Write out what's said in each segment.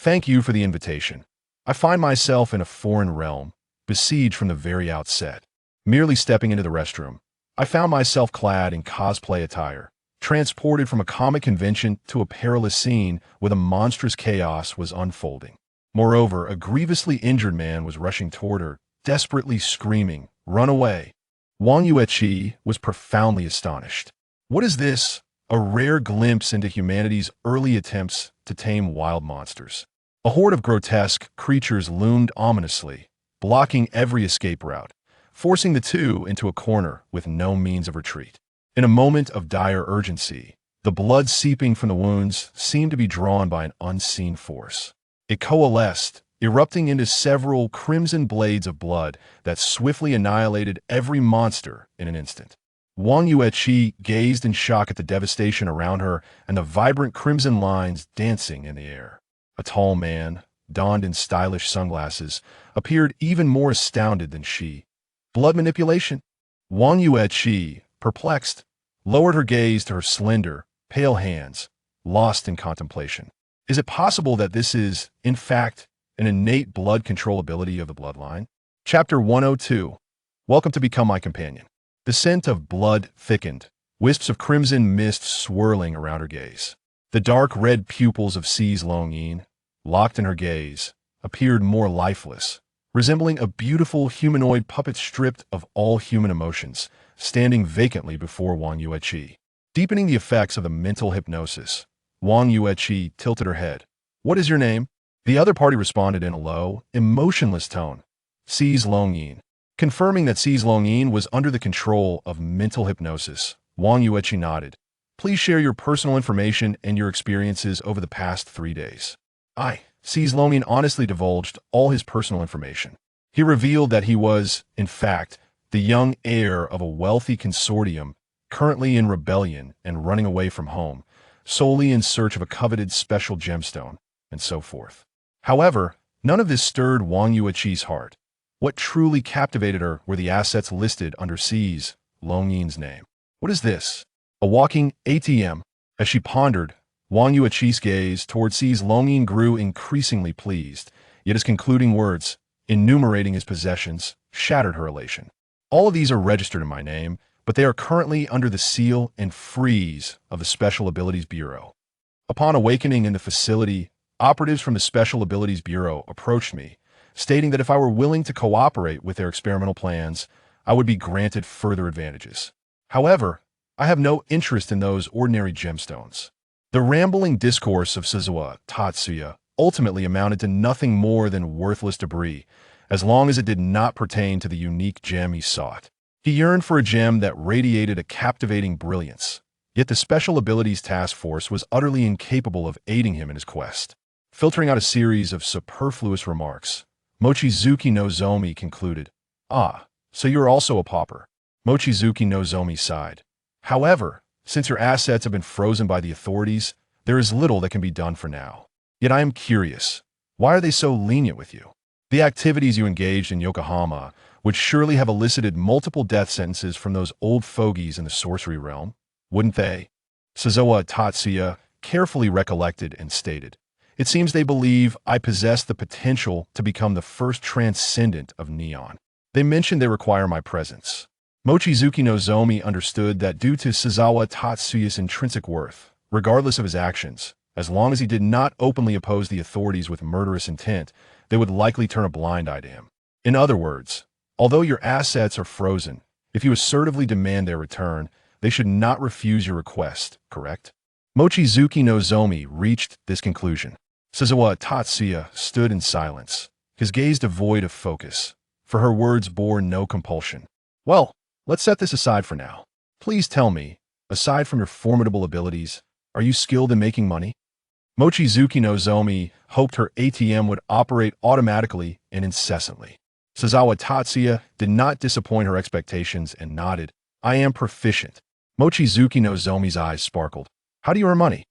Thank you for the invitation. I find myself in a foreign realm, besieged from the very outset. Merely stepping into the restroom, I found myself clad in cosplay attire, transported from a comic convention to a perilous scene where the monstrous chaos was unfolding. Moreover, a grievously injured man was rushing toward her, desperately screaming, "Run away!" Wang Yueqi was profoundly astonished. What is this? A rare glimpse into humanity's early attempts to tame wild monsters. A horde of grotesque creatures loomed ominously, blocking every escape route, forcing the two into a corner with no means of retreat. In a moment of dire urgency, the blood seeping from the wounds seemed to be drawn by an unseen force. It coalesced, erupting into several crimson blades of blood that swiftly annihilated every monster in an instant. Wang Yueqi gazed in shock at the devastation around her and the vibrant crimson lines dancing in the air. A tall man, donned in stylish sunglasses, appeared even more astounded than she. Blood manipulation? Wang Yueqi, perplexed, lowered her gaze to her slender, pale hands, lost in contemplation. Is it possible that this is, in fact, an innate blood control ability of the bloodline? Chapter 102. Welcome to become my companion. The scent of blood thickened, wisps of crimson mist swirling around her gaze. The dark red pupils of Xi's Longyin, locked in her gaze, appeared more lifeless, resembling a beautiful humanoid puppet stripped of all human emotions, standing vacantly before Wang Yueqi. Deepening the effects of the mental hypnosis, Wang Yueqi tilted her head. "What is your name?" The other party responded in a low, emotionless tone. "Xi's Longyin." Confirming that Xi's Longyin was under the control of mental hypnosis, Wang Yueqi nodded. "Please share your personal information and your experiences over the past 3 days." Xi's Longyin honestly divulged all his personal information. He revealed that he was, in fact, the young heir of a wealthy consortium currently in rebellion and running away from home, solely in search of a coveted special gemstone, and so forth. However, none of this stirred Wang Yueqi's heart. What truly captivated her were the assets listed under Xi's Longyin's name. What is this? A walking ATM? As she pondered, Wang Yueqi's gaze toward Xi's Longyin grew increasingly pleased, yet his concluding words, enumerating his possessions, shattered her elation. "All of these are registered in my name, but they are currently under the seal and freeze of the Special Abilities Bureau." Upon awakening in the facility, operatives from the Special Abilities Bureau approached me, stating that if I were willing to cooperate with their experimental plans, I would be granted further advantages. However, I have no interest in those ordinary gemstones. The rambling discourse of Suzawa Tatsuya ultimately amounted to nothing more than worthless debris, as long as it did not pertain to the unique gem he sought. He yearned for a gem that radiated a captivating brilliance, yet the Special Abilities Task Force was utterly incapable of aiding him in his quest. Filtering out a series of superfluous remarks, Mochizuki no Zomi concluded, "Ah, so you're also a pauper." Mochizuki no Zomi sighed. "However, since your assets have been frozen by the authorities, there is little that can be done for now. Yet I am curious, why are they so lenient with you? The activities you engaged in Yokohama would surely have elicited multiple death sentences from those old fogies in the sorcery realm, wouldn't they?" Suzawa Tatsuya carefully recollected and stated, "It seems they believe I possess the potential to become the first transcendent of Neon. They mentioned they require my presence." Mochizuki no Zomi understood that due to Suzawa Tatsuya's intrinsic worth, regardless of his actions, as long as he did not openly oppose the authorities with murderous intent, they would likely turn a blind eye to him. In other words, although your assets are frozen, if you assertively demand their return, they should not refuse your request, correct? Mochizuki no Zomi reached this conclusion. Suzawa Tatsuya stood in silence, his gaze devoid of focus, for her words bore no compulsion. "Well, let's set this aside for now. Please tell me, aside from your formidable abilities, are you skilled in making money?" Mochizuki no Zomi hoped her ATM would operate automatically and incessantly. Suzawa Tatsuya did not disappoint her expectations and nodded, "I am proficient." Mochizuki no Zomi's eyes sparkled. "How do you earn money?"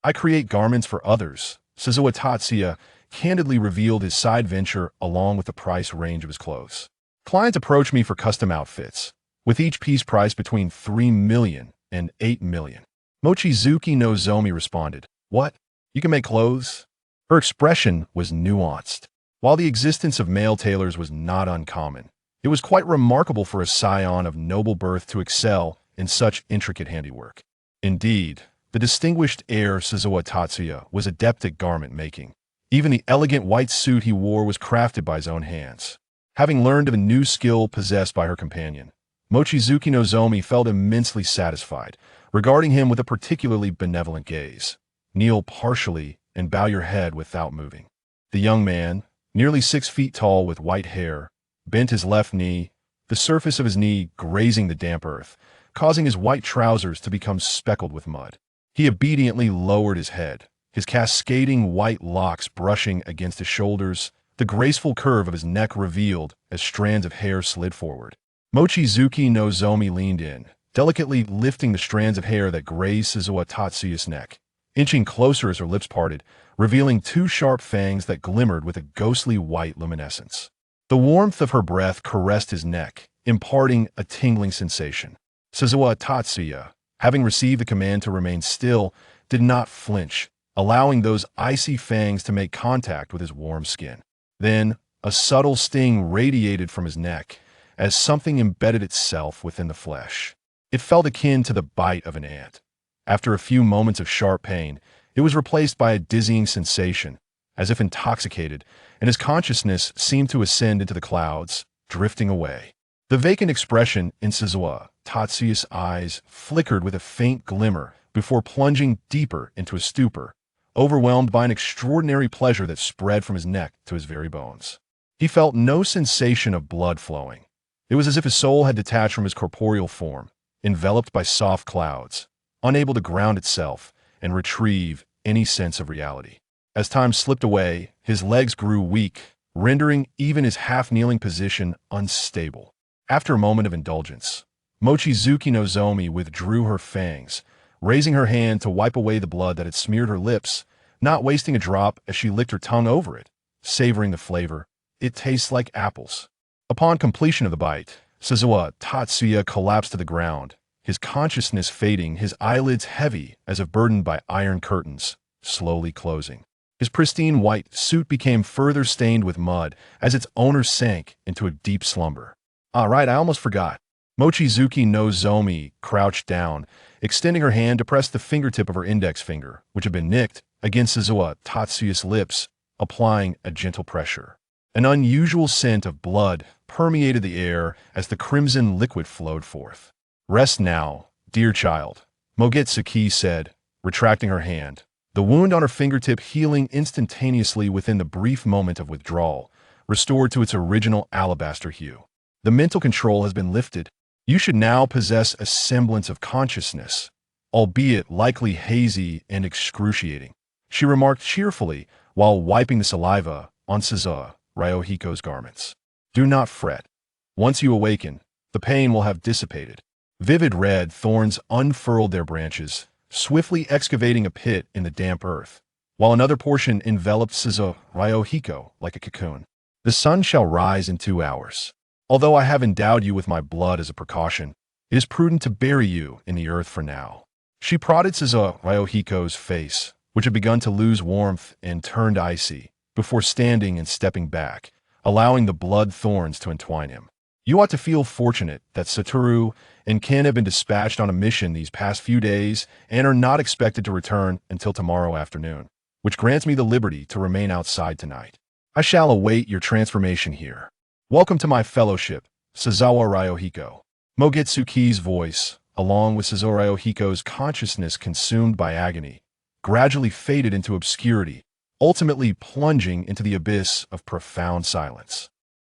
"I create garments for others." Suzawa Tatsuya candidly revealed his side venture along with the price range of his clothes. "Clients approach me for custom outfits, with each piece priced between 3 million and 8 million. Mochizuki no Zomi responded, "What? You can make clothes?" Her expression was nuanced. While the existence of male tailors was not uncommon, it was quite remarkable for a scion of noble birth to excel in such intricate handiwork. Indeed, the distinguished heir Suzawa Tatsuya was adept at garment making. Even the elegant white suit he wore was crafted by his own hands. Having learned of a new skill possessed by her companion, Mochizuki Nozomi felt immensely satisfied, regarding him with a particularly benevolent gaze. Kneel partially and bow your head without moving. The young man, nearly 6 feet tall with white hair, bent his left knee, the surface of his knee grazing the damp earth, causing his white trousers to become speckled with mud. He obediently lowered his head, his cascading white locks brushing against his shoulders, the graceful curve of his neck revealed as strands of hair slid forward. Mochizuki Nozomi leaned in, delicately lifting the strands of hair that grazed Suzawa Tatsuya's neck, inching closer as her lips parted, revealing 2 sharp fangs that glimmered with a ghostly white luminescence. The warmth of her breath caressed his neck, imparting a tingling sensation. Suzawa Tatsuya, having received the command to remain still, did not flinch, allowing those icy fangs to make contact with his warm skin. Then, a subtle sting radiated from his neck, as something embedded itself within the flesh. It felt akin to the bite of an ant. After a few moments of sharp pain, it was replaced by a dizzying sensation, as if intoxicated, and his consciousness seemed to ascend into the clouds, drifting away. The vacant expression in Suzawa Tatsuya's eyes flickered with a faint glimmer before plunging deeper into a stupor, overwhelmed by an extraordinary pleasure that spread from his neck to his very bones. He felt no sensation of blood flowing. It was as if his soul had detached from his corporeal form, enveloped by soft clouds, unable to ground itself and retrieve any sense of reality. As time slipped away, his legs grew weak, rendering even his half-kneeling position unstable. After a moment of indulgence, Mochizuki Nozomi withdrew her fangs, raising her hand to wipe away the blood that had smeared her lips, not wasting a drop as she licked her tongue over it, savoring the flavor. It tastes like apples. Upon completion of the bite, Suzawa Tatsuya collapsed to the ground, his consciousness fading, his eyelids heavy as if burdened by iron curtains, slowly closing. His pristine white suit became further stained with mud as its owner sank into a deep slumber. Right, I almost forgot. Mochizuki Nozomi crouched down, extending her hand to press the fingertip of her index finger, which had been nicked, against Suzawa Tatsuya's lips, applying a gentle pressure. An unusual scent of blood permeated the air as the crimson liquid flowed forth. Rest now, dear child, Mogetsuki said, retracting her hand, the wound on her fingertip healing instantaneously within the brief moment of withdrawal, restored to its original alabaster hue. The mental control has been lifted. You should now possess a semblance of consciousness, albeit likely hazy and excruciating, she remarked cheerfully while wiping the saliva on Suzawa Ryohiko's garments. Do not fret. Once you awaken, the pain will have dissipated. Vivid red thorns unfurled their branches, swiftly excavating a pit in the damp earth, while another portion enveloped Suzawa Ryohiko like a cocoon. The sun shall rise in 2 hours. Although I have endowed you with my blood as a precaution, it is prudent to bury you in the earth for now. She prodded Suzawa Ryohiko's face, which had begun to lose warmth and turned icy, before standing and stepping back, allowing the blood thorns to entwine him. You ought to feel fortunate that Satoru and Ken have been dispatched on a mission these past few days and are not expected to return until tomorrow afternoon, which grants me the liberty to remain outside tonight. I shall await your transformation here. Welcome to my fellowship, Suzawa Ryohiko. Mogetsuki's voice, along with Suzawa Ryohiko's consciousness consumed by agony, gradually faded into obscurity, ultimately plunging into the abyss of profound silence.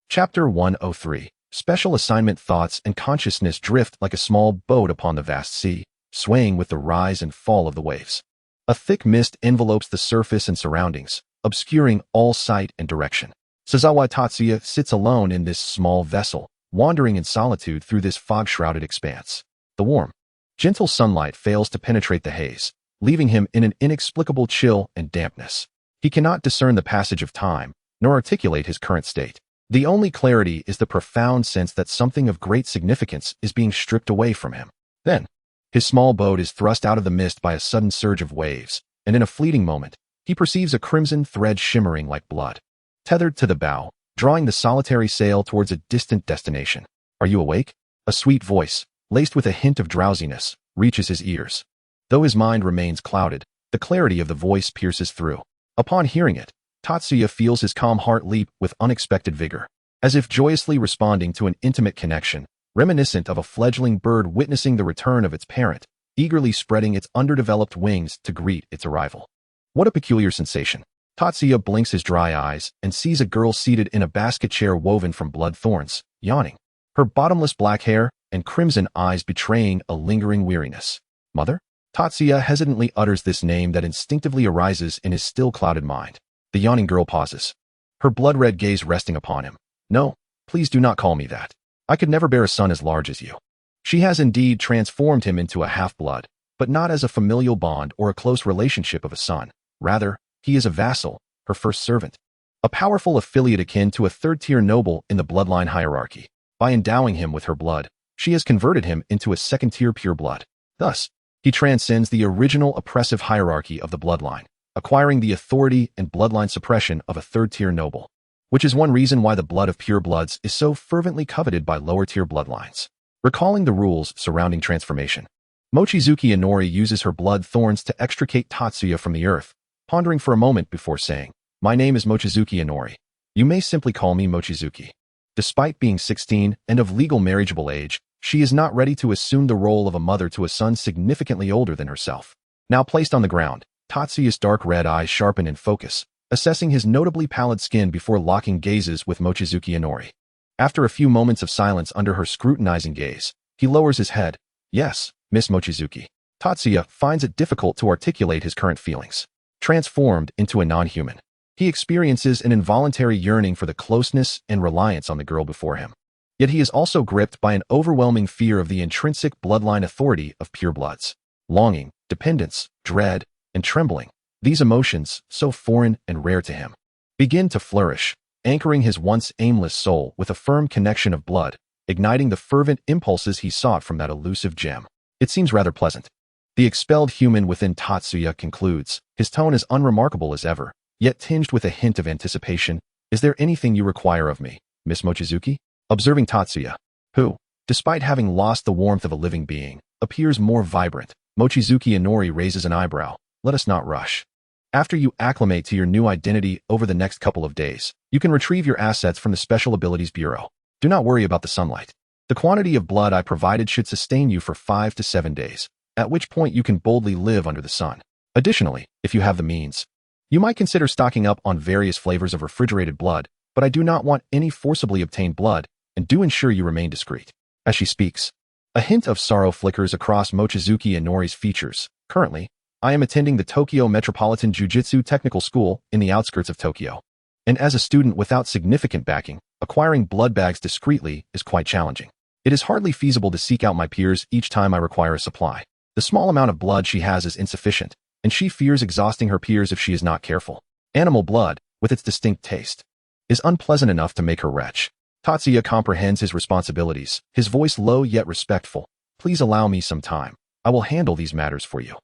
Chapter 103. Special assignment thoughts and consciousness drift like a small boat upon the vast sea, swaying with the rise and fall of the waves. A thick mist envelopes the surface and surroundings, obscuring all sight and direction. Suzawa Tatsuya sits alone in this small vessel, wandering in solitude through this fog-shrouded expanse. The warm, gentle sunlight fails to penetrate the haze, leaving him in an inexplicable chill and dampness. He cannot discern the passage of time, nor articulate his current state. The only clarity is the profound sense that something of great significance is being stripped away from him. Then, his small boat is thrust out of the mist by a sudden surge of waves, and in a fleeting moment, He perceives a crimson thread shimmering like blood, tethered to the bow, drawing the solitary sail towards a distant destination. Are you awake? A sweet voice, laced with a hint of drowsiness, reaches his ears. Though his mind remains clouded, the clarity of the voice pierces through. Upon hearing it, Tatsuya feels his calm heart leap with unexpected vigor, as if joyously responding to an intimate connection, reminiscent of a fledgling bird witnessing the return of its parent, eagerly spreading its underdeveloped wings to greet its arrival. What a peculiar sensation. Tatsuya blinks his dry eyes and sees a girl seated in a basket chair woven from blood thorns, yawning, her bottomless black hair and crimson eyes betraying a lingering weariness. Mother? Tatsuya hesitantly utters this name that instinctively arises in his still clouded mind. The yawning girl pauses, her blood-red gaze resting upon him. No, please do not call me that. I could never bear a son as large as you. She has indeed transformed him into a half-blood, but not as a familial bond or a close relationship of a son. Rather, he is a vassal, her first servant. A powerful affiliate akin to a third-tier noble in the bloodline hierarchy. By endowing him with her blood, she has converted him into a second-tier pureblood. Thus, he transcends the original oppressive hierarchy of the bloodline, acquiring the authority and bloodline suppression of a third-tier noble, which is one reason why the blood of purebloods is so fervently coveted by lower-tier bloodlines. Recalling the rules surrounding transformation, Mochizuki Inori uses her blood thorns to extricate Tatsuya from the earth, pondering for a moment before saying, "My name is Mochizuki Inori. You may simply call me Mochizuki." Despite being 16 and of legal marriageable age, she is not ready to assume the role of a mother to a son significantly older than herself. Now placed on the ground, Tatsuya's dark red eyes sharpen in focus, assessing his notably pallid skin before locking gazes with Mochizuki Inori. After a few moments of silence under her scrutinizing gaze, he lowers his head. "Yes, Miss Mochizuki." Tatsuya finds it difficult to articulate his current feelings. Transformed into a non-human, he experiences an involuntary yearning for the closeness and reliance on the girl before him. Yet he is also gripped by an overwhelming fear of the intrinsic bloodline authority of purebloods. Longing, dependence, dread, and trembling, these emotions, so foreign and rare to him, begin to flourish, anchoring his once aimless soul with a firm connection of blood, igniting the fervent impulses he sought from that elusive gem. It seems rather pleasant. The expelled human within Tatsuya concludes, his tone as unremarkable as ever, yet tinged with a hint of anticipation. "Is there anything you require of me, Miss Mochizuki?" Observing Tatsuya, who, despite having lost the warmth of a living being, appears more vibrant, Mochizuki Inori raises an eyebrow. "Let us not rush. After you acclimate to your new identity over the next couple of days, you can retrieve your assets from the Special Abilities Bureau. Do not worry about the sunlight. The quantity of blood I provided should sustain you for 5 to 7 days, at which point you can boldly live under the sun. Additionally, if you have the means, you might consider stocking up on various flavors of refrigerated blood, but I do not want any forcibly obtained blood, and do ensure you remain discreet." As she speaks, a hint of sorrow flickers across Mochizuki Inori's features. "Currently, I am attending the Tokyo Metropolitan Jujutsu Technical School in the outskirts of Tokyo. And as a student without significant backing, acquiring blood bags discreetly is quite challenging. It is hardly feasible to seek out my peers each time I require a supply. The small amount of blood she has is insufficient, and she fears exhausting her peers if she is not careful. Animal blood, with its distinct taste, is unpleasant enough to make her retch." Tatsuya comprehends his responsibilities, his voice low yet respectful. "Please allow me some time. I will handle these matters for you."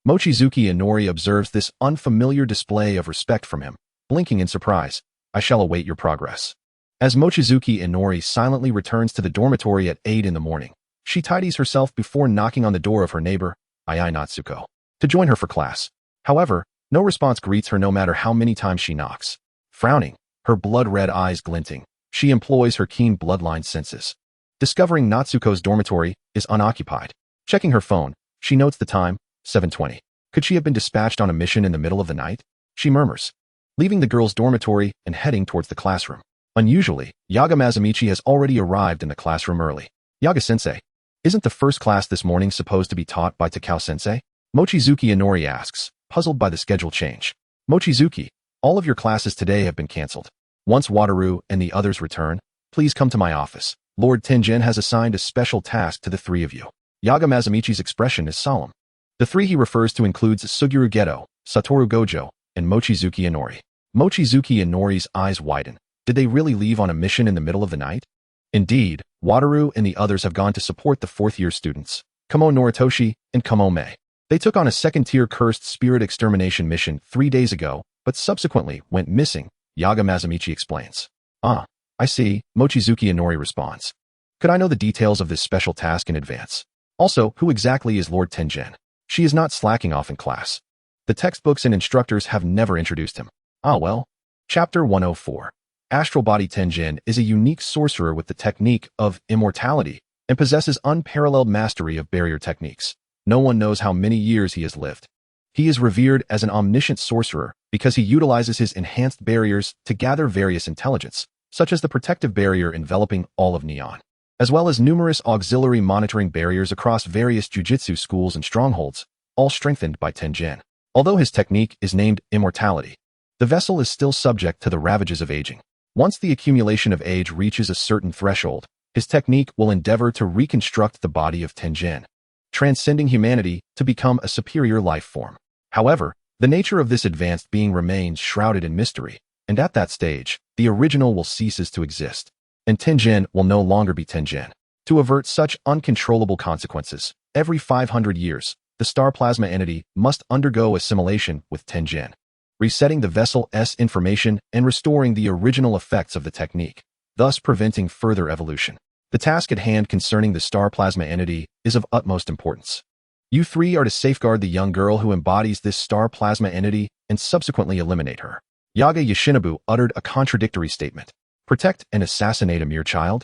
Mochizuki Inori observes this unfamiliar display of respect from him, blinking in surprise. "I shall await your progress." As Mochizuki Inori silently returns to the dormitory at 8 in the morning, she tidies herself before knocking on the door of her neighbor, Ai Natsuko, to join her for class. However, no response greets her no matter how many times she knocks. Frowning, her blood-red eyes glinting, she employs her keen bloodline senses. Discovering Natsuko's dormitory is unoccupied. Checking her phone, she notes the time, 7:20. Could she have been dispatched on a mission in the middle of the night? She murmurs, leaving the girls' dormitory and heading towards the classroom. Unusually, Yaga Mazamichi has already arrived in the classroom early. "Yaga-sensei, isn't the first class this morning supposed to be taught by Takao-sensei?" Mochizuki Inori asks, puzzled by the schedule change. "Mochizuki, all of your classes today have been cancelled. Once Wataru and the others return, please come to my office. Lord Tenjin has assigned a special task to the three of you." Yaga Mazamichi's expression is solemn. The three he refers to includes Suguru Geto, Satoru Gojo, and Mochizuki Inori. Mochizuki Inori's eyes widen. Did they really leave on a mission in the middle of the night? Indeed, Wataru and the others have gone to support the fourth-year students, Kamo Noritoshi and Kamo Mei. They took on a second-tier cursed spirit extermination mission 3 days ago, but subsequently went missing, Yaga Mazamichi explains. Ah, I see, Mochizuki Inori responds. Could I know the details of this special task in advance? Also, who exactly is Lord Tenjin? She is not slacking off in class. The textbooks and instructors have never introduced him. Ah well. Chapter 104. Astral Body Tenjin is a unique sorcerer with the technique of immortality and possesses unparalleled mastery of barrier techniques. No one knows how many years he has lived. He is revered as an omniscient sorcerer because he utilizes his enhanced barriers to gather various intelligence, such as the protective barrier enveloping all of Neon, as well as numerous auxiliary monitoring barriers across various jujutsu schools and strongholds, all strengthened by Tenjin. Although his technique is named immortality, the vessel is still subject to the ravages of aging. Once the accumulation of age reaches a certain threshold, his technique will endeavor to reconstruct the body of Tenjin, transcending humanity to become a superior life form. However, the nature of this advanced being remains shrouded in mystery, and at that stage, the original will cease to exist, and Tenjin will no longer be Tenjin. To avert such uncontrollable consequences, every 500 years, the star plasma entity must undergo assimilation with Tenjin, resetting the vessel's information and restoring the original effects of the technique, thus preventing further evolution. The task at hand concerning the star plasma entity is of utmost importance. You three are to safeguard the young girl who embodies this star plasma entity and subsequently eliminate her. Yaga Yoshinobu uttered a contradictory statement. Protect and assassinate a mere child?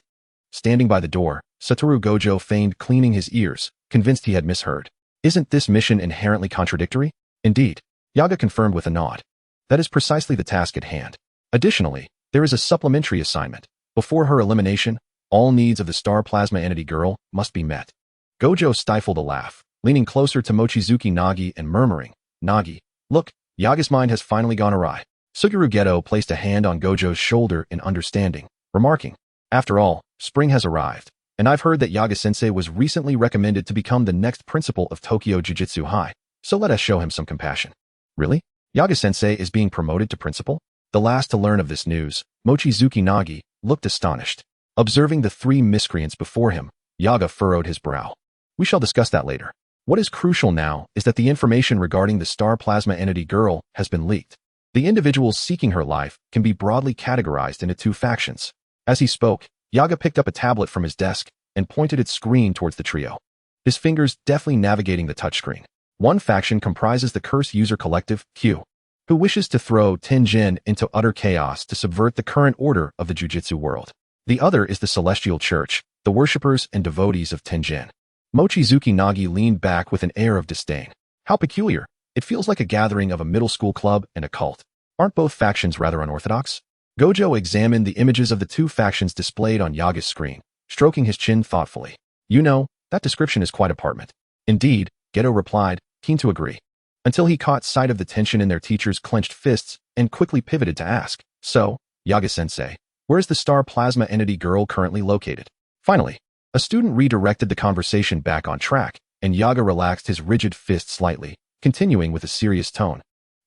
Standing by the door, Satoru Gojo feigned cleaning his ears, convinced he had misheard. Isn't this mission inherently contradictory? Indeed, Yaga confirmed with a nod. That is precisely the task at hand. Additionally, there is a supplementary assignment. Before her elimination, all needs of the star plasma entity girl must be met. Gojo stifled a laugh, leaning closer to Mochizuki Nagi and murmuring, Nagi, look, Yaga's mind has finally gone awry. Suguru Geto placed a hand on Gojo's shoulder in understanding, remarking, after all, spring has arrived, and I've heard that Yaga-sensei was recently recommended to become the next principal of Tokyo Jujutsu High, so let us show him some compassion. Really? Yaga-sensei is being promoted to principal? The last to learn of this news, Mochizuki Nagi, looked astonished. Observing the three miscreants before him, Yaga furrowed his brow. We shall discuss that later. What is crucial now is that the information regarding the star plasma entity girl has been leaked. The individuals seeking her life can be broadly categorized into two factions. As he spoke, Yaga picked up a tablet from his desk and pointed its screen towards the trio, his fingers deftly navigating the touchscreen. One faction comprises the Curse User Collective, Q, who wishes to throw Tenjin into utter chaos to subvert the current order of the jujutsu world. The other is the Celestial Church, the worshippers and devotees of Tenjin. Mochizuki Nagi leaned back with an air of disdain. How peculiar. It feels like a gathering of a middle school club and a cult. Aren't both factions rather unorthodox? Gojo examined the images of the two factions displayed on Yaga's screen, stroking his chin thoughtfully. You know, that description is quite apartment. Indeed, Geto replied, keen to agree. Until he caught sight of the tension in their teacher's clenched fists and quickly pivoted to ask, so, Yaga-sensei, where's the star plasma entity girl currently located? Finally, a student redirected the conversation back on track, and Yaga relaxed his rigid fist slightly, continuing with a serious tone.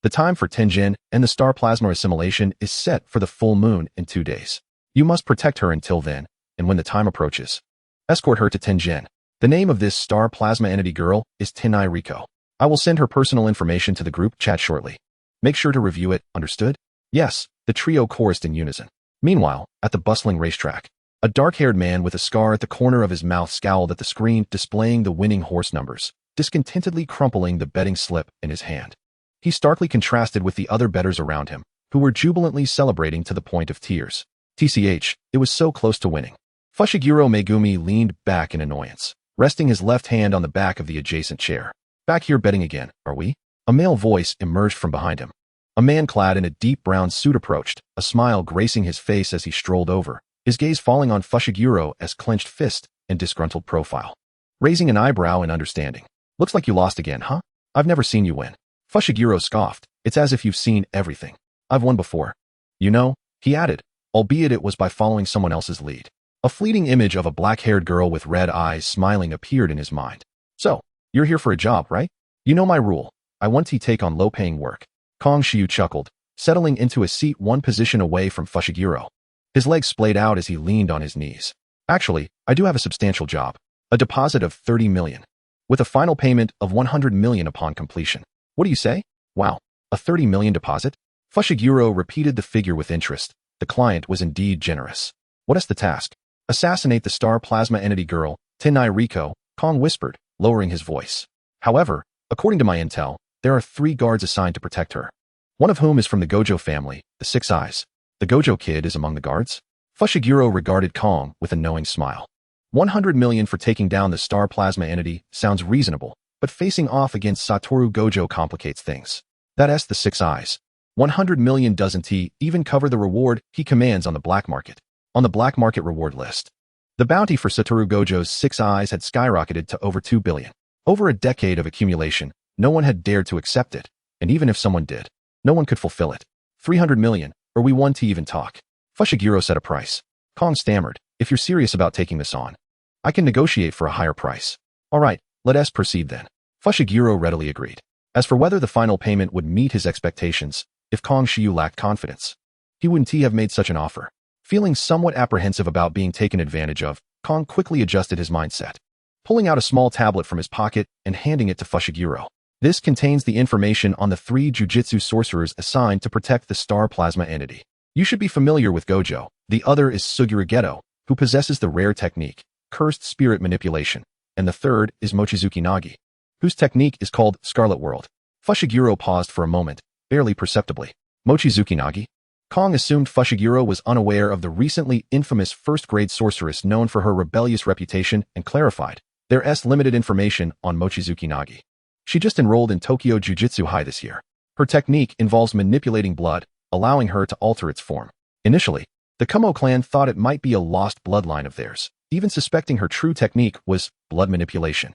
The time for Tenjin and the star plasma assimilation is set for the full moon in 2 days. You must protect her until then, and when the time approaches, escort her to Tenjin. The name of this star plasma entity girl is Tenai Riko. I will send her personal information to the group chat shortly. Make sure to review it, understood? Yes, the trio chorused in unison. Meanwhile, at the bustling racetrack, a dark-haired man with a scar at the corner of his mouth scowled at the screen displaying the winning horse numbers, discontentedly crumpling the betting slip in his hand. He starkly contrasted with the other bettors around him, who were jubilantly celebrating to the point of tears. TCH, it was so close to winning. Fushiguro Megumi leaned back in annoyance, resting his left hand on the back of the adjacent chair. Back here betting again, are we? A male voice emerged from behind him. A man clad in a deep brown suit approached, a smile gracing his face as he strolled over, his gaze falling on Fushiguro's clenched fist and disgruntled profile. Raising an eyebrow in understanding. Looks like you lost again, huh? I've never seen you win. Fushiguro scoffed. It's as if you've seen everything. I've won before. You know, he added, albeit it was by following someone else's lead. A fleeting image of a black-haired girl with red eyes smiling appeared in his mind. So, you're here for a job, right? You know my rule. I want to take on low-paying work. Kong Shiu chuckled, settling into a seat one position away from Fushiguro. His legs splayed out as he leaned on his knees. Actually, I do have a substantial job. A deposit of 30 million. with a final payment of 100 million upon completion. What do you say? Wow, a 30 million deposit? Fushiguro repeated the figure with interest. The client was indeed generous. What is the task? Assassinate the star plasma entity girl, Tenai Riko, Kong whispered, lowering his voice. However, according to my intel, there are 3 guards assigned to protect her. One of whom is from the Gojo family, the Six Eyes. The Gojo kid is among the guards? Fushiguro regarded Kong with a knowing smile. 100 million for taking down the star plasma entity sounds reasonable, but facing off against Satoru Gojo complicates things. That's the Six Eyes. 100 million doesn't even cover the reward he commands on the black market. On the black market reward list, the bounty for Satoru Gojo's Six Eyes had skyrocketed to over 2 billion. Over a decade of accumulation, no one had dared to accept it, and even if someone did, no one could fulfill it. 300 million, or we want to even talk. Fushiguro set a price. Kong stammered, if you're serious about taking this on, I can negotiate for a higher price. All right, let us proceed then. Fushiguro readily agreed. As for whether the final payment would meet his expectations, if Kong Shiyu lacked confidence, he wouldn't have made such an offer. Feeling somewhat apprehensive about being taken advantage of, Kong quickly adjusted his mindset, pulling out a small tablet from his pocket and handing it to Fushiguro. This contains the information on the 3 Jujutsu sorcerers assigned to protect the star plasma entity. You should be familiar with Gojo. The other is Suguru Geto, who possesses the rare technique, cursed spirit manipulation, and the third is Mochizuki Nagi, whose technique is called Scarlet World. Fushiguro paused for a moment, barely perceptibly. Mochizuki Nagi? Kong assumed Fushiguro was unaware of the recently infamous first-grade sorceress known for her rebellious reputation and clarified, there's limited information on Mochizuki Nagi. She just enrolled in Tokyo Jujutsu High this year. Her technique involves manipulating blood, allowing her to alter its form. Initially, the Kumo clan thought it might be a lost bloodline of theirs, even suspecting her true technique was blood manipulation.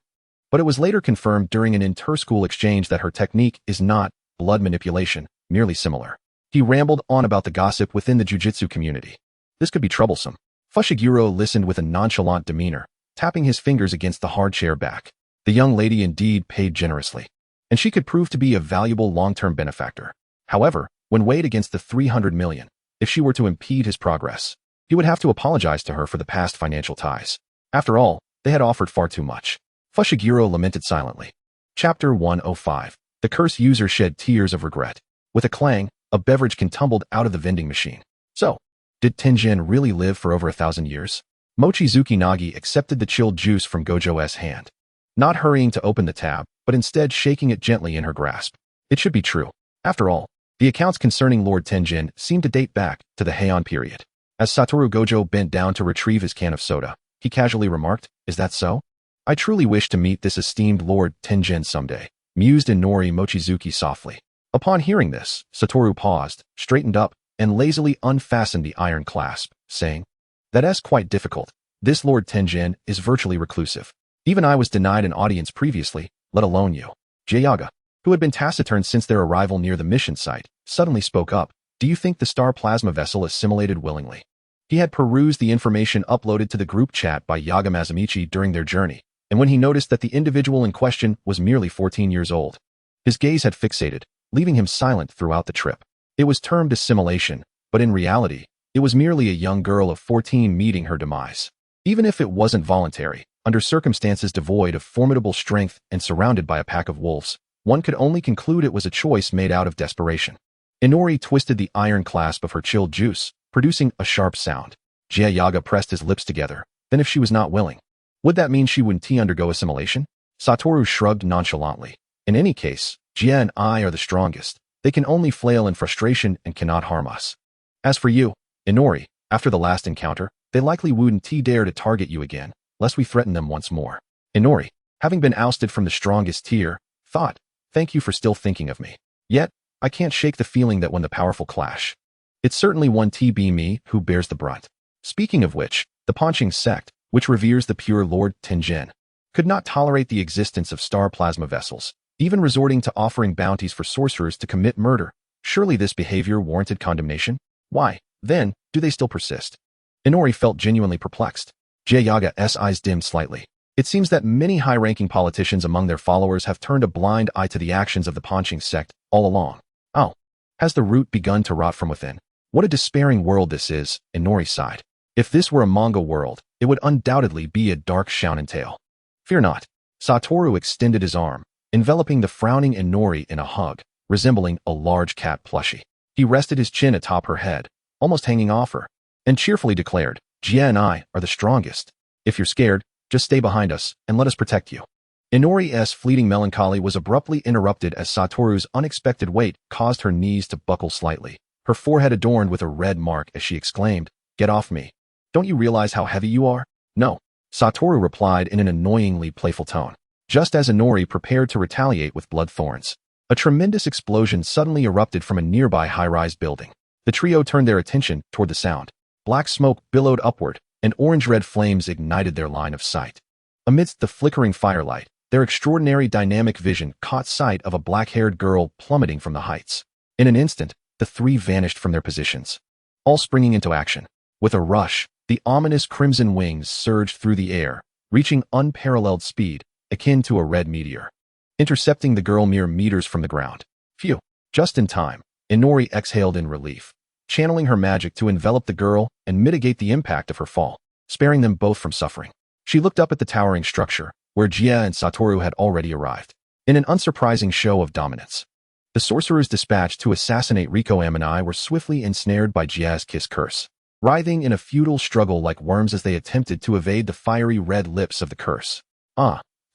But it was later confirmed during an inter-school exchange that her technique is not blood manipulation, merely similar. He rambled on about the gossip within the jujutsu community. This could be troublesome. Fushiguro listened with a nonchalant demeanor, tapping his fingers against the hard chair back. The young lady indeed paid generously, and she could prove to be a valuable long-term benefactor. However, when weighed against the 300 million, if she were to impede his progress, he would have to apologize to her for the past financial ties. After all, they had offered far too much. Fushiguro lamented silently. Chapter 105. The curse user shed tears of regret. With a clang, a beverage can tumbled out of the vending machine. So, did Tenjin really live for over 1,000 years? Mochizuki Nagi accepted the chilled juice from Gojo's hand, not hurrying to open the tab, but instead shaking it gently in her grasp. It should be true. After all, the accounts concerning Lord Tenjin seemed to date back to the Heian period. As Satoru Gojo bent down to retrieve his can of soda, he casually remarked, "Is that so? I truly wish to meet this esteemed Lord Tenjin someday," mused Inori Mochizuki softly. Upon hearing this, Satoru paused, straightened up, and lazily unfastened the iron clasp, saying, "That's quite difficult. This Lord Tenjin is virtually reclusive. Even I was denied an audience previously, let alone you." Jayaga, who had been taciturn since their arrival near the mission site, suddenly spoke up. "Do you think the star plasma vessel assimilated willingly?" He had perused the information uploaded to the group chat by Yaga Mazamichi during their journey, and when he noticed that the individual in question was merely 14 years old, his gaze had fixated, leaving him silent throughout the trip. It was termed assimilation, but in reality, it was merely a young girl of 14 meeting her demise. Even if it wasn't voluntary, under circumstances devoid of formidable strength and surrounded by a pack of wolves, one could only conclude it was a choice made out of desperation. Inori twisted the iron clasp of her chilled juice, producing a sharp sound. Jayaga pressed his lips together. Then if she was not willing, would that mean she wouldn't undergo assimilation? Satoru shrugged nonchalantly. In any case, Jia and I are the strongest. They can only flail in frustration and cannot harm us. As for you, Inori, after the last encounter, they likely wouldn't dare to target you again, lest we threaten them once more. Inori, having been ousted from the strongest tier, thought, "Thank you for still thinking of me. Yet, I can't shake the feeling that when the powerful clash, it's certainly one be me who bears the brunt." Speaking of which, the Ponching sect, which reveres the pure Lord Tenjin, could not tolerate the existence of star plasma vessels, even resorting to offering bounties for sorcerers to commit murder. Surely this behavior warranted condemnation? Why, then, do they still persist? Inori felt genuinely perplexed. Jayaga's eyes dimmed slightly. It seems that many high-ranking politicians among their followers have turned a blind eye to the actions of the Ponching sect all along. Oh, has the root begun to rot from within? What a despairing world this is, Inori sighed. If this were a manga world, it would undoubtedly be a dark shounen tale. Fear not. Satoru extended his arm, enveloping the frowning Inori in a hug, resembling a large cat plushie. He rested his chin atop her head, almost hanging off her, and cheerfully declared, "Jie and I are the strongest. If you're scared, just stay behind us and let us protect you." Inori's fleeting melancholy was abruptly interrupted as Satoru's unexpected weight caused her knees to buckle slightly, her forehead adorned with a red mark as she exclaimed, "Get off me. Don't you realize how heavy you are?" "No," Satoru replied in an annoyingly playful tone, just as Inori prepared to retaliate with blood thorns. A tremendous explosion suddenly erupted from a nearby high-rise building. The trio turned their attention toward the sound. Black smoke billowed upward, and orange-red flames ignited their line of sight. Amidst the flickering firelight, their extraordinary dynamic vision caught sight of a black-haired girl plummeting from the heights. In an instant, the three vanished from their positions, all springing into action. With a rush, the ominous crimson wings surged through the air, reaching unparalleled speed, akin to a red meteor, intercepting the girl mere meters from the ground. Phew! Just in time, Inori exhaled in relief, channeling her magic to envelop the girl and mitigate the impact of her fall, sparing them both from suffering. She looked up at the towering structure, where Jie and Satoru had already arrived. In an unsurprising show of dominance, the sorcerers dispatched to assassinate Riko Amani were swiftly ensnared by Jie's kiss curse, writhing in a futile struggle like worms as they attempted to evade the fiery red lips of the curse.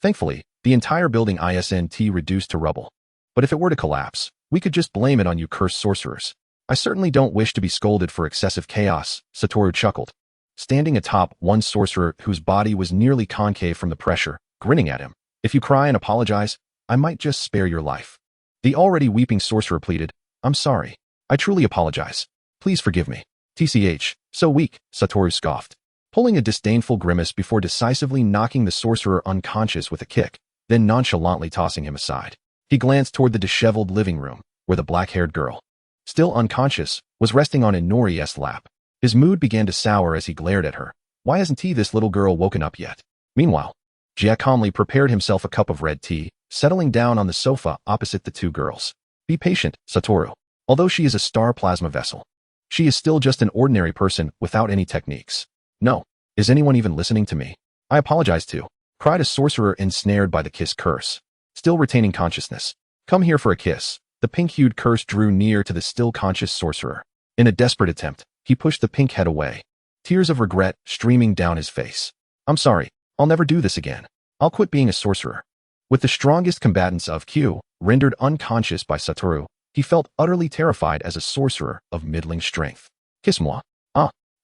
Thankfully, the entire building isn't reduced to rubble. But if it were to collapse, we could just blame it on you cursed sorcerers. I certainly don't wish to be scolded for excessive chaos, Satoru chuckled, standing atop one sorcerer whose body was nearly concave from the pressure, grinning at him. "If you cry and apologize, I might just spare your life." The already weeping sorcerer pleaded, "I'm sorry. I truly apologize. Please forgive me." "TCH, so weak," Satoru scoffed, pulling a disdainful grimace before decisively knocking the sorcerer unconscious with a kick, then nonchalantly tossing him aside. He glanced toward the disheveled living room, where the black-haired girl, still unconscious, was resting on Inori's lap. His mood began to sour as he glared at her. Why hasn't this little girl woken up yet? Meanwhile, Jie calmly prepared himself a cup of red tea, settling down on the sofa opposite the two girls. "Be patient, Satoru. Although she is a star plasma vessel, she is still just an ordinary person without any techniques." "No. Is anyone even listening to me? I apologize too," cried a sorcerer ensnared by the kiss curse, still retaining consciousness. "Come here for a kiss." The pink-hued curse drew near to the still conscious sorcerer. In a desperate attempt, he pushed the pink head away, tears of regret streaming down his face. "I'm sorry. I'll never do this again. I'll quit being a sorcerer." With the strongest combatants of Q rendered unconscious by Satoru, he felt utterly terrified as a sorcerer of middling strength. "Kiss moi."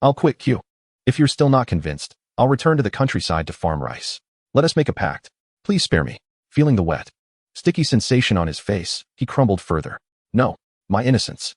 I'll quit Q. If you're still not convinced, I'll return to the countryside to farm rice. Let us make a pact. Please spare me." Feeling the wet, sticky sensation on his face, he crumbled further. "No, my innocence."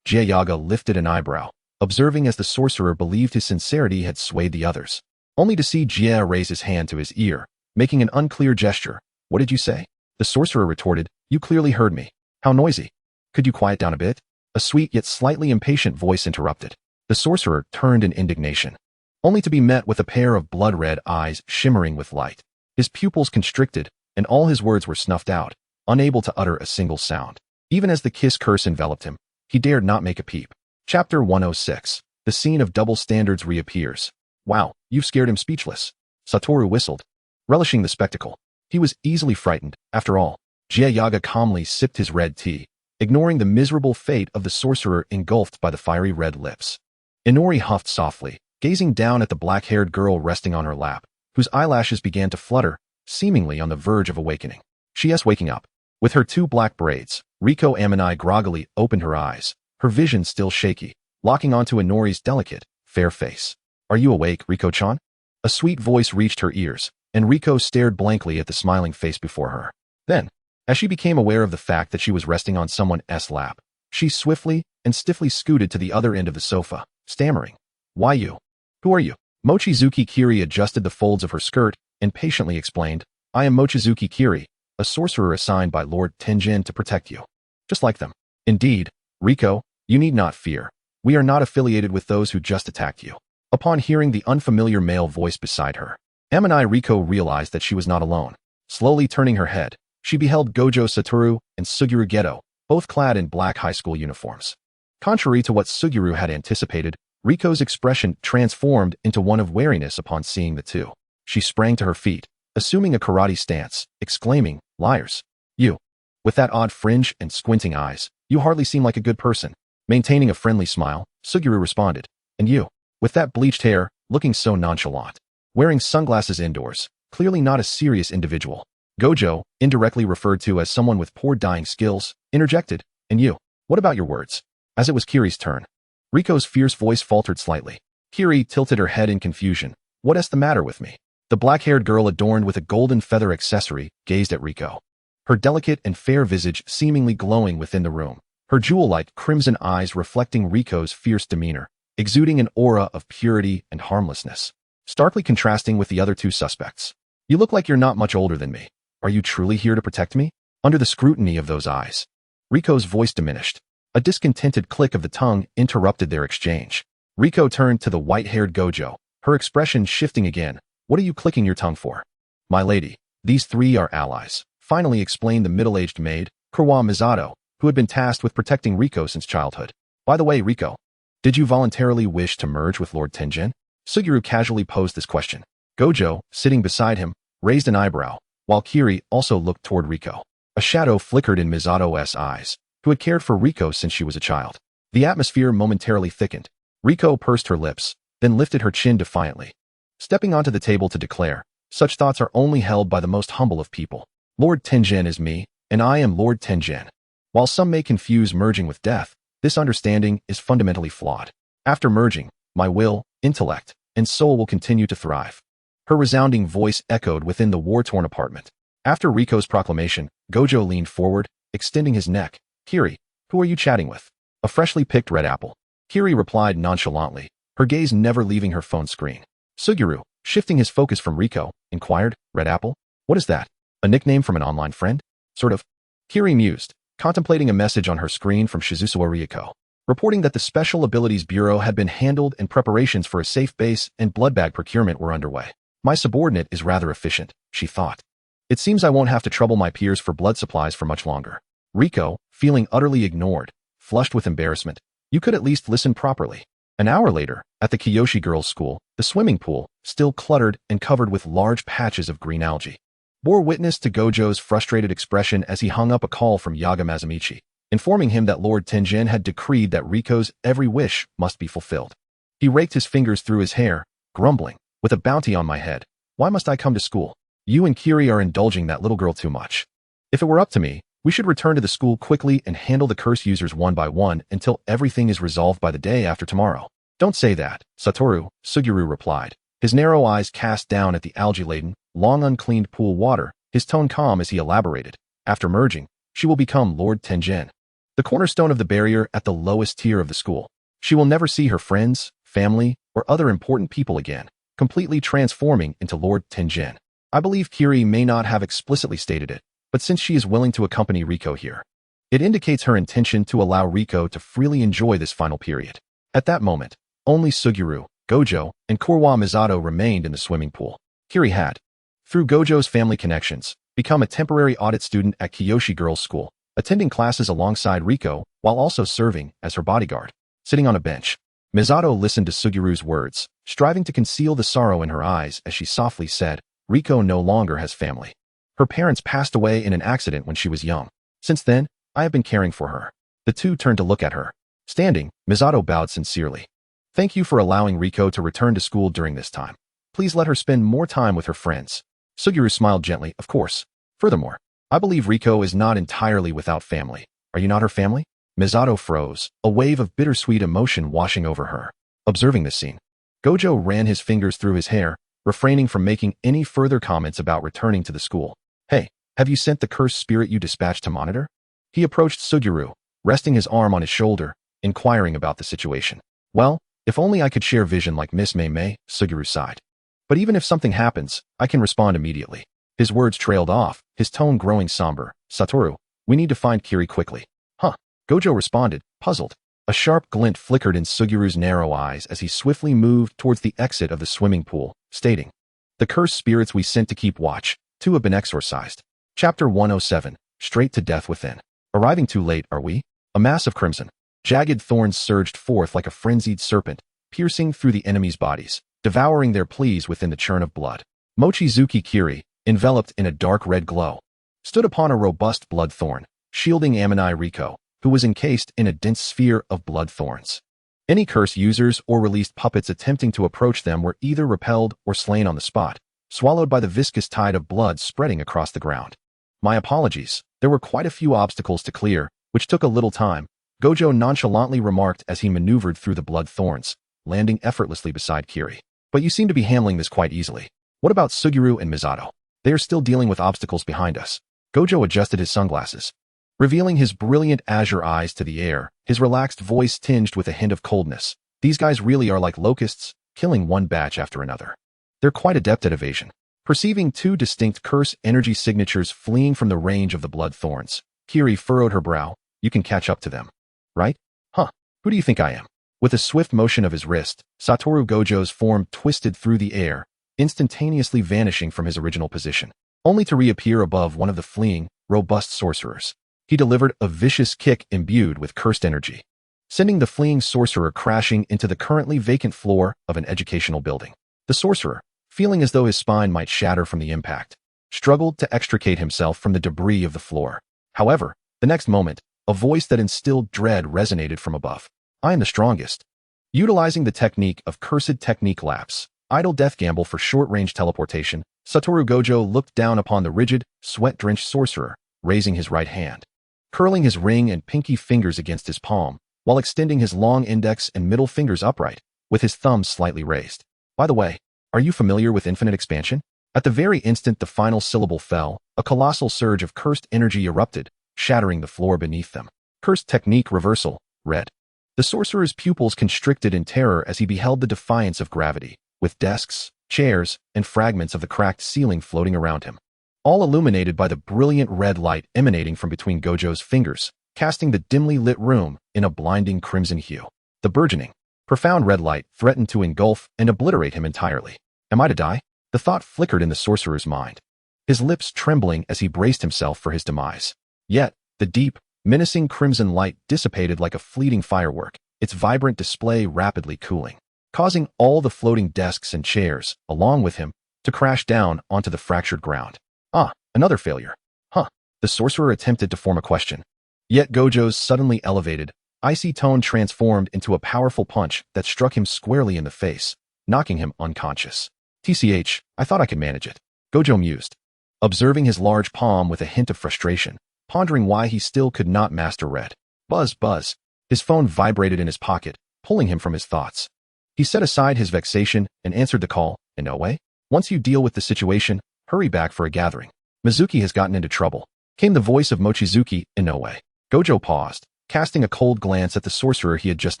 Jie lifted an eyebrow, observing as the sorcerer believed his sincerity had swayed the others, only to see Jie raise his hand to his ear, making an unclear gesture. "What did you say?" The sorcerer retorted, "You clearly heard me. How noisy. Could you quiet down a bit?" A sweet yet slightly impatient voice interrupted. The sorcerer turned in indignation, only to be met with a pair of blood-red eyes shimmering with light. His pupils constricted, and all his words were snuffed out, unable to utter a single sound. Even as the kiss curse enveloped him, he dared not make a peep. Chapter 106. The scene of double standards reappears. "Wow, you've scared him speechless." Satoru whistled, relishing the spectacle. He was easily frightened, after all. Jie calmly sipped his red tea, ignoring the miserable fate of the sorcerer engulfed by the fiery red lips. Inori huffed softly, gazing down at the black-haired girl resting on her lap, whose eyelashes began to flutter, seemingly on the verge of awakening. She's waking up. With her two black braids, Riko Amani groggily opened her eyes, her vision still shaky, locking onto Inori's delicate, fair face. "Are you awake, Riko-chan?" A sweet voice reached her ears, and Riko stared blankly at the smiling face before her. Then, as she became aware of the fact that she was resting on someone's lap, she swiftly and stiffly scooted to the other end of the sofa, stammering, "Why you? Who are you?" Mochizuki Kiri adjusted the folds of her skirt and patiently explained, "I am Mochizuki Kiri, a sorcerer assigned by Lord Tenjin to protect you." "Just like them." "Indeed, Riko, you need not fear. We are not affiliated with those who just attacked you." Upon hearing the unfamiliar male voice beside her, Amani Riko realized that she was not alone. Slowly turning her head, she beheld Gojo Satoru and Suguru Geto, both clad in black high school uniforms. Contrary to what Suguru had anticipated, Riko's expression transformed into one of wariness upon seeing the two. She sprang to her feet, assuming a karate stance, exclaiming, "Liars. You. With that odd fringe and squinting eyes, you hardly seem like a good person." Maintaining a friendly smile, Suguru responded, "And you. With that bleached hair, looking so nonchalant. Wearing sunglasses indoors, clearly not a serious individual." Gojo, indirectly referred to as someone with poor dyeing skills, interjected, "And you. What about your words?" As it was Kiri's turn. Riko's fierce voice faltered slightly. Kiri tilted her head in confusion. "What's the matter with me?" The black-haired girl adorned with a golden feather accessory gazed at Riko. Her delicate and fair visage seemingly glowing within the room. Her jewel-like crimson eyes reflecting Riko's fierce demeanor, exuding an aura of purity and harmlessness, starkly contrasting with the other two suspects. "You look like you're not much older than me. Are you truly here to protect me?" Under the scrutiny of those eyes, Riko's voice diminished. A discontented click of the tongue interrupted their exchange. Riko turned to the white-haired Gojo, her expression shifting again. "What are you clicking your tongue for?" "My lady, these three are allies," finally explained the middle-aged maid, Kurwa Misato, who had been tasked with protecting Riko since childhood. "By the way, Riko, did you voluntarily wish to merge with Lord Tenjin?" Suguru casually posed this question. Gojo, sitting beside him, raised an eyebrow, while Kiri also looked toward Riko. A shadow flickered in Misato's eyes, who had cared for Riko since she was a child. The atmosphere momentarily thickened. Riko pursed her lips, then lifted her chin defiantly, stepping onto the table to declare, "Such thoughts are only held by the most humble of people. Lord Tenjin is me, and I am Lord Tenjin. While some may confuse merging with death, this understanding is fundamentally flawed. After merging, my will, intellect, and soul will continue to thrive." Her resounding voice echoed within the war-torn apartment. After Riko's proclamation, Gojo leaned forward, extending his neck. "Kiri, who are you chatting with?" "A freshly picked red apple." Kiri replied nonchalantly, her gaze never leaving her phone screen. Suguru, shifting his focus from Riko, inquired, "Red apple? What is that? A nickname from an online friend?" "Sort of." Kiri mused, contemplating a message on her screen from Shizusawa Ryuko, reporting that the Special Abilities Bureau had been handled and preparations for a safe base and blood bag procurement were underway. "My subordinate is rather efficient," she thought. "It seems I won't have to trouble my peers for blood supplies for much longer." Riko, feeling utterly ignored, flushed with embarrassment. "You could at least listen properly." An hour later, at the Kiyoshi girls' school, the swimming pool, still cluttered and covered with large patches of green algae, bore witness to Gojo's frustrated expression as he hung up a call from Yaga Mazamichi, informing him that Lord Tenjin had decreed that Riko's every wish must be fulfilled. He raked his fingers through his hair, grumbling, "With a bounty on my head, why must I come to school? You and Kiri are indulging that little girl too much. If it were up to me, we should return to the school quickly and handle the curse users one by one until everything is resolved by the day after tomorrow." "Don't say that, Satoru," Suguru replied, his narrow eyes cast down at the algae-laden, long uncleaned pool water, his tone calm as he elaborated. "After merging, she will become Lord Tenjin, the cornerstone of the barrier at the lowest tier of the school. She will never see her friends, family, or other important people again, completely transforming into Lord Tenjin. I believe Kiri may not have explicitly stated it, but since she is willing to accompany Riko here, it indicates her intention to allow Riko to freely enjoy this final period." At that moment, only Suguru, Gojo, and Kurwa Misato remained in the swimming pool. Kiri had, through Gojo's family connections, become a temporary audit student at Kiyoshi Girls' School, attending classes alongside Riko while also serving as her bodyguard. Sitting on a bench, Misato listened to Suguru's words, striving to conceal the sorrow in her eyes as she softly said, "Riko no longer has family. Her parents passed away in an accident when she was young. Since then, I have been caring for her." The two turned to look at her. Standing, Misato bowed sincerely. "Thank you for allowing Riko to return to school during this time. Please let her spend more time with her friends." Suguru smiled gently, "Of course. Furthermore, I believe Riko is not entirely without family. Are you not her family?" Misato froze, a wave of bittersweet emotion washing over her. Observing this scene, Gojo ran his fingers through his hair, refraining from making any further comments about returning to the school. "Hey, have you sent the cursed spirit you dispatched to monitor?" He approached Suguru, resting his arm on his shoulder, inquiring about the situation. "Well, if only I could share vision like Miss Mei Mei," Suguru sighed. "But even if something happens, I can respond immediately." His words trailed off, his tone growing somber. "Satoru, we need to find Kiri quickly." "Huh?" Gojo responded, puzzled. A sharp glint flickered in Suguru's narrow eyes as he swiftly moved towards the exit of the swimming pool, stating, "The cursed spirits we sent to keep watch, 2 have been exorcised." Chapter 107, Straight to Death Within. Arriving too late, are we? A mass of crimson, jagged thorns surged forth like a frenzied serpent, piercing through the enemy's bodies, devouring their pleas within the churn of blood. Mochizuki Kiri, enveloped in a dark red glow, stood upon a robust blood thorn, shielding Amani Riko, who was encased in a dense sphere of blood thorns. Any curse users or released puppets attempting to approach them were either repelled or slain on the spot, swallowed by the viscous tide of blood spreading across the ground. My apologies, there were quite a few obstacles to clear, which took a little time, Gojo nonchalantly remarked as he maneuvered through the blood thorns, landing effortlessly beside Kiri. But you seem to be handling this quite easily. What about Suguru and Misato? They are still dealing with obstacles behind us. Gojo adjusted his sunglasses, revealing his brilliant azure eyes to the air, his relaxed voice tinged with a hint of coldness. These guys really are like locusts, killing one batch after another. They're quite adept at evasion. Perceiving two distinct curse energy signatures fleeing from the range of the blood thorns, Kiri furrowed her brow. You can catch up to them, right? Huh, who do you think I am? With a swift motion of his wrist, Satoru Gojo's form twisted through the air, instantaneously vanishing from his original position, only to reappear above one of the fleeing, robust sorcerers. He delivered a vicious kick imbued with cursed energy, sending the fleeing sorcerer crashing into the currently vacant floor of an educational building. The sorcerer, feeling as though his spine might shatter from the impact, struggled to extricate himself from the debris of the floor. However, the next moment, a voice that instilled dread resonated from above. I am the strongest. Utilizing the technique of cursed technique lapse, idle death gamble for short-range teleportation, Satoru Gojo looked down upon the rigid, sweat-drenched sorcerer, raising his right hand, curling his ring and pinky fingers against his palm, while extending his long index and middle fingers upright, with his thumbs slightly raised. By the way, are you familiar with infinite expansion? At the very instant the final syllable fell, a colossal surge of cursed energy erupted, shattering the floor beneath them. Cursed technique reversal, red. The sorcerer's pupils constricted in terror as he beheld the defiance of gravity, with desks, chairs, and fragments of the cracked ceiling floating around him, all illuminated by the brilliant red light emanating from between Gojo's fingers, casting the dimly lit room in a blinding crimson hue. The burgeoning, profound red light threatened to engulf and obliterate him entirely. Am I to die? The thought flickered in the sorcerer's mind, his lips trembling as he braced himself for his demise. Yet, the deep, menacing crimson light dissipated like a fleeting firework, its vibrant display rapidly cooling, causing all the floating desks and chairs, along with him, to crash down onto the fractured ground. Ah, another failure. Huh. The sorcerer attempted to form a question. Yet Gojo's suddenly elevated, icy tone transformed into a powerful punch that struck him squarely in the face, knocking him unconscious. TCH, I thought I could manage it. Gojo mused, observing his large palm with a hint of frustration, pondering why he still could not master red. Buzz, buzz. His phone vibrated in his pocket, pulling him from his thoughts. He set aside his vexation and answered the call. Inoue? Once you deal with the situation, hurry back for a gathering. Mizuki has gotten into trouble. Came the voice of Mochizuki, Inoue. Gojo paused, casting a cold glance at the sorcerer he had just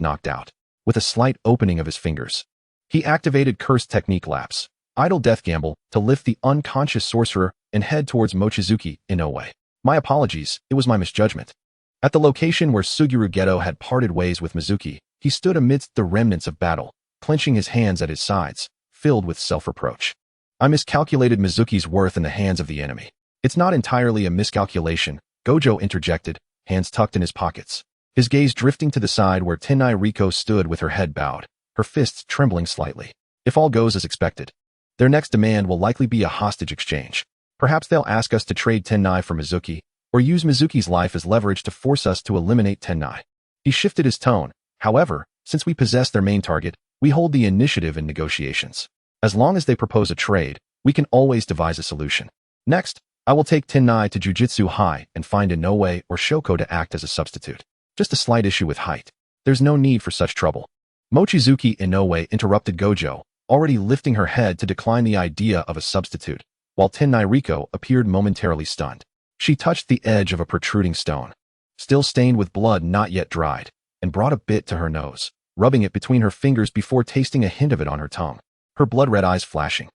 knocked out. With a slight opening of his fingers, he activated cursed technique lapse, idle death gamble, to lift the unconscious sorcerer and head towards Mochizuki, Inoue. My apologies, it was my misjudgment. At the location where Suguru Geto had parted ways with Mizuki, he stood amidst the remnants of battle, clenching his hands at his sides, filled with self-reproach. I miscalculated Mizuki's worth in the hands of the enemy. It's not entirely a miscalculation, Gojo interjected, hands tucked in his pockets, his gaze drifting to the side where Tenai Riko stood with her head bowed, her fists trembling slightly. If all goes as expected, their next demand will likely be a hostage exchange. Perhaps they'll ask us to trade Tenai for Mizuki, or use Mizuki's life as leverage to force us to eliminate Tenai. He shifted his tone. However, since we possess their main target, we hold the initiative in negotiations. As long as they propose a trade, we can always devise a solution. Next, I will take Tenai to Jujutsu High and find Inoue or Shoko to act as a substitute. Just a slight issue with height. There's no need for such trouble. Mochizuki Inoue interrupted Gojo, already lifting her head to decline the idea of a substitute, while Tenai Riko appeared momentarily stunned. She touched the edge of a protruding stone, still stained with blood not yet dried, and brought a bit to her nose, rubbing it between her fingers before tasting a hint of it on her tongue, her blood-red eyes flashing.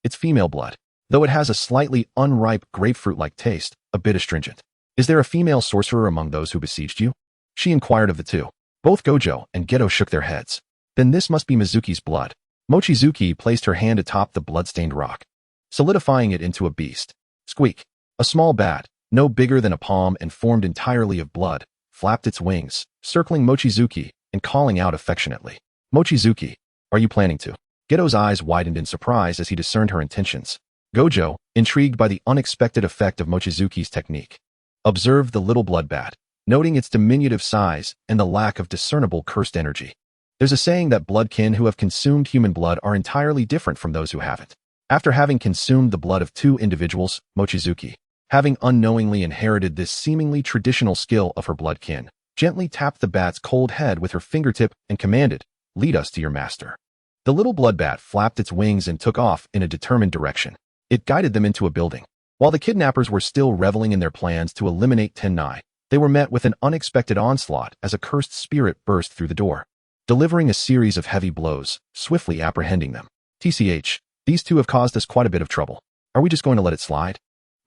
It's female blood, though it has a slightly unripe grapefruit-like taste, a bit astringent. Is there a female sorcerer among those who besieged you? She inquired of the two. Both Gojo and Geto shook their heads. Then this must be Mizuki's blood. Mochizuki placed her hand atop the blood-stained rock, solidifying it into a beast. Squeak. A small bat, no bigger than a palm and formed entirely of blood, flapped its wings, circling Mochizuki and calling out affectionately. Mochizuki, are you planning to? Geto's eyes widened in surprise as he discerned her intentions. Gojo, intrigued by the unexpected effect of Mochizuki's technique, observed the little blood bat, noting its diminutive size and the lack of discernible cursed energy. There's a saying that bloodkin who have consumed human blood are entirely different from those who haven't. After having consumed the blood of 2 individuals, Mochizuki, having unknowingly inherited this seemingly traditional skill of her bloodkin, gently tapped the bat's cold head with her fingertip and commanded, "Lead us to your master." The little blood bat flapped its wings and took off in a determined direction. It guided them into a building. While the kidnappers were still reveling in their plans to eliminate Tennai, they were met with an unexpected onslaught as a cursed spirit burst through the door, delivering a series of heavy blows, swiftly apprehending them. "TCH, these 2 have caused us quite a bit of trouble. Are we just going to let it slide?"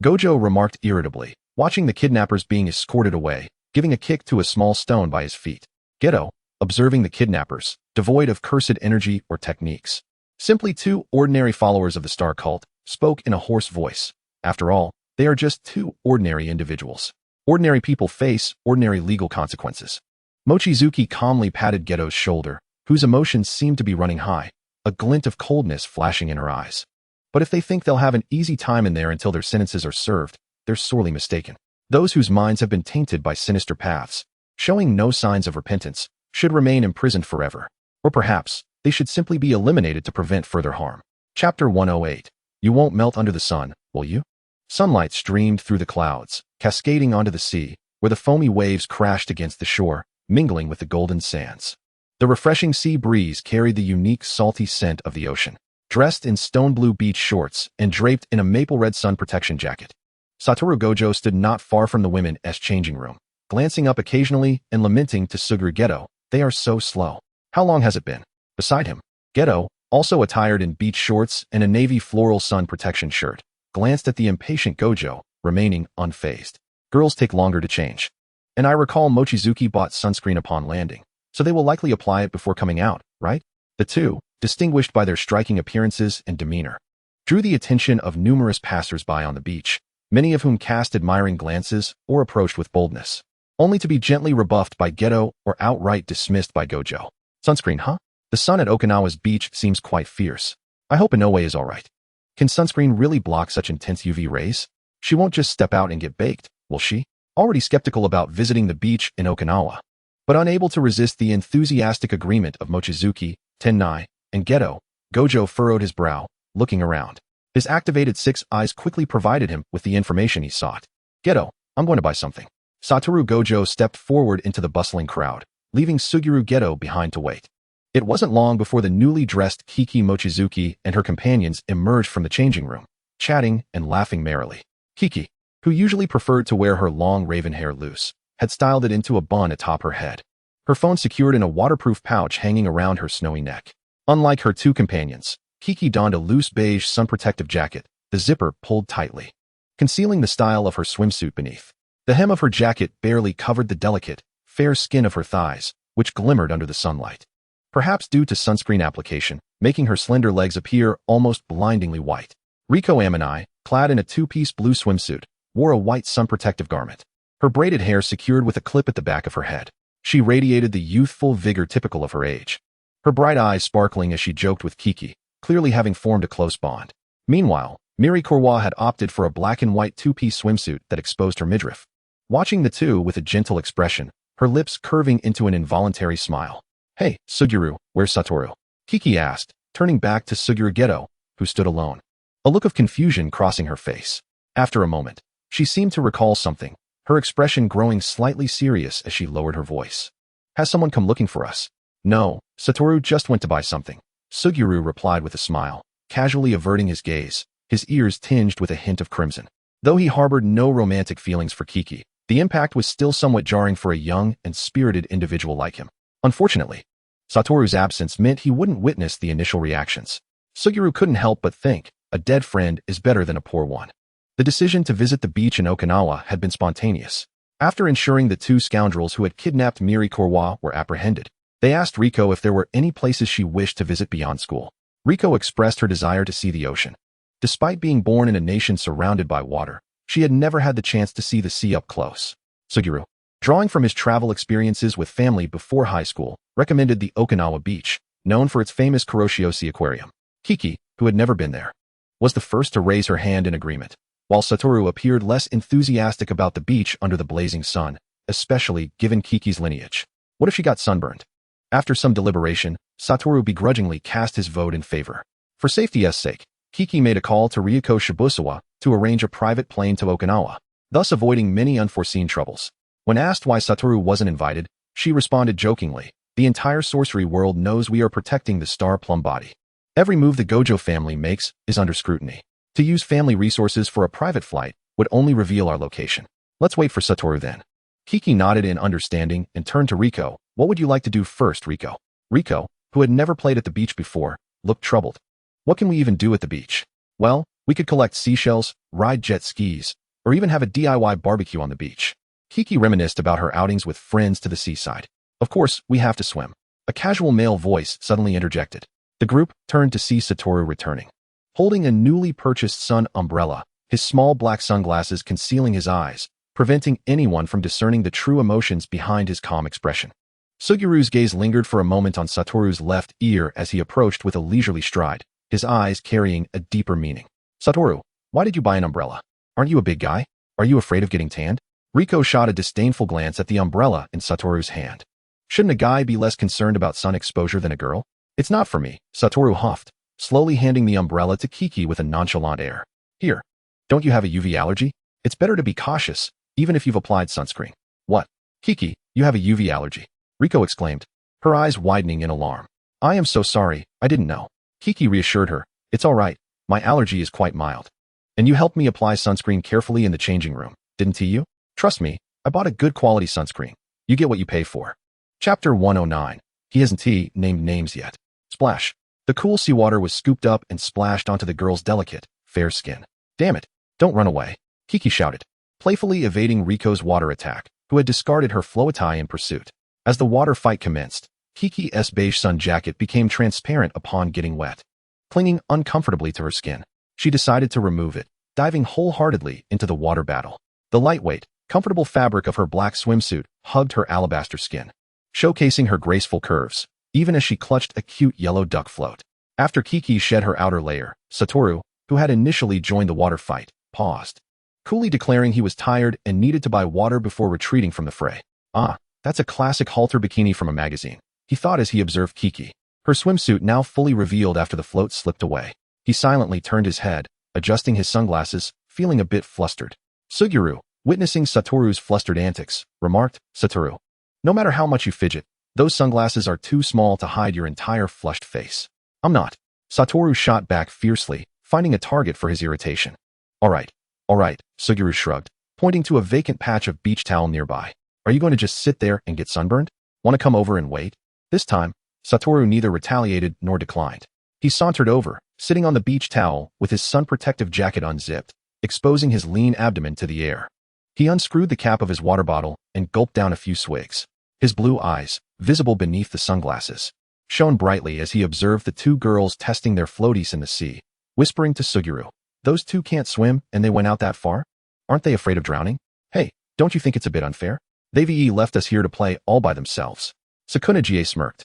Gojo remarked irritably, watching the kidnappers being escorted away, giving a kick to a small stone by his feet. Geto, observing the kidnappers, devoid of cursed energy or techniques, simply 2 ordinary followers of the Star Cult, spoke in a hoarse voice. After all, they are just 2 ordinary individuals. Ordinary people face ordinary legal consequences. Mochizuki calmly patted Geto's shoulder, whose emotions seemed to be running high, a glint of coldness flashing in her eyes. But if they think they'll have an easy time in there until their sentences are served, they're sorely mistaken. Those whose minds have been tainted by sinister paths, showing no signs of repentance, should remain imprisoned forever. Or perhaps, they should simply be eliminated to prevent further harm. Chapter 108. You won't melt under the sun, will you? Sunlight streamed through the clouds, cascading onto the sea, where the foamy waves crashed against the shore, mingling with the golden sands. The refreshing sea breeze carried the unique salty scent of the ocean. Dressed in stone-blue beach shorts and draped in a maple-red sun protection jacket, Satoru Gojo stood not far from the women's changing room, glancing up occasionally and lamenting to Suguru Geto, "They are so slow. How long has it been?" Beside him, Geto, also attired in beach shorts and a navy floral sun protection shirt, glanced at the impatient Gojo, remaining unfazed. "Girls take longer to change. And I recall Mochizuki bought sunscreen upon landing, so they will likely apply it before coming out, right?" The 2, distinguished by their striking appearances and demeanor, drew the attention of numerous passers-by on the beach, many of whom cast admiring glances or approached with boldness, only to be gently rebuffed by Geto or outright dismissed by Gojo. "Sunscreen, huh? The sun at Okinawa's beach seems quite fierce. I hope Inoue is alright. Can sunscreen really block such intense UV rays? She won't just step out and get baked, will she?" Already skeptical about visiting the beach in Okinawa, but unable to resist the enthusiastic agreement of Mochizuki, Tennai, and Geto, Gojo furrowed his brow, looking around. His activated 6 eyes quickly provided him with the information he sought. "Geto, I'm going to buy something." Satoru Gojo stepped forward into the bustling crowd, leaving Suguru Geto behind to wait. It wasn't long before the newly dressed Kiki Mochizuki and her companions emerged from the changing room, chatting and laughing merrily. Kiki, who usually preferred to wear her long raven hair loose, had styled it into a bun atop her head, her phone secured in a waterproof pouch hanging around her snowy neck. Unlike her 2 companions, Kiki donned a loose beige sun-protective jacket, the zipper pulled tightly, concealing the style of her swimsuit beneath. The hem of her jacket barely covered the delicate, fair skin of her thighs, which glimmered under the sunlight, perhaps due to sunscreen application, making her slender legs appear almost blindingly white. Riko Amanai, clad in a 2-piece blue swimsuit, wore a white sun-protective garment, her braided hair secured with a clip at the back of her head. She radiated the youthful vigor typical of her age, her bright eyes sparkling as she joked with Kiki, clearly having formed a close bond. Meanwhile, Miri Korwa had opted for a black and white 2-piece swimsuit that exposed her midriff. Watching the 2 with a gentle expression, her lips curving into an involuntary smile. "Hey, Suguru, where's Satoru?" Kiki asked, turning back to Suguru Geto, who stood alone, a look of confusion crossing her face. After a moment, she seemed to recall something, her expression growing slightly serious as she lowered her voice. "Has someone come looking for us?" "No, Satoru just went to buy something," Suguru replied with a smile, casually averting his gaze, his ears tinged with a hint of crimson. Though he harbored no romantic feelings for Kiki, the impact was still somewhat jarring for a young and spirited individual like him. Unfortunately, Satoru's absence meant he wouldn't witness the initial reactions. Suguru couldn't help but think, a dead friend is better than a poor one. The decision to visit the beach in Okinawa had been spontaneous. After ensuring the 2 scoundrels who had kidnapped Miri Korwa were apprehended, they asked Riko if there were any places she wished to visit beyond school. Riko expressed her desire to see the ocean. Despite being born in a nation surrounded by water, she had never had the chance to see the sea up close. Suguru, drawing from his travel experiences with family before high school, recommended the Okinawa beach, known for its famous Kuroshiosi aquarium. Kiki, who had never been there, was the first to raise her hand in agreement, while Satoru appeared less enthusiastic about the beach under the blazing sun, especially given Kiki's lineage. What if she got sunburned? After some deliberation, Satoru begrudgingly cast his vote in favor. For safety's sake, Kiki made a call to Ryuko Shibusawa to arrange a private plane to Okinawa, thus avoiding many unforeseen troubles. When asked why Satoru wasn't invited, she responded jokingly, "The entire sorcery world knows we are protecting the star plum body. Every move the Gojo family makes is under scrutiny. To use family resources for a private flight would only reveal our location. Let's wait for Satoru then." Kiki nodded in understanding and turned to Riko. "What would you like to do first, Riko?" Riko, who had never played at the beach before, looked troubled. "What can we even do at the beach?" "Well, we could collect seashells, ride jet skis, or even have a DIY barbecue on the beach." Kiki reminisced about her outings with friends to the seaside. "Of course, we have to swim." A casual male voice suddenly interjected. The group turned to see Satoru returning. Holding a newly purchased sun umbrella, his small black sunglasses concealing his eyes, preventing anyone from discerning the true emotions behind his calm expression. Sugiru's gaze lingered for a moment on Satoru's left ear as he approached with a leisurely stride, his eyes carrying a deeper meaning. "Satoru, why did you buy an umbrella? Aren't you a big guy? Are you afraid of getting tanned?" Riko shot a disdainful glance at the umbrella in Satoru's hand. "Shouldn't a guy be less concerned about sun exposure than a girl?" "It's not for me," Satoru huffed, slowly handing the umbrella to Kiki with a nonchalant air. "Here. Don't you have a UV allergy? It's better to be cautious, even if you've applied sunscreen." "What? Kiki, you have a UV allergy?" Riko exclaimed, her eyes widening in alarm. "I am so sorry, I didn't know." Kiki reassured her, "It's all right, my allergy is quite mild. And you helped me apply sunscreen carefully in the changing room, didn't you? Trust me, I bought a good quality sunscreen. You get what you pay for." Chapter 109. He hasn't named names yet. Splash. The cool seawater was scooped up and splashed onto the girl's delicate, fair skin. "Damn it, don't run away," Kiki shouted, playfully evading Riko's water attack, who had discarded her floatai in pursuit. As the water fight commenced, Kiki's beige sun jacket became transparent upon getting wet. Clinging uncomfortably to her skin, she decided to remove it, diving wholeheartedly into the water battle. The lightweight, comfortable fabric of her black swimsuit hugged her alabaster skin, showcasing her graceful curves, even as she clutched a cute yellow duck float. After Kiki shed her outer layer, Satoru, who had initially joined the water fight, paused, coolly declaring he was tired and needed to buy water before retreating from the fray. "Ah, that's a classic halter bikini from a magazine," he thought as he observed Kiki, her swimsuit now fully revealed after the float slipped away. He silently turned his head, adjusting his sunglasses, feeling a bit flustered. Suguru, witnessing Satoru's flustered antics, remarked, "Satoru, no matter how much you fidget, those sunglasses are too small to hide your entire flushed face." "I'm not." Satoru shot back fiercely, finding a target for his irritation. All right, Suguru shrugged, pointing to a vacant patch of beach towel nearby. "Are you going to just sit there and get sunburned? Want to come over and wait?" This time, Satoru neither retaliated nor declined. He sauntered over, sitting on the beach towel with his sun-protective jacket unzipped, exposing his lean abdomen to the air. He unscrewed the cap of his water bottle and gulped down a few swigs. His blue eyes, visible beneath the sunglasses, shone brightly as he observed the two girls testing their floaties in the sea, whispering to Suguru, "Those two can't swim and they went out that far? Aren't they afraid of drowning? Hey, don't you think it's a bit unfair? They've left us here to play all by themselves." Sukuna-jie smirked,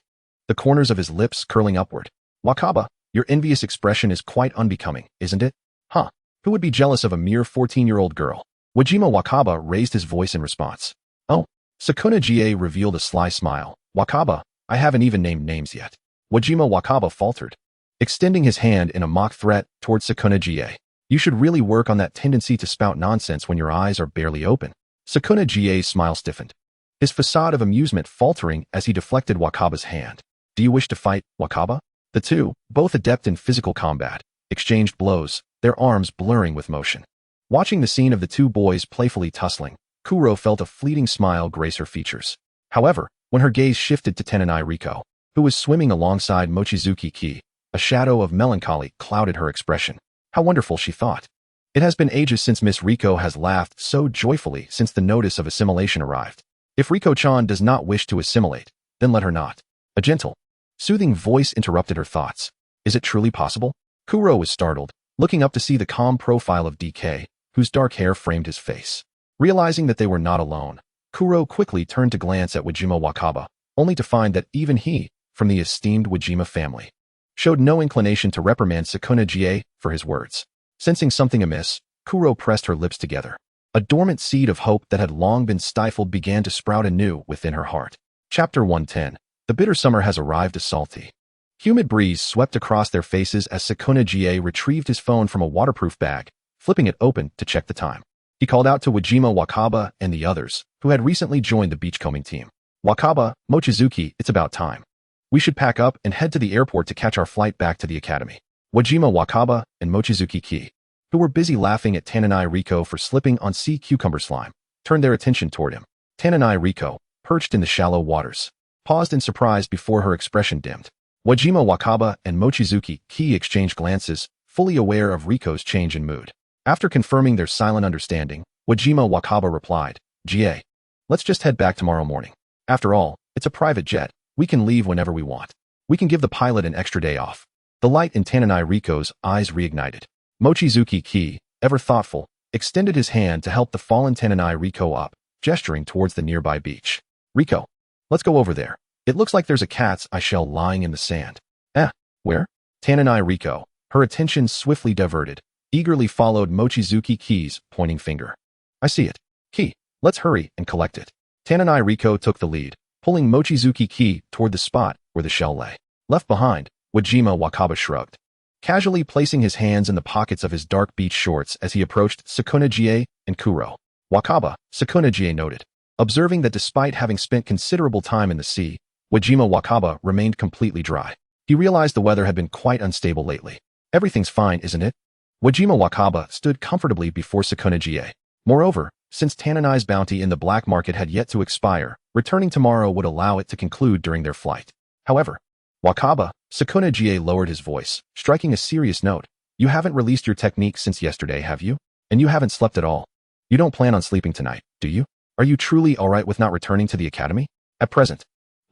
the corners of his lips curling upward. "Wakaba, your envious expression is quite unbecoming, isn't it? Huh? Who would be jealous of a mere 14-year-old girl?" Wajima Wakaba raised his voice in response. "Oh." Sukuna-jie revealed a sly smile. "Wakaba, I haven't even named names yet." Wajima Wakaba faltered, extending his hand in a mock threat towards Sukuna-jie. "You should really work on that tendency to spout nonsense when your eyes are barely open." Sukuna-jie's smile stiffened, his facade of amusement faltering as he deflected Wakaba's hand. "Do you wish to fight, Wakaba?" The two, both adept in physical combat, exchanged blows, their arms blurring with motion. Watching the scene of the two boys playfully tussling, Kuro felt a fleeting smile grace her features. However, when her gaze shifted to Tenenai Riko, who was swimming alongside Mochizuki Ki, a shadow of melancholy clouded her expression. How wonderful, she thought. It has been ages since Miss Riko has laughed so joyfully since the notice of assimilation arrived. If Riko-chan does not wish to assimilate, then let her not. A gentle, soothing voice interrupted her thoughts. Is it truly possible? Kuro was startled, looking up to see the calm profile of DK, whose dark hair framed his face. Realizing that they were not alone, Kuro quickly turned to glance at Wajima Wakaba, only to find that even he, from the esteemed Wajima family, showed no inclination to reprimand Sukuna-jie for his words. Sensing something amiss, Kuro pressed her lips together. A dormant seed of hope that had long been stifled began to sprout anew within her heart. Chapter 110. The bitter summer has arrived. A salty, humid breeze swept across their faces as Sukuna Jie retrieved his phone from a waterproof bag, flipping it open to check the time. He called out to Wajima Wakaba and the others, who had recently joined the beachcombing team. Wakaba, Mochizuki, it's about time. We should pack up and head to the airport to catch our flight back to the academy. Wajima Wakaba and Mochizuki Ki, who were busy laughing at Tananai Riko for slipping on sea cucumber slime, turned their attention toward him. Tananai Riko, perched in the shallow waters, paused in surprise before her expression dimmed. Wajima Wakaba and Mochizuki Ki exchanged glances, fully aware of Riko's change in mood. After confirming their silent understanding, Wajima Wakaba replied, "Jie, let's just head back tomorrow morning. After all, it's a private jet. We can leave whenever we want. We can give the pilot an extra day off." The light in Tananai Riko's eyes reignited. Mochizuki Ki, ever thoughtful, extended his hand to help the fallen Tananai Riko up, gesturing towards the nearby beach. "Riko, let's go over there. It looks like there's a cat's eye shell lying in the sand." Where?" Tananai Riko, her attention swiftly diverted, eagerly followed Mochizuki Ki's pointing finger. "I see it. Ki, let's hurry and collect it." Tananai Riko took the lead, pulling Mochizuki Ki toward the spot where the shell lay. Left behind, Wajima Wakaba shrugged, casually placing his hands in the pockets of his dark beach shorts as he approached Sukuna Jie and Kuro. "Wakaba," Sukuna Jie noted, observing that despite having spent considerable time in the sea, Wajima Wakaba remained completely dry. He realized the weather had been quite unstable lately. "Everything's fine, isn't it?" Wajima Wakaba stood comfortably before Sukuna Jie. Moreover, since Tananai's bounty in the black market had yet to expire, returning tomorrow would allow it to conclude during their flight. However, Wakaba, Sukuna Jie lowered his voice, striking a serious note. "You haven't released your technique since yesterday, have you? And you haven't slept at all. You don't plan on sleeping tonight, do you? Are you truly alright with not returning to the academy?" At present,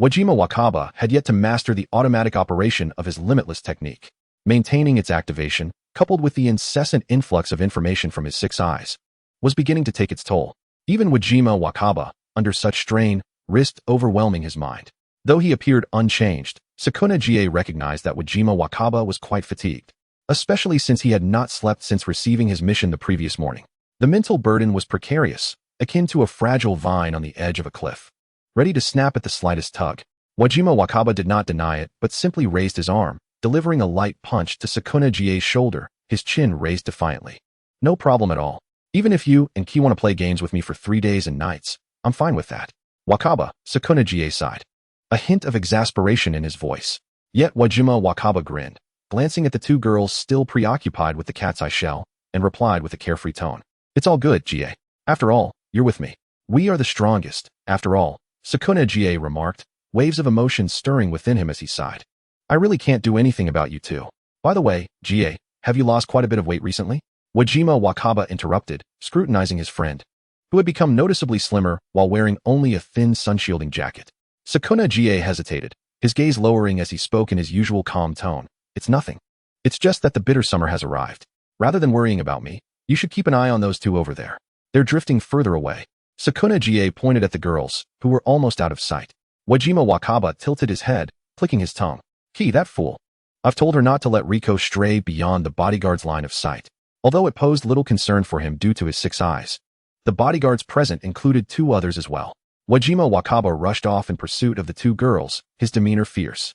Wajima Wakaba had yet to master the automatic operation of his limitless technique. Maintaining its activation, coupled with the incessant influx of information from his 6 eyes, was beginning to take its toll. Even Wajima Wakaba, under such strain, risked overwhelming his mind. Though he appeared unchanged, Sukuna Jie recognized that Wajima Wakaba was quite fatigued, especially since he had not slept since receiving his mission the previous morning. The mental burden was precarious, akin to a fragile vine on the edge of a cliff, ready to snap at the slightest tug. Wajima Wakaba did not deny it, but simply raised his arm, delivering a light punch to Sukuna Jie's shoulder, his chin raised defiantly. "No problem at all. Even if you and Ki want to play games with me for 3 days and nights, I'm fine with that." "Wakaba," Sukuna Jie sighed, a hint of exasperation in his voice. Yet Wajima Wakaba grinned, glancing at the 2 girls still preoccupied with the cat's eye shell, and replied with a carefree tone. "It's all good, Jie. After all, you're with me. We are the strongest, after all," Sukuna Jie remarked, waves of emotion stirring within him as he sighed. "I really can't do anything about you two. By the way, Jie, have you lost quite a bit of weight recently?" Wajima Wakaba interrupted, scrutinizing his friend, who had become noticeably slimmer while wearing only a thin sun-shielding jacket. Sukuna Jie hesitated, his gaze lowering as he spoke in his usual calm tone. "It's nothing. It's just that the bitter summer has arrived. Rather than worrying about me, you should keep an eye on those 2 over there. They're drifting further away." Sukuna Jie pointed at the girls, who were almost out of sight. Wajima Wakaba tilted his head, clicking his tongue. "Ki, that fool. I've told her not to let Riko stray beyond the bodyguard's line of sight." Although it posed little concern for him due to his 6 eyes, the bodyguards present included 2 others as well. Wajima Wakaba rushed off in pursuit of the 2 girls, his demeanor fierce.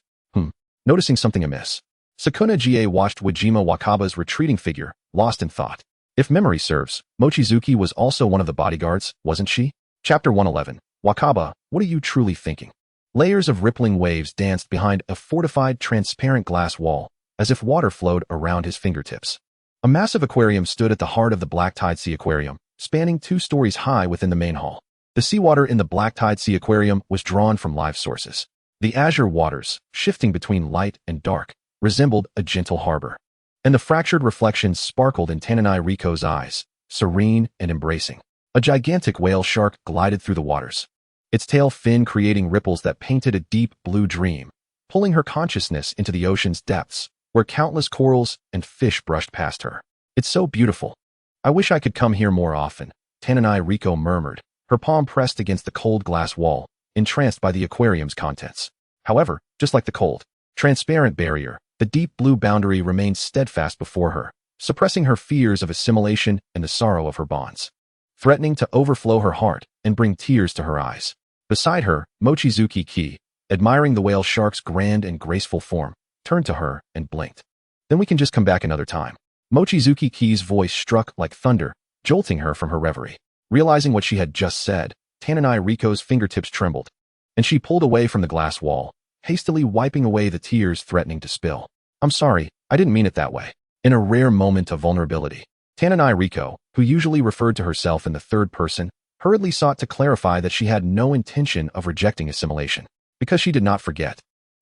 Noticing something amiss, Sukuna Jie watched Wajima Wakaba's retreating figure, lost in thought. If memory serves, Mochizuki was also one of the bodyguards, wasn't she? Chapter 111. Wakaba, what are you truly thinking? Layers of rippling waves danced behind a fortified transparent glass wall, as if water flowed around his fingertips. A massive aquarium stood at the heart of the Black Tide Sea Aquarium, spanning 2 stories high within the main hall. The seawater in the Black Tide Sea Aquarium was drawn from live sources. The azure waters, shifting between light and dark, resembled a gentle harbor, and the fractured reflections sparkled in Tananai Riko's eyes, serene and embracing. A gigantic whale shark glided through the waters, its tail fin creating ripples that painted a deep blue dream, pulling her consciousness into the ocean's depths, where countless corals and fish brushed past her. "It's so beautiful. I wish I could come here more often," Tananai Riko murmured, her palm pressed against the cold glass wall, entranced by the aquarium's contents. However, just like the cold, transparent barrier, the deep blue boundary remained steadfast before her, suppressing her fears of assimilation and the sorrow of her bonds, threatening to overflow her heart and bring tears to her eyes. Beside her, Mochizuki, admiring the whale shark's grand and graceful form, turned to her and blinked. Then we can just come back another time. Mochizuki's voice struck like thunder, jolting her from her reverie. Realizing what she had just said, Tananai Riko's fingertips trembled, and she pulled away from the glass wall, hastily wiping away the tears threatening to spill. I'm sorry, I didn't mean it that way. In a rare moment of vulnerability, Tananai Riko, who usually referred to herself in the third person, hurriedly sought to clarify that she had no intention of rejecting assimilation, because she did not forget.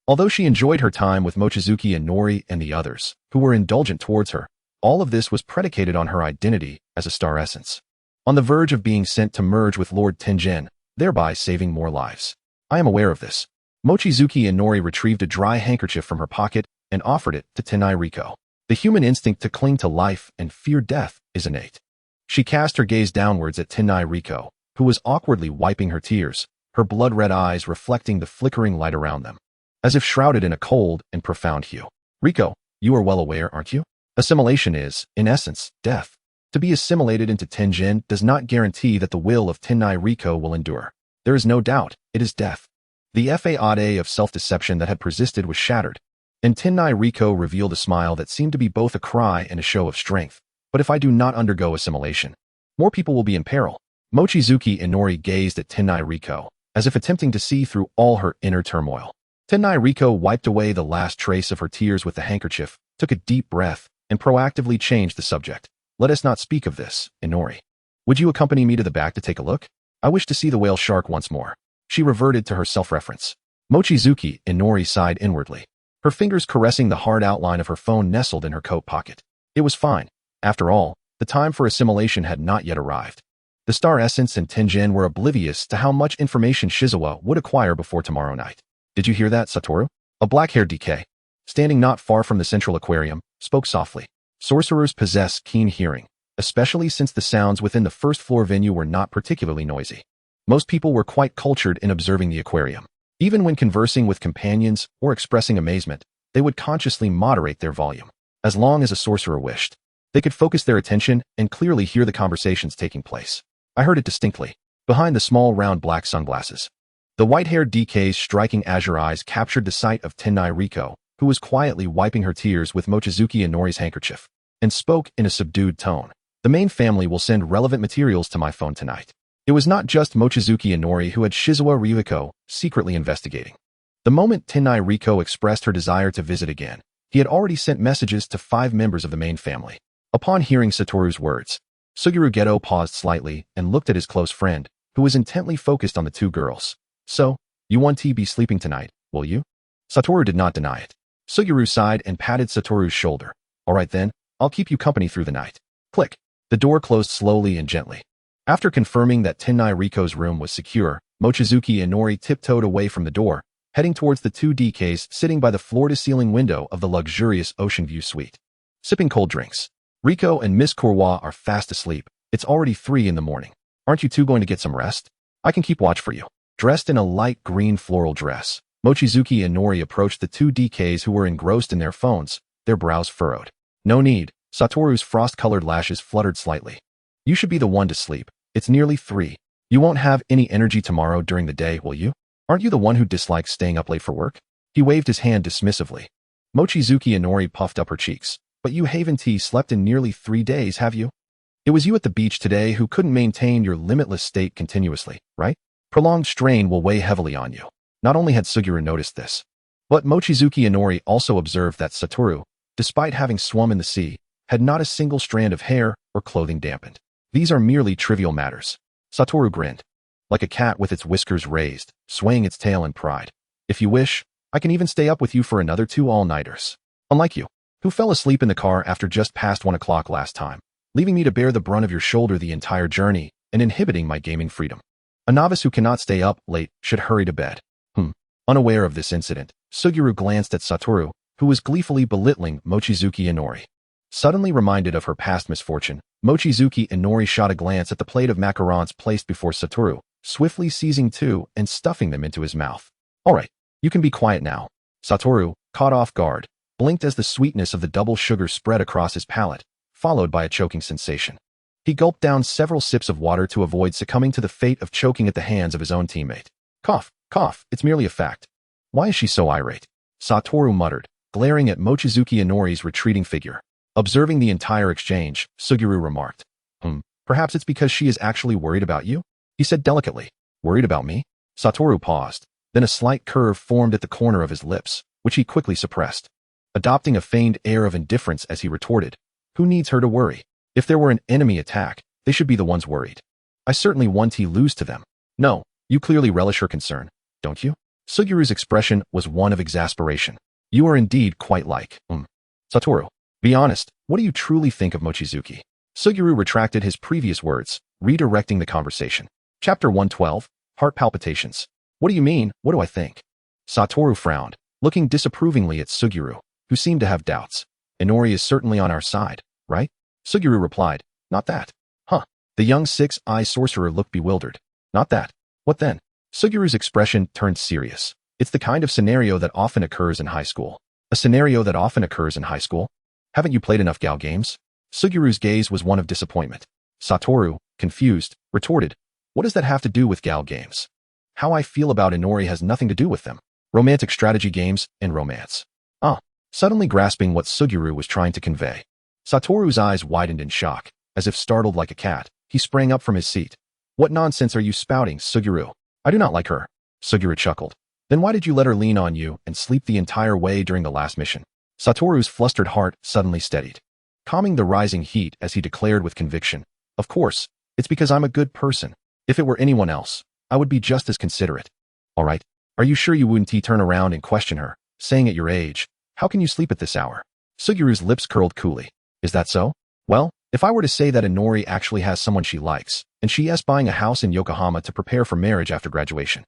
Although she enjoyed her time with Mochizuki and Nori and the others, who were indulgent towards her, all of this was predicated on her identity as a star essence, on the verge of being sent to merge with Lord Tenjin, thereby saving more lives. I am aware of this. Mochizuki and Nori retrieved a dry handkerchief from her pocket and offered it to Tenai Riko. The human instinct to cling to life and fear death is innate. She cast her gaze downwards at Tenai Riko, who was awkwardly wiping her tears, her blood-red eyes reflecting the flickering light around them, as if shrouded in a cold and profound hue. Riko, you are well aware, aren't you? Assimilation is, in essence, death. To be assimilated into Tenjin does not guarantee that the will of Tenai Riko will endure. There is no doubt, it is death. The facade of self-deception that had persisted was shattered, and Tenai Riko revealed a smile that seemed to be both a cry and a show of strength. But if I do not undergo assimilation, more people will be in peril. Mochizuki and Nori gazed at Tenai Riko, as if attempting to see through all her inner turmoil. Tenai Riko wiped away the last trace of her tears with the handkerchief, took a deep breath, and proactively changed the subject. Let us not speak of this, Inori. Would you accompany me to the back to take a look? I wish to see the whale shark once more. She reverted to her self-reference. Mochizuki and Nori sighed inwardly. Her fingers caressing the hard outline of her phone nestled in her coat pocket. It was fine. After all, the time for assimilation had not yet arrived. The Star Essence and Tenjin were oblivious to how much information Shizuo would acquire before tomorrow night. Did you hear that, Satoru? A black-haired DK, standing not far from the central aquarium, spoke softly. Sorcerers possess keen hearing, especially since the sounds within the first-floor venue were not particularly noisy. Most people were quite cultured in observing the aquarium. Even when conversing with companions or expressing amazement, they would consciously moderate their volume. As long as a sorcerer wished, they could focus their attention and clearly hear the conversations taking place. I heard it distinctly, behind the small round black sunglasses. The white-haired DK's striking azure eyes captured the sight of Tenai Riko, who was quietly wiping her tears with Mochizuki and Nori's handkerchief, and spoke in a subdued tone. The main family will send relevant materials to my phone tonight. It was not just Mochizuki and Nori who had Shizuo Ryuhiko secretly investigating. The moment Tenai Riko expressed her desire to visit again, he had already sent messages to 5 members of the main family. Upon hearing Satoru's words, Suguru Geto paused slightly and looked at his close friend, who was intently focused on the 2 girls. So, you won't be sleeping tonight, will you? Satoru did not deny it. Suguru sighed and patted Satoru's shoulder. All right then, I'll keep you company through the night. Click. The door closed slowly and gently. After confirming that Tenai Riko's room was secure, Mochizuki and Nori tiptoed away from the door, heading towards the 2 DKs sitting by the floor-to-ceiling window of the luxurious ocean view suite, sipping cold drinks. Riko and Miss Courroy are fast asleep. It's already 3 in the morning. Aren't you 2 going to get some rest? I can keep watch for you. Dressed in a light green floral dress, Mochizuki and Nori approached the 2 DKs who were engrossed in their phones, their brows furrowed. No need. Satoru's frost-colored lashes fluttered slightly. You should be the one to sleep. It's nearly 3. You won't have any energy tomorrow during the day, will you? Aren't you the one who dislikes staying up late for work? He waved his hand dismissively. Mochizuki and Nori puffed up her cheeks. But you haven't slept in nearly 3 days, have you? It was you at the beach today who couldn't maintain your limitless state continuously, right? Prolonged strain will weigh heavily on you. Not only had Suguru noticed this, but Mochizuki and Nori also observed that Satoru, despite having swum in the sea, had not a single strand of hair or clothing dampened. These are merely trivial matters. Satoru grinned, like a cat with its whiskers raised, swaying its tail in pride. If you wish, I can even stay up with you for another 2 all-nighters. Unlike you, who fell asleep in the car after just past 1 o'clock last time, leaving me to bear the brunt of your shoulder the entire journey and inhibiting my gaming freedom. A novice who cannot stay up late should hurry to bed. Unaware of this incident, Suguru glanced at Satoru, who was gleefully belittling Mochizuki and Nori. Suddenly reminded of her past misfortune, Mochizuki and Nori shot a glance at the plate of macarons placed before Satoru, swiftly seizing 2 and stuffing them into his mouth. All right, you can be quiet now. Satoru, caught off guard, blinked as the sweetness of the double sugar spread across his palate, followed by a choking sensation. He gulped down several sips of water to avoid succumbing to the fate of choking at the hands of his own teammate. Cough, cough, it's merely a fact. Why is she so irate? Satoru muttered, glaring at Mochizuki Inori's retreating figure. Observing the entire exchange, Suguru remarked. Perhaps it's because she is actually worried about you? He said delicately. Worried about me? Satoru paused. Then a slight curve formed at the corner of his lips, which he quickly suppressed, adopting a feigned air of indifference as he retorted. Who needs her to worry? If there were an enemy attack, they should be the ones worried. I certainly want to lose to them. No, you clearly relish her concern, don't you? Suguru's expression was one of exasperation. You are indeed quite like, Satoru, be honest, what do you truly think of Mochizuki? Suguru retracted his previous words, redirecting the conversation. Chapter 112, Heart Palpitations. What do you mean, what do I think? Satoru frowned, looking disapprovingly at Suguru, who seemed to have doubts. Inori is certainly on our side, right? Suguru replied, not that. Huh. The young six-eye sorcerer looked bewildered. Not that. What then? Suguru's expression turned serious. It's the kind of scenario that often occurs in high school. A scenario that often occurs in high school? Haven't you played enough Gal games? Suguru's gaze was one of disappointment. Satoru, confused, retorted, what does that have to do with Gal games? How I feel about Inori has nothing to do with them. Romantic strategy games and romance. Suddenly grasping what Suguru was trying to convey. Satoru's eyes widened in shock, as if startled like a cat. He sprang up from his seat. What nonsense are you spouting, Suguru? I do not like her. Suguru chuckled. Then why did you let her lean on you and sleep the entire way during the last mission? Satoru's flustered heart suddenly steadied, calming the rising heat as he declared with conviction. Of course, it's because I'm a good person. If it were anyone else, I would be just as considerate. All right, are you sure you wouldn't turn around and question her, saying at your age, how can you sleep at this hour? Suguru's lips curled coolly. Is that so? Well, if I were to say that Inori actually has someone she likes, and she is buying a house in Yokohama to prepare for marriage after graduation.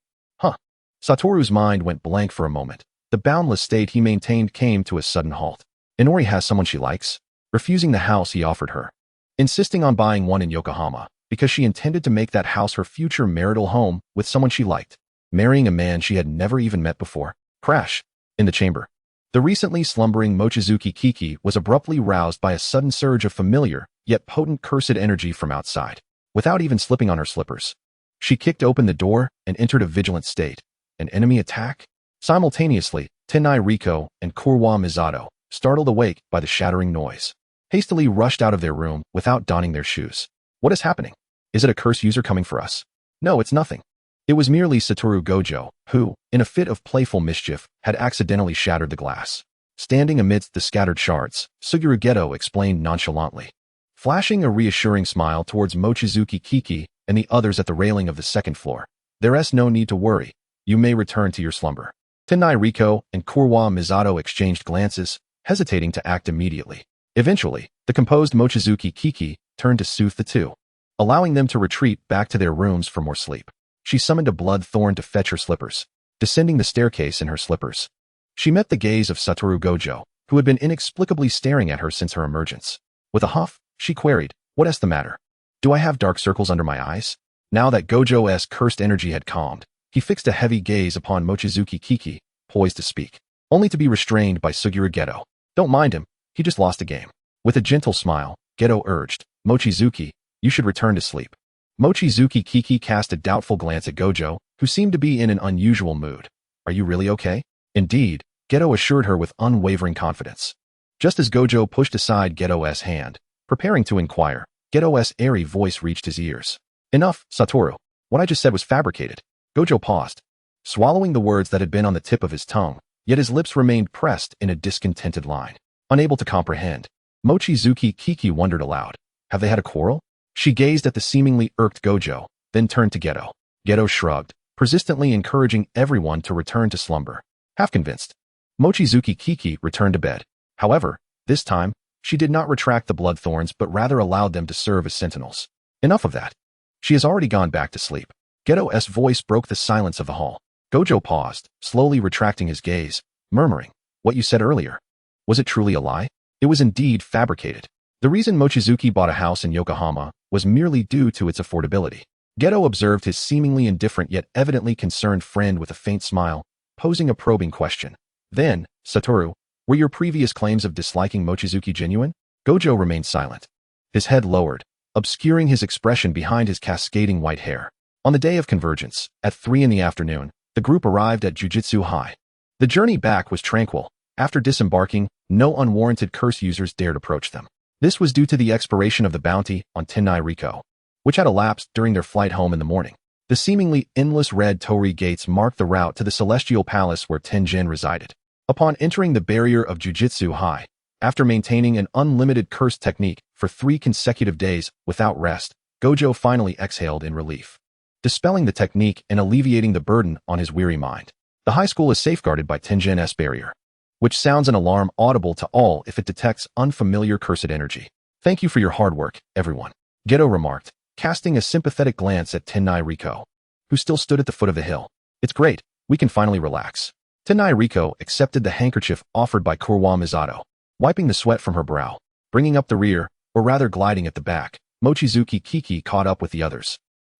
Satoru's mind went blank for a moment. The boundless state he maintained came to a sudden halt. Inori has someone she likes, refusing the house he offered her, insisting on buying one in Yokohama, because she intended to make that house her future marital home with someone she liked, marrying a man she had never even met before. Crash. In the chamber. The recently slumbering Mochizuki Kiki was abruptly roused by a sudden surge of familiar, yet potent cursed energy from outside. Without even slipping on her slippers, she kicked open the door and entered a vigilant state. An enemy attack? Simultaneously, Tenai Riko and Kurwa Misato, startled awake by the shattering noise, hastily rushed out of their room without donning their shoes. What is happening? Is it a curse user coming for us? No, it's nothing. It was merely Satoru Gojo, who, in a fit of playful mischief, had accidentally shattered the glass. Standing amidst the scattered shards, Suguru Geto explained nonchalantly, flashing a reassuring smile towards Mochizuki Kiki and the others at the railing of the second floor. There's no need to worry. You may return to your slumber. Tenai Riko and Kurwa Misato exchanged glances, hesitating to act immediately. Eventually, the composed Mochizuki Kiki turned to soothe the two, allowing them to retreat back to their rooms for more sleep. She summoned a blood thorn to fetch her slippers, descending the staircase in her slippers. She met the gaze of Satoru Gojo, who had been inexplicably staring at her since her emergence. With a huff, she queried, "What's the matter? Do I have dark circles under my eyes?" Now that Gojo's cursed energy had calmed, he fixed a heavy gaze upon Mochizuki Kiki, poised to speak, only to be restrained by Suguru Geto. Don't mind him, he just lost a game. With a gentle smile, Geto urged, Mochizuki, you should return to sleep. Mochizuki Kiki cast a doubtful glance at Gojo, who seemed to be in an unusual mood. Are you really okay? Indeed, Geto assured her with unwavering confidence. Just as Gojo pushed aside Geto's hand, preparing to inquire, Geto's airy voice reached his ears. Enough, Satoru. What I just said was fabricated. Gojo paused, swallowing the words that had been on the tip of his tongue, yet his lips remained pressed in a discontented line. Unable to comprehend, Mochizuki Kiki wondered aloud. Have they had a quarrel? She gazed at the seemingly irked Gojo, then turned to Geto. Geto shrugged, persistently encouraging everyone to return to slumber. Half convinced, Mochizuki Kiki returned to bed. However, this time, she did not retract the blood thorns but rather allowed them to serve as sentinels. Enough of that. She has already gone back to sleep. Geto's voice broke the silence of the hall. Gojo paused, slowly retracting his gaze, murmuring, what you said earlier. Was it truly a lie? It was indeed fabricated. The reason Mochizuki bought a house in Yokohama was merely due to its affordability. Geto observed his seemingly indifferent yet evidently concerned friend with a faint smile, posing a probing question. Then, Satoru, were your previous claims of disliking Mochizuki genuine? Gojo remained silent, his head lowered, obscuring his expression behind his cascading white hair. On the day of convergence, at 3 in the afternoon, the group arrived at Jujutsu High. The journey back was tranquil. After disembarking, no unwarranted curse users dared approach them. This was due to the expiration of the bounty on Tenai Riko, which had elapsed during their flight home in the morning. The seemingly endless red torii gates marked the route to the celestial palace where Tenjin resided. Upon entering the barrier of Jujutsu High, after maintaining an unlimited curse technique for 3 consecutive days without rest, Gojo finally exhaled in relief, dispelling the technique and alleviating the burden on his weary mind. The high school is safeguarded by Tenjin's barrier, which sounds an alarm audible to all if it detects unfamiliar cursed energy. Thank you for your hard work, everyone, Geto remarked, casting a sympathetic glance at Tenai Riko, who still stood at the foot of the hill. It's great, we can finally relax. Tenai Riko accepted the handkerchief offered by Kurwa Misato, wiping the sweat from her brow. Bringing up the rear, or rather gliding at the back, Mochizuki Kiki caught up with the others,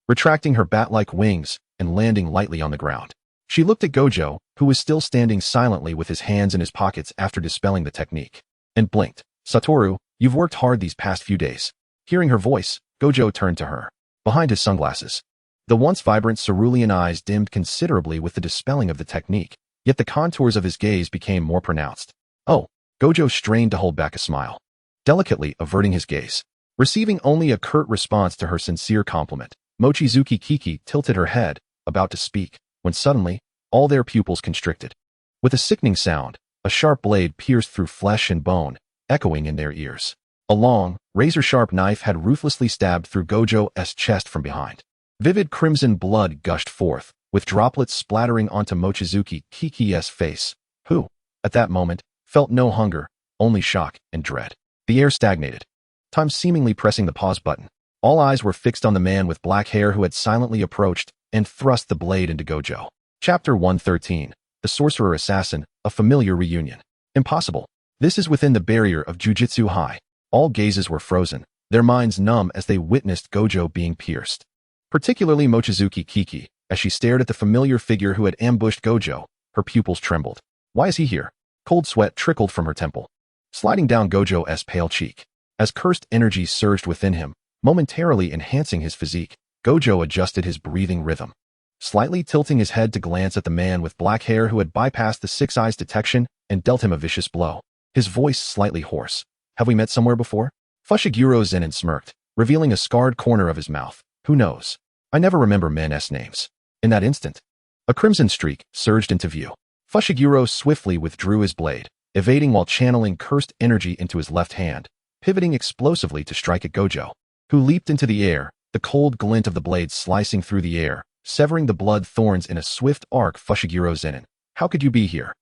retracting her bat-like wings and landing lightly on the ground. She looked at Gojo, who was still standing silently with his hands in his pockets after dispelling the technique, and blinked. Satoru, you've worked hard these past few days. Hearing her voice, Gojo turned to her. Behind his sunglasses, the once vibrant cerulean eyes dimmed considerably with the dispelling of the technique, yet the contours of his gaze became more pronounced. Oh, Gojo strained to hold back a smile, delicately averting his gaze. Receiving only a curt response to her sincere compliment, Mochizuki Kiki tilted her head, about to speak, when suddenly, all their pupils constricted. With a sickening sound, a sharp blade pierced through flesh and bone, echoing in their ears. A long, razor-sharp knife had ruthlessly stabbed through Gojo's chest from behind. Vivid crimson blood gushed forth, with droplets splattering onto Mochizuki Kiki's face, who, at that moment, felt no hunger, only shock and dread. The air stagnated, time seemingly pressing the pause button. All eyes were fixed on the man with black hair who had silently approached and thrust the blade into Gojo. Chapter 113, The Sorcerer Assassin, a Familiar Reunion. Impossible. This is within the barrier of Jujutsu High. All gazes were frozen, their minds numb as they witnessed Gojo being pierced. Particularly Mochizuki Kiki, as she stared at the familiar figure who had ambushed Gojo, her pupils trembled. Why is he here? Cold sweat trickled from her temple, sliding down Gojo's pale cheek. As cursed energy surged within him, momentarily enhancing his physique, Gojo adjusted his breathing rhythm, slightly tilting his head to glance at the man with black hair who had bypassed the six eyes detection and dealt him a vicious blow. His voice slightly hoarse. Have we met somewhere before? Fushiguro Zenin smirked, revealing a scarred corner of his mouth. Who knows? I never remember men's names. In that instant, a crimson streak surged into view. Fushiguro swiftly withdrew his blade, evading while channeling cursed energy into his left hand, pivoting explosively to strike at Gojo, who leaped into the air, the cold glint of the blade slicing through the air, severing the blood thorns in a swift arc. Fushiguro Zenin, how could you be here?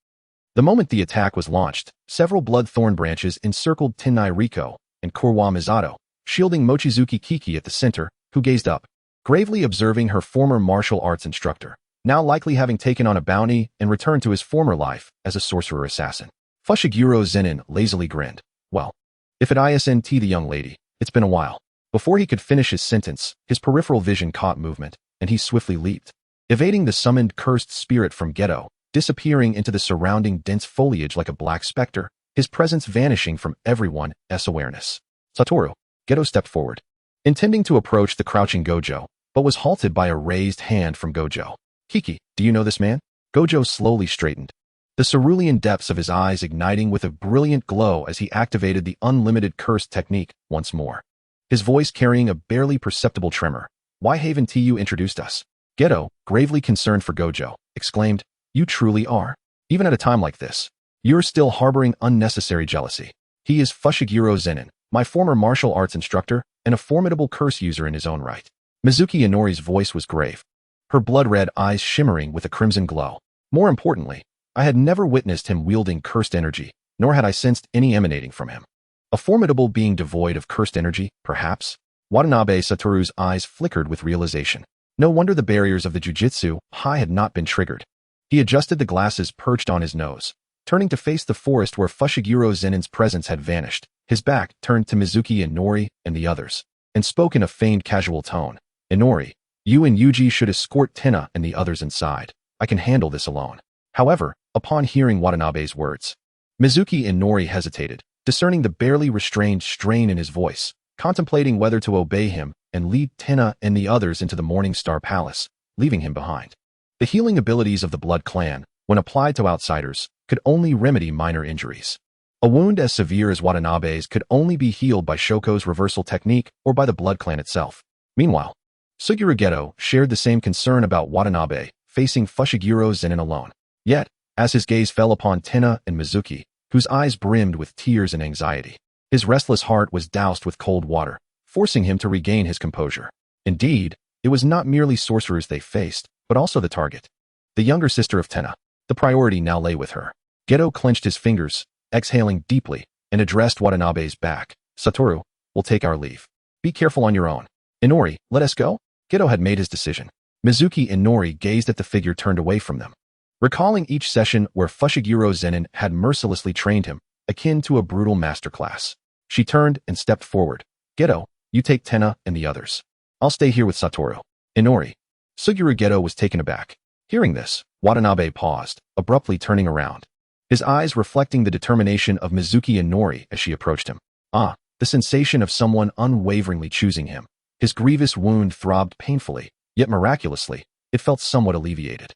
The moment the attack was launched, several blood thorn branches encircled Tenai Riko and Kurwa Misato, shielding Mochizuki Kiki at the center, who gazed up, gravely observing her former martial arts instructor, now likely having taken on a bounty and returned to his former life as a sorcerer assassin. Fushiguro Zenin lazily grinned. Well, if it isn't the young lady, it's been a while. Before he could finish his sentence, his peripheral vision caught movement, and he swiftly leaped, evading the summoned cursed spirit from Geto, disappearing into the surrounding dense foliage like a black specter, his presence vanishing from everyone's awareness. Satoru, Geto stepped forward, intending to approach the crouching Gojo, but was halted by a raised hand from Gojo. Kiki, do you know this man? Gojo slowly straightened, the cerulean depths of his eyes igniting with a brilliant glow as he activated the unlimited curse technique once more, his voice carrying a barely perceptible tremor. Why haven't you introduced us? Geto, gravely concerned for Gojo, exclaimed, You truly are. Even at a time like this, you're still harboring unnecessary jealousy. He is Fushiguro Zenin, my former martial arts instructor, and a formidable curse user in his own right. Mizuki Inori's voice was grave, her blood-red eyes shimmering with a crimson glow. More importantly, I had never witnessed him wielding cursed energy, nor had I sensed any emanating from him. A formidable being devoid of cursed energy, perhaps? Watanabe Satoru's eyes flickered with realization. No wonder the barriers of the Jujutsu High had not been triggered. He adjusted the glasses perched on his nose, turning to face the forest where Fushiguro Zenin's presence had vanished, his back turned to Mizuki Inori and the others, and spoke in a feigned casual tone. Inori, you and Yuji should escort Tenna and the others inside. I can handle this alone. However, upon hearing Watanabe's words, Mizuki Inori hesitated, discerning the barely restrained strain in his voice, contemplating whether to obey him and lead Tenna and the others into the Morning Star Palace, leaving him behind. The healing abilities of the Blood Clan, when applied to outsiders, could only remedy minor injuries. A wound as severe as Watanabe's could only be healed by Shoko's reversal technique or by the Blood Clan itself. Meanwhile, Suguru Geto shared the same concern about Watanabe, facing Fushiguro Zenin alone. Yet, as his gaze fell upon Tenna and Mizuki, whose eyes brimmed with tears and anxiety, his restless heart was doused with cold water, forcing him to regain his composure. Indeed, it was not merely sorcerers they faced, but also the target. The younger sister of Tenna. The priority now lay with her. Geto clenched his fingers, exhaling deeply, and addressed Watanabe's back. Satoru, we'll take our leave. Be careful on your own. Inori, let us go? Geto had made his decision. Mizuki and Nori gazed at the figure turned away from them. Recalling each session where Fushiguro Zenin had mercilessly trained him, akin to a brutal masterclass. She turned and stepped forward. Geto, you take Tenna and the others. I'll stay here with Satoru. Inori. Suguru Geto was taken aback. Hearing this, Watanabe paused, abruptly turning around. His eyes reflecting the determination of Mizuki and Nori as she approached him. Ah, the sensation of someone unwaveringly choosing him. His grievous wound throbbed painfully, yet miraculously, it felt somewhat alleviated.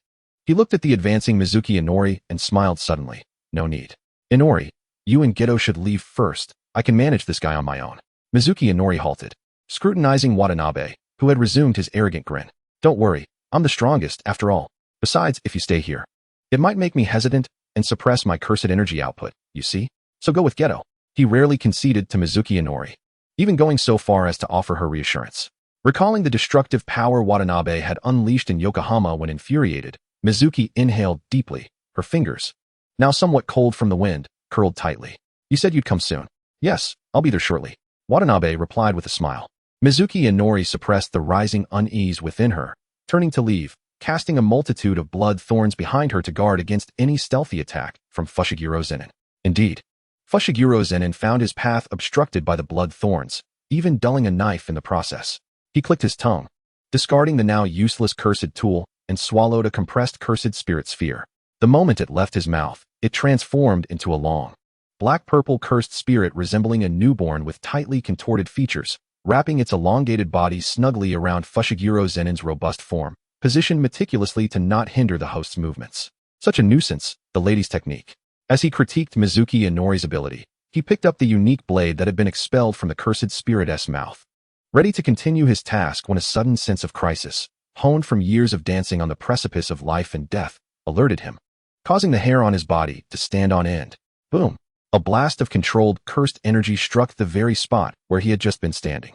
He looked at the advancing Mizuki and Nori and smiled suddenly. No need. Inori, you and Geto should leave first. I can manage this guy on my own. Mizuki and Nori halted, scrutinizing Watanabe, who had resumed his arrogant grin. Don't worry, I'm the strongest after all. Besides, if you stay here, it might make me hesitant and suppress my cursed energy output, you see? So go with Geto. He rarely conceded to Mizuki and Nori, even going so far as to offer her reassurance. Recalling the destructive power Watanabe had unleashed in Yokohama when infuriated, Mizuki inhaled deeply, her fingers, now somewhat cold from the wind, curled tightly. You said you'd come soon. Yes, I'll be there shortly. Watanabe replied with a smile. Mizuki and Nori suppressed the rising unease within her, turning to leave, casting a multitude of blood thorns behind her to guard against any stealthy attack from Fushiguro Zenin. Indeed, Fushiguro Zenin found his path obstructed by the blood thorns, even dulling a knife in the process. He clicked his tongue, discarding the now useless cursed tool, and swallowed a compressed cursed spirit sphere. The moment it left his mouth, it transformed into a long, black-purple cursed spirit resembling a newborn with tightly contorted features, wrapping its elongated body snugly around Fushiguro Zenin's robust form, positioned meticulously to not hinder the host's movements. Such a nuisance, the lady's technique. As he critiqued Mizuki and Nori's ability, he picked up the unique blade that had been expelled from the cursed spirit's mouth. Ready to continue his task when a sudden sense of crisis, honed from years of dancing on the precipice of life and death, alerted him, causing the hair on his body to stand on end. Boom! A blast of controlled, cursed energy struck the very spot where he had just been standing.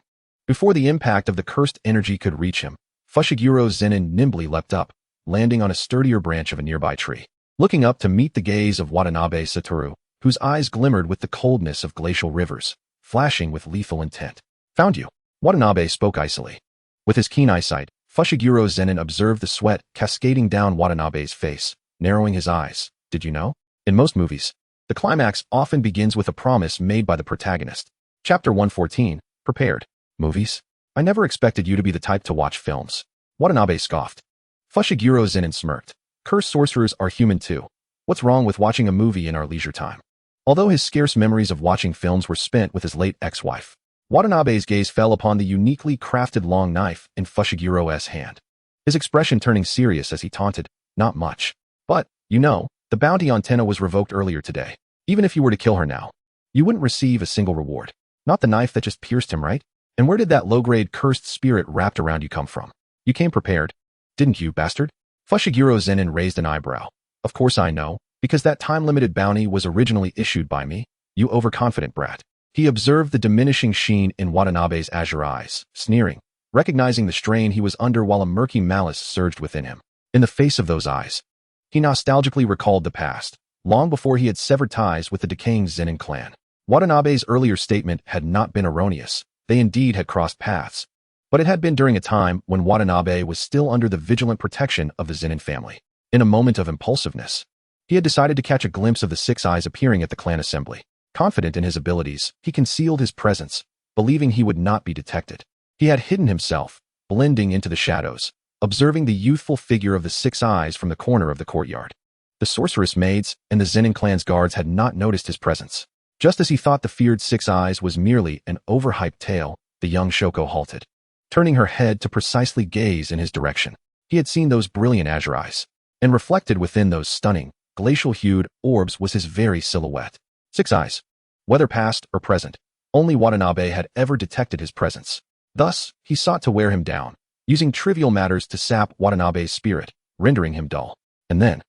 Before the impact of the cursed energy could reach him, Fushiguro Zenin nimbly leapt up, landing on a sturdier branch of a nearby tree. Looking up to meet the gaze of Watanabe Satoru, whose eyes glimmered with the coldness of glacial rivers, flashing with lethal intent. Found you. Watanabe spoke icily. With his keen eyesight, Fushiguro Zenin observed the sweat cascading down Watanabe's face, narrowing his eyes. Did you know? In most movies, the climax often begins with a promise made by the protagonist. Chapter 114, Prepared. Movies? I never expected you to be the type to watch films. Watanabe scoffed. Fushiguro Zenin smirked. Cursed sorcerers are human too. What's wrong with watching a movie in our leisure time? Although his scarce memories of watching films were spent with his late ex-wife, Watanabe's gaze fell upon the uniquely crafted long knife in Fushiguro's hand. His expression turning serious as he taunted, not much. But, you know, the bounty on Tenna was revoked earlier today. Even if you were to kill her now, you wouldn't receive a single reward. Not the knife that just pierced him, right? And where did that low-grade cursed spirit wrapped around you come from? You came prepared, didn't you, bastard? Fushiguro Zenin raised an eyebrow. Of course I know, because that time-limited bounty was originally issued by me, you overconfident brat. He observed the diminishing sheen in Watanabe's azure eyes, sneering, recognizing the strain he was under while a murky malice surged within him. In the face of those eyes, he nostalgically recalled the past, long before he had severed ties with the decaying Zenin clan. Watanabe's earlier statement had not been erroneous. They indeed had crossed paths, but it had been during a time when Watanabe was still under the vigilant protection of the Zenin family. In a moment of impulsiveness, he had decided to catch a glimpse of the six eyes appearing at the clan assembly. Confident in his abilities, he concealed his presence, believing he would not be detected. He had hidden himself, blending into the shadows, observing the youthful figure of the six eyes from the corner of the courtyard. The sorceress maids and the Zenin clan's guards had not noticed his presence. Just as he thought the feared Six Eyes was merely an overhyped tale, the young Shoko halted, turning her head to precisely gaze in his direction. He had seen those brilliant azure eyes, and reflected within those stunning, glacial-hued orbs was his very silhouette. Six Eyes. Whether past or present, only Watanabe had ever detected his presence. Thus, he sought to wear him down, using trivial matters to sap Watanabe's spirit, rendering him dull. And then,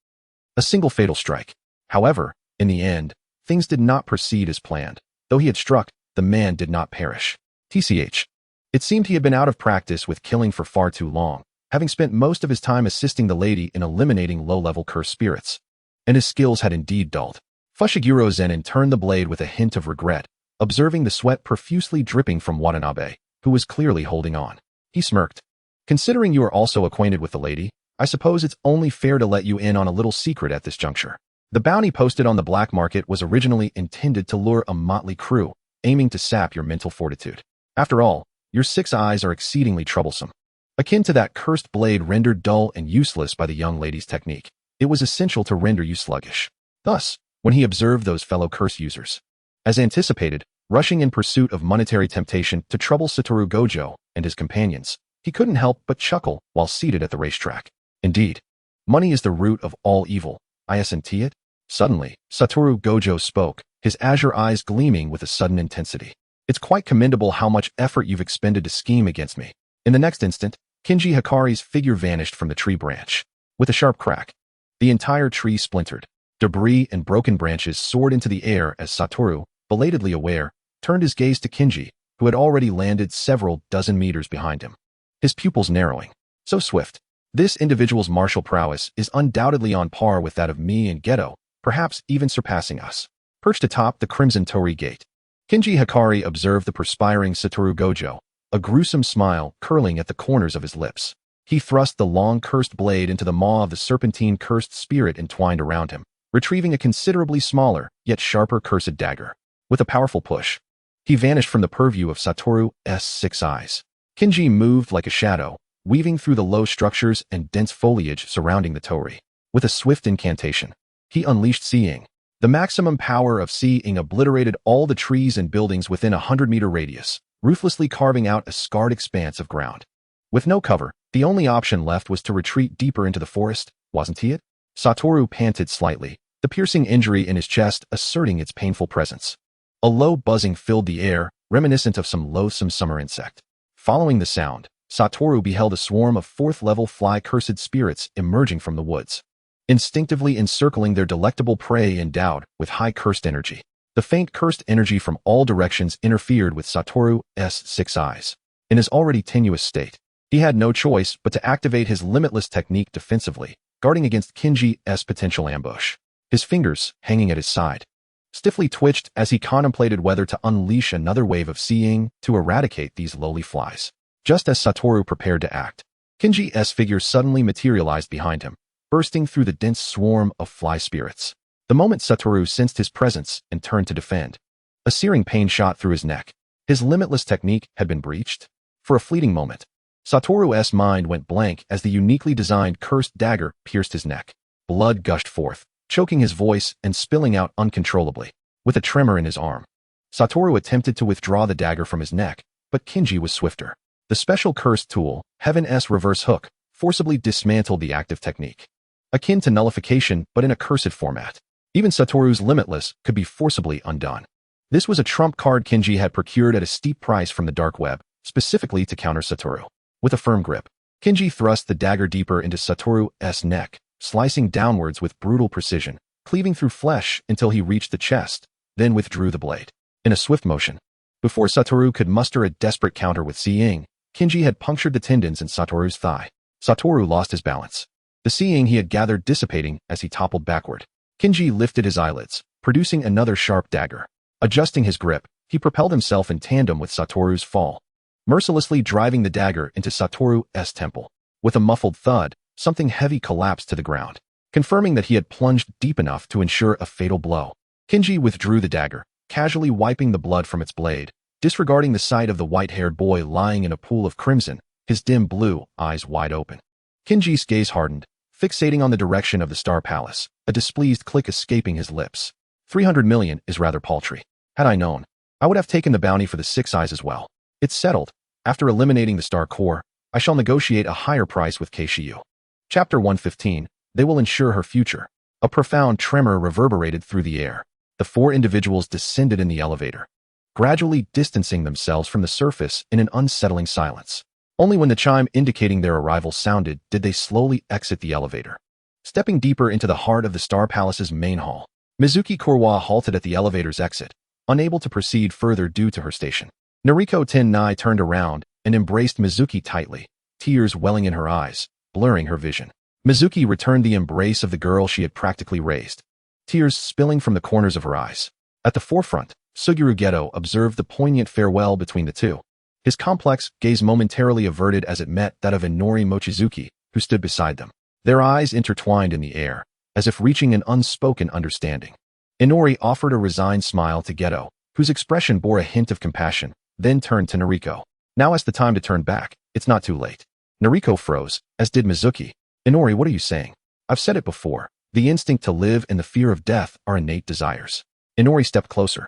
a single fatal strike. However, in the end, things did not proceed as planned. Though he had struck, the man did not perish. TCH. It seemed he had been out of practice with killing for far too long, having spent most of his time assisting the lady in eliminating low-level cursed spirits. And his skills had indeed dulled. Fushiguro Zenin turned the blade with a hint of regret, observing the sweat profusely dripping from Watanabe, who was clearly holding on. He smirked. Considering you are also acquainted with the lady, I suppose it's only fair to let you in on a little secret at this juncture. The bounty posted on the black market was originally intended to lure a motley crew, aiming to sap your mental fortitude. After all, your Six Eyes are exceedingly troublesome. Akin to that cursed blade rendered dull and useless by the young lady's technique, it was essential to render you sluggish. Thus, when he observed those fellow curse users, as anticipated, rushing in pursuit of monetary temptation to trouble Satoru Gojo and his companions, he couldn't help but chuckle while seated at the racetrack. Indeed, money is the root of all evil, isn't it? Suddenly, Satoru Gojo spoke, his azure eyes gleaming with a sudden intensity. It's quite commendable how much effort you've expended to scheme against me. In the next instant, Kinji Hikari's figure vanished from the tree branch. With a sharp crack, the entire tree splintered. Debris and broken branches soared into the air as Satoru, belatedly aware, turned his gaze to Kinji, who had already landed several dozen meters behind him. His pupils narrowing. So swift. This individual's martial prowess is undoubtedly on par with that of me and Geto, perhaps even surpassing us. Perched atop the Crimson Torii Gate, Kinji Hikari observed the perspiring Satoru Gojo, a gruesome smile curling at the corners of his lips. He thrust the long cursed blade into the maw of the serpentine cursed spirit entwined around him, retrieving a considerably smaller, yet sharper cursed dagger. With a powerful push, he vanished from the purview of Satoru's Six Eyes. Kinji moved like a shadow, weaving through the low structures and dense foliage surrounding the torii. With a swift incantation, he unleashed Seeing. The maximum power of Seeing obliterated all the trees and buildings within a 100-meter radius, ruthlessly carving out a scarred expanse of ground. With no cover, the only option left was to retreat deeper into the forest, wasn't it? Satoru panted slightly, the piercing injury in his chest asserting its painful presence. A low buzzing filled the air, reminiscent of some loathsome summer insect. Following the sound, Satoru beheld a swarm of fourth-level fly-cursed spirits emerging from the woods, instinctively encircling their delectable prey endowed with high cursed energy. The faint cursed energy from all directions interfered with Satoru's Six Eyes. In his already tenuous state, he had no choice but to activate his limitless technique defensively, guarding against Kinji's potential ambush. His fingers, hanging at his side, stiffly twitched as he contemplated whether to unleash another wave of Seeing to eradicate these lowly flies. Just as Satoru prepared to act, Kinji's figure suddenly materialized behind him, bursting through the dense swarm of fly spirits. The moment Satoru sensed his presence and turned to defend, a searing pain shot through his neck. His limitless technique had been breached. For a fleeting moment, Satoru's mind went blank as the uniquely designed cursed dagger pierced his neck. Blood gushed forth, choking his voice and spilling out uncontrollably. With a tremor in his arm, Satoru attempted to withdraw the dagger from his neck, but Kinji was swifter. The special cursed tool, Heaven's Reverse Hook, forcibly dismantled the active technique. Akin to nullification but in a cursed format. Even Satoru's Limitless could be forcibly undone. This was a trump card Kinji had procured at a steep price from the dark web, specifically to counter Satoru. With a firm grip, Kinji thrust the dagger deeper into Satoru's neck, slicing downwards with brutal precision, cleaving through flesh until he reached the chest, then withdrew the blade. In a swift motion, before Satoru could muster a desperate counter with Seeing, Kinji had punctured the tendons in Satoru's thigh. Satoru lost his balance, the Seeing he had gathered dissipating as he toppled backward. Kinji lifted his eyelids, producing another sharp dagger. Adjusting his grip, he propelled himself in tandem with Satoru's fall, mercilessly driving the dagger into Satoru's temple. With a muffled thud, something heavy collapsed to the ground, confirming that he had plunged deep enough to ensure a fatal blow. Kinji withdrew the dagger, casually wiping the blood from its blade, disregarding the sight of the white-haired boy lying in a pool of crimson, his dim blue eyes wide open. Kinji's gaze hardened, fixating on the direction of the Star Palace, a displeased click escaping his lips. 300 million is rather paltry. Had I known, I would have taken the bounty for the 6 eyes as well. It's settled. After eliminating the star core, I shall negotiate a higher price with Keishiyu. Chapter 115. They will ensure her future. A profound tremor reverberated through the air. The 4 individuals descended in the elevator, gradually distancing themselves from the surface in an unsettling silence. Only when the chime indicating their arrival sounded did they slowly exit the elevator. Stepping deeper into the heart of the Star Palace's main hall, Mizuki Kurwa halted at the elevator's exit, unable to proceed further due to her station. Noriko Tenai turned around and embraced Mizuki tightly, tears welling in her eyes, blurring her vision. Mizuki returned the embrace of the girl she had practically raised, tears spilling from the corners of her eyes. At the forefront, Suguru Geto observed the poignant farewell between the two. His complex gaze momentarily averted as it met that of Inori Mochizuki, who stood beside them. Their eyes intertwined in the air, as if reaching an unspoken understanding. Inori offered a resigned smile to Geto, whose expression bore a hint of compassion, then turned to Noriko. Now is the time to turn back. It's not too late. Noriko froze, as did Mizuki. Inori, what are you saying? I've said it before. The instinct to live and the fear of death are innate desires. Inori stepped closer,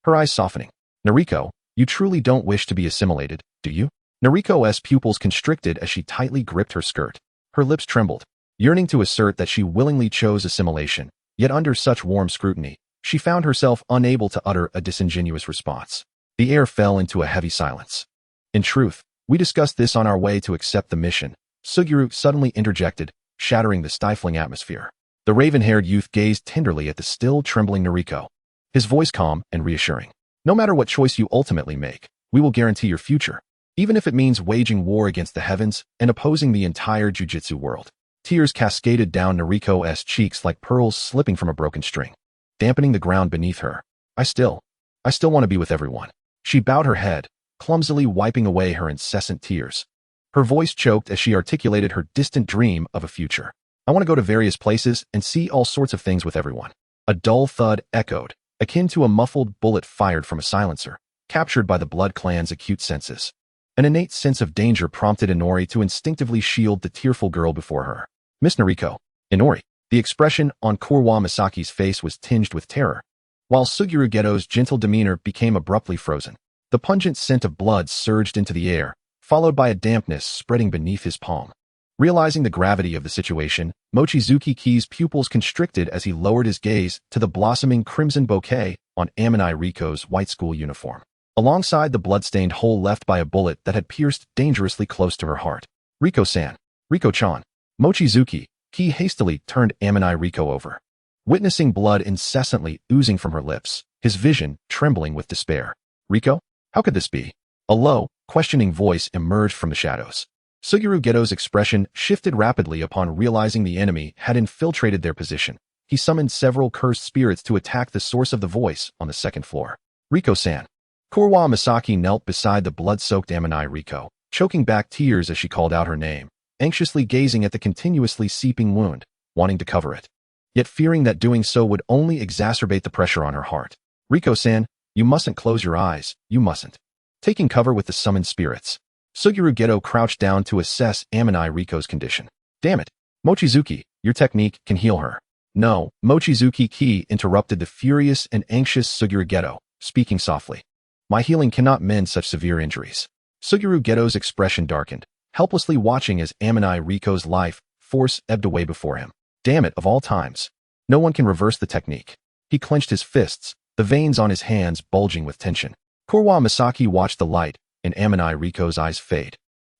her eyes softening. Noriko, you truly don't wish to be assimilated, do you? Noriko's pupils constricted as she tightly gripped her skirt. Her lips trembled, yearning to assert that she willingly chose assimilation, yet under such warm scrutiny, she found herself unable to utter a disingenuous response. The air fell into a heavy silence. In truth, we discussed this on our way to accept the mission, Suguru suddenly interjected, shattering the stifling atmosphere. The raven-haired youth gazed tenderly at the still trembling Noriko, his voice calm and reassuring. No matter what choice you ultimately make, we will guarantee your future, even if it means waging war against the heavens and opposing the entire Jujutsu world. Tears cascaded down Noriko's cheeks like pearls slipping from a broken string, dampening the ground beneath her. I still want to be with everyone. She bowed her head, clumsily wiping away her incessant tears. Her voice choked as she articulated her distant dream of a future. I want to go to various places and see all sorts of things with everyone. A dull thud echoed, akin to a muffled bullet fired from a silencer, captured by the Blood Clan's acute senses. An innate sense of danger prompted Inori to instinctively shield the tearful girl before her. Miss Noriko. Inori. The expression on Kurwa Misaki's face was tinged with terror, while Suguru Geto's gentle demeanor became abruptly frozen. The pungent scent of blood surged into the air, followed by a dampness spreading beneath his palm. Realizing the gravity of the situation, Mochizuki Ki's pupils constricted as he lowered his gaze to the blossoming crimson bouquet on Amoni Riko's white school uniform, alongside the blood-stained hole left by a bullet that had pierced dangerously close to her heart. Riko-san. Riko-chan. Mochizuki Ki hastily turned Amoni Riko over, witnessing blood incessantly oozing from her lips, his vision trembling with despair. Riko? How could this be? A low, questioning voice emerged from the shadows. Suguru Geto's expression shifted rapidly upon realizing the enemy had infiltrated their position. He summoned several cursed spirits to attack the source of the voice on the second floor. Riko-san. Kurwa Misaki knelt beside the blood-soaked Amoni Riko, choking back tears as she called out her name, anxiously gazing at the continuously seeping wound, wanting to cover it, yet fearing that doing so would only exacerbate the pressure on her heart. Riko-san, you mustn't close your eyes, you mustn't. Taking cover with the summoned spirits, Suguru Geto crouched down to assess Amoni Riko's condition. Damn it. Mochizuki, your technique can heal her. No, Mochizuki Ki interrupted the furious and anxious Suguru Geto, speaking softly. My healing cannot mend such severe injuries. Suguru Geto's expression darkened, helplessly watching as Amoni Riko's life force ebbed away before him. Damn it, of all times. No one can reverse the technique. He clenched his fists, the veins on his hands bulging with tension. Kurwa Misaki watched the light in Amoni Riko's eyes fade,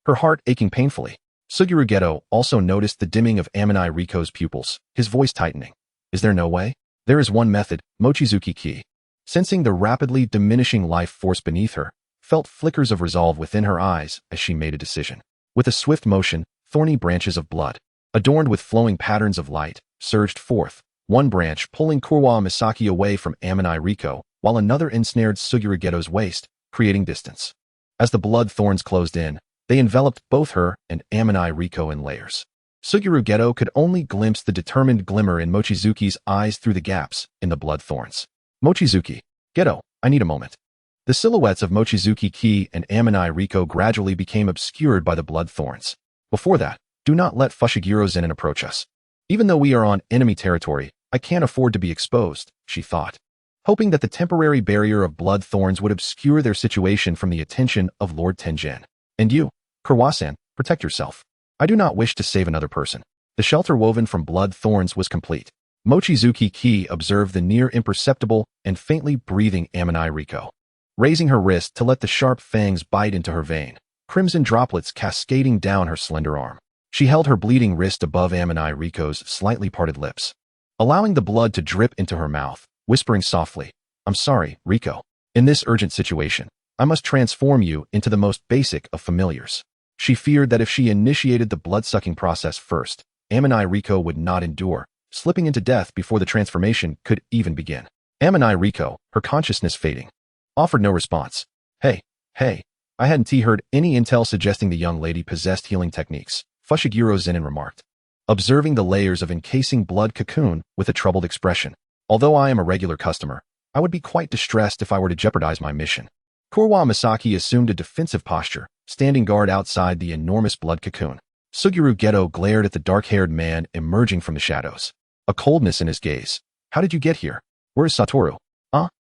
her heart aching painfully. Suguru Geto also noticed the dimming of Amoni Riko's pupils, his voice tightening. Is there no way? There is one method, Mochizuki Ki. Sensing the rapidly diminishing life force beneath her, felt flickers of resolve within her eyes as she made a decision. With a swift motion, thorny branches of blood, adorned with flowing patterns of light, surged forth, one branch pulling Kurwa Misaki away from Amoni Riko, while another ensnared Suguru Geto's waist, creating distance. As the blood thorns closed in, they enveloped both her and Amoni Riko in layers. Suguru Geto could only glimpse the determined glimmer in Mochizuki's eyes through the gaps in the blood thorns. Mochizuki. Geto, I need a moment. The silhouettes of Mochizuki Ki and Amoni Riko gradually became obscured by the blood thorns. Before that, do not let Fushiguro Zenin approach us. Even though we are on enemy territory, I can't afford to be exposed, she thought. hoping that the temporary barrier of blood thorns would obscure their situation from the attention of Lord Tenjin. And you, Kurwasan, protect yourself. I do not wish to save another person. The shelter woven from blood thorns was complete. Mochizuki Ki observed the near imperceptible and faintly breathing Amani Riko. Raising her wrist to let the sharp fangs bite into her vein, crimson droplets cascading down her slender arm. She held her bleeding wrist above Amani Riko's slightly parted lips, allowing the blood to drip into her mouth, whispering softly, "I'm sorry, Riko. In this urgent situation, I must transform you into the most basic of familiars." She feared that if she initiated the blood-sucking process first, Amani Riko would not endure, slipping into death before the transformation could even begin. Amani Riko, her consciousness fading, offered no response. Hey, I hadn't heard any intel suggesting the young lady possessed healing techniques, Fushiguro Zenin remarked, observing the layers of encasing blood cocoon with a troubled expression. Although I am a regular customer, I would be quite distressed if I were to jeopardize my mission. Kurwa Misaki assumed a defensive posture, standing guard outside the enormous blood cocoon. Suguru Geto glared at the dark-haired man emerging from the shadows, a coldness in his gaze. How did you get here? Where is Satoru?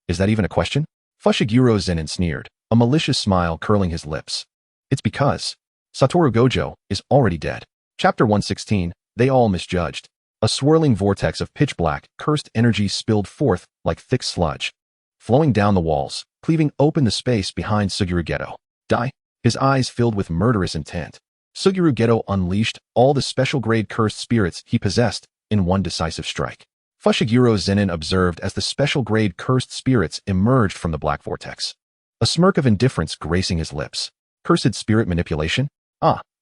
Is that even a question? Fushiguro Zenin sneered, a malicious smile curling his lips. It's because Satoru Gojo is already dead. Chapter 116, They All Misjudged. A swirling vortex of pitch-black, cursed energy spilled forth like thick sludge, flowing down the walls, cleaving open the space behind Suguru Geto. Die? His eyes filled with murderous intent. Suguru Geto unleashed all the special-grade cursed spirits he possessed in one decisive strike. Fushiguro Zenin observed as the special-grade cursed spirits emerged from the black vortex, a smirk of indifference gracing his lips. Cursed spirit manipulation?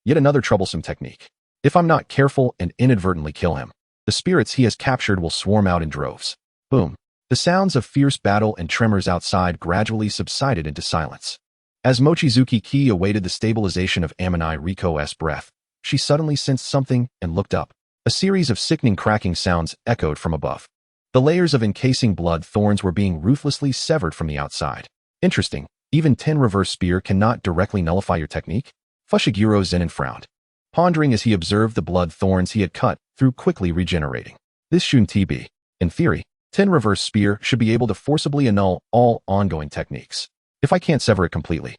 Yet another troublesome technique. If I'm not careful and inadvertently kill him, the spirits he has captured will swarm out in droves. Boom. The sounds of fierce battle and tremors outside gradually subsided into silence. As Mochizuki Ki awaited the stabilization of Amani Riko's breath, she suddenly sensed something and looked up. A series of sickening cracking sounds echoed from above. The layers of encasing blood thorns were being ruthlessly severed from the outside. Interesting. Even 10 reverse spear cannot directly nullify your technique? Fushiguro Zenin frowned, pondering as he observed the blood thorns he had cut through quickly regenerating. This shouldn't be. In theory, 10 reverse spear should be able to forcibly annul all ongoing techniques. If I can't sever it completely,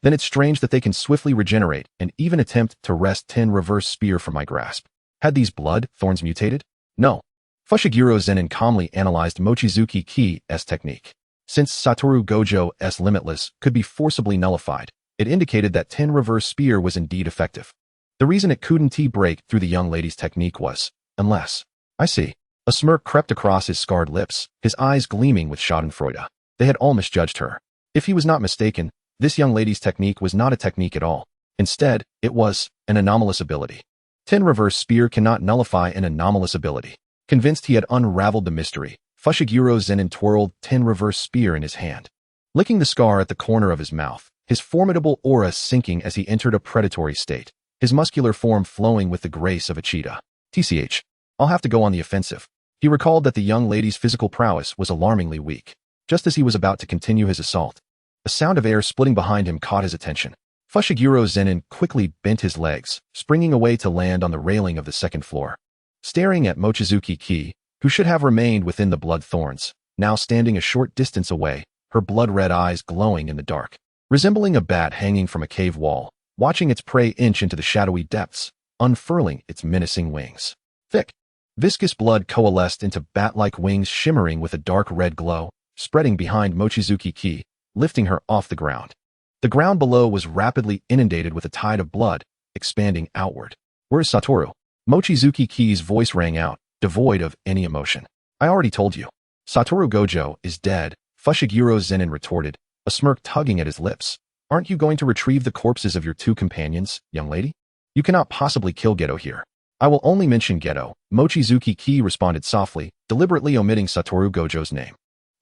then it's strange that they can swiftly regenerate and even attempt to wrest 10 reverse spear from my grasp. Had these blood thorns mutated? No. Fushiguro Zenin calmly analyzed Mochizuki Ki's technique. Since Satoru Gojo's limitless could be forcibly nullified, it indicated that 10 reverse spear was indeed effective. The reason it couldn't break through the young lady's technique was, unless. I see. A smirk crept across his scarred lips, his eyes gleaming with schadenfreude. They had all misjudged her. If he was not mistaken, this young lady's technique was not a technique at all. Instead, it was an anomalous ability. 10 reverse spear cannot nullify an anomalous ability. Convinced he had unraveled the mystery, Fushiguro Zenin twirled 10 reverse spear in his hand, licking the scar at the corner of his mouth, his formidable aura sinking as he entered a predatory state, his muscular form flowing with the grace of a cheetah. TCH. I'll have to go on the offensive. He recalled that the young lady's physical prowess was alarmingly weak. Just as he was about to continue his assault, a sound of air splitting behind him caught his attention. Fushiguro Zenin quickly bent his legs, springing away to land on the railing of the second floor. Staring at Mochizuki Ki, who should have remained within the blood thorns, now standing a short distance away, her blood-red eyes glowing in the dark. Resembling a bat hanging from a cave wall, watching its prey inch into the shadowy depths, unfurling its menacing wings. Thick, viscous blood coalesced into bat-like wings shimmering with a dark red glow, spreading behind Mochizuki Ki, lifting her off the ground. The ground below was rapidly inundated with a tide of blood, expanding outward. Where's Satoru? Mochizuki Ki's voice rang out, devoid of any emotion. I already told you. Satoru Gojo is dead, Fushiguro Zenin retorted, a smirk tugging at his lips. Aren't you going to retrieve the corpses of your 2 companions, young lady? You cannot possibly kill Geto here. I will only mention Geto, Mochizuki Ki responded softly, deliberately omitting Satoru Gojo's name.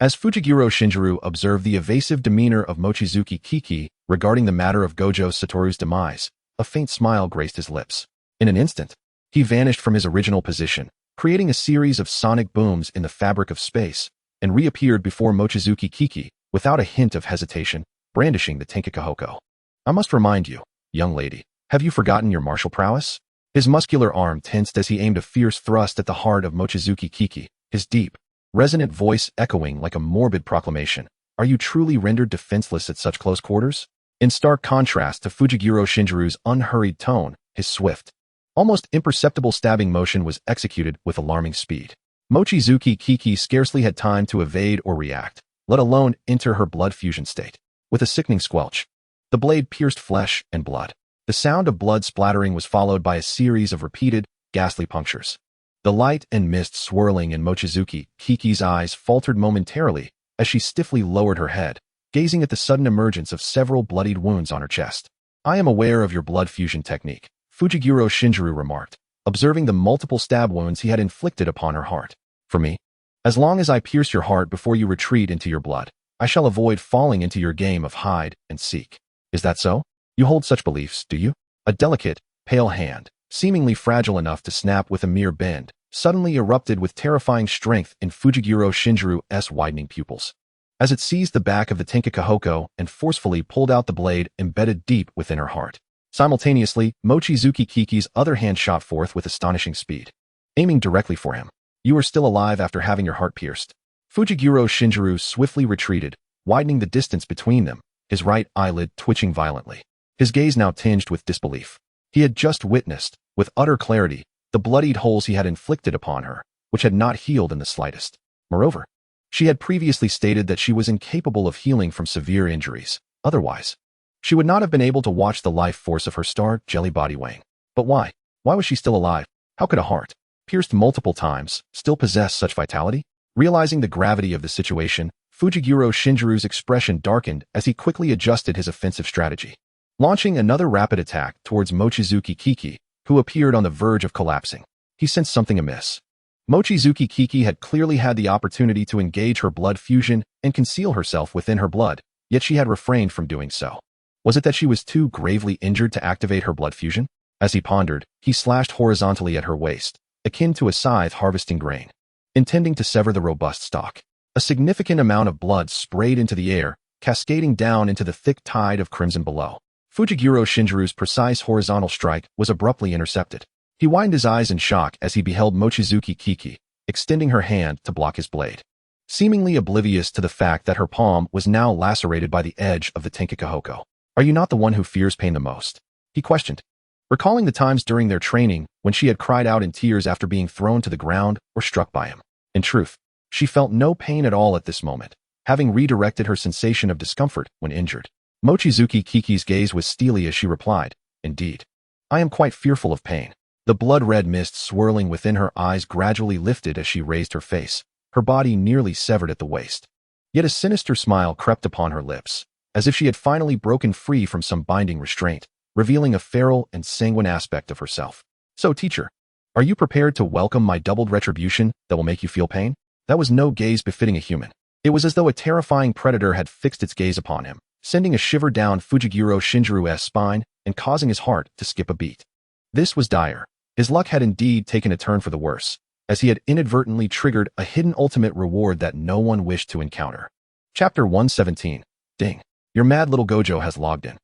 As Fujiguro Shinjiro observed the evasive demeanor of Mochizuki Kiki regarding the matter of Gojo Satoru's demise, a faint smile graced his lips. In an instant, he vanished from his original position, creating a series of sonic booms in the fabric of space, and reappeared before Mochizuki Kiki, without a hint of hesitation, brandishing the Tenkakahoko. I must remind you, young lady, have you forgotten your martial prowess? His muscular arm tensed as he aimed a fierce thrust at the heart of Mochizuki Kiki, his deep, resonant voice echoing like a morbid proclamation. Are you truly rendered defenseless at such close quarters? In stark contrast to Fujiguro Shinjuru's unhurried tone, his swift, almost imperceptible stabbing motion was executed with alarming speed. Mochizuki Kiki scarcely had time to evade or react, let alone enter her blood fusion state. With a sickening squelch, the blade pierced flesh and blood. The sound of blood splattering was followed by a series of repeated, ghastly punctures. The light and mist swirling in Mochizuki Kiki's eyes faltered momentarily as she stiffly lowered her head, gazing at the sudden emergence of several bloodied wounds on her chest. I am aware of your blood fusion technique, Fujiguro Shinjuru remarked, observing the multiple stab wounds he had inflicted upon her heart. For me, as long as I pierce your heart before you retreat into your blood, I shall avoid falling into your game of hide and seek. Is that so? You hold such beliefs, do you? A delicate, pale hand, seemingly fragile enough to snap with a mere bend, suddenly erupted with terrifying strength in Fujiguro Shinjuru's widening pupils. As it seized the back of the Tenkakahoko and forcefully pulled out the blade embedded deep within her heart. Simultaneously, Mochizuki Kiki's other hand shot forth with astonishing speed, aiming directly for him. You are still alive after having your heart pierced. Fujiguro Shinjuru swiftly retreated, widening the distance between them, his right eyelid twitching violently. His gaze now tinged with disbelief. He had just witnessed, with utter clarity, the bloodied holes he had inflicted upon her, which had not healed in the slightest. Moreover, she had previously stated that she was incapable of healing from severe injuries. Otherwise, she would not have been able to watch the life force of her star jelly body Wang. But why? Why was she still alive? How could a heart, pierced multiple times, still possess such vitality? Realizing the gravity of the situation, Fujiguro Shinjuru's expression darkened as he quickly adjusted his offensive strategy, launching another rapid attack towards Mochizuki Kiki, who appeared on the verge of collapsing. He sensed something amiss. Mochizuki Kiki had clearly had the opportunity to engage her blood fusion and conceal herself within her blood, yet she had refrained from doing so. Was it that she was too gravely injured to activate her blood fusion? As he pondered, he slashed horizontally at her waist, akin to a scythe harvesting grain, intending to sever the robust stalk. A significant amount of blood sprayed into the air, cascading down into the thick tide of crimson below. Fujiguro Shinjuru's precise horizontal strike was abruptly intercepted. He widened his eyes in shock as he beheld Mochizuki Kiki, extending her hand to block his blade, seemingly oblivious to the fact that her palm was now lacerated by the edge of the Tenkakahoko. Are you not the one who fears pain the most? He questioned, recalling the times during their training when she had cried out in tears after being thrown to the ground or struck by him. In truth, she felt no pain at all at this moment, having redirected her sensation of discomfort when injured. Mochizuki Kiki's gaze was steely as she replied, Indeed, I am quite fearful of pain. The blood-red mist swirling within her eyes gradually lifted as she raised her face, her body nearly severed at the waist. Yet a sinister smile crept upon her lips, as if she had finally broken free from some binding restraint, revealing a feral and sanguine aspect of herself. So, teacher, are you prepared to welcome my doubled retribution that will make you feel pain? That was no gaze befitting a human. It was as though a terrifying predator had fixed its gaze upon him, sending a shiver down Fujiguro Shinjuru's spine and causing his heart to skip a beat. This was dire. His luck had indeed taken a turn for the worse, as he had inadvertently triggered a hidden ultimate reward that no one wished to encounter. Chapter 117. Ding. Your mad little Gojo has logged in.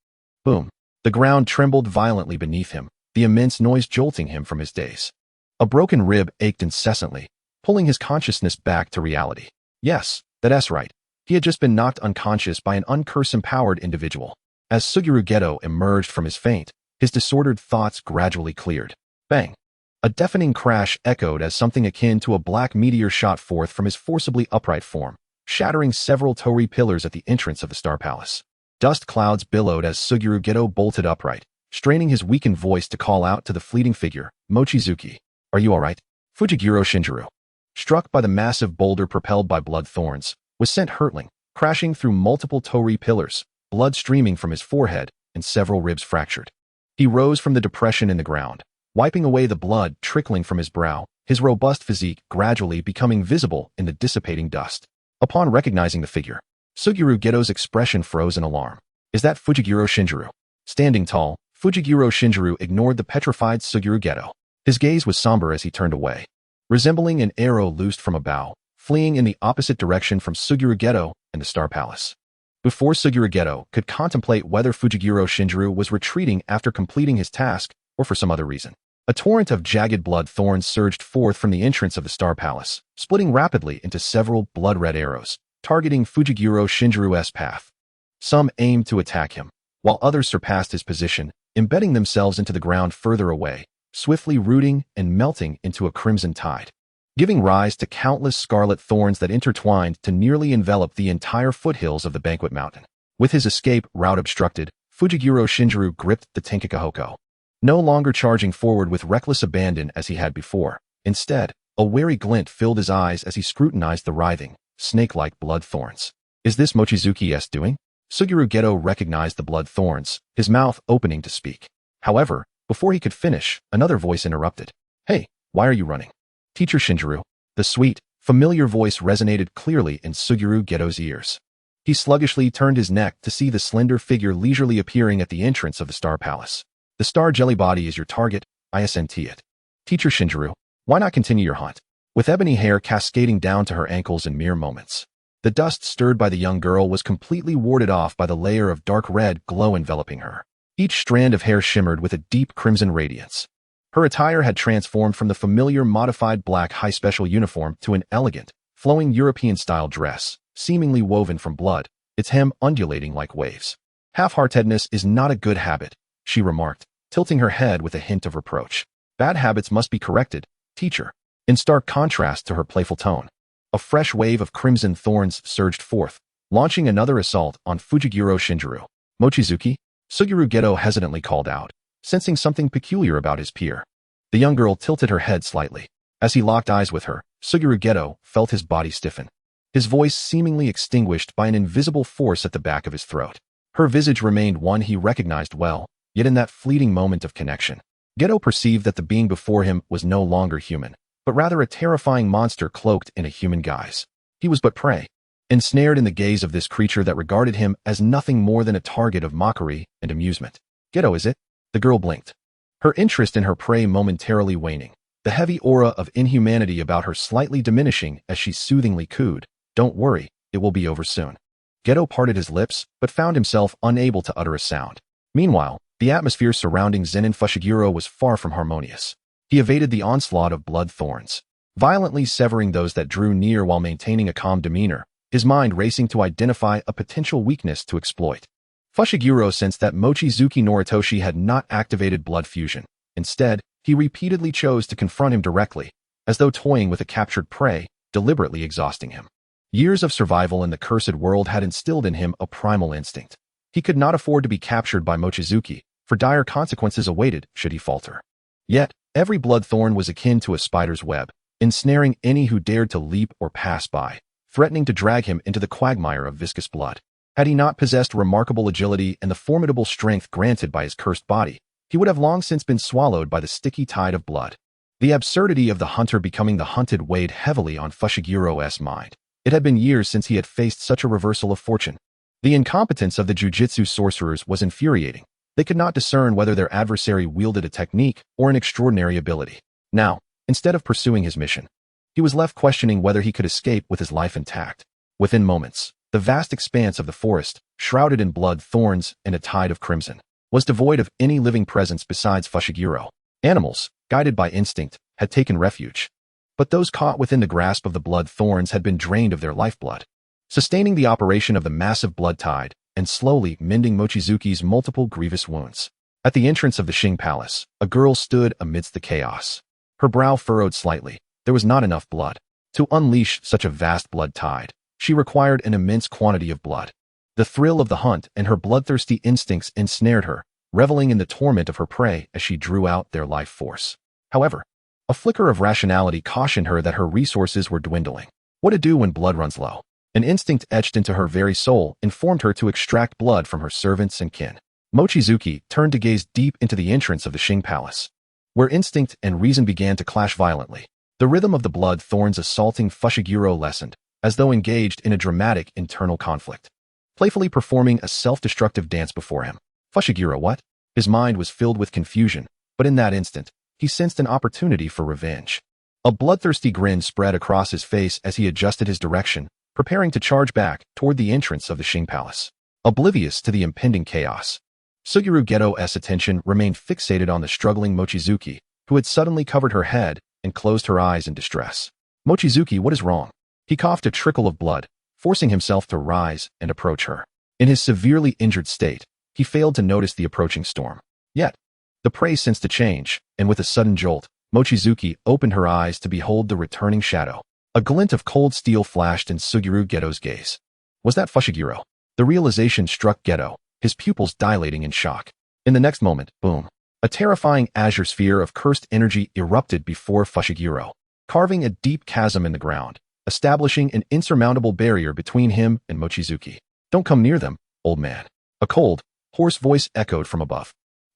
Boom. The ground trembled violently beneath him, the immense noise jolting him from his daze. A broken rib ached incessantly, pulling his consciousness back to reality. Yes, that's right. He had just been knocked unconscious by an uncurse-empowered individual. As Suguru Geto emerged from his faint, his disordered thoughts gradually cleared. Bang! A deafening crash echoed as something akin to a black meteor shot forth from his forcibly upright form, shattering several torii pillars at the entrance of the Star Palace. Dust clouds billowed as Suguru Geto bolted upright, straining his weakened voice to call out to the fleeting figure, Mochizuki, are you alright? Fujiguro Shinjuru, struck by the massive boulder propelled by blood thorns, was sent hurtling, crashing through multiple torii pillars, blood streaming from his forehead and several ribs fractured. He rose from the depression in the ground, wiping away the blood trickling from his brow, his robust physique gradually becoming visible in the dissipating dust. Upon recognizing the figure, Suguru Geto's expression froze in alarm. Is that Fujiguro Shinjuru? Standing tall, Fujiguro Shinjuru ignored the petrified Suguru Geto. His gaze was somber as he turned away, resembling an arrow loosed from a bow, fleeing in the opposite direction from Suguru Geto and the Star Palace. Before Suguru Geto could contemplate whether Fujiguro Shinjuru was retreating after completing his task or for some other reason, A torrent of jagged blood thorns surged forth from the entrance of the Star Palace, splitting rapidly into several blood-red arrows, targeting Fujiguro Shinjuru's path. Some aimed to attack him, while others surpassed his position, embedding themselves into the ground further away, swiftly rooting and melting into a crimson tide, giving rise to countless scarlet thorns that intertwined to nearly envelop the entire foothills of the Banquet Mountain. With his escape route obstructed, Fujiguro Shinjuru gripped the Tenkakahoko, no longer charging forward with reckless abandon as he had before. Instead, a wary glint filled his eyes as he scrutinized the writhing, snake-like blood thorns. Is this Mochizuki's doing? Suguru Geto recognized the blood thorns, his mouth opening to speak. However, before he could finish, another voice interrupted. Hey, why are you running? Teacher Shinjuru. The sweet, familiar voice resonated clearly in Suguru Geto's ears. He sluggishly turned his neck to see the slender figure leisurely appearing at the entrance of the Star Palace. The star jelly body is your target, ISNT it. Teacher Shinjuru, why not continue your hunt? With ebony hair cascading down to her ankles in mere moments. The dust stirred by the young girl was completely warded off by the layer of dark red glow enveloping her. Each strand of hair shimmered with a deep crimson radiance. Her attire had transformed from the familiar modified black high special uniform to an elegant, flowing European-style dress, seemingly woven from blood, its hem undulating like waves. Half-heartedness is not a good habit, she remarked, tilting her head with a hint of reproach. Bad habits must be corrected, teacher. In stark contrast to her playful tone, a fresh wave of crimson thorns surged forth, launching another assault on Fujiguro Shinjuru. Mochizuki? Suguru Geto hesitantly called out, sensing something peculiar about his peer. The young girl tilted her head slightly. As he locked eyes with her, Suguru Geto felt his body stiffen, his voice seemingly extinguished by an invisible force at the back of his throat. Her visage remained one he recognized well, yet in that fleeting moment of connection, Geto perceived that the being before him was no longer human, but rather a terrifying monster cloaked in a human guise. He was but prey, ensnared in the gaze of this creature that regarded him as nothing more than a target of mockery and amusement. Geto, is it? The girl blinked, her interest in her prey momentarily waning, the heavy aura of inhumanity about her slightly diminishing as she soothingly cooed, "Don't worry, it will be over soon." Geto parted his lips, but found himself unable to utter a sound. Meanwhile, the atmosphere surrounding Zenin Fushiguro was far from harmonious. He evaded the onslaught of blood thorns, violently severing those that drew near while maintaining a calm demeanor, his mind racing to identify a potential weakness to exploit. Fushiguro sensed that Mochizuki Noritoshi had not activated blood fusion. Instead, he repeatedly chose to confront him directly, as though toying with a captured prey, deliberately exhausting him. Years of survival in the cursed world had instilled in him a primal instinct. He could not afford to be captured by Mochizuki, for dire consequences awaited should he falter. Yet, every blood thorn was akin to a spider's web, ensnaring any who dared to leap or pass by, threatening to drag him into the quagmire of viscous blood. Had he not possessed remarkable agility and the formidable strength granted by his cursed body, he would have long since been swallowed by the sticky tide of blood. The absurdity of the hunter becoming the hunted weighed heavily on Fushiguro's mind. It had been years since he had faced such a reversal of fortune. The incompetence of the jujutsu sorcerers was infuriating. They could not discern whether their adversary wielded a technique or an extraordinary ability. Now, instead of pursuing his mission, he was left questioning whether he could escape with his life intact. Within moments, the vast expanse of the forest, shrouded in blood, thorns, and a tide of crimson, was devoid of any living presence besides Fushiguro. Animals, guided by instinct, had taken refuge. But those caught within the grasp of the blood thorns had been drained of their lifeblood, sustaining the operation of the massive blood tide and slowly mending Mochizuki's multiple grievous wounds. At the entrance of the Xing Palace, a girl stood amidst the chaos. Her brow furrowed slightly. There was not enough blood. To unleash such a vast blood tide, she required an immense quantity of blood. The thrill of the hunt and her bloodthirsty instincts ensnared her, reveling in the torment of her prey as she drew out their life force. However, a flicker of rationality cautioned her that her resources were dwindling. What to do when blood runs low? An instinct etched into her very soul informed her to extract blood from her servants and kin. Mochizuki turned to gaze deep into the entrance of the Xing Palace, where instinct and reason began to clash violently. The rhythm of the blood thorns assaulting Fushiguro lessened, as though engaged in a dramatic internal conflict, playfully performing a self-destructive dance before him. Fushiguro, what? His mind was filled with confusion, but in that instant, he sensed an opportunity for revenge. A bloodthirsty grin spread across his face as he adjusted his direction, preparing to charge back toward the entrance of the Xing Palace, oblivious to the impending chaos. Suguru Geto's attention remained fixated on the struggling Mochizuki, who had suddenly covered her head and closed her eyes in distress. Mochizuki, what is wrong? He coughed a trickle of blood, forcing himself to rise and approach her. In his severely injured state, he failed to notice the approaching storm. Yet, the prey sensed a change, and with a sudden jolt, Mochizuki opened her eyes to behold the returning shadow. A glint of cold steel flashed in Suguru Geto's gaze. Was that Fushiguro? The realization struck Geto, his pupils dilating in shock. In the next moment, boom. A terrifying azure sphere of cursed energy erupted before Fushiguro, carving a deep chasm in the ground, establishing an insurmountable barrier between him and Mochizuki. Don't come near them, old man. A cold, hoarse voice echoed from above.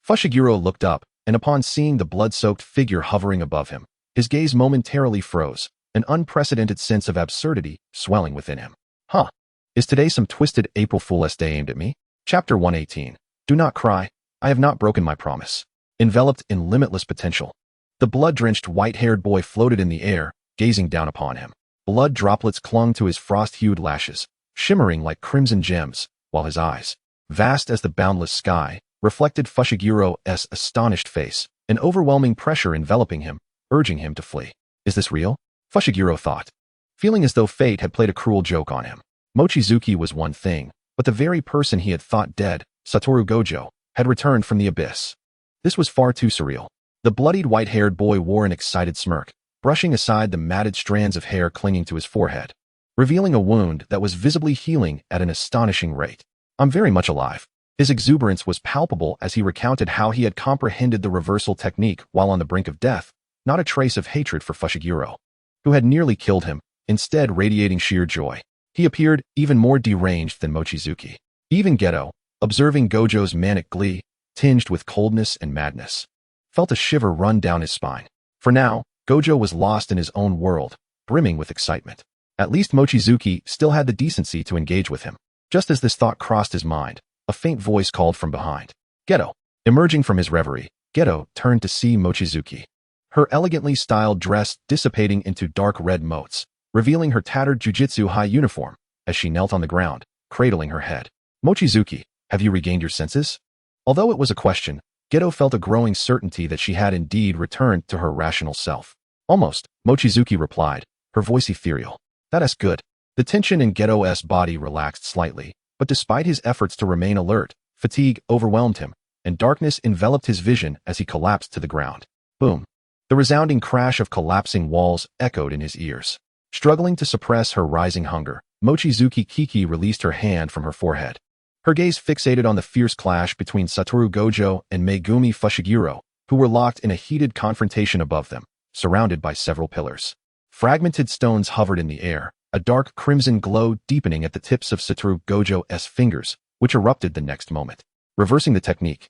Fushiguro looked up, and upon seeing the blood-soaked figure hovering above him, his gaze momentarily froze, an unprecedented sense of absurdity swelling within him. Huh. Is today some twisted April Fool's Day aimed at me? Chapter 118. Do not cry. I have not broken my promise. Enveloped in limitless potential. The blood-drenched white-haired boy floated in the air, gazing down upon him. Blood droplets clung to his frost-hued lashes, shimmering like crimson gems, while his eyes, vast as the boundless sky, reflected Fushiguro's astonished face, an overwhelming pressure enveloping him, urging him to flee. Is this real? Fushiguro thought, feeling as though fate had played a cruel joke on him. Mochizuki was one thing, but the very person he had thought dead, Satoru Gojo, had returned from the abyss. This was far too surreal. The bloodied white-haired boy wore an excited smirk, brushing aside the matted strands of hair clinging to his forehead, revealing a wound that was visibly healing at an astonishing rate. I'm very much alive. His exuberance was palpable as he recounted how he had comprehended the reversal technique while on the brink of death, not a trace of hatred for Fushiguro, who had nearly killed him, instead radiating sheer joy. He appeared even more deranged than Mochizuki. Even Geto, observing Gojo's manic glee, tinged with coldness and madness, felt a shiver run down his spine. For now, Gojo was lost in his own world, brimming with excitement. At least Mochizuki still had the decency to engage with him. Just as this thought crossed his mind, a faint voice called from behind. Geto. Emerging from his reverie, Geto turned to see Mochizuki. Her elegantly styled dress dissipating into dark red motes, revealing her tattered Jujutsu high uniform, as she knelt on the ground, cradling her head. Mochizuki, have you regained your senses? Although it was a question, Geto felt a growing certainty that she had indeed returned to her rational self. Almost, Mochizuki replied, her voice ethereal. That's good. The tension in Geto's body relaxed slightly, but despite his efforts to remain alert, fatigue overwhelmed him, and darkness enveloped his vision as he collapsed to the ground. Boom. The resounding crash of collapsing walls echoed in his ears. Struggling to suppress her rising hunger, Mochizuki Kiki released her hand from her forehead. Her gaze fixated on the fierce clash between Satoru Gojo and Megumi Fushiguro, who were locked in a heated confrontation above them, surrounded by several pillars. Fragmented stones hovered in the air, a dark crimson glow deepening at the tips of Satoru Gojo's fingers, which erupted the next moment. Reversing the technique,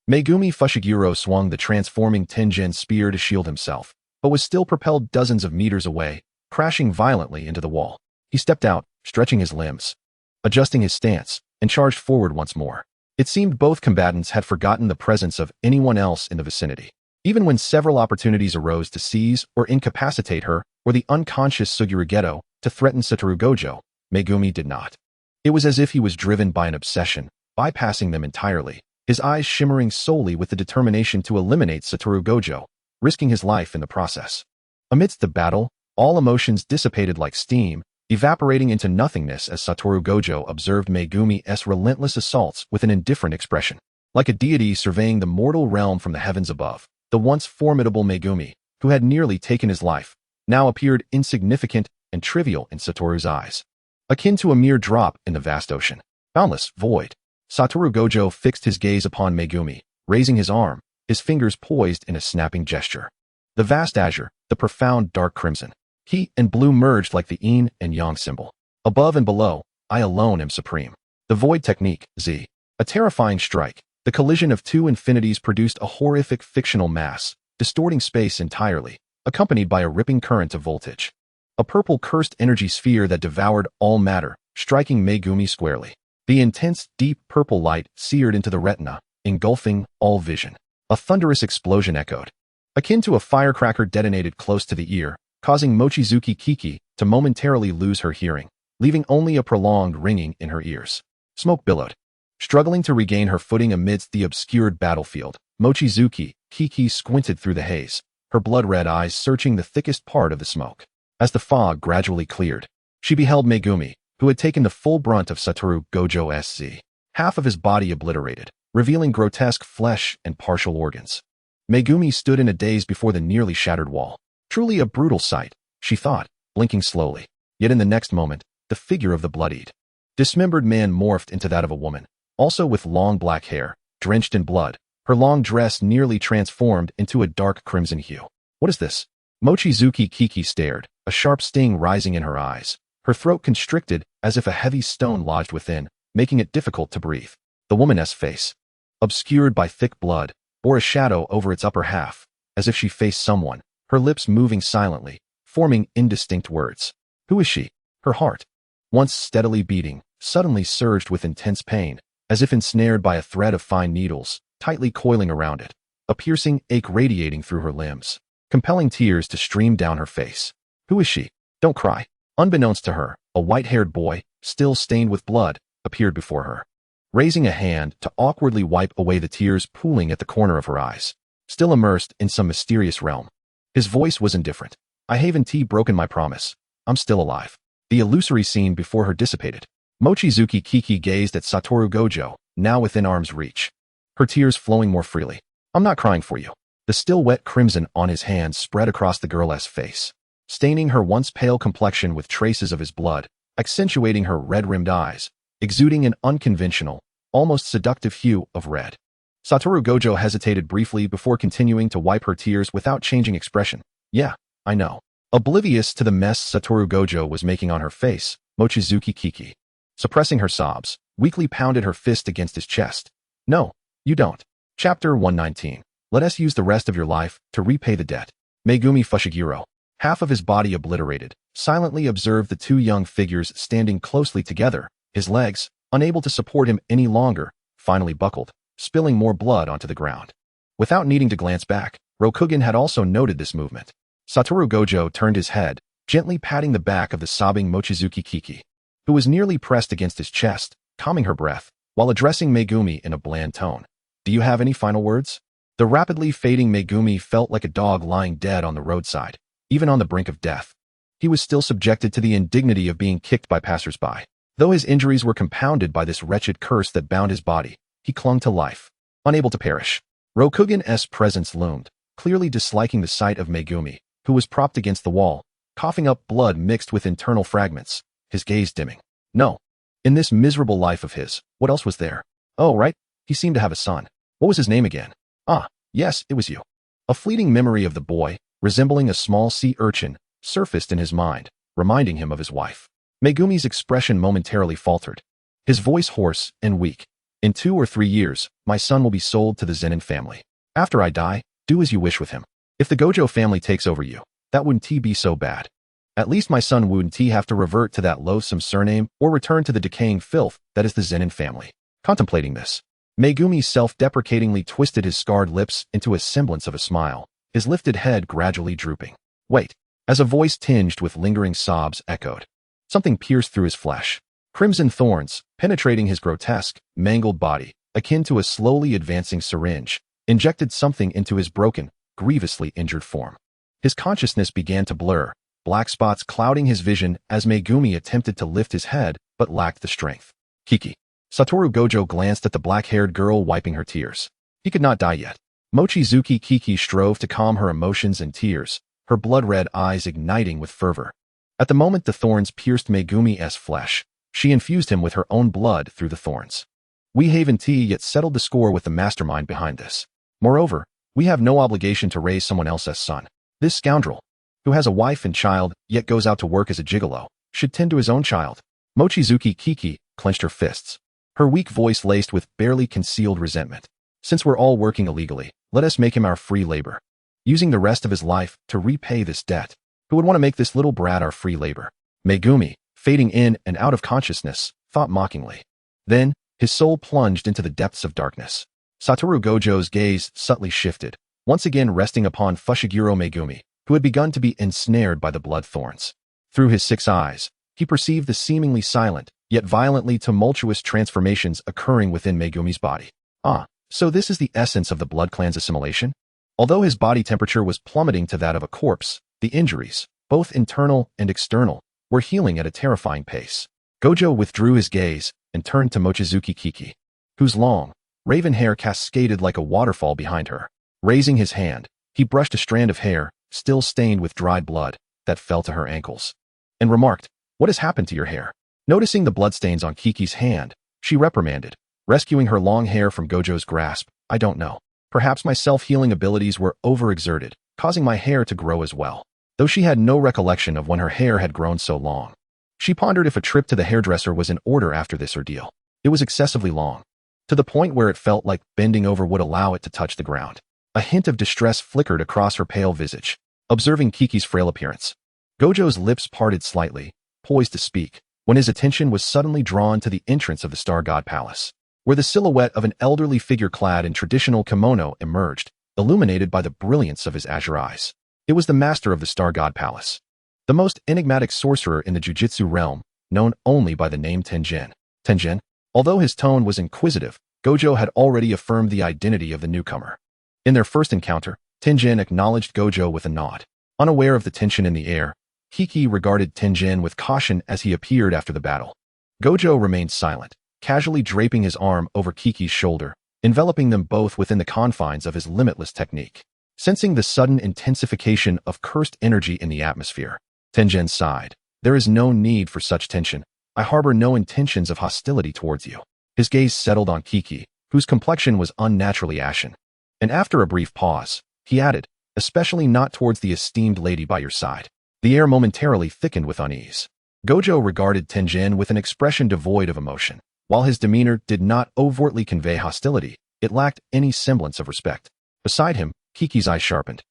Megumi Fushiguro swung the transforming Tengen spear to shield himself, but was still propelled dozens of meters away, crashing violently into the wall. He stepped out, stretching his limbs, adjusting his stance, and charged forward once more. It seemed both combatants had forgotten the presence of anyone else in the vicinity. Even when several opportunities arose to seize or incapacitate her or the unconscious Suguru Geto to threaten Satoru Gojo, Megumi did not. It was as if he was driven by an obsession, bypassing them entirely, his eyes shimmering solely with the determination to eliminate Satoru Gojo, risking his life in the process. Amidst the battle, all emotions dissipated like steam, evaporating into nothingness as Satoru Gojo observed Megumi's relentless assaults with an indifferent expression. Like a deity surveying the mortal realm from the heavens above, the once formidable Megumi, who had nearly taken his life, now appeared insignificant and trivial in Satoru's eyes. Akin to a mere drop in the vast ocean. Boundless, void. Satoru Gojo fixed his gaze upon Megumi, raising his arm, his fingers poised in a snapping gesture. The vast azure, the profound dark crimson. Heat and blue merged like the yin and yang symbol. Above and below, I alone am supreme. The void technique, Z. A terrifying strike. The collision of two infinities produced a horrific fictional mass, distorting space entirely, accompanied by a ripping current of voltage. A purple cursed energy sphere that devoured all matter, striking Megumi squarely. The intense, deep purple light seared into the retina, engulfing all vision. A thunderous explosion echoed. Akin to a firecracker detonated close to the ear, causing Mochizuki Kiki to momentarily lose her hearing, leaving only a prolonged ringing in her ears. Smoke billowed. Struggling to regain her footing amidst the obscured battlefield, Mochizuki Kiki squinted through the haze, her blood-red eyes searching the thickest part of the smoke. As the fog gradually cleared, she beheld Megumi, who had taken the full brunt of Satoru Gojo's half of his body obliterated, revealing grotesque flesh and partial organs. Megumi stood in a daze before the nearly shattered wall. Truly a brutal sight, she thought, blinking slowly. Yet in the next moment, the figure of the bloodied, dismembered man morphed into that of a woman, also with long black hair, drenched in blood, her long dress nearly transformed into a dark crimson hue. What is this? Mochizuki Kiki stared, a sharp sting rising in her eyes. Her throat constricted as if a heavy stone lodged within, making it difficult to breathe. The woman's face, obscured by thick blood, bore a shadow over its upper half, as if she faced someone, her lips moving silently, forming indistinct words. Who is she? Her heart, once steadily beating, suddenly surged with intense pain, as if ensnared by a thread of fine needles, tightly coiling around it, a piercing ache radiating through her limbs, compelling tears to stream down her face. Who is she? Don't cry. Unbeknownst to her, a white-haired boy, still stained with blood, appeared before her, raising a hand to awkwardly wipe away the tears pooling at the corner of her eyes, still immersed in some mysterious realm. His voice was indifferent. I haven't broken my promise. I'm still alive. The illusory scene before her dissipated. Mochizuki Kiki gazed at Satoru Gojo, now within arm's reach, her tears flowing more freely. I'm not crying for you. The still wet crimson on his hand spread across the girl's face, staining her once pale complexion with traces of his blood, accentuating her red-rimmed eyes, exuding an unconventional, almost seductive hue of red. Satoru Gojo hesitated briefly before continuing to wipe her tears without changing expression. Yeah, I know. Oblivious to the mess Satoru Gojo was making on her face, Mochizuki Kiki, suppressing her sobs, weakly pounded her fist against his chest. No, you don't. Chapter 119. Let us use the rest of your life to repay the debt. Megumi Fushiguro, half of his body obliterated, silently observed the two young figures standing closely together. His legs, unable to support him any longer, finally buckled, spilling more blood onto the ground. Without needing to glance back, Rokugan had also noted this movement. Satoru Gojo turned his head, gently patting the back of the sobbing Mochizuki Kiki, who was nearly pressed against his chest, calming her breath, while addressing Megumi in a bland tone. Do you have any final words? The rapidly fading Megumi felt like a dog lying dead on the roadside, even on the brink of death. He was still subjected to the indignity of being kicked by passers-by. Though his injuries were compounded by this wretched curse that bound his body, he clung to life, unable to perish. Rokugan's presence loomed, clearly disliking the sight of Megumi, who was propped against the wall, coughing up blood mixed with internal fragments, his gaze dimming. No. In this miserable life of his, what else was there? Oh, right, he seemed to have a son. What was his name again? Ah, yes, it was you. A fleeting memory of the boy, resembling a small sea urchin, surfaced in his mind, reminding him of his wife. Megumi's expression momentarily faltered, his voice hoarse and weak. In 2 or 3 years, my son will be sold to the Zenin family. After I die, do as you wish with him. If the Gojo family takes over you, that wouldn't be so bad. At least my son wouldn't have to revert to that loathsome surname or return to the decaying filth that is the Zenin family. Contemplating this, Megumi self-deprecatingly twisted his scarred lips into a semblance of a smile, his lifted head gradually drooping. Wait, as a voice tinged with lingering sobs echoed. Something pierced through his flesh. Crimson thorns, penetrating his grotesque, mangled body, akin to a slowly advancing syringe, injected something into his broken, grievously injured form. His consciousness began to blur, black spots clouding his vision as Megumi attempted to lift his head but lacked the strength. Kiki. Satoru Gojo glanced at the black-haired girl wiping her tears. He could not die yet. Mochizuki Kiki strove to calm her emotions and tears, her blood-red eyes igniting with fervor. At the moment the thorns pierced Megumi's flesh, she infused him with her own blood through the thorns. We haven't yet settled the score with the mastermind behind this. Moreover, we have no obligation to raise someone else's son. This scoundrel, who has a wife and child yet goes out to work as a gigolo, should tend to his own child. Mochizuki Kiki clenched her fists, her weak voice laced with barely concealed resentment. Since we're all working illegally, let us make him our free labor, using the rest of his life to repay this debt. Who would want to make this little brat our free labor? Megumi, fading in and out of consciousness, thought mockingly. Then, his soul plunged into the depths of darkness. Satoru Gojo's gaze subtly shifted, once again resting upon Fushiguro Megumi, who had begun to be ensnared by the blood thorns. Through his 6 eyes, he perceived the seemingly silent, yet violently tumultuous transformations occurring within Megumi's body. Ah, so this is the essence of the Blood Clan's assimilation? Although his body temperature was plummeting to that of a corpse, the injuries, both internal and external, were healing at a terrifying pace. Gojo withdrew his gaze and turned to Mochizuki Kiki, whose long, raven hair cascaded like a waterfall behind her. Raising his hand, he brushed a strand of hair, still stained with dried blood, that fell to her ankles, and remarked, "What has happened to your hair?" Noticing the bloodstains on Kiki's hand, she reprimanded, rescuing her long hair from Gojo's grasp. "I don't know. Perhaps my self-healing abilities were overexerted, causing my hair to grow as well." Though she had no recollection of when her hair had grown so long, she pondered if a trip to the hairdresser was in order after this ordeal. It was excessively long, to the point where it felt like bending over would allow it to touch the ground. A hint of distress flickered across her pale visage, observing Kiki's frail appearance. Gojo's lips parted slightly, poised to speak, when his attention was suddenly drawn to the entrance of the Star God Palace, where the silhouette of an elderly figure clad in traditional kimono emerged, illuminated by the brilliance of his azure eyes. It was the master of the Star God Palace, the most enigmatic sorcerer in the Jujutsu realm, known only by the name Tenjin. Tenjin? Although his tone was inquisitive, Gojo had already affirmed the identity of the newcomer. In their first encounter, Tenjin acknowledged Gojo with a nod. Unaware of the tension in the air, Kiki regarded Tenjin with caution as he appeared after the battle. Gojo remained silent, casually draping his arm over Kiki's shoulder, enveloping them both within the confines of his limitless technique. Sensing the sudden intensification of cursed energy in the atmosphere, Tenjin sighed. "There is no need for such tension. I harbor no intentions of hostility towards you." His gaze settled on Kiki, whose complexion was unnaturally ashen. And after a brief pause, he added, "Especially not towards the esteemed lady by your side." The air momentarily thickened with unease. Gojo regarded Tenjin with an expression devoid of emotion. While his demeanor did not overtly convey hostility, it lacked any semblance of respect. Beside him, Kiki's eyes sharpened.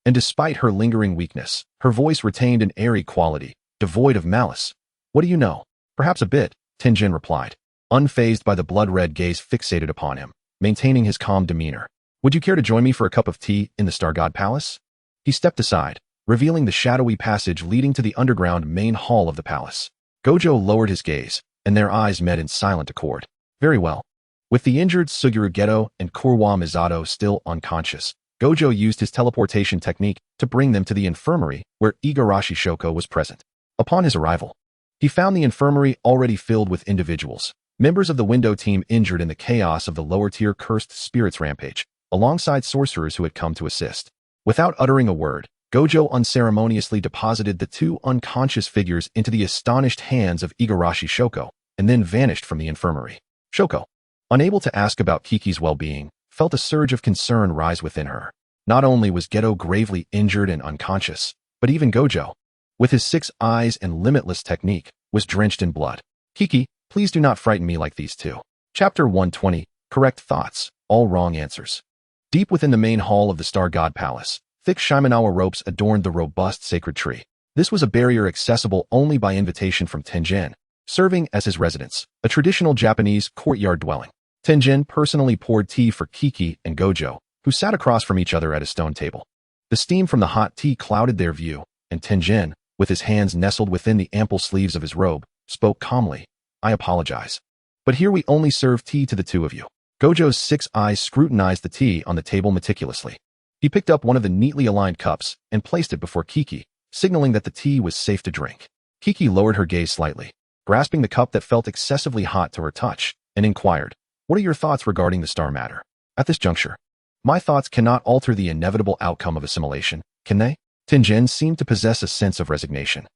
And despite her lingering weakness, her voice retained an airy quality, devoid of malice. "What do you know?" "Perhaps a bit," Tenjin replied, unfazed by the blood-red gaze fixated upon him, maintaining his calm demeanor. "Would you care to join me for a cup of tea in the Star God Palace?" He stepped aside, revealing the shadowy passage leading to the underground main hall of the palace. Gojo lowered his gaze, and their eyes met in silent accord. "Very well." With the injured Suguru Geto and Kurwa Misato still unconscious, Gojo used his teleportation technique to bring them to the infirmary where Igarashi Shoko was present. Upon his arrival, he found the infirmary already filled with individuals, members of the window team injured in the chaos of the lower-tier cursed spirits rampage, alongside sorcerers who had come to assist. Without uttering a word, Gojo unceremoniously deposited the two unconscious figures into the astonished hands of Igarashi Shoko, and then vanished from the infirmary. Shoko, unable to ask about Kiki's well-being, felt a surge of concern rise within her. Not only was Geto gravely injured and unconscious, but even Gojo, with his 6 eyes and limitless technique, was drenched in blood. "Kiki, please do not frighten me like these two." Chapter 120, Correct Thoughts, All Wrong Answers. Deep within the main hall of the Star God Palace, thick Shimenawa ropes adorned the robust sacred tree. This was a barrier accessible only by invitation from Tenjin, serving as his residence, a traditional Japanese courtyard dwelling. Tenjin personally poured tea for Kiki and Gojo, who sat across from each other at a stone table. The steam from the hot tea clouded their view, and Tenjin, with his hands nestled within the ample sleeves of his robe, spoke calmly. "I apologize, but here we only serve tea to the two of you." Gojo's 6 eyes scrutinized the tea on the table meticulously. He picked up one of the neatly aligned cups and placed it before Kiki, signaling that the tea was safe to drink. Kiki lowered her gaze slightly, grasping the cup that felt excessively hot to her touch, and inquired, "What are your thoughts regarding the star matter?" At this juncture, "My thoughts cannot alter the inevitable outcome of assimilation, can they?" Tenjin seemed to possess a sense of resignation,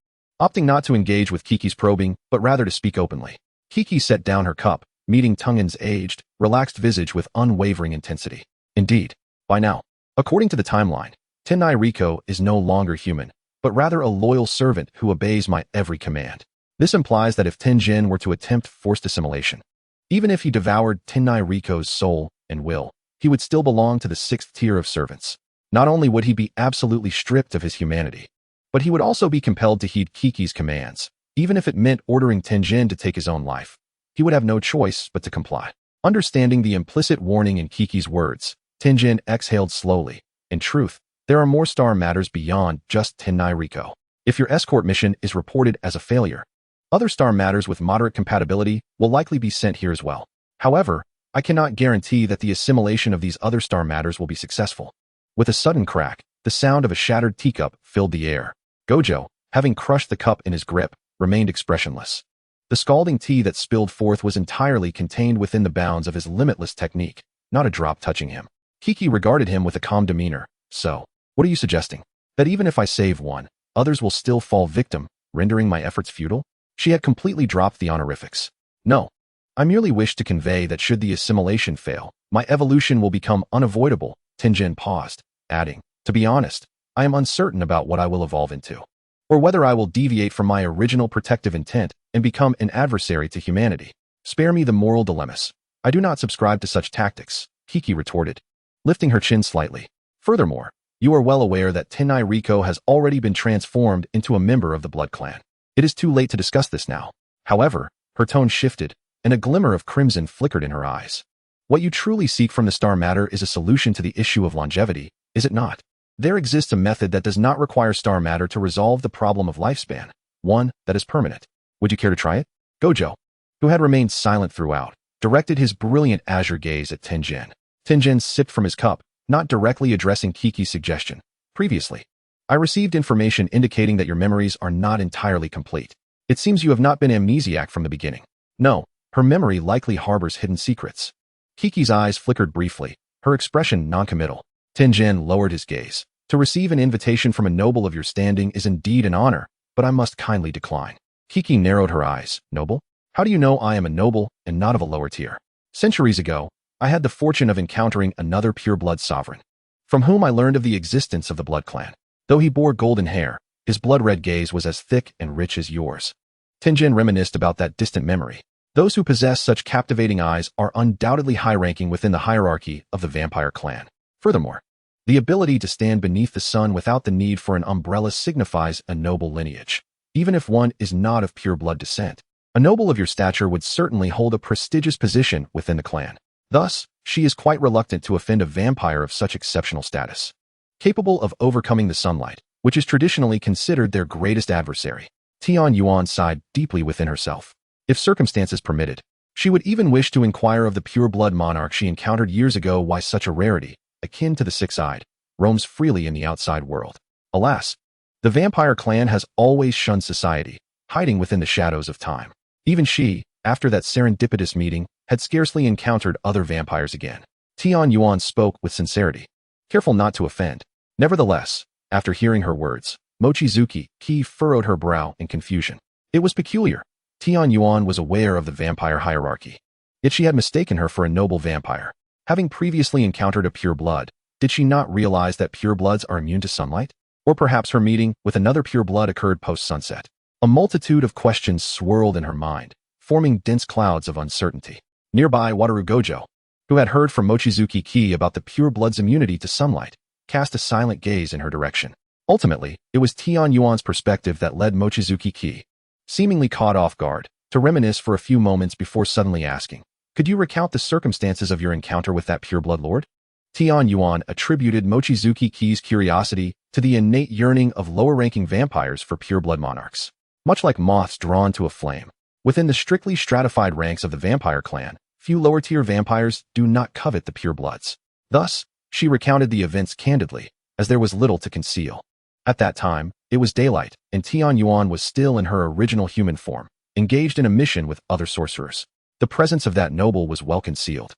opting not to engage with Kiki's probing, but rather to speak openly. Kiki set down her cup, meeting Tenjin's aged, relaxed visage with unwavering intensity. "Indeed, by now, according to the timeline, Tenai Riko is no longer human, but rather a loyal servant who obeys my every command. This implies that if Tenjin were to attempt forced assimilation, even if he devoured Tenai Riko's soul and will, he would still belong to the 6th tier of servants. Not only would he be absolutely stripped of his humanity, but he would also be compelled to heed Kiki's commands, even if it meant ordering Tenjin to take his own life. He would have no choice but to comply." Understanding the implicit warning in Kiki's words, Tenjin exhaled slowly. "In truth, there are more star matters beyond just Tenai Riko. If your escort mission is reported as a failure, Other star matters with moderate compatibility will likely be sent here as well. However, I cannot guarantee that the assimilation of these other star matters will be successful. With a sudden crack, the sound of a shattered teacup filled the air. Gojo, having crushed the cup in his grip, remained expressionless. The scalding tea that spilled forth was entirely contained within the bounds of his limitless technique, not a drop touching him. Kiki regarded him with a calm demeanor. So, what are you suggesting? That even if I save one, others will still fall victim, rendering my efforts futile? She had completely dropped the honorifics. No. I merely wish to convey that should the assimilation fail, my evolution will become unavoidable. Tenjin paused, adding, to be honest, I am uncertain about what I will evolve into, or whether I will deviate from my original protective intent and become an adversary to humanity. Spare me the moral dilemmas. I do not subscribe to such tactics, Kiki retorted, lifting her chin slightly. Furthermore, you are well aware that Tenai Riko has already been transformed into a member of the Blood Clan. It is too late to discuss this now. However, her tone shifted, and a glimmer of crimson flickered in her eyes. What you truly seek from the star matter is a solution to the issue of longevity, is it not? There exists a method that does not require star matter to resolve the problem of lifespan, one that is permanent. Would you care to try it? Gojo, who had remained silent throughout, directed his brilliant azure gaze at Tenjin. Tenjin sipped from his cup, not directly addressing Kiki's suggestion. Previously, I received information indicating that your memories are not entirely complete. It seems you have not been amnesiac from the beginning. No, her memory likely harbors hidden secrets. Kiki's eyes flickered briefly, her expression noncommittal. Tenjin lowered his gaze. To receive an invitation from a noble of your standing is indeed an honor, but I must kindly decline. Kiki narrowed her eyes. Noble? How do you know I am a noble and not of a lower tier? Centuries ago, I had the fortune of encountering another pure-blood sovereign, from whom I learned of the existence of the Blood Clan. Though he bore golden hair, his blood-red gaze was as thick and rich as yours. Tenjin reminisced about that distant memory. Those who possess such captivating eyes are undoubtedly high-ranking within the hierarchy of the vampire clan. Furthermore, the ability to stand beneath the sun without the need for an umbrella signifies a noble lineage. Even if one is not of pure-blood descent, a noble of your stature would certainly hold a prestigious position within the clan. Thus, she is quite reluctant to offend a vampire of such exceptional status, capable of overcoming the sunlight, which is traditionally considered their greatest adversary. Tian Yuan sighed deeply within herself. If circumstances permitted, she would even wish to inquire of the pure-blood monarch she encountered years ago why such a rarity, akin to the six-eyed, roams freely in the outside world. Alas, the vampire clan has always shunned society, hiding within the shadows of time. Even she, after that serendipitous meeting, had scarcely encountered other vampires again. Tian Yuan spoke with sincerity, careful not to offend. Nevertheless, after hearing her words, Mochizuki Ki furrowed her brow in confusion. It was peculiar. Tian Yuan was aware of the vampire hierarchy, yet she had mistaken her for a noble vampire. Having previously encountered a pure-blood, did she not realize that pure-bloods are immune to sunlight? Or perhaps her meeting with another pure-blood occurred post-sunset. A multitude of questions swirled in her mind, forming dense clouds of uncertainty. Nearby, Wataru Gojo, who had heard from Mochizuki Ki about the pure-blood's immunity to sunlight, cast a silent gaze in her direction. Ultimately, it was Tian Yuan's perspective that led Mochizuki Ki, seemingly caught off guard, to reminisce for a few moments before suddenly asking, "Could you recount the circumstances of your encounter with that pure-blood lord?" Tian Yuan attributed Mochizuki Ki's curiosity to the innate yearning of lower-ranking vampires for pure-blood monarchs. Much like moths drawn to a flame, within the strictly stratified ranks of the vampire clan, few lower-tier vampires do not covet the pure-bloods. Thus, she recounted the events candidly, as there was little to conceal. At that time, it was daylight, and Tian Yuan was still in her original human form, engaged in a mission with other sorcerers. The presence of that noble was well concealed.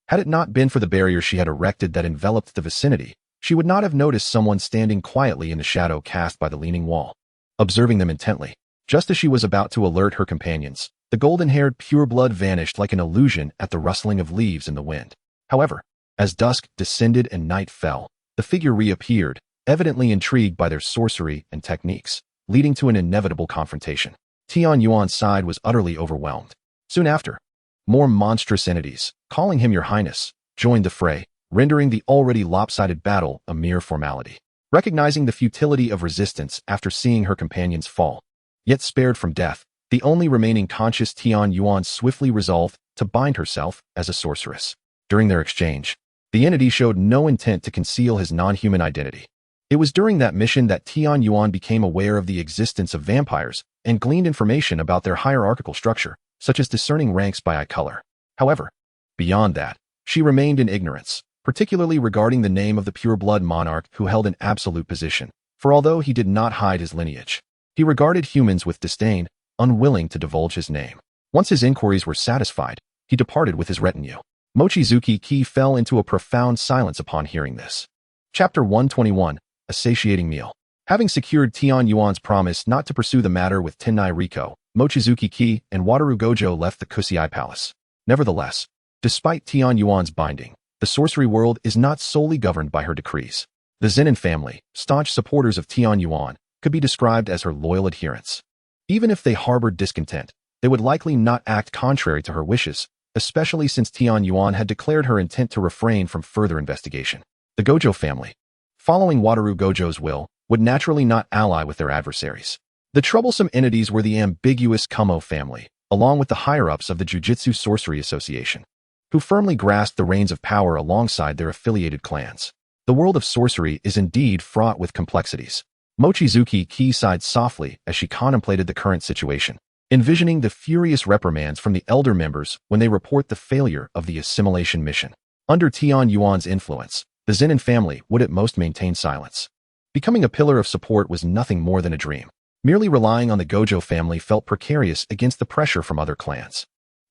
Had it not been for the barrier she had erected that enveloped the vicinity, she would not have noticed someone standing quietly in the shadow cast by the leaning wall, observing them intently. Just as she was about to alert her companions, the golden-haired pure-blood vanished like an illusion at the rustling of leaves in the wind. However, as dusk descended and night fell, the figure reappeared, evidently intrigued by their sorcery and techniques, leading to an inevitable confrontation. Tian Yuan's side was utterly overwhelmed. Soon after, more monstrous entities, calling him Your Highness, joined the fray, rendering the already lopsided battle a mere formality. Recognizing the futility of resistance after seeing her companions fall, yet spared from death, the only remaining conscious Tian Yuan swiftly resolved to bind herself as a sorceress. During their exchange, the entity showed no intent to conceal his non-human identity. It was during that mission that Tian Yuan became aware of the existence of vampires and gleaned information about their hierarchical structure, such as discerning ranks by eye color. However, beyond that, she remained in ignorance, particularly regarding the name of the pure-blood monarch who held an absolute position, for although he did not hide his lineage, he regarded humans with disdain, unwilling to divulge his name. Once his inquiries were satisfied, he departed with his retinue. Mochizuki Ki fell into a profound silence upon hearing this. Chapter 121, A Satiating Meal. Having secured Tian Yuan's promise not to pursue the matter with Tenai Riko, Mochizuki Ki and Wataru Gojo left the Kusei Palace. Nevertheless, despite Tian Yuan's binding, the sorcery world is not solely governed by her decrees. The Zenin family, staunch supporters of Tian Yuan, could be described as her loyal adherents. Even if they harbored discontent, they would likely not act contrary to her wishes, especially since Tian Yuan had declared her intent to refrain from further investigation. The Gojo family, following Wataru Gojo's will, would naturally not ally with their adversaries. The troublesome entities were the ambiguous Kumo family, along with the higher-ups of the Jujutsu Sorcery Association, who firmly grasped the reins of power alongside their affiliated clans. The world of sorcery is indeed fraught with complexities. Mochizuki Ki sighed softly as she contemplated the current situation, envisioning the furious reprimands from the elder members when they report the failure of the assimilation mission. Under Tian Yuan's influence, the Zenin family would at most maintain silence. Becoming a pillar of support was nothing more than a dream. Merely relying on the Gojo family felt precarious against the pressure from other clans.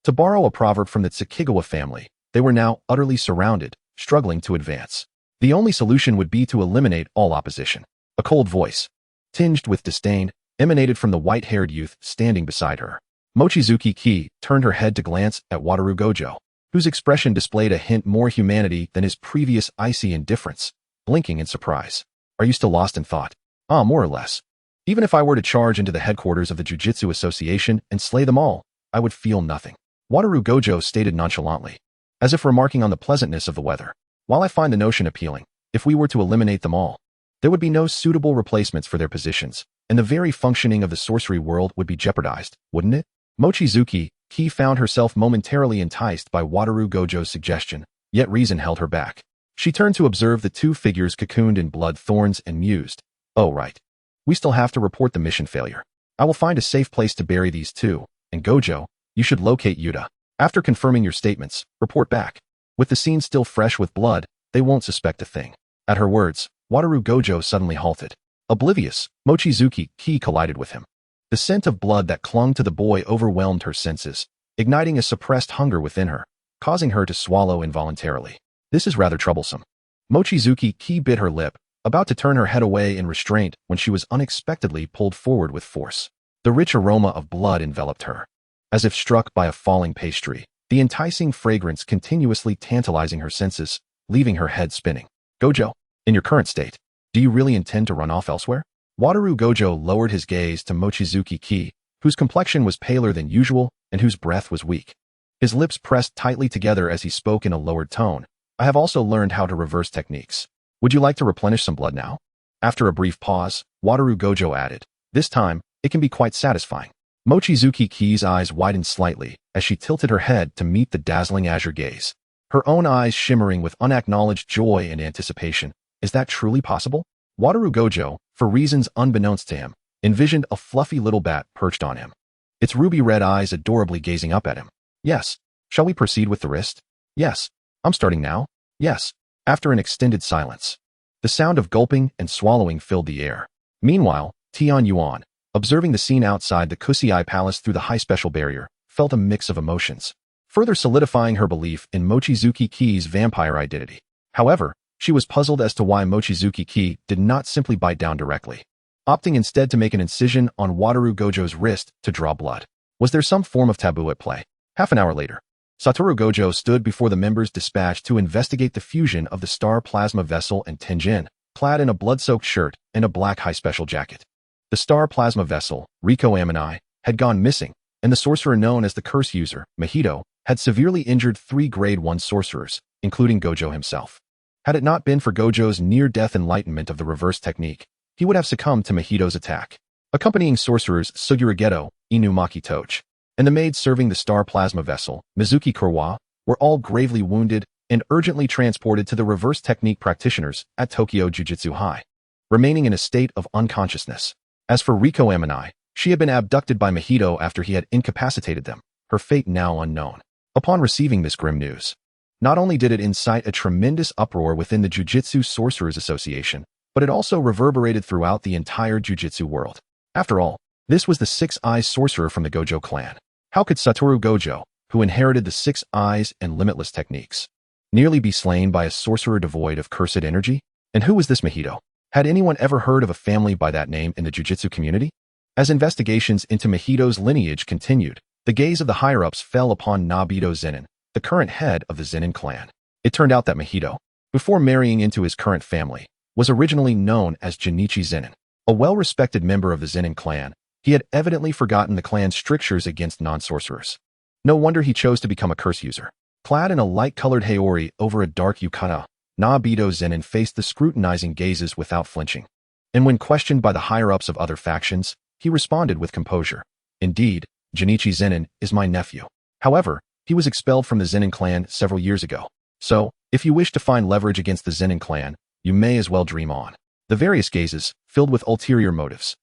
To borrow a proverb from the Tsukigawa family, they were now utterly surrounded, struggling to advance. The only solution would be to eliminate all opposition. A cold voice, tinged with disdain, emanated from the white-haired youth standing beside her. Mochizuki Ki turned her head to glance at Wataru Gojo, whose expression displayed a hint more humanity than his previous icy indifference, blinking in surprise. Are you still lost in thought? More or less. Even if I were to charge into the headquarters of the Jujutsu Association and slay them all, I would feel nothing. Wataru Gojo stated nonchalantly, as if remarking on the pleasantness of the weather. While I find the notion appealing, if we were to eliminate them all, there would be no suitable replacements for their positions, and the very functioning of the sorcery world would be jeopardized, wouldn't it? Mochizuki Ki found herself momentarily enticed by Wataru Gojo's suggestion, yet reason held her back. She turned to observe the two figures cocooned in blood thorns and mused, "Oh right. We still have to report the mission failure. I will find a safe place to bury these two, and Gojo, you should locate Yuta. After confirming your statements, report back. With the scene still fresh with blood, they won't suspect a thing." At her words, Wataru Gojo suddenly halted. Oblivious, Mochizuki Ki collided with him. The scent of blood that clung to the boy overwhelmed her senses, igniting a suppressed hunger within her, causing her to swallow involuntarily. This is rather troublesome. Mochizuki Ki bit her lip, about to turn her head away in restraint when she was unexpectedly pulled forward with force. The rich aroma of blood enveloped her. As if struck by a falling pastry, the enticing fragrance continuously tantalizing her senses, leaving her head spinning. Gojo, in your current state, do you really intend to run off elsewhere? Wataru Gojo lowered his gaze to Mochizuki Ki, whose complexion was paler than usual and whose breath was weak. His lips pressed tightly together as he spoke in a lowered tone. I have also learned how to reverse techniques. Would you like to replenish some blood now? After a brief pause, Wataru Gojo added, this time, it can be quite satisfying. Mochizuki Ki's eyes widened slightly as she tilted her head to meet the dazzling azure gaze, her own eyes shimmering with unacknowledged joy and anticipation. Is that truly possible? Wataru Gojo, for reasons unbeknownst to him, envisioned a fluffy little bat perched on him, its ruby-red eyes adorably gazing up at him. Yes. Shall we proceed with the wrist? Yes. I'm starting now? Yes. After an extended silence, the sound of gulping and swallowing filled the air. Meanwhile, Tian Yuan, observing the scene outside the Kusei Palace through the high special barrier, felt a mix of emotions, further solidifying her belief in Mochizuki Ki's vampire identity. However, she was puzzled as to why Mochizuki Ki did not simply bite down directly, opting instead to make an incision on Wataru Gojo's wrist to draw blood. Was there some form of taboo at play? Half an hour later, Satoru Gojo stood before the members dispatched to investigate the fusion of the star plasma vessel and Tenjin, clad in a blood-soaked shirt and a black high-special jacket. The star plasma vessel, Riko Aminai, had gone missing, and the sorcerer known as the curse user, Mahito, had severely injured 3 Grade 1 sorcerers, including Gojo himself. Had it not been for Gojo's near-death enlightenment of the reverse technique, he would have succumbed to Mahito's attack. Accompanying sorcerers Sugurageto, Inumaki Tochi, and the maid serving the star plasma vessel, Mizuki Kurwa, were all gravely wounded and urgently transported to the reverse technique practitioners at Tokyo Jujutsu High. remaining in a state of unconsciousness. As for Riko Amanai, she had been abducted by Mahito after he had incapacitated them, her fate now unknown. Upon receiving this grim news, not only did it incite a tremendous uproar within the Jujutsu Sorcerers Association, but it also reverberated throughout the entire Jujutsu world. After all, this was the Six Eyes sorcerer from the Gojo clan. How could Satoru Gojo, who inherited the Six Eyes and limitless techniques, nearly be slain by a sorcerer devoid of cursed energy? And who was this Mahito? Had anyone ever heard of a family by that name in the Jujutsu community? As investigations into Mahito's lineage continued, the gaze of the higher-ups fell upon Nobito Zenin, the current head of the Zenin clan. It turned out that Mahito, before marrying into his current family, was originally known as Junichi Zenin. A well-respected member of the Zenin clan, he had evidently forgotten the clan's strictures against non-sorcerers. No wonder he chose to become a curse user. Clad in a light-colored haori over a dark yukata, Nobito Zenin faced the scrutinizing gazes without flinching. And when questioned by the higher-ups of other factions, he responded with composure. Indeed, Junichi Zenin is my nephew. However, he was expelled from the Zenin clan several years ago. So, if you wish to find leverage against the Zenin clan, you may as well dream on. The various gazes, filled with ulterior motives,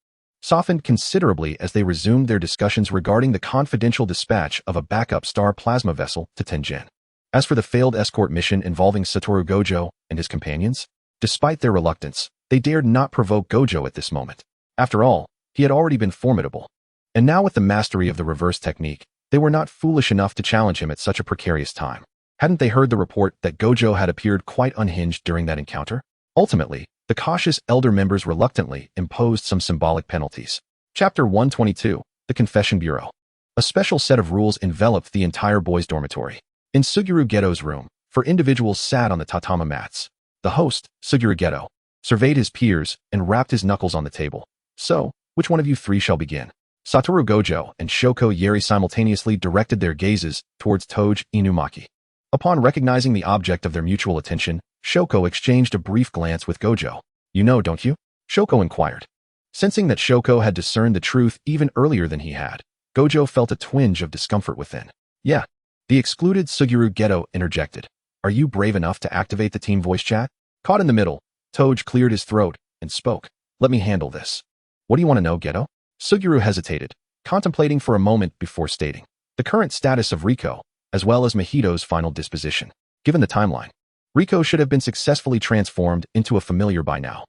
softened considerably as they resumed their discussions regarding the confidential dispatch of a backup star plasma vessel to Tenjin. As for the failed escort mission involving Satoru Gojo and his companions, despite their reluctance, they dared not provoke Gojo at this moment. After all, he had already been formidable. And now with the mastery of the reverse technique, they were not foolish enough to challenge him at such a precarious time. Hadn't they heard the report that Gojo had appeared quite unhinged during that encounter? Ultimately, the cautious elder members reluctantly imposed some symbolic penalties. Chapter 122, The Confession Bureau. A special set of rules enveloped the entire boys' dormitory. In Suguru Geto's room, 4 individuals sat on the tatama mats. The host, Suguru Geto, surveyed his peers and rapped his knuckles on the table. So, which one of you 3 shall begin? Satoru Gojo and Shoko Yeri simultaneously directed their gazes towards Toji Inumaki. Upon recognizing the object of their mutual attention, Shoko exchanged a brief glance with Gojo. You know, don't you? Shoko inquired. Sensing that Shoko had discerned the truth even earlier than he had, Gojo felt a twinge of discomfort within. Yeah. The excluded Suguru Geto interjected. Are you brave enough to activate the team voice chat? Caught in the middle, Toji cleared his throat and spoke. Let me handle this. What do you want to know, Geto? Suguru hesitated, contemplating for a moment before stating. The current status of Riko, as well as Mahito's final disposition. Given the timeline, Riko should have been successfully transformed into a familiar by now.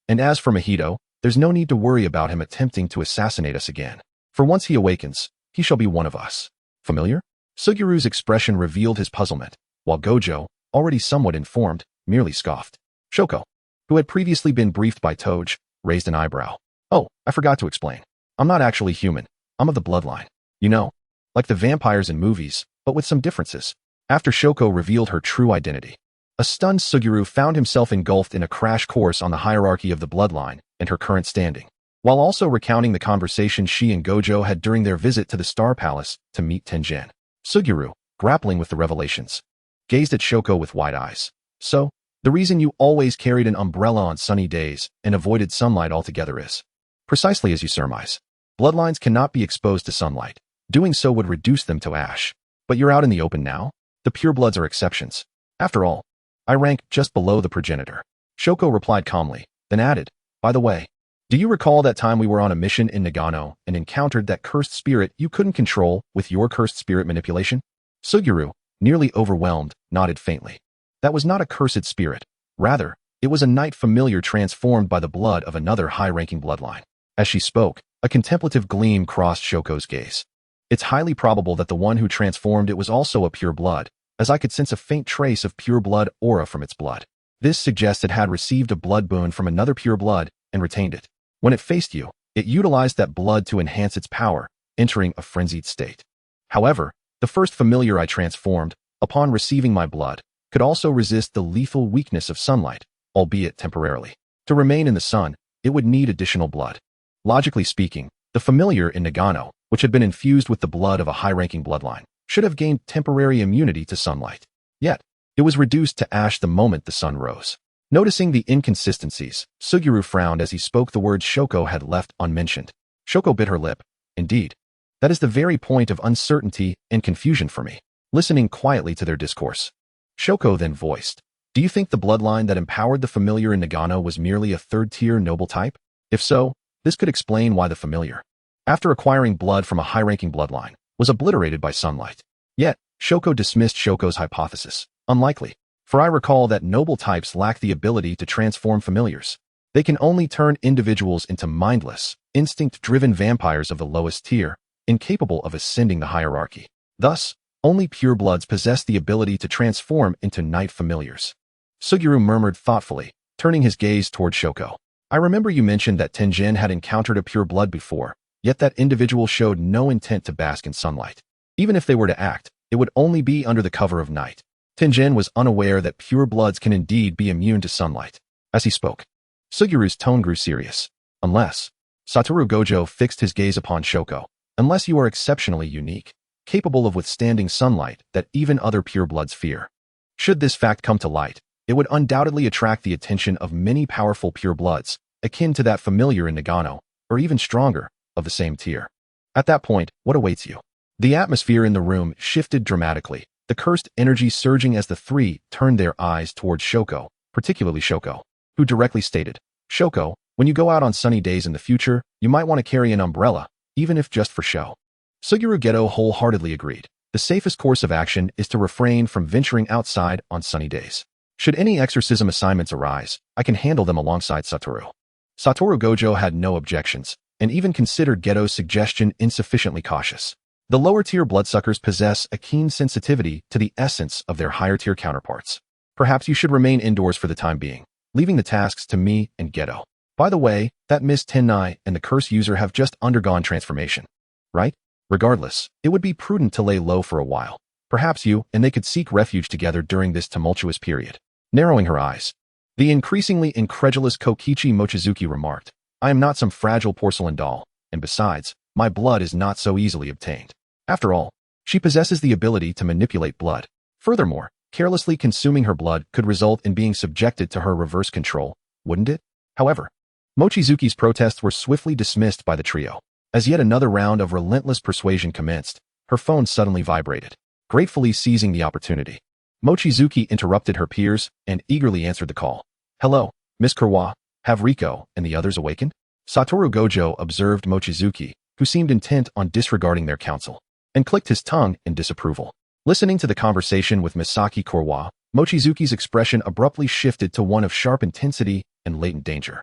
And as for Mahito, there's no need to worry about him attempting to assassinate us again. For once he awakens, he shall be one of us. Familiar? Suguru's expression revealed his puzzlement, while Gojo, already somewhat informed, merely scoffed. Shoko, who had previously been briefed by Toji, raised an eyebrow. Oh, I forgot to explain. I'm not actually human. I'm of the bloodline. You know, like the vampires in movies, but with some differences. After Shoko revealed her true identity, a stunned Suguru found himself engulfed in a crash course on the hierarchy of the bloodline and her current standing, while also recounting the conversation she and Gojo had during their visit to the Star Palace to meet Tenjin. Suguru, grappling with the revelations, gazed at Shoko with wide eyes. So, the reason you always carried an umbrella on sunny days and avoided sunlight altogether is precisely as you surmise. Bloodlines cannot be exposed to sunlight. Doing so would reduce them to ash. But you're out in the open now? The purebloods are exceptions. After all, I rank just below the progenitor. Shoko replied calmly, then added, by the way, do you recall that time we were on a mission in Nagano and encountered that cursed spirit you couldn't control with your cursed spirit manipulation? Suguru, nearly overwhelmed, nodded faintly. That was not a cursed spirit. Rather, it was a knight familiar transformed by the blood of another high-ranking bloodline. As she spoke, a contemplative gleam crossed Shoko's gaze. It's highly probable that the one who transformed it was also a pure blood, as I could sense a faint trace of pure blood aura from its blood. This suggests it had received a blood boon from another pure blood and retained it. When it faced you, it utilized that blood to enhance its power, entering a frenzied state. However, the first familiar I transformed, upon receiving my blood, could also resist the lethal weakness of sunlight, albeit temporarily. To remain in the sun, it would need additional blood. Logically speaking, the familiar in Nagano, which had been infused with the blood of a high-ranking bloodline, should have gained temporary immunity to sunlight. Yet, it was reduced to ash the moment the sun rose. Noticing the inconsistencies, Suguru frowned as he spoke the words Shoko had left unmentioned. Shoko bit her lip. Indeed, that is the very point of uncertainty and confusion for me. Listening quietly to their discourse, Shoko then voiced, Do you think the bloodline that empowered the familiar in Nagano was merely a third-tier noble type? If so, this could explain why the familiar, after acquiring blood from a high-ranking bloodline, was obliterated by sunlight. Yet, Shoko dismissed Shoko's hypothesis. Unlikely. For I recall that noble types lack the ability to transform familiars. They can only turn individuals into mindless, instinct-driven vampires of the lowest tier, incapable of ascending the hierarchy. Thus, only purebloods possess the ability to transform into night familiars. Suguru murmured thoughtfully, turning his gaze toward Shoko. I remember you mentioned that Tenjin had encountered a pureblood before, yet that individual showed no intent to bask in sunlight. Even if they were to act, it would only be under the cover of night. Tenjin was unaware that purebloods can indeed be immune to sunlight. As he spoke, Suguru's tone grew serious. Unless, Satoru Gojo fixed his gaze upon Shoko, unless you are exceptionally unique, capable of withstanding sunlight that even other purebloods fear. Should this fact come to light, it would undoubtedly attract the attention of many powerful purebloods, akin to that familiar in Nagano, or even stronger, of the same tier. At that point, what awaits you? The atmosphere in the room shifted dramatically, the cursed energy surging as the three turned their eyes towards Shoko, particularly Shoko, who directly stated, Shoko, when you go out on sunny days in the future, you might want to carry an umbrella, even if just for show. Suguru Geto wholeheartedly agreed. The safest course of action is to refrain from venturing outside on sunny days. Should any exorcism assignments arise, I can handle them alongside Satoru. Satoru Gojo had no objections, and even considered Geto's suggestion insufficiently cautious. The lower-tier bloodsuckers possess a keen sensitivity to the essence of their higher-tier counterparts. Perhaps you should remain indoors for the time being, leaving the tasks to me and Geto. By the way, that Miss Tennai and the curse user have just undergone transformation. Right? Regardless, it would be prudent to lay low for a while. Perhaps you and they could seek refuge together during this tumultuous period. Narrowing her eyes, the increasingly incredulous Kokichi Mochizuki remarked, I am not some fragile porcelain doll, and besides, my blood is not so easily obtained. After all, she possesses the ability to manipulate blood. Furthermore, carelessly consuming her blood could result in being subjected to her reverse control, wouldn't it? However, Mochizuki's protests were swiftly dismissed by the trio. As yet another round of relentless persuasion commenced, her phone suddenly vibrated, gratefully seizing the opportunity. Mochizuki interrupted her peers and eagerly answered the call. Hello, Miss Kurwa, have Riko and the others awakened? Satoru Gojo observed Mochizuki, who seemed intent on disregarding their counsel, and clicked his tongue in disapproval. Listening to the conversation with Misaki Kurwa, Mochizuki's expression abruptly shifted to one of sharp intensity and latent danger.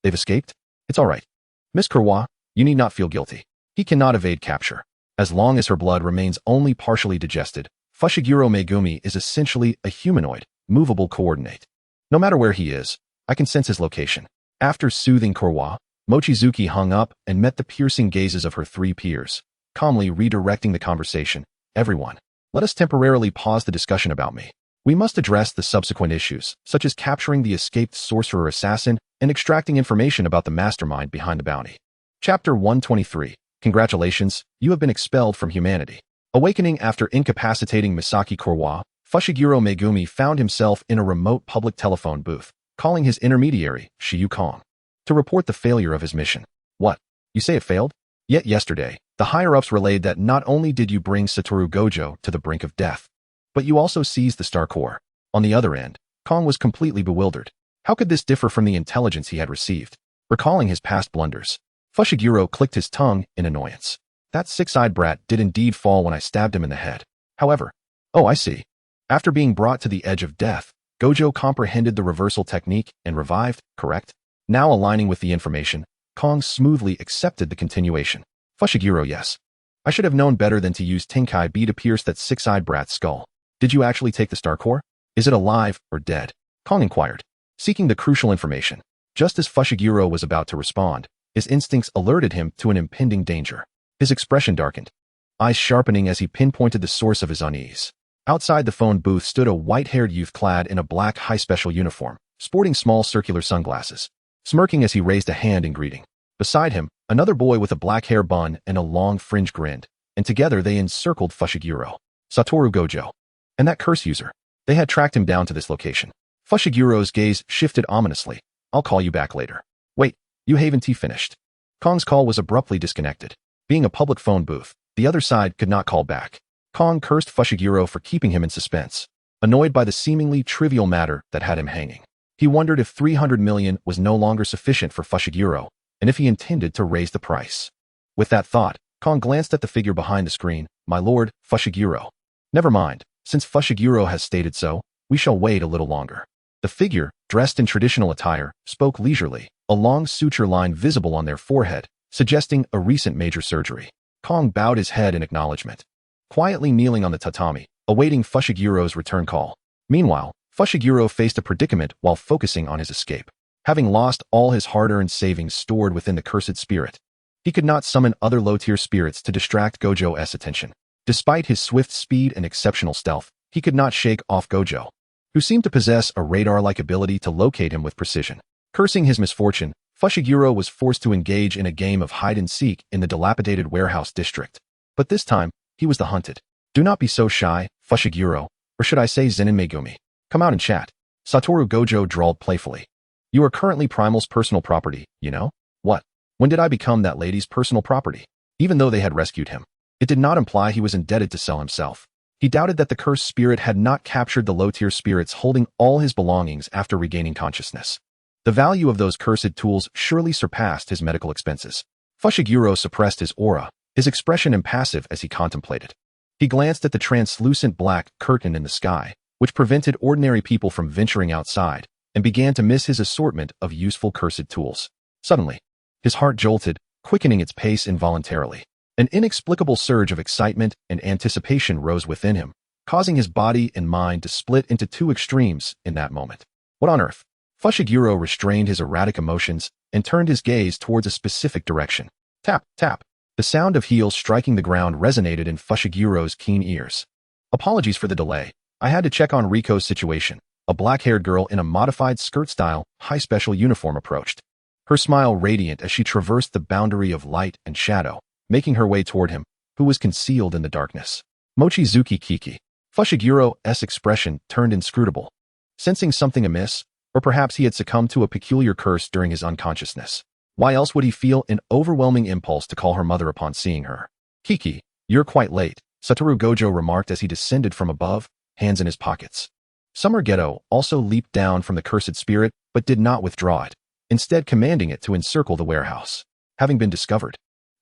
They've escaped? It's all right. Miss Kurwa, you need not feel guilty. He cannot evade capture. As long as her blood remains only partially digested, Fushiguro Megumi is essentially a humanoid, movable coordinate. No matter where he is, I can sense his location. After soothing Kurwa, Mochizuki hung up and met the piercing gazes of her three peers, calmly redirecting the conversation. Everyone, let us temporarily pause the discussion about me. We must address the subsequent issues, such as capturing the escaped sorcerer assassin and extracting information about the mastermind behind the bounty. Chapter 123. Congratulations, you have been expelled from humanity. Awakening after incapacitating Misaki Kurwa, Fushiguro Megumi found himself in a remote public telephone booth, calling his intermediary, Shiyu Kong, to report the failure of his mission. What? You say it failed? Yet yesterday, the higher-ups relayed that not only did you bring Satoru Gojo to the brink of death, but you also seized the Star Core. On the other end, Kong was completely bewildered. How could this differ from the intelligence he had received? Recalling his past blunders, Fushiguro clicked his tongue in annoyance. That six-eyed brat did indeed fall when I stabbed him in the head. However, oh, I see. After being brought to the edge of death, Gojo comprehended the reversal technique and revived, correct? Now aligning with the information, Kong smoothly accepted the continuation. Fushiguro, yes. I should have known better than to use Tenkai B to pierce that six-eyed brat's skull. Did you actually take the Star Core? Is it alive or dead? Kong inquired, seeking the crucial information. Just as Fushiguro was about to respond, his instincts alerted him to an impending danger. His expression darkened, eyes sharpening as he pinpointed the source of his unease. Outside the phone booth stood a white-haired youth clad in a black high-special uniform, sporting small circular sunglasses, smirking as he raised a hand in greeting. Beside him, another boy with a black hair bun and a long fringe grinned, and together they encircled Fushiguro, Satoru Gojo, and that curse user. They had tracked him down to this location. Fushiguro's gaze shifted ominously. I'll call you back later. Wait, you haven't finished. Kong's call was abruptly disconnected. Being a public phone booth, the other side could not call back. Kong cursed Fushiguro for keeping him in suspense. annoyed by the seemingly trivial matter that had him hanging. He wondered if 300 million was no longer sufficient for Fushiguro, and if he intended to raise the price. With that thought, Kong glanced at the figure behind the screen. My lord, Fushiguro. Never mind, since Fushiguro has stated so, we shall wait a little longer. The figure, dressed in traditional attire, spoke leisurely, a long suture line visible on their forehead, suggesting a recent major surgery. Kong bowed his head in acknowledgement, quietly kneeling on the tatami, awaiting Fushiguro's return call. Meanwhile, Fushiguro faced a predicament while focusing on his escape. Having lost all his hard-earned savings stored within the cursed spirit, he could not summon other low-tier spirits to distract Gojo's attention. Despite his swift speed and exceptional stealth, he could not shake off Gojo, who seemed to possess a radar-like ability to locate him with precision. Cursing his misfortune, Fushiguro was forced to engage in a game of hide-and-seek in the dilapidated warehouse district. But this time, he was the hunted. Do not be so shy, Fushiguro, or should I say Zenin Megumi. Come out and chat. Satoru Gojo drawled playfully. You are currently Primal's personal property, you know? What? When did I become that lady's personal property? Even though they had rescued him, it did not imply he was indebted to sell himself. He doubted that the cursed spirit had not captured the low-tier spirits holding all his belongings after regaining consciousness. The value of those cursed tools surely surpassed his medical expenses. Fushiguro suppressed his aura, his expression impassive as he contemplated. He glanced at the translucent black curtain in the sky, which prevented ordinary people from venturing outside, and began to miss his assortment of useful cursed tools. Suddenly, his heart jolted, quickening its pace involuntarily. An inexplicable surge of excitement and anticipation rose within him, causing his body and mind to split into two extremes in that moment. What on earth? Fushiguro restrained his erratic emotions and turned his gaze towards a specific direction. Tap, tap. The sound of heels striking the ground resonated in Fushiguro's keen ears. Apologies for the delay. I had to check on Riko's situation. A black-haired girl in a modified skirt-style, high-special uniform approached, her smile radiant as she traversed the boundary of light and shadow, making her way toward him, who was concealed in the darkness. Mochizuki Kiki. Fushiguro's expression turned inscrutable. Sensing something amiss, or perhaps he had succumbed to a peculiar curse during his unconsciousness. Why else would he feel an overwhelming impulse to call her mother upon seeing her? Kiki, you're quite late, Satoru Gojo remarked as he descended from above, hands in his pockets. Summer Geto also leaped down from the cursed spirit, but did not withdraw it, instead commanding it to encircle the warehouse. Having been discovered,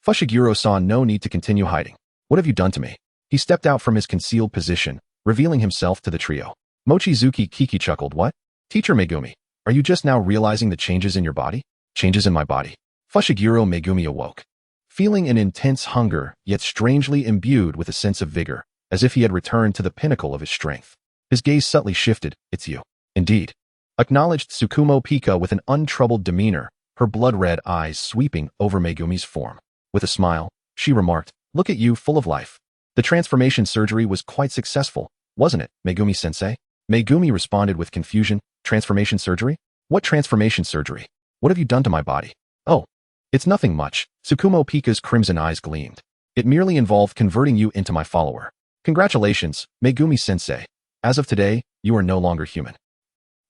Fushiguro saw no need to continue hiding. What have you done to me? He stepped out from his concealed position, revealing himself to the trio. Mochizuki Kiki chuckled. What? Teacher Megumi, are you just now realizing the changes in your body? Changes in my body. Fushiguro Megumi awoke, feeling an intense hunger, yet strangely imbued with a sense of vigor, as if he had returned to the pinnacle of his strength. His gaze subtly shifted. It's you. Indeed. Acknowledged Tsukumo Pika with an untroubled demeanor, her blood-red eyes sweeping over Megumi's form. With a smile, she remarked, look at you, full of life. The transformation surgery was quite successful, wasn't it, Megumi-sensei? Megumi responded with confusion. Transformation surgery? What transformation surgery? What have you done to my body? Oh, it's nothing much. Tsukumo Pika's crimson eyes gleamed. It merely involved converting you into my follower. Congratulations, Megumi-sensei. As of today, you are no longer human.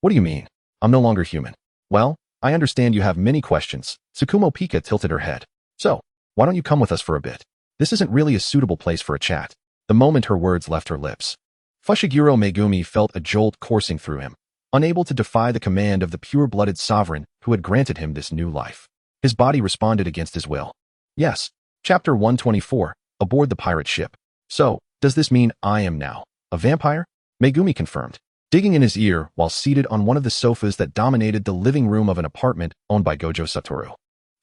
What do you mean? I'm no longer human. Well, I understand you have many questions. Tsukumo Pika tilted her head. So, why don't you come with us for a bit? This isn't really a suitable place for a chat. The moment her words left her lips, Fushiguro Megumi felt a jolt coursing through him, unable to defy the command of the pure-blooded sovereign who had granted him this new life. His body responded against his will. Yes. Chapter 124, aboard the pirate ship. So, does this mean I am now a vampire? Megumi confirmed, digging in his ear while seated on one of the sofas that dominated the living room of an apartment owned by Gojo Satoru.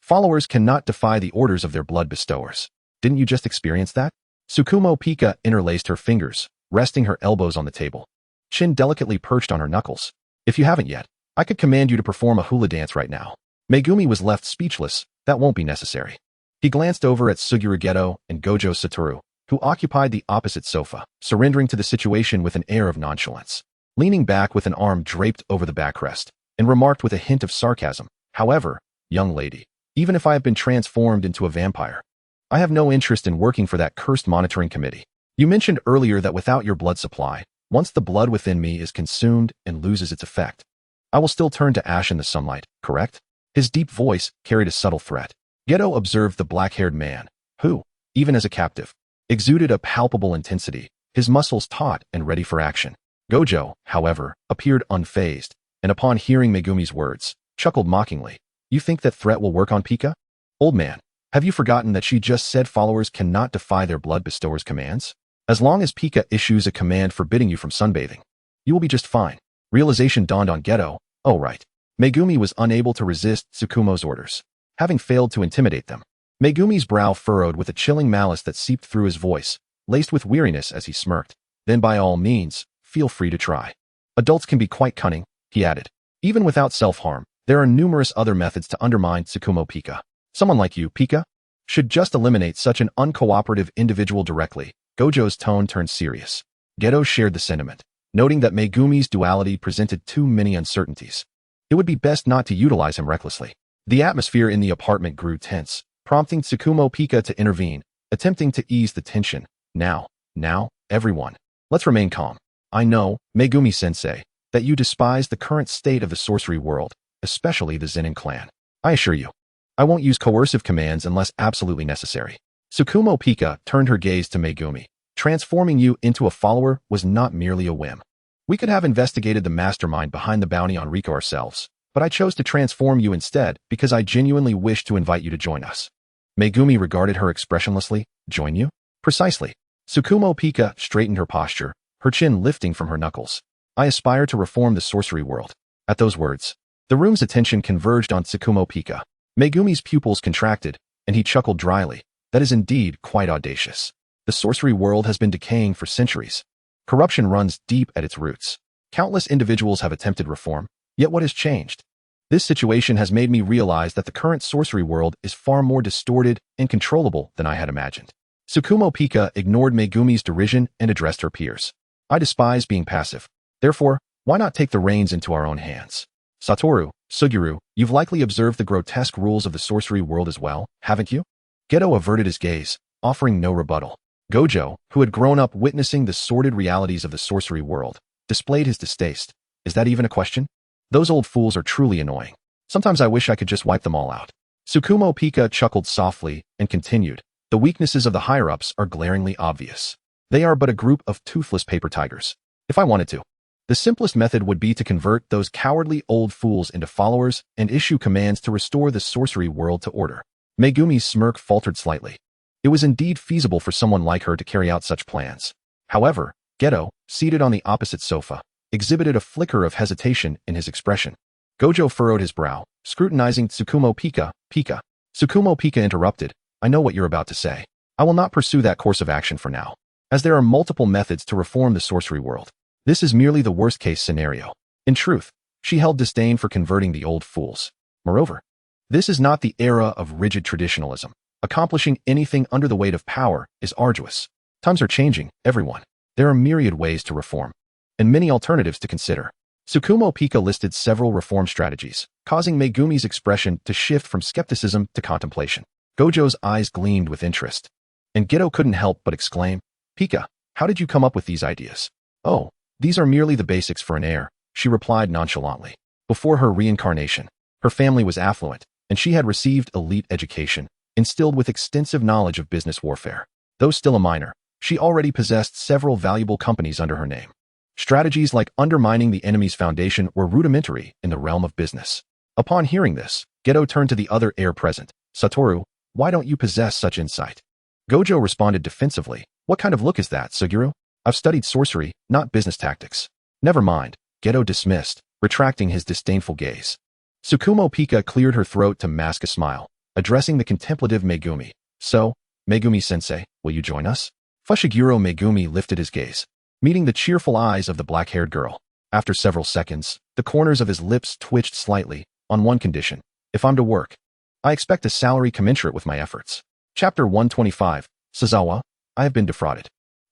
Followers cannot defy the orders of their blood bestowers. Didn't you just experience that? Tsukumo Pika interlaced her fingers, resting her elbows on the table, chin delicately perched on her knuckles. If you haven't yet, I could command you to perform a hula dance right now. Megumi was left speechless. That won't be necessary. He glanced over at Suguru Geto and Gojo Satoru, who occupied the opposite sofa, surrendering to the situation with an air of nonchalance, leaning back with an arm draped over the backrest, and remarked with a hint of sarcasm, however, young lady, even if I have been transformed into a vampire, I have no interest in working for that cursed monitoring committee. You mentioned earlier that without your blood supply, once the blood within me is consumed and loses its effect, I will still turn to ash in the sunlight, correct? His deep voice carried a subtle threat. Geto observed the black-haired man, who, even as a captive, exuded a palpable intensity, his muscles taut and ready for action. Gojo, however, appeared unfazed, and upon hearing Megumi's words, chuckled mockingly. You think that threat will work on Pika? Old man, have you forgotten that she just said followers cannot defy their blood bestower's commands? As long as Pika issues a command forbidding you from sunbathing, you will be just fine. Realization dawned on Geto. Oh right. Megumi was unable to resist Tsukumo's orders, having failed to intimidate them. Megumi's brow furrowed with a chilling malice that seeped through his voice, laced with weariness as he smirked. Then by all means, feel free to try. Adults can be quite cunning, he added. Even without self-harm, there are numerous other methods to undermine Tsukumo Pika. Someone like you, Pika, should just eliminate such an uncooperative individual directly. Gojo's tone turned serious. Geto shared the sentiment, noting that Megumi's duality presented too many uncertainties. It would be best not to utilize him recklessly. The atmosphere in the apartment grew tense, prompting Tsukumo Pika to intervene, attempting to ease the tension. Now, everyone, let's remain calm. I know, Megumi-sensei, that you despise the current state of the sorcery world, especially the Zenin clan. I assure you, I won't use coercive commands unless absolutely necessary. Tsukumo Pika turned her gaze to Megumi. Transforming you into a follower was not merely a whim. We could have investigated the mastermind behind the bounty on Riko ourselves, but I chose to transform you instead because I genuinely wish to invite you to join us. Megumi regarded her expressionlessly. Join you? Precisely. Tsukumo Pika straightened her posture, her chin lifting from her knuckles. I aspire to reform the sorcery world. At those words, the room's attention converged on Tsukumo Pika. Megumi's pupils contracted, and he chuckled dryly. That is indeed quite audacious. The sorcery world has been decaying for centuries. Corruption runs deep at its roots. Countless individuals have attempted reform, yet what has changed? This situation has made me realize that the current sorcery world is far more distorted and controllable than I had imagined. Tsukumo Pika ignored Megumi's derision and addressed her peers. I despise being passive. Therefore, why not take the reins into our own hands? Satoru, Suguru, you've likely observed the grotesque rules of the sorcery world as well, haven't you? Geto averted his gaze, offering no rebuttal. Gojo, who had grown up witnessing the sordid realities of the sorcery world, displayed his distaste. Is that even a question? Those old fools are truly annoying. Sometimes I wish I could just wipe them all out. Tsukumo Pika chuckled softly and continued. The weaknesses of the higher-ups are glaringly obvious. They are but a group of toothless paper tigers. If I wanted to, the simplest method would be to convert those cowardly old fools into followers and issue commands to restore the sorcery world to order. Megumi's smirk faltered slightly. It was indeed feasible for someone like her to carry out such plans. However, Geto, seated on the opposite sofa, exhibited a flicker of hesitation in his expression. Gojo furrowed his brow, scrutinizing Tsukumo Pika. Tsukumo Pika interrupted. I know what you're about to say. I will not pursue that course of action for now, as there are multiple methods to reform the sorcery world. This is merely the worst-case scenario. In truth, she held disdain for converting the old fools. Moreover, this is not the era of rigid traditionalism. Accomplishing anything under the weight of power is arduous. Times are changing, everyone. There are myriad ways to reform, and many alternatives to consider. Tsukumo Pika listed several reform strategies, causing Megumi's expression to shift from skepticism to contemplation. Gojo's eyes gleamed with interest, and Geto couldn't help but exclaim, Pika, how did you come up with these ideas? Oh, these are merely the basics for an heir, she replied nonchalantly. Before her reincarnation, her family was affluent, and she had received elite education, instilled with extensive knowledge of business warfare. Though still a minor, she already possessed several valuable companies under her name. Strategies like undermining the enemy's foundation were rudimentary in the realm of business. Upon hearing this, Geto turned to the other heir present. Satoru, why don't you possess such insight? Gojo responded defensively. What kind of look is that, Suguru? I've studied sorcery, not business tactics. Never mind, Geto dismissed, retracting his disdainful gaze. Tsukumo Pika cleared her throat to mask a smile, addressing the contemplative Megumi. So, Megumi-sensei, will you join us? Fushiguro Megumi lifted his gaze, meeting the cheerful eyes of the black-haired girl. After several seconds, the corners of his lips twitched slightly, on one condition. If I'm to work, I expect a salary commensurate with my efforts. Chapter 125, Sazawa, I have been defrauded.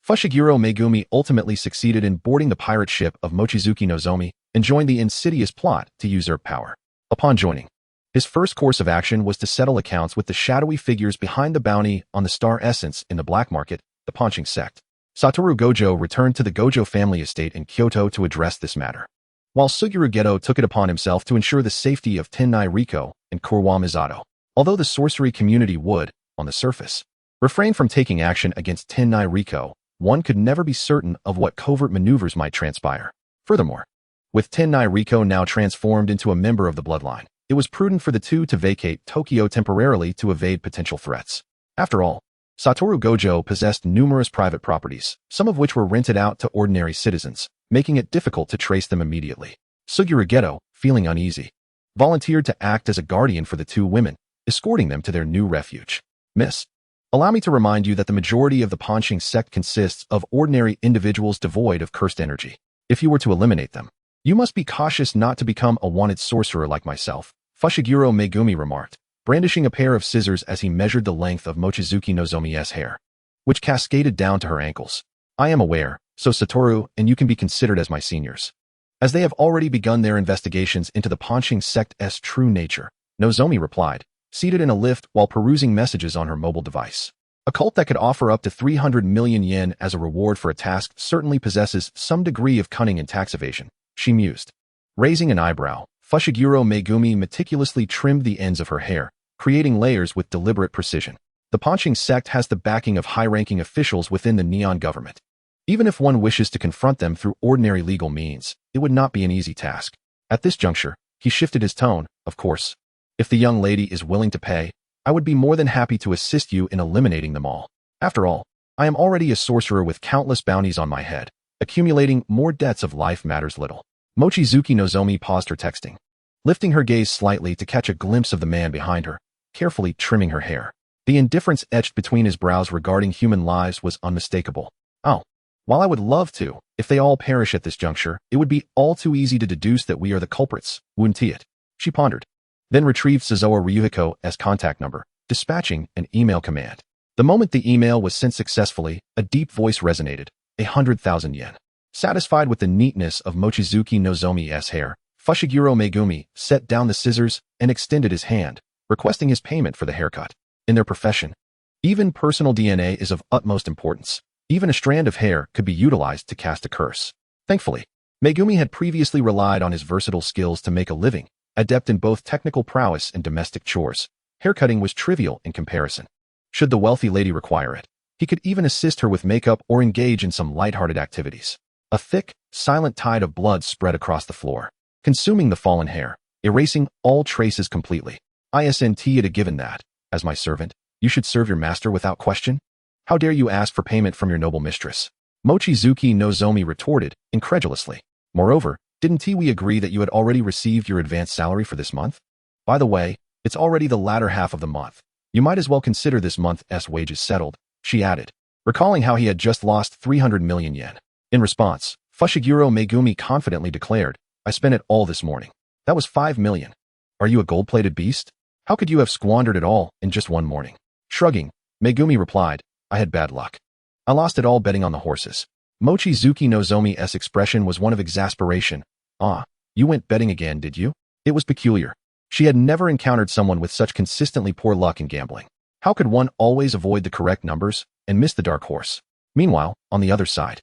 Fushiguro Megumi ultimately succeeded in boarding the pirate ship of Mochizuki Nozomi and joined the insidious plot to usurp power. Upon joining, his first course of action was to settle accounts with the shadowy figures behind the bounty on the star essence in the black market, the Ponching sect. Satoru Gojo returned to the Gojo family estate in Kyoto to address this matter, while Suguru Geto took it upon himself to ensure the safety of Tennai Riko and Kurwa Misato. Although the sorcery community would, on the surface, refrain from taking action against Tennai Riko, one could never be certain of what covert maneuvers might transpire. Furthermore, with Tenai Riko now transformed into a member of the bloodline, it was prudent for the two to vacate Tokyo temporarily to evade potential threats. After all, Satoru Gojo possessed numerous private properties, some of which were rented out to ordinary citizens, making it difficult to trace them immediately. Suguru Geto, feeling uneasy, volunteered to act as a guardian for the two women, escorting them to their new refuge. Miss, allow me to remind you that the majority of the Panqing sect consists of ordinary individuals devoid of cursed energy. If you were to eliminate them, you must be cautious not to become a wanted sorcerer like myself, Fushiguro Megumi remarked, brandishing a pair of scissors as he measured the length of Mochizuki Nozomi's hair, which cascaded down to her ankles. I am aware, so Satoru and you can be considered as my seniors, as they have already begun their investigations into the Panqing sect's true nature, Nozomi replied, seated in a lift while perusing messages on her mobile device. A cult that could offer up to 300 million yen as a reward for a task certainly possesses some degree of cunning and tax evasion, she mused. Raising an eyebrow, Fushiguro Megumi meticulously trimmed the ends of her hair, creating layers with deliberate precision. The Panqing sect has the backing of high-ranking officials within the Neon government. Even if one wishes to confront them through ordinary legal means, it would not be an easy task. At this juncture, he shifted his tone, of course. If the young lady is willing to pay, I would be more than happy to assist you in eliminating them all. After all, I am already a sorcerer with countless bounties on my head. Accumulating more debts of life matters little. Mochizuki Nozomi paused her texting, lifting her gaze slightly to catch a glimpse of the man behind her, carefully trimming her hair. The indifference etched between his brows regarding human lives was unmistakable. Oh, while I would love to, if they all perish at this juncture, it would be all too easy to deduce that we are the culprits, wouldn't it? She pondered, then retrieved Suzawa Ryuhiko's contact number, dispatching an email command. The moment the email was sent successfully, a deep voice resonated, 100,000 yen. Satisfied with the neatness of Mochizuki Nozomi's hair, Fushiguro Megumi set down the scissors and extended his hand, requesting his payment for the haircut. In their profession, even personal DNA is of utmost importance. Even a strand of hair could be utilized to cast a curse. Thankfully, Megumi had previously relied on his versatile skills to make a living, adept in both technical prowess and domestic chores. Haircutting was trivial in comparison. Should the wealthy lady require it, he could even assist her with makeup or engage in some lighthearted activities. A thick, silent tide of blood spread across the floor, consuming the fallen hair, erasing all traces completely. Isn't it a given that, as my servant, you should serve your master without question? How dare you ask for payment from your noble mistress? Mochizuki Nozomi retorted, incredulously. Moreover, didn't we agree that you had already received your advance salary for this month? By the way, it's already the latter half of the month. You might as well consider this month's wages settled, she added, recalling how he had just lost 300 million yen. In response, Fushiguro Megumi confidently declared, I spent it all this morning. That was 5 million. Are you a gold-plated beast? How could you have squandered it all in just one morning? Shrugging, Megumi replied, I had bad luck. I lost it all betting on the horses. Mochizuki Nozomi's expression was one of exasperation. Ah, you went betting again, did you? It was peculiar. She had never encountered someone with such consistently poor luck in gambling. How could one always avoid the correct numbers and miss the dark horse? Meanwhile, on the other side,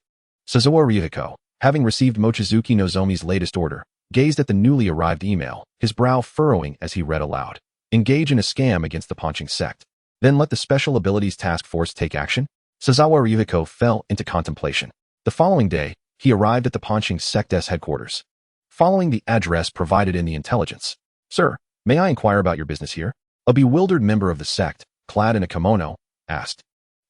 Suzawa Ryuhiko, having received Mochizuki Nozomi's latest order, gazed at the newly arrived email, his brow furrowing as he read aloud. Engage in a scam against the Panqing sect. Then let the Special Abilities Task Force take action? Suzawa Ryuhiko fell into contemplation. The following day, he arrived at the Panqing sect's headquarters. Following the address provided in the intelligence. Sir, may I inquire about your business here? A bewildered member of the sect, clad in a kimono, asked.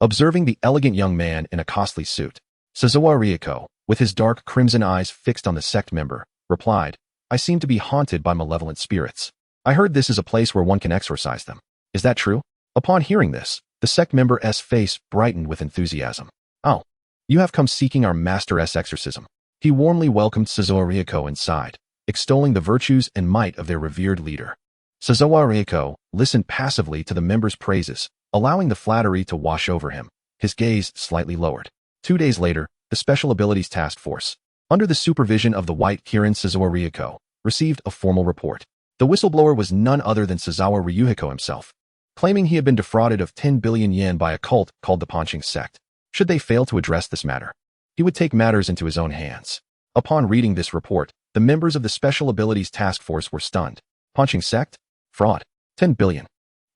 Observing the elegant young man in a costly suit, Suzawa Ryuhiko, with his dark crimson eyes fixed on the sect member, replied, I seem to be haunted by malevolent spirits. I heard this is a place where one can exorcise them. Is that true? Upon hearing this, the sect member's face brightened with enthusiasm. Oh, you have come seeking our master's exorcism. He warmly welcomed Suzawa Ryuhiko inside, extolling the virtues and might of their revered leader. Suzawa Ryuhiko listened passively to the member's praises, allowing the flattery to wash over him, his gaze slightly lowered. 2 days later, the Special Abilities Task Force, under the supervision of the White Kirin Suzawa Ryuhiko, received a formal report. The whistleblower was none other than Suzawa Ryuhiko himself, claiming he had been defrauded of 10 billion yen by a cult called the Panqing sect. Should they fail to address this matter, he would take matters into his own hands. Upon reading this report, the members of the Special Abilities Task Force were stunned. Panqing sect? Fraud. 10 billion.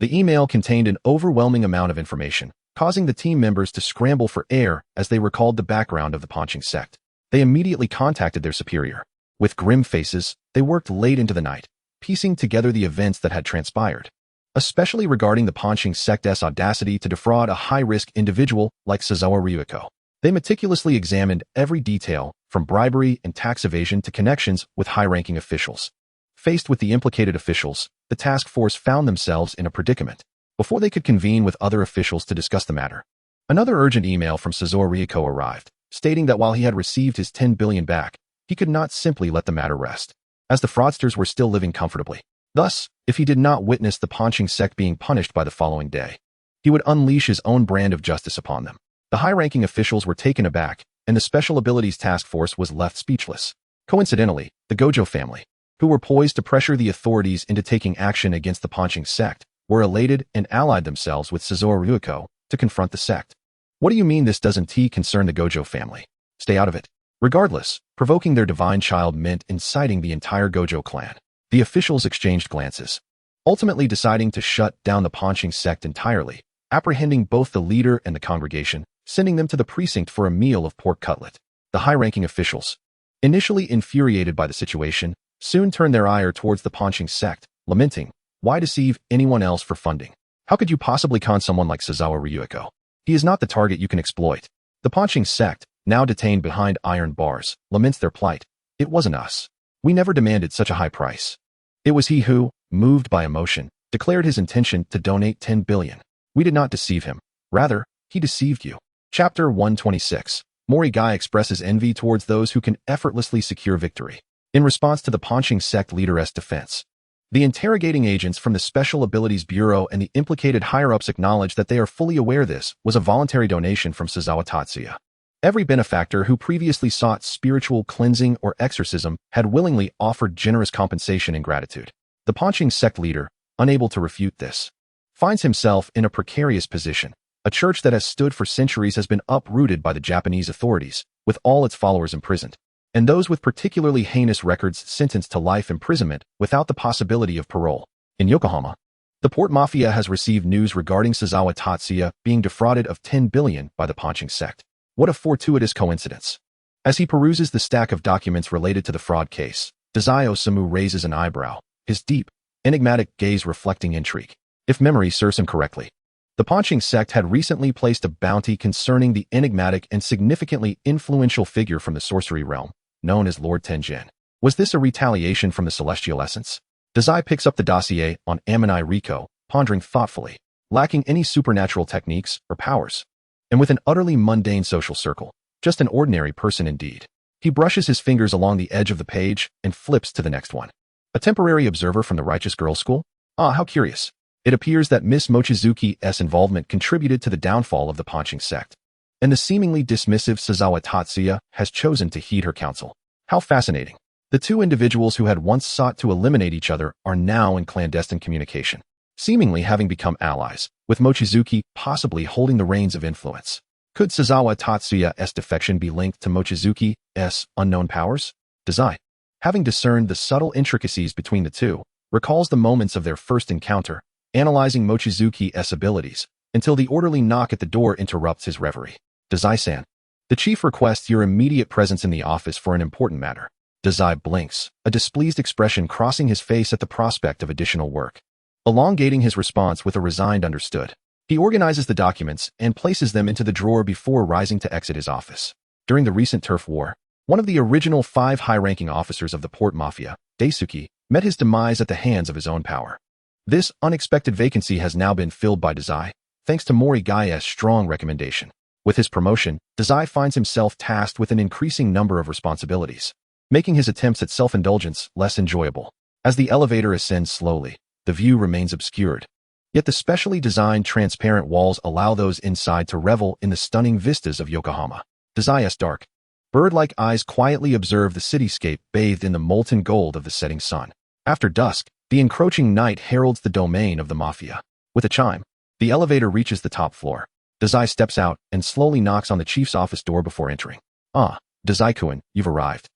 The email contained an overwhelming amount of information, causing the team members to scramble for air as they recalled the background of the Ponching sect. They immediately contacted their superior. With grim faces, they worked late into the night, piecing together the events that had transpired, especially regarding the Ponching sect's audacity to defraud a high-risk individual like Sazawa Ryuko. They meticulously examined every detail, from bribery and tax evasion to connections with high-ranking officials. Faced with the implicated officials, the task force found themselves in a predicament. Before they could convene with other officials to discuss the matter, another urgent email from Sazawa Ryuko arrived, stating that while he had received his 10 billion back, he could not simply let the matter rest, as the fraudsters were still living comfortably. Thus, if he did not witness the Ponching sect being punished by the following day, he would unleash his own brand of justice upon them. The high-ranking officials were taken aback, and the Special Abilities Task Force was left speechless. Coincidentally, the Gojo family, who were poised to pressure the authorities into taking action against the Ponching sect, were elated and allied themselves with Sazawa Ryuko to confront the sect. What do you mean this doesn't concern the Gojo family? Stay out of it. Regardless, provoking their divine child meant inciting the entire Gojo clan. The officials exchanged glances, ultimately deciding to shut down the Ponching sect entirely, apprehending both the leader and the congregation, sending them to the precinct for a meal of pork cutlet. The high-ranking officials, initially infuriated by the situation, soon turned their ire towards the Ponching sect, lamenting, "Why deceive anyone else for funding? How could you possibly con someone like Sazawa Ryuko? He is not the target you can exploit." The Ponching sect, now detained behind iron bars, laments their plight. "It wasn't us. We never demanded such a high price. It was he who, moved by emotion, declared his intention to donate 10 billion. We did not deceive him. Rather, he deceived you." Chapter 126. Morigai expresses envy towards those who can effortlessly secure victory. In response to the Ponching sect leader's defense, the interrogating agents from the Special Abilities Bureau and the implicated higher-ups acknowledge that they are fully aware this was a voluntary donation from Sazawa Tatsuya. Every benefactor who previously sought spiritual cleansing or exorcism had willingly offered generous compensation and gratitude. The Ponching sect leader, unable to refute this, finds himself in a precarious position. A church that has stood for centuries has been uprooted by the Japanese authorities, with all its followers imprisoned, and those with particularly heinous records sentenced to life imprisonment without the possibility of parole. In Yokohama, the port mafia has received news regarding Sazawa Tatsuya being defrauded of 10 billion by the Ponching sect. What a fortuitous coincidence. As he peruses the stack of documents related to the fraud case, Dazai Osamu raises an eyebrow, his deep, enigmatic gaze reflecting intrigue. If memory serves him correctly, the Ponching sect had recently placed a bounty concerning the enigmatic and significantly influential figure from the sorcery realm, known as Lord Tenjin. Was this a retaliation from the celestial essence? Dazai picks up the dossier on Amani Riko, pondering thoughtfully, lacking any supernatural techniques or powers, and with an utterly mundane social circle, just an ordinary person indeed. He brushes his fingers along the edge of the page and flips to the next one. A temporary observer from the Righteous Girls' School? Ah, how curious. It appears that Miss Mochizuki's involvement contributed to the downfall of the Ponching sect, and the seemingly dismissive Sazawa Tatsuya has chosen to heed her counsel. How fascinating. The two individuals who had once sought to eliminate each other are now in clandestine communication, seemingly having become allies, with Mochizuki possibly holding the reins of influence. Could Sazawa Tatsuya's defection be linked to Mochizuki's unknown powers? Dazai, having discerned the subtle intricacies between the two, recalls the moments of their first encounter, analyzing Mochizuki's abilities, until the orderly knock at the door interrupts his reverie. Dazai-san, the chief requests your immediate presence in the office for an important matter. Dazai blinks, a displeased expression crossing his face at the prospect of additional work, elongating his response with a resigned understood. He organizes the documents and places them into the drawer before rising to exit his office. During the recent turf war, one of the original 5 high-ranking officers of the port mafia, Daisuke, met his demise at the hands of his own power. This unexpected vacancy has now been filled by Dazai, thanks to Morigai's strong recommendation. With his promotion, Dazai finds himself tasked with an increasing number of responsibilities, making his attempts at self-indulgence less enjoyable. As the elevator ascends slowly, the view remains obscured. Yet the specially designed transparent walls allow those inside to revel in the stunning vistas of Yokohama. Dazai's dark, bird-like eyes quietly observe the cityscape bathed in the molten gold of the setting sun. After dusk, the encroaching night heralds the domain of the mafia. With a chime, the elevator reaches the top floor. Dazai steps out and slowly knocks on the chief's office door before entering. "Ah, Dazai-kun, you've arrived."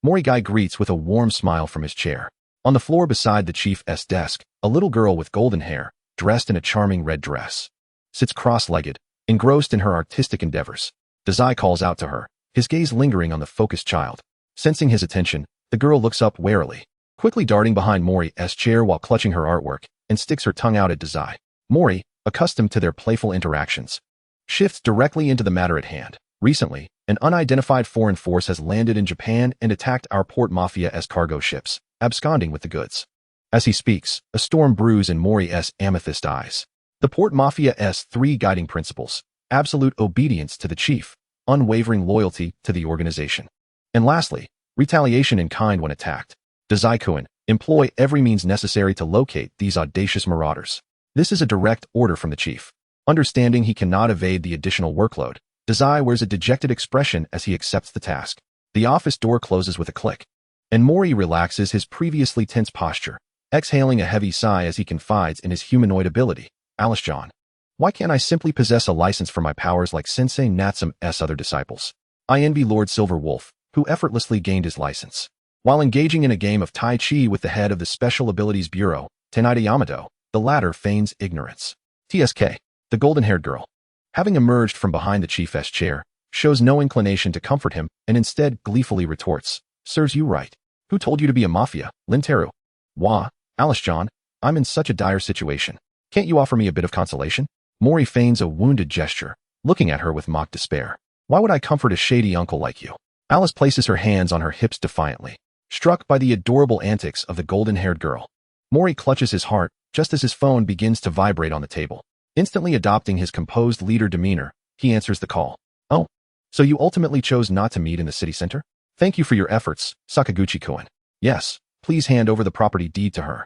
Morigai greets with a warm smile from his chair. On the floor beside the chief's desk, a little girl with golden hair, dressed in a charming red dress, sits cross-legged, engrossed in her artistic endeavors. Dazai calls out to her, his gaze lingering on the focused child. Sensing his attention, the girl looks up warily, quickly darting behind Mori's chair while clutching her artwork, and sticks her tongue out at Dazai. Mori, accustomed to their playful interactions, shifts directly into the matter at hand. Recently, an unidentified foreign force has landed in Japan and attacked our port mafia-esque cargo ships, absconding with the goods. As he speaks, a storm brews in Mori's amethyst eyes. The port mafia's 3 guiding principles: absolute obedience to the chief, unwavering loyalty to the organization, and lastly, retaliation in kind when attacked. Dazai-kun, employ every means necessary to locate these audacious marauders. This is a direct order from the chief. Understanding he cannot evade the additional workload, Dazai wears a dejected expression as he accepts the task. The office door closes with a click, and Mori relaxes his previously tense posture, exhaling a heavy sigh as he confides in his humanoid ability. Alice-John, why can't I simply possess a license for my powers like Sensei Natsume's other disciples? I envy Lord Silverwolf, who effortlessly gained his license. While engaging in a game of Tai Chi with the head of the Special Abilities Bureau, Tenaida Yamato, the latter feigns ignorance. TSK, the golden-haired girl, having emerged from behind the chief's chair, shows no inclination to comfort him and instead gleefully retorts, serves you right. Who told you to be a mafia, Linteru? Wah, Alice-John, I'm in such a dire situation. Can't you offer me a bit of consolation? Mori feigns a wounded gesture, looking at her with mock despair. Why would I comfort a shady uncle like you? Alice places her hands on her hips defiantly, struck by the adorable antics of the golden-haired girl. Mori clutches his heart just as his phone begins to vibrate on the table. Instantly adopting his composed leader demeanor, he answers the call. Oh, so you ultimately chose not to meet in the city center? Thank you for your efforts, Sakaguchi-kun. Yes, please hand over the property deed to her.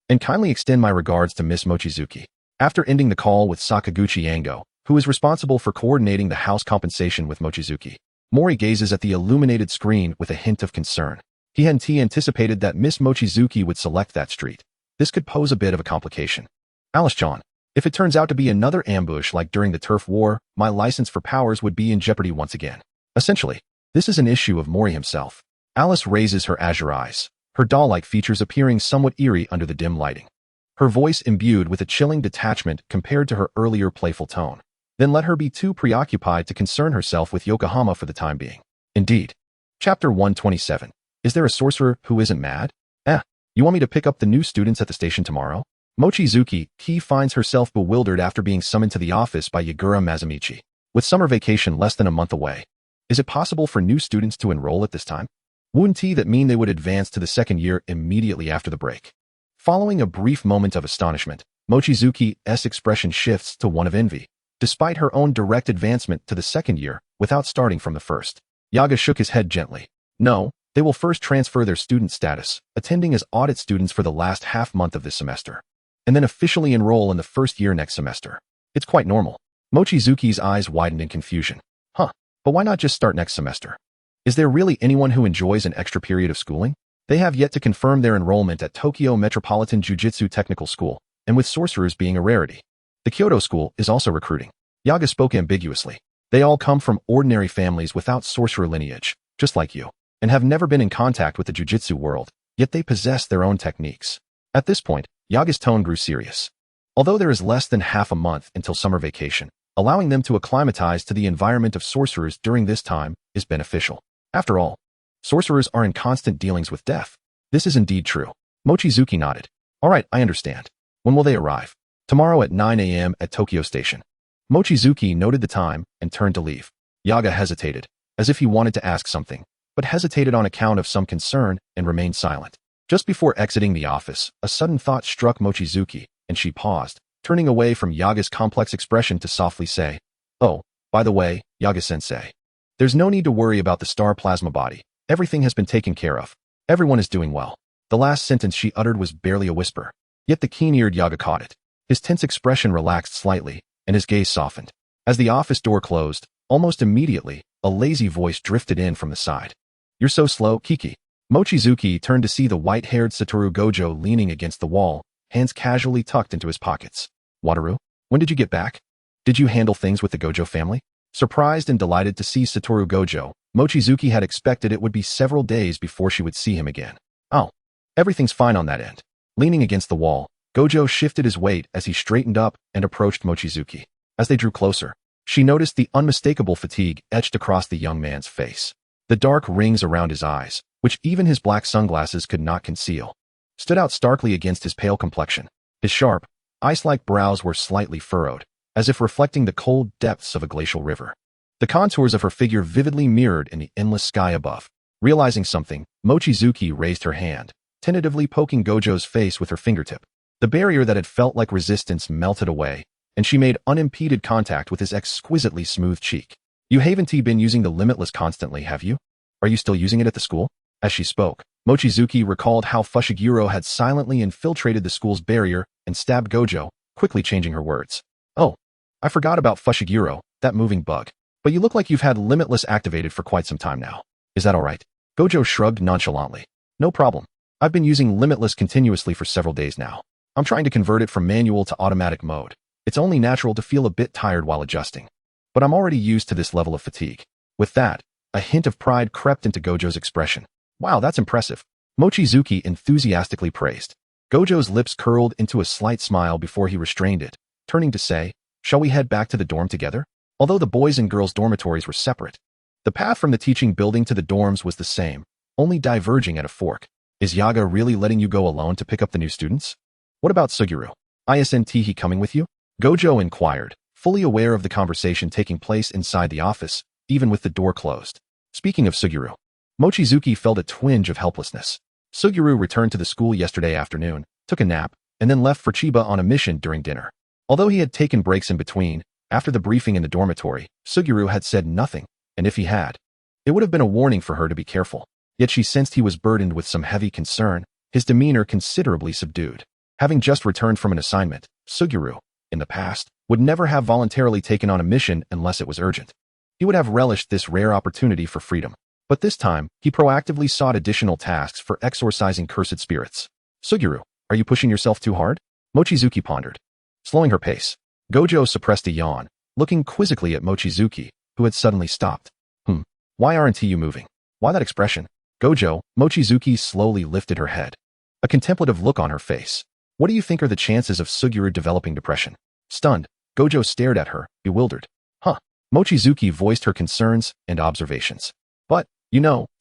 And kindly extend my regards to Miss Mochizuki. After ending the call with Sakaguchi Yango, who is responsible for coordinating the house compensation with Mochizuki, Mori gazes at the illuminated screen with a hint of concern. He hadn't anticipated that Miss Mochizuki would select that street. This could pose a bit of a complication. Alice-John, if it turns out to be another ambush like during the Turf War, my license for powers would be in jeopardy once again. Essentially, this is an issue of Mori himself. Alice raises her azure eyes, her doll-like features appearing somewhat eerie under the dim lighting. Her voice imbued with a chilling detachment compared to her earlier playful tone. Then let her be too preoccupied to concern herself with Yokohama for the time being. Indeed. Chapter 127. Is there a sorcerer who isn't mad? You want me to pick up the new students at the station tomorrow? Mochizuki finds herself bewildered after being summoned to the office by Yagura Mazumichi. With summer vacation less than a month away, is it possible for new students to enroll at this time? Wouldn't that mean they would advance to the second year immediately after the break? Following a brief moment of astonishment, Mochizuki's expression shifts to one of envy. Despite her own direct advancement to the second year without starting from the first, Yaga shook his head gently. No, they will first transfer their student status, attending as audit students for the last half-month of this semester, and then officially enroll in the first year next semester. It's quite normal. Mochizuki's eyes widened in confusion. But why not just start next semester? Is there really anyone who enjoys an extra period of schooling? They have yet to confirm their enrollment at Tokyo Metropolitan Jujutsu Technical School, and with sorcerers being a rarity. The Kyoto School is also recruiting. Yaga spoke ambiguously. They all come from ordinary families without sorcerer lineage, just like you, and have never been in contact with the jujutsu world, yet they possess their own techniques. At this point, Yaga's tone grew serious. Although there is less than half a month until summer vacation, allowing them to acclimatize to the environment of sorcerers during this time is beneficial. After all, sorcerers are in constant dealings with death. This is indeed true. Mochizuki nodded. All right, I understand. When will they arrive? Tomorrow at 9 a.m. at Tokyo Station. Mochizuki noted the time and turned to leave. Yaga hesitated, as if he wanted to ask something, but hesitated on account of some concern and remained silent. Just before exiting the office, a sudden thought struck Mochizuki, and she paused, turning away from Yaga's complex expression to softly say, "Oh, by the way, Yaga-sensei, there's no need to worry about the star plasma body. Everything has been taken care of. Everyone is doing well." The last sentence she uttered was barely a whisper, yet the keen-eared Yaga caught it. His tense expression relaxed slightly, and his gaze softened. As the office door closed, almost immediately, a lazy voice drifted in from the side. "You're so slow, Kiki." Mochizuki turned to see the white-haired Satoru Gojo leaning against the wall, hands casually tucked into his pockets. "Wataru, when did you get back? Did you handle things with the Gojo family?" Surprised and delighted to see Satoru Gojo, Mochizuki had expected it would be several days before she would see him again. "Oh, everything's fine on that end." Leaning against the wall, Gojo shifted his weight as he straightened up and approached Mochizuki. As they drew closer, She noticed the unmistakable fatigue etched across the young man's face. The dark rings around his eyes, which even his black sunglasses could not conceal, stood out starkly against his pale complexion. His sharp, ice-like brows were slightly furrowed, as if reflecting the cold depths of a glacial river. The contours of her figure vividly mirrored in the endless sky above. Realizing something, Mochizuki raised her hand, tentatively poking Gojo's face with her fingertip. The barrier that had felt like resistance melted away, and she made unimpeded contact with his exquisitely smooth cheek. You haven't been using the limitless constantly, have you? Are you still using it at the school? As she spoke, Mochizuki recalled how Fushiguro had silently infiltrated the school's barrier and stabbed Gojo, quickly changing her words. Oh, I forgot about Fushiguro, that moving bug. But you look like you've had limitless activated for quite some time now. Is that alright? Gojo shrugged nonchalantly. No problem. I've been using limitless continuously for several days now. I'm trying to convert it from manual to automatic mode. It's only natural to feel a bit tired while adjusting. But I'm already used to this level of fatigue. With that, a hint of pride crept into Gojo's expression. Wow, that's impressive. Mochizuki enthusiastically praised. Gojo's lips curled into a slight smile before he restrained it, turning to say, shall we head back to the dorm together? Although the boys' and girls' dormitories were separate, the path from the teaching building to the dorms was the same, only diverging at a fork. Is Yaga really letting you go alone to pick up the new students? What about Suguru? Isn't he coming with you? Gojo inquired, fully aware of the conversation taking place inside the office, even with the door closed. Speaking of Suguru, Mochizuki felt a twinge of helplessness. Suguru returned to the school yesterday afternoon, took a nap, and then left for Chiba on a mission during dinner. Although he had taken breaks in between, after the briefing in the dormitory, Suguru had said nothing, and if he had, it would have been a warning for her to be careful. Yet she sensed he was burdened with some heavy concern, his demeanor considerably subdued. Having just returned from an assignment, Suguru, in the past, would never have voluntarily taken on a mission unless it was urgent. He would have relished this rare opportunity for freedom. But this time, he proactively sought additional tasks for exorcising cursed spirits. Suguru, are you pushing yourself too hard? Mochizuki pondered. Slowing her pace, Gojo suppressed a yawn, looking quizzically at Mochizuki, who had suddenly stopped. Why aren't you moving? Why that expression? Gojo, Mochizuki slowly lifted her head. A contemplative look on her face. What do you think are the chances of Suguru developing depression? Stunned, Gojo stared at her, bewildered. Mochizuki voiced her concerns and observations. But,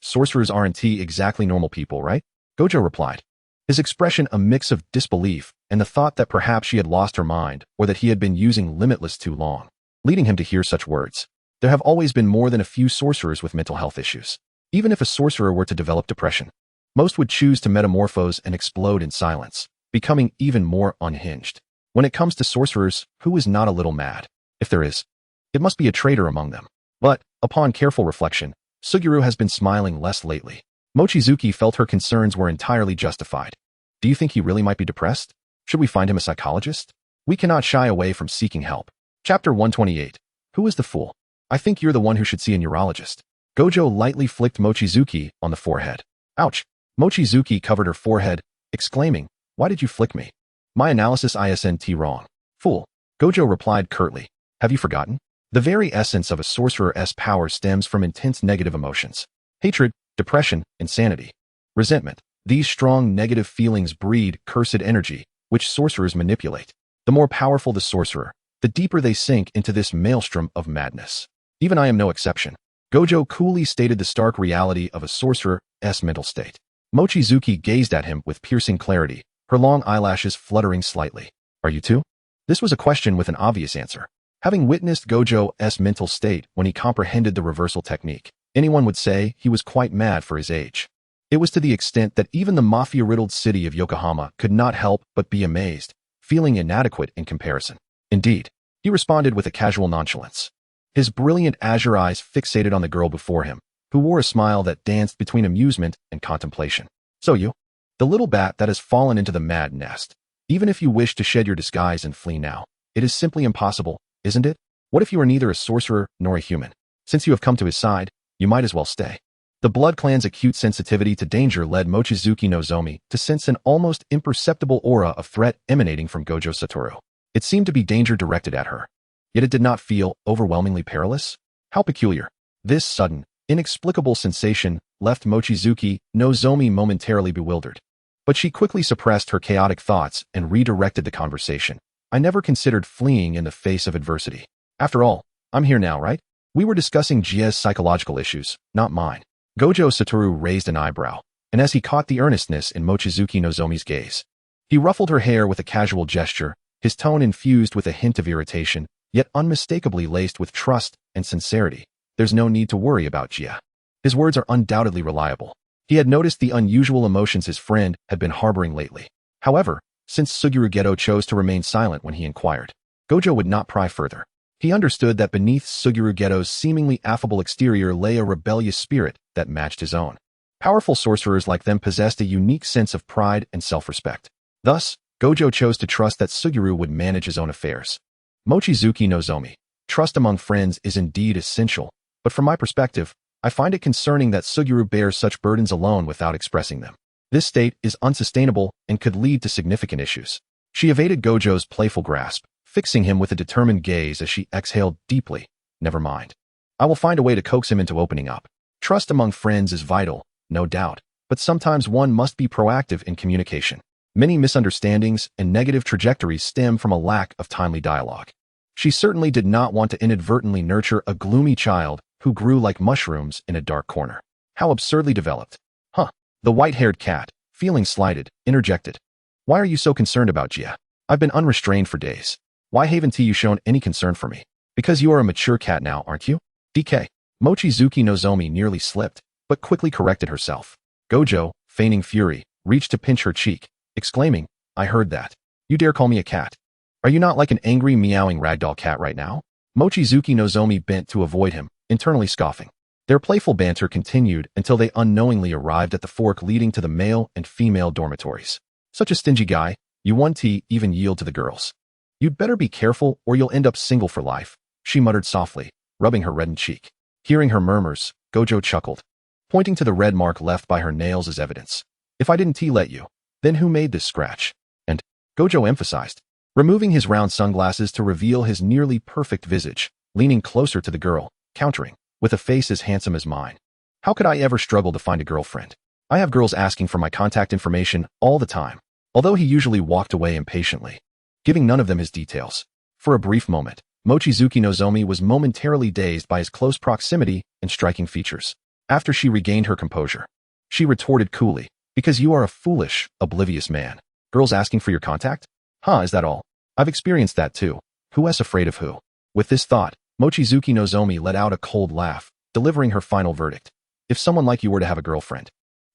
sorcerers aren't exactly normal people, right? Gojo replied. His expression a mix of disbelief and the thought that perhaps she had lost her mind or that he had been using limitless too long, leading him to hear such words. There have always been more than a few sorcerers with mental health issues. Even if a sorcerer were to develop depression, most would choose to metamorphose and explode in silence, becoming even more unhinged. When it comes to sorcerers, who is not a little mad? If there is, it must be a traitor among them. But, upon careful reflection, Suguru has been smiling less lately. Mochizuki felt her concerns were entirely justified. Do you think he really might be depressed? Should we find him a psychologist? We cannot shy away from seeking help. Chapter 128. Who is the fool? I think you're the one who should see a neurologist. Gojo lightly flicked Mochizuki on the forehead. Ouch! Mochizuki covered her forehead, exclaiming, why did you flick me? My analysis isn't wrong. Fool. Gojo replied curtly. Have you forgotten? The very essence of a sorcerer's power stems from intense negative emotions. Hatred, depression, insanity, resentment. These strong negative feelings breed cursed energy, which sorcerers manipulate. The more powerful the sorcerer, the deeper they sink into this maelstrom of madness. Even I am no exception. Gojo coolly stated the stark reality of a sorcerer's mental state. Mochizuki gazed at him with piercing clarity, her long eyelashes fluttering slightly. Are you too? This was a question with an obvious answer. Having witnessed Gojo's mental state when he comprehended the reversal technique, anyone would say he was quite mad for his age. It was to the extent that even the mafia-riddled city of Yokohama could not help but be amazed, feeling inadequate in comparison. Indeed, he responded with a casual nonchalance. His brilliant azure eyes fixated on the girl before him, who wore a smile that danced between amusement and contemplation. So you? The little bat that has fallen into the mad nest. Even if you wish to shed your disguise and flee now, it is simply impossible, isn't it? What if you are neither a sorcerer nor a human? Since you have come to his side, you might as well stay. The Blood Clan's acute sensitivity to danger led Mochizuki Nozomi to sense an almost imperceptible aura of threat emanating from Gojo Satoru. It seemed to be danger directed at her. Yet it did not feel overwhelmingly perilous. How peculiar. This sudden, inexplicable sensation left Mochizuki Nozomi momentarily bewildered. But she quickly suppressed her chaotic thoughts and redirected the conversation. I never considered fleeing in the face of adversity. After all, I'm here now, right? We were discussing Jia's psychological issues, not mine. Gojo Satoru raised an eyebrow, and as he caught the earnestness in Mochizuki Nozomi's gaze, he ruffled her hair with a casual gesture, his tone infused with a hint of irritation, yet unmistakably laced with trust and sincerity. There's no need to worry about Jia. His words are undoubtedly reliable. He had noticed the unusual emotions his friend had been harboring lately. However, since Suguru Geto chose to remain silent when he inquired, Gojo would not pry further. He understood that beneath Suguru Geto's seemingly affable exterior lay a rebellious spirit that matched his own. Powerful sorcerers like them possessed a unique sense of pride and self-respect. Thus, Gojo chose to trust that Suguru would manage his own affairs. Mochizuki Nozomi, trust among friends is indeed essential, but from my perspective, I find it concerning that Suguru bears such burdens alone without expressing them. This state is unsustainable and could lead to significant issues. She evaded Gojo's playful grasp, fixing him with a determined gaze as she exhaled deeply. Never mind. I will find a way to coax him into opening up. Trust among friends is vital, no doubt, but sometimes one must be proactive in communication. Many misunderstandings and negative trajectories stem from a lack of timely dialogue. She certainly did not want to inadvertently nurture a gloomy child who grew like mushrooms in a dark corner. How absurdly developed. Huh. The white-haired cat, feeling slighted, interjected. Why are you so concerned about Jia? I've been unrestrained for days. Why haven't you shown any concern for me? Because you are a mature cat now, aren't you? DK. Mochizuki Nozomi nearly slipped, but quickly corrected herself. Gojo, feigning fury, reached to pinch her cheek, exclaiming, I heard that. You dare call me a cat? Are you not like an angry meowing ragdoll cat right now? Mochizuki Nozomi bent to avoid him, internally scoffing. Their playful banter continued until they unknowingly arrived at the fork leading to the male and female dormitories. Such a stingy guy, you won't even yield to the girls. You'd better be careful or you'll end up single for life, she muttered softly, rubbing her reddened cheek. Hearing her murmurs, Gojo chuckled, pointing to the red mark left by her nails as evidence. If I didn't let you, then who made this scratch? And, Gojo emphasized, removing his round sunglasses to reveal his nearly perfect visage, leaning closer to the girl, countering, with a face as handsome as mine. How could I ever struggle to find a girlfriend? I have girls asking for my contact information all the time. Although he usually walked away impatiently, giving none of them his details. For a brief moment, Mochizuki Nozomi was momentarily dazed by his close proximity and striking features. After she regained her composure, she retorted coolly, because you are a foolish, oblivious man. Girls asking for your contact? Huh, is that all? I've experienced that too. Who is afraid of who? With this thought, Mochizuki Nozomi let out a cold laugh, delivering her final verdict. If someone like you were to have a girlfriend,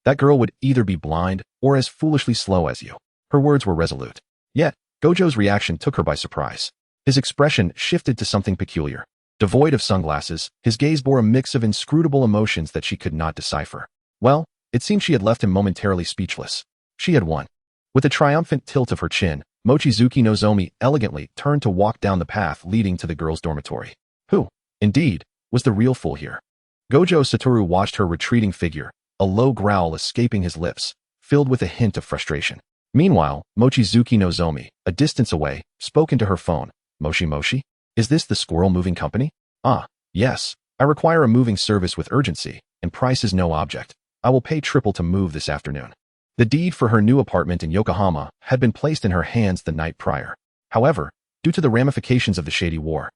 that girl would either be blind or as foolishly slow as you. Her words were resolute. Yet, Gojo's reaction took her by surprise. His expression shifted to something peculiar. Devoid of sunglasses, his gaze bore a mix of inscrutable emotions that she could not decipher. Well, it seemed she had left him momentarily speechless. She had won. With a triumphant tilt of her chin, Mochizuki Nozomi elegantly turned to walk down the path leading to the girls' dormitory. Who, indeed, was the real fool here? Gojo Satoru watched her retreating figure, a low growl escaping his lips, filled with a hint of frustration. Meanwhile, Mochizuki Nozomi, a distance away, spoke into her phone. Moshi Moshi? Is this the Squirrel Moving Company? Ah, yes. I require a moving service with urgency, and price is no object. I will pay triple to move this afternoon. The deed for her new apartment in Yokohama had been placed in her hands the night prior. However, due to the ramifications of the Shady War,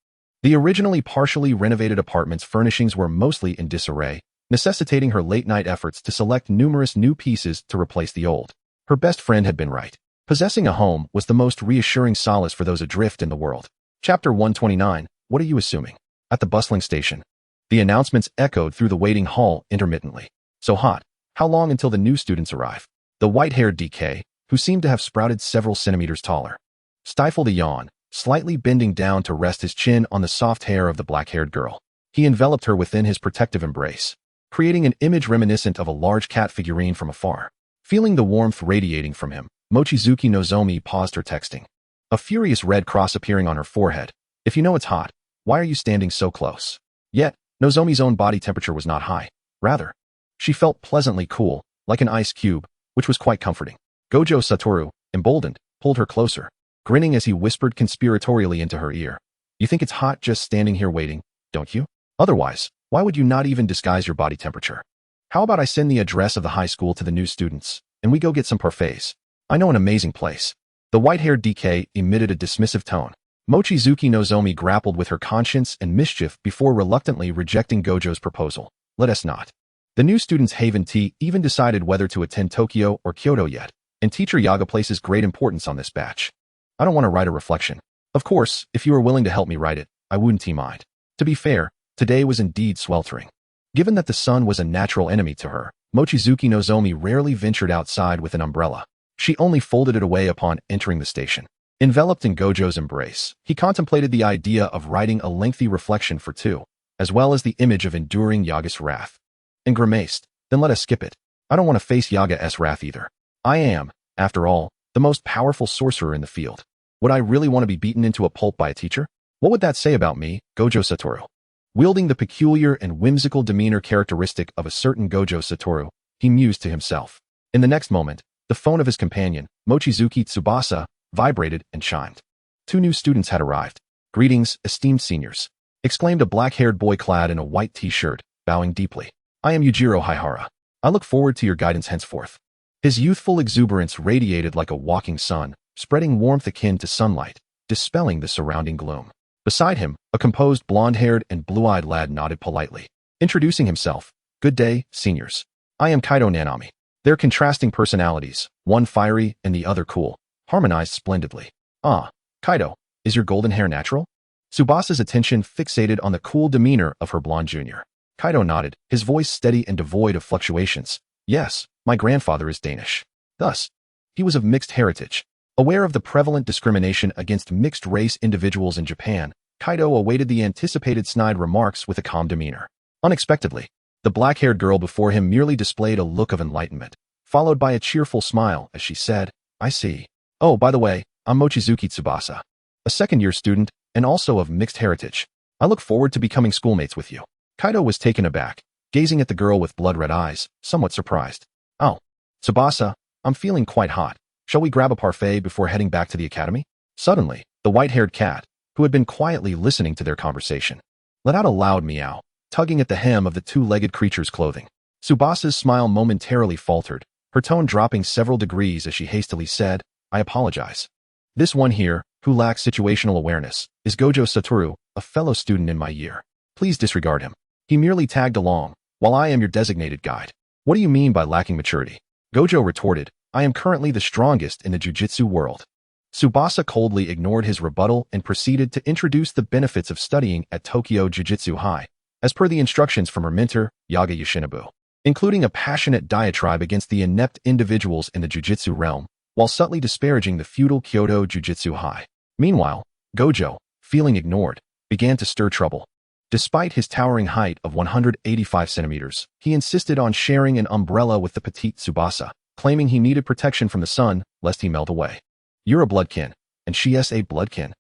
the originally partially renovated apartment's furnishings were mostly in disarray, necessitating her late-night efforts to select numerous new pieces to replace the old. Her best friend had been right. Possessing a home was the most reassuring solace for those adrift in the world. Chapter 129, What are you assuming? At the bustling station, the announcements echoed through the waiting hall intermittently. So hot. How long until the new students arrive? The white-haired DK, who seemed to have sprouted several centimeters taller, stifled a yawn, slightly bending down to rest his chin on the soft hair of the black-haired girl. He enveloped her within his protective embrace, creating an image reminiscent of a large cat figurine from afar. Feeling the warmth radiating from him, Mochizuki Nozomi paused her texting, a furious red cross appearing on her forehead. If you know it's hot, why are you standing so close? Yet, Nozomi's own body temperature was not high. Rather, she felt pleasantly cool, like an ice cube, which was quite comforting. Gojo Satoru, emboldened, pulled her closer, grinning as he whispered conspiratorially into her ear. You think it's hot just standing here waiting, don't you? Otherwise, why would you not even disguise your body temperature? How about I send the address of the high school to the new students, and we go get some parfaits? I know an amazing place. The white-haired DK emitted a dismissive tone. Mochizuki Nozomi grappled with her conscience and mischief before reluctantly rejecting Gojo's proposal. Let us not. The new student's Haven Tea even decided whether to attend Tokyo or Kyoto yet, and teacher Yaga places great importance on this batch. I don't want to write a reflection. Of course, if you are willing to help me write it, I wouldn't mind. To be fair, today was indeed sweltering. Given that the sun was a natural enemy to her, Mochizuki Nozomi rarely ventured outside with an umbrella. She only folded it away upon entering the station. Enveloped in Gojo's embrace, he contemplated the idea of writing a lengthy reflection for two, as well as the image of enduring Yaga's wrath. And grimaced, then let us skip it. I don't want to face Yaga's wrath either. I am, after all, the most powerful sorcerer in the field. Would I really want to be beaten into a pulp by a teacher? What would that say about me, Gojo Satoru? Wielding the peculiar and whimsical demeanor characteristic of a certain Gojo Satoru, he mused to himself. In the next moment, the phone of his companion, Mochizuki Tsubasa, vibrated and chimed. Two new students had arrived. Greetings, esteemed seniors, exclaimed a black-haired boy clad in a white t-shirt, bowing deeply. I am Yujiro Haihara. I look forward to your guidance henceforth. His youthful exuberance radiated like a walking sun, spreading warmth akin to sunlight, dispelling the surrounding gloom. Beside him, a composed blonde-haired and blue-eyed lad nodded politely, introducing himself. Good day, seniors. I am Kaido Nanami. Their contrasting personalities, one fiery and the other cool, harmonized splendidly. Ah, Kaido, is your golden hair natural? Tsubasa's attention fixated on the cool demeanor of her blonde junior. Kaido nodded, his voice steady and devoid of fluctuations. Yes, my grandfather is Danish. Thus, he was of mixed heritage. Aware of the prevalent discrimination against mixed-race individuals in Japan, Kaido awaited the anticipated snide remarks with a calm demeanor. Unexpectedly, the black-haired girl before him merely displayed a look of enlightenment, followed by a cheerful smile as she said, I see. Oh, by the way, I'm Mochizuki Tsubasa, a second-year student and also of mixed heritage. I look forward to becoming schoolmates with you. Kaido was taken aback, gazing at the girl with blood-red eyes, somewhat surprised. Oh, Tsubasa, I'm feeling quite hot. Shall we grab a parfait before heading back to the academy? Suddenly, the white-haired cat, who had been quietly listening to their conversation, let out a loud meow, tugging at the hem of the two-legged creature's clothing. Tsubasa's smile momentarily faltered, her tone dropping several degrees as she hastily said, I apologize. This one here, who lacks situational awareness, is Gojo Satoru, a fellow student in my year. Please disregard him. He merely tagged along, while I am your designated guide. What do you mean by lacking maturity? Gojo retorted, I am currently the strongest in the jujutsu world. Tsubasa coldly ignored his rebuttal and proceeded to introduce the benefits of studying at Tokyo Jujutsu High, as per the instructions from her mentor, Yaga Yoshinobu, including a passionate diatribe against the inept individuals in the jujutsu realm, while subtly disparaging the feudal Kyoto Jujutsu High. Meanwhile, Gojo, feeling ignored, began to stir trouble. Despite his towering height of 185 centimeters, he insisted on sharing an umbrella with the petite Tsubasa, claiming he needed protection from the sun, lest he melt away. You're a bloodkin, and she's a bloodkin.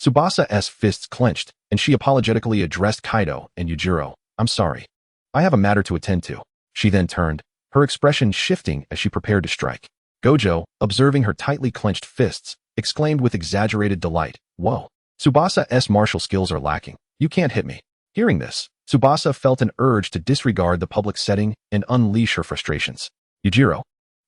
Tsubasa's fists clenched, and she apologetically addressed Kaido and Yujiro. I'm sorry. I have a matter to attend to. She then turned, her expression shifting as she prepared to strike. Gojo, observing her tightly clenched fists, exclaimed with exaggerated delight, Whoa, Tsubasa's martial skills are lacking. You can't hit me. Hearing this, Tsubasa felt an urge to disregard the public setting and unleash her frustrations. Yujiro,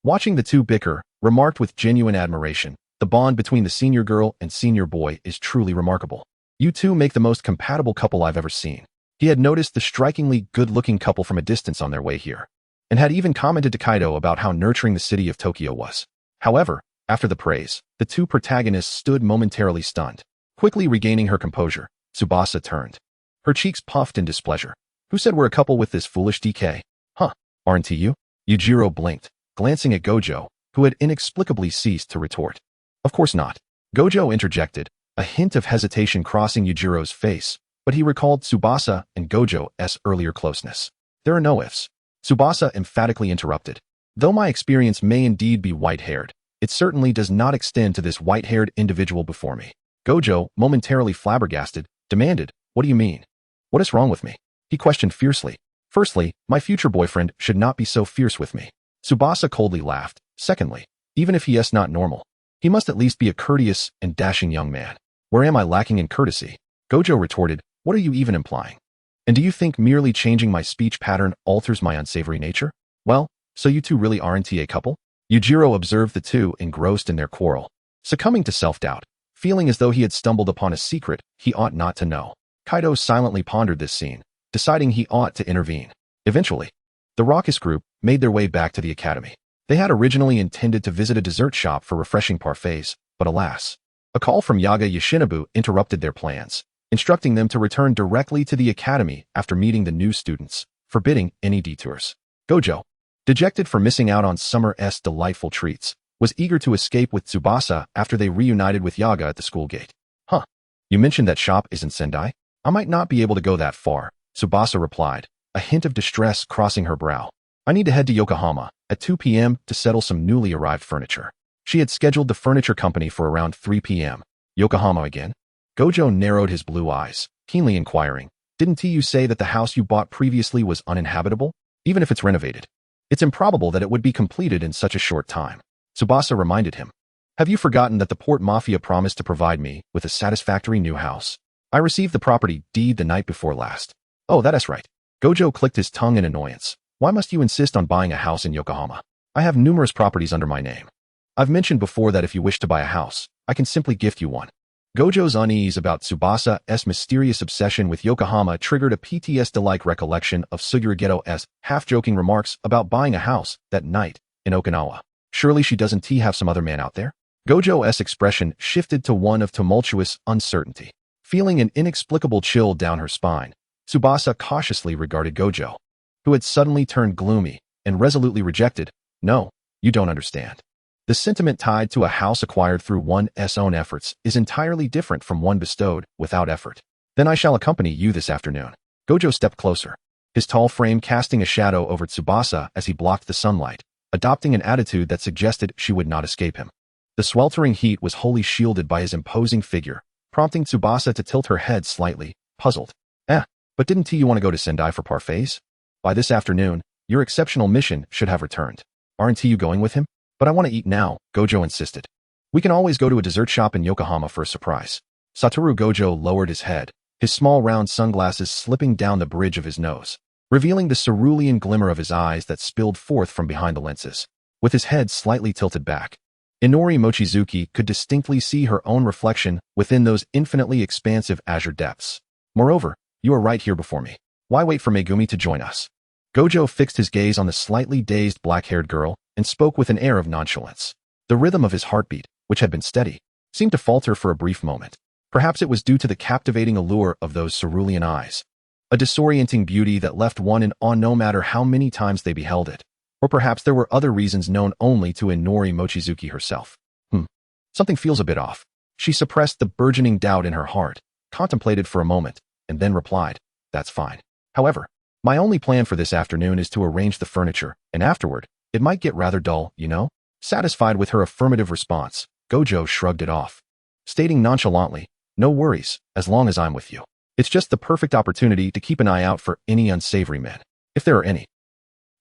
watching the two bicker, remarked with genuine admiration, the bond between the senior girl and senior boy is truly remarkable. You two make the most compatible couple I've ever seen. He had noticed the strikingly good-looking couple from a distance on their way here, and had even commented to Kaido about how nurturing the city of Tokyo was. However, after the praise, the two protagonists stood momentarily stunned. Quickly regaining her composure, Tsubasa turned. Her cheeks puffed in displeasure. Who said we're a couple with this foolish DK? Huh, aren't you? Yujiro blinked, glancing at Gojo, who had inexplicably ceased to retort. Of course not. Gojo interjected, a hint of hesitation crossing Yujiro's face, but he recalled Tsubasa and Gojo's earlier closeness. There are no ifs. Tsubasa emphatically interrupted. Though my experience may indeed be white-haired, it certainly does not extend to this white-haired individual before me. Gojo, momentarily flabbergasted, demanded, What do you mean? What is wrong with me? He questioned fiercely. Firstly, my future boyfriend should not be so fierce with me. Tsubasa coldly laughed. Secondly, even if he is not normal, he must at least be a courteous and dashing young man. Where am I lacking in courtesy? Gojo retorted, What are you even implying? And do you think merely changing my speech pattern alters my unsavory nature? Well, so you two really aren't a couple? Yujiro observed the two engrossed in their quarrel. Succumbing to self-doubt, feeling as though he had stumbled upon a secret he ought not to know. Kaido silently pondered this scene, deciding he ought to intervene. Eventually, the raucous group made their way back to the academy. They had originally intended to visit a dessert shop for refreshing parfaits, but alas, a call from Yaga Yoshinobu interrupted their plans, instructing them to return directly to the academy after meeting the new students, forbidding any detours. Gojo, dejected for missing out on summer's delightful treats, was eager to escape with Tsubasa after they reunited with Yaga at the school gate. Huh, you mentioned that shop is in Sendai? I might not be able to go that far, Tsubasa replied, a hint of distress crossing her brow. I need to head to Yokohama at 2 p.m. to settle some newly arrived furniture. She had scheduled the furniture company for around 3 p.m. Yokohama again? Gojo narrowed his blue eyes, keenly inquiring, didn't you say that the house you bought previously was uninhabitable? Even if it's renovated, it's improbable that it would be completed in such a short time. Tsubasa reminded him. Have you forgotten that the Port Mafia promised to provide me with a satisfactory new house? I received the property deed the night before last. Oh, that is right. Gojo clicked his tongue in annoyance. Why must you insist on buying a house in Yokohama? I have numerous properties under my name. I've mentioned before that if you wish to buy a house, I can simply gift you one. Gojo's unease about Tsubasa's mysterious obsession with Yokohama triggered a PTSD-like recollection of Suguru half-joking remarks about buying a house that night in Okinawa. Surely she doesn't have some other man out there? Gojo's expression shifted to one of tumultuous uncertainty. Feeling an inexplicable chill down her spine, Tsubasa cautiously regarded Gojo, who had suddenly turned gloomy and resolutely rejected, no, you don't understand. The sentiment tied to a house acquired through one's own efforts is entirely different from one bestowed without effort. Then I shall accompany you this afternoon. Gojo stepped closer, his tall frame casting a shadow over Tsubasa as he blocked the sunlight, adopting an attitude that suggested she would not escape him. The sweltering heat was wholly shielded by his imposing figure, prompting Tsubasa to tilt her head slightly, puzzled. But didn't you want to go to Sendai for parfaits? By this afternoon, your exceptional mission should have returned. Aren't you going with him? But I want to eat now, Gojo insisted. We can always go to a dessert shop in Yokohama for a surprise. Satoru Gojo lowered his head, his small round sunglasses slipping down the bridge of his nose, revealing the cerulean glimmer of his eyes that spilled forth from behind the lenses. With his head slightly tilted back, Inori Mochizuki could distinctly see her own reflection within those infinitely expansive azure depths. Moreover, you are right here before me. Why wait for Megumi to join us? Gojo fixed his gaze on the slightly dazed black-haired girl and spoke with an air of nonchalance. The rhythm of his heartbeat, which had been steady, seemed to falter for a brief moment. Perhaps it was due to the captivating allure of those cerulean eyes, a disorienting beauty that left one in awe no matter how many times they beheld it. Or perhaps there were other reasons known only to Inori Mochizuki herself. Something feels a bit off. She suppressed the burgeoning doubt in her heart, contemplated for a moment, and then replied, that's fine. However, my only plan for this afternoon is to arrange the furniture, and afterward, it might get rather dull, you know? Satisfied with her affirmative response, Gojo shrugged it off, stating nonchalantly, no worries, as long as I'm with you. It's just the perfect opportunity to keep an eye out for any unsavory men, if there are any.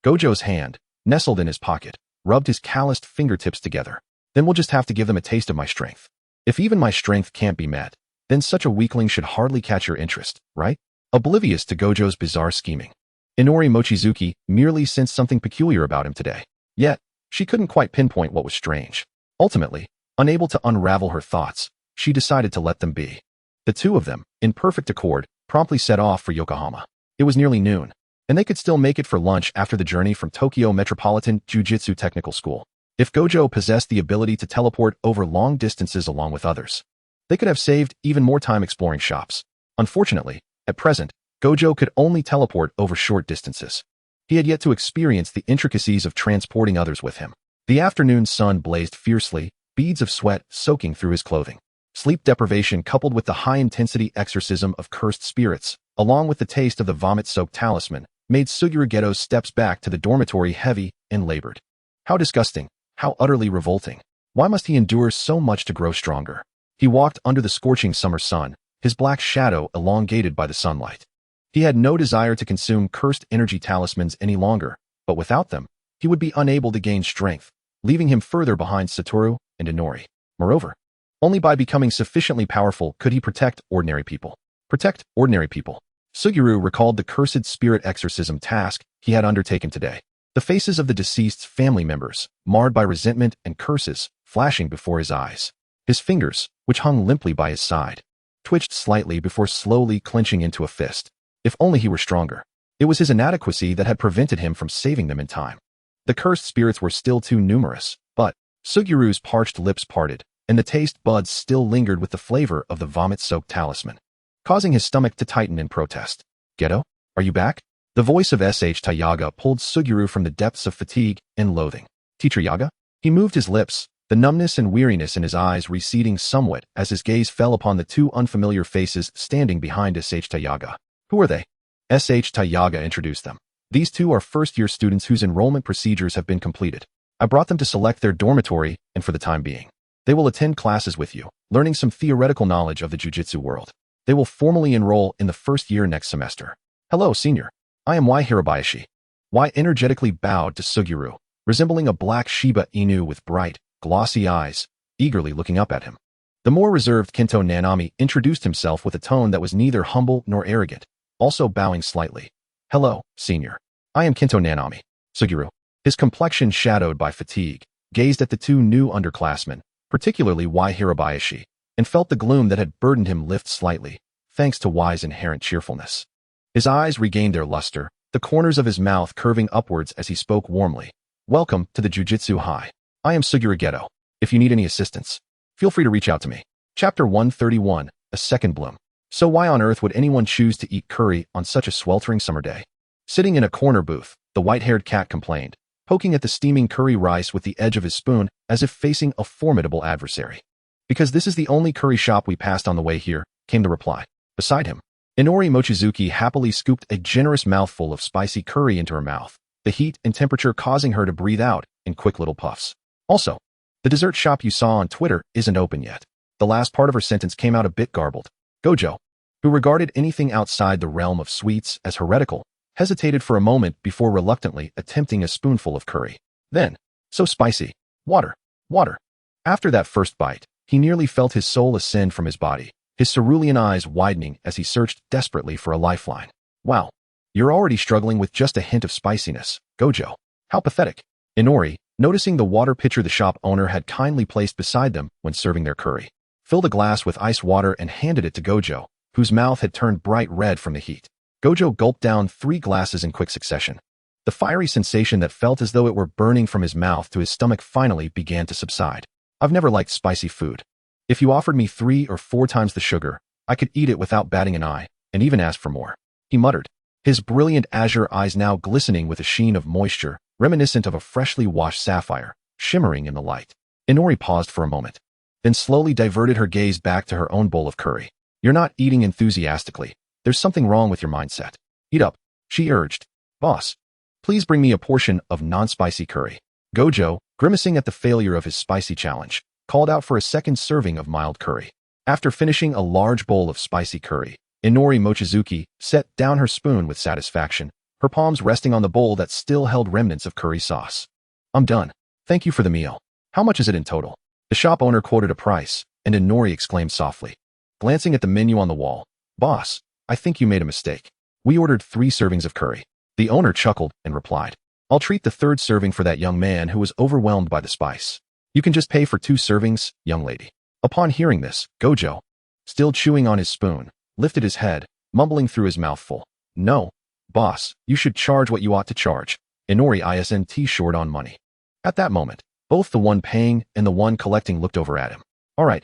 Gojo's hand, nestled in his pocket, rubbed his calloused fingertips together. Then we'll just have to give them a taste of my strength. If even my strength can't be met, then such a weakling should hardly catch your interest, right? Oblivious to Gojo's bizarre scheming, Inori Mochizuki merely sensed something peculiar about him today. Yet, she couldn't quite pinpoint what was strange. Ultimately, unable to unravel her thoughts, she decided to let them be. The two of them, in perfect accord, promptly set off for Yokohama. It was nearly noon, and they could still make it for lunch after the journey from Tokyo Metropolitan Jujutsu Technical School. If Gojo possessed the ability to teleport over long distances along with others, they could have saved even more time exploring shops. Unfortunately, at present, Gojo could only teleport over short distances. He had yet to experience the intricacies of transporting others with him. The afternoon sun blazed fiercely, beads of sweat soaking through his clothing. Sleep deprivation coupled with the high-intensity exorcism of cursed spirits, along with the taste of the vomit-soaked talisman, made Suguru steps back to the dormitory heavy and labored. How disgusting, how utterly revolting. Why must he endure so much to grow stronger? He walked under the scorching summer sun, his black shadow elongated by the sunlight. He had no desire to consume cursed energy talismans any longer, but without them, he would be unable to gain strength, leaving him further behind Satoru and Inori. Moreover, only by becoming sufficiently powerful could he protect ordinary people. Protect ordinary people. Suguru recalled the cursed spirit exorcism task he had undertaken today. The faces of the deceased's family members, marred by resentment and curses, flashing before his eyes. His fingers, which hung limply by his side, twitched slightly before slowly clenching into a fist. If only he were stronger. It was his inadequacy that had prevented him from saving them in time. The cursed spirits were still too numerous, but Sugiru's parched lips parted, and the taste buds still lingered with the flavor of the vomit-soaked talisman, causing his stomach to tighten in protest. Geto, are you back? The voice of SH Tayaga pulled Sugiru from the depths of fatigue and loathing. Teacher Yaga? He moved his lips, the numbness and weariness in his eyes receding somewhat as his gaze fell upon the two unfamiliar faces standing behind SH Tayaga. Who are they? SH Tayaga introduced them. These two are first-year students whose enrollment procedures have been completed. I brought them to select their dormitory, and for the time being, they will attend classes with you, learning some theoretical knowledge of the Jujutsu world. They will formally enroll in the first year next semester. Hello, senior. I am Y Hirabayashi. Y energetically bowed to Sugiru, resembling a black Shiba Inu with bright, glossy eyes, eagerly looking up at him. The more reserved Kento Nanami introduced himself with a tone that was neither humble nor arrogant, also bowing slightly. Hello, senior. I am Kento Nanami. Sugiru, his complexion shadowed by fatigue, gazed at the two new underclassmen, particularly Y Hirabayashi, and felt the gloom that had burdened him lift slightly, thanks to Y's inherent cheerfulness. His eyes regained their luster, the corners of his mouth curving upwards as he spoke warmly. Welcome to the Jujutsu High. I am Sugiru Geto. If you need any assistance, feel free to reach out to me. Chapter 131, A Second Bloom. So why on earth would anyone choose to eat curry on such a sweltering summer day? Sitting in a corner booth, the white-haired cat complained, poking at the steaming curry rice with the edge of his spoon as if facing a formidable adversary. Because this is the only curry shop we passed on the way here, came the reply. Beside him, Inori Mochizuki happily scooped a generous mouthful of spicy curry into her mouth, the heat and temperature causing her to breathe out in quick little puffs. Also, the dessert shop you saw on Twitter isn't open yet. The last part of her sentence came out a bit garbled. Gojo, who regarded anything outside the realm of sweets as heretical, hesitated for a moment before reluctantly attempting a spoonful of curry. Then, so spicy. Water. Water. After that first bite, he nearly felt his soul ascend from his body, his cerulean eyes widening as he searched desperately for a lifeline. Wow. You're already struggling with just a hint of spiciness, Gojo. How pathetic. Inori, noticing the water pitcher the shop owner had kindly placed beside them when serving their curry, filled a glass with ice water and handed it to Gojo, whose mouth had turned bright red from the heat. Gojo gulped down 3 glasses in quick succession. The fiery sensation that felt as though it were burning from his mouth to his stomach finally began to subside. I've never liked spicy food. If you offered me 3 or 4 times the sugar, I could eat it without batting an eye, and even ask for more. He muttered, his brilliant azure eyes now glistening with a sheen of moisture, reminiscent of a freshly washed sapphire, shimmering in the light. Inori paused for a moment, then slowly diverted her gaze back to her own bowl of curry. You're not eating enthusiastically. There's something wrong with your mindset. Eat up, she urged. Boss, please bring me a portion of non-spicy curry. Gojo, grimacing at the failure of his spicy challenge, called out for a second serving of mild curry. After finishing a large bowl of spicy curry, Inori Mochizuki set down her spoon with satisfaction, her palms resting on the bowl that still held remnants of curry sauce. I'm done. Thank you for the meal. How much is it in total? The shop owner quoted a price, and Inori exclaimed softly, glancing at the menu on the wall. Boss, I think you made a mistake. We ordered 3 servings of curry. The owner chuckled and replied, I'll treat the 3rd serving for that young man who was overwhelmed by the spice. You can just pay for 2 servings, young lady. Upon hearing this, Gojo, still chewing on his spoon, lifted his head, mumbling through his mouthful. No, boss, you should charge what you ought to charge. Inori isn't short on money. At that moment, both the one paying and the one collecting looked over at him. All right,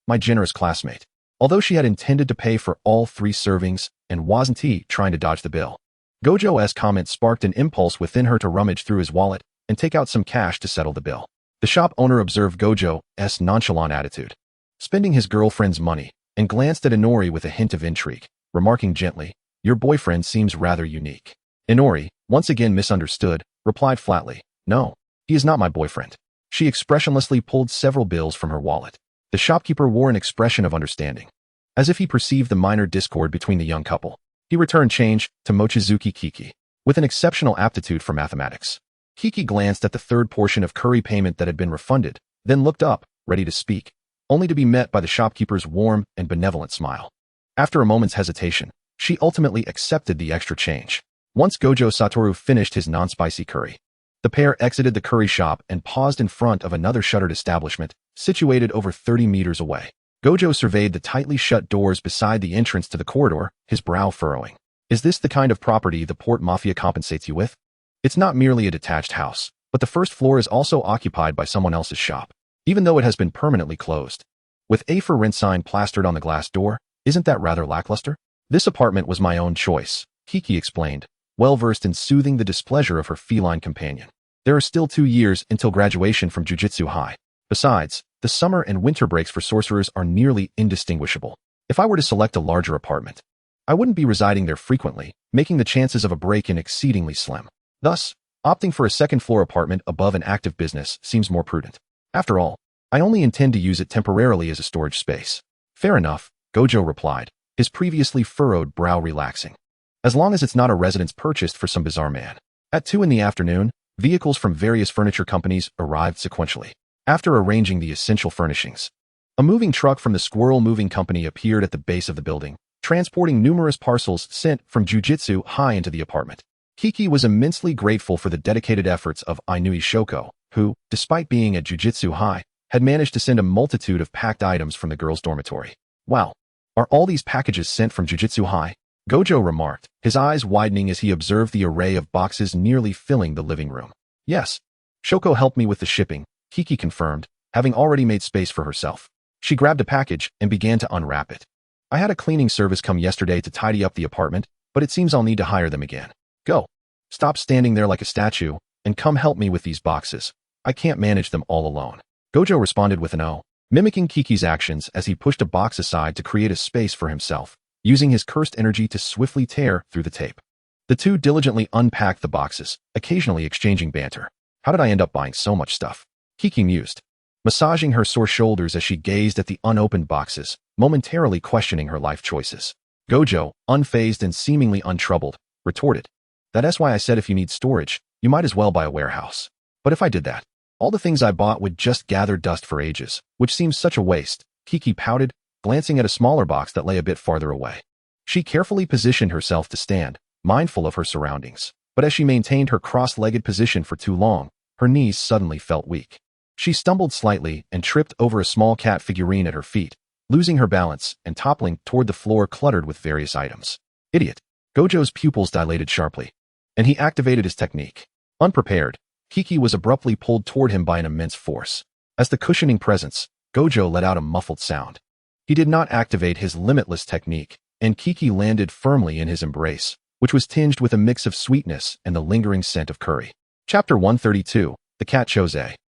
my generous classmate. Although she had intended to pay for all 3 servings and wasn't trying to dodge the bill, Gojo's comment sparked an impulse within her to rummage through his wallet and take out some cash to settle the bill. The shop owner observed Gojo's nonchalant attitude, spending his girlfriend's money, and glanced at Inori with a hint of intrigue, remarking gently, Your boyfriend seems rather unique. Inori, once again misunderstood, replied flatly, No, he is not my boyfriend. She expressionlessly pulled several bills from her wallet. The shopkeeper wore an expression of understanding, as if he perceived the minor discord between the young couple. He returned change to Mochizuki Kiki, with an exceptional aptitude for mathematics. Kiki glanced at the 3rd portion of curry payment that had been refunded, then looked up, ready to speak, only to be met by the shopkeeper's warm and benevolent smile. After a moment's hesitation, she ultimately accepted the extra change. Once Gojo Satoru finished his non-spicy curry, The pair exited the curry shop and paused in front of another shuttered establishment, situated over 30 meters away. Gojo surveyed the tightly shut doors beside the entrance to the corridor, his brow furrowing. Is this the kind of property the port mafia compensates you with? It's not merely a detached house, but the first floor is also occupied by someone else's shop, even though it has been permanently closed. With A for rent sign plastered on the glass door, isn't that rather lackluster? This apartment was my own choice, Kiki explained, well-versed in soothing the displeasure of her feline companion. There are still 2 years until graduation from Jujutsu High. Besides, the summer and winter breaks for sorcerers are nearly indistinguishable. If I were to select a larger apartment, I wouldn't be residing there frequently, making the chances of a break-in exceedingly slim. Thus, opting for a second-floor apartment above an active business seems more prudent. After all, I only intend to use it temporarily as a storage space. Fair enough, Gojo replied, his previously furrowed brow relaxing. As long as it's not a residence purchased for some bizarre man. At 2 in the afternoon, vehicles from various furniture companies arrived sequentially. After arranging the essential furnishings, a moving truck from the Squirrel Moving Company appeared at the base of the building, transporting numerous parcels sent from Jujutsu High into the apartment. Kiki was immensely grateful for the dedicated efforts of Inui Shoko, who, despite being at Jujutsu High, had managed to send a multitude of packed items from the girls' dormitory. Wow, are all these packages sent from Jujutsu High? Gojo remarked, his eyes widening as he observed the array of boxes nearly filling the living room. Yes, Shoko helped me with the shipping, Kiki confirmed, having already made space for herself. She grabbed a package and began to unwrap it. I had a cleaning service come yesterday to tidy up the apartment, but it seems I'll need to hire them again. Go. Stop standing there like a statue, and come help me with these boxes. I can't manage them all alone. Gojo responded with an O, mimicking Kiki's actions as he pushed a box aside to create a space for himself, using his cursed energy to swiftly tear through the tape. The two diligently unpacked the boxes, occasionally exchanging banter. How did I end up buying so much stuff? Kiki mused, massaging her sore shoulders as she gazed at the unopened boxes, momentarily questioning her life choices. Gojo, unfazed and seemingly untroubled, retorted, That's why I said if you need storage, you might as well buy a warehouse. But if I did that, all the things I bought would just gather dust for ages, which seems such a waste, Kiki pouted, glancing at a smaller box that lay a bit farther away. She carefully positioned herself to stand, mindful of her surroundings, but as she maintained her cross-legged position for too long, her knees suddenly felt weak. She stumbled slightly and tripped over a small cat figurine at her feet, losing her balance and toppling toward the floor cluttered with various items. Idiot. Gojo's pupils dilated sharply, and he activated his technique. Unprepared, Kiki was abruptly pulled toward him by an immense force. As the cushioning presence, Gojo let out a muffled sound. He did not activate his limitless technique, and Kiki landed firmly in his embrace, which was tinged with a mix of sweetness and the lingering scent of curry. Chapter 132, The Cat Chose.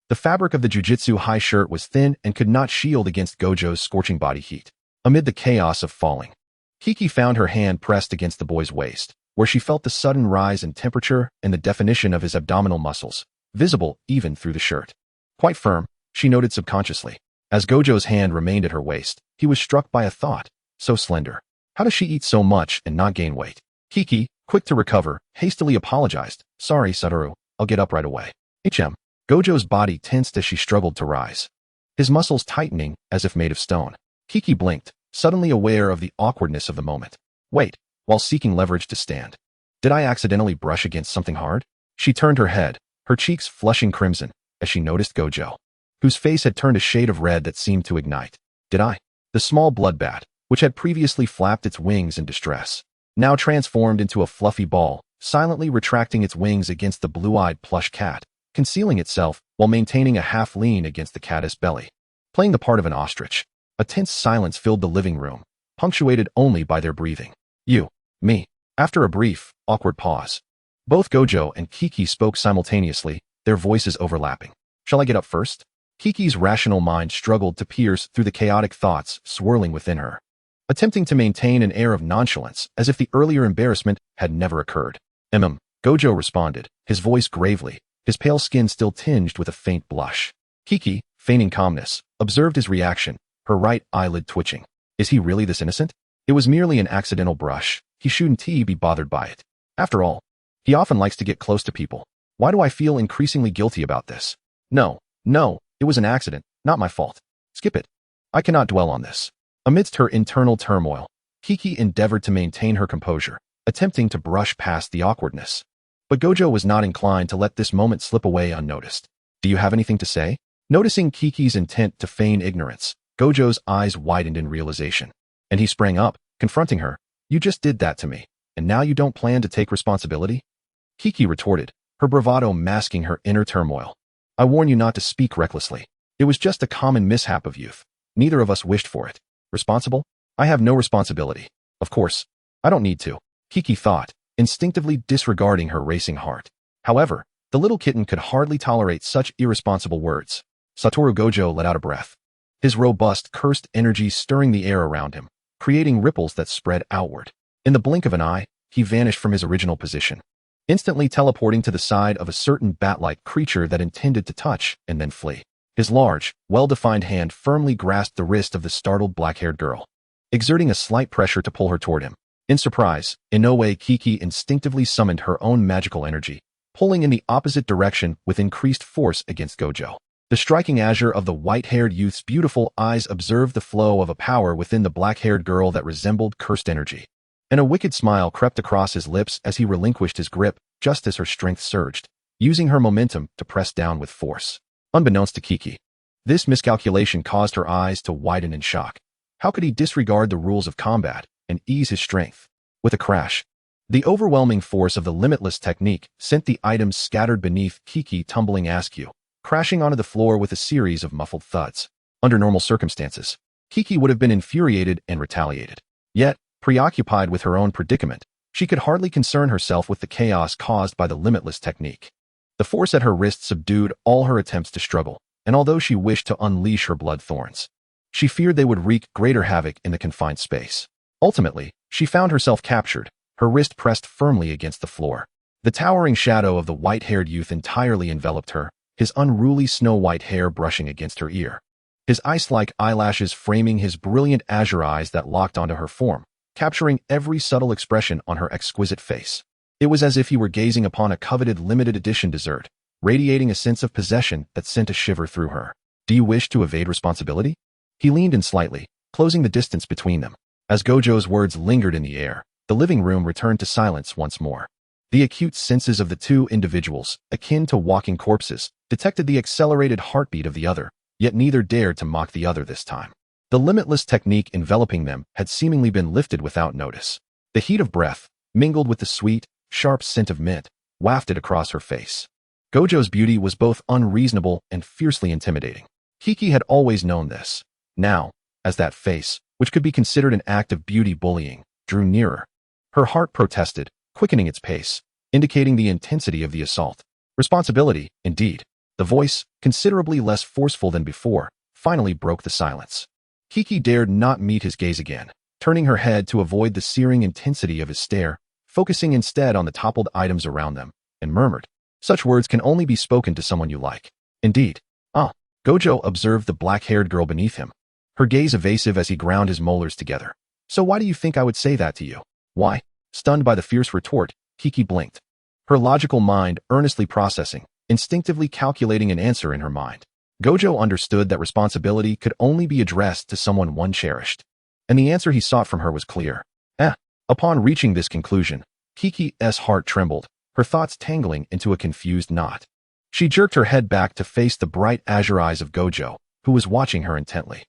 The fabric of the Jujutsu High shirt was thin and could not shield against Gojo's scorching body heat. Amid the chaos of falling, Kiki found her hand pressed against the boy's waist, where she felt the sudden rise in temperature and the definition of his abdominal muscles, visible even through the shirt. Quite firm, she noted subconsciously. As Gojo's hand remained at her waist, he was struck by a thought. So slender. How does she eat so much and not gain weight? Kiki, quick to recover, hastily apologized. Sorry, Satoru, I'll get up right away. Gojo's body tensed as she struggled to rise, his muscles tightening as if made of stone. Kiki blinked, suddenly aware of the awkwardness of the moment. Wait, while seeking leverage to stand. Did I accidentally brush against something hard? She turned her head, her cheeks flushing crimson, as she noticed Gojo, whose face had turned a shade of red that seemed to ignite. Did I? The small bloodbat, which had previously flapped its wings in distress, now transformed into a fluffy ball, silently retracting its wings against the blue-eyed plush cat, concealing itself while maintaining a half lean against the caddis belly, playing the part of an ostrich. A tense silence filled the living room, punctuated only by their breathing. You, me. After a brief, awkward pause, both Gojo and Kiki spoke simultaneously, their voices overlapping. Shall I get up first? Kiki's rational mind struggled to pierce through the chaotic thoughts swirling within her, attempting to maintain an air of nonchalance as if the earlier embarrassment had never occurred. Gojo responded, his voice gravely, his pale skin still tinged with a faint blush. Kiki, feigning calmness, observed his reaction, her right eyelid twitching. Is he really this innocent? It was merely an accidental brush. He shouldn't be bothered by it. After all, he often likes to get close to people. Why do I feel increasingly guilty about this? No, it was an accident, not my fault. Skip it. I cannot dwell on this. Amidst her internal turmoil, Kiki endeavored to maintain her composure, attempting to brush past the awkwardness. But Gojo was not inclined to let this moment slip away unnoticed. Do you have anything to say? Noticing Kiki's intent to feign ignorance, Gojo's eyes widened in realization. And he sprang up, confronting her. You just did that to me, and now you don't plan to take responsibility? Kiki retorted, her bravado masking her inner turmoil. I warn you not to speak recklessly. It was just a common mishap of youth. Neither of us wished for it. Responsible? I have no responsibility. Of course. I don't need to, Kiki thought, instinctively disregarding her racing heart. However, the little kitten could hardly tolerate such irresponsible words. Satoru Gojo let out a breath. His robust, cursed energy stirring the air around him, creating ripples that spread outward. In the blink of an eye, he vanished from his original position, instantly teleporting to the side of a certain bat-like creature that intended to touch and then flee. His large, well-defined hand firmly grasped the wrist of the startled black-haired girl, exerting a slight pressure to pull her toward him. In surprise, Inoue Kiki instinctively summoned her own magical energy, pulling in the opposite direction with increased force against Gojo. The striking azure of the white-haired youth's beautiful eyes observed the flow of a power within the black-haired girl that resembled cursed energy. And a wicked smile crept across his lips as he relinquished his grip, just as her strength surged, using her momentum to press down with force. Unbeknownst to Kiki, this miscalculation caused her eyes to widen in shock. How could he disregard the rules of combat and ease his strength? With a crash, the overwhelming force of the limitless technique sent the items scattered beneath Kiki tumbling askew, crashing onto the floor with a series of muffled thuds. Under normal circumstances, Kiki would have been infuriated and retaliated. Yet, preoccupied with her own predicament, she could hardly concern herself with the chaos caused by the limitless technique. The force at her wrist subdued all her attempts to struggle, and although she wished to unleash her blood thorns, she feared they would wreak greater havoc in the confined space. Ultimately, she found herself captured, her wrist pressed firmly against the floor. The towering shadow of the white-haired youth entirely enveloped her, his unruly snow-white hair brushing against her ear, his ice-like eyelashes framing his brilliant azure eyes that locked onto her form, capturing every subtle expression on her exquisite face. It was as if he were gazing upon a coveted limited-edition dessert, radiating a sense of possession that sent a shiver through her. Do you wish to evade responsibility? He leaned in slightly, closing the distance between them. As Gojo's words lingered in the air, the living room returned to silence once more. The acute senses of the two individuals, akin to walking corpses, detected the accelerated heartbeat of the other, yet neither dared to mock the other this time. The limitless technique enveloping them had seemingly been lifted without notice. The heat of breath, mingled with the sweet, sharp scent of mint, wafted across her face. Gojo's beauty was both unreasonable and fiercely intimidating. Kiki had always known this. Now, as that face, which could be considered an act of beauty bullying, drew nearer, her heart protested, quickening its pace, indicating the intensity of the assault. Responsibility, indeed. The voice, considerably less forceful than before, finally broke the silence. Kiki dared not meet his gaze again, turning her head to avoid the searing intensity of his stare, focusing instead on the toppled items around them, and murmured, "Such words can only be spoken to someone you like." Indeed. Gojo observed the black-haired girl beneath him, her gaze evasive as he ground his molars together. So why do you think I would say that to you? Why? Stunned by the fierce retort, Kiki blinked, her logical mind earnestly processing, instinctively calculating an answer in her mind. Gojo understood that responsibility could only be addressed to someone one cherished, and the answer he sought from her was clear. Upon reaching this conclusion, Kiki's heart trembled, her thoughts tangling into a confused knot. She jerked her head back to face the bright azure eyes of Gojo, who was watching her intently.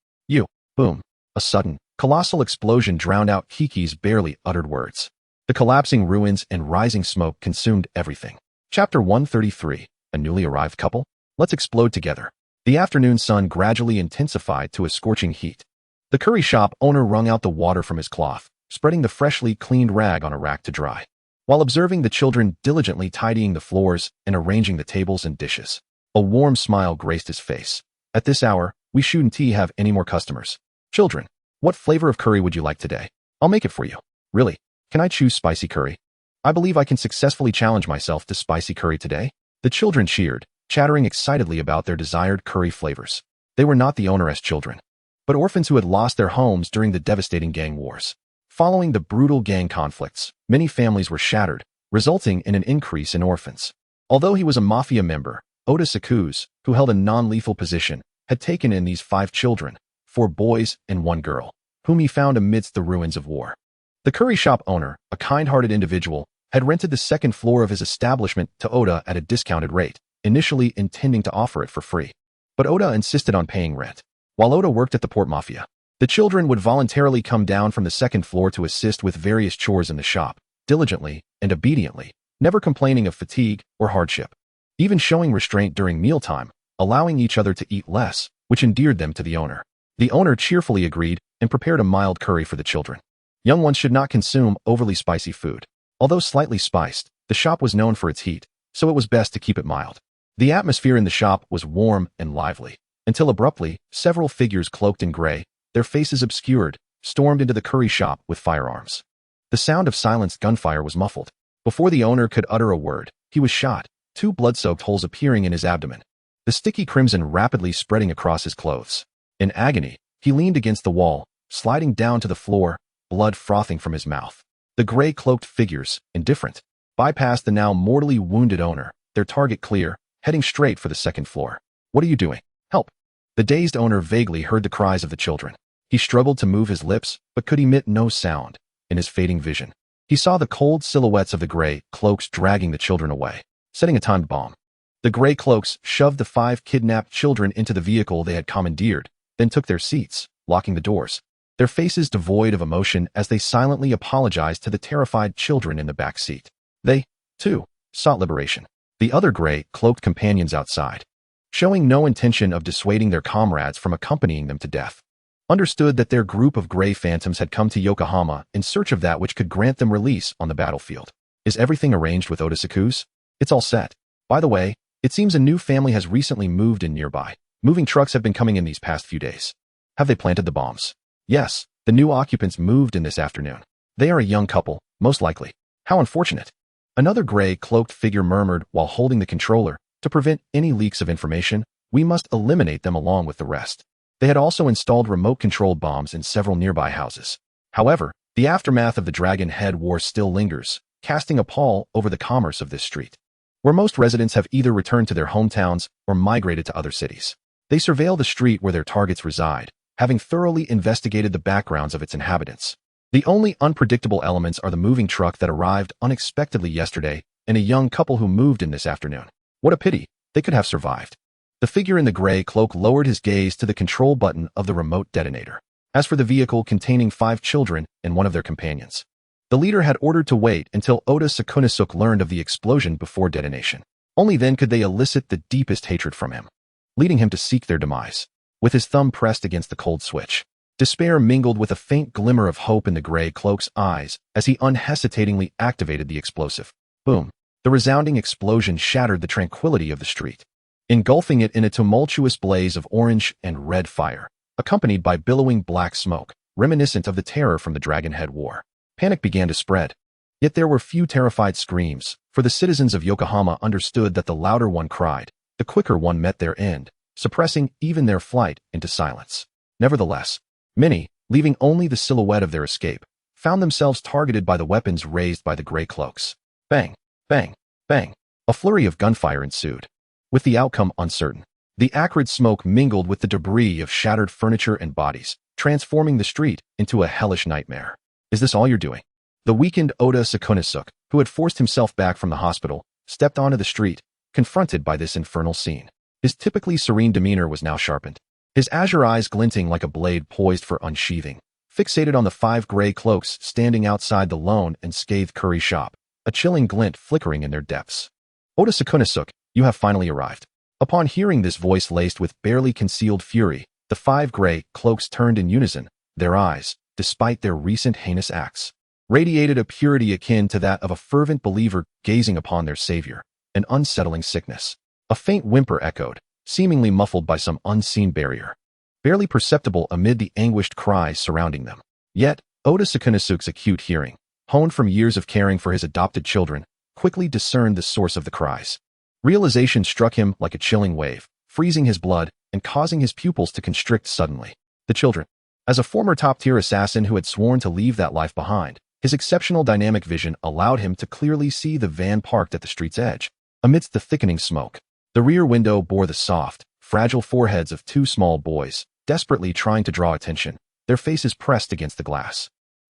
Boom. A sudden, colossal explosion drowned out Kiki's barely uttered words. The collapsing ruins and rising smoke consumed everything. Chapter 133, A Newly Arrived Couple? Let's explode together. The afternoon sun gradually intensified to a scorching heat. The curry shop owner wrung out the water from his cloth, spreading the freshly cleaned rag on a rack to dry, while observing the children diligently tidying the floors and arranging the tables and dishes. A warm smile graced his face. At this hour, we shouldn't have any more customers. Children, what flavor of curry would you like today? I'll make it for you. Really? Can I choose spicy curry? I believe I can successfully challenge myself to spicy curry today. The children cheered, chattering excitedly about their desired curry flavors. They were not the owner's children, but orphans who had lost their homes during the devastating gang wars. Following the brutal gang conflicts, many families were shattered, resulting in an increase in orphans. Although he was a mafia member, Oda Sakuz, who held a non-lethal position, had taken in these 5 children, 4 boys and 1 girl, whom he found amidst the ruins of war. The curry shop owner, a kind-hearted individual, had rented the second floor of his establishment to Oda at a discounted rate, initially intending to offer it for free. But Oda insisted on paying rent. While Oda worked at the port mafia, the children would voluntarily come down from the second floor to assist with various chores in the shop, diligently and obediently, never complaining of fatigue or hardship. Even showing restraint during mealtime, allowing each other to eat less, which endeared them to the owner. The owner cheerfully agreed and prepared a mild curry for the children. Young ones should not consume overly spicy food. Although slightly spiced, the shop was known for its heat, so it was best to keep it mild. The atmosphere in the shop was warm and lively, until abruptly, several figures cloaked in gray, their faces obscured, stormed into the curry shop with firearms. The sound of silenced gunfire was muffled. Before the owner could utter a word, he was shot, 2 blood-soaked holes appearing in his abdomen, the sticky crimson rapidly spreading across his clothes. In agony, he leaned against the wall, sliding down to the floor, blood frothing from his mouth. The gray-cloaked figures, indifferent, bypassed the now mortally wounded owner, their target clear, heading straight for the second floor. "What are you doing? Help!" The dazed owner vaguely heard the cries of the children. He struggled to move his lips, but could emit no sound. In his fading vision, he saw the cold silhouettes of the gray cloaks dragging the children away, setting a timed bomb. The gray cloaks shoved the 5 kidnapped children into the vehicle they had commandeered, then took their seats, locking the doors, their faces devoid of emotion as they silently apologized to the terrified children in the back seat. They, too, sought liberation. The other gray, cloaked companions outside, showing no intention of dissuading their comrades from accompanying them to death, understood that their group of gray phantoms had come to Yokohama in search of that which could grant them release on the battlefield. "Is everything arranged with Oda-saku's?" "It's all set. By the way, it seems a new family has recently moved in nearby. Moving trucks have been coming in these past few days." "Have they planted the bombs?" "Yes, the new occupants moved in this afternoon. They are a young couple, most likely." "How unfortunate." Another gray, cloaked figure murmured while holding the controller. "To prevent any leaks of information, we must eliminate them along with the rest." They had also installed remote-controlled bombs in several nearby houses. However, the aftermath of the Dragon Head War still lingers, casting a pall over the commerce of this street, where most residents have either returned to their hometowns or migrated to other cities. They surveil the street where their targets reside, having thoroughly investigated the backgrounds of its inhabitants. The only unpredictable elements are the moving truck that arrived unexpectedly yesterday and a young couple who moved in this afternoon. What a pity, they could have survived. The figure in the gray cloak lowered his gaze to the control button of the remote detonator. As for the vehicle containing 5 children and one of their companions, the leader had ordered to wait until Oda Sakunosuke learned of the explosion before detonation. Only then could they elicit the deepest hatred from him, leading him to seek their demise. With his thumb pressed against the cold switch, despair mingled with a faint glimmer of hope in the gray cloak's eyes as he unhesitatingly activated the explosive. Boom! The resounding explosion shattered the tranquility of the street, engulfing it in a tumultuous blaze of orange and red fire, accompanied by billowing black smoke, reminiscent of the terror from the Dragon Head War. Panic began to spread. Yet there were few terrified screams, for the citizens of Yokohama understood that the louder one cried, the quicker one met their end, suppressing even their flight into silence. Nevertheless, many, leaving only the silhouette of their escape, found themselves targeted by the weapons raised by the gray cloaks. Bang, bang, bang. A flurry of gunfire ensued, with the outcome uncertain. The acrid smoke mingled with the debris of shattered furniture and bodies, transforming the street into a hellish nightmare. "Is this all you're doing?" The weakened Oda Sakunosuke, who had forced himself back from the hospital, stepped onto the street, confronted by this infernal scene. His typically serene demeanor was now sharpened, his azure eyes glinting like a blade poised for unsheathing, fixated on the 5 gray cloaks standing outside the lone and scathed curry shop, a chilling glint flickering in their depths. "Oda Sakunosuke, you have finally arrived." Upon hearing this voice laced with barely concealed fury, the 5 gray cloaks turned in unison, their eyes, despite their recent heinous acts, radiated a purity akin to that of a fervent believer gazing upon their savior, an unsettling sickness. A faint whimper echoed, seemingly muffled by some unseen barrier, barely perceptible amid the anguished cries surrounding them. Yet, Oda Sakunosuke's acute hearing, honed from years of caring for his adopted children, quickly discerned the source of the cries. Realization struck him like a chilling wave, freezing his blood and causing his pupils to constrict suddenly. The children. As a former top-tier assassin who had sworn to leave that life behind, his exceptional dynamic vision allowed him to clearly see the van parked at the street's edge. Amidst the thickening smoke, the rear window bore the soft, fragile foreheads of 2 small boys, desperately trying to draw attention, their faces pressed against the glass,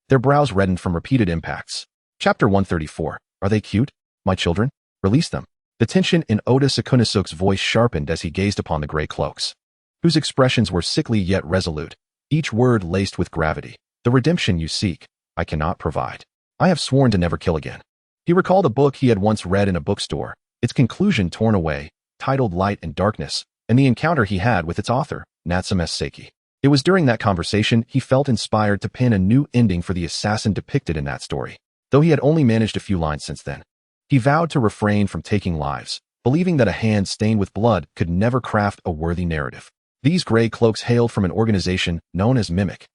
their brows reddened from repeated impacts. Chapter 134. Are they cute? My children? Release them. The tension in Oda Sakunosuke's voice sharpened as he gazed upon the gray cloaks, whose expressions were sickly yet resolute, each word laced with gravity. The redemption you seek, I cannot provide. I have sworn to never kill again. He recalled a book he had once read in a bookstore, its conclusion torn away, titled Light and Darkness, and the encounter he had with its author, Natsume Seiki. It was during that conversation he felt inspired to pen a new ending for the assassin depicted in that story, though he had only managed a few lines since then. He vowed to refrain from taking lives, believing that a hand stained with blood could never craft a worthy narrative. These gray cloaks hailed from an organization known as Mimic,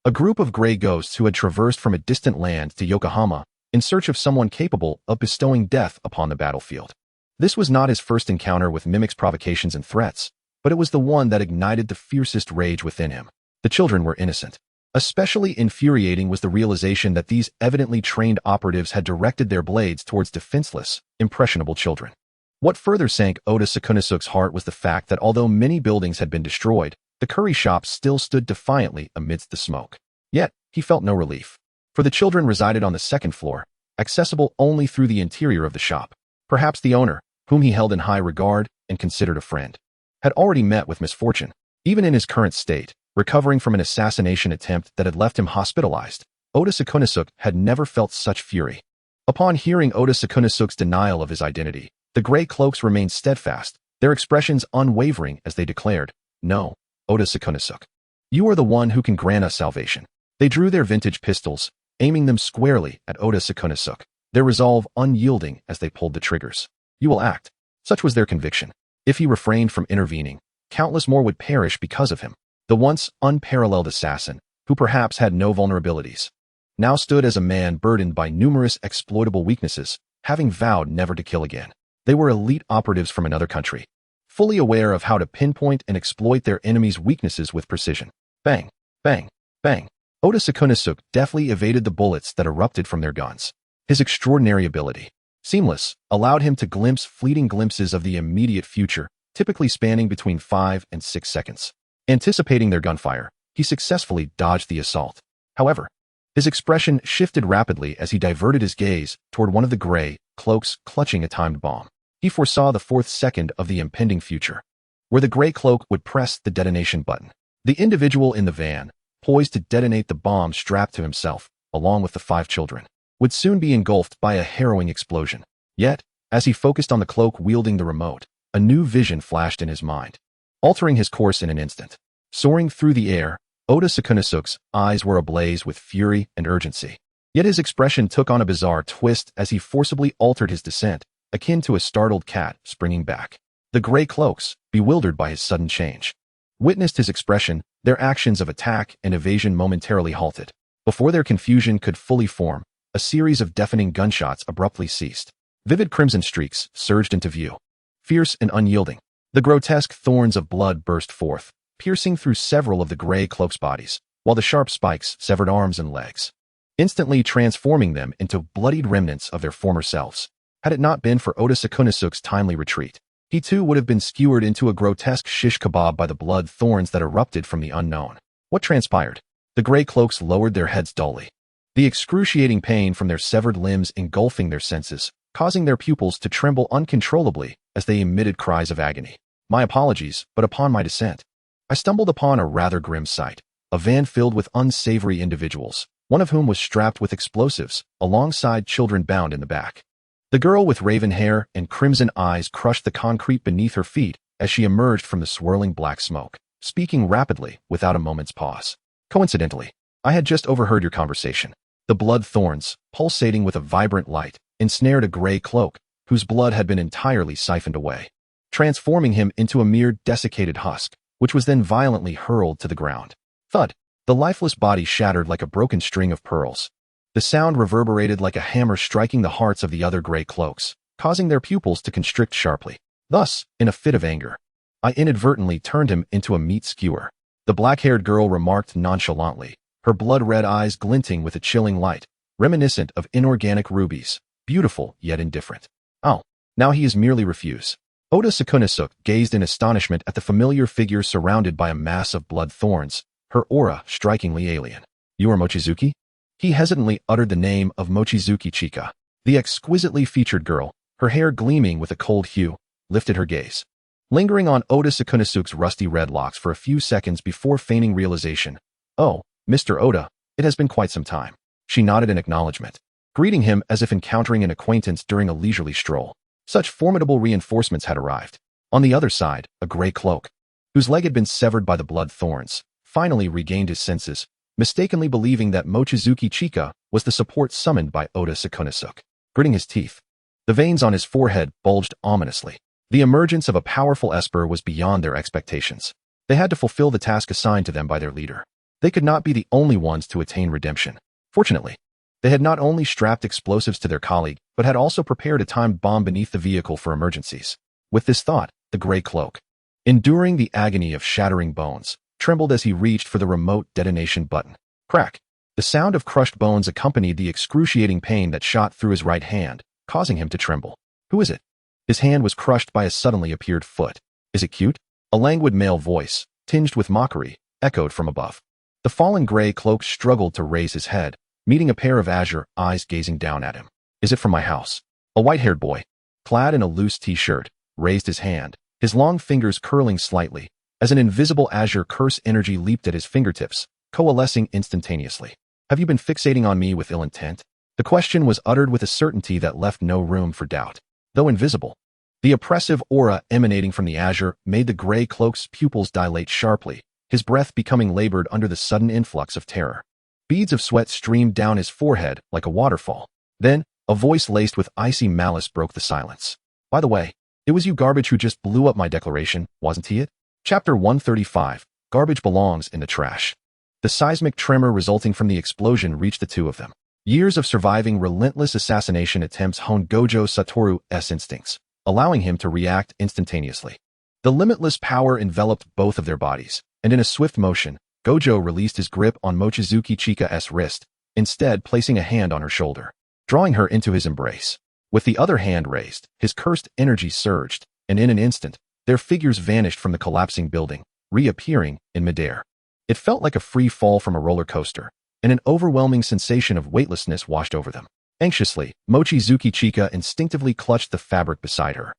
a group of gray ghosts who had traversed from a distant land to Yokohama in search of someone capable of bestowing death upon the battlefield. This was not his first encounter with Mimic's provocations and threats, but it was the one that ignited the fiercest rage within him. The children were innocent. Especially infuriating was the realization that these evidently trained operatives had directed their blades towards defenseless, impressionable children. What further sank Oda Sakunosuke's heart was the fact that although many buildings had been destroyed, the curry shop still stood defiantly amidst the smoke. Yet, he felt no relief, for the children resided on the second floor, accessible only through the interior of the shop. Perhaps the owner, whom he held in high regard and considered a friend, had already met with misfortune. Even in his current state, recovering from an assassination attempt that had left him hospitalized, Oda Sakunosuke had never felt such fury. Upon hearing Oda Sakunosuke's denial of his identity, the gray cloaks remained steadfast, their expressions unwavering as they declared, "No, Oda Sakunosuke. You are the one who can grant us salvation." They drew their vintage pistols, aiming them squarely at Oda Sakunosuke, their resolve unyielding as they pulled the triggers. You will act. Such was their conviction. If he refrained from intervening, countless more would perish because of him. The once unparalleled assassin, who perhaps had no vulnerabilities, now stood as a man burdened by numerous exploitable weaknesses, having vowed never to kill again. They were elite operatives from another country, fully aware of how to pinpoint and exploit their enemies' weaknesses with precision. Bang, bang, bang. Oda Sakunosuke deftly evaded the bullets that erupted from their guns. His extraordinary ability, seamless, allowed him to glimpse fleeting glimpses of the immediate future, typically spanning between 5 and 6 seconds. Anticipating their gunfire, he successfully dodged the assault. However, his expression shifted rapidly as he diverted his gaze toward one of the gray cloaks clutching a timed bomb. He foresaw the 4th second of the impending future, where the gray cloak would press the detonation button. The individual in the van, poised to detonate the bomb strapped to himself, along with the 5 children, would soon be engulfed by a harrowing explosion. Yet, as he focused on the cloak wielding the remote, a new vision flashed in his mind, altering his course in an instant. Soaring through the air, Oda Sakunosuke's eyes were ablaze with fury and urgency. Yet his expression took on a bizarre twist as he forcibly altered his descent, akin to a startled cat springing back. The gray cloaks, bewildered by his sudden change, witnessed his expression, their actions of attack and evasion momentarily halted. Before their confusion could fully form, a series of deafening gunshots abruptly ceased. Vivid crimson streaks surged into view, fierce and unyielding. The grotesque thorns of blood burst forth, piercing through several of the gray cloaks' bodies, while the sharp spikes severed arms and legs, instantly transforming them into bloodied remnants of their former selves. Had it not been for Oda Sakunosuke's timely retreat, he too would have been skewered into a grotesque shish kebab by the blood thorns that erupted from the unknown. What transpired? The gray cloaks lowered their heads dully, the excruciating pain from their severed limbs engulfing their senses, causing their pupils to tremble uncontrollably as they emitted cries of agony. My apologies, but upon my descent, I stumbled upon a rather grim sight, a van filled with unsavory individuals, one of whom was strapped with explosives, alongside children bound in the back. The girl with raven hair and crimson eyes crushed the concrete beneath her feet as she emerged from the swirling black smoke, speaking rapidly without a moment's pause. Coincidentally, I had just overheard your conversation. The blood thorns, pulsating with a vibrant light, ensnared a gray cloak, whose blood had been entirely siphoned away, transforming him into a mere desiccated husk, which was then violently hurled to the ground. Thud! The lifeless body shattered like a broken string of pearls. The sound reverberated like a hammer striking the hearts of the other gray cloaks, causing their pupils to constrict sharply. Thus, in a fit of anger, I inadvertently turned him into a meat skewer. The black-haired girl remarked nonchalantly, her blood-red eyes glinting with a chilling light, reminiscent of inorganic rubies, beautiful yet indifferent. Oh, now he is merely refuse. Oda Sakunosuke gazed in astonishment at the familiar figure surrounded by a mass of blood thorns, her aura strikingly alien. You are Mochizuki? He hesitantly uttered the name of Mochizuki Chika, The exquisitely featured girl, her hair gleaming with a cold hue, lifted her gaze. Lingering on Oda Sakunosuke's rusty red locks for a few seconds before feigning realization. "Oh, Mr. Oda, it has been quite some time." She nodded in acknowledgement, greeting him as if encountering an acquaintance during a leisurely stroll. Such formidable reinforcements had arrived. On the other side, a gray cloak, whose leg had been severed by the blood thorns, finally regained his senses, mistakenly believing that Mochizuki Chika was the support summoned by Oda Sakunosuke. Gritting his teeth, the veins on his forehead bulged ominously. The emergence of a powerful esper was beyond their expectations. They had to fulfill the task assigned to them by their leader. They could not be the only ones to attain redemption. Fortunately, they had not only strapped explosives to their colleague, but had also prepared a timed bomb beneath the vehicle for emergencies. With this thought, the gray cloak, enduring the agony of shattering bones, trembled as he reached for the remote detonation button. Crack! The sound of crushed bones accompanied the excruciating pain that shot through his right hand, causing him to tremble. Who is it? His hand was crushed by a suddenly appeared foot. Is it cute? A languid male voice, tinged with mockery, echoed from above. The fallen gray cloak struggled to raise his head, meeting a pair of azure eyes gazing down at him. Is it from my house? A white-haired boy, clad in a loose t-shirt, raised his hand, his long fingers curling slightly, as an invisible azure curse energy leaped at his fingertips, coalescing instantaneously. Have you been fixating on me with ill intent? The question was uttered with a certainty that left no room for doubt. Though invisible, the oppressive aura emanating from the azure made the gray cloak's pupils dilate sharply, his breath becoming labored under the sudden influx of terror. Beads of sweat streamed down his forehead like a waterfall. Then, a voice laced with icy malice broke the silence. By the way, it was you garbage who just blew up my declaration, wasn't he it? Chapter 135, Garbage Belongs in the Trash. The seismic tremor resulting from the explosion reached the two of them. Years of surviving relentless assassination attempts honed Gojo Satoru's instincts, allowing him to react instantaneously. The limitless power enveloped both of their bodies, and in a swift motion, Gojo released his grip on Mochizuki Chika's wrist, instead placing a hand on her shoulder, drawing her into his embrace. With the other hand raised, his cursed energy surged, and in an instant, their figures vanished from the collapsing building, reappearing in midair. It felt like a free fall from a roller coaster, and an overwhelming sensation of weightlessness washed over them. Anxiously, Mochizuki Chika instinctively clutched the fabric beside her.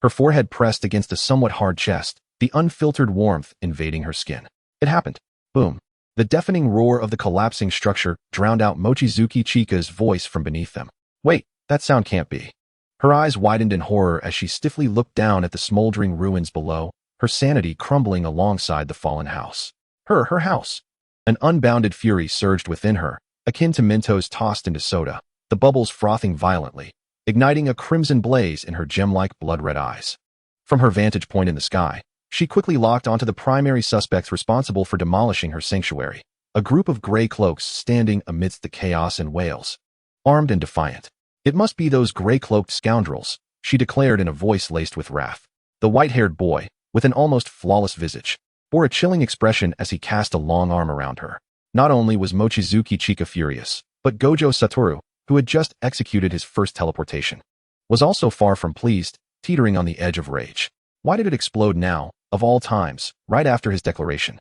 Her forehead pressed against a somewhat hard chest, the unfiltered warmth invading her skin. It happened. Boom. The deafening roar of the collapsing structure drowned out Mochizuki Chika's voice from beneath them. Wait, that sound can't be. Her eyes widened in horror as she stiffly looked down at the smoldering ruins below, her sanity crumbling alongside the fallen house. Her house. An unbounded fury surged within her, akin to Mentos tossed into soda, the bubbles frothing violently, igniting a crimson blaze in her gem-like blood-red eyes. From her vantage point in the sky, she quickly locked onto the primary suspects responsible for demolishing her sanctuary, a group of gray cloaks standing amidst the chaos and wails, armed and defiant. It must be those gray-cloaked scoundrels, she declared in a voice laced with wrath. The white-haired boy, with an almost flawless visage, bore a chilling expression as he cast a long arm around her. Not only was Mochizuki Chika furious, but Gojo Satoru, who had just executed his first teleportation, was also far from pleased, teetering on the edge of rage. Why did it explode now, of all times, right after his declaration?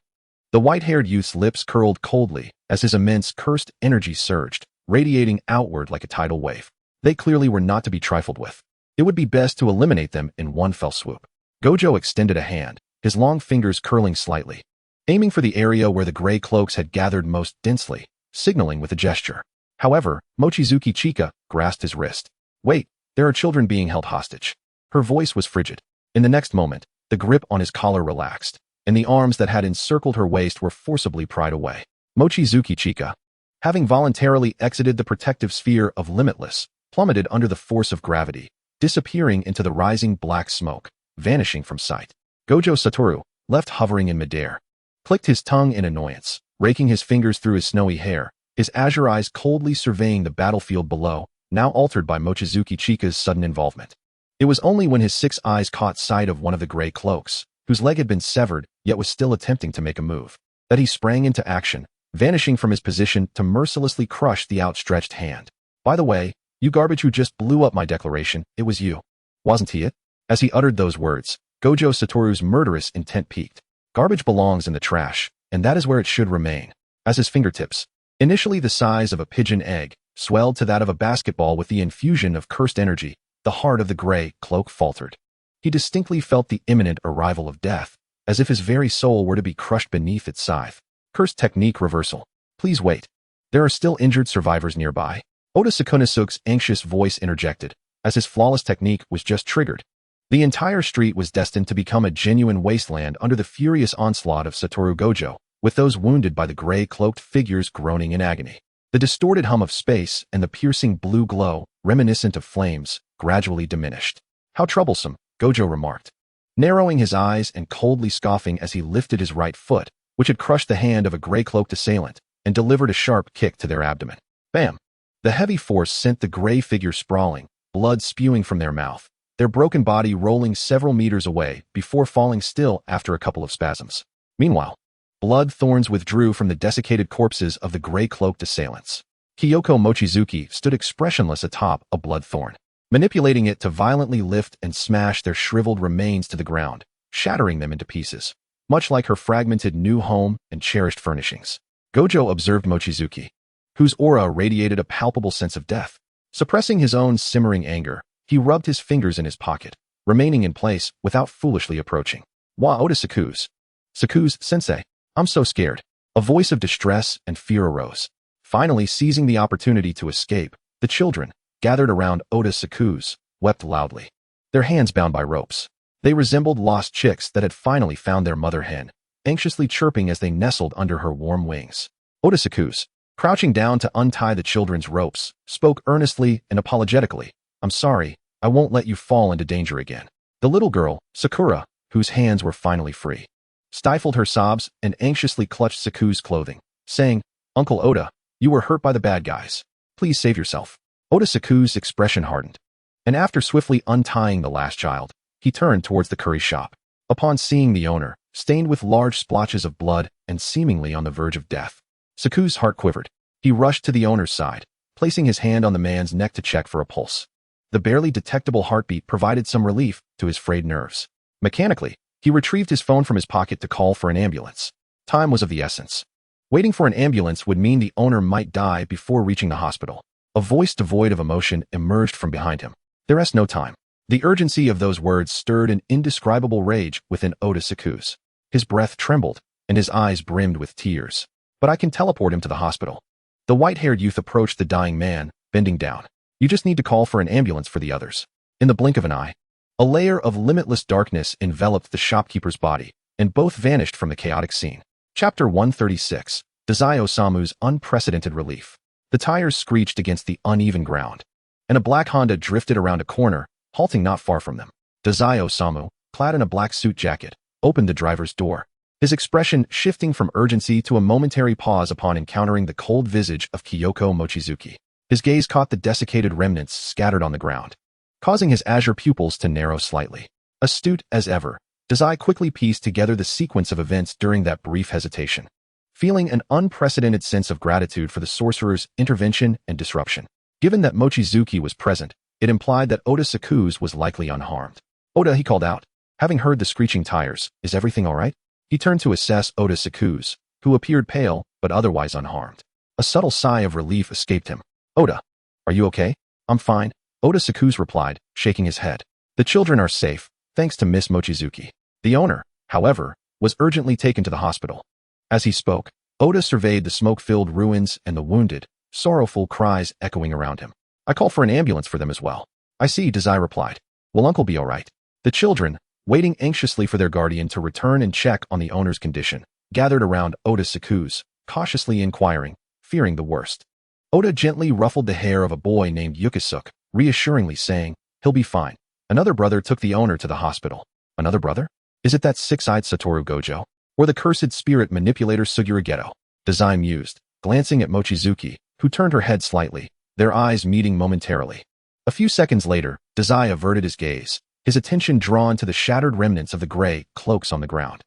The white-haired youth's lips curled coldly as his immense cursed energy surged, radiating outward like a tidal wave. They clearly were not to be trifled with. It would be best to eliminate them in one fell swoop. Gojo extended a hand, his long fingers curling slightly, aiming for the area where the gray cloaks had gathered most densely, signaling with a gesture. However, Mochizuki Chika grasped his wrist. Wait, there are children being held hostage. Her voice was frigid. In the next moment, the grip on his collar relaxed, and the arms that had encircled her waist were forcibly pried away. Mochizuki Chika, having voluntarily exited the protective sphere of Limitless, plummeted under the force of gravity, disappearing into the rising black smoke, vanishing from sight. Gojo Satoru, left hovering in midair, clicked his tongue in annoyance, raking his fingers through his snowy hair, his azure eyes coldly surveying the battlefield below, now altered by Mochizuki Chika's sudden involvement. It was only when his 6 eyes caught sight of one of the gray cloaks, whose leg had been severed yet was still attempting to make a move, that he sprang into action, vanishing from his position to mercilessly crush the outstretched hand. By the way, you garbage who just blew up my declaration, it was you. Wasn't he it? As he uttered those words, Gojo Satoru's murderous intent peaked. Garbage belongs in the trash, and that is where it should remain. As his fingertips, initially the size of a pigeon egg, swelled to that of a basketball with the infusion of cursed energy. The heart of the gray cloak faltered. He distinctly felt the imminent arrival of death, as if his very soul were to be crushed beneath its scythe. Cursed technique reversal. Please wait. There are still injured survivors nearby. Oda Sakunosuke's anxious voice interjected, as his flawless technique was just triggered. The entire street was destined to become a genuine wasteland under the furious onslaught of Satoru Gojo, with those wounded by the gray-cloaked figures groaning in agony. The distorted hum of space and the piercing blue glow, reminiscent of flames, gradually diminished. How troublesome, Gojo remarked, narrowing his eyes and coldly scoffing as he lifted his right foot, which had crushed the hand of a gray-cloaked assailant, and delivered a sharp kick to their abdomen. Bam! The heavy force sent the gray figure sprawling, blood spewing from their mouth, their broken body rolling several meters away before falling still after a couple of spasms. Meanwhile, blood thorns withdrew from the desiccated corpses of the gray-cloaked assailants. Kyoko Mochizuki stood expressionless atop a blood thorn, manipulating it to violently lift and smash their shriveled remains to the ground, shattering them into pieces, much like her fragmented new home and cherished furnishings. Gojo observed Mochizuki, whose aura radiated a palpable sense of death. Suppressing his own simmering anger, he rubbed his fingers in his pocket, remaining in place without foolishly approaching. Wa Oda Saku's. Saku's sensei, I'm so scared. A voice of distress and fear arose. Finally seizing the opportunity to escape, the children, gathered around Oda Saku's, wept loudly, their hands bound by ropes. They resembled lost chicks that had finally found their mother hen, anxiously chirping as they nestled under her warm wings. Oda Saku's, crouching down to untie the children's ropes, spoke earnestly and apologetically. I'm sorry, I won't let you fall into danger again. The little girl, Sakura, whose hands were finally free, stifled her sobs and anxiously clutched Saku's clothing, saying, Uncle Oda, you were hurt by the bad guys. Please save yourself. Oda Saku's expression hardened, and after swiftly untying the last child, he turned towards the curry shop. Upon seeing the owner, stained with large splotches of blood and seemingly on the verge of death, Saku's heart quivered. He rushed to the owner's side, placing his hand on the man's neck to check for a pulse. The barely detectable heartbeat provided some relief to his frayed nerves. Mechanically, he retrieved his phone from his pocket to call for an ambulance. Time was of the essence. Waiting for an ambulance would mean the owner might die before reaching the hospital. A voice devoid of emotion emerged from behind him. There is no time. The urgency of those words stirred an indescribable rage within Oda Saku's. His breath trembled, and his eyes brimmed with tears. But I can teleport him to the hospital. The white-haired youth approached the dying man, bending down. You just need to call for an ambulance for the others. In the blink of an eye, a layer of limitless darkness enveloped the shopkeeper's body, and both vanished from the chaotic scene. Chapter 136. Dazai Osamu's unprecedented relief. The tires screeched against the uneven ground, and a black Honda drifted around a corner, halting not far from them. Dazai Osamu, clad in a black suit jacket, opened the driver's door, his expression shifting from urgency to a momentary pause upon encountering the cold visage of Kyoko Mochizuki. His gaze caught the desiccated remnants scattered on the ground, causing his azure pupils to narrow slightly. Astute as ever, Dazai quickly pieced together the sequence of events during that brief hesitation, feeling an unprecedented sense of gratitude for the sorcerer's intervention and disruption. Given that Mochizuki was present, it implied that Oda Saku's was likely unharmed. Oda, he called out, having heard the screeching tires, is everything all right? He turned to assess Oda Saku's, who appeared pale but otherwise unharmed. A subtle sigh of relief escaped him. Oda, are you okay? I'm fine, Oda Saku's replied, shaking his head. The children are safe, thanks to Miss Mochizuki. The owner, however, was urgently taken to the hospital. As he spoke, Oda surveyed the smoke-filled ruins and the wounded, sorrowful cries echoing around him. I called for an ambulance for them as well. I see, Dazai replied. Will Uncle be all right? The children, waiting anxiously for their guardian to return and check on the owner's condition, gathered around Oda Saku's, cautiously inquiring, fearing the worst. Oda gently ruffled the hair of a boy named Yueqi, reassuringly saying, he'll be fine. Another brother took the owner to the hospital. Another brother? Is it that six-eyed Satoru Gojo? Or the cursed spirit manipulator Suguru Geto? Dazai mused, glancing at Mochizuki, who turned her head slightly, their eyes meeting momentarily. A few seconds later, Dazai averted his gaze, his attention drawn to the shattered remnants of the gray cloaks on the ground.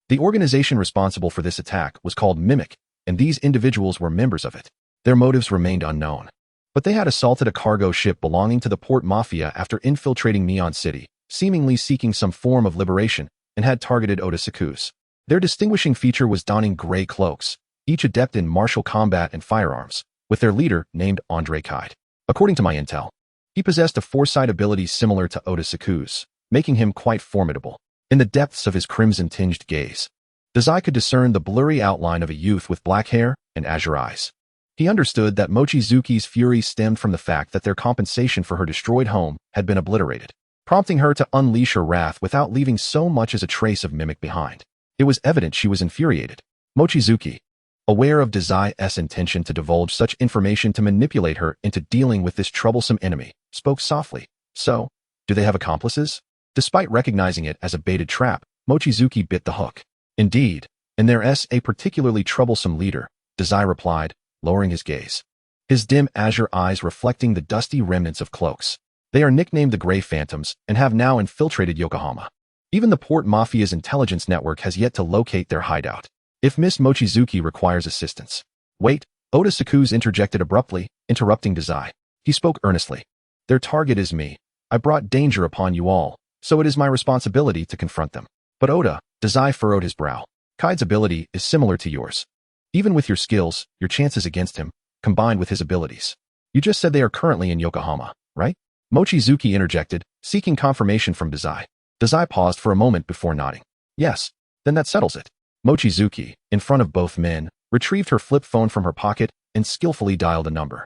The organization responsible for this attack was called Mimic, and these individuals were members of it. Their motives remained unknown, but they had assaulted a cargo ship belonging to the port mafia after infiltrating Neon City, seemingly seeking some form of liberation, and had targeted Oda Saku's. Their distinguishing feature was donning gray cloaks, each adept in martial combat and firearms, with their leader named Andre Kite. According to my intel, he possessed a foresight ability similar to Oda Saku's, making him quite formidable. In the depths of his crimson-tinged gaze, Dazai could discern the blurry outline of a youth with black hair and azure eyes. He understood that Mochizuki's fury stemmed from the fact that their compensation for her destroyed home had been obliterated, prompting her to unleash her wrath without leaving so much as a trace of mimic behind. It was evident she was infuriated. Mochizuki, aware of Dazai's intention to divulge such information to manipulate her into dealing with this troublesome enemy, spoke softly. So, do they have accomplices? Despite recognizing it as a baited trap, Mochizuki bit the hook. Indeed, and there's a particularly troublesome leader, Dazai replied, lowering his gaze, his dim azure eyes reflecting the dusty remnants of cloaks. They are nicknamed the Grey Phantoms and have now infiltrated Yokohama. Even the Port Mafia's intelligence network has yet to locate their hideout. If Miss Mochizuki requires assistance. Wait, Oda Saku's interjected abruptly, interrupting Dazai. He spoke earnestly. Their target is me. I brought danger upon you all, so it is my responsibility to confront them. But Oda, Dazai furrowed his brow. Kai's ability is similar to yours. Even with your skills, your chances against him, combined with his abilities. You just said they are currently in Yokohama, right? Mochizuki interjected, seeking confirmation from Dazai. Dazai paused for a moment before nodding. Yes, then that settles it. Mochizuki, in front of both men, retrieved her flip phone from her pocket and skillfully dialed a number.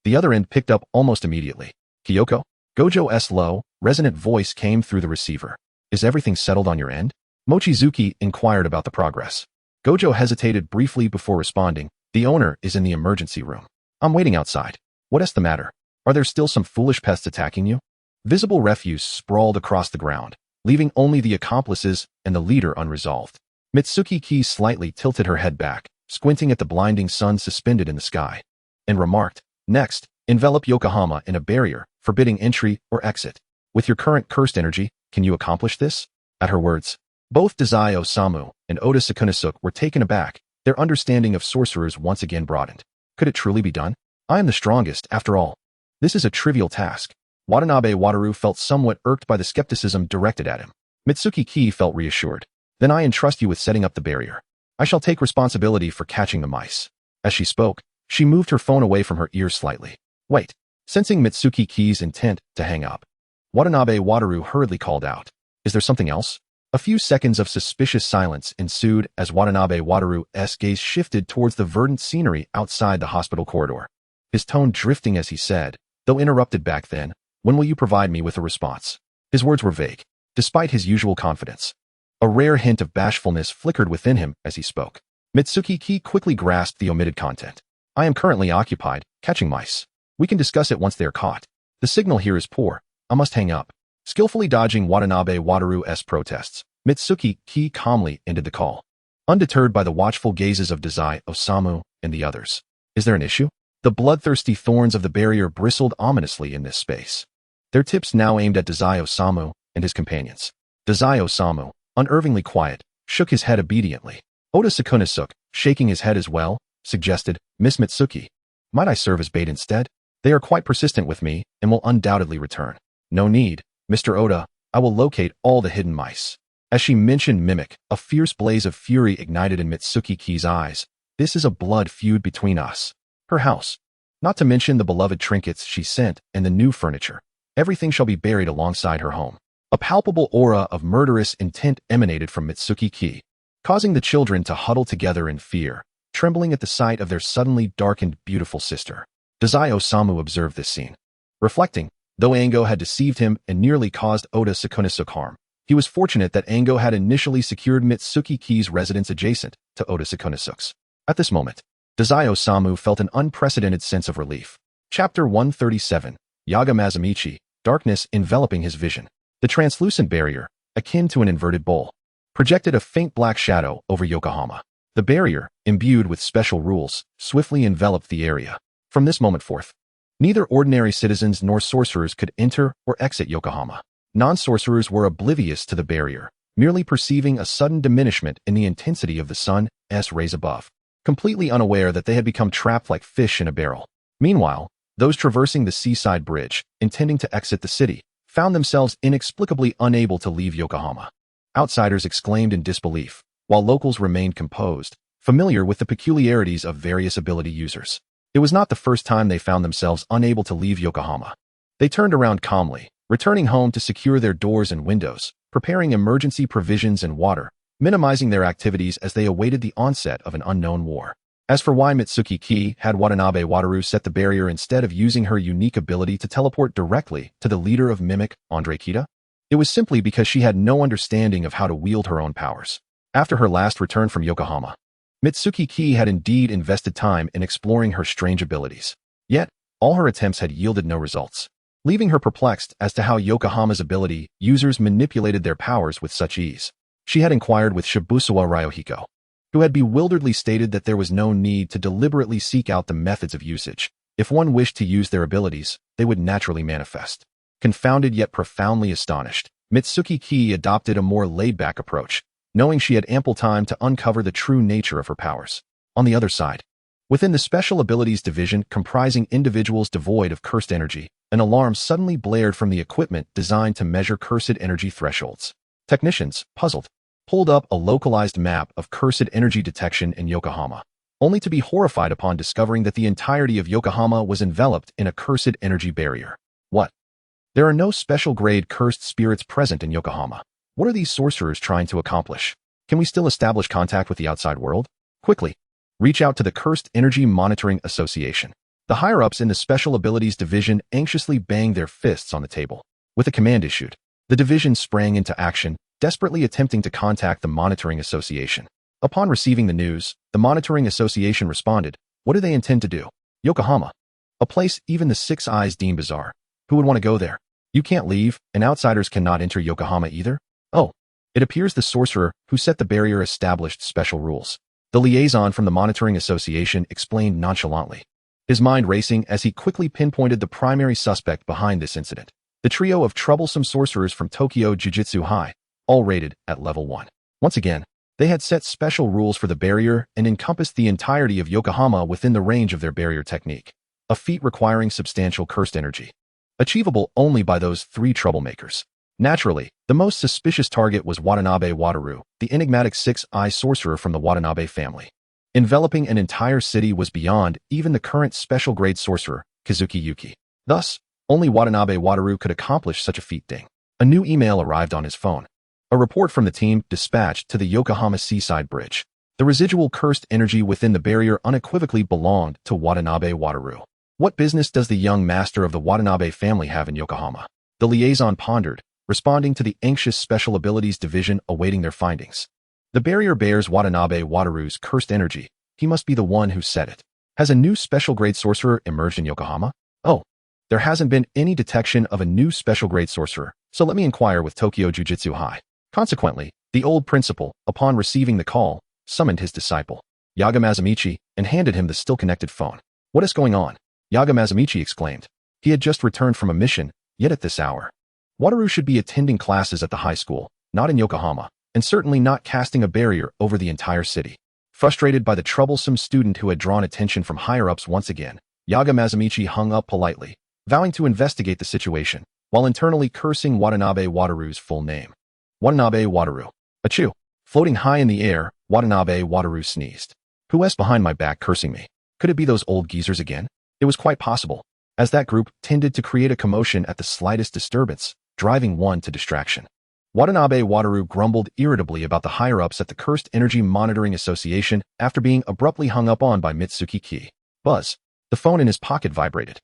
The other end picked up almost immediately. Kyoko? Gojo's low, resonant voice came through the receiver. Is everything settled on your end? Mochizuki inquired about the progress. Gojo hesitated briefly before responding. The owner is in the emergency room. I'm waiting outside. What's the matter? Are there still some foolish pests attacking you? Visible refuse sprawled across the ground, leaving only the accomplices and the leader unresolved. Mitsuki Ki slightly tilted her head back, squinting at the blinding sun suspended in the sky, and remarked, next, envelop Yokohama in a barrier, forbidding entry or exit. With your current cursed energy, can you accomplish this? At her words, both Dazai Osamu and Oda Sakunosuke were taken aback, their understanding of sorcerers once again broadened. Could it truly be done? I am the strongest, after all. This is a trivial task. Watanabe Wataru felt somewhat irked by the skepticism directed at him. Mitsuki Ki felt reassured. Then I entrust you with setting up the barrier. I shall take responsibility for catching the mice. As she spoke, she moved her phone away from her ears slightly. Wait. Sensing Mitsuki Ki's intent to hang up, Watanabe Wataru hurriedly called out. Is there something else? A few seconds of suspicious silence ensued as Watanabe Wataru's gaze shifted towards the verdant scenery outside the hospital corridor. His tone drifting as he said, though interrupted back then, when will you provide me with a response? His words were vague, despite his usual confidence. A rare hint of bashfulness flickered within him as he spoke. Mitsuki Ki quickly grasped the omitted content. I am currently occupied, catching mice. We can discuss it once they are caught. The signal here is poor. I must hang up. Skillfully dodging Watanabe Wataru's protests, Mitsuki Ki calmly ended the call, undeterred by the watchful gazes of Dazai Osamu and the others. Is there an issue? The bloodthirsty thorns of the barrier bristled ominously in this space, their tips now aimed at Dazai Osamu and his companions. Dazai Osamu, unnervingly quiet, shook his head obediently. Oda Sakunosuke, shaking his head as well, suggested, Miss Mitsuki, might I serve as bait instead? They are quite persistent with me and will undoubtedly return. No need, Mr. Oda, I will locate all the hidden mice. As she mentioned mimic, a fierce blaze of fury ignited in Mitsuki Ki's eyes. This is a blood feud between us. Her house. Not to mention the beloved trinkets she sent and the new furniture. Everything shall be buried alongside her home. A palpable aura of murderous intent emanated from Mitsuki Ki, causing the children to huddle together in fear, trembling at the sight of their suddenly darkened beautiful sister. Dazai Osamu observed this scene. Reflecting, though Ango had deceived him and nearly caused Oda Sakunosuke harm, he was fortunate that Ango had initially secured Mitsuki Ki's residence adjacent to Oda Sakunosuke's. At this moment, Dazai Osamu felt an unprecedented sense of relief. Chapter 137, Yaga Mazamichi, darkness enveloping his vision. The translucent barrier, akin to an inverted bowl, projected a faint black shadow over Yokohama. The barrier, imbued with special rules, swiftly enveloped the area. From this moment forth, neither ordinary citizens nor sorcerers could enter or exit Yokohama. Non-sorcerers were oblivious to the barrier, merely perceiving a sudden diminishment in the intensity of the sun's rays above, completely unaware that they had become trapped like fish in a barrel. Meanwhile, those traversing the seaside bridge, intending to exit the city, found themselves inexplicably unable to leave Yokohama. Outsiders exclaimed in disbelief, while locals remained composed, familiar with the peculiarities of various ability users. It was not the first time they found themselves unable to leave Yokohama. They turned around calmly, returning home to secure their doors and windows, preparing emergency provisions and water, minimizing their activities as they awaited the onset of an unknown war. As for why Mitsuki Ki had Watanabe Wataru set the barrier instead of using her unique ability to teleport directly to the leader of Mimic, Andre Kita, it was simply because she had no understanding of how to wield her own powers. After her last return from Yokohama, Mitsuki Ki had indeed invested time in exploring her strange abilities. Yet, all her attempts had yielded no results, leaving her perplexed as to how Yokohama's ability users manipulated their powers with such ease. She had inquired with Shibusawa Ryohiko, who had bewilderedly stated that there was no need to deliberately seek out the methods of usage. If one wished to use their abilities, they would naturally manifest. Confounded yet profoundly astonished, Mitsuki Ki adopted a more laid-back approach, knowing she had ample time to uncover the true nature of her powers. On the other side, within the Special Abilities Division comprising individuals devoid of cursed energy, an alarm suddenly blared from the equipment designed to measure cursed energy thresholds. Technicians, puzzled, pulled up a localized map of cursed energy detection in Yokohama, only to be horrified upon discovering that the entirety of Yokohama was enveloped in a cursed energy barrier. What? There are no special-grade cursed spirits present in Yokohama. What are these sorcerers trying to accomplish? Can we still establish contact with the outside world? Quickly, reach out to the Cursed Energy Monitoring Association. The higher-ups in the Special Abilities Division anxiously banged their fists on the table. With a command issued, the division sprang into action, desperately attempting to contact the Monitoring Association. Upon receiving the news, the Monitoring Association responded, "What do they intend to do? Yokohama. A place even the Six Eyes deem bizarre. Who would want to go there? You can't leave, and outsiders cannot enter Yokohama either? Oh, it appears the sorcerer who set the barrier established special rules." The liaison from the Monitoring Association explained nonchalantly, his mind racing as he quickly pinpointed the primary suspect behind this incident. The trio of troublesome sorcerers from Tokyo Jujutsu High, all rated at level 1. Once again, they had set special rules for the barrier and encompassed the entirety of Yokohama within the range of their barrier technique, a feat requiring substantial cursed energy, achievable only by those three troublemakers. Naturally, the most suspicious target was Watanabe Wataru, the enigmatic six-eye sorcerer from the Watanabe family. Enveloping an entire city was beyond even the current special-grade sorcerer, Kazuki Yuki. Thus, only Watanabe Wataru could accomplish such a feat. A new email arrived on his phone. A report from the team dispatched to the Yokohama Seaside Bridge. The residual cursed energy within the barrier unequivocally belonged to Watanabe Wataru. What business does the young master of the Watanabe family have in Yokohama? The liaison pondered, responding to the anxious Special Abilities Division awaiting their findings. The barrier bears Watanabe Wataru's cursed energy. He must be the one who set it. Has a new special-grade sorcerer emerged in Yokohama? Oh, there hasn't been any detection of a new special-grade sorcerer, so let me inquire with Tokyo Jujutsu High. Consequently, the old principal, upon receiving the call, summoned his disciple, Yaga Mazamichi, and handed him the still-connected phone. "What is going on?" Yaga Mazamichi exclaimed. He had just returned from a mission, yet at this hour, Wataru should be attending classes at the high school, not in Yokohama, and certainly not casting a barrier over the entire city. Frustrated by the troublesome student who had drawn attention from higher-ups once again, Yaga Mazamichi hung up politely, vowing to investigate the situation, while internally cursing Watanabe Wataru's full name. Watanabe Wataru. Achoo. Floating high in the air, Watanabe Wataru sneezed. Who's behind my back cursing me? Could it be those old geezers again? It was quite possible, as that group tended to create a commotion at the slightest disturbance, driving one to distraction. Watanabe Wataru grumbled irritably about the higher-ups at the Cursed Energy Monitoring Association after being abruptly hung up on by Mitsuki Ki. Buzz. The phone in his pocket vibrated.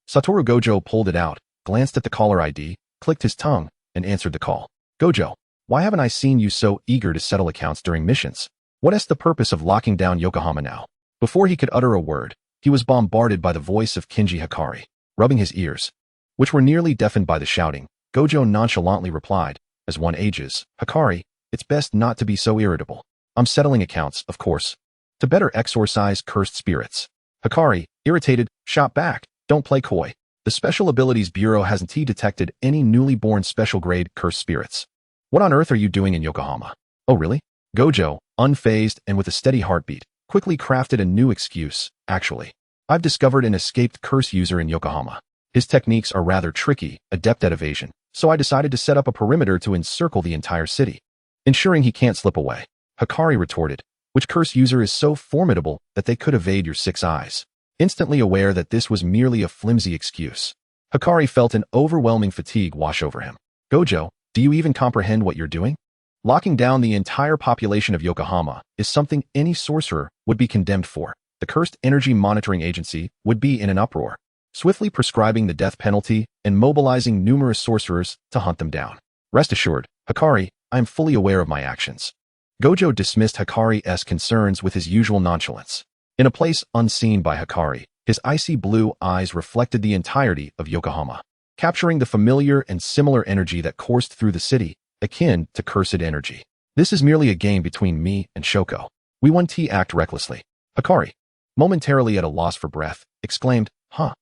Satoru Gojo pulled it out, glanced at the caller ID, clicked his tongue, and answered the call. "Gojo, why haven't I seen you so eager to settle accounts during missions? What is the purpose of locking down Yokohama now?" Before he could utter a word, he was bombarded by the voice of Kinji Hikari. Rubbing his ears, which were nearly deafened by the shouting, Gojo nonchalantly replied, "As one ages, Hikari, it's best not to be so irritable. I'm settling accounts, of course, to better exorcise cursed spirits." Hikari, irritated, shot back, "Don't play coy. The Special Abilities Bureau hasn't detected any newly born special-grade cursed spirits. What on earth are you doing in Yokohama?" "Oh really?" Gojo, unfazed and with a steady heartbeat, quickly crafted a new excuse. "Actually, I've discovered an escaped curse user in Yokohama. His techniques are rather tricky, adept at evasion, so I decided to set up a perimeter to encircle the entire city, ensuring he can't slip away." Hikari retorted, "Which curse user is so formidable that they could evade your six eyes?" instantly aware that this was merely a flimsy excuse. Hikari felt an overwhelming fatigue wash over him. Gojo, do you even comprehend what you're doing? Locking down the entire population of Yokohama is something any sorcerer would be condemned for. The cursed energy monitoring agency would be in an uproar, swiftly prescribing the death penalty and mobilizing numerous sorcerers to hunt them down. Rest assured, Hikari, I am fully aware of my actions. Gojo dismissed Hikari's concerns with his usual nonchalance. In a place unseen by Hikari, his icy blue eyes reflected the entirety of Yokohama, capturing the familiar and similar energy that coursed through the city, akin to cursed energy. This is merely a game between me and Shoko. We won act recklessly. Hikari, momentarily at a loss for breath, exclaimed, Huh?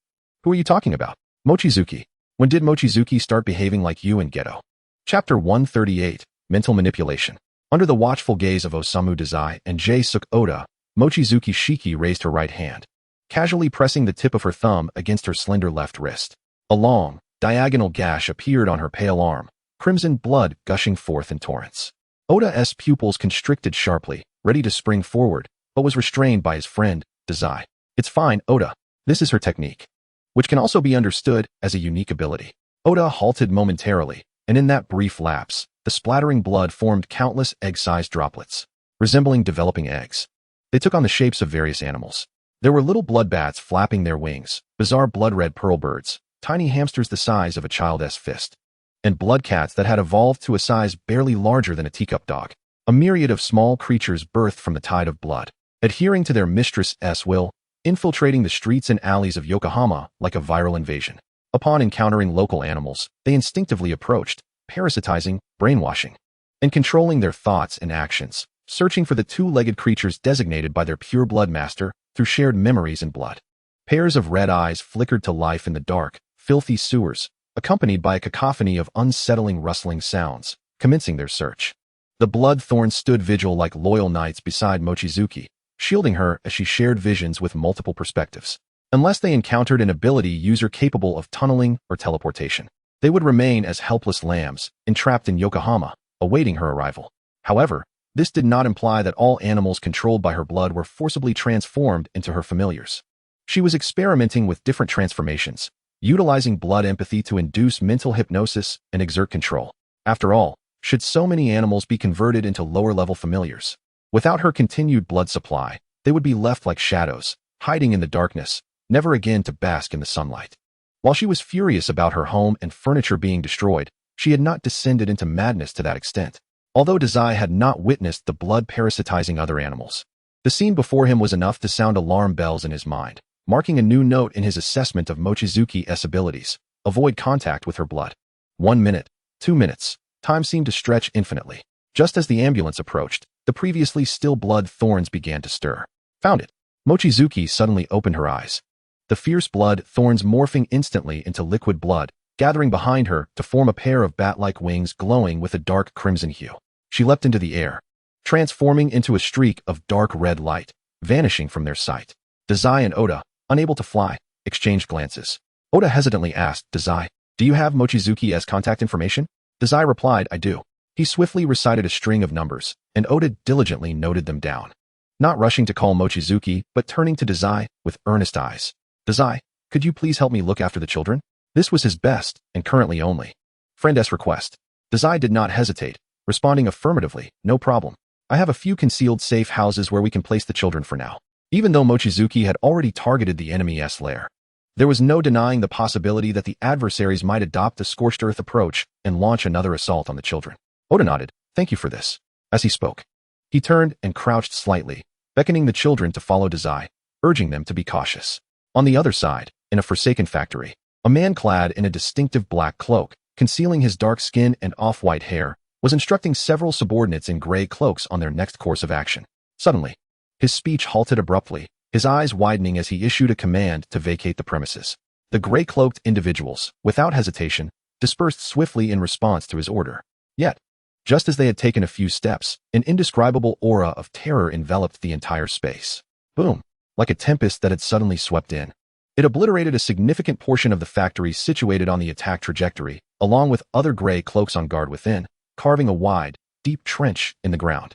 Who are you talking about? Mochizuki. When did Mochizuki start behaving like you and Geto? Chapter 138, Mental Manipulation. Under the watchful gaze of Osamu Dazai and J-Suk Oda, Mochizuki Shiki raised her right hand, casually pressing the tip of her thumb against her slender left wrist. A long, diagonal gash appeared on her pale arm, crimson blood gushing forth in torrents. Oda's pupils constricted sharply, ready to spring forward, but was restrained by his friend, Dazai. It's fine, Oda. This is her technique, which can also be understood as a unique ability. Oda halted momentarily, and in that brief lapse, the splattering blood formed countless egg-sized droplets, resembling developing eggs. They took on the shapes of various animals. There were little blood bats flapping their wings, bizarre blood-red pearl birds, tiny hamsters the size of a child's fist, and blood cats that had evolved to a size barely larger than a teacup dog. A myriad of small creatures birthed from the tide of blood, adhering to their mistress's will, infiltrating the streets and alleys of Yokohama like a viral invasion. Upon encountering local animals, they instinctively approached, parasitizing, brainwashing, and controlling their thoughts and actions, searching for the two-legged creatures designated by their pure blood master through shared memories and blood. Pairs of red eyes flickered to life in the dark, filthy sewers, accompanied by a cacophony of unsettling rustling sounds, commencing their search. The blood thorns stood vigil like loyal knights beside Mochizuki, shielding her as she shared visions with multiple perspectives. Unless they encountered an ability user capable of tunneling or teleportation, they would remain as helpless lambs, entrapped in Yokohama, awaiting her arrival. However, this did not imply that all animals controlled by her blood were forcibly transformed into her familiars. She was experimenting with different transformations, utilizing blood empathy to induce mental hypnosis and exert control. After all, should so many animals be converted into lower-level familiars? Without her continued blood supply, they would be left like shadows, hiding in the darkness, never again to bask in the sunlight. While she was furious about her home and furniture being destroyed, she had not descended into madness to that extent. Although Dazai had not witnessed the blood parasitizing other animals, the scene before him was enough to sound alarm bells in his mind, marking a new note in his assessment of Mochizuki's abilities. Avoid contact with her blood. 1 minute, 2 minutes. Time seemed to stretch infinitely. Just as the ambulance approached, the previously still blood thorns began to stir. Found it. Mochizuki suddenly opened her eyes, the fierce blood thorns morphing instantly into liquid blood, gathering behind her to form a pair of bat-like wings glowing with a dark crimson hue. She leapt into the air, transforming into a streak of dark red light, vanishing from their sight. Dazai and Oda, unable to fly, exchanged glances. Oda hesitantly asked Dazai, "Do you have Mochizuki's contact information?" Dazai replied, "I do." He swiftly recited a string of numbers, and Oda diligently noted them down, not rushing to call Mochizuki, but turning to Dazai with earnest eyes. "Dazai, could you please help me look after the children?" This was his best, and currently only, friend's request. Dazai did not hesitate, responding affirmatively, "No problem. I have a few concealed safe houses where we can place the children for now." Even though Mochizuki had already targeted the enemy's lair, there was no denying the possibility that the adversaries might adopt the scorched earth approach and launch another assault on the children. Oda nodded, "Thank you for this." As he spoke, he turned and crouched slightly, beckoning the children to follow Dazai, urging them to be cautious. On the other side, in a forsaken factory, a man clad in a distinctive black cloak, concealing his dark skin and off-white hair, was instructing several subordinates in gray cloaks on their next course of action. Suddenly, his speech halted abruptly, his eyes widening as he issued a command to vacate the premises. The gray-cloaked individuals, without hesitation, dispersed swiftly in response to his order. Yet, just as they had taken a few steps, an indescribable aura of terror enveloped the entire space. Boom! Like a tempest that had suddenly swept in. It obliterated a significant portion of the factory situated on the attack trajectory, along with other gray cloaks on guard within, carving a wide, deep trench in the ground.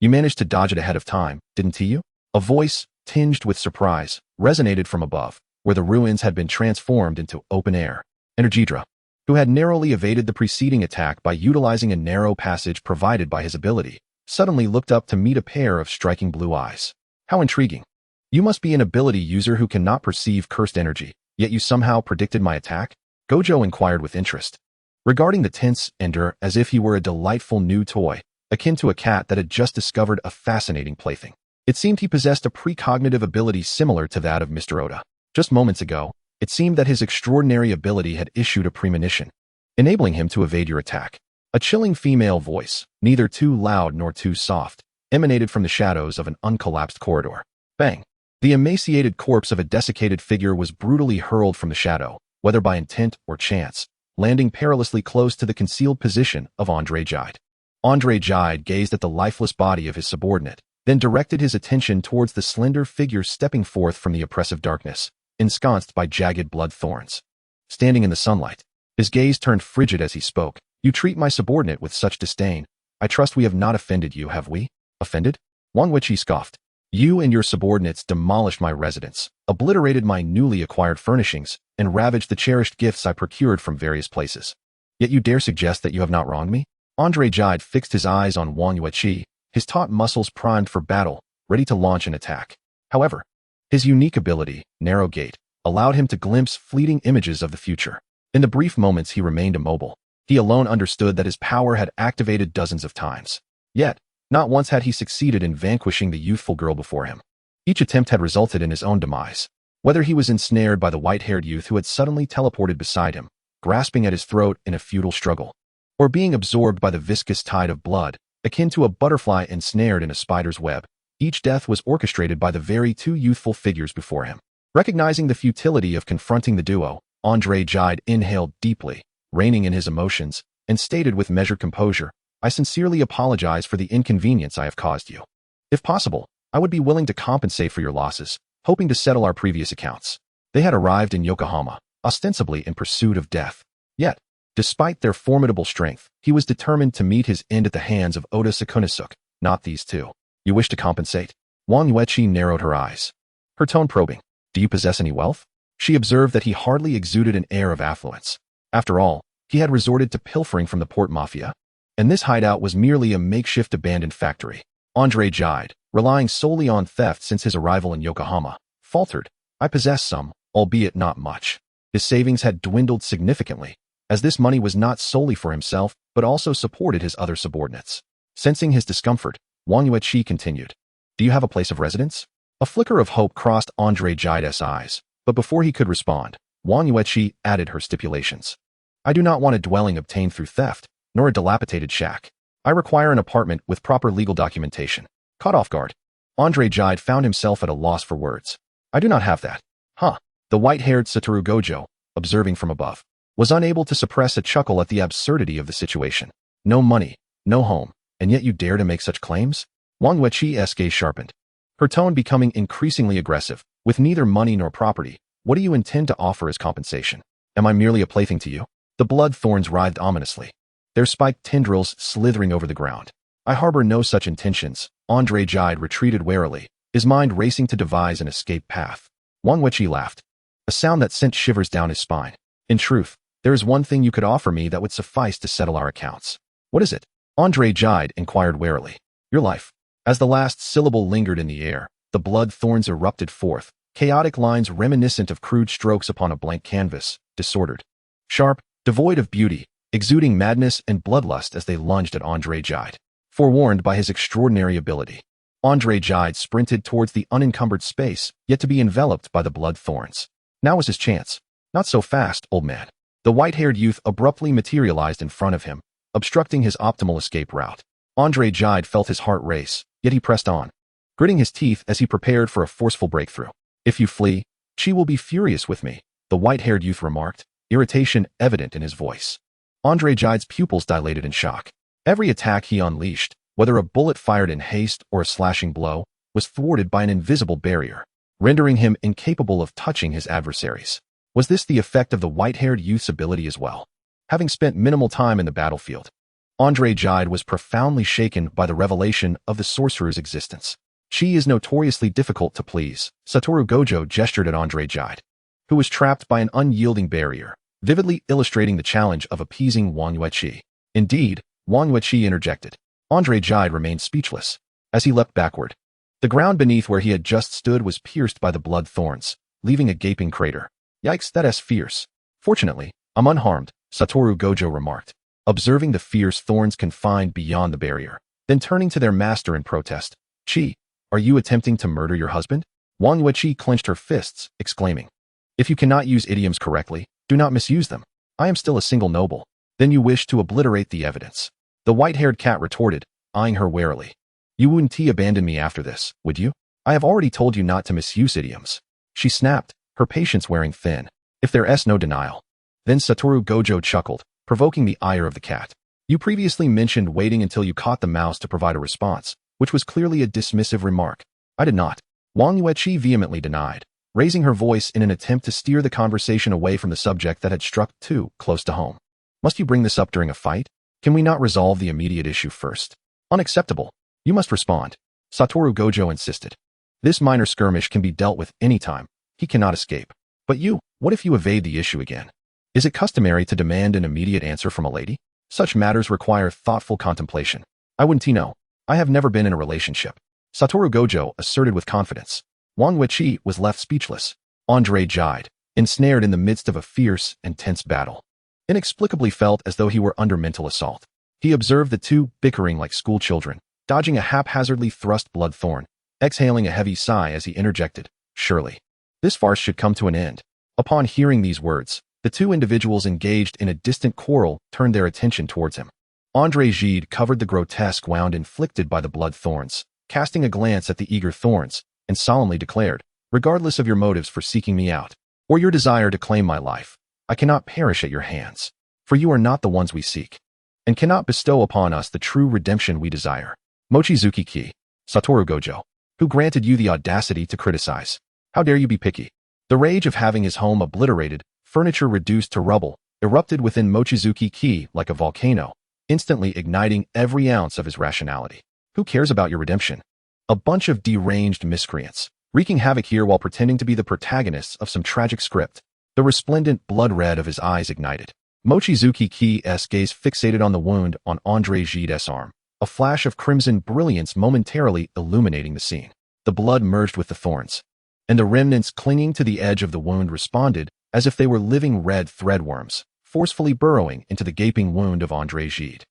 You managed to dodge it ahead of time, didn't you?" A voice, tinged with surprise, resonated from above, where the ruins had been transformed into open air. Energidra, who had narrowly evaded the preceding attack by utilizing a narrow passage provided by his ability, suddenly looked up to meet a pair of striking blue eyes. How intriguing. You must be an ability user who cannot perceive cursed energy, yet you somehow predicted my attack? Gojo inquired with interest, regarding the tense Ender as if he were a delightful new toy, akin to a cat that had just discovered a fascinating plaything. It seemed he possessed a precognitive ability similar to that of Mr. Oda. Just moments ago, it seemed that his extraordinary ability had issued a premonition, enabling him to evade your attack. A chilling female voice, neither too loud nor too soft, emanated from the shadows of an uncollapsed corridor. Bang! The emaciated corpse of a desiccated figure was brutally hurled from the shadow, whether by intent or chance, landing perilously close to the concealed position of Andre Gide. Andre Gide gazed at the lifeless body of his subordinate, then directed his attention towards the slender figure stepping forth from the oppressive darkness, ensconced by jagged blood thorns. Standing in the sunlight, his gaze turned frigid as he spoke. You treat my subordinate with such disdain. I trust we have not offended you, have we? Offended? Wang Yueqi scoffed. You and your subordinates demolished my residence, obliterated my newly acquired furnishings, and ravaged the cherished gifts I procured from various places. Yet you dare suggest that you have not wronged me? Andre Gide fixed his eyes on Wang Yueqi, his taut muscles primed for battle, ready to launch an attack. However, his unique ability, Narrow Gate, allowed him to glimpse fleeting images of the future. In the brief moments he remained immobile, he alone understood that his power had activated dozens of times. Yet, not once had he succeeded in vanquishing the youthful girl before him. Each attempt had resulted in his own demise. Whether he was ensnared by the white-haired youth who had suddenly teleported beside him, grasping at his throat in a futile struggle, or being absorbed by the viscous tide of blood, akin to a butterfly ensnared in a spider's web, each death was orchestrated by the very two youthful figures before him. Recognizing the futility of confronting the duo, Andre Gide inhaled deeply, reining in his emotions, and stated with measured composure, I sincerely apologize for the inconvenience I have caused you. If possible, I would be willing to compensate for your losses, hoping to settle our previous accounts. They had arrived in Yokohama, ostensibly in pursuit of death. Yet, despite their formidable strength, he was determined to meet his end at the hands of Oda Sakunosuke, not these two. You wish to compensate? Wang Yueqi narrowed her eyes, her tone probing. Do you possess any wealth? She observed that he hardly exuded an air of affluence. After all, he had resorted to pilfering from the port mafia, and this hideout was merely a makeshift abandoned factory. Andre Gide, relying solely on theft since his arrival in Yokohama, faltered. I possess some, albeit not much. His savings had dwindled significantly, as this money was not solely for himself, but also supported his other subordinates. Sensing his discomfort, Wang Yueqi continued. Do you have a place of residence? A flicker of hope crossed Andre Gide's eyes, but before he could respond, Wang Yueqi added her stipulations. I do not want a dwelling obtained through theft, nor a dilapidated shack. I require an apartment with proper legal documentation. Caught off guard, Andre Gide found himself at a loss for words. I do not have that. Huh. The white-haired Satoru Gojo, observing from above, was unable to suppress a chuckle at the absurdity of the situation. No money, no home, and yet you dare to make such claims? Wang Yueqi's gaze sharpened, her tone becoming increasingly aggressive. With neither money nor property, what do you intend to offer as compensation? Am I merely a plaything to you? The blood thorns writhed ominously, their spiked tendrils slithering over the ground. I harbor no such intentions. Andre Gide retreated warily, his mind racing to devise an escape path. Wang Yueqi laughed, a sound that sent shivers down his spine. In truth, there is one thing you could offer me that would suffice to settle our accounts. What is it? Andre Gide inquired warily. Your life. As the last syllable lingered in the air, the blood thorns erupted forth, chaotic lines reminiscent of crude strokes upon a blank canvas, disordered, sharp, devoid of beauty, exuding madness and bloodlust as they lunged at Andre Gide. Forewarned by his extraordinary ability, Andre Gide sprinted towards the unencumbered space, yet to be enveloped by the blood thorns. Now was his chance. Not so fast, old man. The white-haired youth abruptly materialized in front of him, obstructing his optimal escape route. Andre Gide felt his heart race, yet he pressed on, gritting his teeth as he prepared for a forceful breakthrough. If you flee, she will be furious with me, the white-haired youth remarked, irritation evident in his voice. Andre Gide's pupils dilated in shock. Every attack he unleashed, whether a bullet fired in haste or a slashing blow, was thwarted by an invisible barrier, rendering him incapable of touching his adversaries. Was this the effect of the white-haired youth's ability as well? Having spent minimal time in the battlefield, Andre Gide was profoundly shaken by the revelation of the sorcerer's existence. She is notoriously difficult to please. Satoru Gojo gestured at Andre Jide, who was trapped by an unyielding barrier, vividly illustrating the challenge of appeasing Wang Yueqi. Indeed, Wang Yueqi interjected. Andre Jide remained speechless as he leapt backward. The ground beneath where he had just stood was pierced by the blood thorns, leaving a gaping crater. Yikes, that's fierce. Fortunately, I'm unharmed, Satoru Gojo remarked, observing the fierce thorns confined beyond the barrier. Then turning to their master in protest, Chi, are you attempting to murder your husband? Wang Yueqi clenched her fists, exclaiming. If you cannot use idioms correctly, do not misuse them. I am still a single noble. Then you wish to obliterate the evidence. The white-haired cat retorted, eyeing her warily. You wouldn't abandon me after this, would you? I have already told you not to misuse idioms. She snapped, her patience wearing thin. If there's no denial. Then Satoru Gojo chuckled, provoking the ire of the cat. You previously mentioned waiting until you caught the mouse to provide a response, which was clearly a dismissive remark. I did not. Wang Yueqi vehemently denied, raising her voice in an attempt to steer the conversation away from the subject that had struck too close to home. Must you bring this up during a fight? Can we not resolve the immediate issue first? Unacceptable. You must respond. Satoru Gojo insisted. This minor skirmish can be dealt with any time. He cannot escape. But you, what if you evade the issue again? Is it customary to demand an immediate answer from a lady? Such matters require thoughtful contemplation. I wouldn't know. I have never been in a relationship. Satoru Gojo asserted with confidence. Wang Yueqi was left speechless. Andre Jide, ensnared in the midst of a fierce and tense battle, inexplicably felt as though he were under mental assault. He observed the two bickering like school children, dodging a haphazardly thrust blood thorn, exhaling a heavy sigh as he interjected, surely this farce should come to an end. Upon hearing these words, the two individuals engaged in a distant quarrel turned their attention towards him. Andre Jide covered the grotesque wound inflicted by the blood thorns, casting a glance at the eager thorns, and solemnly declared, regardless of your motives for seeking me out, or your desire to claim my life, I cannot perish at your hands, for you are not the ones we seek, and cannot bestow upon us the true redemption we desire. Mochizuki Ki, Satoru Gojo, who granted you the audacity to criticize? How dare you be picky? The rage of having his home obliterated, furniture reduced to rubble, erupted within Mochizuki Ki like a volcano, instantly igniting every ounce of his rationality. Who cares about your redemption? A bunch of deranged miscreants, wreaking havoc here while pretending to be the protagonists of some tragic script. The resplendent blood red of his eyes ignited. Mochizuki Ki's gaze fixated on the wound on Andre Jide's arm, a flash of crimson brilliance momentarily illuminating the scene. The blood merged with the thorns, and the remnants clinging to the edge of the wound responded as if they were living red threadworms, forcefully burrowing into the gaping wound of Andre Jide,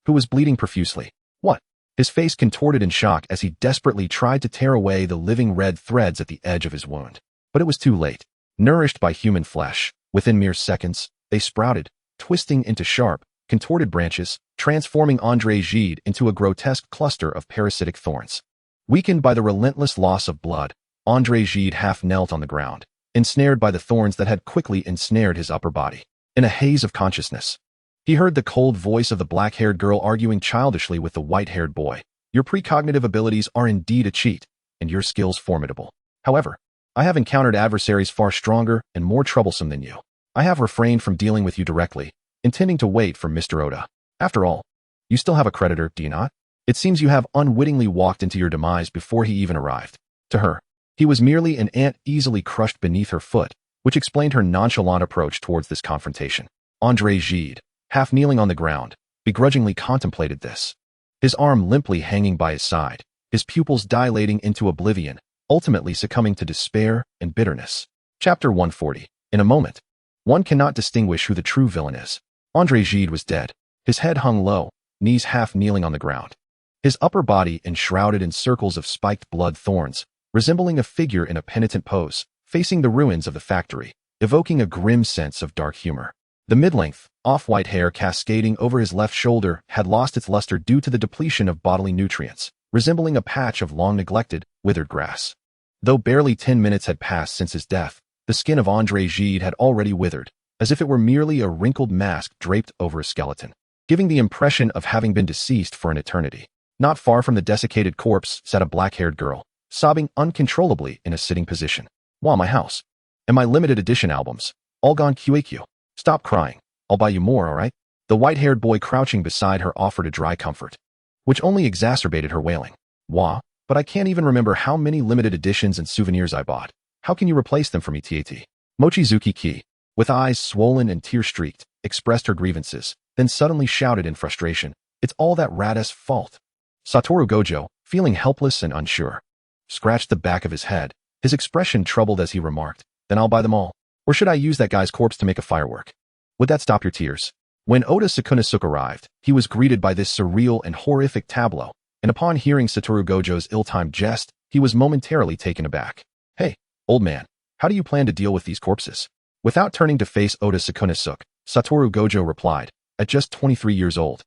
who was bleeding profusely. What? His face contorted in shock as he desperately tried to tear away the living red threads at the edge of his wound. But it was too late. Nourished by human flesh, within mere seconds, they sprouted, twisting into sharp, contorted branches, transforming Andre Jide into a grotesque cluster of parasitic thorns. Weakened by the relentless loss of blood, Andre Jide half knelt on the ground, ensnared by the thorns that had quickly ensnared his upper body. In a haze of consciousness, he heard the cold voice of the black-haired girl arguing childishly with the white-haired boy. Your precognitive abilities are indeed a cheat, and your skills formidable. However, I have encountered adversaries far stronger and more troublesome than you. I have refrained from dealing with you directly, intending to wait for Mr. Oda. After all, you still have a creditor, do you not? It seems you have unwittingly walked into your demise before he even arrived. To her, he was merely an ant easily crushed beneath her foot, which explained her nonchalant approach towards this confrontation. Andre Jide, half kneeling on the ground, begrudgingly contemplated this, his arm limply hanging by his side, his pupils dilating into oblivion, ultimately succumbing to despair and bitterness. Chapter 140. In a moment, one cannot distinguish who the true villain is. Andre Jide was dead, his head hung low, knees half kneeling on the ground, his upper body enshrouded in circles of spiked blood thorns, resembling a figure in a penitent pose, facing the ruins of the factory, evoking a grim sense of dark humor. The mid-length, off-white hair cascading over his left shoulder had lost its luster due to the depletion of bodily nutrients, resembling a patch of long-neglected, withered grass. Though barely 10 minutes had passed since his death, the skin of Andre Jide had already withered, as if it were merely a wrinkled mask draped over a skeleton, giving the impression of having been deceased for an eternity. Not far from the desiccated corpse sat a black-haired girl, sobbing uncontrollably in a sitting position. Wow, my house. And my limited edition albums. All gone QAQ. Stop crying. I'll buy you more, alright? The white-haired boy crouching beside her offered a dry comfort, which only exacerbated her wailing. Wah, but I can't even remember how many limited editions and souvenirs I bought. How can you replace them for me, Tat? Mochizuki, with eyes swollen and tear-streaked, expressed her grievances, then suddenly shouted in frustration, "It's all that rat-ass fault." Satoru Gojo, feeling helpless and unsure, scratched the back of his head, his expression troubled as he remarked, "Then I'll buy them all. Or should I use that guy's corpse to make a firework? Would that stop your tears?" When Oda Sakunosuke arrived, he was greeted by this surreal and horrific tableau, and upon hearing Satoru Gojo's ill-timed jest, he was momentarily taken aback. "Hey, old man, how do you plan to deal with these corpses?" Without turning to face Oda Sakunosuke, Satoru Gojo replied, "At just 23 years old,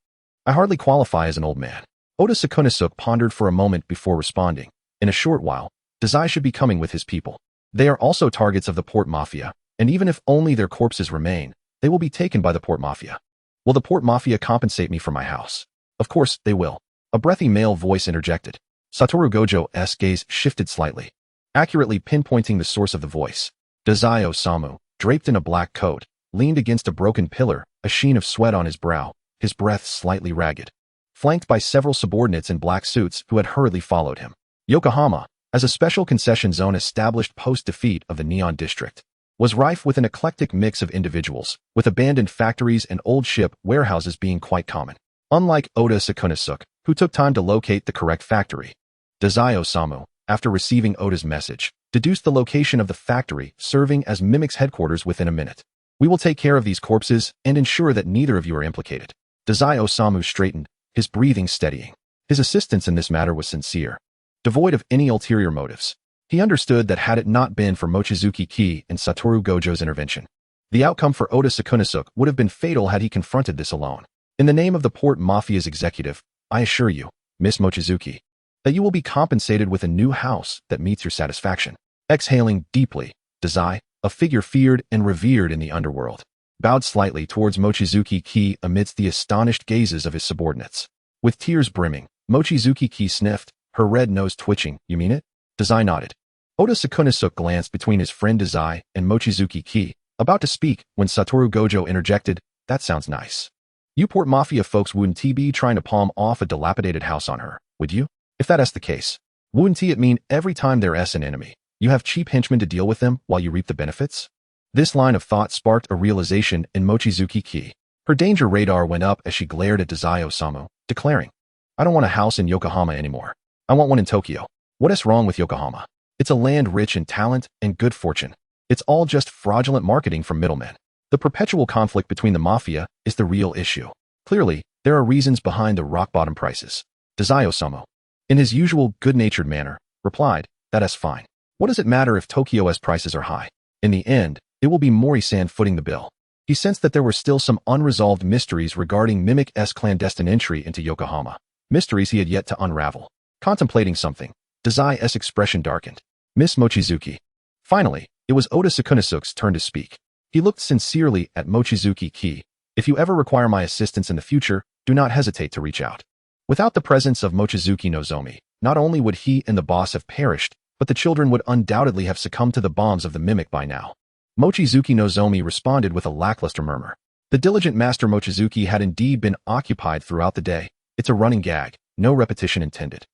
I hardly qualify as an old man." Oda Sakunosuke pondered for a moment before responding, "In a short while, Dazai should be coming with his people. They are also targets of the Port Mafia, and even if only their corpses remain, they will be taken by the Port Mafia. Will the Port Mafia compensate me for my house?" "Of course, they will," a breathy male voice interjected. Satoru Gojo's gaze shifted slightly, accurately pinpointing the source of the voice. Dazai Osamu, draped in a black coat, leaned against a broken pillar, a sheen of sweat on his brow, his breath slightly ragged, flanked by several subordinates in black suits who had hurriedly followed him. Yokohama, as a special concession zone established post-defeat of the Neon District, was rife with an eclectic mix of individuals, with abandoned factories and old ship warehouses being quite common. Unlike Oda Sakunosuke, who took time to locate the correct factory, Dazai Osamu, after receiving Oda's message, deduced the location of the factory, serving as Mimic's headquarters within a minute. "We will take care of these corpses and ensure that neither of you are implicated." Dazai Osamu straightened, his breathing steadying. His assistance in this matter was sincere, devoid of any ulterior motives. He understood that had it not been for Mochizuki and Satoru Gojo's intervention, the outcome for Oda Sakunosuke would have been fatal had he confronted this alone. "In the name of the Port Mafia's executive, I assure you, Miss Mochizuki, that you will be compensated with a new house that meets your satisfaction." Exhaling deeply, Dazai, a figure feared and revered in the underworld, bowed slightly towards Mochizuki amidst the astonished gazes of his subordinates. With tears brimming, Mochizuki sniffed, her red nose twitching. "You mean it?" Dazai nodded. Oda Sakunosuke glanced between his friend Dazai and Mochizuki, about to speak when Satoru Gojo interjected, "That sounds nice. You Port Mafia folks wouldn't be trying to palm off a dilapidated house on her, would you? If that's the case, wouldn't it mean every time there's an enemy, you have cheap henchmen to deal with them while you reap the benefits?" This line of thought sparked a realization in Mochizuki. Her danger radar went up as she glared at Dazai Osamu, declaring, "I don't want a house in Yokohama anymore. I want one in Tokyo." What is wrong with Yokohama? It's a land rich in talent and good fortune. It's all just fraudulent marketing from middlemen. The perpetual conflict between the mafia is the real issue. Clearly, there are reasons behind the rock-bottom prices. Dazai Osamu, in his usual good-natured manner, replied, "That's fine. What does it matter if Tokyo's prices are high? In the end, it will be Mori-san footing the bill." He sensed that there were still some unresolved mysteries regarding Mimic's clandestine entry into Yokohama, mysteries he had yet to unravel. Contemplating something, Dazai's expression darkened. "Miss Mochizuki." Finally, it was Oda Sakunosuke's turn to speak. He looked sincerely at Mochizuki. "If you ever require my assistance in the future, do not hesitate to reach out." Without the presence of Mochizuki Nozomi, not only would he and the boss have perished, but the children would undoubtedly have succumbed to the bombs of the Mimic by now. Mochizuki Nozomi responded with a lackluster murmur. The diligent Master Mochizuki had indeed been occupied throughout the day. It's a running gag, no repetition intended.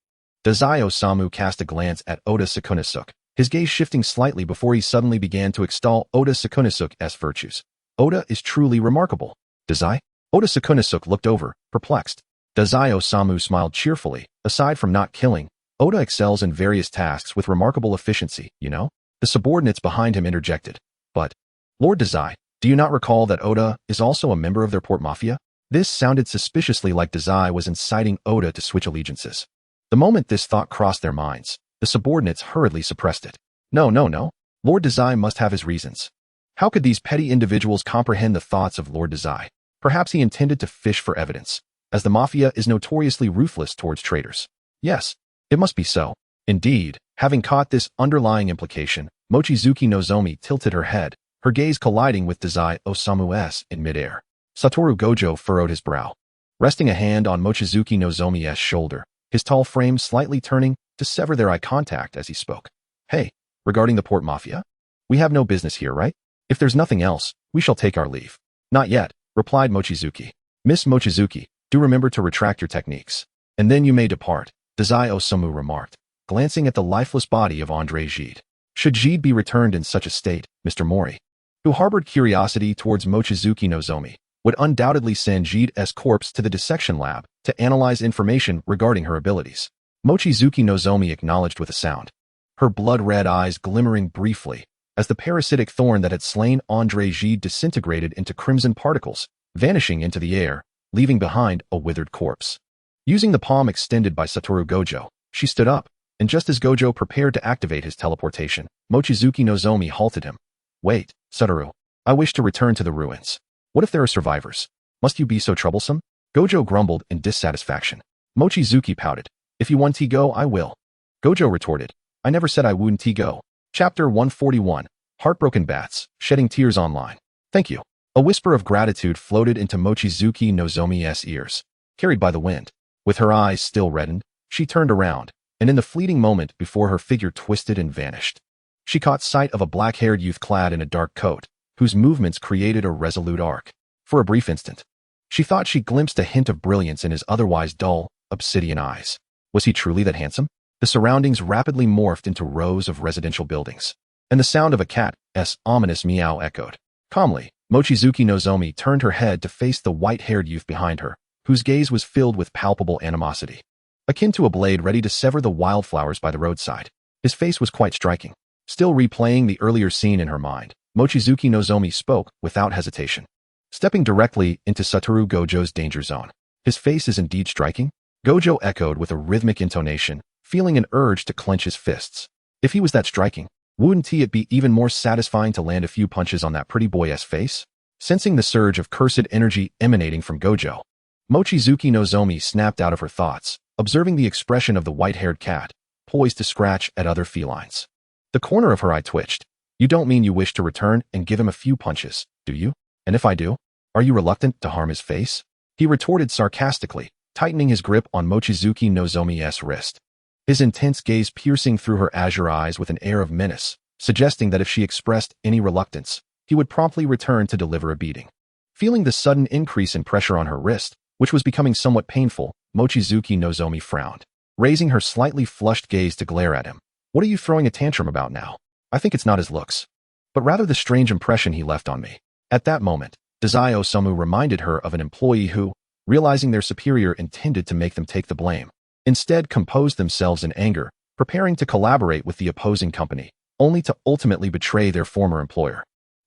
Dazai Osamu cast a glance at Oda Sakunosuke, his gaze shifting slightly before he suddenly began to extol Oda Sakunosuke's virtues. "Oda is truly remarkable." "Dazai?" Oda Sakunosuke looked over, perplexed. Dazai Osamu smiled cheerfully. "Aside from not killing, Oda excels in various tasks with remarkable efficiency, you know?" The subordinates behind him interjected. "But, Lord Dazai, do you not recall that Oda is also a member of their Port Mafia?" This sounded suspiciously like Dazai was inciting Oda to switch allegiances. The moment this thought crossed their minds, the subordinates hurriedly suppressed it. No. Lord Dazai must have his reasons. How could these petty individuals comprehend the thoughts of Lord Dazai? Perhaps he intended to fish for evidence, as the Mafia is notoriously ruthless towards traitors. Yes, it must be so. Indeed, having caught this underlying implication, Mochizuki Nozomi tilted her head, her gaze colliding with Dazai Osamu's in midair. Satoru Gojo furrowed his brow, resting a hand on Mochizuki Nozomi's shoulder, his tall frame slightly turning to sever their eye contact as he spoke. "Hey, regarding the Port Mafia? We have no business here, right? If there's nothing else, we shall take our leave." "Not yet," replied Mochizuki. "Miss Mochizuki, do remember to retract your techniques, and then you may depart," Dazai Osamu remarked, glancing at the lifeless body of André Gide. Should Gide be returned in such a state, Mr. Mori, who harbored curiosity towards Mochizuki Nozomi, would undoubtedly send Gide's corpse to the dissection lab to analyze information regarding her abilities. Mochizuki Nozomi acknowledged with a sound, her blood-red eyes glimmering briefly as the parasitic thorn that had slain André Gide disintegrated into crimson particles, vanishing into the air, leaving behind a withered corpse. Using the palm extended by Satoru Gojo, she stood up, and just as Gojo prepared to activate his teleportation, Mochizuki Nozomi halted him. Wait, Satoru. I wish to return to the ruins. What if there are survivors? Must you be so troublesome? Gojo grumbled in dissatisfaction. Mochizuki pouted. If you want to go, I will. Gojo retorted. I never said I wouldn't go. Chapter 141. Heartbroken Bats, Shedding Tears Online. Thank you. A whisper of gratitude floated into Mochizuki Nozomi's ears, carried by the wind. With her eyes still reddened, she turned around, and in the fleeting moment before her figure twisted and vanished, she caught sight of a black-haired youth clad in a dark coat, whose movements created a resolute arc. For a brief instant, she thought she glimpsed a hint of brilliance in his otherwise dull, obsidian eyes. Was he truly that handsome? The surroundings rapidly morphed into rows of residential buildings, and the sound of a cat's ominous meow echoed. Calmly, Mochizuki Nozomi turned her head to face the white-haired youth behind her, whose gaze was filled with palpable animosity, akin to a blade ready to sever the wildflowers by the roadside. His face was quite striking. Still replaying the earlier scene in her mind, Mochizuki Nozomi spoke without hesitation, stepping directly into Satoru Gojo's danger zone. His face is indeed striking? Gojo echoed with a rhythmic intonation, feeling an urge to clench his fists. If he was that striking, wouldn't it be even more satisfying to land a few punches on that pretty boy's face? Sensing the surge of cursed energy emanating from Gojo, Mochizuki Nozomi snapped out of her thoughts, observing the expression of the white-haired cat, poised to scratch at other felines. The corner of her eye twitched. You don't mean you wish to return and give him a few punches, do you? And if I do, are you reluctant to harm his face? He retorted sarcastically, tightening his grip on Mochizuki Nozomi's wrist, his intense gaze piercing through her azure eyes with an air of menace, suggesting that if she expressed any reluctance, he would promptly return to deliver a beating. Feeling the sudden increase in pressure on her wrist, which was becoming somewhat painful, Mochizuki Nozomi frowned, raising her slightly flushed gaze to glare at him. What are you throwing a tantrum about now? I think it's not his looks, but rather the strange impression he left on me. At that moment, Dazai Osamu reminded her of an employee who, realizing their superior intended to make them take the blame, instead composed themselves in anger, preparing to collaborate with the opposing company, only to ultimately betray their former employer.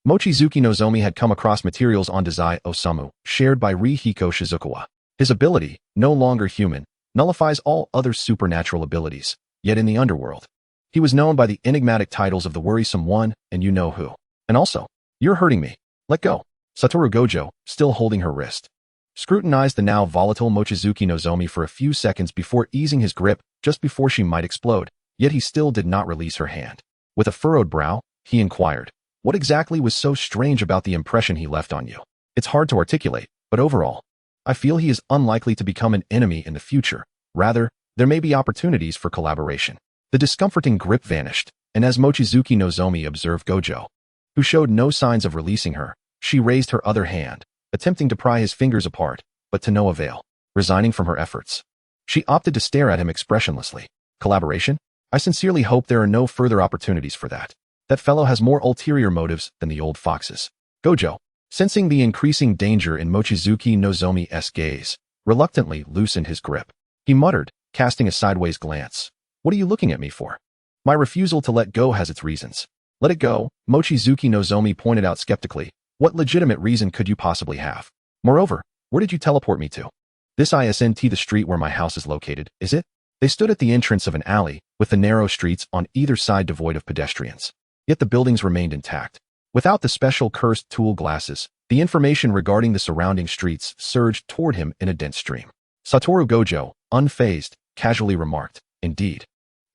Mochizuki Nozomi had come across materials on Dazai Osamu, shared by Rihiko Shizukawa. His ability, no longer human, nullifies all other supernatural abilities, yet in the underworld, he was known by the enigmatic titles of the Worrisome One and You Know Who. And also, you're hurting me. Let go. Satoru Gojo, still holding her wrist, scrutinized the now volatile Mochizuki Nozomi for a few seconds before easing his grip just before she might explode, yet he still did not release her hand. With a furrowed brow, he inquired, what exactly was so strange about the impression he left on you? It's hard to articulate, but overall, I feel he is unlikely to become an enemy in the future. Rather, there may be opportunities for collaboration. The discomforting grip vanished, and as Mochizuki Nozomi observed Gojo, who showed no signs of releasing her, she raised her other hand, attempting to pry his fingers apart, but to no avail. Resigning from her efforts, she opted to stare at him expressionlessly. Collaboration? I sincerely hope there are no further opportunities for that. That fellow has more ulterior motives than the old foxes. Gojo, sensing the increasing danger in Mochizuki Nozomi's gaze, reluctantly loosened his grip. He muttered, casting a sideways glance. What are you looking at me for? My refusal to let go has its reasons. Let it go, Mochizuki Nozomi pointed out skeptically. What legitimate reason could you possibly have? Moreover, where did you teleport me to? This isn't the street where my house is located, is it? They stood at the entrance of an alley, with the narrow streets on either side devoid of pedestrians. Yet the buildings remained intact. Without the special cursed tool glasses, the information regarding the surrounding streets surged toward him in a dense stream. Satoru Gojo, unfazed, casually remarked, indeed.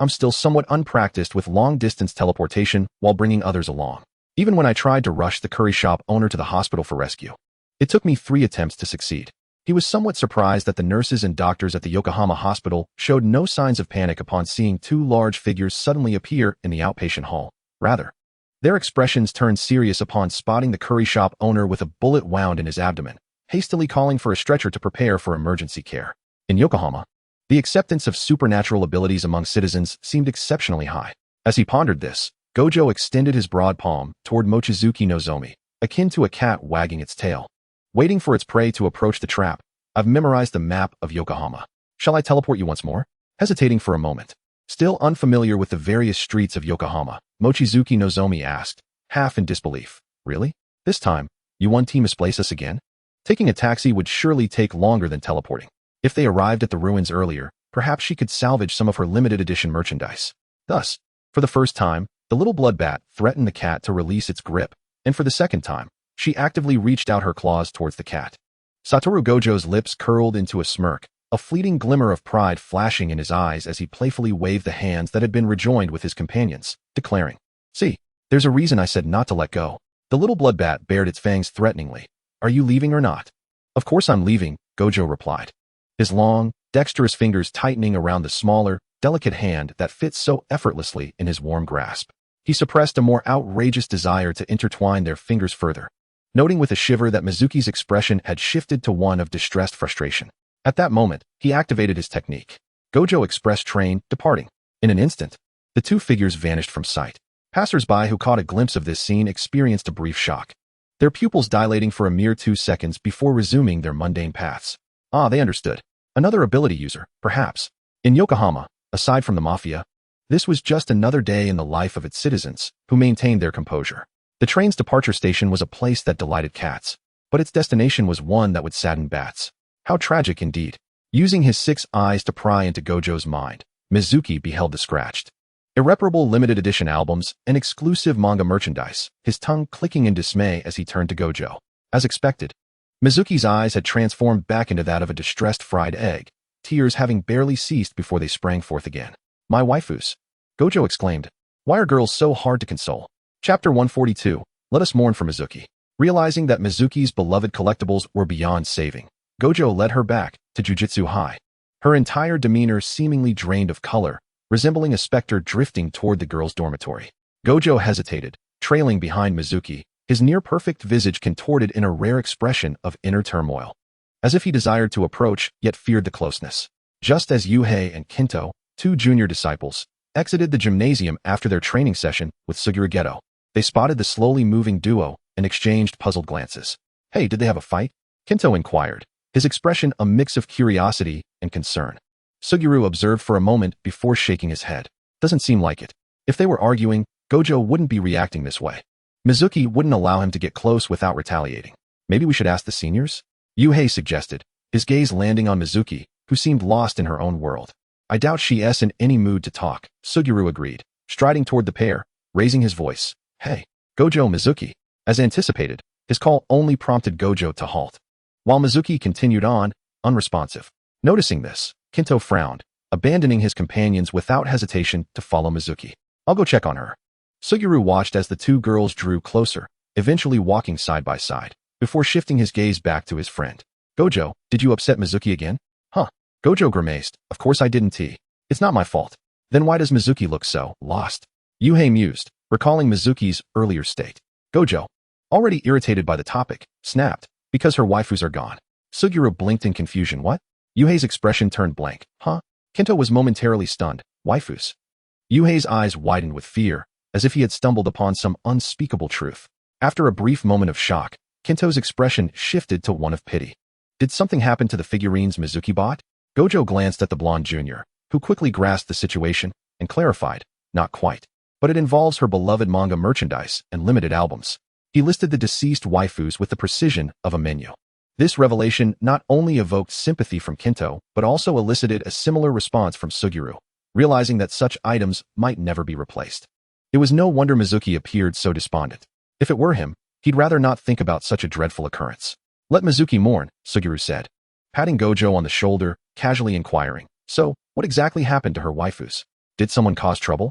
I'm still somewhat unpracticed with long-distance teleportation while bringing others along. Even when I tried to rush the curry shop owner to the hospital for rescue, it took me 3 attempts to succeed. He was somewhat surprised that the nurses and doctors at the Yokohama hospital showed no signs of panic upon seeing 2 large figures suddenly appear in the outpatient hall. Rather, their expressions turned serious upon spotting the curry shop owner with a bullet wound in his abdomen, hastily calling for a stretcher to prepare for emergency care. In Yokohama, The acceptance of supernatural abilities among citizens seemed exceptionally high. As he pondered this, Gojo extended his broad palm toward Mochizuki Nozomi, akin to a cat wagging its tail. Waiting for its prey to approach the trap, I've memorized the map of Yokohama. Shall I teleport you once more? Hesitating for a moment, still unfamiliar with the various streets of Yokohama, Mochizuki Nozomi asked, half in disbelief. Really? This time, you one team misplace us again? Taking a taxi would surely take longer than teleporting. If they arrived at the ruins earlier, perhaps she could salvage some of her limited edition merchandise. Thus, for the first time, the little blood bat threatened the cat to release its grip, and for the second time, she actively reached out her claws towards the cat. Satoru Gojo's lips curled into a smirk, a fleeting glimmer of pride flashing in his eyes as he playfully waved the hands that had been rejoined with his companions, declaring, "See, there's a reason I said not to let go." The little blood bat bared its fangs threateningly. "Are you leaving or not?" "Of course I'm leaving," Gojo replied, his long, dexterous fingers tightening around the smaller, delicate hand that fit so effortlessly in his warm grasp. He suppressed a more outrageous desire to intertwine their fingers further, noting with a shiver that Mizuki's expression had shifted to one of distressed frustration. At that moment, he activated his technique. Gojo Express Train, departing. In an instant, the two figures vanished from sight. Passers-by who caught a glimpse of this scene experienced a brief shock, their pupils dilating for a mere 2 seconds before resuming their mundane paths. They understood. Another ability user, perhaps. In Yokohama, aside from the mafia, this was just another day in the life of its citizens, who maintained their composure. The train's departure station was a place that delighted cats, but its destination was one that would sadden bats. How tragic indeed. Using his 6 eyes to pry into Gojo's mind, Mizuki beheld the scratched, irreparable limited edition albums and exclusive manga merchandise, his tongue clicking in dismay as he turned to Gojo. As expected, Mizuki's eyes had transformed back into that of a distressed fried egg, tears having barely ceased before they sprang forth again. "My waifus," Gojo exclaimed. "Why are girls so hard to console?" Chapter 142, Let Us Mourn for Mizuki. Realizing that Mizuki's beloved collectibles were beyond saving, Gojo led her back to Jujutsu High, her entire demeanor seemingly drained of color, resembling a specter drifting toward the girl's dormitory. Gojo hesitated, trailing behind Mizuki, his near-perfect visage contorted in a rare expression of inner turmoil, as if he desired to approach yet feared the closeness. Just as Yuhei and Kinto, 2 junior disciples, exited the gymnasium after their training session with Suguru Geto, they spotted the slowly moving duo and exchanged puzzled glances. "Hey, did they have a fight?" Kinto inquired, his expression a mix of curiosity and concern. Suguru observed for a moment before shaking his head. "Doesn't seem like it. If they were arguing, Gojo wouldn't be reacting this way. Mizuki wouldn't allow him to get close without retaliating. Maybe we should ask the seniors?" Yuhei suggested, his gaze landing on Mizuki, who seemed lost in her own world. "I doubt she's in any mood to talk," Suguru agreed, striding toward the pair, raising his voice. "Hey, Gojo Mizuki." As anticipated, his call only prompted Gojo to halt, while Mizuki continued on, unresponsive. Noticing this, Kinto frowned, abandoning his companions without hesitation to follow Mizuki. "I'll go check on her." Suguru watched as the 2 girls drew closer, eventually walking side by side, before shifting his gaze back to his friend. "Gojo, did you upset Mizuki again?" "Huh." Gojo grimaced. "Of course I didn't. It's not my fault." "Then why does Mizuki look so lost?" Yuhei mused, recalling Mizuki's earlier state. Gojo, already irritated by the topic, snapped, "Because her waifus are gone." Suguru blinked in confusion. "What?" Yuhei's expression turned blank. "Huh?" Kinto was momentarily stunned. "Waifus?" Yuhei's eyes widened with fear, as if he had stumbled upon some unspeakable truth. After a brief moment of shock, Kinto's expression shifted to one of pity. "Did something happen to the figurines Mizuki bought?" Gojo glanced at the blonde junior, who quickly grasped the situation and clarified, "Not quite. But it involves her beloved manga merchandise and limited albums." He listed the deceased waifus with the precision of a menu. This revelation not only evoked sympathy from Kinto, but also elicited a similar response from Suguru, realizing that such items might never be replaced. It was no wonder Mizuki appeared so despondent. If it were him, he'd rather not think about such a dreadful occurrence. "Let Mizuki mourn," Suguru said, patting Gojo on the shoulder, casually inquiring, "So, what exactly happened to her waifus? Did someone cause trouble?"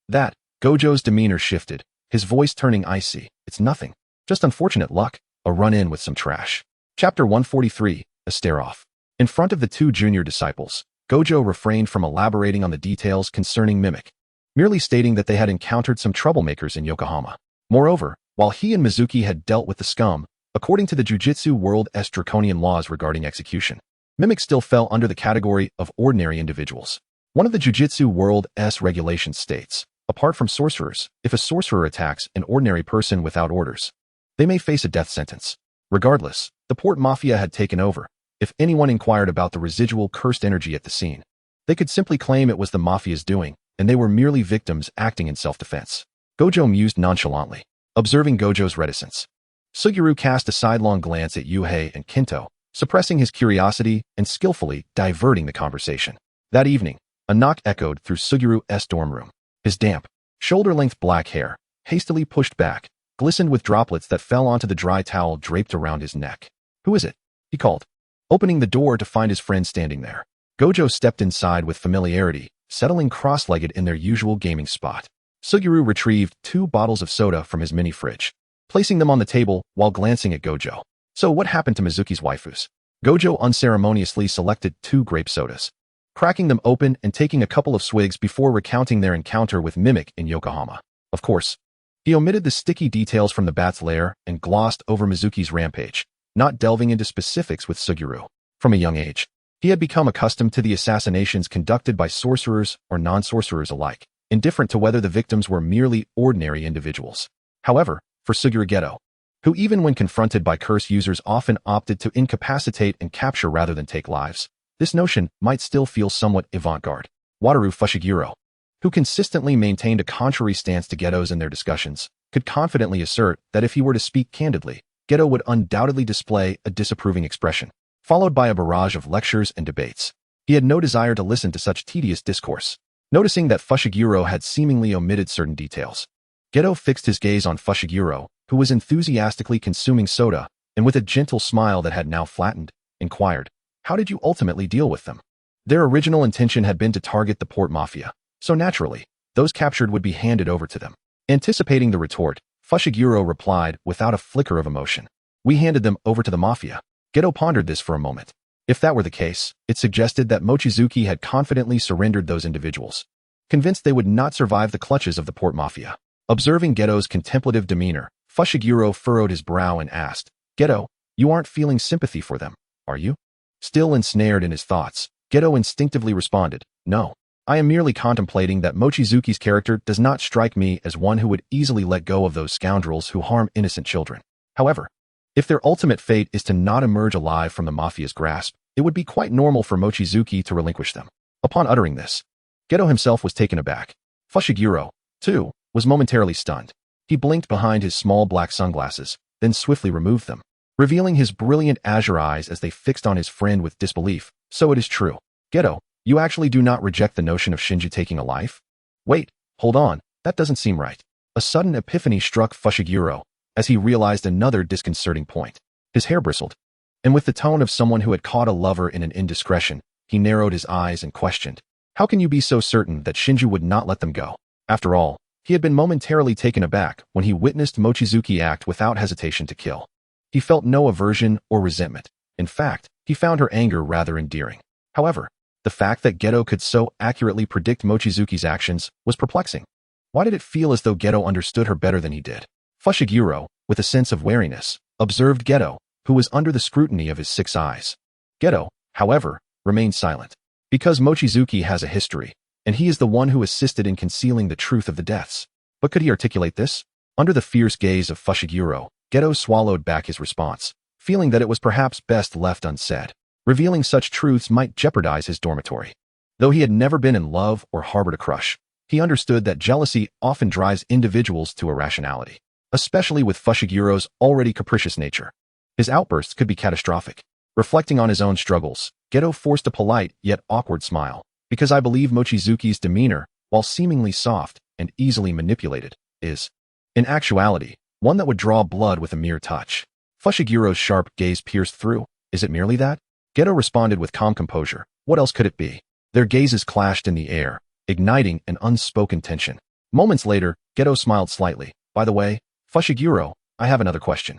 That. Gojo's demeanor shifted, his voice turning icy. "It's nothing. Just unfortunate luck. A run-in with some trash." Chapter 143, A Stare-Off. In front of the 2 junior disciples, Gojo refrained from elaborating on the details concerning Mimic, merely stating that they had encountered some troublemakers in Yokohama. Moreover, while he and Mizuki had dealt with the scum, according to the Jujutsu World's draconian laws regarding execution, Mimics still fell under the category of ordinary individuals. One of the Jujutsu World's regulations states, apart from sorcerers, if a sorcerer attacks an ordinary person without orders, they may face a death sentence. Regardless, the port mafia had taken over. If anyone inquired about the residual cursed energy at the scene, they could simply claim it was the mafia's doing, and they were merely victims acting in self-defense. Gojo mused nonchalantly, observing Gojo's reticence. Suguru cast a sidelong glance at Yuhei and Kinto, suppressing his curiosity and skillfully diverting the conversation. That evening, a knock echoed through Suguru's dorm room. His damp, shoulder-length black hair, hastily pushed back, glistened with droplets that fell onto the dry towel draped around his neck. "Who is it?" he called, opening the door to find his friend standing there. Gojo stepped inside with familiarity, settling cross-legged in their usual gaming spot. Suguru retrieved 2 bottles of soda from his mini-fridge, placing them on the table while glancing at Gojo. "So what happened to Mizuki's waifus?" Gojo unceremoniously selected 2 grape sodas, cracking them open and taking a couple of swigs before recounting their encounter with Mimic in Yokohama. Of course, he omitted the sticky details from the bat's lair and glossed over Mizuki's rampage, not delving into specifics with Suguru. From a young age, he had become accustomed to the assassinations conducted by sorcerers or non-sorcerers alike, indifferent to whether the victims were merely ordinary individuals. However, for Suguru Geto, who even when confronted by curse users often opted to incapacitate and capture rather than take lives, this notion might still feel somewhat avant-garde. Wataru Fushiguro, who consistently maintained a contrary stance to Geto's in their discussions, could confidently assert that if he were to speak candidly, Geto would undoubtedly display a disapproving expression, followed by a barrage of lectures and debates. He had no desire to listen to such tedious discourse. Noticing that Fushiguro had seemingly omitted certain details, Geto fixed his gaze on Fushiguro, who was enthusiastically consuming soda, and with a gentle smile that had now flattened, inquired, "How did you ultimately deal with them?" Their original intention had been to target the port mafia, so naturally, those captured would be handed over to them. Anticipating the retort, Fushiguro replied without a flicker of emotion, "We handed them over to the mafia." Geto pondered this for a moment. If that were the case, it suggested that Mochizuki had confidently surrendered those individuals, convinced they would not survive the clutches of the port mafia. Observing Geto's contemplative demeanor, Fushiguro furrowed his brow and asked, "Geto, you aren't feeling sympathy for them, are you?" Still ensnared in his thoughts, Geto instinctively responded, "No. I am merely contemplating that Mochizuki's character does not strike me as one who would easily let go of those scoundrels who harm innocent children. However, if their ultimate fate is to not emerge alive from the mafia's grasp, it would be quite normal for Mochizuki to relinquish them." Upon uttering this, Geto himself was taken aback. Fushiguro, too, was momentarily stunned. He blinked behind his small black sunglasses, then swiftly removed them, revealing his brilliant azure eyes as they fixed on his friend with disbelief. "So it is true. Geto, you actually do not reject the notion of Shinji taking a life?" "Wait, hold on, that doesn't seem right." A sudden epiphany struck Fushiguro as he realized another disconcerting point. His hair bristled, and with the tone of someone who had caught a lover in an indiscretion, he narrowed his eyes and questioned, "How can you be so certain that Shinji would not let them go?" After all, he had been momentarily taken aback when he witnessed Mochizuki act without hesitation to kill. He felt no aversion or resentment. In fact, he found her anger rather endearing. However, the fact that Geto could so accurately predict Mochizuki's actions was perplexing. Why did it feel as though Geto understood her better than he did? Fushiguro, with a sense of wariness, observed Geto, who was under the scrutiny of his 6 eyes. Geto, however, remained silent. Because Mochizuki has a history, and he is the one who assisted in concealing the truth of the deaths. But could he articulate this? Under the fierce gaze of Fushiguro, Geto swallowed back his response, feeling that it was perhaps best left unsaid. Revealing such truths might jeopardize his dormitory. Though he had never been in love or harbored a crush, he understood that jealousy often drives individuals to irrationality, especially with Fushiguro's already capricious nature. His outbursts could be catastrophic. Reflecting on his own struggles, Geto forced a polite yet awkward smile. "Because I believe Mochizuki's demeanor, while seemingly soft and easily manipulated, is, in actuality, one that would draw blood with a mere touch." Fushiguro's sharp gaze pierced through. "Is it merely that?" Geto responded with calm composure. "What else could it be?" Their gazes clashed in the air, igniting an unspoken tension. Moments later, Geto smiled slightly. "By the way, Fushiguro, I have another question.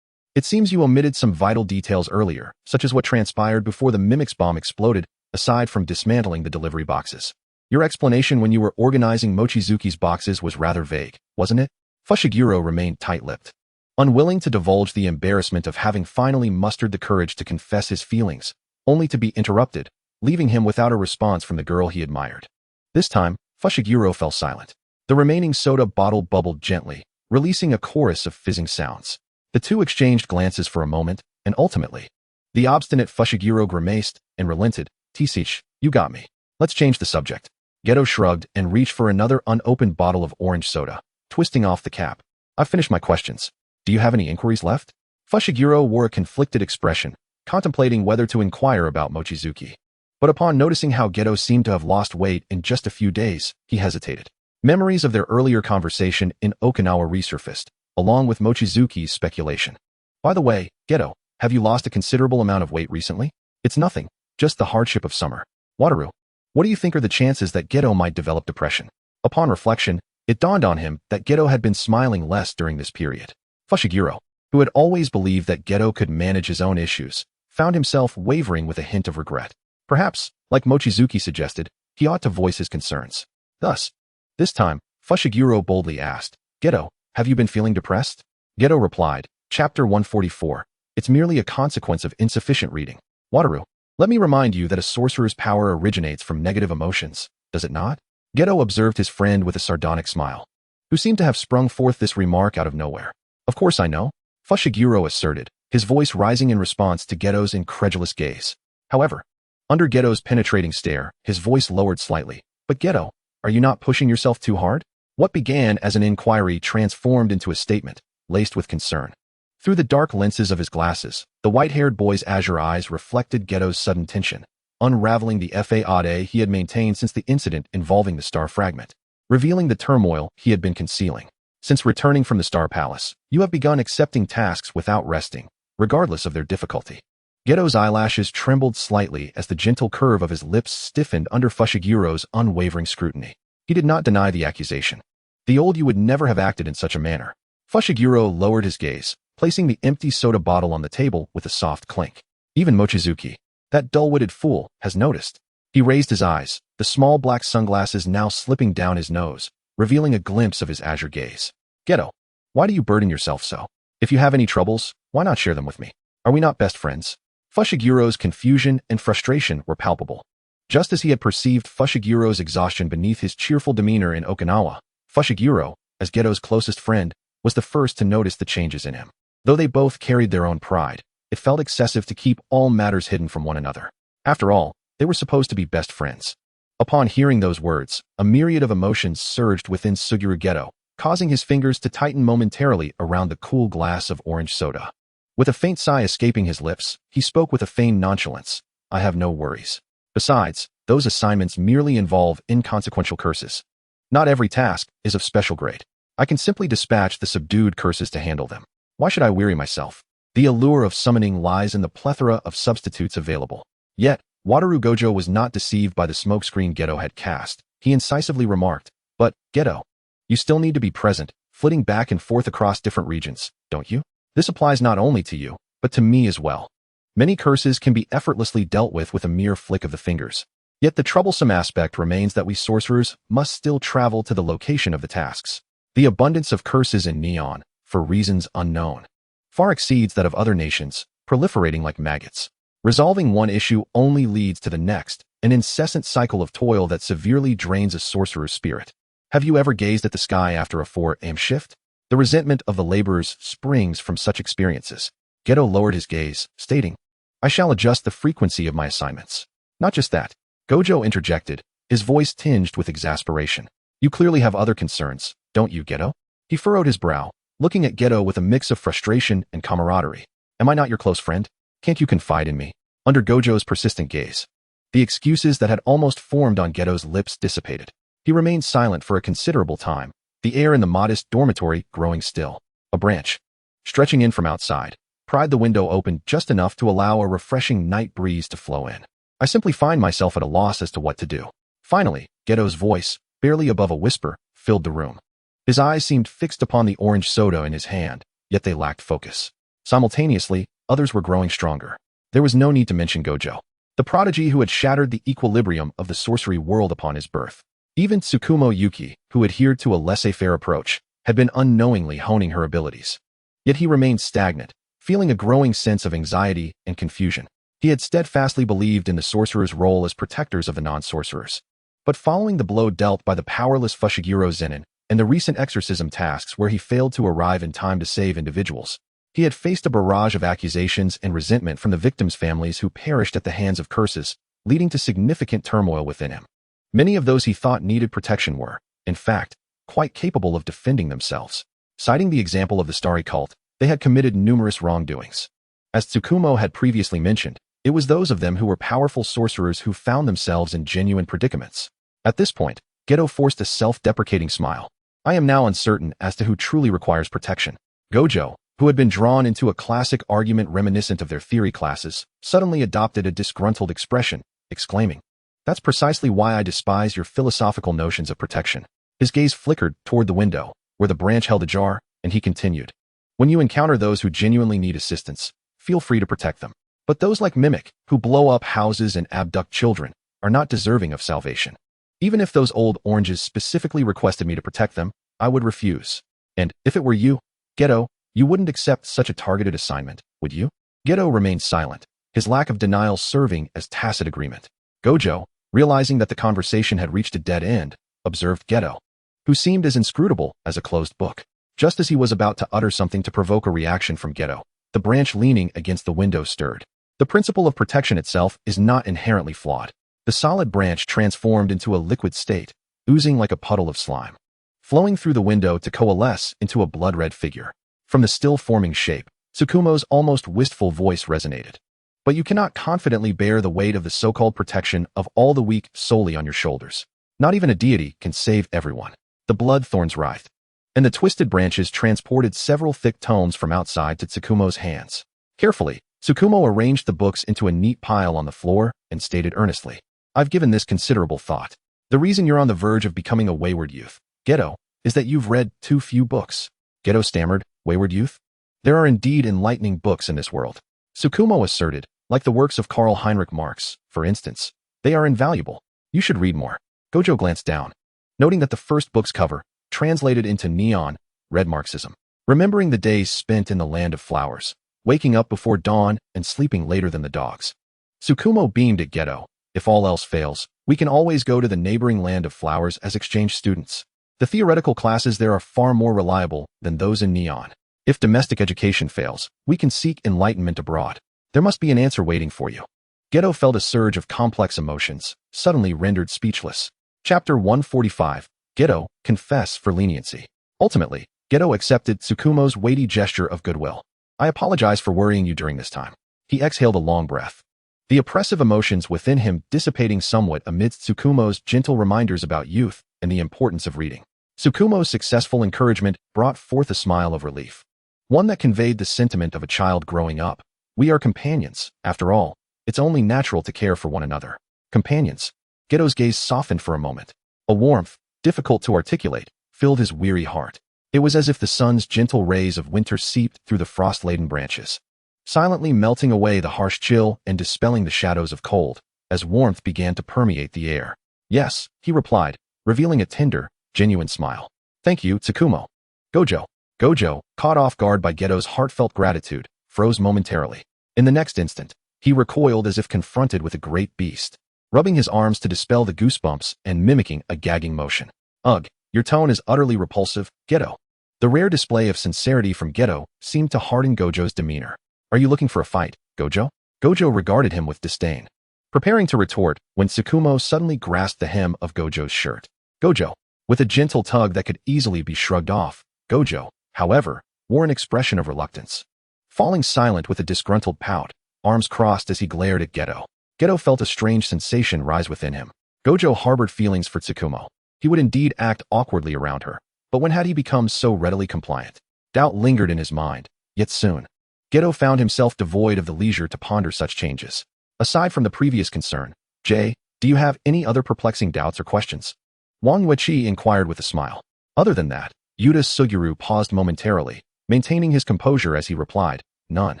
It seems you omitted some vital details earlier, such as what transpired before the Mimic's bomb exploded, aside from dismantling the delivery boxes. Your explanation when you were organizing Mochizuki's boxes was rather vague, wasn't it?" Fushiguro remained tight-lipped, unwilling to divulge the embarrassment of having finally mustered the courage to confess his feelings. only to be interrupted, leaving him without a response from the girl he admired. This time, Fushiguro fell silent. The remaining soda bottle bubbled gently, releasing a chorus of fizzing sounds. The two exchanged glances for a moment, and ultimately, the obstinate Fushiguro grimaced and relented. "Tseech, you got me. Let's change the subject." Geto shrugged and reached for another unopened bottle of orange soda, twisting off the cap. "I've finished my questions. Do you have any inquiries left?" Fushiguro wore a conflicted expression, contemplating whether to inquire about Mochizuki. But upon noticing how Geto seemed to have lost weight in just a few days, he hesitated. Memories of their earlier conversation in Okinawa resurfaced, along with Mochizuki's speculation. "By the way, Geto, have you lost a considerable amount of weight recently?" "It's nothing, just the hardship of summer." "Wataru, what do you think are the chances that Geto might develop depression?" Upon reflection, it dawned on him that Geto had been smiling less during this period. Fushiguro, who had always believed that Geto could manage his own issues, found himself wavering with a hint of regret. Perhaps, like Mochizuki suggested, he ought to voice his concerns. Thus, this time, Fushiguro boldly asked, "Geto, have you been feeling depressed?" Geto replied, Chapter 144, "It's merely a consequence of insufficient reading." "Wataru, let me remind you that a sorcerer's power originates from negative emotions, does it not?" Geto observed his friend with a sardonic smile, who seemed to have sprung forth this remark out of nowhere. "Of course I know," Fushiguro asserted, his voice rising in response to Geto's incredulous gaze. However, under Geto's penetrating stare, his voice lowered slightly. "But Geto, are you not pushing yourself too hard?" What began as an inquiry transformed into a statement, laced with concern. Through the dark lenses of his glasses, the white-haired boy's azure eyes reflected Geto's sudden tension, unraveling the faade he had maintained since the incident involving the star fragment, revealing the turmoil he had been concealing. "Since returning from the Star Palace, you have begun accepting tasks without resting, regardless of their difficulty." Geto's eyelashes trembled slightly as the gentle curve of his lips stiffened under Fushiguro's unwavering scrutiny. He did not deny the accusation. The old you would never have acted in such a manner. Fushiguro lowered his gaze, placing the empty soda bottle on the table with a soft clink. "Even Mochizuki, that dull-witted fool, has noticed." He raised his eyes, the small black sunglasses now slipping down his nose, revealing a glimpse of his azure gaze. "Geto, why do you burden yourself so? If you have any troubles, why not share them with me? Are we not best friends?" Fushiguro's confusion and frustration were palpable. Just as he had perceived Fushiguro's exhaustion beneath his cheerful demeanor in Okinawa, Fushiguro, as Geto's closest friend, was the first to notice the changes in him. Though they both carried their own pride, it felt excessive to keep all matters hidden from one another. After all, they were supposed to be best friends. Upon hearing those words, a myriad of emotions surged within Suguru Geto, causing his fingers to tighten momentarily around the cool glass of orange soda. With a faint sigh escaping his lips, he spoke with a feigned nonchalance. "I have no worries. Besides, those assignments merely involve inconsequential curses. Not every task is of special grade. I can simply dispatch the subdued curses to handle them. Why should I weary myself? The allure of summoning lies in the plethora of substitutes available." Yet, Wataru Gojo was not deceived by the smokescreen Geto had cast. He incisively remarked, "But, Geto, you still need to be present, flitting back and forth across different regions, don't you? This applies not only to you, but to me as well. Many curses can be effortlessly dealt with a mere flick of the fingers. Yet the troublesome aspect remains that we sorcerers must still travel to the location of the tasks. The abundance of curses in Neon, for reasons unknown, far exceeds that of other nations, proliferating like maggots. Resolving one issue only leads to the next, an incessant cycle of toil that severely drains a sorcerer's spirit. Have you ever gazed at the sky after a 4 a.m. shift? The resentment of the laborers springs from such experiences. Geto lowered his gaze, stating, "I shall adjust the frequency of my assignments." "Not just that," Gojo interjected, his voice tinged with exasperation. "You clearly have other concerns, don't you, Geto?" He furrowed his brow, looking at Geto with a mix of frustration and camaraderie. "Am I not your close friend? Can't you confide in me?" Under Gojo's persistent gaze, the excuses that had almost formed on Geto's lips dissipated. He remained silent for a considerable time, the air in the modest dormitory growing still. A branch, stretching in from outside, pried the window open just enough to allow a refreshing night breeze to flow in. "I simply find myself at a loss as to what to do." Finally, Geto's voice, barely above a whisper, filled the room. His eyes seemed fixed upon the orange soda in his hand, yet they lacked focus. Simultaneously, others were growing stronger. There was no need to mention Gojo, the prodigy who had shattered the equilibrium of the sorcery world upon his birth. Even Tsukumo Yuki, who adhered to a laissez-faire approach, had been unknowingly honing her abilities. Yet he remained stagnant, feeling a growing sense of anxiety and confusion. He had steadfastly believed in the sorcerer's role as protectors of the non-sorcerers. But following the blow dealt by the powerless Fushiguro Zenin and the recent exorcism tasks where he failed to arrive in time to save individuals, he had faced a barrage of accusations and resentment from the victims' families who perished at the hands of curses, leading to significant turmoil within him. Many of those he thought needed protection were, in fact, quite capable of defending themselves. Citing the example of the Starry cult, they had committed numerous wrongdoings. As Tsukumo had previously mentioned, it was those of them who were powerful sorcerers who found themselves in genuine predicaments. At this point, Geto forced a self-deprecating smile. I am now uncertain as to who truly requires protection. Gojo, who had been drawn into a classic argument reminiscent of their theory classes, suddenly adopted a disgruntled expression, exclaiming, "That's precisely why I despise your philosophical notions of protection." His gaze flickered toward the window, where the branch held ajar, and he continued, "When you encounter those who genuinely need assistance, feel free to protect them. But those like Mimic, who blow up houses and abduct children, are not deserving of salvation. Even if those old oranges specifically requested me to protect them, I would refuse. And, if it were you, Geto, you wouldn't accept such a targeted assignment, would you?" Geto remained silent, his lack of denial serving as tacit agreement. Gojo, realizing that the conversation had reached a dead end, observed Geto, who seemed as inscrutable as a closed book. Just as he was about to utter something to provoke a reaction from Geto, the branch leaning against the window stirred. The principle of protection itself is not inherently flawed. The solid branch transformed into a liquid state, oozing like a puddle of slime, flowing through the window to coalesce into a blood-red figure. From the still-forming shape, Tsukumo's almost wistful voice resonated. But you cannot confidently bear the weight of the so-called protection of all the weak solely on your shoulders. Not even a deity can save everyone. The blood thorns writhed, and the twisted branches transported several thick tomes from outside to Tsukumo's hands. Carefully, Tsukumo arranged the books into a neat pile on the floor and stated earnestly, "I've given this considerable thought. The reason you're on the verge of becoming a wayward youth, Geto, is that you've read too few books." Geto stammered, "Wayward youth? There are indeed enlightening books in this world." Tsukumo asserted, "Like the works of Karl Heinrich Marx, for instance. They are invaluable. You should read more." Gojo glanced down, noting that the first book's cover translated into neon red Marxism. Remembering the days spent in the land of flowers, waking up before dawn and sleeping later than the dogs. Tsukumo beamed at Geto. "If all else fails, we can always go to the neighboring land of flowers as exchange students. The theoretical classes there are far more reliable than those in neon. If domestic education fails, we can seek enlightenment abroad. There must be an answer waiting for you." Geto felt a surge of complex emotions, suddenly rendered speechless. Chapter 145, Geto, Confess for Leniency. Ultimately, Geto accepted Tsukumo's weighty gesture of goodwill. "I apologize for worrying you during this time." He exhaled a long breath, the oppressive emotions within him dissipating somewhat amidst Tsukumo's gentle reminders about youth and the importance of reading. Tsukumo's successful encouragement brought forth a smile of relief, one that conveyed the sentiment of a child growing up. We are companions, after all. It's only natural to care for one another. Companions. Geto's gaze softened for a moment. A warmth, difficult to articulate, filled his weary heart. It was as if the sun's gentle rays of winter seeped through the frost-laden branches, silently melting away the harsh chill and dispelling the shadows of cold, as warmth began to permeate the air. "Yes," he replied, revealing a tender, genuine smile. "Thank you, Tsukumo." Gojo, caught off guard by Geto's heartfelt gratitude, froze momentarily. In the next instant, he recoiled as if confronted with a great beast, rubbing his arms to dispel the goosebumps and mimicking a gagging motion. "Ugh, your tone is utterly repulsive, Geto." The rare display of sincerity from Geto seemed to harden Gojo's demeanor. "Are you looking for a fight, Gojo?" Gojo regarded him with disdain, preparing to retort when Tsukumo suddenly grasped the hem of Gojo's shirt. Gojo, with a gentle tug that could easily be shrugged off, Gojo, however, wore an expression of reluctance, falling silent with a disgruntled pout, arms crossed as he glared at Geto. Geto felt a strange sensation rise within him. Gojo harbored feelings for Tsukumo. He would indeed act awkwardly around her, but when had he become so readily compliant? Doubt lingered in his mind, yet soon Geto found himself devoid of the leisure to ponder such changes. Aside from the previous concern, "Jay, do you have any other perplexing doubts or questions?" Wang Yueqi inquired with a smile. Other than that, Yuta Suguru paused momentarily, maintaining his composure as he replied, "None."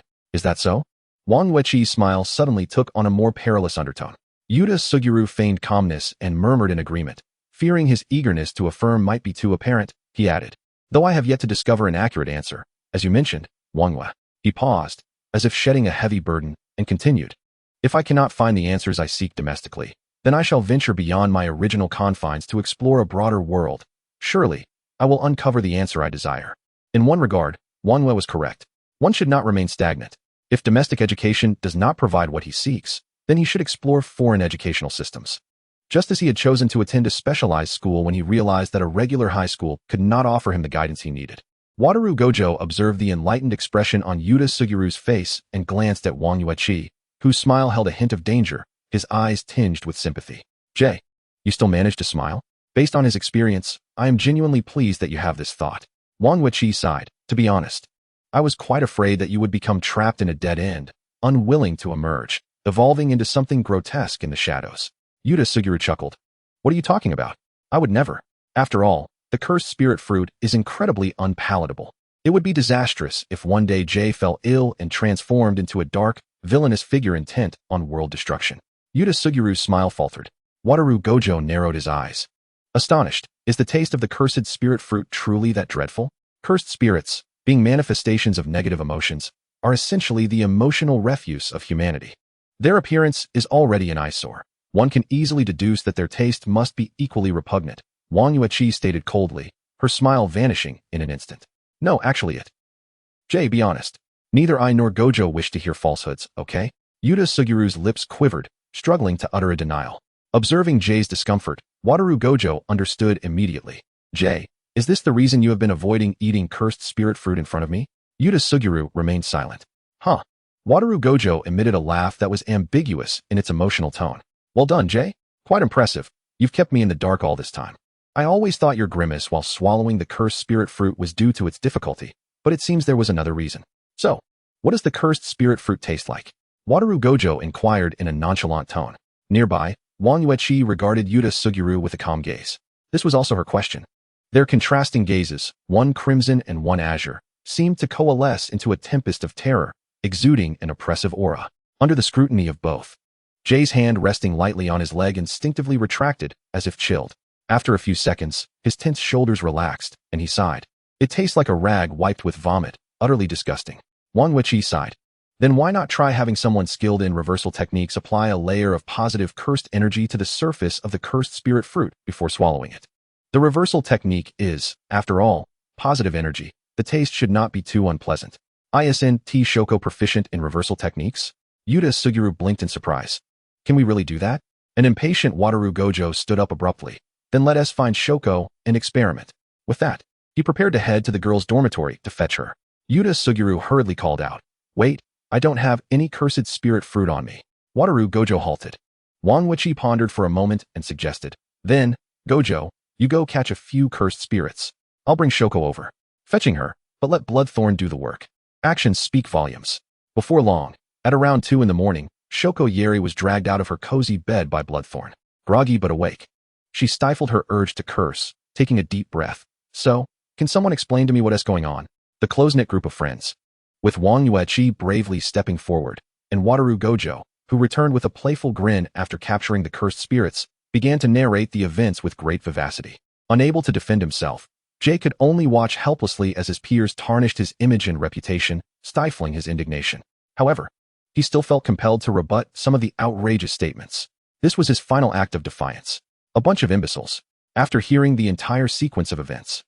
"Is that so?" Wang Yueqi's smile suddenly took on a more perilous undertone. Yuta Suguru feigned calmness and murmured in agreement. Fearing his eagerness to affirm might be too apparent, he added, "Though I have yet to discover an accurate answer, as you mentioned, Wang Yue." He paused, as if shedding a heavy burden, and continued, If I cannot find the answers I seek domestically, then I shall venture beyond my original confines to explore a broader world. Surely, I will uncover the answer I desire. In one regard, Wang Yueqi was correct. One should not remain stagnant. If domestic education does not provide what he seeks, then he should explore foreign educational systems. Just as he had chosen to attend a specialized school when he realized that a regular high school could not offer him the guidance he needed. Wataru Gojo observed the enlightened expression on Yuta Sugiru's face and glanced at Wang Yueqi, whose smile held a hint of danger, his eyes tinged with sympathy. Jay, you still manage to smile? Based on his experience, I am genuinely pleased that you have this thought. Wang Yueqi sighed. To be honest, I was quite afraid that you would become trapped in a dead end, unwilling to emerge, evolving into something grotesque in the shadows. Yuta Suguru chuckled. What are you talking about? I would never. After all, the cursed spirit fruit is incredibly unpalatable. It would be disastrous if one day Jay fell ill and transformed into a dark, villainous figure intent on world destruction. Yuta Sugiru's smile faltered. Wataru Gojo narrowed his eyes. Astonished, is the taste of the cursed spirit fruit truly that dreadful? Cursed spirits, being manifestations of negative emotions, are essentially the emotional refuse of humanity. Their appearance is already an eyesore. One can easily deduce that their taste must be equally repugnant, Wang Yueqi stated coldly, her smile vanishing in an instant. No, actually it. Jay, be honest. Neither I nor Gojo wish to hear falsehoods, okay? Yuta Sugiru's lips quivered, struggling to utter a denial. Observing Jay's discomfort, Wataru Gojo understood immediately. Jay, is this the reason you have been avoiding eating cursed spirit fruit in front of me? Yuta Suguru remained silent. Huh. Wataru Gojo emitted a laugh that was ambiguous in its emotional tone. Well done, Jay. Quite impressive. You've kept me in the dark all this time. I always thought your grimace while swallowing the cursed spirit fruit was due to its difficulty, but it seems there was another reason. So, what does the cursed spirit fruit taste like? Wataru Gojo inquired in a nonchalant tone. Nearby, Wang Yueqi regarded Yuta Suguru with a calm gaze. This was also her question. Their contrasting gazes, one crimson and one azure, seemed to coalesce into a tempest of terror, exuding an oppressive aura. Under the scrutiny of both, Jay's hand resting lightly on his leg instinctively retracted, as if chilled. After a few seconds, his tense shoulders relaxed, and he sighed. It tastes like a rag wiped with vomit, utterly disgusting. Wang Yueqi sighed. Then why not try having someone skilled in reversal techniques apply a layer of positive cursed energy to the surface of the cursed spirit fruit before swallowing it? The reversal technique is, after all, positive energy. The taste should not be too unpleasant. Isn't Shoko proficient in reversal techniques? Yuta Suguru blinked in surprise. Can we really do that? An impatient Wataru Gojo stood up abruptly. Then let us find Shoko and experiment. With that, he prepared to head to the girls' dormitory to fetch her. Yuta Suguru hurriedly called out. Wait, I don't have any cursed spirit fruit on me. Wataru Gojo halted. Wang Yueqi pondered for a moment and suggested. Then, Gojo, you go catch a few cursed spirits. I'll bring Shoko over. Fetching her, but let Bloodthorn do the work. Actions speak volumes. Before long, at around 2 in the morning, Shoko Yeri was dragged out of her cozy bed by Bloodthorn. Groggy but awake, she stifled her urge to curse, taking a deep breath. So, can someone explain to me what is going on? The close-knit group of friends, with Wang Yueqi bravely stepping forward, and Wataru Gojo, who returned with a playful grin after capturing the cursed spirits, began to narrate the events with great vivacity. Unable to defend himself, Jay could only watch helplessly as his peers tarnished his image and reputation, stifling his indignation. However, he still felt compelled to rebut some of the outrageous statements. This was his final act of defiance. A bunch of imbeciles. After hearing the entire sequence of events,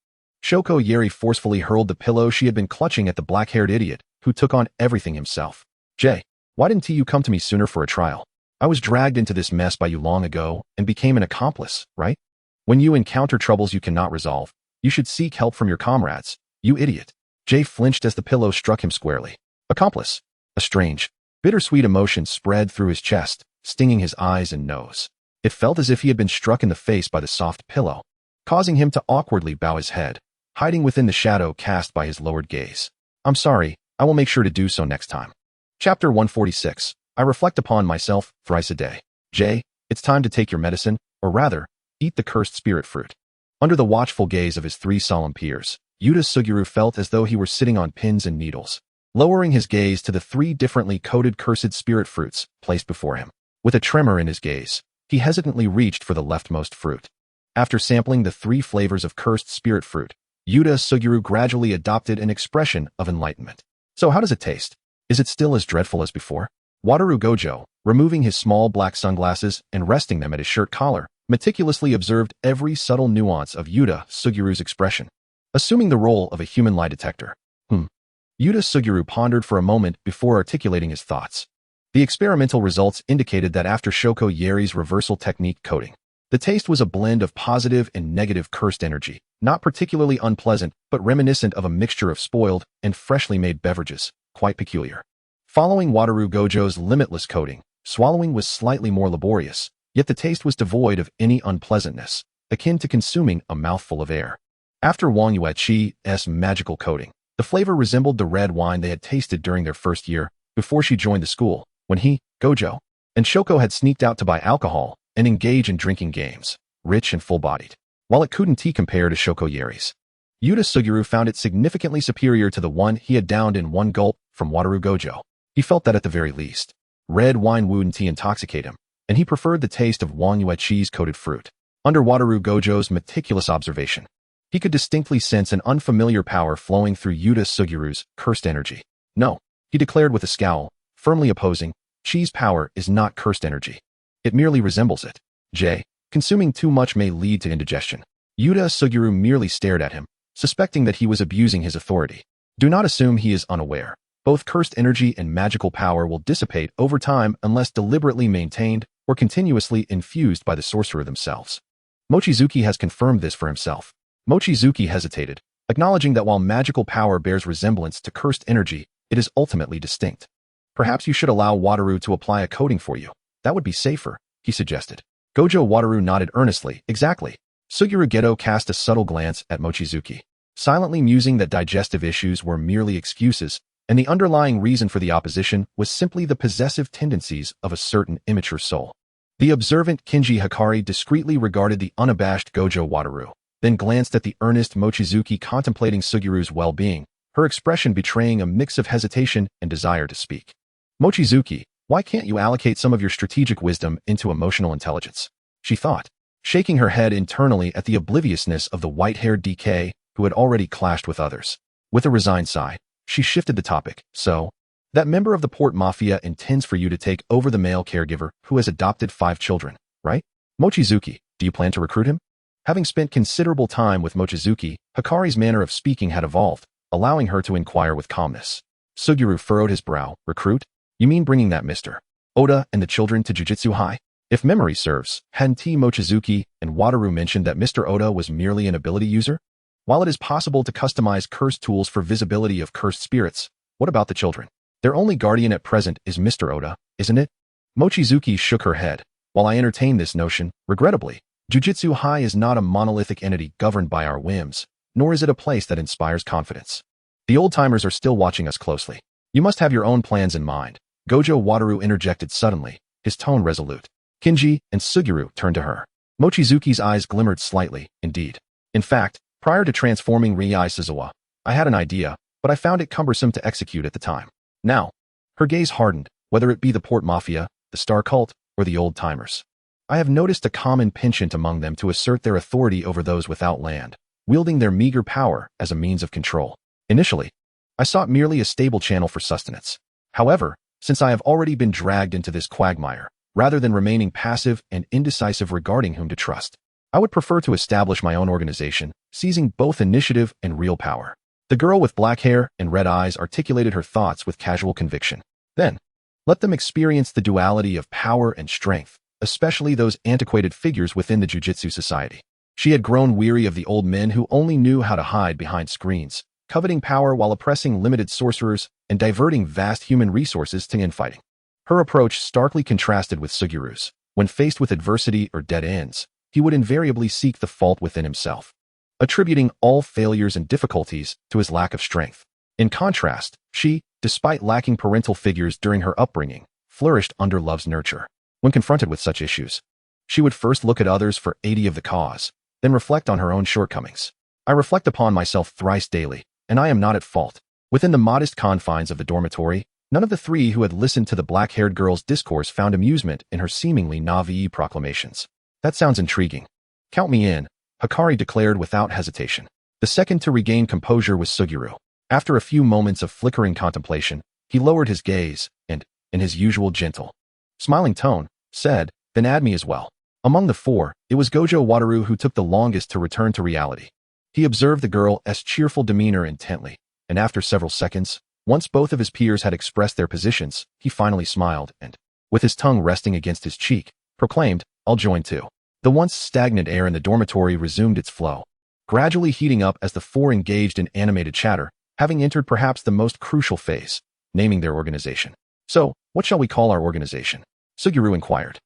Shoko Yeri forcefully hurled the pillow she had been clutching at the black-haired idiot, who took on everything himself. Jay, why didn't you come to me sooner for a trial? I was dragged into this mess by you long ago and became an accomplice, right? When you encounter troubles you cannot resolve, you should seek help from your comrades, you idiot. Jay flinched as the pillow struck him squarely. Accomplice. A strange, bittersweet emotion spread through his chest, stinging his eyes and nose. It felt as if he had been struck in the face by the soft pillow, causing him to awkwardly bow his head, hiding within the shadow cast by his lowered gaze. I'm sorry, I will make sure to do so next time. Chapter 146. I reflect upon myself thrice a day. Jay, it's time to take your medicine, or rather, eat the cursed spirit fruit. Under the watchful gaze of his 3 solemn peers, Yuta Suguru felt as though he were sitting on pins and needles. Lowering his gaze to the 3 differently coated cursed spirit fruits placed before him. With a tremor in his gaze, he hesitantly reached for the leftmost fruit. After sampling the 3 flavors of cursed spirit fruit, Yuta Suguru gradually adopted an expression of enlightenment. So how does it taste? Is it still as dreadful as before? Wataru Gojo, removing his small black sunglasses and resting them at his shirt collar, meticulously observed every subtle nuance of Yuta Sugiru's expression, assuming the role of a human lie detector. Yuta Suguru pondered for a moment before articulating his thoughts. The experimental results indicated that after Shoko Yeri's reversal technique coating, the taste was a blend of positive and negative cursed energy, not particularly unpleasant, but reminiscent of a mixture of spoiled and freshly made beverages, quite peculiar. Following Wataru Gojo's limitless coating, swallowing was slightly more laborious, yet the taste was devoid of any unpleasantness, akin to consuming a mouthful of air. After Wang Yueqi's magical coating, the flavor resembled the red wine they had tasted during their first year, before she joined the school, when he, Gojo, and Shoko had sneaked out to buy alcohol and engage in drinking games, rich and full-bodied. While it couldn't compare to Shoko Yeri's, Yuta Suguru found it significantly superior to the one he had downed in one gulp from Wataru Gojo. He felt that at the very least, red wine wouldn't intoxicate him, and he preferred the taste of Wang Yueqi's coated fruit. Under Wataru Gojo's meticulous observation, he could distinctly sense an unfamiliar power flowing through Yuta Sugiru's cursed energy. No, he declared with a scowl, firmly opposing, Chi's power is not cursed energy. It merely resembles it. Consuming too much may lead to indigestion. Yuta Suguru merely stared at him, suspecting that he was abusing his authority. Do not assume he is unaware. Both cursed energy and magical power will dissipate over time unless deliberately maintained or continuously infused by the sorcerer themselves. Mochizuki has confirmed this for himself. Mochizuki hesitated, acknowledging that while magical power bears resemblance to cursed energy, it is ultimately distinct. Perhaps you should allow Wataru to apply a coating for you. That would be safer, he suggested. Gojo Wataru nodded earnestly. Exactly. Suguru Geto cast a subtle glance at Mochizuki, silently musing that digestive issues were merely excuses, and the underlying reason for the opposition was simply the possessive tendencies of a certain immature soul. The observant Kinji Hikari discreetly regarded the unabashed Gojo Wataru, then glanced at the earnest Mochizuki contemplating Sugiru's well-being, her expression betraying a mix of hesitation and desire to speak. Mochizuki, why can't you allocate some of your strategic wisdom into emotional intelligence? She thought, shaking her head internally at the obliviousness of the white-haired DK who had already clashed with others. With a resigned sigh, she shifted the topic. So, that member of the Port Mafia intends for you to take over the male caregiver who has adopted 5 children, right? Mochizuki, do you plan to recruit him? Having spent considerable time with Mochizuki, Hikari's manner of speaking had evolved, allowing her to inquire with calmness. Suguru furrowed his brow. Recruit? You mean bringing that Mr. Oda and the children to Jujutsu High? If memory serves, hadn't Mochizuki and Wataru mentioned that Mr. Oda was merely an ability user? While it is possible to customize cursed tools for visibility of cursed spirits, what about the children? Their only guardian at present is Mr. Oda, isn't it? Mochizuki shook her head. While I entertain this notion, regrettably, Jujutsu High is not a monolithic entity governed by our whims, nor is it a place that inspires confidence. The old-timers are still watching us closely. You must have your own plans in mind. Gojo Wataru interjected suddenly, his tone resolute. Kinji and Suguru turned to her. Mochizuki's eyes glimmered slightly, indeed. In fact, prior to transforming Riei Suzawa, I had an idea, but I found it cumbersome to execute at the time. Now, her gaze hardened, whether it be the Port Mafia, the Star Cult, or the old-timers. I have noticed a common penchant among them to assert their authority over those without land, wielding their meager power as a means of control. Initially, I sought merely a stable channel for sustenance. However, since I have already been dragged into this quagmire, rather than remaining passive and indecisive regarding whom to trust, I would prefer to establish my own organization, seizing both initiative and real power. The girl with black hair and red eyes articulated her thoughts with casual conviction. Then, let them experience the duality of power and strength, especially those antiquated figures within the Jujutsu Society. She had grown weary of the old men who only knew how to hide behind screens, coveting power while oppressing limited sorcerers and diverting vast human resources to infighting. Her approach starkly contrasted with Sugiru's. When faced with adversity or dead ends, he would invariably seek the fault within himself, attributing all failures and difficulties to his lack of strength. In contrast, she, despite lacking parental figures during her upbringing, flourished under love's nurture. When confronted with such issues, she would first look at others for aid of the cause, then reflect on her own shortcomings. I reflect upon myself thrice daily, and I am not at fault. Within the modest confines of the dormitory, none of the 3 who had listened to the black-haired girl's discourse found amusement in her seemingly naive proclamations. That sounds intriguing. Count me in, Hikari declared without hesitation. The second to regain composure was Suguru. After a few moments of flickering contemplation, he lowered his gaze and, in his usual gentle, smiling tone, said, "Then add me as well." Among the four, it was Gojo Wataru who took the longest to return to reality. He observed the girl's cheerful demeanor intently, and after several seconds, once both of his peers had expressed their positions, he finally smiled and, with his tongue resting against his cheek, proclaimed, "I'll join too." The once stagnant air in the dormitory resumed its flow, gradually heating up as the four engaged in animated chatter, having entered perhaps the most crucial phase, naming their organization. "So, what shall we call our organization?" Suguru inquired.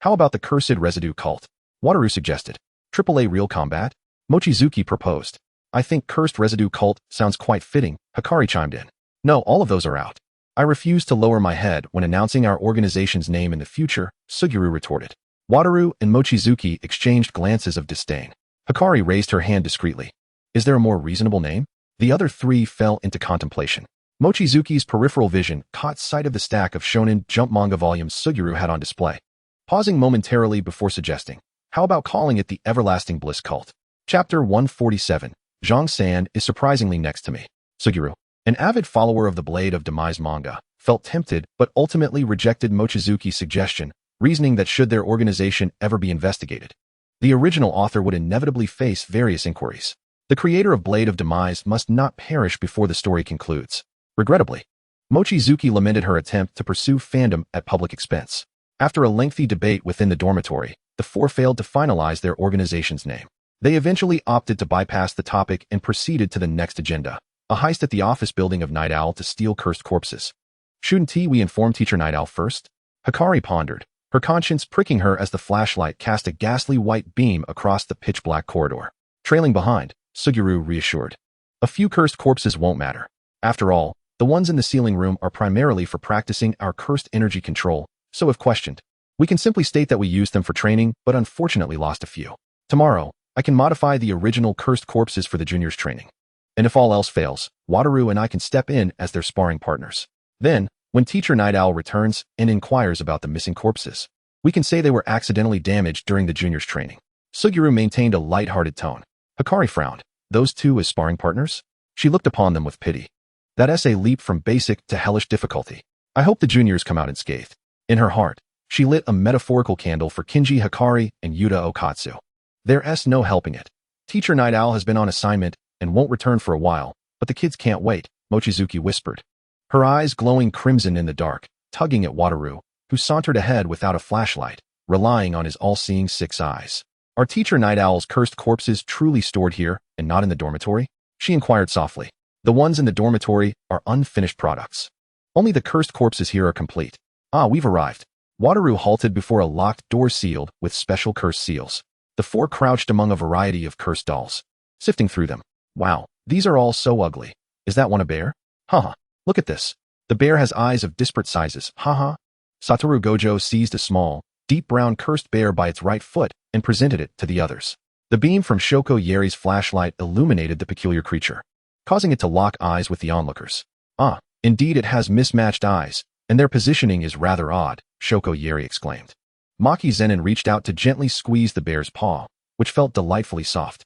"How about the Cursed Residue Cult?" Wataru suggested. "AAA Real Combat?" Mochizuki proposed. "I think Cursed Residue Cult sounds quite fitting," Hikari chimed in. "No, all of those are out." "I refuse to lower my head when announcing our organization's name in the future," Suguru retorted. Wataru and Mochizuki exchanged glances of disdain. Hikari raised her hand discreetly. "Is there a more reasonable name?" The other three fell into contemplation. Mochizuki's peripheral vision caught sight of the stack of shonen jump manga volumes Suguru had on display, pausing momentarily before suggesting, "How about calling it the Everlasting Bliss Cult?" Chapter 147. Zhang-san is surprisingly next to me. Suguru, an avid follower of the Blade of Demise manga, felt tempted but ultimately rejected Mochizuki's suggestion, reasoning that should their organization ever be investigated, the original author would inevitably face various inquiries. The creator of Blade of Demise must not perish before the story concludes. Regrettably, Mochizuki lamented her attempt to pursue fandom at public expense. After a lengthy debate within the dormitory, the four failed to finalize their organization's name. They eventually opted to bypass the topic and proceeded to the next agenda, a heist at the office building of Night Owl to steal cursed corpses. "Shouldn't we inform Teacher Night Owl first?" Hikari pondered, her conscience pricking her as the flashlight cast a ghastly white beam across the pitch-black corridor. Trailing behind, Suguru reassured. "A few cursed corpses won't matter. After all, the ones in the ceiling room are primarily for practicing our cursed energy control, so if questioned, we can simply state that we used them for training but unfortunately lost a few. Tomorrow, I can modify the original cursed corpses for the juniors' training. And if all else fails, Wataru and I can step in as their sparring partners. Then, when Teacher Night Owl returns and inquires about the missing corpses, we can say they were accidentally damaged during the juniors' training." Suguru maintained a light-hearted tone. Hikari frowned. "Those two as sparring partners?" She looked upon them with pity. "That's a leap from basic to hellish difficulty. I hope the juniors come out unscathed." In her heart, she lit a metaphorical candle for Kinji Hikari and Yuta Okatsu. There's no helping it. Teacher Night Owl has been on assignment and won't return for a while, but the kids can't wait, Mochizuki whispered, her eyes glowing crimson in the dark, tugging at Wataru, who sauntered ahead without a flashlight, relying on his all-seeing six eyes. "Are Teacher Night Owl's cursed corpses truly stored here and not in the dormitory?" she inquired softly. "The ones in the dormitory are unfinished products. Only the cursed corpses here are complete." "Ah, we've arrived." Wataru halted before a locked door sealed with special cursed seals. The four crouched among a variety of cursed dolls, sifting through them. "Wow, these are all so ugly. Is that one a bear? Haha, look at this. The bear has eyes of disparate sizes, haha." Satoru Gojo seized a small, deep brown cursed bear by its right foot and presented it to the others. The beam from Shoko Yeri's flashlight illuminated the peculiar creature, causing it to lock eyes with the onlookers. "Ah, indeed it has mismatched eyes, and their positioning is rather odd," Shoko Yeri exclaimed. Maki Zenin reached out to gently squeeze the bear's paw, which felt delightfully soft.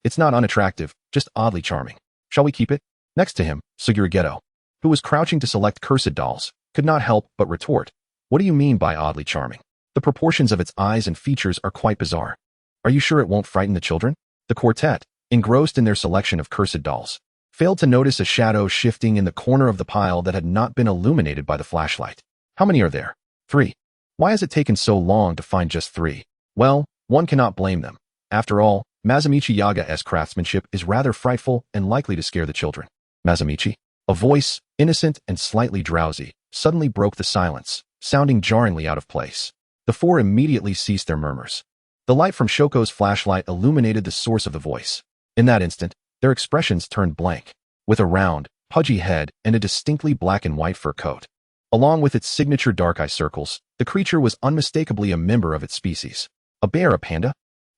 It's not unattractive, just oddly charming. Shall we keep it?" Next to him, Suguru Geto, who was crouching to select cursed dolls, could not help but retort. "What do you mean by oddly charming? The proportions of its eyes and features are quite bizarre. Are you sure it won't frighten the children?" The quartet, engrossed in their selection of cursed dolls, failed to notice a shadow shifting in the corner of the pile that had not been illuminated by the flashlight. "How many are there?" "3. Why has it taken so long to find just 3? Well, one cannot blame them. After all, Masamichi Yaga's craftsmanship is rather frightful and likely to scare the children." "Masamichi?" A voice, innocent and slightly drowsy, suddenly broke the silence, sounding jarringly out of place. The four immediately ceased their murmurs. The light from Shoko's flashlight illuminated the source of the voice. In that instant, their expressions turned blank. With a round, pudgy head and a distinctly black and white fur coat, along with its signature dark eye circles, the creature was unmistakably a member of its species. A bear, a panda?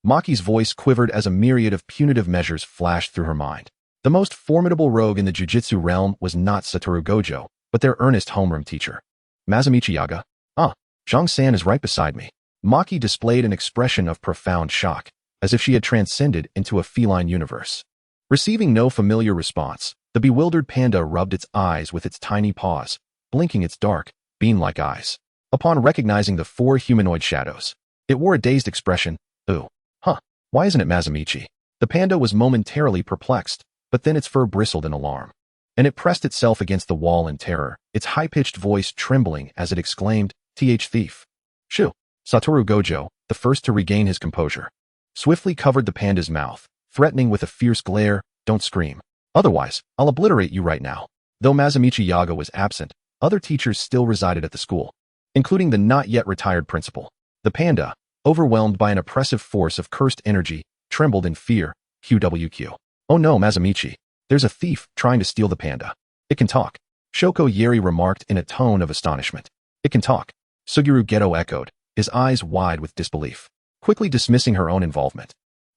Maki's voice quivered as a myriad of punitive measures flashed through her mind. The most formidable rogue in the jujitsu realm was not Satoru Gojo, but their earnest homeroom teacher. "Masamichi Yaga? Ah, Zhang-san is right beside me." Maki displayed an expression of profound shock, as if she had transcended into a feline universe. Receiving no familiar response, the bewildered panda rubbed its eyes with its tiny paws, blinking its dark, bean-like eyes. Upon recognizing the 4 humanoid shadows, it wore a dazed expression. Ooh. Huh. Why isn't it Mazamichi? The panda was momentarily perplexed, but then its fur bristled in alarm. And it pressed itself against the wall in terror, its high-pitched voice trembling as it exclaimed, "Th thief." Shoo! Satoru Gojo, the first to regain his composure, swiftly covered the panda's mouth, threatening with a fierce glare, "Don't scream. Otherwise, I'll obliterate you right now." Though Mazamichi Yaga was absent, other teachers still resided at the school, including the not-yet-retired principal. The panda, overwhelmed by an oppressive force of cursed energy, trembled in fear. QWQ. "Oh no, Mazamichi. There's a thief trying to steal the panda. It can talk." Shoko Yeri remarked in a tone of astonishment. "It can talk." Suguru Geto echoed, his eyes wide with disbelief, quickly dismissing her own involvement.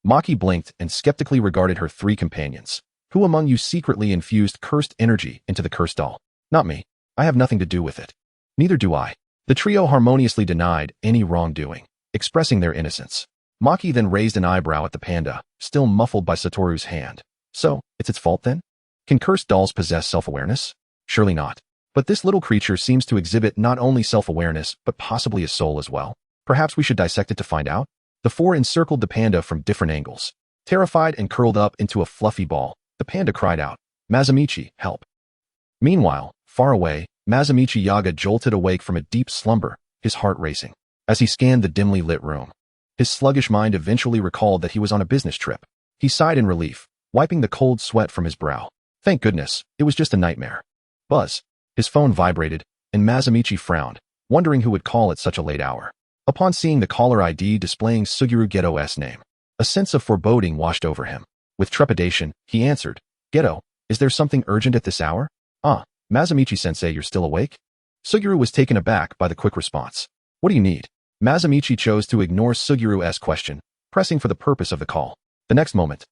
Maki blinked and skeptically regarded her 3 companions. "Who among you secretly infused cursed energy into the cursed doll?" "Not me. I have nothing to do with it." "Neither do I." The trio harmoniously denied any wrongdoing, expressing their innocence. Maki then raised an eyebrow at the panda, still muffled by Satoru's hand. "So, it's its fault then? Can cursed dolls possess self-awareness?" "Surely not. But this little creature seems to exhibit not only self-awareness, but possibly a soul as well. Perhaps we should dissect it to find out?" The 4 encircled the panda from different angles. Terrified and curled up into a fluffy ball, the panda cried out, "Mazamichi, help." Meanwhile, far away, Mazamichi Yaga jolted awake from a deep slumber, his heart racing. As he scanned the dimly lit room, his sluggish mind eventually recalled that he was on a business trip. He sighed in relief, wiping the cold sweat from his brow. Thank goodness, it was just a nightmare. Buzz. His phone vibrated, and Mazamichi frowned, wondering who would call at such a late hour. Upon seeing the caller ID displaying Suguru Geto's name, a sense of foreboding washed over him. With trepidation, he answered, "Geto, is there something urgent at this hour?" "Ah, Mazamichi-sensei, you're still awake?" Suguru was taken aback by the quick response. "What do you need?" Mazamichi chose to ignore Suguru's question, pressing for the purpose of the call. The next moment,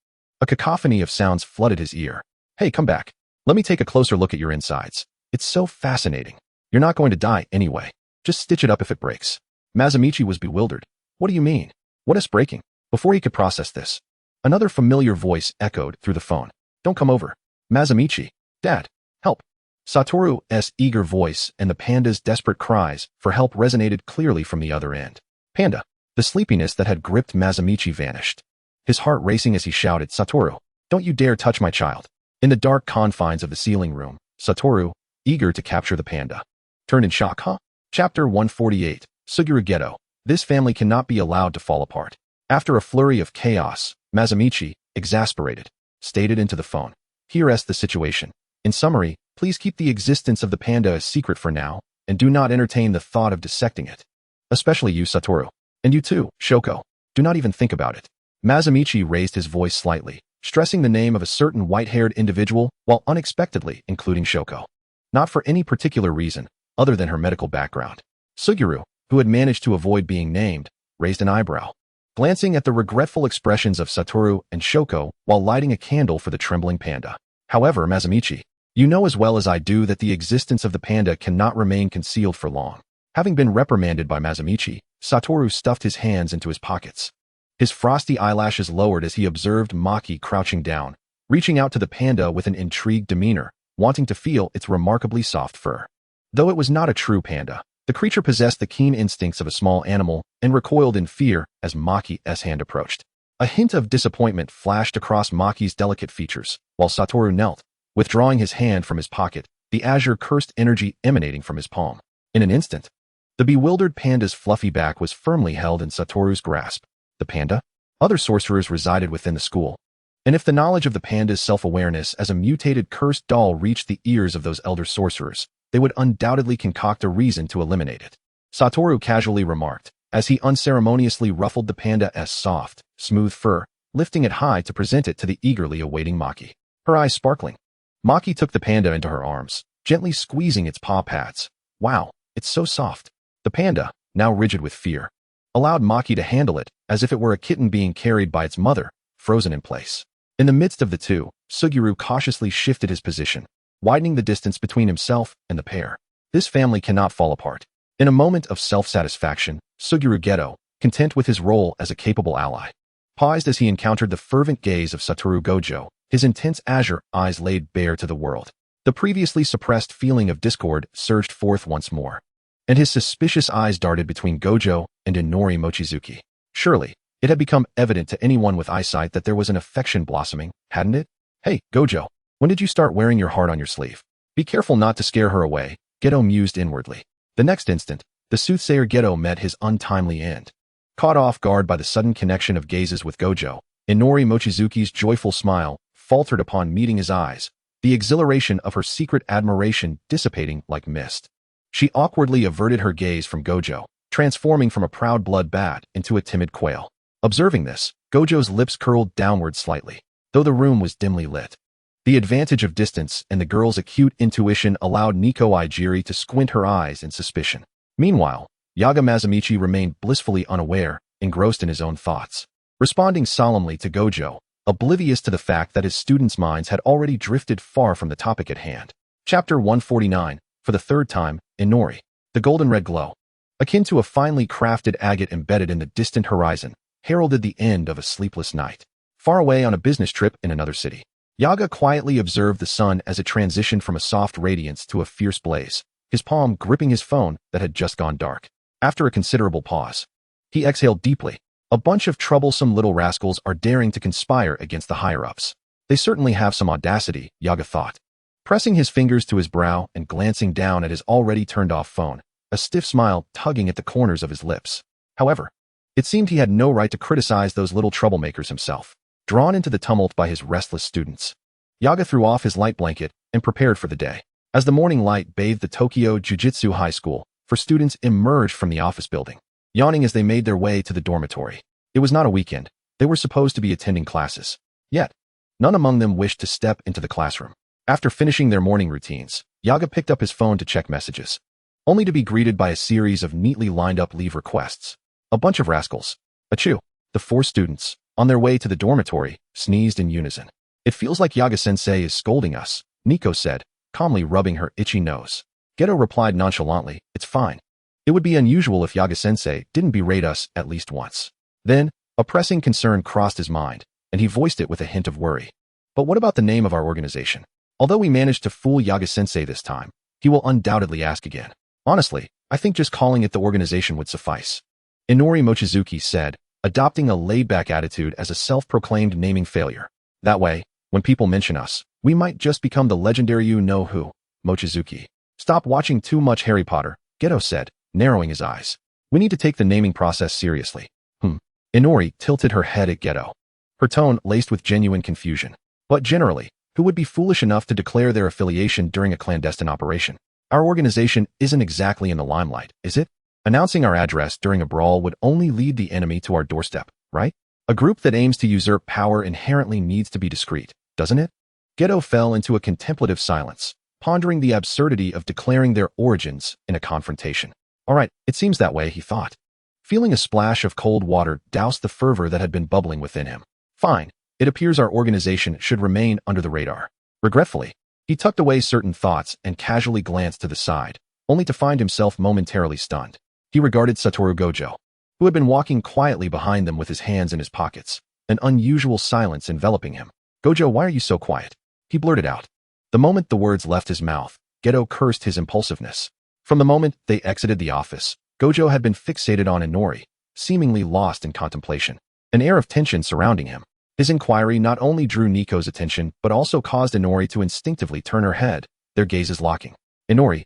a cacophony of sounds flooded his ear. "Hey, come back. Let me take a closer look at your insides. It's so fascinating. You're not going to die anyway. Just stitch it up if it breaks." Mazamichi was bewildered. "What do you mean? What is breaking?" Before he could process this, another familiar voice echoed through the phone. "Don't come over. Mazamichi. Dad. Help." Satoru's eager voice and the panda's desperate cries for help resonated clearly from the other end. "Panda." The sleepiness that had gripped Mazamichi vanished, his heart racing as he shouted, "Satoru, don't you dare touch my child." In the dark confines of the ceiling room, Satoru, eager to capture the panda, turned in shock. "Huh?" Chapter 148. Suguru Geto. This family cannot be allowed to fall apart. After a flurry of chaos, Mazamichi, exasperated, stated into the phone, "Here's the situation. In summary, please keep the existence of the panda a secret for now, and do not entertain the thought of dissecting it. Especially you, Satoru. And you too, Shoko. Do not even think about it." Mazamichi raised his voice slightly, stressing the name of a certain white-haired individual while unexpectedly including Shoko. Not for any particular reason, other than her medical background. Suguru, who had managed to avoid being named, raised an eyebrow, glancing at the regretful expressions of Satoru and Shoko while lighting a candle for the trembling panda. "However, Mazamichi, you know as well as I do that the existence of the panda cannot remain concealed for long." Having been reprimanded by Mazamichi, Satoru stuffed his hands into his pockets. His frosty eyelashes lowered as he observed Maki crouching down, reaching out to the panda with an intrigued demeanor, wanting to feel its remarkably soft fur. Though it was not a true panda, the creature possessed the keen instincts of a small animal and recoiled in fear as Maki's hand approached. A hint of disappointment flashed across Maki's delicate features, while Satoru knelt, withdrawing his hand from his pocket, the azure cursed energy emanating from his palm. In an instant, the bewildered panda's fluffy back was firmly held in Satoru's grasp. The panda? Other sorcerers resided within the school, and if the knowledge of the panda's self-awareness as a mutated cursed doll reached the ears of those elder sorcerers, they would undoubtedly concoct a reason to eliminate it. Satoru casually remarked, as he unceremoniously ruffled the panda's soft, smooth fur, lifting it high to present it to the eagerly awaiting Maki. Her eyes sparkling, Maki took the panda into her arms, gently squeezing its paw pads. "Wow, it's so soft." The panda, now rigid with fear, allowed Maki to handle it as if it were a kitten being carried by its mother, frozen in place. In the midst of the two, Suguru cautiously shifted his position, widening the distance between himself and the pair. This family cannot fall apart. In a moment of self-satisfaction, Suguru Geto, content with his role as a capable ally, paused as he encountered the fervent gaze of Satoru Gojo, his intense azure eyes laid bare to the world. The previously suppressed feeling of discord surged forth once more. and his suspicious eyes darted between Gojo and Inori Mochizuki. Surely, it had become evident to anyone with eyesight that there was an affection blossoming, hadn't it? Hey, Gojo, when did you start wearing your heart on your sleeve? Be careful not to scare her away, Geto mused inwardly. The next instant, the soothsayer Geto met his untimely end. Caught off guard by the sudden connection of gazes with Gojo, Inori Mochizuki's joyful smile faltered upon meeting his eyes, the exhilaration of her secret admiration dissipating like mist. She awkwardly averted her gaze from Gojo, transforming from a proud blood bat into a timid quail. Observing this, Gojo's lips curled downward slightly, though the room was dimly lit. The advantage of distance and the girl's acute intuition allowed Nico Igiri to squint her eyes in suspicion. Meanwhile, Yaga Mazamichi remained blissfully unaware, engrossed in his own thoughts, responding solemnly to Gojo, oblivious to the fact that his students' minds had already drifted far from the topic at hand. Chapter 149, for the third time, Inori. The golden red glow, akin to a finely crafted agate embedded in the distant horizon, heralded the end of a sleepless night. Far away on a business trip in another city, Yaga quietly observed the sun as it transitioned from a soft radiance to a fierce blaze, his palm gripping his phone that had just gone dark. After a considerable pause, he exhaled deeply. A bunch of troublesome little rascals are daring to conspire against the higher-ups. They certainly have some audacity, Yaga thought. Pressing his fingers to his brow and glancing down at his already turned-off phone, a stiff smile tugging at the corners of his lips. However, it seemed he had no right to criticize those little troublemakers himself. Drawn into the tumult by his restless students, Yaga threw off his light blanket and prepared for the day. As the morning light bathed the Tokyo Jujutsu High School, students emerged from the office building, yawning as they made their way to the dormitory. It was not a weekend. They were supposed to be attending classes. Yet, none among them wished to step into the classroom. After finishing their morning routines, Yaga picked up his phone to check messages, only to be greeted by a series of neatly lined-up leave requests. A bunch of rascals. Achoo! The 4 students, on their way to the dormitory, sneezed in unison. It feels like Yaga-sensei is scolding us, Nico said, calmly rubbing her itchy nose. Geto replied nonchalantly, it's fine. It would be unusual if Yaga-sensei didn't berate us at least once. Then, a pressing concern crossed his mind, and he voiced it with a hint of worry. But what about the name of our organization? Although we managed to fool Yaga-sensei this time, he will undoubtedly ask again. Honestly, I think just calling it the organization would suffice. Inori Mochizuki said, adopting a laid-back attitude as a self-proclaimed naming failure. That way, when people mention us, we might just become the legendary you-know-who, Mochizuki. Stop watching too much Harry Potter, Geto said, narrowing his eyes. We need to take the naming process seriously. Inori tilted her head at Geto, her tone laced with genuine confusion. But generally, who would be foolish enough to declare their affiliation during a clandestine operation? Our organization isn't exactly in the limelight, is it? Announcing our address during a brawl would only lead the enemy to our doorstep, right? A group that aims to usurp power inherently needs to be discreet, doesn't it? Geto fell into a contemplative silence, pondering the absurdity of declaring their origins in a confrontation. All right, it seems that way, he thought. Feeling a splash of cold water doused the fervor that had been bubbling within him. Fine, it appears our organization should remain under the radar. Regretfully, he tucked away certain thoughts and casually glanced to the side, only to find himself momentarily stunned. He regarded Satoru Gojo, who had been walking quietly behind them with his hands in his pockets, an unusual silence enveloping him. Gojo, why are you so quiet? He blurted out. The moment the words left his mouth, Geto cursed his impulsiveness. From the moment they exited the office, Gojo had been fixated on Inori, seemingly lost in contemplation, an air of tension surrounding him. His inquiry not only drew Nico's attention but also caused Inori to instinctively turn her head, their gazes locking. Inori,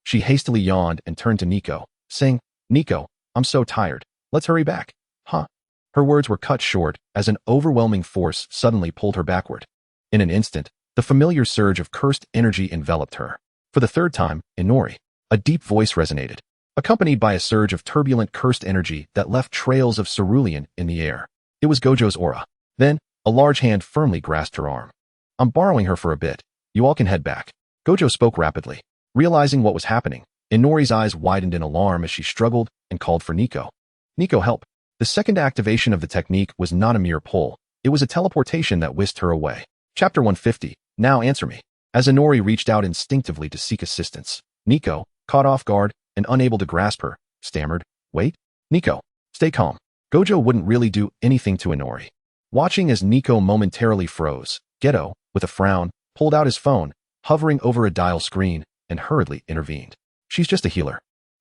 She hastily yawned and turned to Nico, saying, Nico, I'm so tired. Let's hurry back. Huh? Her words were cut short as an overwhelming force suddenly pulled her backward. In an instant, the familiar surge of cursed energy enveloped her. For the third time, Inori. A deep voice resonated, accompanied by a surge of turbulent cursed energy that left trails of cerulean in the air. It was Gojo's aura. Then, a large hand firmly grasped her arm. I'm borrowing her for a bit. You all can head back. Gojo spoke rapidly. Realizing what was happening, Inori's eyes widened in alarm as she struggled and called for Nico. Nico, help. The second activation of the technique was not a mere pull. It was a teleportation that whisked her away. Chapter 150. Now answer me. As Inori reached out instinctively to seek assistance, Nico, caught off guard and unable to grasp her, stammered, Wait? Nico, stay calm. Gojo wouldn't really do anything to Inori. Watching as Nico momentarily froze, Geto, with a frown, pulled out his phone, hovering over a dial screen, and hurriedly intervened. She's just a healer.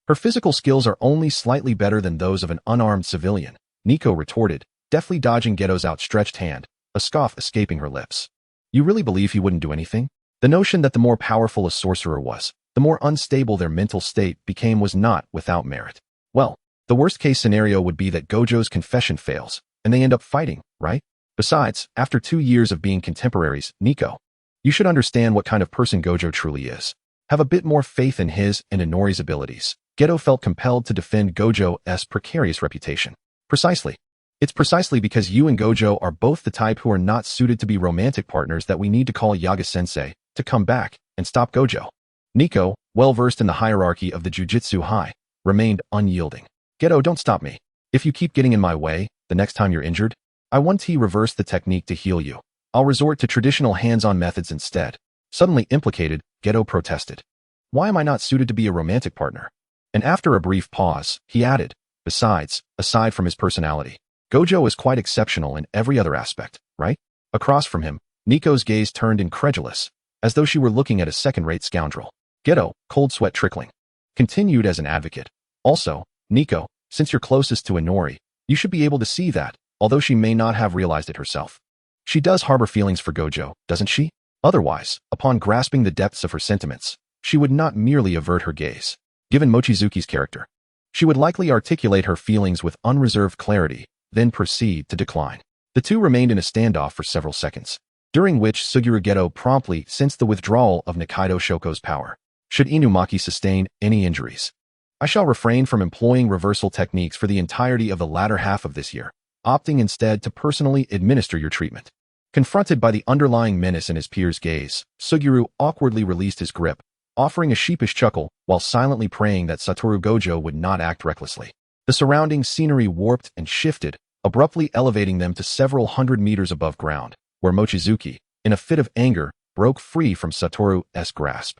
Her physical skills are only slightly better than those of an unarmed civilian, Nico retorted, deftly dodging Geto's outstretched hand, a scoff escaping her lips. You really believe he wouldn't do anything? The notion that the more powerful a sorcerer was, the more unstable their mental state became was not without merit. Well, the worst-case scenario would be that Gojo's confession fails, and they end up fighting, right? Besides, after 2 years of being contemporaries, Nico, you should understand what kind of person Gojo truly is. Have a bit more faith in his and Inori's abilities. Geto felt compelled to defend Gojo's precarious reputation. Precisely. It's precisely because you and Gojo are both the type who are not suited to be romantic partners that we need to call Yaga-sensei to come back and stop Gojo. Nico, well-versed in the hierarchy of the Jujutsu High, remained unyielding. Geto, don't stop me. If you keep getting in my way, the next time you're injured, I want to reverse the technique to heal you. I'll resort to traditional hands-on methods instead. Suddenly implicated, Geto protested. Why am I not suited to be a romantic partner? And after a brief pause, he added, besides, aside from his personality, Gojo is quite exceptional in every other aspect, right? Across from him, Nico's gaze turned incredulous, as though she were looking at a second-rate scoundrel. Geto, cold sweat trickling, continued as an advocate. Also, Nico, since you're closest to Inori, you should be able to see that, although she may not have realized it herself. She does harbor feelings for Gojo, doesn't she? Otherwise, upon grasping the depths of her sentiments, she would not merely avert her gaze. Given Mochizuki's character, she would likely articulate her feelings with unreserved clarity, then proceed to decline. The two remained in a standoff for several seconds, during which Suguru Geto promptly sensed the withdrawal of Nikaido Shoko's power. Should Inumaki sustain any injuries, I shall refrain from employing reversal techniques for the entirety of the latter half of this year, opting instead to personally administer your treatment. Confronted by the underlying menace in his peer's gaze, Suguru awkwardly released his grip, offering a sheepish chuckle while silently praying that Satoru Gojo would not act recklessly. The surrounding scenery warped and shifted, abruptly elevating them to several hundred meters above ground, where Mochizuki, in a fit of anger, broke free from Satoru's grasp.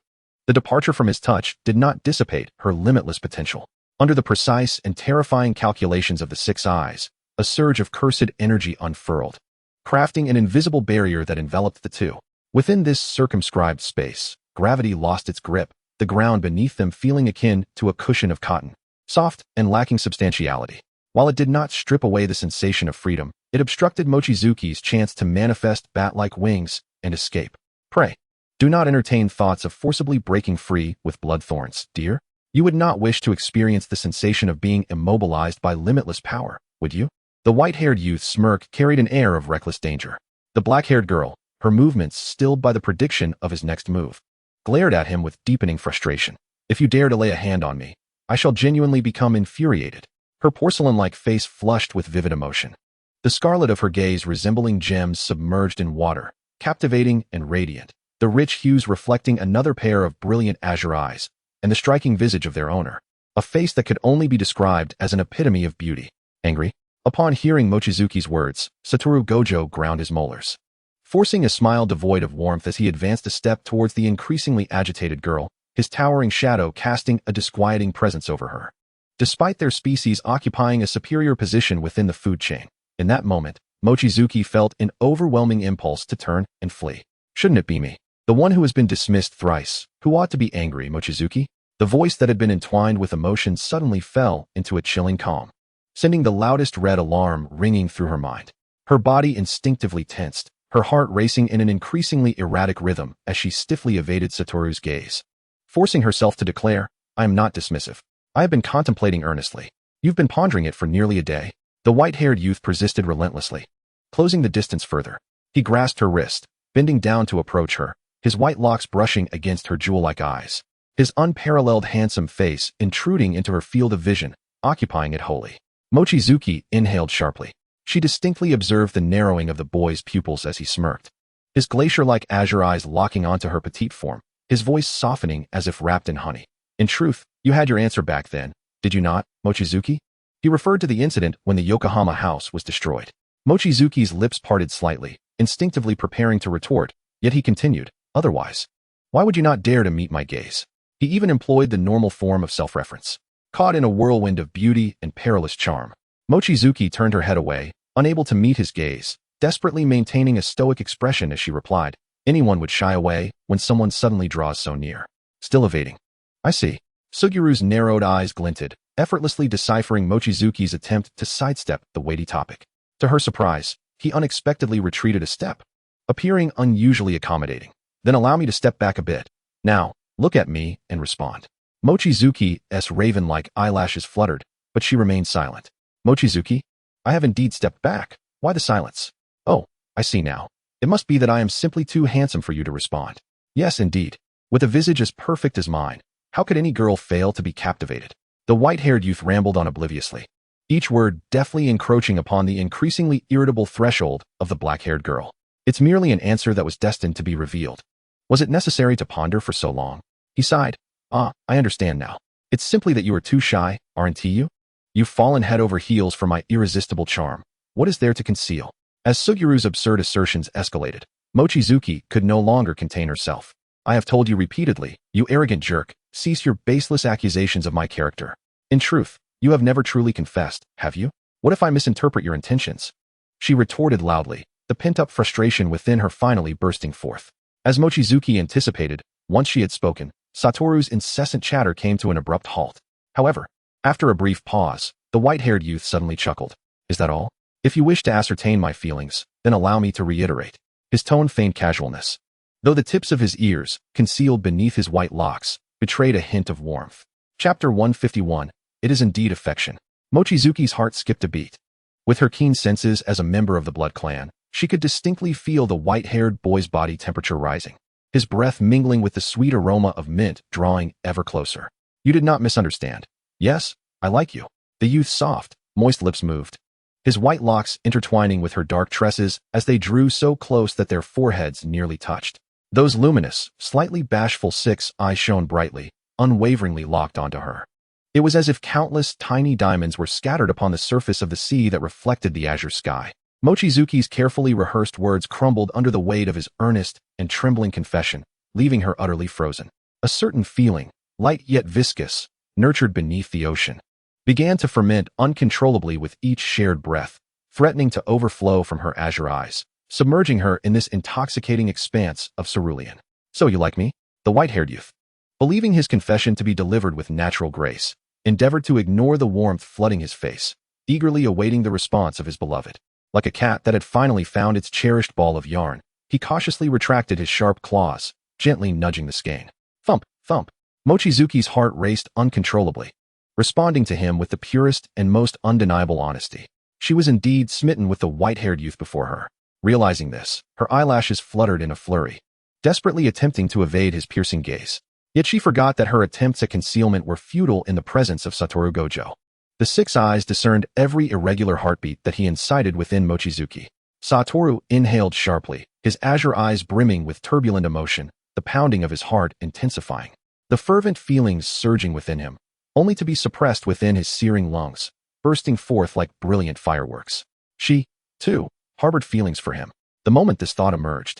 The departure from his touch did not dissipate her limitless potential. Under the precise and terrifying calculations of the six eyes, a surge of cursed energy unfurled, crafting an invisible barrier that enveloped the two. Within this circumscribed space, gravity lost its grip, the ground beneath them feeling akin to a cushion of cotton, soft and lacking substantiality. While it did not strip away the sensation of freedom, it obstructed Mochizuki's chance to manifest bat-like wings and escape. Pray, do not entertain thoughts of forcibly breaking free with blood thorns, dear. You would not wish to experience the sensation of being immobilized by limitless power, would you? The white-haired youth's smirk carried an air of reckless danger. The black-haired girl, her movements stilled by the prediction of his next move, glared at him with deepening frustration. If you dare to lay a hand on me, I shall genuinely become infuriated. Her porcelain-like face flushed with vivid emotion, the scarlet of her gaze resembling gems submerged in water, captivating and radiant, the rich hues reflecting another pair of brilliant azure eyes, and the striking visage of their owner, a face that could only be described as an epitome of beauty. Angry? Upon hearing Mochizuki's words, Satoru Gojo ground his molars, forcing a smile devoid of warmth as he advanced a step towards the increasingly agitated girl, his towering shadow casting a disquieting presence over her. Despite their species occupying a superior position within the food chain, in that moment, Mochizuki felt an overwhelming impulse to turn and flee. Shouldn't it be me, the one who has been dismissed thrice, who ought to be angry, Mochizuki? The voice that had been entwined with emotion suddenly fell into a chilling calm, sending the loudest red alarm ringing through her mind. Her body instinctively tensed, her heart racing in an increasingly erratic rhythm as she stiffly evaded Satoru's gaze. Forcing herself to declare, I am not dismissive. I have been contemplating earnestly. You've been pondering it for nearly a day. The white-haired youth persisted relentlessly, closing the distance further. He grasped her wrist, bending down to approach her, his white locks brushing against her jewel-like eyes, his unparalleled handsome face intruding into her field of vision, occupying it wholly. Mochizuki inhaled sharply. She distinctly observed the narrowing of the boy's pupils as he smirked, his glacier-like azure eyes locking onto her petite form, his voice softening as if wrapped in honey. In truth, you had your answer back then, did you not, Mochizuki? He referred to the incident when the Yokohama house was destroyed. Mochizuki's lips parted slightly, instinctively preparing to retort, yet he continued, otherwise, why would you not dare to meet my gaze? He even employed the normal form of self-reference. Caught in a whirlwind of beauty and perilous charm, Mochizuki turned her head away, unable to meet his gaze, desperately maintaining a stoic expression as she replied, anyone would shy away when someone suddenly draws so near. Still evading. I see. Sugiru's narrowed eyes glinted, effortlessly deciphering Mochizuki's attempt to sidestep the weighty topic. To her surprise, he unexpectedly retreated a step, appearing unusually accommodating. Then allow me to step back a bit. Now, look at me and respond. Mochizuki's raven-like eyelashes fluttered, but she remained silent. Mochizuki? I have indeed stepped back. Why the silence? Oh, I see now. It must be that I am simply too handsome for you to respond. Yes, indeed. With a visage as perfect as mine, how could any girl fail to be captivated? The white-haired youth rambled on obliviously, each word deftly encroaching upon the increasingly irritable threshold of the black-haired girl. It's merely an answer that was destined to be revealed. Was it necessary to ponder for so long? He sighed. I understand now. It's simply that you are too shy, aren't you? You've fallen head over heels for my irresistible charm. What is there to conceal? As Sugiru's absurd assertions escalated, Mochizuki could no longer contain herself. I have told you repeatedly, you arrogant jerk, cease your baseless accusations of my character. In truth, you have never truly confessed, have you? What if I misinterpret your intentions? She retorted loudly, the pent-up frustration within her finally bursting forth. As Mochizuki anticipated, once she had spoken, Satoru's incessant chatter came to an abrupt halt. However, after a brief pause, the white-haired youth suddenly chuckled. Is that all? If you wish to ascertain my feelings, then allow me to reiterate. His tone feigned casualness, though the tips of his ears, concealed beneath his white locks, betrayed a hint of warmth. Chapter 151. It is indeed affection. Mochizuki's heart skipped a beat. With her keen senses as a member of the blood clan, she could distinctly feel the white-haired boy's body temperature rising, his breath mingling with the sweet aroma of mint drawing ever closer. You did not misunderstand. Yes, I like you. The youth's soft, moist lips moved, his white locks intertwining with her dark tresses as they drew so close that their foreheads nearly touched. Those luminous, slightly bashful six eyes shone brightly, unwaveringly locked onto her. It was as if countless tiny diamonds were scattered upon the surface of the sea that reflected the azure sky. Mochizuki's carefully rehearsed words crumbled under the weight of his earnest and trembling confession, leaving her utterly frozen. A certain feeling, light yet viscous, nurtured beneath the ocean, began to ferment uncontrollably with each shared breath, threatening to overflow from her azure eyes, submerging her in this intoxicating expanse of cerulean. So you like me? The white-haired youth, believing his confession to be delivered with natural grace, endeavored to ignore the warmth flooding his face, eagerly awaiting the response of his beloved. Like a cat that had finally found its cherished ball of yarn, he cautiously retracted his sharp claws, gently nudging the skein. Thump, thump. Mochizuki's heart raced uncontrollably, responding to him with the purest and most undeniable honesty. She was indeed smitten with the white-haired youth before her. Realizing this, her eyelashes fluttered in a flurry, desperately attempting to evade his piercing gaze. Yet she forgot that her attempts at concealment were futile in the presence of Satoru Gojo. The six eyes discerned every irregular heartbeat that he incited within Mochizuki. Satoru inhaled sharply, his azure eyes brimming with turbulent emotion, the pounding of his heart intensifying, the fervent feelings surging within him, only to be suppressed within his searing lungs, bursting forth like brilliant fireworks. She, too, harbored feelings for him. The moment this thought emerged,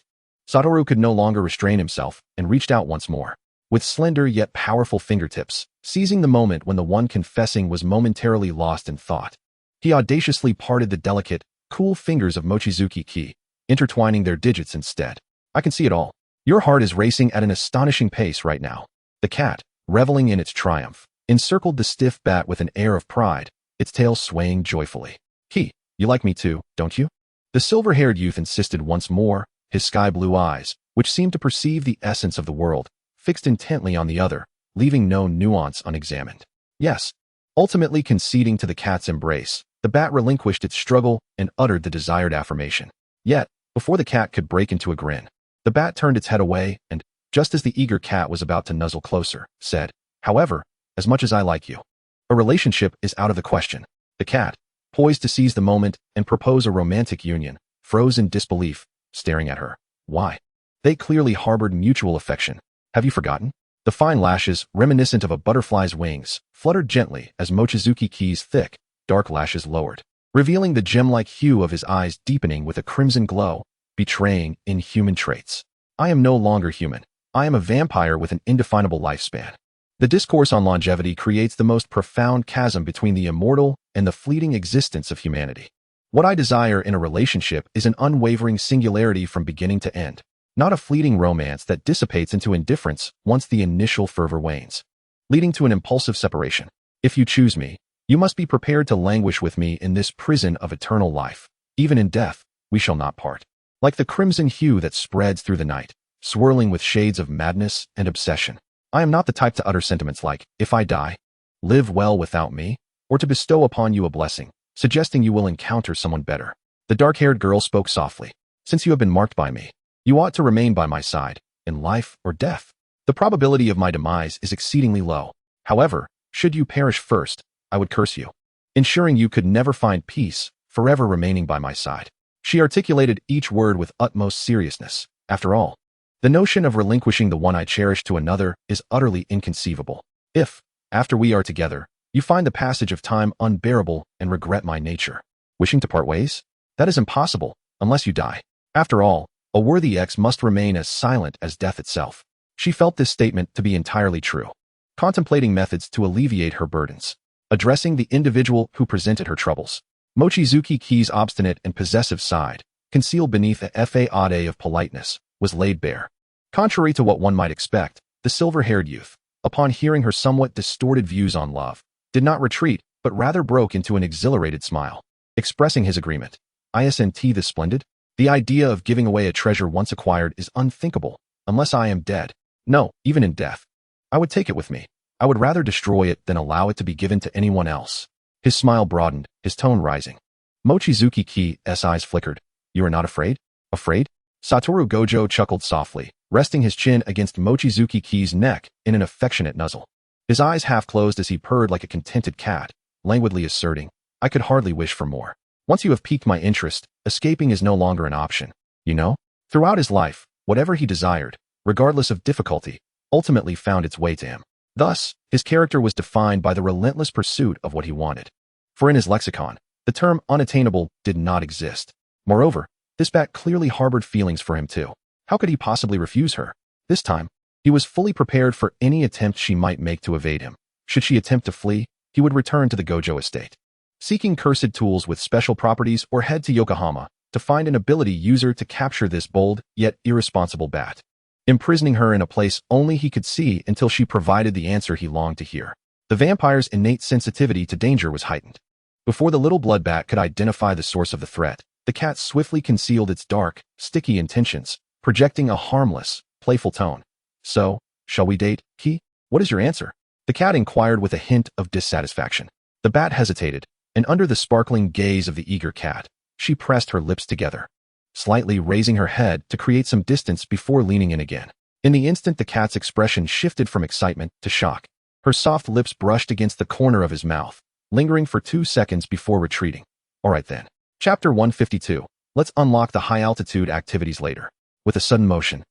Satoru could no longer restrain himself and reached out once more, with slender yet powerful fingertips, seizing the moment when the one confessing was momentarily lost in thought. He audaciously parted the delicate, cool fingers of Mochizuki, intertwining their digits instead. I can see it all. Your heart is racing at an astonishing pace right now. The cat, reveling in its triumph, encircled the stiff bat with an air of pride, its tail swaying joyfully. You like me too, don't you? The silver-haired youth insisted once more, his sky-blue eyes, which seemed to perceive the essence of the world, fixed intently on the other, leaving no nuance unexamined. Yes. Ultimately conceding to the cat's embrace, the bat relinquished its struggle and uttered the desired affirmation. Yet, before the cat could break into a grin, the bat turned its head away and, just as the eager cat was about to nuzzle closer, said, however, as much as I like you, a relationship is out of the question. The cat, poised to seize the moment and propose a romantic union, froze in disbelief, staring at her. Why? They clearly harbored mutual affection. Have you forgotten? The fine lashes, reminiscent of a butterfly's wings, fluttered gently as Mochizuki's thick, dark lashes lowered, revealing the gem-like hue of his eyes deepening with a crimson glow, betraying inhuman traits. I am no longer human. I am a vampire with an indefinable lifespan. The discourse on longevity creates the most profound chasm between the immortal and the fleeting existence of humanity. What I desire in a relationship is an unwavering singularity from beginning to end, not a fleeting romance that dissipates into indifference once the initial fervor wanes. leading to an impulsive separation. If you choose me, you must be prepared to languish with me in this prison of eternal life. Even in death, we shall not part. Like the crimson hue that spreads through the night, swirling with shades of madness and obsession. I am not the type to utter sentiments like, if I die, live well without me, or to bestow upon you a blessing, suggesting you will encounter someone better. The dark-haired girl spoke softly. Since you have been marked by me, you ought to remain by my side, in life or death. The probability of my demise is exceedingly low. However, should you perish first, I would curse you, ensuring you could never find peace, forever remaining by my side. She articulated each word with utmost seriousness. After all, the notion of relinquishing the one I cherish to another is utterly inconceivable. If, after we are together, you find the passage of time unbearable and regret my nature, wishing to part ways, that is impossible, unless you die. After all, a worthy ex must remain as silent as death itself. She felt this statement to be entirely true. Contemplating methods to alleviate her burdens. Addressing the individual who presented her troubles. Mochizuki-Ki's obstinate and possessive side, concealed beneath a facade of politeness, was laid bare. Contrary to what one might expect, the silver-haired youth, upon hearing her somewhat distorted views on love, did not retreat, but rather broke into an exhilarated smile. Expressing his agreement. Isn't the splendid? The idea of giving away a treasure once acquired is unthinkable, unless I am dead. No, even in death. I would take it with me. I would rather destroy it than allow it to be given to anyone else. His smile broadened, his tone rising. Mochizuki-Ki's eyes flickered. You are not afraid? Afraid? Satoru Gojo chuckled softly, resting his chin against Mochizuki-Ki's neck in an affectionate nuzzle. His eyes half closed as he purred like a contented cat, languidly asserting, I could hardly wish for more. Once you have piqued my interest, escaping is no longer an option. You know? Throughout his life, whatever he desired, regardless of difficulty, ultimately found its way to him. Thus, his character was defined by the relentless pursuit of what he wanted. For in his lexicon, the term unattainable did not exist. Moreover, this bat clearly harbored feelings for him too. How could he possibly refuse her? This time, he was fully prepared for any attempt she might make to evade him. Should she attempt to flee, he would return to the Gojo estate, seeking cursed tools with special properties, or head to Yokohama to find an ability user to capture this bold yet irresponsible bat, imprisoning her in a place only he could see until she provided the answer he longed to hear. The vampire's innate sensitivity to danger was heightened. Before the little blood bat could identify the source of the threat, the cat swiftly concealed its dark, sticky intentions, projecting a harmless, playful tone. So, shall we date, Ki? What is your answer? The cat inquired with a hint of dissatisfaction. The bat hesitated, and under the sparkling gaze of the eager cat, she pressed her lips together, slightly raising her head to create some distance before leaning in again. In the instant, the cat's expression shifted from excitement to shock. Her soft lips brushed against the corner of his mouth, lingering for 2 seconds before retreating. All right then. Chapter 152. Let's unlock the high-altitude activities later. With a sudden motion,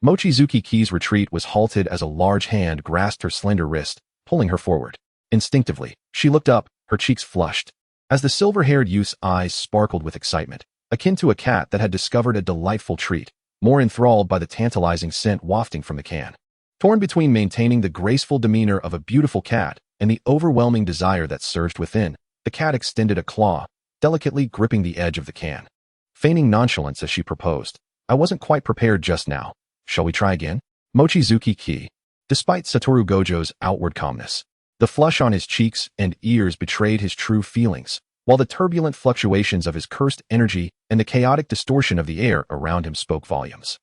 Mochizuki-Ki's retreat was halted as a large hand grasped her slender wrist, pulling her forward. Instinctively, she looked up, her cheeks flushed, as the silver-haired youth's eyes sparkled with excitement, akin to a cat that had discovered a delightful treat, more enthralled by the tantalizing scent wafting from the can. Torn between maintaining the graceful demeanor of a beautiful cat and the overwhelming desire that surged within, the cat extended a claw, delicately gripping the edge of the can. Feigning nonchalance as she proposed, I wasn't quite prepared just now. Shall we try again? Mochizuki-Ki. Despite Satoru Gojo's outward calmness, the flush on his cheeks and ears betrayed his true feelings, while the turbulent fluctuations of his cursed energy and the chaotic distortion of the air around him spoke volumes.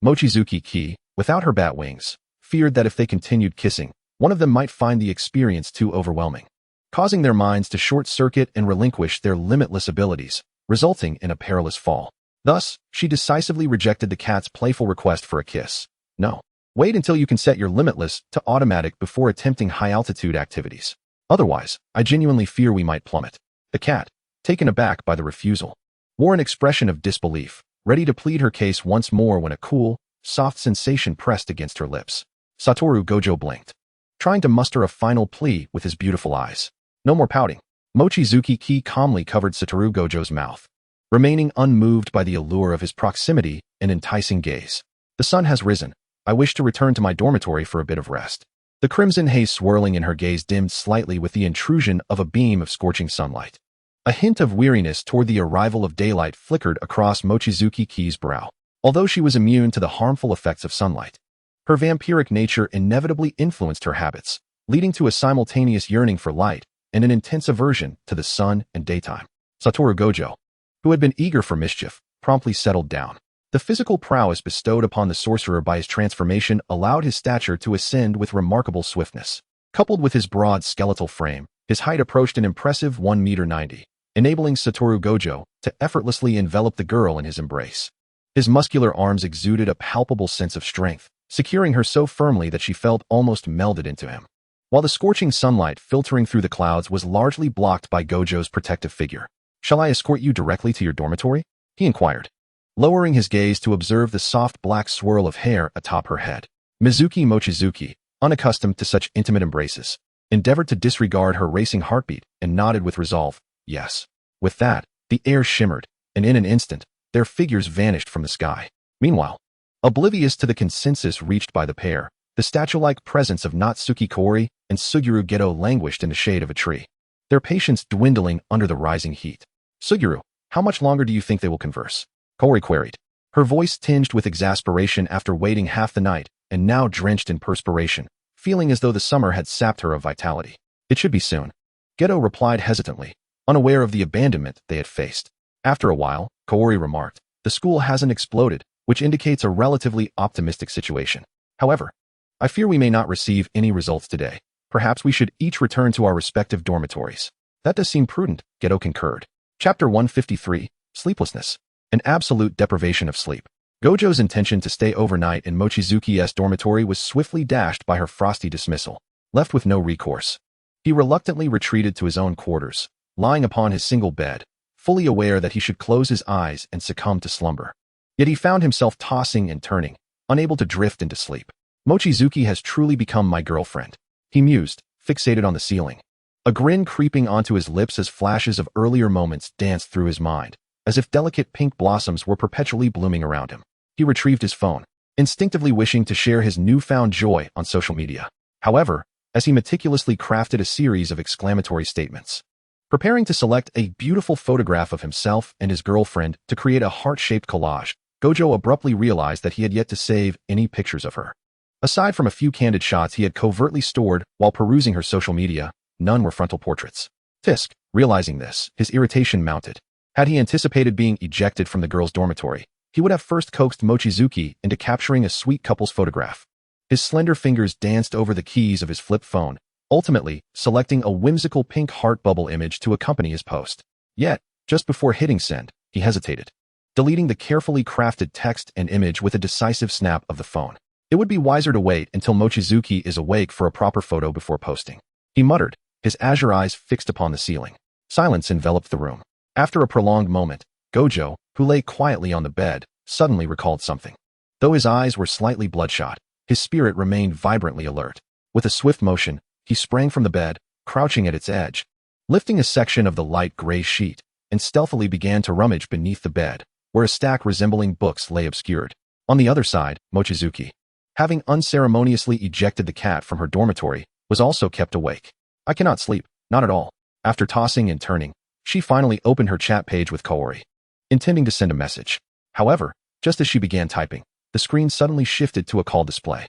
Mochizuki-Ki, without her bat wings, feared that if they continued kissing, one of them might find the experience too overwhelming, causing their minds to short-circuit and relinquish their limitless abilities, resulting in a perilous fall. Thus, she decisively rejected the cat's playful request for a kiss. No. Wait until you can set your limitless to automatic before attempting high-altitude activities. Otherwise, I genuinely fear we might plummet. The cat, taken aback by the refusal, wore an expression of disbelief, ready to plead her case once more when a cool, soft sensation pressed against her lips. Satoru Gojo blinked, trying to muster a final plea with his beautiful eyes. No more pouting. Mochizuki-Ki calmly covered Satoru Gojo's mouth, remaining unmoved by the allure of his proximity and enticing gaze. The sun has risen. I wish to return to my dormitory for a bit of rest. The crimson haze swirling in her gaze dimmed slightly with the intrusion of a beam of scorching sunlight. A hint of weariness toward the arrival of daylight flickered across Mochizuki-Ki's brow. Although she was immune to the harmful effects of sunlight, her vampiric nature inevitably influenced her habits, leading to a simultaneous yearning for light and an intense aversion to the sun and daytime. Satoru Gojo, who had been eager for mischief, promptly settled down. The physical prowess bestowed upon the sorcerer by his transformation allowed his stature to ascend with remarkable swiftness. Coupled with his broad skeletal frame, his height approached an impressive 1.90 m, enabling Satoru Gojo to effortlessly envelop the girl in his embrace. His muscular arms exuded a palpable sense of strength, securing her so firmly that she felt almost melded into him. While the scorching sunlight filtering through the clouds was largely blocked by Gojo's protective figure. "Shall I escort you directly to your dormitory?" he inquired, lowering his gaze to observe the soft black swirl of hair atop her head. Mizuki Mochizuki, unaccustomed to such intimate embraces, endeavored to disregard her racing heartbeat and nodded with resolve, "Yes." With that, the air shimmered, and in an instant, their figures vanished from the sky. Meanwhile, oblivious to the consensus reached by the pair, the statue-like presence of Natsuki Kaori and Suguru Geto languished in the shade of a tree, their patience dwindling under the rising heat. "Suguru, how much longer do you think they will converse?" Kaori queried, her voice tinged with exasperation after waiting half the night and now drenched in perspiration, feeling as though the summer had sapped her of vitality. "It should be soon," Geto replied hesitantly, unaware of the abandonment they had faced. After a while, Kaori remarked, "The school hasn't exploded, which indicates a relatively optimistic situation. However, I fear we may not receive any results today. Perhaps we should each return to our respective dormitories." "That does seem prudent," Geto concurred. Chapter 153, Sleeplessness. An absolute deprivation of sleep. Gojo's intention to stay overnight in Mochizuki's dormitory was swiftly dashed by her frosty dismissal. Left with no recourse, he reluctantly retreated to his own quarters, lying upon his single bed, fully aware that he should close his eyes and succumb to slumber. Yet he found himself tossing and turning, unable to drift into sleep. "Mochizuki has truly become my girlfriend," he mused, fixated on the ceiling, a grin creeping onto his lips as flashes of earlier moments danced through his mind, as if delicate pink blossoms were perpetually blooming around him. He retrieved his phone, instinctively wishing to share his newfound joy on social media. However, as he meticulously crafted a series of exclamatory statements, preparing to select a beautiful photograph of himself and his girlfriend to create a heart-shaped collage, Gojo abruptly realized that he had yet to save any pictures of her. Aside from a few candid shots he had covertly stored while perusing her social media, none were frontal portraits. Tisk, realizing this, his irritation mounted. Had he anticipated being ejected from the girls' dormitory, he would have first coaxed Mochizuki into capturing a sweet couple's photograph. His slender fingers danced over the keys of his flip phone, ultimately selecting a whimsical pink heart bubble image to accompany his post. Yet, just before hitting send, he hesitated, deleting the carefully crafted text and image with a decisive snap of the phone. It would be wiser to wait until Mochizuki is awake for a proper photo before posting, he muttered, his azure eyes fixed upon the ceiling. Silence enveloped the room. After a prolonged moment, Gojo, who lay quietly on the bed, suddenly recalled something. Though his eyes were slightly bloodshot, his spirit remained vibrantly alert. With a swift motion, he sprang from the bed, crouching at its edge, lifting a section of the light gray sheet, and stealthily began to rummage beneath the bed, where a stack resembling books lay obscured. On the other side, Mochizuki, having unceremoniously ejected the cat from her dormitory, was also kept awake. "I cannot sleep, not at all." After tossing and turning, she finally opened her chat page with Kaori, intending to send a message. However, just as she began typing, the screen suddenly shifted to a call display.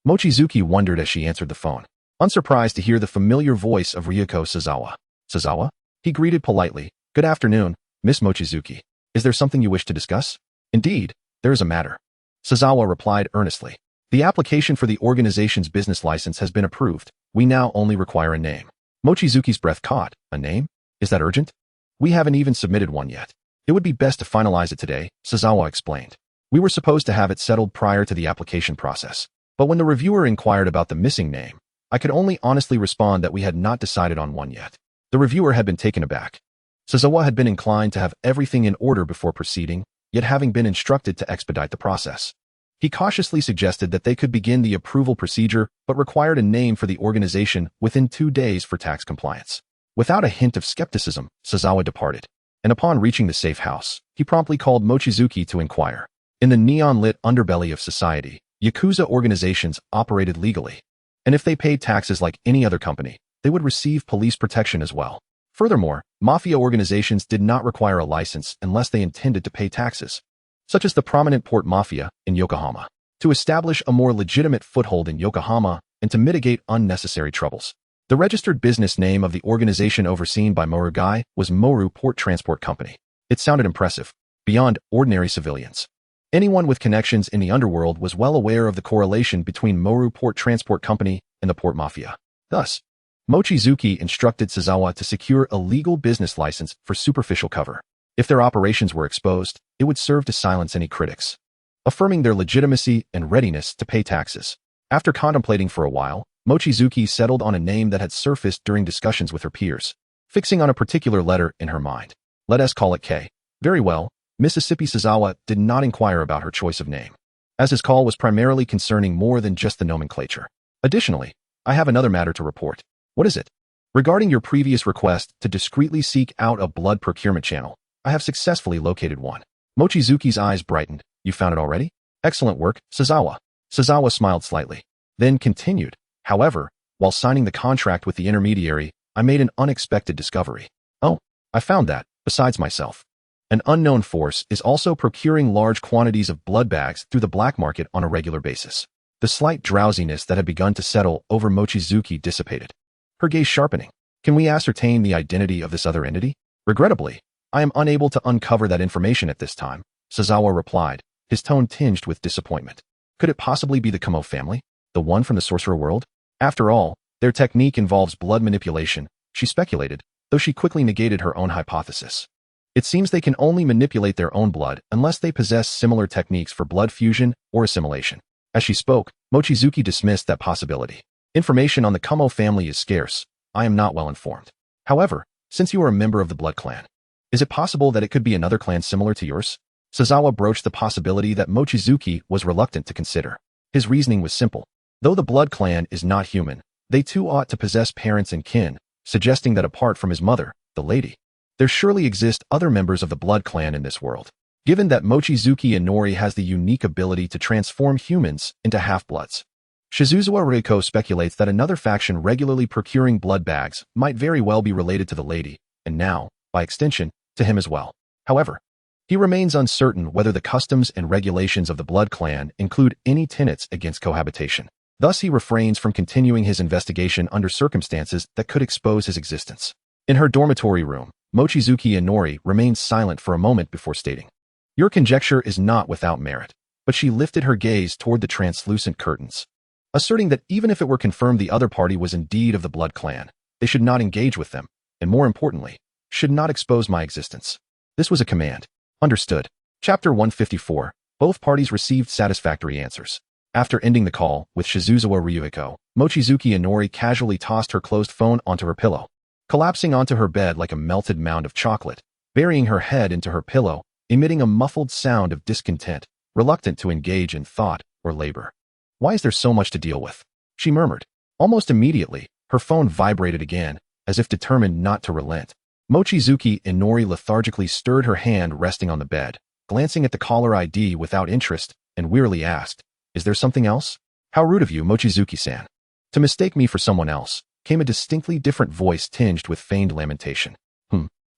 Mochizuki wondered as she answered the phone, unsurprised to hear the familiar voice of Ryuko Sazawa. "Sazawa?" He greeted politely. "Good afternoon, Miss Mochizuki. Is there something you wish to discuss?" "Indeed, there is a matter," Sazawa replied earnestly. "The application for the organization's business license has been approved. We now only require a name." Mochizuki's breath caught. "A name? Is that urgent?" "We haven't even submitted one yet. It would be best to finalize it today," Sazawa explained. "We were supposed to have it settled prior to the application process. But when the reviewer inquired about the missing name, I could only honestly respond that we had not decided on one yet." The reviewer had been taken aback. Sazawa had been inclined to have everything in order before proceeding, yet having been instructed to expedite the process. He cautiously suggested that they could begin the approval procedure but required a name for the organization within 2 days for tax compliance. Without a hint of skepticism, Sazawa departed, and upon reaching the safe house, he promptly called Mochizuki to inquire. In the neon-lit underbelly of society, Yakuza organizations operated legally, and if they paid taxes like any other company, they would receive police protection as well. Furthermore, mafia organizations did not require a license unless they intended to pay taxes, such as the prominent port mafia in Yokohama. To establish a more legitimate foothold in Yokohama, and to mitigate unnecessary troubles. The registered business name of the organization overseen by Moru Gai was Moru Port Transport Company. It sounded impressive, beyond ordinary civilians. Anyone with connections in the underworld was well aware of the correlation between Moru Port Transport Company and the port mafia. Thus, Mochizuki instructed Sazawa to secure a legal business license for superficial cover. If their operations were exposed, it would serve to silence any critics, affirming their legitimacy and readiness to pay taxes. After contemplating for a while, Mochizuki settled on a name that had surfaced during discussions with her peers, fixing on a particular letter in her mind. Let us call it K. Very well, Mississippi Sazawa did not inquire about her choice of name, as his call was primarily concerning more than just the nomenclature. Additionally, I have another matter to report. What is it? Regarding your previous request to discreetly seek out a blood procurement channel, I have successfully located one. Mochizuki's eyes brightened. You found it already? Excellent work, Sazawa. Sazawa smiled slightly, then continued. However, while signing the contract with the intermediary, I made an unexpected discovery. Oh, I found that, besides myself, an unknown force is also procuring large quantities of blood bags through the black market on a regular basis. The slight drowsiness that had begun to settle over Mochizuki dissipated, her gaze sharpening. Can we ascertain the identity of this other entity? Regrettably, I am unable to uncover that information at this time, Sazawa replied, his tone tinged with disappointment. Could it possibly be the Kumo family? The one from the sorcerer world? After all, their technique involves blood manipulation, she speculated, though she quickly negated her own hypothesis. It seems they can only manipulate their own blood unless they possess similar techniques for blood fusion or assimilation. As she spoke, Mochizuki dismissed that possibility. Information on the Kumo family is scarce. I am not well informed. However, since you are a member of the Blood Clan, is it possible that it could be another clan similar to yours? Sazawa broached the possibility that Mochizuki was reluctant to consider. His reasoning was simple. Though the Blood Clan is not human, they too ought to possess parents and kin, suggesting that apart from his mother, the lady, there surely exist other members of the Blood Clan in this world. Given that Mochizuki Inori has the unique ability to transform humans into half-bloods, Shizuzawa Reiko speculates that another faction regularly procuring blood bags might very well be related to the lady, and now, by extension, to him as well. However, he remains uncertain whether the customs and regulations of the Blood Clan include any tenets against cohabitation. Thus, he refrains from continuing his investigation under circumstances that could expose his existence. In her dormitory room, Mochizuki Inori remained silent for a moment before stating, "Your conjecture is not without merit," but she lifted her gaze toward the translucent curtains, asserting that even if it were confirmed the other party was indeed of the Blood Clan, they should not engage with them, and more importantly, should not expose my existence. This was a command. Understood. Chapter 154. Both parties received satisfactory answers. After ending the call with Shizuzawa Ryuhiko, Mochizuki Inori casually tossed her closed phone onto her pillow, collapsing onto her bed like a melted mound of chocolate, burying her head into her pillow, emitting a muffled sound of discontent, reluctant to engage in thought or labor. Why is there so much to deal with? She murmured. Almost immediately, her phone vibrated again, as if determined not to relent. Mochizuki Inori lethargically stirred her hand resting on the bed, glancing at the caller ID without interest, and wearily asked, "Is there something else?" "How rude of you, Mochizuki-san. To mistake me for someone else," came a distinctly different voice tinged with feigned lamentation.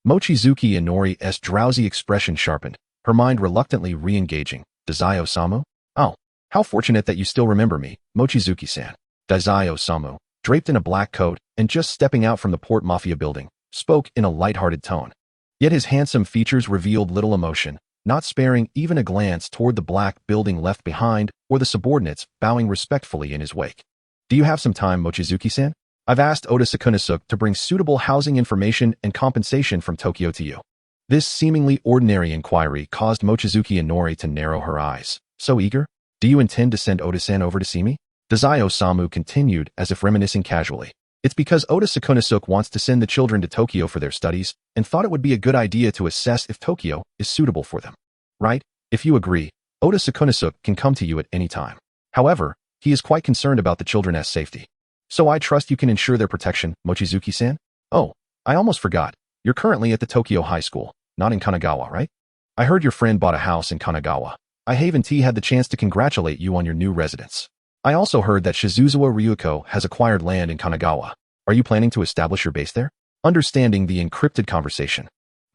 Mochizuki Inori's drowsy expression sharpened, her mind reluctantly re-engaging. Daizayo-samu? "Oh, how fortunate that you still remember me, Mochizuki-san." Daizayo-samu, draped in a black coat and just stepping out from the port mafia building, spoke in a light-hearted tone. Yet his handsome features revealed little emotion, not sparing even a glance toward the black building left behind or the subordinates bowing respectfully in his wake. "Do you have some time, Mochizuki-san? I've asked Oda Sakunosuk to bring suitable housing information and compensation from Tokyo to you." This seemingly ordinary inquiry caused Mochizuki Inori to narrow her eyes. "So eager? Do you intend to send Oda-san over to see me?" Daizayo-samu continued as if reminiscing casually. "It's because Oda Sakunosuk wants to send the children to Tokyo for their studies and thought it would be a good idea to assess if Tokyo is suitable for them. Right? If you agree, Oda Sakunosuk can come to you at any time. However, he is quite concerned about the children's safety. So I trust you can ensure their protection, Mochizuki-san?" "Oh, I almost forgot. You're currently at the Tokyo High School, not in Kanagawa, right? I heard your friend bought a house in Kanagawa. I haven't had the chance to congratulate you on your new residence. I also heard that Shizuzawa Ryuko has acquired land in Kanagawa. Are you planning to establish your base there?" Understanding the encrypted conversation,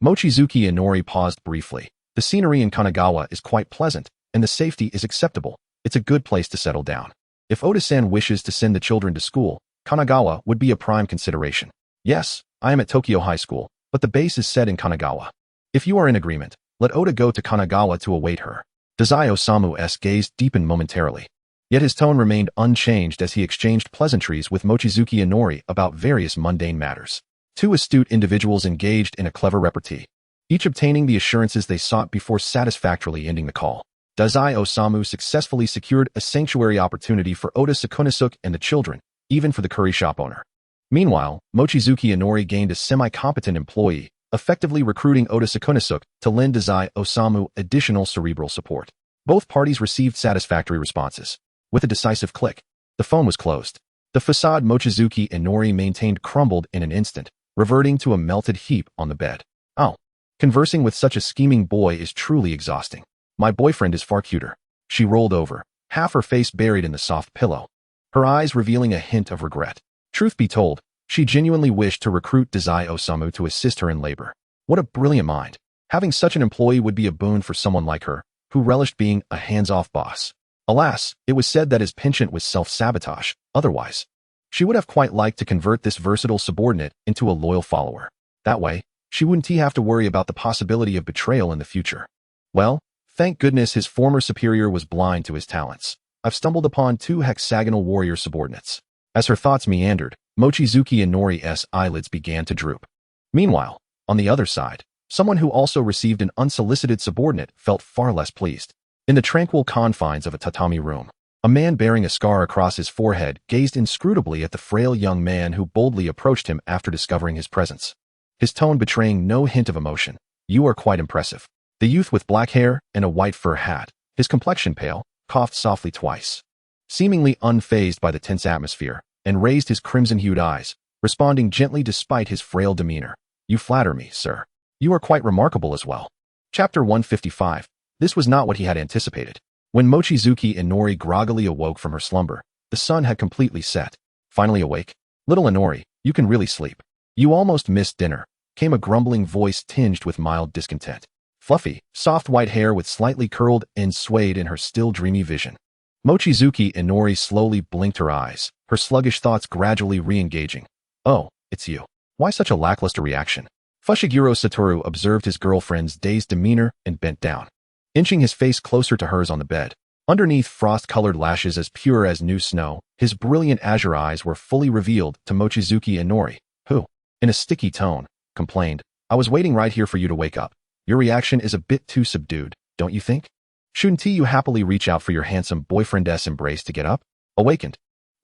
Mochizuki Inori paused briefly. "The scenery in Kanagawa is quite pleasant, and the safety is acceptable. It's a good place to settle down." If Oda-san wishes to send the children to school, Kanagawa would be a prime consideration. Yes, I am at Tokyo High School, but the base is set in Kanagawa. If you are in agreement, let Oda go to Kanagawa to await her. Dazai Osamu's gaze deepened momentarily. Yet his tone remained unchanged as he exchanged pleasantries with Mochizuki Inori about various mundane matters. Two astute individuals engaged in a clever repartee, each obtaining the assurances they sought before satisfactorily ending the call. Dazai Osamu successfully secured a sanctuary opportunity for Oda Sakunosuke and the children, even for the curry shop owner. Meanwhile, Mochizuki Inori gained a semi-competent employee, effectively recruiting Oda Sakunosuke to lend Dazai Osamu additional cerebral support. Both parties received satisfactory responses. With a decisive click, the phone was closed. The facade Mochizuki Inori maintained crumbled in an instant, reverting to a melted heap on the bed. Oh, conversing with such a scheming boy is truly exhausting. My boyfriend is far cuter. She rolled over, half her face buried in the soft pillow, her eyes revealing a hint of regret. Truth be told, she genuinely wished to recruit Dazai Osamu to assist her in labor. What a brilliant mind. Having such an employee would be a boon for someone like her, who relished being a hands-off boss. Alas, it was said that his penchant was self-sabotage. Otherwise, she would have quite liked to convert this versatile subordinate into a loyal follower. That way, she wouldn't have to worry about the possibility of betrayal in the future. Well, thank goodness his former superior was blind to his talents. I've stumbled upon two hexagonal warrior subordinates. As her thoughts meandered, Mochizuki Inori's eyelids began to droop. Meanwhile, on the other side, someone who also received an unsolicited subordinate felt far less pleased. In the tranquil confines of a tatami room, a man bearing a scar across his forehead gazed inscrutably at the frail young man who boldly approached him after discovering his presence. His tone betraying no hint of emotion. You are quite impressive. The youth with black hair and a white fur hat, his complexion pale, coughed softly twice, seemingly unfazed by the tense atmosphere, and raised his crimson-hued eyes, responding gently despite his frail demeanor. You flatter me, sir. You are quite remarkable as well. Chapter 155. This was not what he had anticipated. When Mochizuki Inori groggily awoke from her slumber, the sun had completely set. Finally awake? Little Inori, you can really sleep. You almost missed dinner, came a grumbling voice tinged with mild discontent. Fluffy, soft white hair with slightly curled ends swayed in her still dreamy vision. Mochizuki Inori slowly blinked her eyes, her sluggish thoughts gradually re-engaging. Oh, it's you. Why such a lackluster reaction? Fushiguro Satoru observed his girlfriend's dazed demeanor and bent down, inching his face closer to hers on the bed. Underneath frost-colored lashes as pure as new snow, his brilliant azure eyes were fully revealed to Mochizuki Inori, who, in a sticky tone, complained, I was waiting right here for you to wake up. Your reaction is a bit too subdued, don't you think? Shouldn't you happily reach out for your handsome boyfriend's embrace to get up? Awakened,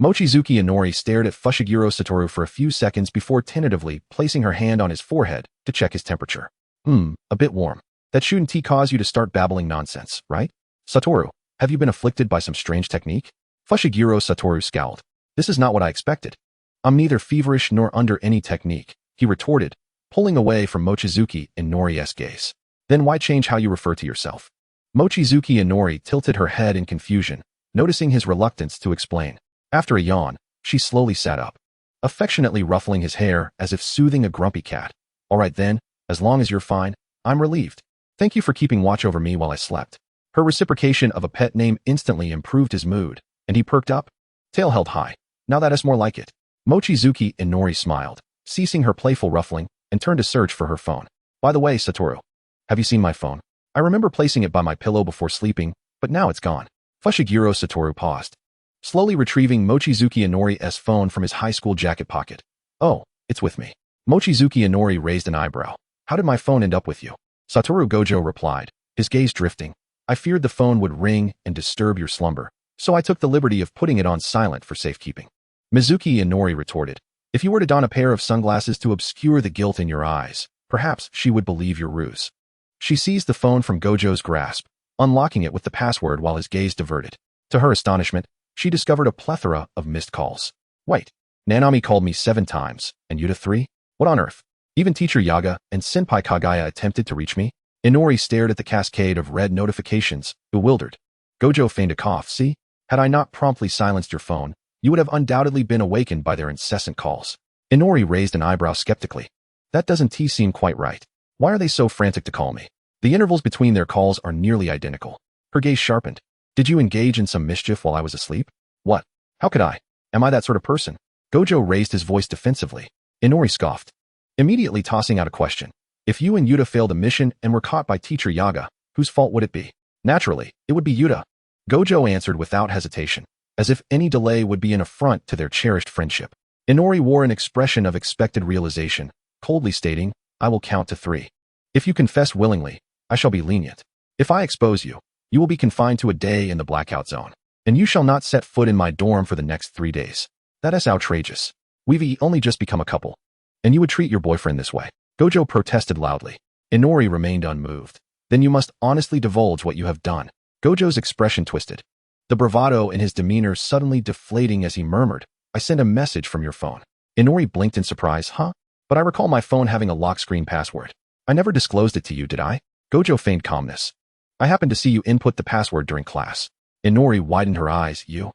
Mochizuki Inori stared at Fushiguro Satoru for a few seconds before tentatively placing her hand on his forehead to check his temperature. A bit warm. That shouldn't cause you to start babbling nonsense, right? Satoru, have you been afflicted by some strange technique? Fushiguro Satoru scowled. This is not what I expected. I'm neither feverish nor under any technique, he retorted, pulling away from Mochizuki Inori's gaze. Then why change how you refer to yourself? Mochizuki Inori tilted her head in confusion, noticing his reluctance to explain. After a yawn, she slowly sat up, affectionately ruffling his hair as if soothing a grumpy cat. All right then, as long as you're fine, I'm relieved. Thank you for keeping watch over me while I slept. Her reciprocation of a pet name instantly improved his mood, and he perked up, tail held high. Now that is more like it. Mochizuki Inori smiled, ceasing her playful ruffling, and turned to search for her phone. By the way, Satoru, have you seen my phone? I remember placing it by my pillow before sleeping, but now it's gone. Fushiguro Satoru paused, slowly retrieving Mochizuki Inori's phone from his high school jacket pocket. Oh, it's with me. Mochizuki Inori raised an eyebrow. How did my phone end up with you? Satoru Gojo replied, his gaze drifting. I feared the phone would ring and disturb your slumber, so I took the liberty of putting it on silent for safekeeping. Mizuki Inori retorted, if you were to don a pair of sunglasses to obscure the guilt in your eyes, perhaps she would believe your ruse. She seized the phone from Gojo's grasp, unlocking it with the password while his gaze diverted. To her astonishment, she discovered a plethora of missed calls. Wait, Nanami called me 7 times, and Yuta 3? What on earth? Even Teacher Yaga and Senpai Kagaya attempted to reach me? Inori stared at the cascade of red notifications, bewildered. Gojo feigned a cough. See? Had I not promptly silenced your phone, you would have undoubtedly been awakened by their incessant calls. Inori raised an eyebrow skeptically. That doesn't seem quite right. Why are they so frantic to call me? The intervals between their calls are nearly identical. Her gaze sharpened. Did you engage in some mischief while I was asleep? What? How could I? Am I that sort of person? Gojo raised his voice defensively. Inori scoffed, immediately tossing out a question. If you and Yuta failed a mission and were caught by teacher Yaga, whose fault would it be? Naturally, it would be Yuta. Gojo answered without hesitation, as if any delay would be an affront to their cherished friendship. Inori wore an expression of expected realization, coldly stating, I will count to 3. If you confess willingly, I shall be lenient. If I expose you, you will be confined to a day in the blackout zone, and you shall not set foot in my dorm for the next 3 days. That is outrageous. We've only just become a couple, and you would treat your boyfriend this way. Gojo protested loudly. Inori remained unmoved. Then you must honestly divulge what you have done. Gojo's expression twisted, the bravado in his demeanor suddenly deflating as he murmured, I sent a message from your phone. Inori blinked in surprise. Huh? But I recall my phone having a lock screen password. I never disclosed it to you, did I? Gojo feigned calmness. I happened to see you input the password during class. Inori widened her eyes. You?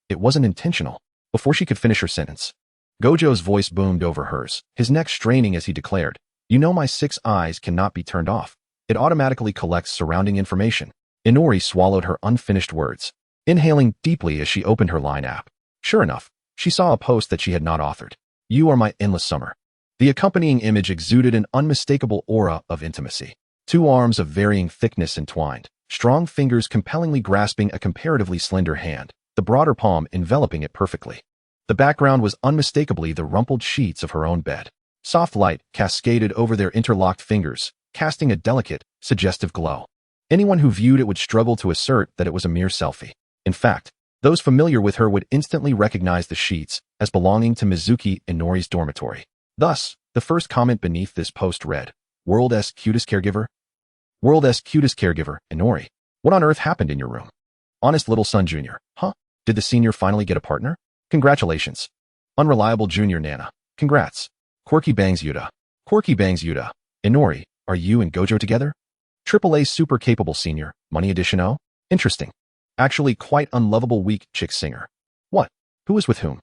It wasn't intentional. Before she could finish her sentence, Gojo's voice boomed over hers, his neck straining as he declared, You know my 6 eyes cannot be turned off. It automatically collects surrounding information. Inori swallowed her unfinished words, inhaling deeply as she opened her Line app. Sure enough, she saw a post that she had not authored. You are my endless summer. The accompanying image exuded an unmistakable aura of intimacy. 2 arms of varying thickness entwined, strong fingers compellingly grasping a comparatively slender hand, the broader palm enveloping it perfectly. The background was unmistakably the rumpled sheets of her own bed. Soft light cascaded over their interlocked fingers, casting a delicate, suggestive glow. Anyone who viewed it would struggle to assert that it was a mere selfie. In fact, those familiar with her would instantly recognize the sheets as belonging to Mizuki Inori's dormitory. Thus, the first comment beneath this post read, World's cutest caregiver? World's cutest caregiver, Inori. What on earth happened in your room? Honest little son Junior. Huh? Did the senior finally get a partner? Congratulations. Unreliable Junior Nana. Congrats. Quirky Bangs Yuta. Quirky Bangs Yuta. Inori, are you and Gojo together? AAA super capable senior, money edition O? Interesting. Actually quite unlovable weak chick singer. What? Who is with whom?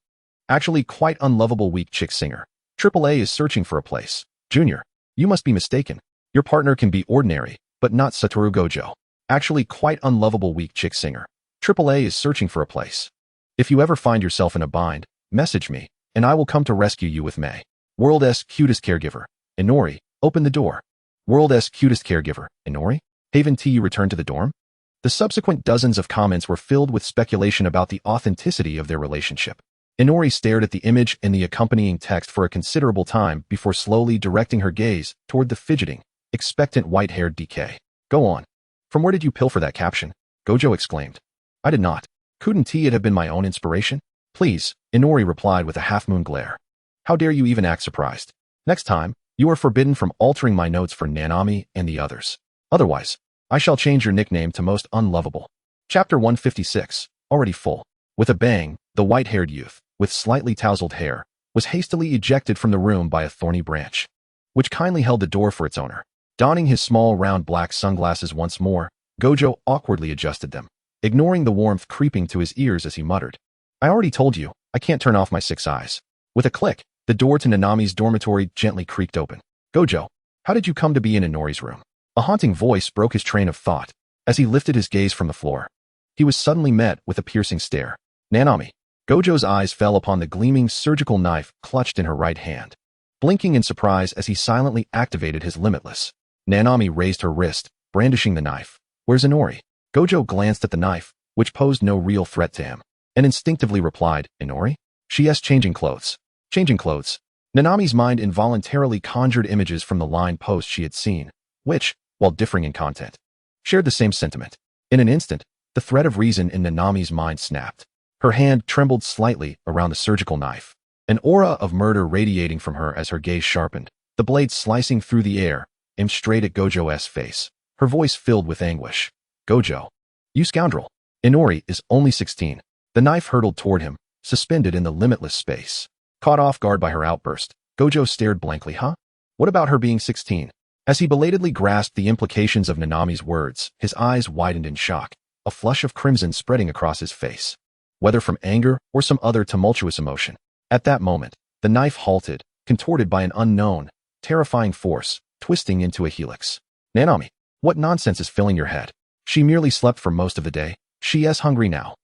Actually quite unlovable weak chick singer. AAA is searching for a place. Junior, you must be mistaken. Your partner can be ordinary, but not Satoru Gojo. Actually quite unlovable weak chick singer. AAA is searching for a place. If you ever find yourself in a bind, message me, and I will come to rescue you with May. World's cutest caregiver. Inori, open the door. World's cutest caregiver. Inori? Haven't you returned to the dorm? The subsequent dozens of comments were filled with speculation about the authenticity of their relationship. Inori stared at the image and the accompanying text for a considerable time before slowly directing her gaze toward the fidgeting, expectant white-haired DK. Go on. From where did you pilfer that caption? Gojo exclaimed. I did not. Couldn't it have been my own inspiration? Please, Inori replied with a half-moon glare. How dare you even act surprised? Next time, you are forbidden from altering my notes for Nanami and the others. Otherwise, I shall change your nickname to Most Unlovable. Chapter 156, already full. With a bang, the white-haired youth, with slightly tousled hair, was hastily ejected from the room by a thorny branch, which kindly held the door for its owner. Donning his small round black sunglasses once more, Gojo awkwardly adjusted them, ignoring the warmth creeping to his ears as he muttered. I already told you, I can't turn off my 6 eyes. With a click, the door to Nanami's dormitory gently creaked open. Gojo, how did you come to be in Inori's room? A haunting voice broke his train of thought as he lifted his gaze from the floor. He was suddenly met with a piercing stare. Nanami. Gojo's eyes fell upon the gleaming surgical knife clutched in her right hand, blinking in surprise as he silently activated his limitless. Nanami raised her wrist, brandishing the knife. Where's Inori? Gojo glanced at the knife, which posed no real threat to him, and instinctively replied, Inori? She's changing clothes. Changing clothes. Nanami's mind involuntarily conjured images from the line post she had seen, which, while differing in content, shared the same sentiment. In an instant, the thread of reason in Nanami's mind snapped. Her hand trembled slightly around the surgical knife, an aura of murder radiating from her as her gaze sharpened, the blade slicing through the air, aimed straight at Gojo's face, her voice filled with anguish. Gojo. You scoundrel. Inori is only 16. The knife hurtled toward him, suspended in the limitless space. Caught off guard by her outburst, Gojo stared blankly. Huh? What about her being 16? As he belatedly grasped the implications of Nanami's words, his eyes widened in shock, a flush of crimson spreading across his face. Whether from anger or some other tumultuous emotion. At that moment, the knife halted, contorted by an unknown, terrifying force, twisting into a helix. Nanami, what nonsense is filling your head? She merely slept for most of the day. She is hungry now.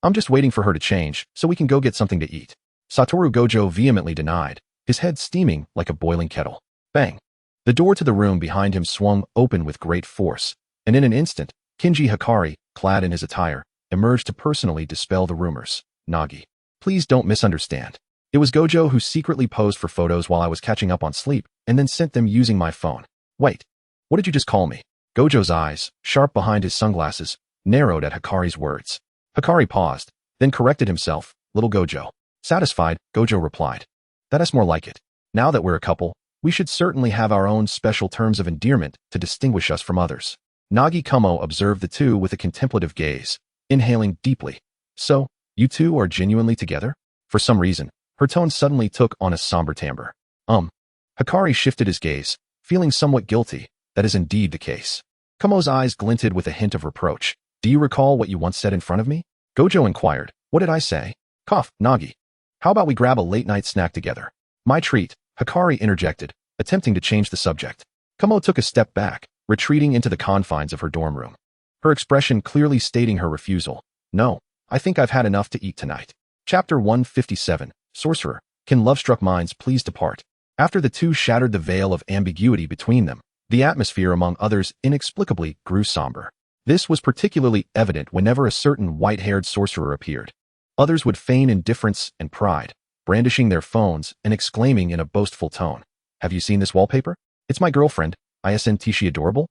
I'm just waiting for her to change so we can go get something to eat. Satoru Gojo vehemently denied, his head steaming like a boiling kettle. Bang! The door to the room behind him swung open with great force, and in an instant, Kinji Hikari, clad in his attire, emerged to personally dispel the rumors. Nagi. Please don't misunderstand. It was Gojo who secretly posed for photos while I was catching up on sleep, and then sent them using my phone. Wait. What did you just call me? Gojo's eyes, sharp behind his sunglasses, narrowed at Hikari's words. Hikari paused, then corrected himself. Little Gojo. Satisfied, Gojo replied. That's more like it. Now that we're a couple, we should certainly have our own special terms of endearment to distinguish us from others. Nagi Kumo observed the two with a contemplative gaze, inhaling deeply. So, you two are genuinely together? For some reason, her tone suddenly took on a somber timbre. Hikari shifted his gaze, feeling somewhat guilty. That is indeed the case. Kumo's eyes glinted with a hint of reproach. Do you recall what you once said in front of me? Gojo inquired. What did I say? Cough, Nagi. How about we grab a late-night snack together? My treat, Hikari interjected, attempting to change the subject. Kumo took a step back, retreating into the confines of her dorm room. Her expression clearly stating her refusal. No, I think I've had enough to eat tonight. Chapter 157, Sorcerer, Can Love-Struck Minds Please Depart? After the two shattered the veil of ambiguity between them, the atmosphere among others inexplicably grew somber. This was particularly evident whenever a certain white-haired sorcerer appeared. Others would feign indifference and pride, brandishing their phones and exclaiming in a boastful tone, Have you seen this wallpaper? It's my girlfriend. Isn't she adorable?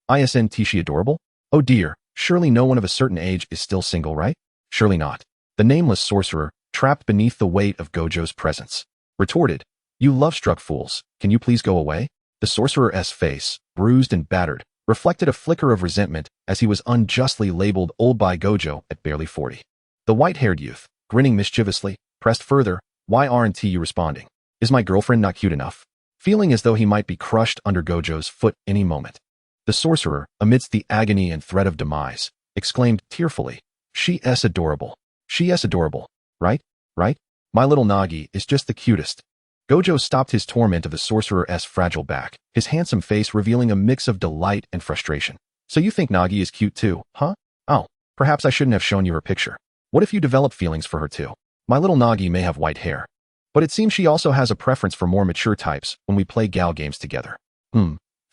Isn't she adorable? Oh dear, surely no one of a certain age is still single, right? Surely not. The nameless sorcerer, trapped beneath the weight of Gojo's presence, retorted, You love-struck fools, can you please go away? The sorcerer's face, bruised and battered, reflected a flicker of resentment as he was unjustly labeled old by Gojo at barely 40. The white-haired youth, grinning mischievously, pressed further, Why aren't you responding? Is my girlfriend not cute enough? Feeling as though he might be crushed under Gojo's foot any moment. The sorcerer, amidst the agony and threat of demise, exclaimed tearfully, She's adorable. She's adorable. Right? Right? My little Nagi is just the cutest. Gojo stopped his torment of the sorcerer's fragile back, his handsome face revealing a mix of delight and frustration. So you think Nagi is cute too, huh? Oh, perhaps I shouldn't have shown you her picture. What if you develop feelings for her too? My little Nagi may have white hair, but it seems she also has a preference for more mature types when we play gal games together.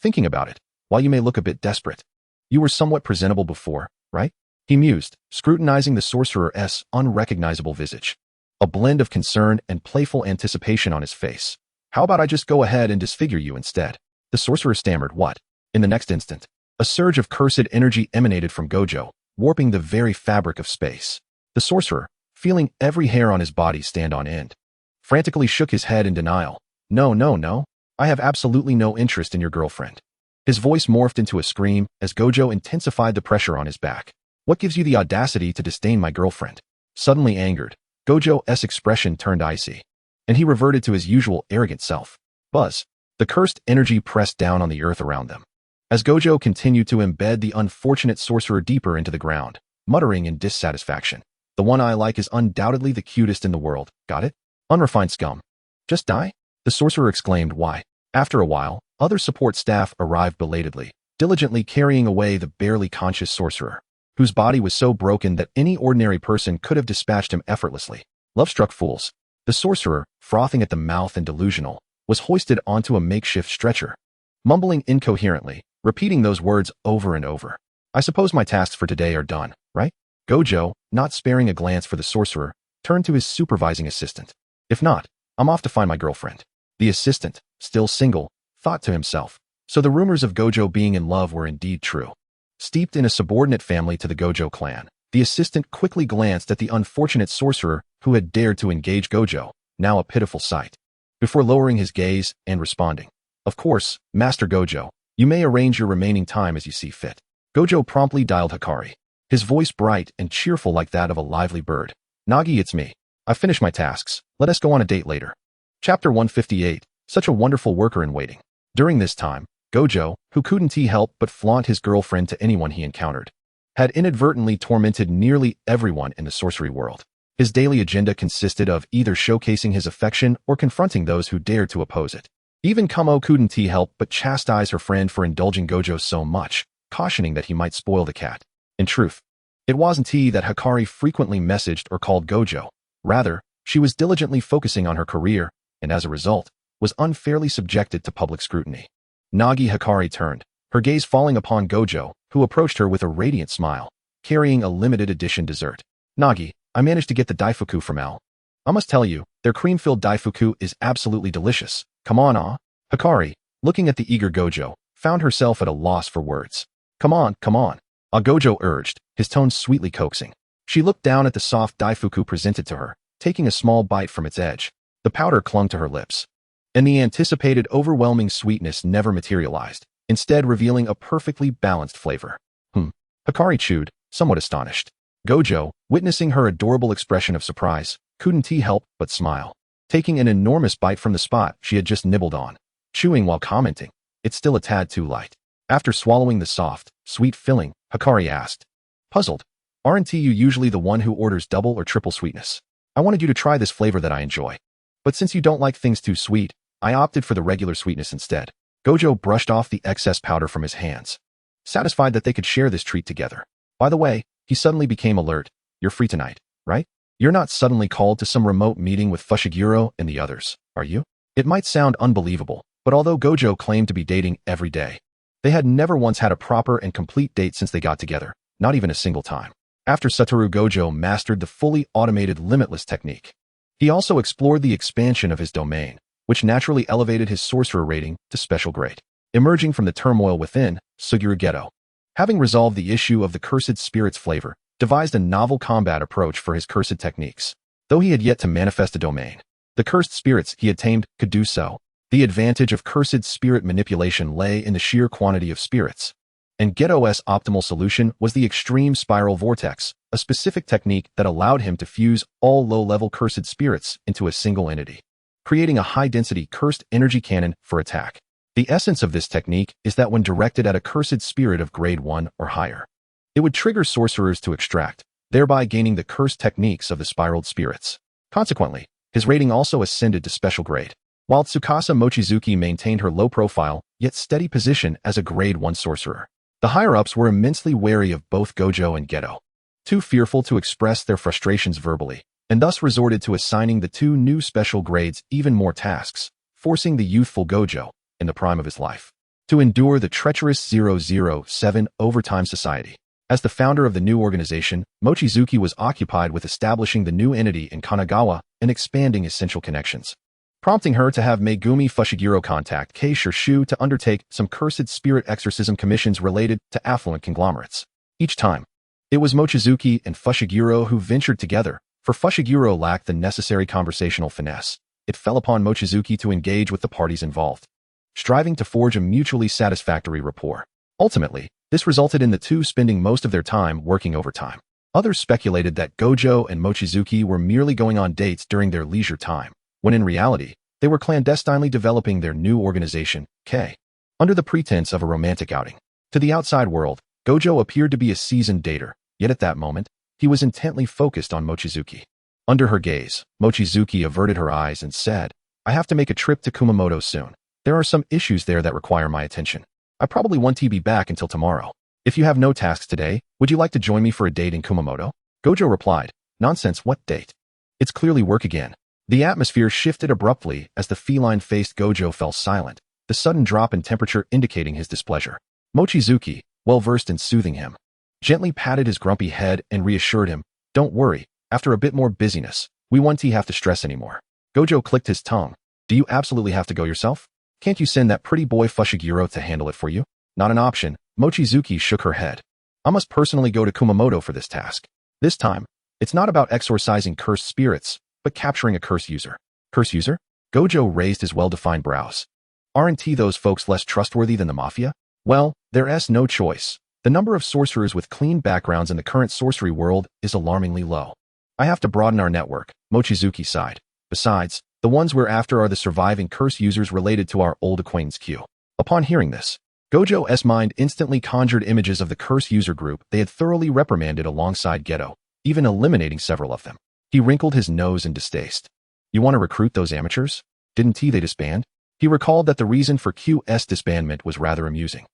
Thinking about it, while you may look a bit desperate, you were somewhat presentable before, right? He mused, scrutinizing the sorcerer's unrecognizable visage. A blend of concern and playful anticipation on his face. How about I just go ahead and disfigure you instead? The sorcerer stammered what? In the next instant, a surge of cursed energy emanated from Gojo, warping the very fabric of space. The sorcerer, feeling every hair on his body stand on end, frantically shook his head in denial. No, no, no. I have absolutely no interest in your girlfriend. His voice morphed into a scream as Gojo intensified the pressure on his back. What gives you the audacity to disdain my girlfriend? Suddenly angered, Gojo's expression turned icy, and he reverted to his usual arrogant self. Buzz. The cursed energy pressed down on the earth around them, as Gojo continued to embed the unfortunate sorcerer deeper into the ground, muttering in dissatisfaction. The one I like is undoubtedly the cutest in the world, got it? Unrefined scum. Just die? The sorcerer exclaimed why. After a while, other support staff arrived belatedly, diligently carrying away the barely conscious sorcerer, whose body was so broken that any ordinary person could have dispatched him effortlessly. Love-struck fools. The sorcerer, frothing at the mouth and delusional, was hoisted onto a makeshift stretcher, mumbling incoherently, repeating those words over and over. I suppose my tasks for today are done, right? Gojo, not sparing a glance for the sorcerer, turned to his supervising assistant. If not, I'm off to find my girlfriend. The assistant, still single, thought to himself. So the rumors of Gojo being in love were indeed true. Steeped in a subordinate family to the Gojo clan, the assistant quickly glanced at the unfortunate sorcerer who had dared to engage Gojo, now a pitiful sight, before lowering his gaze and responding. Of course, Master Gojo, you may arrange your remaining time as you see fit. Gojo promptly dialed Hikari, his voice bright and cheerful like that of a lively bird. Nagi, it's me. I've finished my tasks. Let us go on a date later. Chapter 158, Such a Wonderful Worker in Waiting. During this time, Gojo, who couldn't help but flaunt his girlfriend to anyone he encountered, had inadvertently tormented nearly everyone in the sorcery world. His daily agenda consisted of either showcasing his affection or confronting those who dared to oppose it. Even Kumo couldn't help but chastise her friend for indulging Gojo so much, cautioning that he might spoil the cat. In truth, It wasn't that Hikari frequently messaged or called Gojo. Rather, she was diligently focusing on her career, and as a result, was unfairly subjected to public scrutiny. Nagi Hikari turned, her gaze falling upon Gojo, who approached her with a radiant smile, carrying a limited edition dessert. Nagi, I managed to get the daifuku from L. I must tell you, their cream-filled daifuku is absolutely delicious. Come on, Hikari, looking at the eager Gojo, found herself at a loss for words. Come on. Gojo urged, his tone sweetly coaxing. She looked down at the soft daifuku presented to her, taking a small bite from its edge. The powder clung to her lips, and the anticipated overwhelming sweetness never materialized, instead revealing a perfectly balanced flavor. Hikari chewed, somewhat astonished. Gojo, witnessing her adorable expression of surprise, couldn't help but smile, taking an enormous bite from the spot she had just nibbled on, chewing while commenting, "It's still a tad too light." After swallowing the soft, sweet filling, Hikari asked, puzzled, "Aren't you usually the one who orders double or triple sweetness? I wanted you to try this flavor that I enjoy. But since you don't like things too sweet, I opted for the regular sweetness instead." Gojo brushed off the excess powder from his hands, satisfied that they could share this treat together. By the way, he suddenly became alert. "You're free tonight, right? You're not suddenly called to some remote meeting with Fushiguro and the others, are you?" It might sound unbelievable, but although Gojo claimed to be dating every day, they had never once had a proper and complete date since they got together, not even a single time. After Satoru Gojo mastered the fully automated limitless technique, he also explored the expansion of his domain, which naturally elevated his sorcerer rating to special grade. Emerging from the turmoil within, Suguru Geto, having resolved the issue of the cursed spirit's flavor, devised a novel combat approach for his cursed techniques. Though he had yet to manifest a domain, the cursed spirits he had tamed could do so. The advantage of cursed spirit manipulation lay in the sheer quantity of spirits, and Geto's optimal solution was the extreme spiral vortex, a specific technique that allowed him to fuse all low-level cursed spirits into a single entity, creating a high-density cursed energy cannon for attack. The essence of this technique is that when directed at a cursed spirit of grade 1 or higher, it would trigger sorcerers to extract, thereby gaining the cursed techniques of the spiraled spirits. Consequently, his rating also ascended to special grade, while Tsukasa Mochizuki maintained her low-profile, yet steady position as a grade 1 sorcerer. The higher-ups were immensely wary of both Gojo and Geto, too fearful to express their frustrations verbally, and thus resorted to assigning the two new special grades even more tasks, forcing the youthful Gojo, in the prime of his life, to endure the treacherous 007 overtime society. As the founder of the new organization, Mochizuki was occupied with establishing the new entity in Kanagawa and expanding essential connections, prompting her to have Megumi Fushiguro contact Kei Shirshu to undertake some cursed spirit exorcism commissions related to affluent conglomerates. Each time, it was Mochizuki and Fushiguro who ventured together, for Fushiguro lacked the necessary conversational finesse. It fell upon Mochizuki to engage with the parties involved, striving to forge a mutually satisfactory rapport. Ultimately, this resulted in the two spending most of their time working overtime. Others speculated that Gojo and Mochizuki were merely going on dates during their leisure time, when in reality, they were clandestinely developing their new organization, K, under the pretense of a romantic outing. To the outside world, Gojo appeared to be a seasoned dater, yet at that moment, he was intently focused on Mochizuki. Under her gaze, Mochizuki averted her eyes and said, "I have to make a trip to Kumamoto soon. There are some issues there that require my attention. I probably won't be back until tomorrow. If you have no tasks today, would you like to join me for a date in Kumamoto?" Gojo replied, "Nonsense, what date? It's clearly work again." The atmosphere shifted abruptly as the feline-faced Gojo fell silent, the sudden drop in temperature indicating his displeasure. Mochizuki, well-versed in soothing him, gently patted his grumpy head and reassured him, "Don't worry, after a bit more busyness, we won't have to stress anymore." Gojo clicked his tongue. "Do you absolutely have to go yourself? Can't you send that pretty boy Fushiguro to handle it for you?" "Not an option." Mochizuki shook her head. "I must personally go to Kumamoto for this task. This time, it's not about exorcising cursed spirits, but capturing a curse user." "Curse user?" Gojo raised his well-defined brows. "Aren't those folks less trustworthy than the mafia?" "Well, there's no choice. The number of sorcerers with clean backgrounds in the current sorcery world is alarmingly low. I have to broaden our network," Mochizuki sighed. "Besides, the ones we're after are the surviving curse users related to our old acquaintance Q." Upon hearing this, Gojo's mind instantly conjured images of the curse user group they had thoroughly reprimanded alongside Geto, even eliminating several of them. He wrinkled his nose in distaste. "You want to recruit those amateurs? Didn't they disband?" He recalled that the reason for Q's disbandment was rather amusing.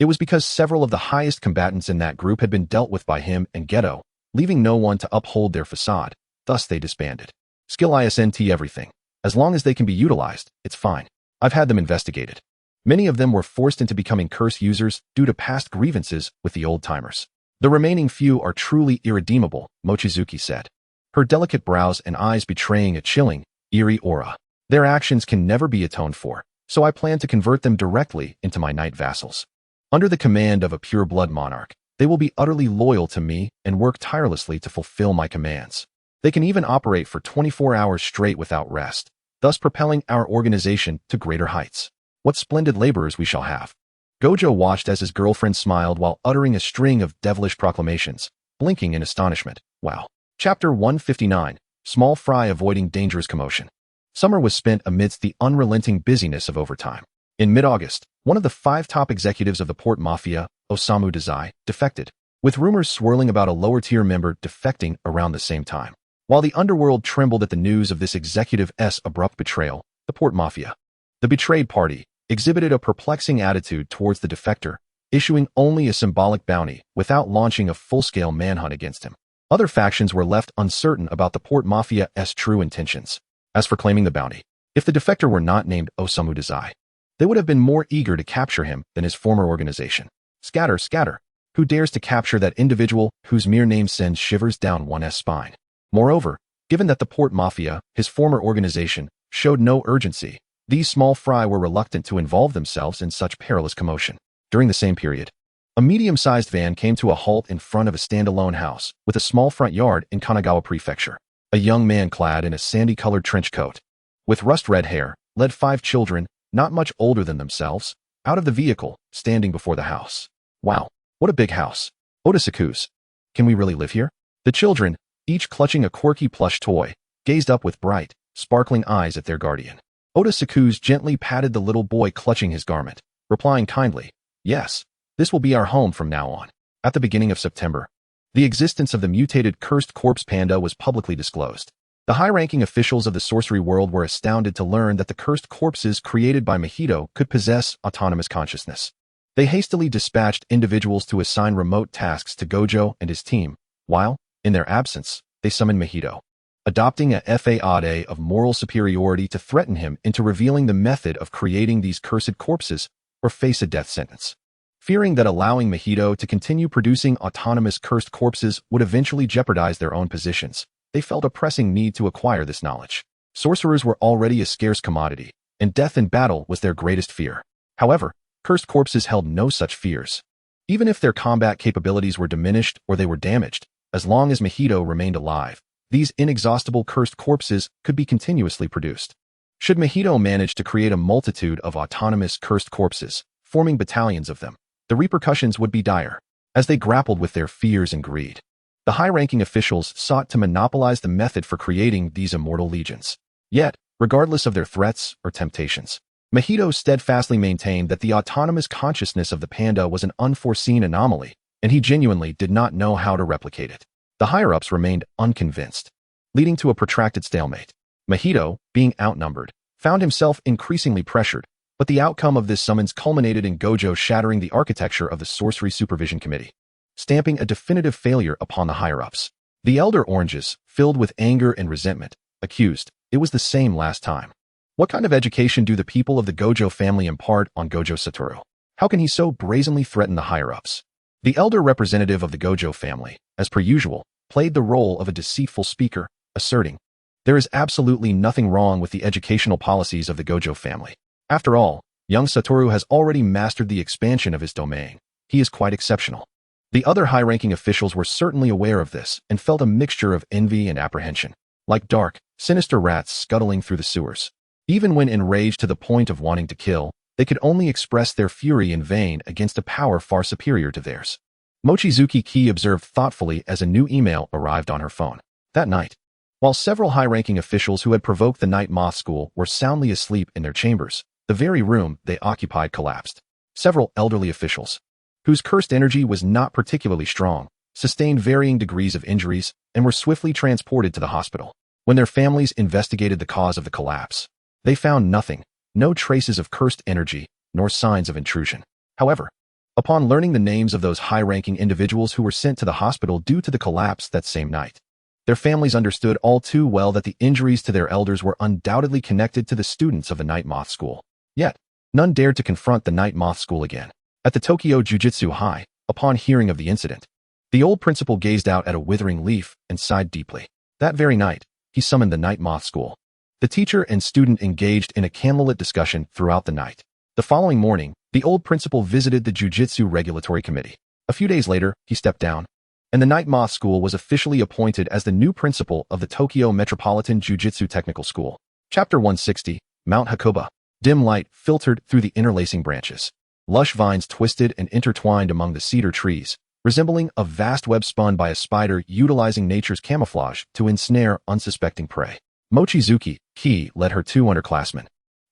It was because several of the highest combatants in that group had been dealt with by him and Geto, leaving no one to uphold their facade. Thus they disbanded. Skill isn't everything. As long as they can be utilized, it's fine. I've had them investigated. Many of them were forced into becoming curse users due to past grievances with the old-timers. The remaining few are truly irredeemable, Mochizuki said, her delicate brows and eyes betraying a chilling, eerie aura. Their actions can never be atoned for, so I plan to convert them directly into my knight vassals. Under the command of a pure-blood monarch, they will be utterly loyal to me and work tirelessly to fulfill my commands. They can even operate for 24 hours straight without rest, thus propelling our organization to greater heights. What splendid laborers we shall have. Gojo watched as his girlfriend smiled while uttering a string of devilish proclamations, blinking in astonishment. Wow. Chapter 159. Small Fry Avoiding Dangerous Commotion. Summer was spent amidst the unrelenting busyness of overtime. In mid-August, one of the 5 top executives of the port mafia, Osamu Dazai, defected, with rumors swirling about a lower-tier member defecting around the same time. While the underworld trembled at the news of this executive's abrupt betrayal, the port mafia, the betrayed party, exhibited a perplexing attitude towards the defector, issuing only a symbolic bounty without launching a full-scale manhunt against him. Other factions were left uncertain about the port mafia's true intentions. As for claiming the bounty, if the defector were not named Osamu Dazai, they would have been more eager to capture him than his former organization. Scatter, scatter. Who dares to capture that individual whose mere name sends shivers down one's spine? Moreover, given that the port mafia, his former organization, showed no urgency, these small fry were reluctant to involve themselves in such perilous commotion. During the same period, a medium-sized van came to a halt in front of a standalone house with a small front yard in Kanagawa Prefecture. A young man clad in a sandy-colored trench coat, with rust-red hair, led 5 children, not much older than themselves, out of the vehicle, standing before the house. Wow, what a big house. Odasaku's. Can we really live here? The children, each clutching a quirky plush toy, gazed up with bright, sparkling eyes at their guardian. Odasaku's gently patted the little boy clutching his garment, replying kindly, "Yes, this will be our home from now on." At the beginning of September, the existence of the mutated cursed corpse panda was publicly disclosed. The high-ranking officials of the sorcery world were astounded to learn that the cursed corpses created by Mahito could possess autonomous consciousness. They hastily dispatched individuals to assign remote tasks to Gojo and his team, while, in their absence, they summoned Mahito, adopting a fade of moral superiority to threaten him into revealing the method of creating these cursed corpses or face a death sentence. Fearing that allowing Mahito to continue producing autonomous cursed corpses would eventually jeopardize their own positions, they felt a pressing need to acquire this knowledge. Sorcerers were already a scarce commodity, and death in battle was their greatest fear. However, cursed corpses held no such fears. Even if their combat capabilities were diminished or they were damaged, as long as Mahito remained alive, these inexhaustible cursed corpses could be continuously produced. Should Mahito manage to create a multitude of autonomous cursed corpses, forming battalions of them, the repercussions would be dire. As they grappled with their fears and greed, the high-ranking officials sought to monopolize the method for creating these immortal legions. Yet, regardless of their threats or temptations, Mahito steadfastly maintained that the autonomous consciousness of the panda was an unforeseen anomaly, and he genuinely did not know how to replicate it. The higher-ups remained unconvinced, leading to a protracted stalemate. Mahito, being outnumbered, found himself increasingly pressured, but the outcome of this summons culminated in Gojo shattering the architecture of the Sorcery Supervision Committee, stamping a definitive failure upon the higher-ups. The Elder Oranges, filled with anger and resentment, accused, it was the same last time. What kind of education do the people of the Gojo family impart on Gojo Satoru? How can he so brazenly threaten the higher-ups? The elder representative of the Gojo family, as per usual, played the role of a deceitful speaker, asserting, "There is absolutely nothing wrong with the educational policies of the Gojo family. After all, young Satoru has already mastered the expansion of his domain. He is quite exceptional." The other high-ranking officials were certainly aware of this and felt a mixture of envy and apprehension, like dark, sinister rats scuttling through the sewers. Even when enraged to the point of wanting to kill, they could only express their fury in vain against a power far superior to theirs. Mochizuki observed thoughtfully as a new email arrived on her phone. That night, while several high-ranking officials who had provoked the Night Moth School were soundly asleep in their chambers, the very room they occupied collapsed. Several elderly officials, whose cursed energy was not particularly strong, sustained varying degrees of injuries and were swiftly transported to the hospital. When their families investigated the cause of the collapse, they found nothing, no traces of cursed energy, nor signs of intrusion. However, Upon learning the names of those high-ranking individuals who were sent to the hospital due to the collapse that same night, their families understood all too well that the injuries to their elders were undoubtedly connected to the students of the Night Moth School. Yet, none dared to confront the Night Moth School again. At the Tokyo Jujutsu High, upon hearing of the incident, the old principal gazed out at a withering leaf and sighed deeply. That very night, he summoned the Night Moth School. The teacher and student engaged in a candlelit discussion throughout the night. The following morning, the old principal visited the Jujutsu Regulatory Committee. A few days later, he stepped down, and the Night Moth School was officially appointed as the new principal of the Tokyo Metropolitan Jujutsu Technical School. Chapter 160, Mount Hakuba. Dim light filtered through the interlacing branches. Lush vines twisted and intertwined among the cedar trees, resembling a vast web spun by a spider utilizing nature's camouflage to ensnare unsuspecting prey. Mochizuki Ki led her two underclassmen,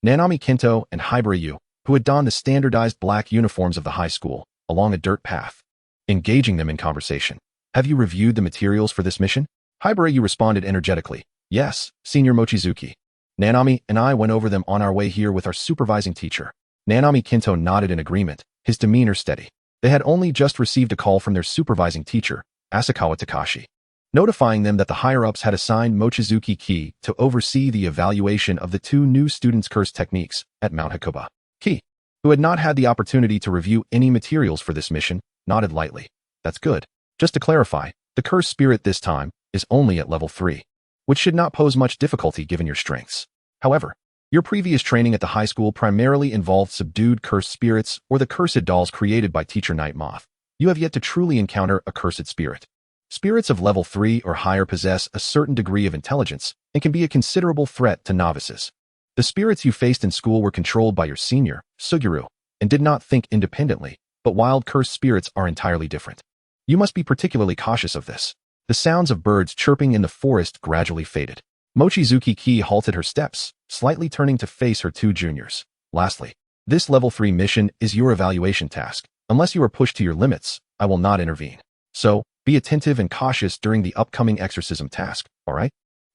Nanami Kinto and Hibarayu, who had donned the standardized black uniforms of the high school, along a dirt path, engaging them in conversation. Have you reviewed the materials for this mission? Hibarayu responded energetically. Yes, Senior Mochizuki. Nanami and I went over them on our way here with our supervising teacher. Nanami Kinto nodded in agreement, his demeanor steady. They had only just received a call from their supervising teacher, Asakawa Takashi, notifying them that the higher-ups had assigned Mochizuki Ki to oversee the evaluation of the two new students' curse techniques at Mount Hakuba. Ki, who had not had the opportunity to review any materials for this mission, nodded lightly. That's good. Just to clarify, the curse spirit this time is only at level 3, which should not pose much difficulty given your strengths. However, your previous training at the high school primarily involved subdued cursed spirits or the cursed dolls created by Teacher Night Moth. You have yet to truly encounter a cursed spirit. Spirits of level 3 or higher possess a certain degree of intelligence and can be a considerable threat to novices. The spirits you faced in school were controlled by your senior, Suguru, and did not think independently, but wild cursed spirits are entirely different. You must be particularly cautious of this. The sounds of birds chirping in the forest gradually faded. Mochizuki Ki halted her steps, slightly turning to face her two juniors. Lastly, this level 3 mission is your evaluation task. Unless you are pushed to your limits, I will not intervene. So, be attentive and cautious during the upcoming exorcism task, alright?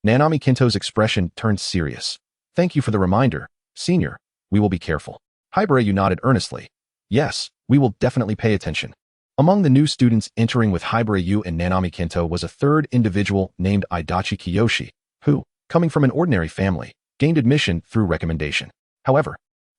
Nanami Kinto's expression turned serious. Thank you for the reminder, Senior. We will be careful. Hibarayu nodded earnestly. Yes, we will definitely pay attention. Among the new students entering with Hibarayu and Nanami Kinto was a third individual named Idachi Kiyoshi, who, coming from an ordinary family, gained admission through recommendation. However,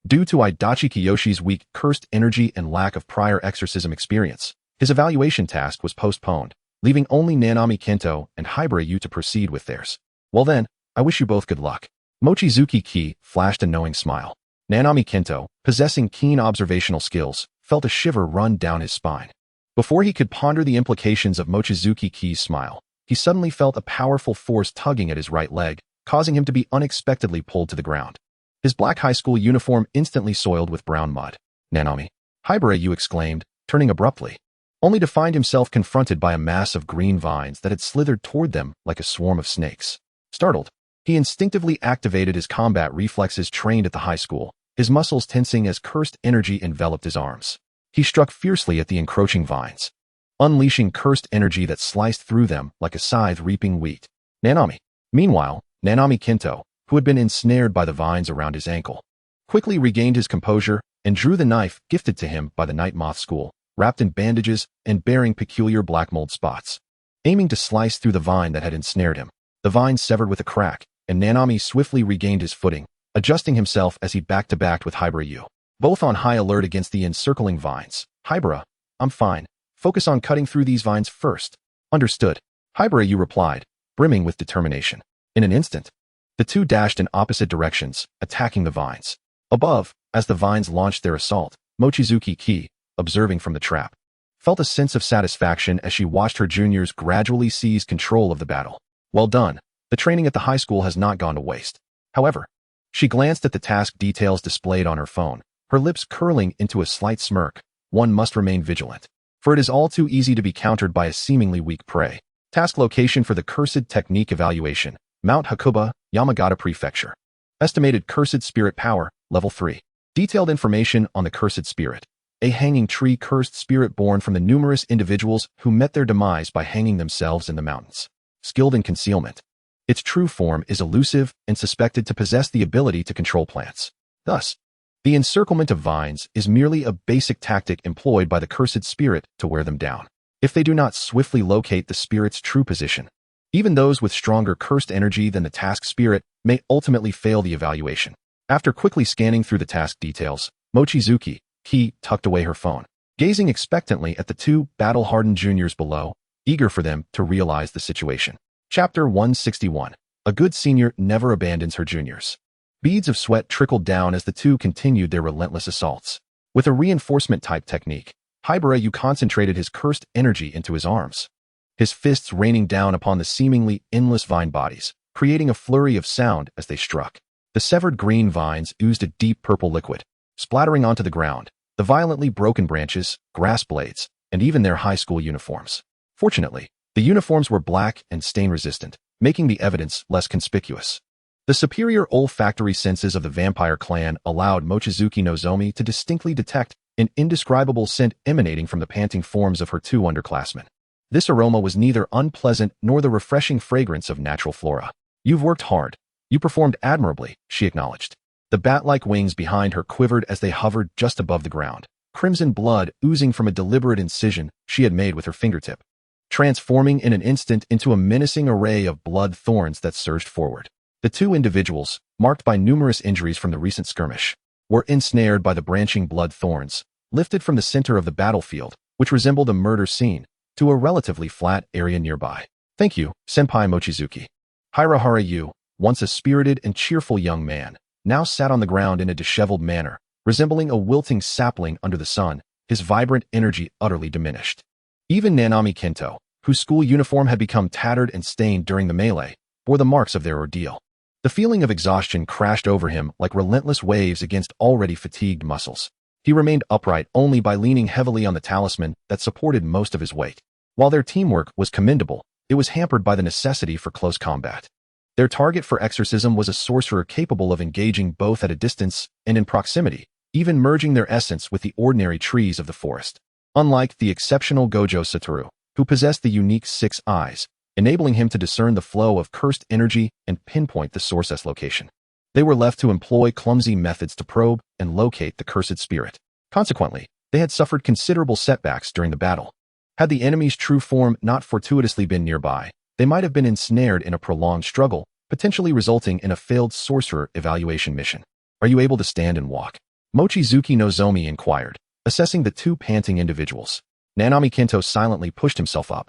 due to Idachi Kiyoshi's weak cursed energy and lack of prior exorcism experience, his evaluation task was postponed, leaving only Nanami Kinto and Hibarayu to proceed with theirs. Well then, I wish you both good luck. Mochizuki Ki flashed a knowing smile. Nanami Kinto, possessing keen observational skills, felt a shiver run down his spine. Before he could ponder the implications of Mochizuki Ki's smile, he suddenly felt a powerful force tugging at his right leg, causing him to be unexpectedly pulled to the ground. His black high school uniform instantly soiled with brown mud. Nanami, Hibarayu exclaimed, turning abruptly, only to find himself confronted by a mass of green vines that had slithered toward them like a swarm of snakes. Startled, he instinctively activated his combat reflexes trained at the high school, his muscles tensing as cursed energy enveloped his arms. He struck fiercely at the encroaching vines, unleashing cursed energy that sliced through them like a scythe reaping wheat. Meanwhile, Nanami Kinto, who had been ensnared by the vines around his ankle, quickly regained his composure and drew the knife gifted to him by the Night Moth School, wrapped in bandages and bearing peculiar black mold spots. Aiming to slice through the vine that had ensnared him, the vine severed with a crack, and Nanami swiftly regained his footing, adjusting himself as he back-to-backed with Hibarayu, both on high alert against the encircling vines. Hibara, I'm fine. Focus on cutting through these vines first. Understood. Hibarayu replied, brimming with determination. In an instant, the two dashed in opposite directions, attacking the vines. Above, as the vines launched their assault, Mochizuki Ki, observing from the trap, felt a sense of satisfaction as she watched her juniors gradually seize control of the battle. Well done. The training at the high school has not gone to waste. However, she glanced at the task details displayed on her phone, her lips curling into a slight smirk. One must remain vigilant, for it is all too easy to be countered by a seemingly weak prey. Task location for the Cursed Technique Evaluation, Mount Hakuba, Yamagata Prefecture. Estimated Cursed Spirit Power, Level 3. Detailed information on the Cursed Spirit. A hanging tree cursed spirit born from the numerous individuals who met their demise by hanging themselves in the mountains. Skilled in concealment. Its true form is elusive and suspected to possess the ability to control plants. Thus, The encirclement of vines is merely a basic tactic employed by the cursed spirit to wear them down. If they do not swiftly locate the spirit's true position, even those with stronger cursed energy than the task spirit may ultimately fail the evaluation. After quickly scanning through the task details, Mochizuki tucked away her phone, gazing expectantly at the two battle-hardened juniors below, eager for them to realize the situation. Chapter 161. A good senior never abandons her juniors. Beads of sweat trickled down as the two continued their relentless assaults. With a reinforcement-type technique, Hibarayu concentrated his cursed energy into his arms, his fists raining down upon the seemingly endless vine bodies, creating a flurry of sound as they struck. The severed green vines oozed a deep purple liquid, splattering onto the ground, the violently broken branches, grass blades, and even their high school uniforms. Fortunately, the uniforms were black and stain-resistant, making the evidence less conspicuous. The superior olfactory senses of the vampire clan allowed Mochizuki Nozomi to distinctly detect an indescribable scent emanating from the panting forms of her two underclassmen. This aroma was neither unpleasant nor the refreshing fragrance of natural flora. "You've worked hard. You performed admirably," she acknowledged. The bat-like wings behind her quivered as they hovered just above the ground, crimson blood oozing from a deliberate incision she had made with her fingertip, transforming in an instant into a menacing array of blood thorns that surged forward. The two individuals, marked by numerous injuries from the recent skirmish, were ensnared by the branching blood thorns, lifted from the center of the battlefield, which resembled a murder scene, to a relatively flat area nearby. "Thank you, Senpai Mochizuki." Hibarayu, once a spirited and cheerful young man, now sat on the ground in a disheveled manner, resembling a wilting sapling under the sun, his vibrant energy utterly diminished. Even Nanami Kento, whose school uniform had become tattered and stained during the melee, bore the marks of their ordeal. The feeling of exhaustion crashed over him like relentless waves against already fatigued muscles. He remained upright only by leaning heavily on the talisman that supported most of his weight. While their teamwork was commendable, it was hampered by the necessity for close combat. Their target for exorcism was a sorcerer capable of engaging both at a distance and in proximity, even merging their essence with the ordinary trees of the forest. Unlike the exceptional Gojo Satoru, who possessed the unique 6 eyes, enabling him to discern the flow of cursed energy and pinpoint the source's location, they were left to employ clumsy methods to probe and locate the cursed spirit. Consequently, they had suffered considerable setbacks during the battle. Had the enemy's true form not fortuitously been nearby, they might have been ensnared in a prolonged struggle, potentially resulting in a failed sorcerer evaluation mission. "Are you able to stand and walk?" Mochizuki Nozomi inquired, assessing the two panting individuals. Nanami Kento silently pushed himself up,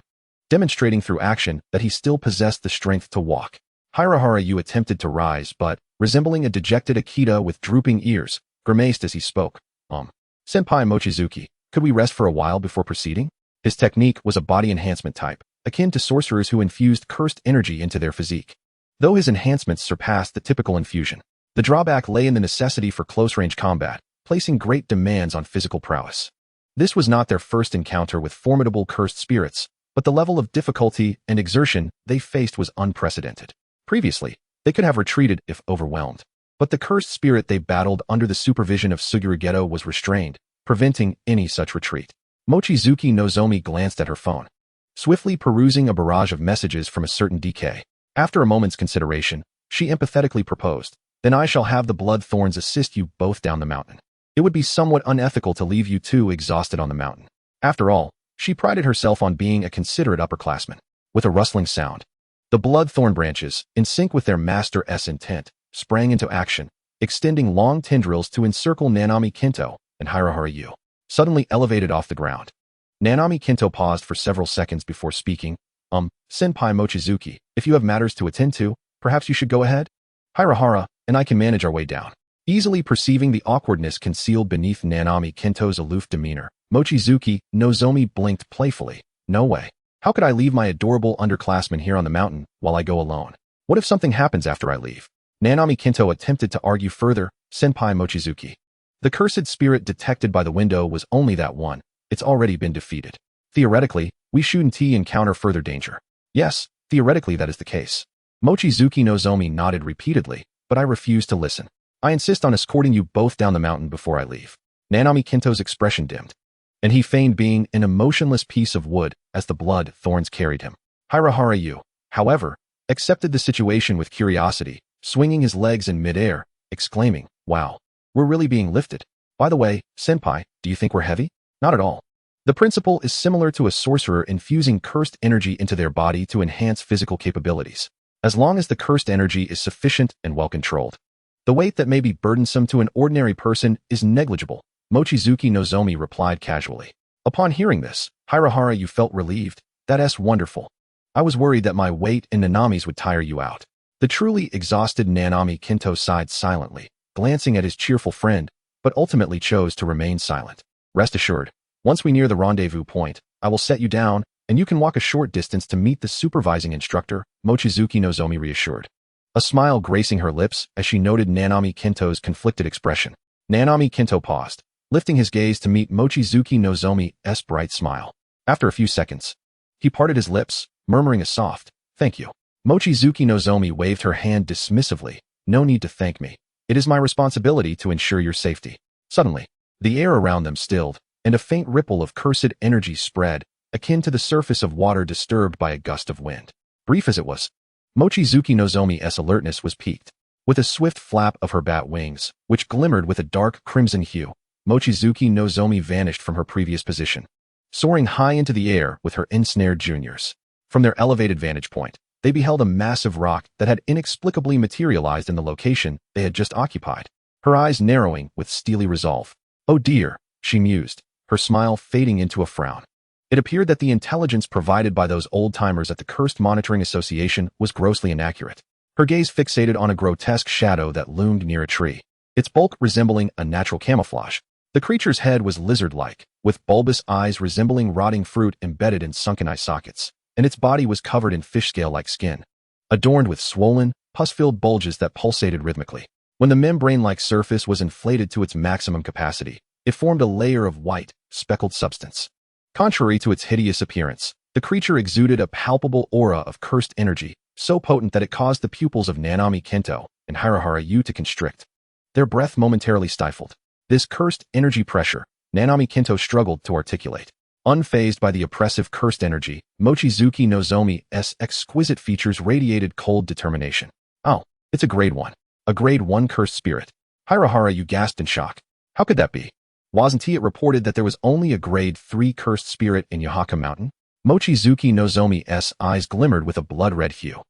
demonstrating through action that he still possessed the strength to walk. Hibarayu attempted to rise, but, resembling a dejected Akita with drooping ears, grimaced as he spoke. Senpai Mochizuki, could we rest for a while before proceeding?" His technique was a body enhancement type, akin to sorcerers who infused cursed energy into their physique. Though his enhancements surpassed the typical infusion, the drawback lay in the necessity for close-range combat, placing great demands on physical prowess. This was not their first encounter with formidable cursed spirits, but the level of difficulty and exertion they faced was unprecedented. Previously, they could have retreated if overwhelmed, but the cursed spirit they battled under the supervision of Suguru Geto was restrained, preventing any such retreat. Mochizuki Nozomi glanced at her phone, swiftly perusing a barrage of messages from a certain DK. After a moment's consideration, she empathetically proposed, "Then I shall have the blood thorns assist you both down the mountain. It would be somewhat unethical to leave you two exhausted on the mountain." After all, she prided herself on being a considerate upperclassman. With a rustling sound, the blood thorn branches, in sync with their master's intent, sprang into action, extending long tendrils to encircle Nanami Kento and Hibarayu, suddenly elevated off the ground. Nanami Kento paused for several seconds before speaking. Senpai Mochizuki, if you have matters to attend to, perhaps you should go ahead? Hirahara and I can manage our way down." Easily perceiving the awkwardness concealed beneath Nanami Kento's aloof demeanor, Mochizuki Nozomi blinked playfully. "No way. How could I leave my adorable underclassmen here on the mountain while I go alone? What if something happens after I leave?" Nanami Kento attempted to argue further. "Senpai Mochizuki, the cursed spirit detected by the window was only that one. It's already been defeated. Theoretically, we shouldn't encounter further danger." "Yes, theoretically that is the case." Mochizuki Nozomi nodded repeatedly, "But I refuse to listen. I insist on escorting you both down the mountain before I leave." Nanami Kento's expression dimmed, and he feigned being an emotionless piece of wood as the blood thorns carried him. Hibarayu, however, accepted the situation with curiosity, swinging his legs in midair, exclaiming, "Wow. We're really being lifted. By the way, senpai, do you think we're heavy? Not at all. The principle is similar to a sorcerer infusing cursed energy into their body to enhance physical capabilities, as long as the cursed energy is sufficient and well controlled. The weight that may be burdensome to an ordinary person is negligible, Mochizuki Nozomi replied casually. Upon hearing this, Hirahara, you felt relieved. That's wonderful. I was worried that my weight and Nanami's would tire you out. The truly exhausted Nanami Kinto sighed silently, glancing at his cheerful friend, but ultimately chose to remain silent. Rest assured, once we near the rendezvous point, I will set you down, and you can walk a short distance to meet the supervising instructor, Mochizuki Nozomi reassured. A smile gracing her lips as she noted Nanami Kinto's conflicted expression. Nanami Kinto paused, lifting his gaze to meet Mochizuki Nozomi's bright smile. After a few seconds, he parted his lips, murmuring a soft, "Thank you." Mochizuki Nozomi waved her hand dismissively. "No need to thank me. It is my responsibility to ensure your safety." Suddenly, the air around them stilled, and a faint ripple of cursed energy spread, akin to the surface of water disturbed by a gust of wind. Brief as it was, Mochizuki Nozomi's alertness was piqued. With a swift flap of her bat wings, which glimmered with a dark crimson hue, Mochizuki Nozomi vanished from her previous position, soaring high into the air with her ensnared juniors. From their elevated vantage point, they beheld a massive rock that had inexplicably materialized in the location they had just occupied, her eyes narrowing with steely resolve. "Oh dear," she mused, her smile fading into a frown. It appeared that the intelligence provided by those old-timers at the Cursed Monitoring Association was grossly inaccurate. Her gaze fixated on a grotesque shadow that loomed near a tree, its bulk resembling a natural camouflage. The creature's head was lizard-like, with bulbous eyes resembling rotting fruit embedded in sunken eye sockets, and its body was covered in fish scale-like skin, adorned with swollen, pus-filled bulges that pulsated rhythmically. When the membrane-like surface was inflated to its maximum capacity, it formed a layer of white, speckled substance. Contrary to its hideous appearance, the creature exuded a palpable aura of cursed energy, so potent that it caused the pupils of Nanami Kinto and Hirahara to constrict. Their breath momentarily stifled. This cursed energy pressure, Nanami Kinto struggled to articulate. Unfazed by the oppressive cursed energy, Mochizuki Nozomi's exquisite features radiated cold determination. "Oh, it's a grade 1. A grade 1 cursed spirit." Hirahara gasped in shock. "How could that be? Wasn't it reported that there was only a grade 3 cursed spirit in Yohaka Mountain?" Mochizuki Nozomi's eyes glimmered with a blood-red hue.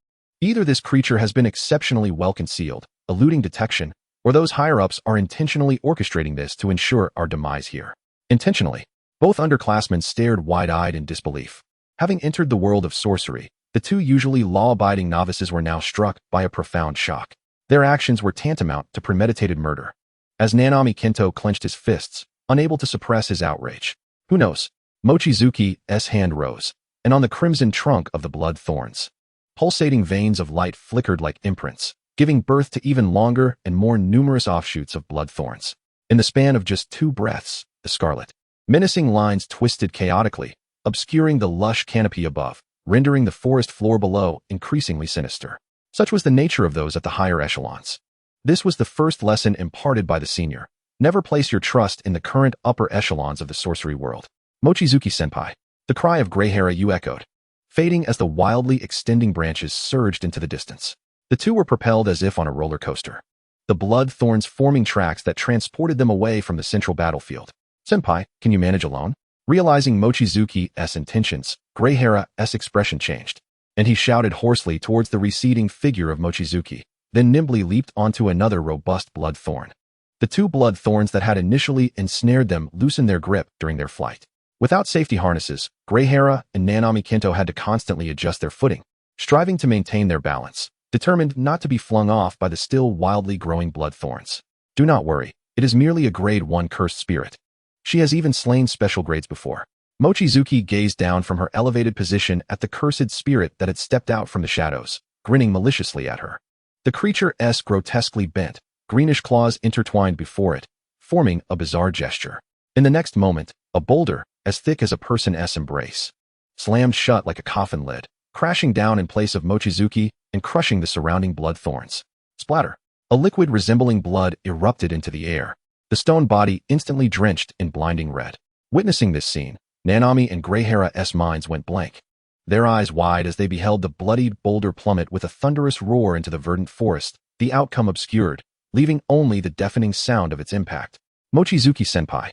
Either this creature has been exceptionally well concealed, eluding detection, or those higher-ups are intentionally orchestrating this to ensure our demise here. Intentionally. Both underclassmen stared wide-eyed in disbelief. Having entered the world of sorcery, the two usually law-abiding novices were now struck by a profound shock. Their actions were tantamount to premeditated murder. As Nanami Kinto clenched his fists, unable to suppress his outrage. "Who knows?" Mochizuki's hand rose, and on the crimson trunk of the blood thorns, pulsating veins of light flickered like imprints, giving birth to even longer and more numerous offshoots of blood thorns. In the span of just 2 breaths, the scarlet, menacing lines twisted chaotically, obscuring the lush canopy above, rendering the forest floor below increasingly sinister. Such was the nature of those at the higher echelons. This was the first lesson imparted by the senior. Never place your trust in the current upper echelons of the sorcery world. "Mochizuki-senpai." The cry of Greyhair echoed, fading as the wildly extending branches surged into the distance. The two were propelled as if on a roller coaster, the blood thorns forming tracks that transported them away from the central battlefield. "Senpai, can you manage alone?" Realizing Mochizuki's intentions, Greyhair's expression changed, and he shouted hoarsely towards the receding figure of Mochizuki, then nimbly leaped onto another robust blood thorn. The 2 blood thorns that had initially ensnared them loosened their grip during their flight. Without safety harnesses, Greyhair and Nanami Kinto had to constantly adjust their footing, striving to maintain their balance, determined not to be flung off by the still wildly growing blood thorns. "Do not worry, it is merely a grade 1 cursed spirit. She has even slain special grades before." Mochizuki gazed down from her elevated position at the cursed spirit that had stepped out from the shadows, grinning maliciously at her. The creature's grotesquely bent, greenish claws intertwined before it, forming a bizarre gesture. In the next moment, a boulder, as thick as a person's embrace, slammed shut like a coffin lid, crashing down in place of Mochizuki and crushing the surrounding blood thorns. Splatter! A liquid resembling blood erupted into the air, the stone body instantly drenched in blinding red. Witnessing this scene, Nanami and Greyhair's minds went blank, their eyes wide as they beheld the bloodied boulder plummet with a thunderous roar into the verdant forest, the outcome obscured, leaving only the deafening sound of its impact. Mochizuki-senpai.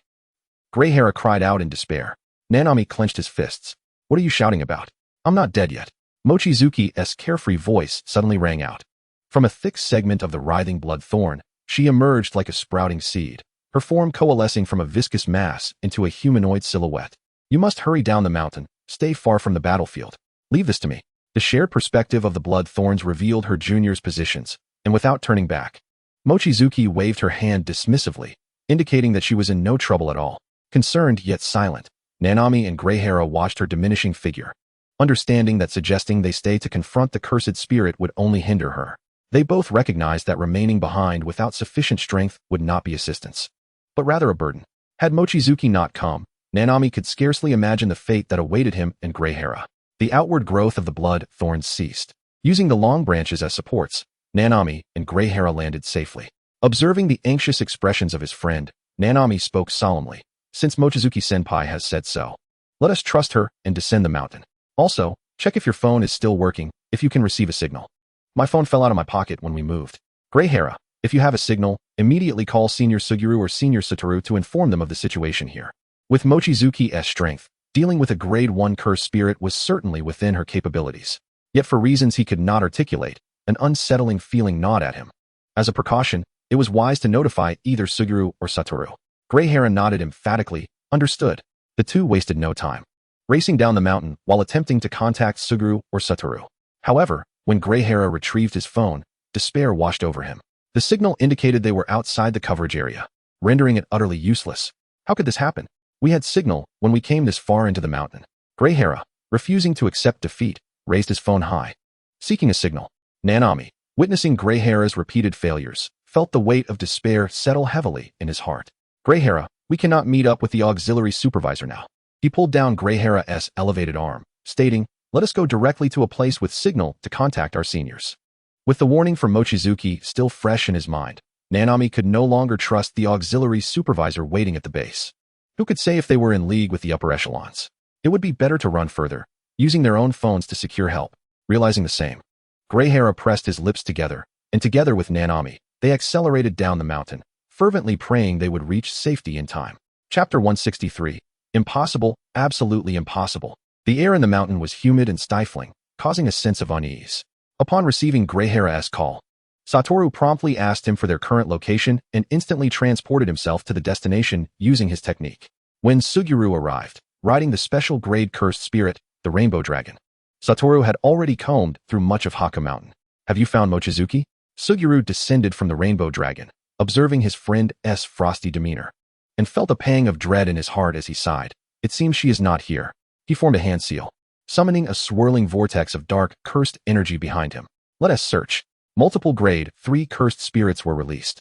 Greyhara cried out in despair. Nanami clenched his fists. What are you shouting about? I'm not dead yet. Mochizuki's carefree voice suddenly rang out. From a thick segment of the writhing blood thorn, she emerged like a sprouting seed, her form coalescing from a viscous mass into a humanoid silhouette. You must hurry down the mountain, stay far from the battlefield. Leave this to me. The shared perspective of the blood thorns revealed her junior's positions, and without turning back, Mochizuki waved her hand dismissively, indicating that she was in no trouble at all. Concerned yet silent, Nanami and Greyhara watched her diminishing figure. Understanding that suggesting they stay to confront the cursed spirit would only hinder her, they both recognized that remaining behind without sufficient strength would not be assistance, but rather a burden. Had Mochizuki not come, Nanami could scarcely imagine the fate that awaited him and Greyhara. The outward growth of the blood thorns ceased. Using the long branches as supports, Nanami and Greyhara landed safely. Observing the anxious expressions of his friend, Nanami spoke solemnly. Since Mochizuki-senpai has said so, let us trust her and descend the mountain. Also, check if your phone is still working, if you can receive a signal. My phone fell out of my pocket when we moved. Greyhara, if you have a signal, immediately call Senior Suguru or Senior Satoru to inform them of the situation here. With Mochizuki's strength, dealing with a grade 1 cursed spirit was certainly within her capabilities. Yet for reasons he could not articulate, an unsettling feeling gnawed at him. As a precaution, it was wise to notify either Suguru or Satoru. Greyhara nodded emphatically, understood. The two wasted no time, racing down the mountain while attempting to contact Suguru or Satoru. However, when Greyhara retrieved his phone, despair washed over him. The signal indicated they were outside the coverage area, rendering it utterly useless. How could this happen? We had signal when we came this far into the mountain. Greyhara, refusing to accept defeat, raised his phone high, seeking a signal. Nanami, witnessing Greyhara's repeated failures, felt the weight of despair settle heavily in his heart. Greyhara, we cannot meet up with the auxiliary supervisor now. He pulled down Greyhara's elevated arm, stating, let us go directly to a place with signal to contact our seniors. With the warning from Mochizuki still fresh in his mind, Nanami could no longer trust the auxiliary supervisor waiting at the base. Who could say if they were in league with the upper echelons? It would be better to run further, using their own phones to secure help. Realizing the same, Greyhara pressed his lips together, and together with Nanami, they accelerated down the mountain, fervently praying they would reach safety in time. Chapter 163. Impossible, absolutely impossible. The air in the mountain was humid and stifling, causing a sense of unease. Upon receiving Greyhara's call, Satoru promptly asked him for their current location and instantly transported himself to the destination using his technique. When Suguru arrived, riding the special grade cursed spirit, the Rainbow Dragon, Satoru had already combed through much of Haka Mountain. Have you found Mochizuki? Suguru descended from the Rainbow Dragon, observing his friend's frosty demeanor, and felt a pang of dread in his heart as he sighed. It seems she is not here. He formed a hand seal, summoning a swirling vortex of dark, cursed energy behind him. Let us search. Multiple grade 3 cursed spirits were released,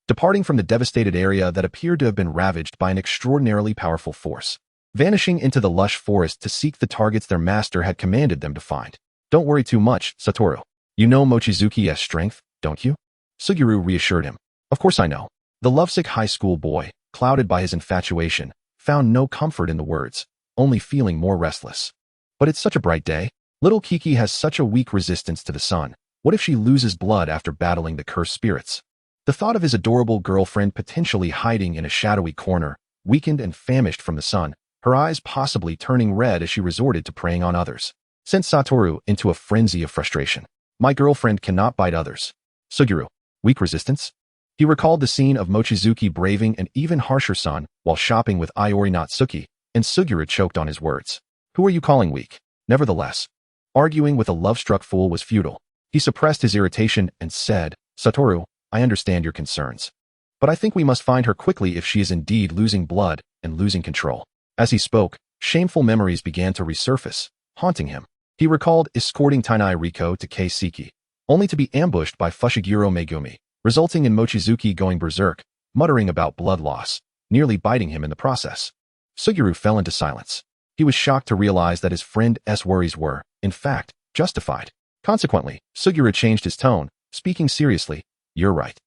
departing from the devastated area that appeared to have been ravaged by an extraordinarily powerful force, vanishing into the lush forest to seek the targets their master had commanded them to find. Don't worry too much, Satoru. You know Mochizuki's strength, don't you? Suguru reassured him. Of course I know. The lovesick high school boy, clouded by his infatuation, found no comfort in the words, only feeling more restless. But it's such a bright day. Little Kiki has such a weak resistance to the sun. What if she loses blood after battling the cursed spirits? The thought of his adorable girlfriend potentially hiding in a shadowy corner, weakened and famished from the sun, her eyes possibly turning red as she resorted to preying on others, sent Satoru into a frenzy of frustration. My girlfriend cannot bite others. Suguru, weak resistance? He recalled the scene of Mochizuki braving an even harsher sun while shopping with Iori Natsuki, and Suguru choked on his words. Who are you calling weak? Nevertheless, arguing with a love-struck fool was futile. He suppressed his irritation and said, Satoru, I understand your concerns, but I think we must find her quickly if she is indeed losing blood and losing control. As he spoke, shameful memories began to resurface, haunting him. He recalled escorting Tainai Riko to Keiseki, only to be ambushed by Fushiguro Megumi, resulting in Mochizuki going berserk, muttering about blood loss, nearly biting him in the process. Suguru fell into silence. He was shocked to realize that his friend's worries were, in fact, justified. Consequently, Suguru changed his tone, speaking seriously. You're right.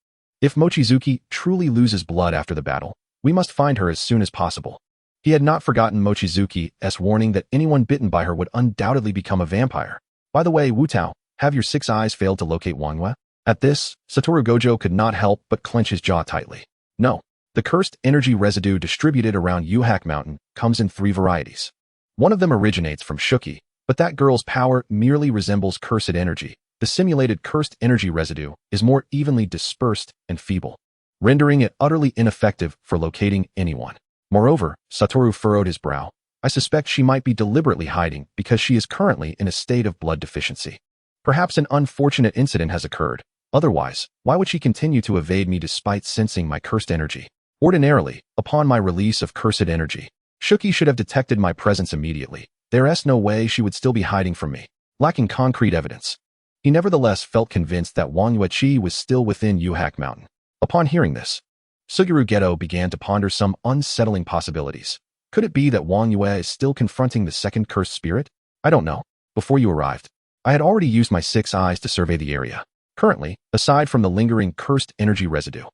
If Mochizuki truly loses blood after the battle, we must find her as soon as possible. He had not forgotten Mochizuki's warning that anyone bitten by her would undoubtedly become a vampire. By the way, Wu Tao, have your 6 eyes failed to locate Wang Yue? At this, Satoru Gojo could not help but clench his jaw tightly. No, the cursed energy residue distributed around Yueqi Mountain comes in 3 varieties. One of them originates from Shuki, but that girl's power merely resembles cursed energy. The simulated cursed energy residue is more evenly dispersed and feeble, rendering it utterly ineffective for locating anyone. Moreover, Satoru furrowed his brow. I suspect she might be deliberately hiding because she is currently in a state of blood deficiency. Perhaps an unfortunate incident has occurred. Otherwise, why would she continue to evade me despite sensing my cursed energy? Ordinarily, upon my release of cursed energy, Shuki should have detected my presence immediately. There's no way she would still be hiding from me. Lacking concrete evidence, he nevertheless felt convinced that Wang Yueqi was still within Yueqi Mountain. Upon hearing this, Suguru Geto began to ponder some unsettling possibilities. Could it be that Wang Yueqi is still confronting the second cursed spirit? I don't know. Before you arrived, I had already used my 6 eyes to survey the area. Currently, aside from the lingering cursed energy residue,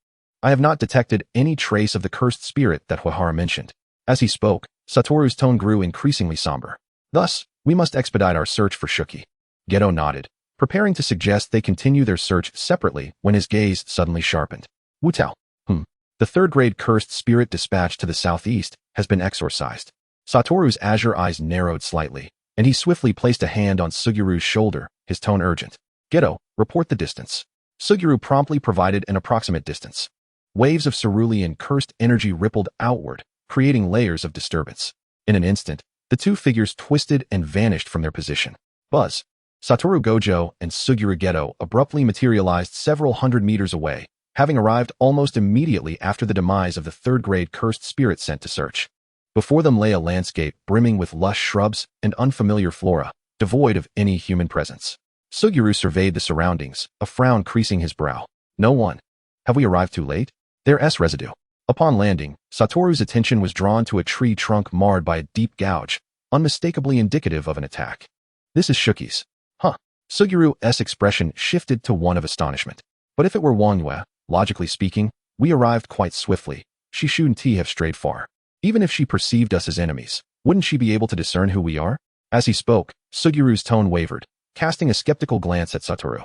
I have not detected any trace of the cursed spirit that Huihara mentioned. As he spoke, Satoru's tone grew increasingly somber. Thus, we must expedite our search for Shuki. Geto nodded, preparing to suggest they continue their search separately when his gaze suddenly sharpened. Wu Tao. The 3rd-grade cursed spirit dispatched to the southeast has been exorcised. Satoru's azure eyes narrowed slightly, and he swiftly placed a hand on Sugiru's shoulder, his tone urgent. Geto, report the distance. Suguru promptly provided an approximate distance. Waves of cerulean cursed energy rippled outward, creating layers of disturbance. In an instant, the 2 figures twisted and vanished from their position. Buzz. Satoru Gojo and Suguru Geto abruptly materialized several hundred meters away, having arrived almost immediately after the demise of the 3rd-grade cursed spirit sent to search. Before them lay a landscape brimming with lush shrubs and unfamiliar flora, devoid of any human presence. Suguru surveyed the surroundings, a frown creasing his brow. No one. Have we arrived too late? There's residue. Upon landing, Satoru's attention was drawn to a tree trunk marred by a deep gouge, unmistakably indicative of an attack. This is Shuki's. Sugiru's expression shifted to one of astonishment. But if it were Wang Yueqi, logically speaking, we arrived quite swiftly. She shouldn't have strayed far. Even if she perceived us as enemies, wouldn't she be able to discern who we are? As he spoke, Sugiru's tone wavered, casting a skeptical glance at Satoru.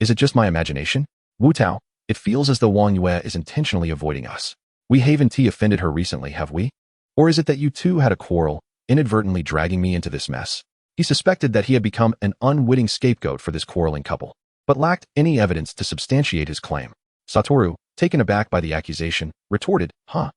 Is it just my imagination? Wu Tao, it feels as though Wang Yueqi is intentionally avoiding us. We haven't offended her recently, have we? Or is it that you two had a quarrel, inadvertently dragging me into this mess? He suspected that he had become an unwitting scapegoat for this quarreling couple, but lacked any evidence to substantiate his claim. Satoru, taken aback by the accusation, retorted, What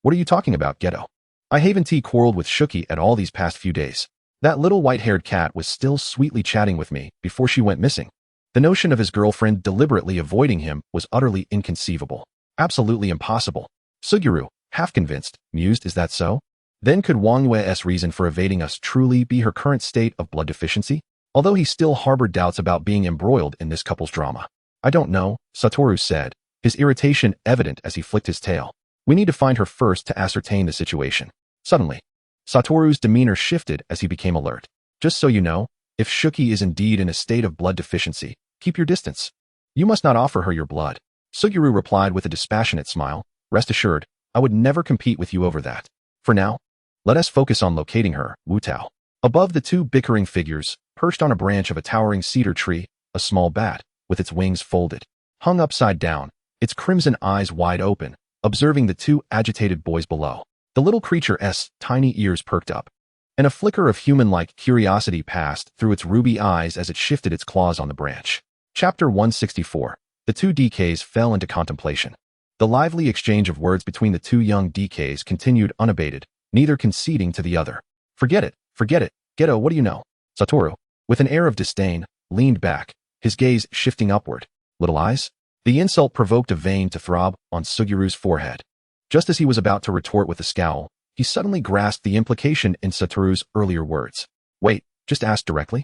are you talking about, Geto? I haven't quarreled with Shuki at all these past few days. That little white-haired cat was still sweetly chatting with me before she went missing. The notion of his girlfriend deliberately avoiding him was utterly inconceivable. Absolutely impossible. Suguru, half convinced, mused, is that so? Then could Wang Yueqi's reason for evading us truly be her current state of blood deficiency? Although he still harbored doubts about being embroiled in this couple's drama. I don't know, Satoru said, his irritation evident as he flicked his tail. We need to find her first to ascertain the situation. Suddenly, Satoru's demeanor shifted as he became alert. Just so you know, if Shuki is indeed in a state of blood deficiency, keep your distance. You must not offer her your blood. Suguru replied with a dispassionate smile. Rest assured, I would never compete with you over that. For now, let us focus on locating her, Wu Tao. Above the 2 bickering figures, perched on a branch of a towering cedar tree, a small bat, with its wings folded, hung upside down, its crimson eyes wide open, observing the 2 agitated boys below. The little creature's tiny ears perked up, and a flicker of human-like curiosity passed through its ruby eyes as it shifted its claws on the branch. Chapter 164. The 2 DKs fell into contemplation. The lively exchange of words between the 2 young DKs continued unabated, neither conceding to the other. Forget it, Geto, what do you know? Satoru, with an air of disdain, leaned back, his gaze shifting upward. Little eyes? The insult provoked a vein to throb on Sugiru's forehead. Just as he was about to retort with a scowl, he suddenly grasped the implication in Satoru's earlier words. Wait, just ask directly?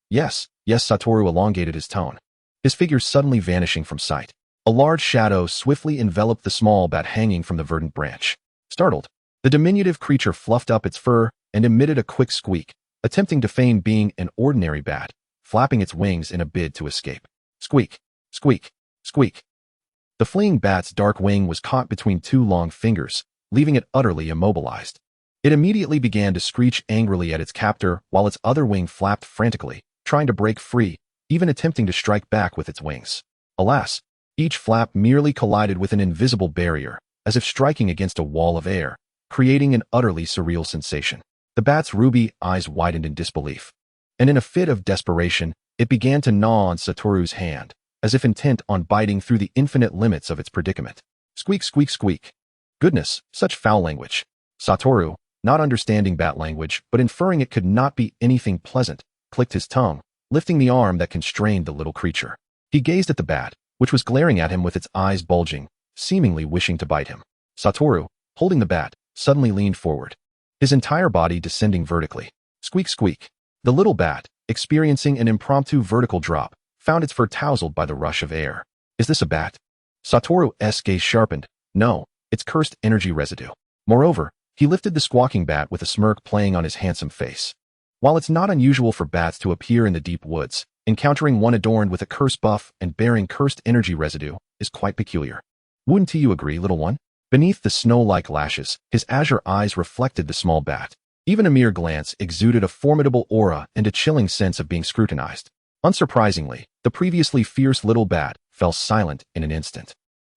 Yes, Satoru elongated his tone, his figure suddenly vanishing from sight. A large shadow swiftly enveloped the small bat hanging from the verdant branch. Startled, the diminutive creature fluffed up its fur and emitted a quick squeak, attempting to feign being an ordinary bat, flapping its wings in a bid to escape. Squeak, squeak, squeak. The fleeing bat's dark wing was caught between 2 long fingers, leaving it utterly immobilized. It immediately began to screech angrily at its captor while its other wing flapped frantically, trying to break free, even attempting to strike back with its wings. Alas, each flap merely collided with an invisible barrier, as if striking against a wall of air, creating an utterly surreal sensation. The bat's ruby eyes widened in disbelief, and in a fit of desperation, it began to gnaw on Satoru's hand, as if intent on biting through the infinite limits of its predicament. Squeak, squeak, squeak. Goodness, such foul language. Satoru, not understanding bat language, but inferring it could not be anything pleasant, clicked his tongue, lifting the arm that constrained the little creature. He gazed at the bat, which was glaring at him with its eyes bulging, seemingly wishing to bite him. Satoru, holding the bat, suddenly leaned forward, his entire body descending vertically. Squeak, squeak. The little bat, experiencing an impromptu vertical drop, found its fur tousled by the rush of air. Is this a bat? Satoru's gaze sharpened. No, it's cursed energy residue. Moreover, he lifted the squawking bat with a smirk playing on his handsome face. While it's not unusual for bats to appear in the deep woods, encountering one adorned with a curse buff and bearing cursed energy residue is quite peculiar. Wouldn't you agree, little one? Beneath the snow-like lashes, his azure eyes reflected the small bat. Even a mere glance exuded a formidable aura and a chilling sense of being scrutinized. Unsurprisingly, the previously fierce little bat fell silent in an instant,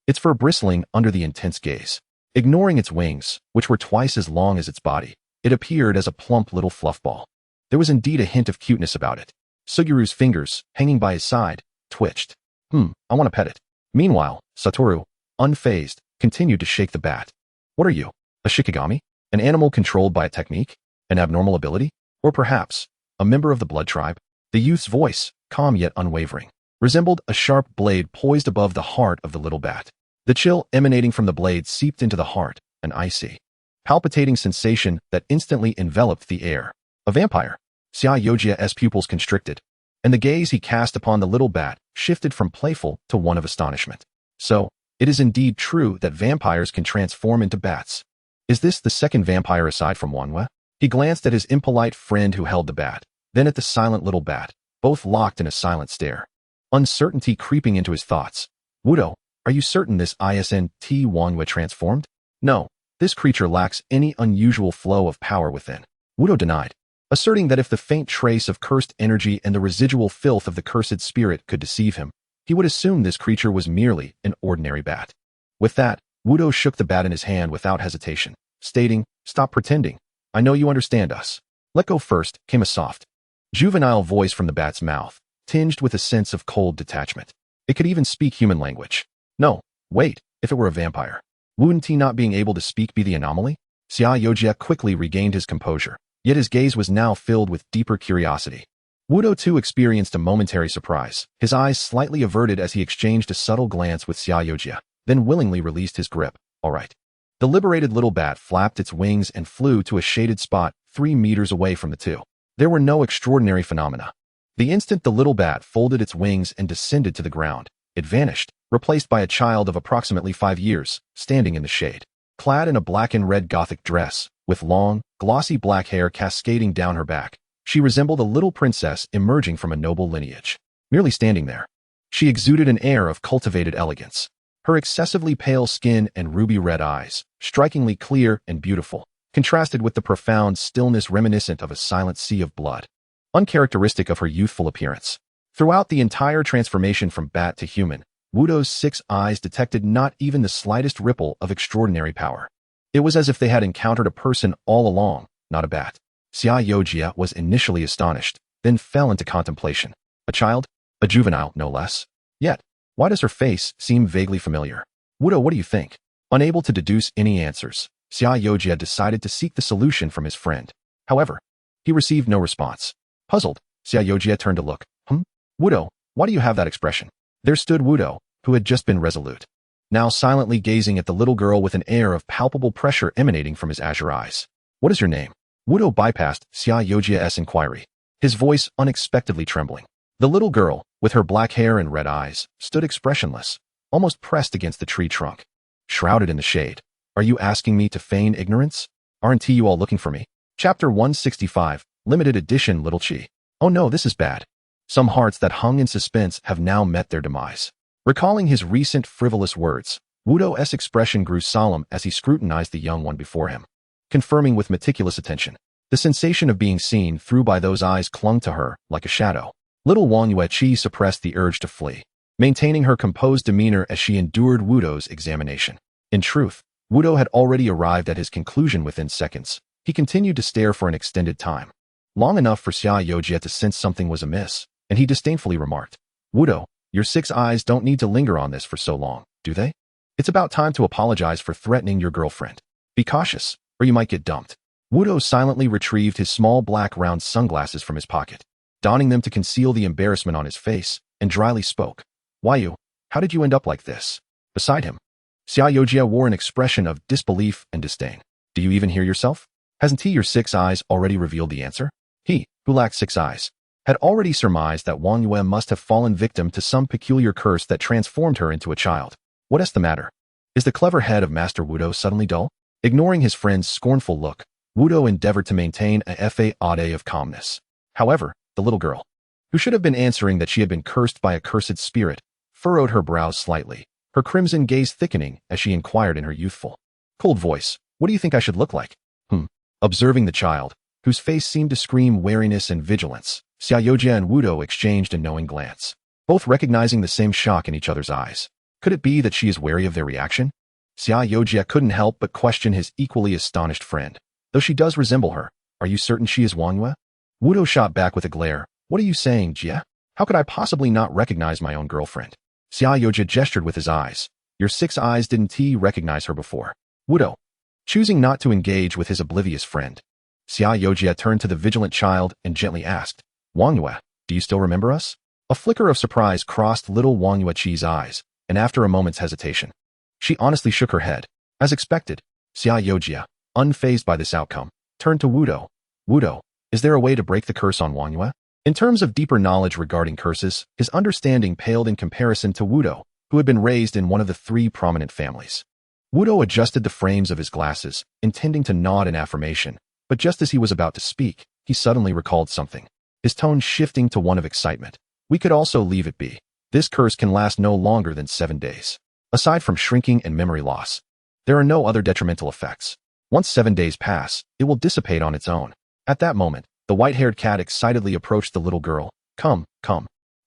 its fur bristling under the intense gaze. Ignoring its wings, which were twice as long as its body, it appeared as a plump little fluff ball. There was indeed a hint of cuteness about it. Sugiru's fingers, hanging by his side, twitched. I want to pet it. Meanwhile, Satoru, unfazed, continued to shake the bat. What are you? A shikigami? An animal controlled by a technique? An abnormal ability? Or perhaps, a member of the blood tribe? The youth's voice, calm yet unwavering, resembled a sharp blade poised above the heart of the little bat. The chill emanating from the blade seeped into the heart, an icy, palpitating sensation that instantly enveloped the air. A vampire. Yueqi's pupils constricted, and the gaze he cast upon the little bat shifted from playful to one of astonishment. So, it is indeed true that vampires can transform into bats. Is this the second vampire aside from Wang Yueqi? He glanced at his impolite friend who held the bat, then at the silent little bat, both locked in a silent stare. Uncertainty creeping into his thoughts. Wudo, are you certain this isn't Wang Yueqi transformed? No, this creature lacks any unusual flow of power within. Wudo denied, asserting that if the faint trace of cursed energy and the residual filth of the cursed spirit could deceive him, he would assume this creature was merely an ordinary bat. With that, Wudo shook the bat in his hand without hesitation, stating, "Stop pretending. I know you understand us." Let go first, came a soft, juvenile voice from the bat's mouth, tinged with a sense of cold detachment. It could even speak human language. No, wait, if it were a vampire, wouldn't he not being able to speak be the anomaly? Yueqi quickly regained his composure, yet his gaze was now filled with deeper curiosity. Wudo too experienced a momentary surprise, his eyes slightly averted as he exchanged a subtle glance with Yueqi, then willingly released his grip. All right. The liberated little bat flapped its wings and flew to a shaded spot 3 meters away from the two. There were no extraordinary phenomena. The instant the little bat folded its wings and descended to the ground, it vanished, replaced by a child of approximately 5 years, standing in the shade. Clad in a black and red Gothic dress, with long, glossy black hair cascading down her back, she resembled a little princess emerging from a noble lineage. Merely standing there, she exuded an air of cultivated elegance. Her excessively pale skin and ruby-red eyes, strikingly clear and beautiful, contrasted with the profound stillness reminiscent of a silent sea of blood, uncharacteristic of her youthful appearance. Throughout the entire transformation from bat to human, Wudo's 6 eyes detected not even the slightest ripple of extraordinary power. It was as if they had encountered a person all along, not a bat. Yueqi was initially astonished, then fell into contemplation. A child? A juvenile, no less. Yet, why does her face seem vaguely familiar? Wudo, what do you think? Unable to deduce any answers, Yueqi decided to seek the solution from his friend. However, he received no response. Puzzled, Yueqi turned to look. Wudo, why do you have that expression? There stood Wudo, who had just been resolute, now silently gazing at the little girl with an air of palpable pressure emanating from his azure eyes. What is your name? Wudo bypassed Yueqi's inquiry, his voice unexpectedly trembling. The little girl, with her black hair and red eyes, stood expressionless, almost pressed against the tree trunk, shrouded in the shade. Are you asking me to feign ignorance? Aren't you all looking for me? Chapter 165, Limited Edition Little Chi. Oh no, this is bad. Some hearts that hung in suspense have now met their demise. Recalling his recent frivolous words, Wudo's expression grew solemn as he scrutinized the young one before him, confirming with meticulous attention. The sensation of being seen through by those eyes clung to her like a shadow. Little Wang Yueqi suppressed the urge to flee. maintaining her composed demeanor as she endured Wudo's examination. In truth, Wudo had already arrived at his conclusion within seconds. He continued to stare for an extended time, long enough for Xia Youjie to sense something was amiss, and he disdainfully remarked, "Wudo, your 6 eyes don't need to linger on this for so long, do they? It's about time to apologize for threatening your girlfriend. Be cautious, or you might get dumped." Wudo silently retrieved his small black round sunglasses from his pocket, donning them to conceal the embarrassment on his face, and dryly spoke. "Why, how did you end up like this?" Beside him, Xia Youjie wore an expression of disbelief and disdain. "Do you even hear yourself? Hasn't he, your 6 eyes, already revealed the answer?" He, who lacked 6 eyes, had already surmised that Wang Yueqi must have fallen victim to some peculiar curse that transformed her into a child. What is the matter? Is the clever head of Master Wudo suddenly dull? Ignoring his friend's scornful look, Wudo endeavored to maintain a facade of calmness. However, the little girl, who should have been answering that she had been cursed by a cursed spirit, furrowed her brows slightly, her crimson gaze thickening as she inquired in her youthful, cold voice, "What do you think I should look like?" Observing the child, whose face seemed to scream wariness and vigilance, Xia Youjie and Wudo exchanged a knowing glance, both recognizing the same shock in each other's eyes. Could it be that she is wary of their reaction? Xia Youjie couldn't help but question his equally astonished friend. "Though she does resemble her, are you certain she is Wang Yueqi?" Wudo shot back with a glare. "What are you saying, Jie? How could I possibly not recognize my own girlfriend?" Xia Youjie gestured with his eyes. "Your 6 eyes didn't recognize her before?" Wudo, choosing not to engage with his oblivious friend, Xia Youjie turned to the vigilant child and gently asked, "Wang Yueqi, do you still remember us?" A flicker of surprise crossed little Wang Yueqi's eyes, and after a moment's hesitation, she honestly shook her head. As expected, Xia Youjie, unfazed by this outcome, turned to Wudo. "Wudo, is there a way to break the curse on Wang Yueqi?" In terms of deeper knowledge regarding curses, his understanding paled in comparison to Wudo, who had been raised in one of the 3 prominent families. Wudo adjusted the frames of his glasses, intending to nod in affirmation, but just as he was about to speak, he suddenly recalled something, his tone shifting to one of excitement. "We could also leave it be. This curse can last no longer than 7 days. Aside from shrinking and memory loss, there are no other detrimental effects. Once 7 days pass, it will dissipate on its own." At that moment, the white-haired cat excitedly approached the little girl. Come,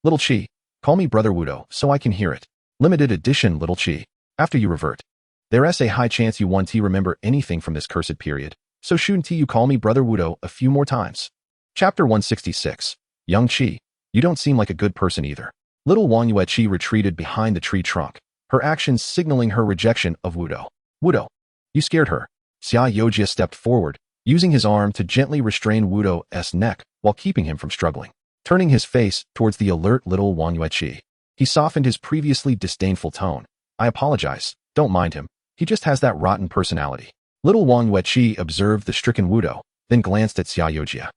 little Chi, call me Brother Wudo so I can hear it. Limited edition, little Chi. After you revert, there's a high chance you won't remember anything from this cursed period, so shouldn't you call me Brother Wudo a few more times?" Chapter 166. Young Chi, you don't seem like a good person either. Little Wang Yueqi retreated behind the tree trunk, her actions signaling her rejection of Wudo. "Wudo, you scared her." Xia Youjie stepped forward, using his arm to gently restrain Wudo's neck while keeping him from struggling. Turning his face towards the alert little Wang Yueqi, he softened his previously disdainful tone. "I apologize, don't mind him. He just has that rotten personality." Little Wang Yueqi observed the stricken Wudo, then glanced at Xia Youjie,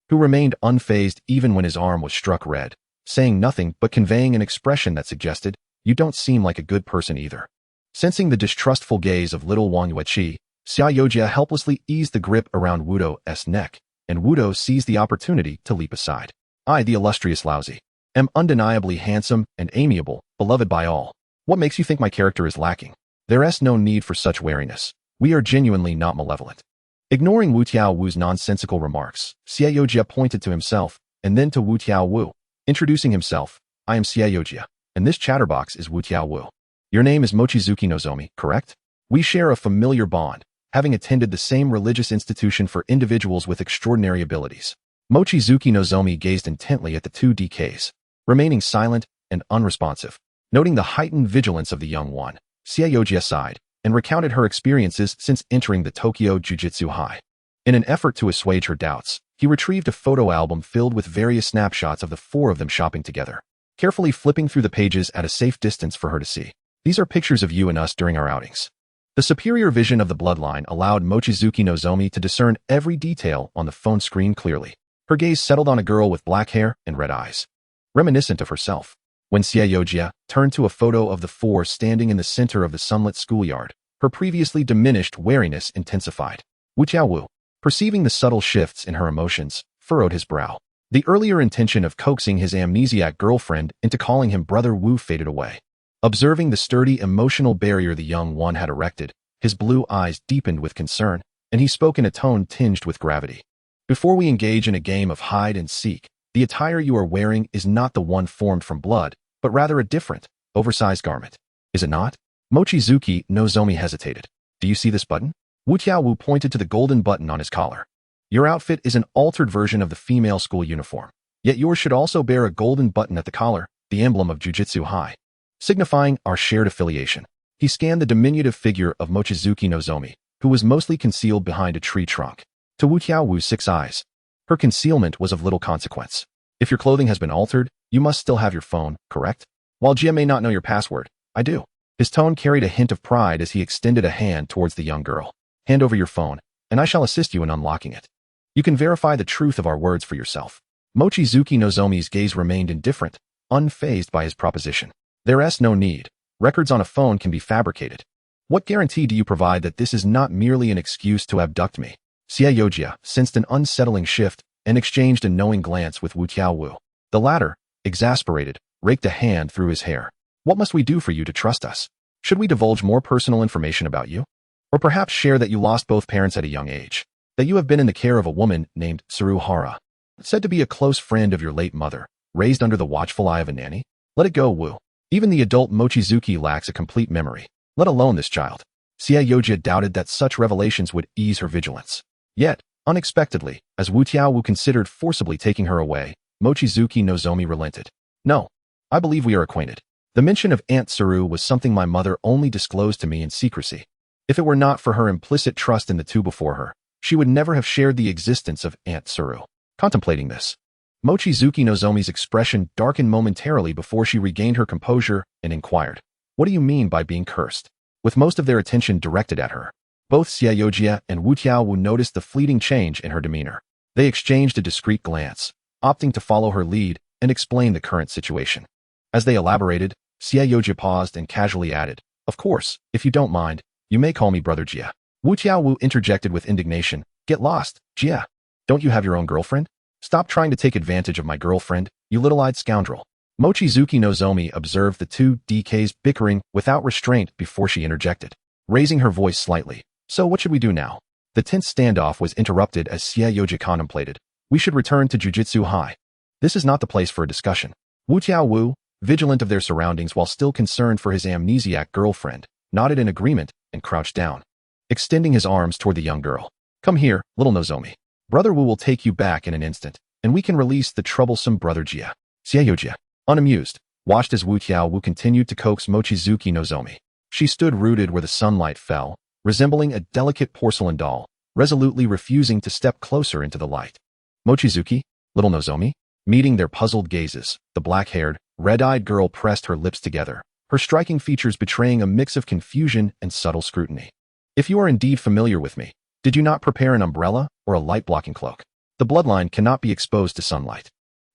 who remained unfazed even when his arm was struck red, saying nothing but conveying an expression that suggested, "You don't seem like a good person either." Sensing the distrustful gaze of little Wang Yueqi, Xia Youjie helplessly eased the grip around Wudo's neck, and Wudo seized the opportunity to leap aside. "I, the illustrious Laozi, am undeniably handsome and amiable, beloved by all. What makes you think my character is lacking? There's no need for such wariness. We are genuinely not malevolent." Ignoring Wu Tiaowu's nonsensical remarks, Xia Youjie pointed to himself, and then to Wu Tiaowu, introducing himself. "I am Xia Youjie, and this chatterbox is Wu Tiaowu. Your name is Mochizuki Nozomi, correct? We share a familiar bond, having attended the same religious institution for individuals with extraordinary abilities." Mochizuki Nozomi gazed intently at the 2 DKs, remaining silent and unresponsive. Noting the heightened vigilance of the young one, Xia Youjie sighed and recounted her experiences since entering the Tokyo Jujutsu High. In an effort to assuage her doubts, he retrieved a photo album filled with various snapshots of the 4 of them shopping together, carefully flipping through the pages at a safe distance for her to see. "These are pictures of you and us during our outings." The superior vision of the bloodline allowed Mochizuki Nozomi to discern every detail on the phone screen clearly. Her gaze settled on a girl with black hair and red eyes, reminiscent of herself. When Xia Youjie turned to a photo of the 4 standing in the center of the sunlit schoolyard, her previously diminished wariness intensified. Wu Tiaowu, perceiving the subtle shifts in her emotions, furrowed his brow. The earlier intention of coaxing his amnesiac girlfriend into calling him Brother Wu faded away. Observing the sturdy emotional barrier the young one had erected, his blue eyes deepened with concern, and he spoke in a tone tinged with gravity. "Before we engage in a game of hide and seek, the attire you are wearing is not the one formed from blood, but rather a different, oversized garment. Is it not? Mochizuki Nozomi hesitated. Do you see this button? Wu Tiaowu pointed to the golden button on his collar. Your outfit is an altered version of the female school uniform. Yet yours should also bear a golden button at the collar, the emblem of Jujutsu High, signifying our shared affiliation. He scanned the diminutive figure of Mochizuki Nozomi, who was mostly concealed behind a tree trunk. To Wu Tiaowu's 6 eyes, her concealment was of little consequence. If your clothing has been altered, you must still have your phone, correct? While Jia may not know your password, I do. His tone carried a hint of pride as he extended a hand towards the young girl. Hand over your phone, and I shall assist you in unlocking it. You can verify the truth of our words for yourself. Mochizuki Nozomi's gaze remained indifferent, unfazed by his proposition. There's no need. Records on a phone can be fabricated. What guarantee do you provide that this is not merely an excuse to abduct me? Xie Yojia sensed an unsettling shift and exchanged a knowing glance with Wu Tiaowu. The latter, exasperated, raked a hand through his hair. What must we do for you to trust us? Should we divulge more personal information about you? Or perhaps share that you lost both parents at a young age? That you have been in the care of a woman named Tsuruhara, said to be a close friend of your late mother, raised under the watchful eye of a nanny? Let it go, Wu. Even the adult Mochizuki lacks a complete memory, let alone this child. Xie Yojia doubted that such revelations would ease her vigilance. Yet, unexpectedly, as Wu Tiaowu considered forcibly taking her away, Mochizuki Nozomi relented. No, I believe we are acquainted. The mention of Aunt Tsuru was something my mother only disclosed to me in secrecy. If it were not for her implicit trust in the two before her, she would never have shared the existence of Aunt Tsuru. Contemplating this, Mochizuki Nozomi's expression darkened momentarily before she regained her composure and inquired, what do you mean by being cursed? With most of their attention directed at her, both Xie Yojia and Wu Tiaowu noticed the fleeting change in her demeanor. They exchanged a discreet glance, opting to follow her lead and explain the current situation. As they elaborated, Xie Yojia paused and casually added, of course, if you don't mind, you may call me Brother Jia. Wu Tiaowu interjected with indignation, get lost, Jia. Don't you have your own girlfriend? Stop trying to take advantage of my girlfriend, you little-eyed scoundrel. Mochizuki Nozomi observed the two DKs bickering without restraint before she interjected, raising her voice slightly. So what should we do now? The tense standoff was interrupted as Xie Yojia contemplated. We should return to Jujutsu High. This is not the place for a discussion. Wu Tiaowu, vigilant of their surroundings while still concerned for his amnesiac girlfriend, nodded in agreement and crouched down, extending his arms toward the young girl. Come here, little Nozomi. Brother Wu will take you back in an instant, and we can release the troublesome Brother Jia. Xie Yojia, unamused, watched as Wu Tiaowu continued to coax Mochizuki Nozomi. She stood rooted where the sunlight fell, resembling a delicate porcelain doll, resolutely refusing to step closer into the light. Mochizuki, little Nozomi, meeting their puzzled gazes, the black-haired, red-eyed girl pressed her lips together, her striking features betraying a mix of confusion and subtle scrutiny. If you are indeed familiar with me, did you not prepare an umbrella or a light-blocking cloak? The bloodline cannot be exposed to sunlight.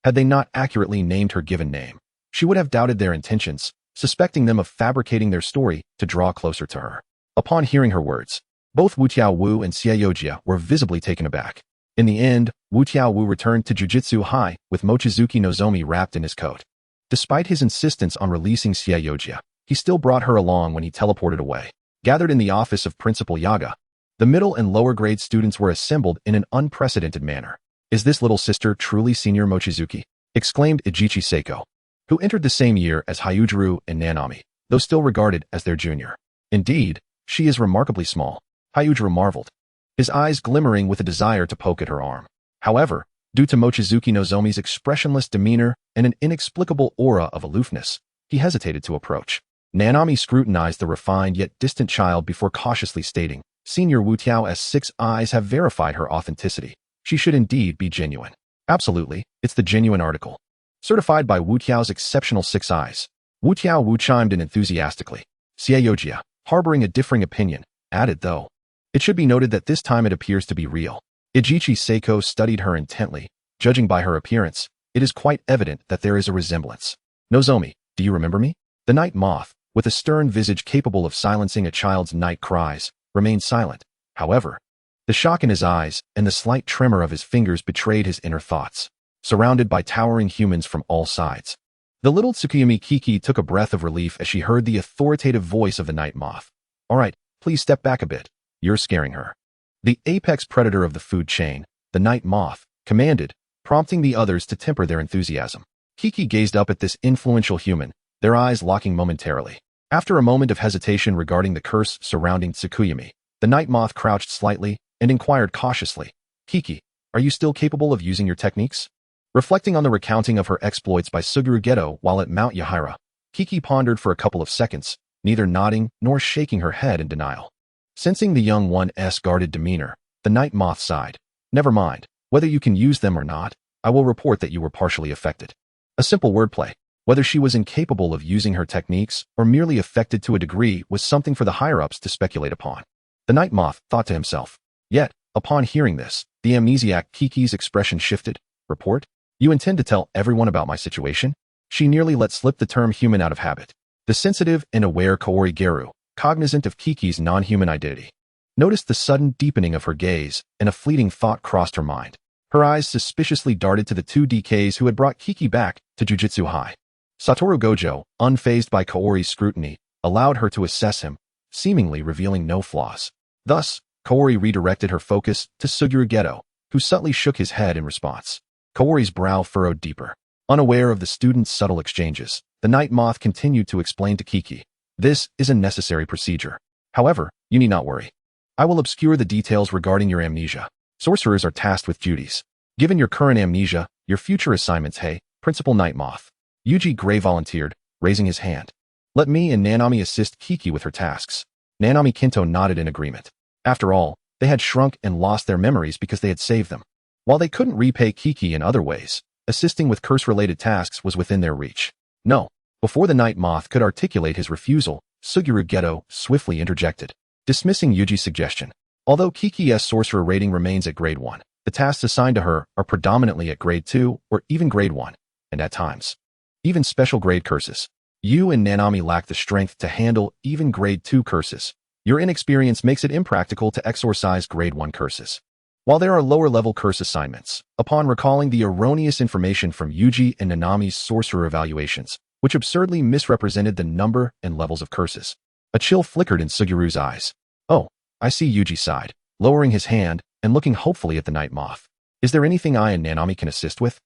Had they not accurately named her given name, she would have doubted their intentions, suspecting them of fabricating their story to draw closer to her. Upon hearing her words, both Wu Tiaowu and Xie Yojia were visibly taken aback. In the end, Wu Tiaowu returned to Jujutsu High with Mochizuki Nozomi wrapped in his coat. Despite his insistence on releasing Xie Yojia, he still brought her along when he teleported away. Gathered in the office of Principal Yaga, the middle and lower grade students were assembled in an unprecedented manner. Is this little sister truly Senior Mochizuki? Exclaimed Ijichi Seiko, who entered the same year as Hyujuru and Nanami, though still regarded as their junior. Indeed, she is remarkably small, Hyujuru marveled, his eyes glimmering with a desire to poke at her arm. However, due to Mochizuki Nozomi's expressionless demeanor and an inexplicable aura of aloofness, he hesitated to approach. Nanami scrutinized the refined yet distant child before cautiously stating, Senior Wu Tiao's 6 eyes have verified her authenticity. She should indeed be genuine. Absolutely, it's the genuine article. Certified by Wu Tiao's exceptional 6 eyes. Wu Tiaowu chimed in enthusiastically. Xie Yojia, harboring a differing opinion, added though, it should be noted that this time it appears to be real. Ijichi Seiko studied her intently. Judging by her appearance, it is quite evident that there is a resemblance. Nozomi, do you remember me? The night moth, with a stern visage capable of silencing a child's night cries, remained silent. However, the shock in his eyes and the slight tremor of his fingers betrayed his inner thoughts. Surrounded by towering humans from all sides, the little Tsukiyami Kiki took a breath of relief as she heard the authoritative voice of the night moth. All right, please step back a bit. You're scaring her. The apex predator of the food chain, the night moth, commanded, prompting the others to temper their enthusiasm. Kiki gazed up at this influential human, their eyes locking momentarily. After a moment of hesitation regarding the curse surrounding Tsukuyami, the night moth crouched slightly and inquired cautiously, "Kiki, are you still capable of using your techniques?" Reflecting on the recounting of her exploits by Suguru Geto while at Mount Yahira, Kiki pondered for a couple of seconds, neither nodding nor shaking her head in denial. Sensing the young one's guarded demeanor, the night moth sighed. "Never mind, whether you can use them or not, I will report that you were partially affected." A simple wordplay. Whether she was incapable of using her techniques or merely affected to a degree was something for the higher-ups to speculate upon. The night moth thought to himself. Yet, upon hearing this, the amnesiac Kiki's expression shifted. "Report? You intend to tell everyone about my situation?" She nearly let slip the term human out of habit. The sensitive and aware Kaori Geru, cognizant of Kiki's non-human identity, noticed the sudden deepening of her gaze, and a fleeting thought crossed her mind. Her eyes suspiciously darted to the two DKs who had brought Kiki back to Jujutsu High. Satoru Gojo, unfazed by Kaori's scrutiny, allowed her to assess him, seemingly revealing no flaws. Thus, Kaori redirected her focus to Suguru Geto, who subtly shook his head in response. Kaori's brow furrowed deeper. Unaware of the students' subtle exchanges, the night moth continued to explain to Kiki, "This is a necessary procedure. However, you need not worry. I will obscure the details regarding your amnesia. Sorcerers are tasked with duties. Given your current amnesia, your future assignments, hey, Principal Night Moth." Yuji Gray volunteered, raising his hand. "Let me and Nanami assist Kiki with her tasks." Nanami Kinto nodded in agreement. After all, they had shrunk and lost their memories because they had saved them. While they couldn't repay Kiki in other ways, assisting with curse-related tasks was within their reach. "No." Before the night moth could articulate his refusal, Suguru Geto swiftly interjected, dismissing Yuji's suggestion. Although Kiki's sorcerer rating remains at grade 1, the tasks assigned to her are predominantly at grade 2 or even grade 1, and at times, even special grade curses. You and Nanami lack the strength to handle even grade 2 curses. Your inexperience makes it impractical to exorcise grade 1 curses. While there are lower-level curse assignments, upon recalling the erroneous information from Yuji and Nanami's sorcerer evaluations, which absurdly misrepresented the number and levels of curses, a chill flickered in Suguru's eyes. "Oh, I see." Yuji sighed, lowering his hand and looking hopefully at the night moth. "Is there anything I and Nanami can assist with?"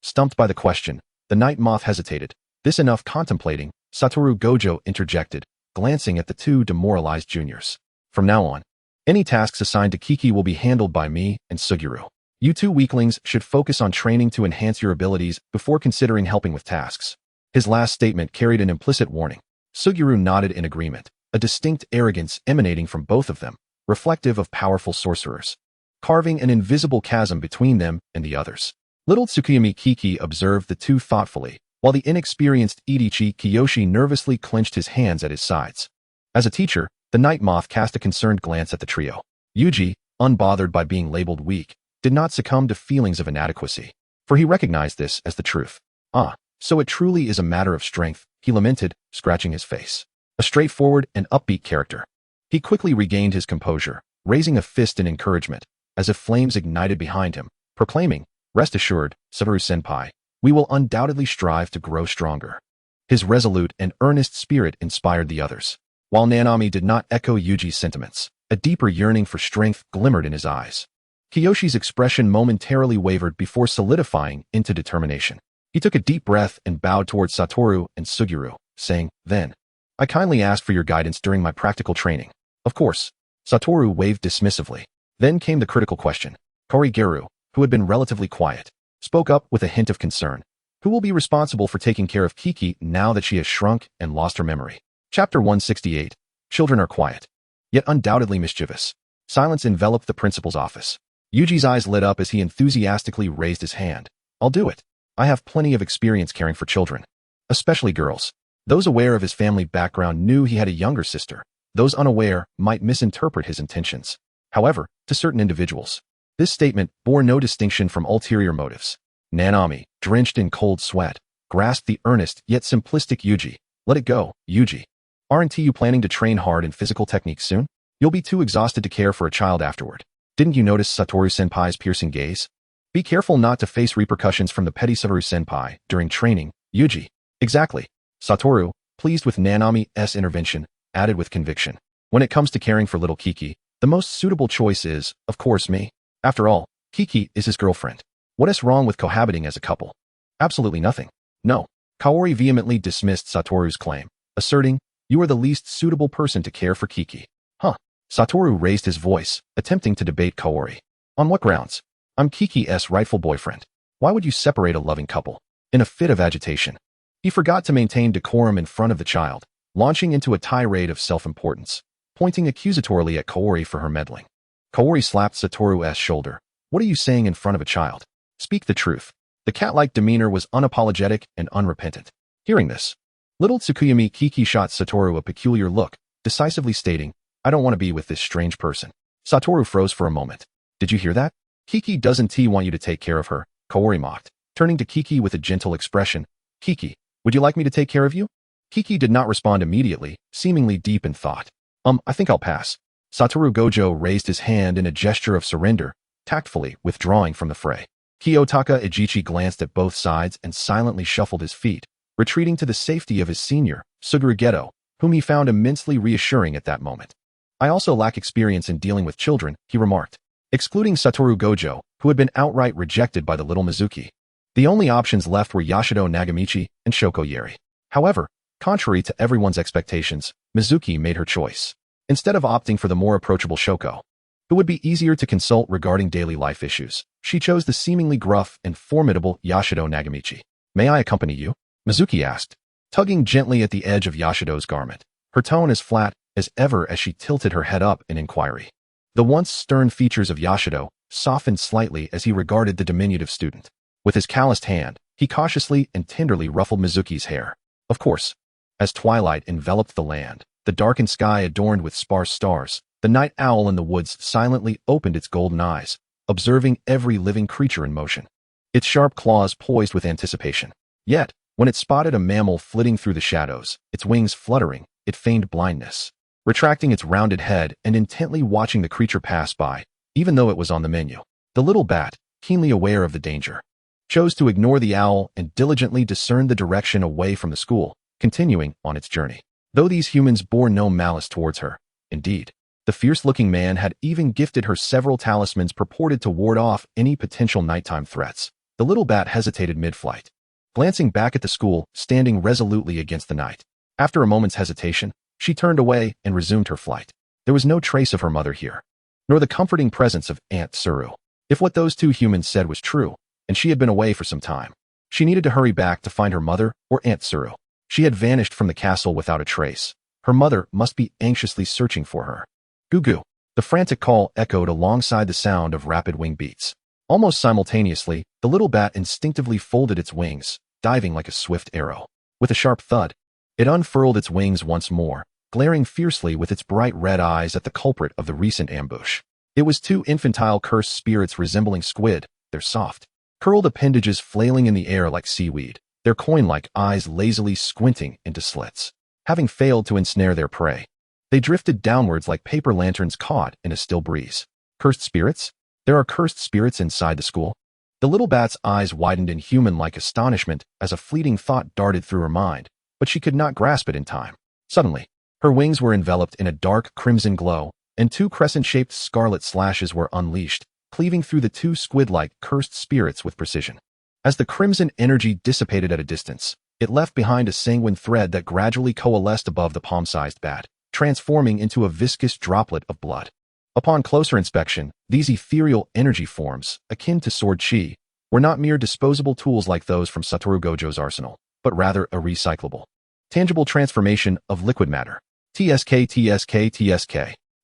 Stumped by the question, the night moth hesitated. This enough contemplating, Satoru Gojo interjected, glancing at the two demoralized juniors. "From now on, any tasks assigned to Kiki will be handled by me and Suguru. You two weaklings should focus on training to enhance your abilities before considering helping with tasks." His last statement carried an implicit warning. Suguru nodded in agreement, a distinct arrogance emanating from both of them, reflective of powerful sorcerers, carving an invisible chasm between them and the others. Little Tsukuyami Kiki observed the two thoughtfully, while the inexperienced Idichi Kiyoshi nervously clenched his hands at his sides. As a teacher, the night moth cast a concerned glance at the trio. Yuji, unbothered by being labeled weak, did not succumb to feelings of inadequacy, for he recognized this as the truth. "Ah, so it truly is a matter of strength," he lamented, scratching his face. A straightforward and upbeat character. He quickly regained his composure, raising a fist in encouragement, as if flames ignited behind him, proclaiming, "Rest assured, Satoru-senpai, we will undoubtedly strive to grow stronger." His resolute and earnest spirit inspired the others. While Nanami did not echo Yuji's sentiments, a deeper yearning for strength glimmered in his eyes. Kiyoshi's expression momentarily wavered before solidifying into determination. He took a deep breath and bowed towards Satoru and Suguru, saying, "Then, I kindly ask for your guidance during my practical training." "Of course." Satoru waved dismissively. Then came the critical question. Kaori Geru, who had been relatively quiet, spoke up with a hint of concern. Who will be responsible for taking care of Kiki now that she has shrunk and lost her memory? Chapter 168. Children are quiet, yet undoubtedly mischievous. Silence enveloped the principal's office. Yuji's eyes lit up as he enthusiastically raised his hand. "I'll do it. I have plenty of experience caring for children, especially girls." Those aware of his family background knew he had a younger sister. Those unaware might misinterpret his intentions. However, to certain individuals, this statement bore no distinction from ulterior motives. Nanami, drenched in cold sweat, grasped the earnest yet simplistic Yuji. "Let it go, Yuji. Aren't you planning to train hard in physical techniques soon? You'll be too exhausted to care for a child afterward. Didn't you notice Satoru-senpai's piercing gaze? Be careful not to face repercussions from the petty Satoru-senpai during training, Yuji." "Exactly." Satoru, pleased with Nanami's intervention, added with conviction. "When it comes to caring for little Kiki, the most suitable choice is, of course, me. After all, Kiki is his girlfriend. What is wrong with cohabiting as a couple? Absolutely nothing. No, Kaori vehemently dismissed Satoru's claim, asserting, "You are the least suitable person to care for Kiki." Huh. Satoru raised his voice, attempting to debate Kaori. "On what grounds? I'm Kiki's rightful boyfriend. Why would you separate a loving couple?" In a fit of agitation, he forgot to maintain decorum in front of the child, launching into a tirade of self-importance, pointing accusatorily at Kaori for her meddling. Kaori slapped Satoru's shoulder. "What are you saying in front of a child? Speak the truth." The cat-like demeanor was unapologetic and unrepentant. Hearing this, little Tsukuyami Kiki shot Satoru a peculiar look, decisively stating, "I don't want to be with this strange person." Satoru froze for a moment. "Did you hear that? Kiki doesn't want you to take care of her," Kaori mocked, turning to Kiki with a gentle expression. "Kiki, would you like me to take care of you?" Kiki did not respond immediately, seemingly deep in thought. I think I'll pass." Satoru Gojo raised his hand in a gesture of surrender, tactfully withdrawing from the fray. Kiyotaka Ejichi glanced at both sides and silently shuffled his feet, retreating to the safety of his senior, Suguru Geto, whom he found immensely reassuring at that moment. "I also lack experience in dealing with children," he remarked. Excluding Satoru Gojo, who had been outright rejected by the little Mizuki, the only options left were Yashido Nagamichi and Shoko Yeri. However, contrary to everyone's expectations, Mizuki made her choice. Instead of opting for the more approachable Shoko, who would be easier to consult regarding daily life issues, she chose the seemingly gruff and formidable Yashido Nagamichi. "May I accompany you?" Mizuki asked, tugging gently at the edge of Yashido's garment, her tone as flat as ever as she tilted her head up in inquiry. The once stern features of Yashido softened slightly as he regarded the diminutive student. With his calloused hand, he cautiously and tenderly ruffled Mizuki's hair. Of course. As twilight enveloped the land, the darkened sky adorned with sparse stars, the night owl in the woods silently opened its golden eyes, observing every living creature in motion, its sharp claws poised with anticipation. Yet, when it spotted a mammal flitting through the shadows, its wings fluttering, it feigned blindness, retracting its rounded head and intently watching the creature pass by, even though it was on the menu. The little bat, keenly aware of the danger, chose to ignore the owl and diligently discerned the direction away from the school, continuing on its journey. Though these humans bore no malice towards her, indeed, the fierce-looking man had even gifted her several talismans purported to ward off any potential nighttime threats. The little bat hesitated mid-flight, glancing back at the school, standing resolutely against the night. After a moment's hesitation, she turned away and resumed her flight. There was no trace of her mother here, nor the comforting presence of Aunt Tsuru. If what those two humans said was true, and she had been away for some time, she needed to hurry back to find her mother or Aunt Tsuru. She had vanished from the castle without a trace. Her mother must be anxiously searching for her. Goo-goo. The frantic call echoed alongside the sound of rapid wing beats. Almost simultaneously, the little bat instinctively folded its wings, diving like a swift arrow. With a sharp thud, it unfurled its wings once more, glaring fiercely with its bright red eyes at the culprit of the recent ambush. It was two infantile cursed spirits resembling squid, their soft, curled appendages flailing in the air like seaweed, their coin-like eyes lazily squinting into slits. Having failed to ensnare their prey, they drifted downwards like paper lanterns caught in a still breeze. Cursed spirits? There are cursed spirits inside the school? The little bat's eyes widened in human-like astonishment as a fleeting thought darted through her mind, but she could not grasp it in time. Suddenly, her wings were enveloped in a dark crimson glow, and two crescent-shaped scarlet slashes were unleashed, cleaving through the two squid-like cursed spirits with precision. As the crimson energy dissipated at a distance, it left behind a sanguine thread that gradually coalesced above the palm-sized bat, transforming into a viscous droplet of blood. Upon closer inspection, these ethereal energy forms, akin to sword chi, were not mere disposable tools like those from Satoru Gojo's arsenal, but rather a recyclable, tangible transformation of liquid matter. TSK, TSK, TSK.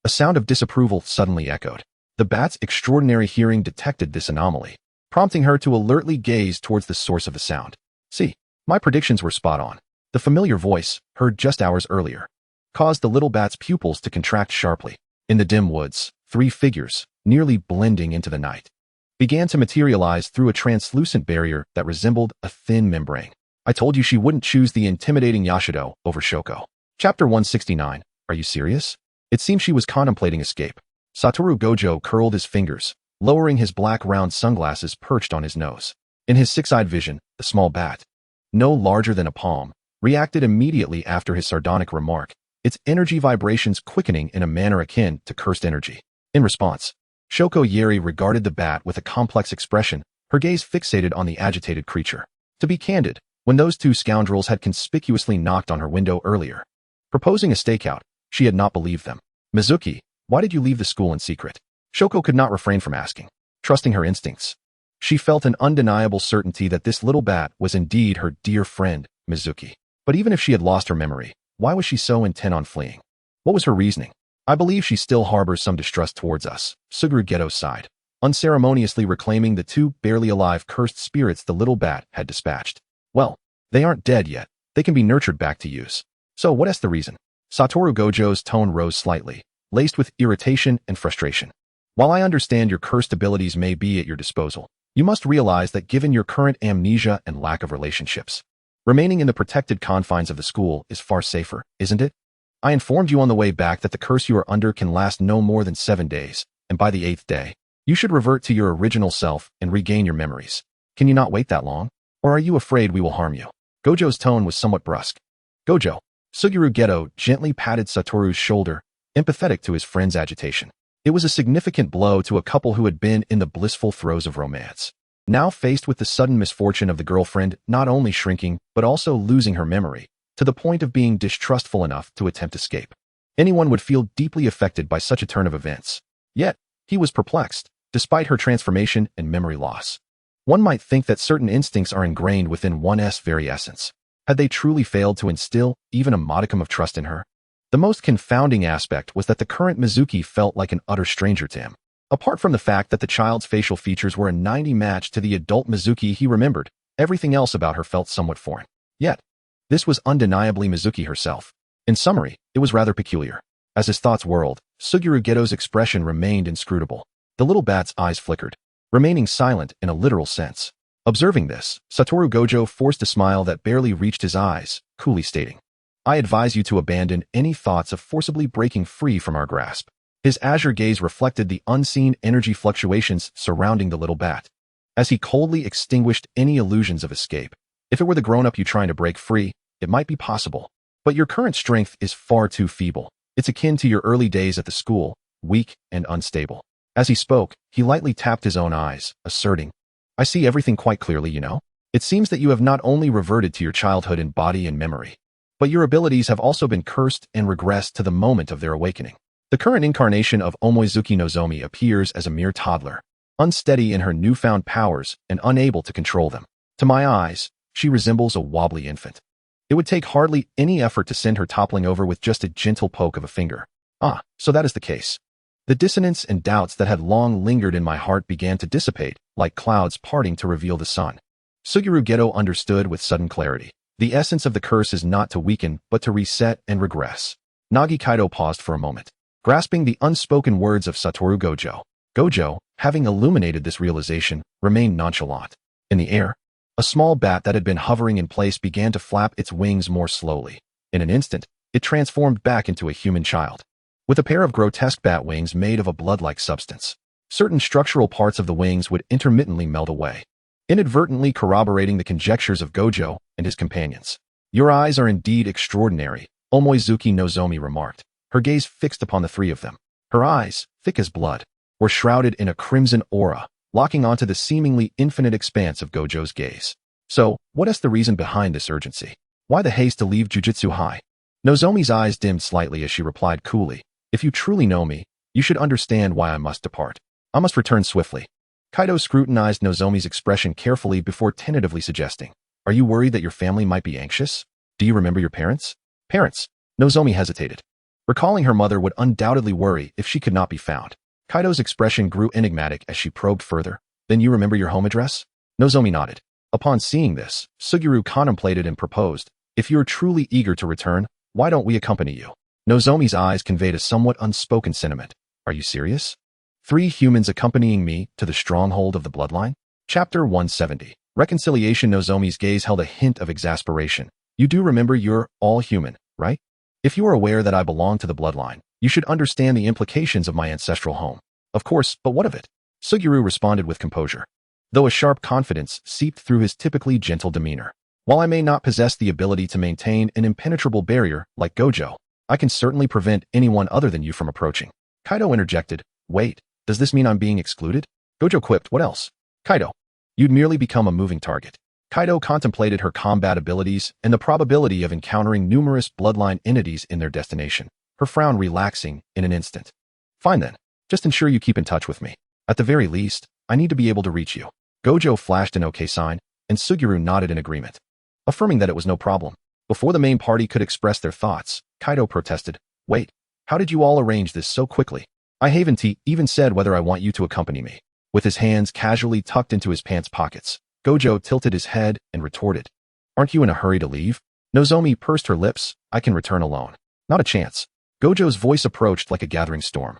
A sound of disapproval suddenly echoed. The bat's extraordinary hearing detected this anomaly, prompting her to alertly gaze towards the source of the sound. "See, my predictions were spot on." The familiar voice, heard just hours earlier, caused the little bat's pupils to contract sharply. In the dim woods, three figures, nearly blending into the night, began to materialize through a translucent barrier that resembled a thin membrane. "I told you she wouldn't choose the intimidating Yashido over Shoko." Chapter 169. Are you serious? It seemed she was contemplating escape. Satoru Gojo curled his fingers, lowering his black round sunglasses perched on his nose. In his six-eyed vision, the small bat, no larger than a palm, reacted immediately after his sardonic remark, its energy vibrations quickening in a manner akin to cursed energy. In response, Shoko Yeri regarded the bat with a complex expression, her gaze fixated on the agitated creature. To be candid, when those two scoundrels had conspicuously knocked on her window earlier. Proposing a stakeout, she had not believed them. Mizuki, why did you leave the school in secret? Shoko could not refrain from asking. Trusting her instincts, she felt an undeniable certainty that this little bat was indeed her dear friend, Mizuki. But even if she had lost her memory, why was she so intent on fleeing? What was her reasoning? I believe she still harbors some distrust towards us, Suguru Geto sighed, unceremoniously reclaiming the two barely alive cursed spirits the little bat had dispatched. Well, they aren't dead yet. They can be nurtured back to use. So what is the reason? Satoru Gojo's tone rose slightly, laced with irritation and frustration. While I understand your cursed abilities may be at your disposal, you must realize that given your current amnesia and lack of relationships, remaining in the protected confines of the school is far safer, isn't it? I informed you on the way back that the curse you are under can last no more than 7 days, and by the 8th day, you should revert to your original self and regain your memories. Can you not wait that long? Or are you afraid we will harm you? Gojo's tone was somewhat brusque. Gojo. Suguru Geto gently patted Satoru's shoulder, empathetic to his friend's agitation. It was a significant blow to a couple who had been in the blissful throes of romance. Now faced with the sudden misfortune of the girlfriend not only shrinking but also losing her memory, to the point of being distrustful enough to attempt escape. Anyone would feel deeply affected by such a turn of events. Yet, he was perplexed, despite her transformation and memory loss. One might think that certain instincts are ingrained within one's very essence. Had they truly failed to instill even a modicum of trust in her? The most confounding aspect was that the current Mizuki felt like an utter stranger to him. Apart from the fact that the child's facial features were a 90 match to the adult Mizuki he remembered, everything else about her felt somewhat foreign. Yet, this was undeniably Mizuki herself. In summary, it was rather peculiar. As his thoughts whirled, Suguru Geto's expression remained inscrutable. The little bat's eyes flickered, remaining silent in a literal sense. Observing this, Satoru Gojo forced a smile that barely reached his eyes, coolly stating, I advise you to abandon any thoughts of forcibly breaking free from our grasp. His azure gaze reflected the unseen energy fluctuations surrounding the little bat, as he coldly extinguished any illusions of escape. If it were the grown-up you trying to break free, it might be possible. But your current strength is far too feeble. It's akin to your early days at the school, weak and unstable. As he spoke, he lightly tapped his own eyes, asserting, I see everything quite clearly, you know. It seems that you have not only reverted to your childhood in body and memory, but your abilities have also been cursed and regressed to the moment of their awakening. The current incarnation of Omoizuki Nozomi appears as a mere toddler, unsteady in her newfound powers and unable to control them. To my eyes, she resembles a wobbly infant. It would take hardly any effort to send her toppling over with just a gentle poke of a finger. Ah, so that is the case. The dissonance and doubts that had long lingered in my heart began to dissipate, like clouds parting to reveal the sun. Suguru Geto understood with sudden clarity. The essence of the curse is not to weaken, but to reset and regress. Nagi Kaido paused for a moment, grasping the unspoken words of Satoru Gojo. Gojo, having illuminated this realization, remained nonchalant. In the air, a small bat that had been hovering in place began to flap its wings more slowly. In an instant, it transformed back into a human child, with a pair of grotesque bat wings made of a blood-like substance. Certain structural parts of the wings would intermittently melt away, inadvertently corroborating the conjectures of Gojo and his companions. Your eyes are indeed extraordinary, Omoizuki Nozomi remarked, her gaze fixed upon the three of them. Her eyes, thick as blood, were shrouded in a crimson aura, locking onto the seemingly infinite expanse of Gojo's gaze. So, what is the reason behind this urgency? Why the haste to leave Jujutsu High? Nozomi's eyes dimmed slightly as she replied coolly, If you truly know me, you should understand why I must depart. I must return swiftly. Kaido scrutinized Nozomi's expression carefully before tentatively suggesting, Are you worried that your family might be anxious? Do you remember your parents? Parents? Nozomi hesitated. Recalling her mother would undoubtedly worry if she could not be found. Kaido's expression grew enigmatic as she probed further. Then you remember your home address? Nozomi nodded. Upon seeing this, Suguru contemplated and proposed, If you're truly eager to return, why don't we accompany you? Nozomi's eyes conveyed a somewhat unspoken sentiment. Are you serious? 3 humans accompanying me to the stronghold of the bloodline? Chapter 170. Reconciliation. Nozomi's gaze held a hint of exasperation. You do remember you're all human, right? If you are aware that I belong to the bloodline, you should understand the implications of my ancestral home. Of course, but what of it? Suguru responded with composure, though a sharp confidence seeped through his typically gentle demeanor. While I may not possess the ability to maintain an impenetrable barrier like Gojo, I can certainly prevent anyone other than you from approaching. Kaido interjected, Wait, does this mean I'm being excluded? Gojo quipped, What else? Kaido, you'd merely become a moving target. Kaido contemplated her combat abilities and the probability of encountering numerous bloodline entities in their destination, her frown relaxing in an instant. Fine then. Just ensure you keep in touch with me. At the very least, I need to be able to reach you. Gojo flashed an OK sign, and Suguru nodded in agreement, affirming that it was no problem. Before the main party could express their thoughts, Kaido protested, "Wait, how did you all arrange this so quickly? I haven't even said whether I want you to accompany me." With his hands casually tucked into his pants pockets, Gojo tilted his head and retorted, "Aren't you in a hurry to leave?" Nozomi pursed her lips, "I can return alone." "Not a chance." Gojo's voice approached like a gathering storm.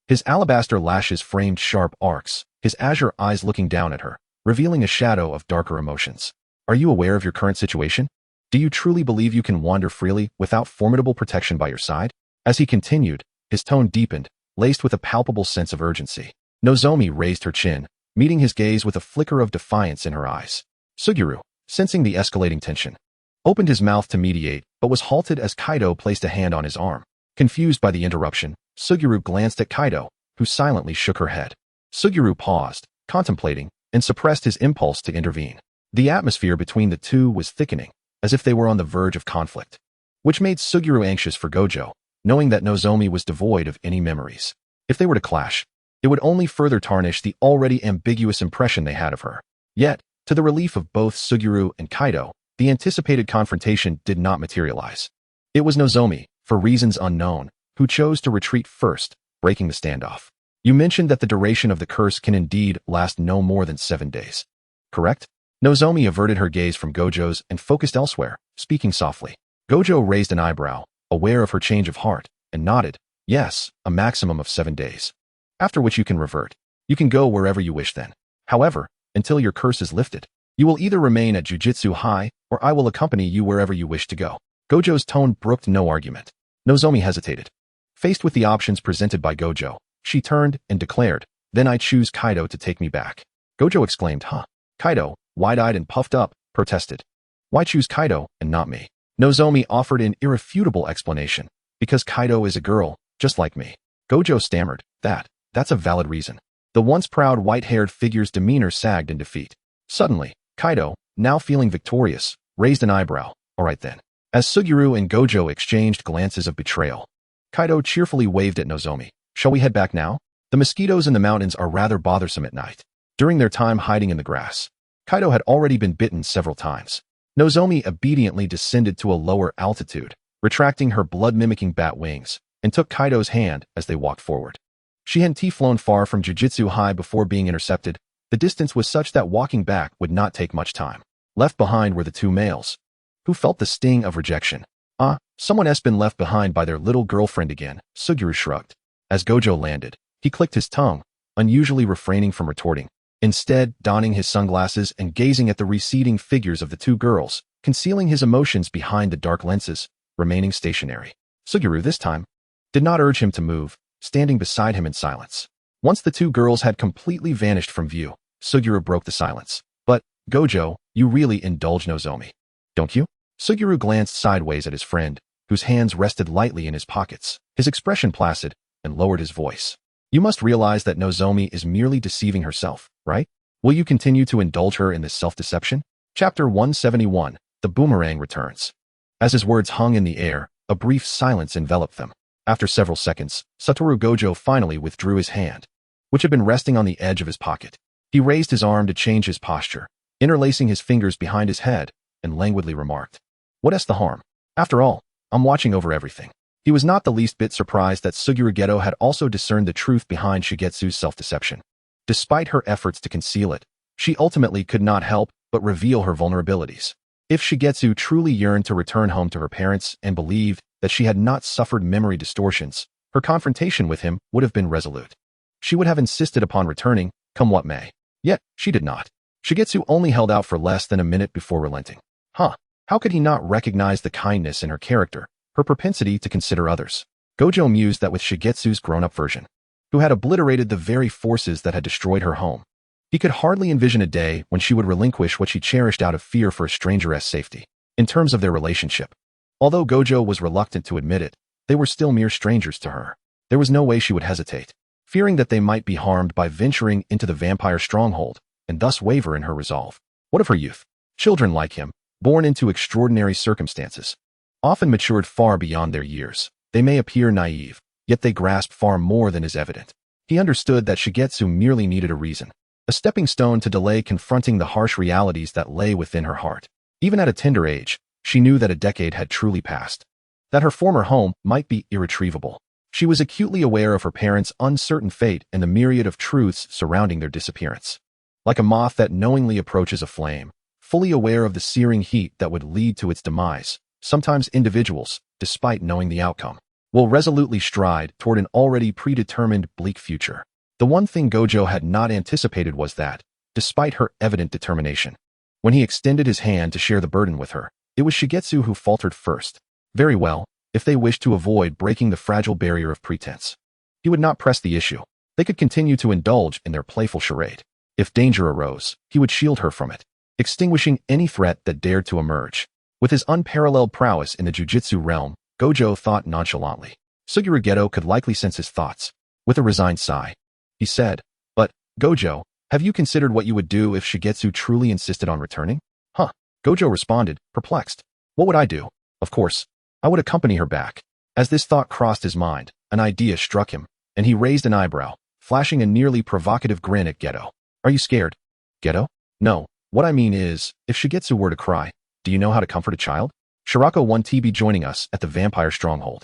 His alabaster lashes framed sharp arcs, his azure eyes looking down at her, revealing a shadow of darker emotions. "Are you aware of your current situation? Do you truly believe you can wander freely without formidable protection by your side?" As he continued, his tone deepened, laced with a palpable sense of urgency. Nozomi raised her chin, meeting his gaze with a flicker of defiance in her eyes. Suguru, sensing the escalating tension, opened his mouth to mediate, but was halted as Kaido placed a hand on his arm. Confused by the interruption, Suguru glanced at Kaido, who silently shook her head. Suguru paused, contemplating, and suppressed his impulse to intervene. The atmosphere between the two was thickening, as if they were on the verge of conflict, which made Suguru anxious for Gojo, knowing that Nozomi was devoid of any memories. If they were to clash, it would only further tarnish the already ambiguous impression they had of her. Yet, to the relief of both Suguru and Kaido, the anticipated confrontation did not materialize. It was Nozomi, for reasons unknown, who chose to retreat first, breaking the standoff. "You mentioned that the duration of the curse can indeed last no more than 7 days. Correct?" Nozomi averted her gaze from Gojo's and focused elsewhere, speaking softly. Gojo raised an eyebrow, aware of her change of heart, and nodded. "Yes, a maximum of 7 days. After which you can revert. You can go wherever you wish then. However, until your curse is lifted, you will either remain at Jujutsu High, or I will accompany you wherever you wish to go." Gojo's tone brooked no argument. Nozomi hesitated. Faced with the options presented by Gojo, she turned and declared, "Then I choose Kaido to take me back." Gojo exclaimed, "Huh?" Kaido, wide-eyed and puffed up, protested, "Why choose Kaido and not me?" Nozomi offered an irrefutable explanation, "Because Kaido is a girl, just like me." Gojo stammered, That's a valid reason." The once proud white-haired figure's demeanor sagged in defeat. Suddenly, Kaido, now feeling victorious, raised an eyebrow. "All right then." As Suguru and Gojo exchanged glances of betrayal, Kaido cheerfully waved at Nozomi. "Shall we head back now? The mosquitoes in the mountains are rather bothersome at night." During their time hiding in the grass, Kaido had already been bitten several times. Nozomi obediently descended to a lower altitude, retracting her blood-mimicking bat wings, and took Kaido's hand as they walked forward. She hadn't flown far from Jujutsu High before being intercepted. The distance was such that walking back would not take much time. Left behind were the two males, who felt the sting of rejection. Someone has been left behind by their little girlfriend again," Suguru shrugged. As Gojo landed, he clicked his tongue, unusually refraining from retorting. Instead, donning his sunglasses and gazing at the receding figures of the two girls, concealing his emotions behind the dark lenses, remaining stationary. Suguru, this time, did not urge him to move, standing beside him in silence. Once the two girls had completely vanished from view, Suguru broke the silence. "But, Gojo, you really indulge Nozomi, don't you?" Suguru glanced sideways at his friend, whose hands rested lightly in his pockets, his expression placid, and lowered his voice. "You must realize that Nozomi is merely deceiving herself, right? Will you continue to indulge her in this self-deception?" Chapter 171, The Boomerang Returns. As his words hung in the air, a brief silence enveloped them. After several seconds, Satoru Gojo finally withdrew his hand, which had been resting on the edge of his pocket. He raised his arm to change his posture, interlacing his fingers behind his head, and languidly remarked, "What's the harm? After all, I'm watching over everything." He was not the least bit surprised that Suguru Geto had also discerned the truth behind Shigetsu's self-deception. Despite her efforts to conceal it, she ultimately could not help but reveal her vulnerabilities. If Shigetsu truly yearned to return home to her parents and believed that she had not suffered memory distortions, her confrontation with him would have been resolute. She would have insisted upon returning, come what may. Yet, she did not. Shigetsu only held out for less than a minute before relenting. How could he not recognize the kindness in her character, her propensity to consider others? Gojo mused that with Shigetsu's grown-up version, who had obliterated the very forces that had destroyed her home, he could hardly envision a day when she would relinquish what she cherished out of fear for a stranger's safety. In terms of their relationship, although Gojo was reluctant to admit it, they were still mere strangers to her. There was no way she would hesitate, fearing that they might be harmed by venturing into the vampire stronghold, and thus waver in her resolve. What of her youth? Children like him, born into extraordinary circumstances, often matured far beyond their years. They may appear naive, yet they grasp far more than is evident. He understood that Shigetsu merely needed a reason, a stepping stone to delay confronting the harsh realities that lay within her heart. Even at a tender age, she knew that a decade had truly passed, that her former home might be irretrievable. She was acutely aware of her parents' uncertain fate and the myriad of truths surrounding their disappearance. Like a moth that knowingly approaches a flame, fully aware of the searing heat that would lead to its demise, sometimes individuals, despite knowing the outcome, will resolutely stride toward an already predetermined bleak future. The one thing Gojo had not anticipated was that, despite her evident determination, when he extended his hand to share the burden with her, it was Shigetsu who faltered first. Very well, if they wished to avoid breaking the fragile barrier of pretense, he would not press the issue. They could continue to indulge in their playful charade. If danger arose, he would shield her from it, extinguishing any threat that dared to emerge. With his unparalleled prowess in the Jujutsu realm, Gojo thought nonchalantly. Suguru Geto could likely sense his thoughts. With a resigned sigh, he said, "But, Gojo, have you considered what you would do if Shigetsu truly insisted on returning?" "Huh?" Gojo responded, perplexed. "What would I do? Of course, I would accompany her back." As this thought crossed his mind, an idea struck him, and he raised an eyebrow, flashing a nearly provocative grin at Geto. "Are you scared?" "Geto? No. What I mean is, if Shigetsu were to cry, do you know how to comfort a child?" "Shirako won't be joining us at the vampire stronghold."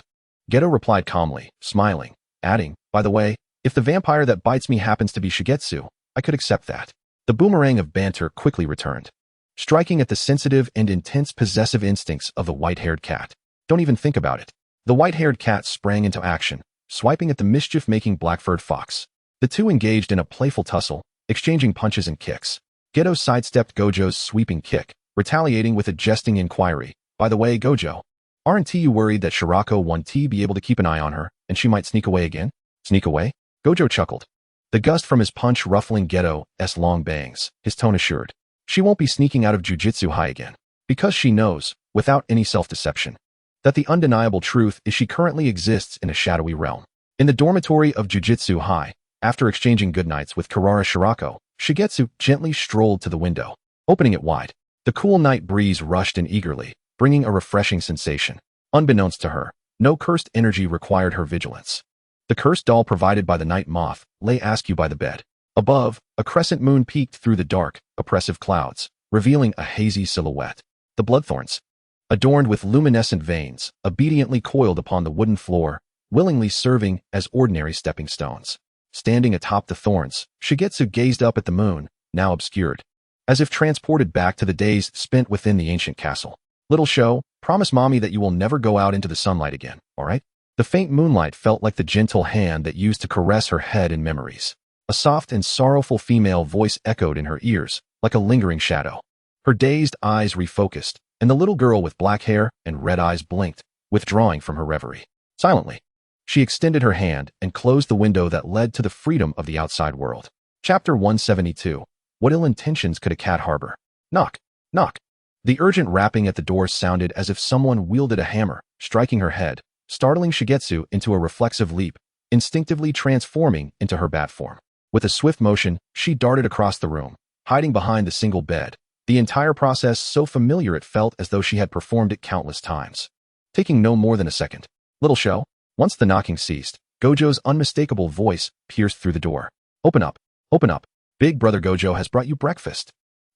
Geto replied calmly, smiling, adding, "By the way, if the vampire that bites me happens to be Shigetsu, I could accept that." The boomerang of banter quickly returned, striking at the sensitive and intense possessive instincts of the white-haired cat. "Don't even think about it." The white-haired cat sprang into action, swiping at the mischief-making black-furred fox. The two engaged in a playful tussle, exchanging punches and kicks. Geto sidestepped Gojo's sweeping kick, retaliating with a jesting inquiry. "By the way, Gojo, aren't you worried that Shirako won't be able to keep an eye on her, and she might sneak away again?" "Sneak away?" Gojo chuckled, the gust from his punch ruffling Geto's long bangs. His tone assured, "She won't be sneaking out of Jujutsu High again, because she knows, without any self-deception, that the undeniable truth is she currently exists in a shadowy realm." In the dormitory of Jujutsu High, after exchanging goodnights with Karara Shirako, Shigetsu gently strolled to the window, opening it wide. The cool night breeze rushed in eagerly, bringing a refreshing sensation. Unbeknownst to her, no cursed energy required her vigilance. The cursed doll provided by the night moth lay askew by the bed. Above, a crescent moon peeked through the dark, oppressive clouds, revealing a hazy silhouette. The bloodthorns, adorned with luminescent veins, obediently coiled upon the wooden floor, willingly serving as ordinary stepping stones. Standing atop the thorns, Shigetsu gazed up at the moon, now obscured, as if transported back to the days spent within the ancient castle. "Little show, promise mommy that you will never go out into the sunlight again, all right?" The faint moonlight felt like the gentle hand that used to caress her head in memories. A soft and sorrowful female voice echoed in her ears, like a lingering shadow. Her dazed eyes refocused, and the little girl with black hair and red eyes blinked, withdrawing from her reverie. Silently, she extended her hand and closed the window that led to the freedom of the outside world. Chapter 172. What ill intentions could a cat harbor? Knock, knock. The urgent rapping at the door sounded as if someone wielded a hammer, striking her head, startling Shigetsu into a reflexive leap, instinctively transforming into her bat form. With a swift motion, she darted across the room, hiding behind the single bed, the entire process so familiar it felt as though she had performed it countless times. Taking no more than a second. "Little show?" Once the knocking ceased, Gojo's unmistakable voice pierced through the door. "Open up, open up. Big brother Gojo has brought you breakfast."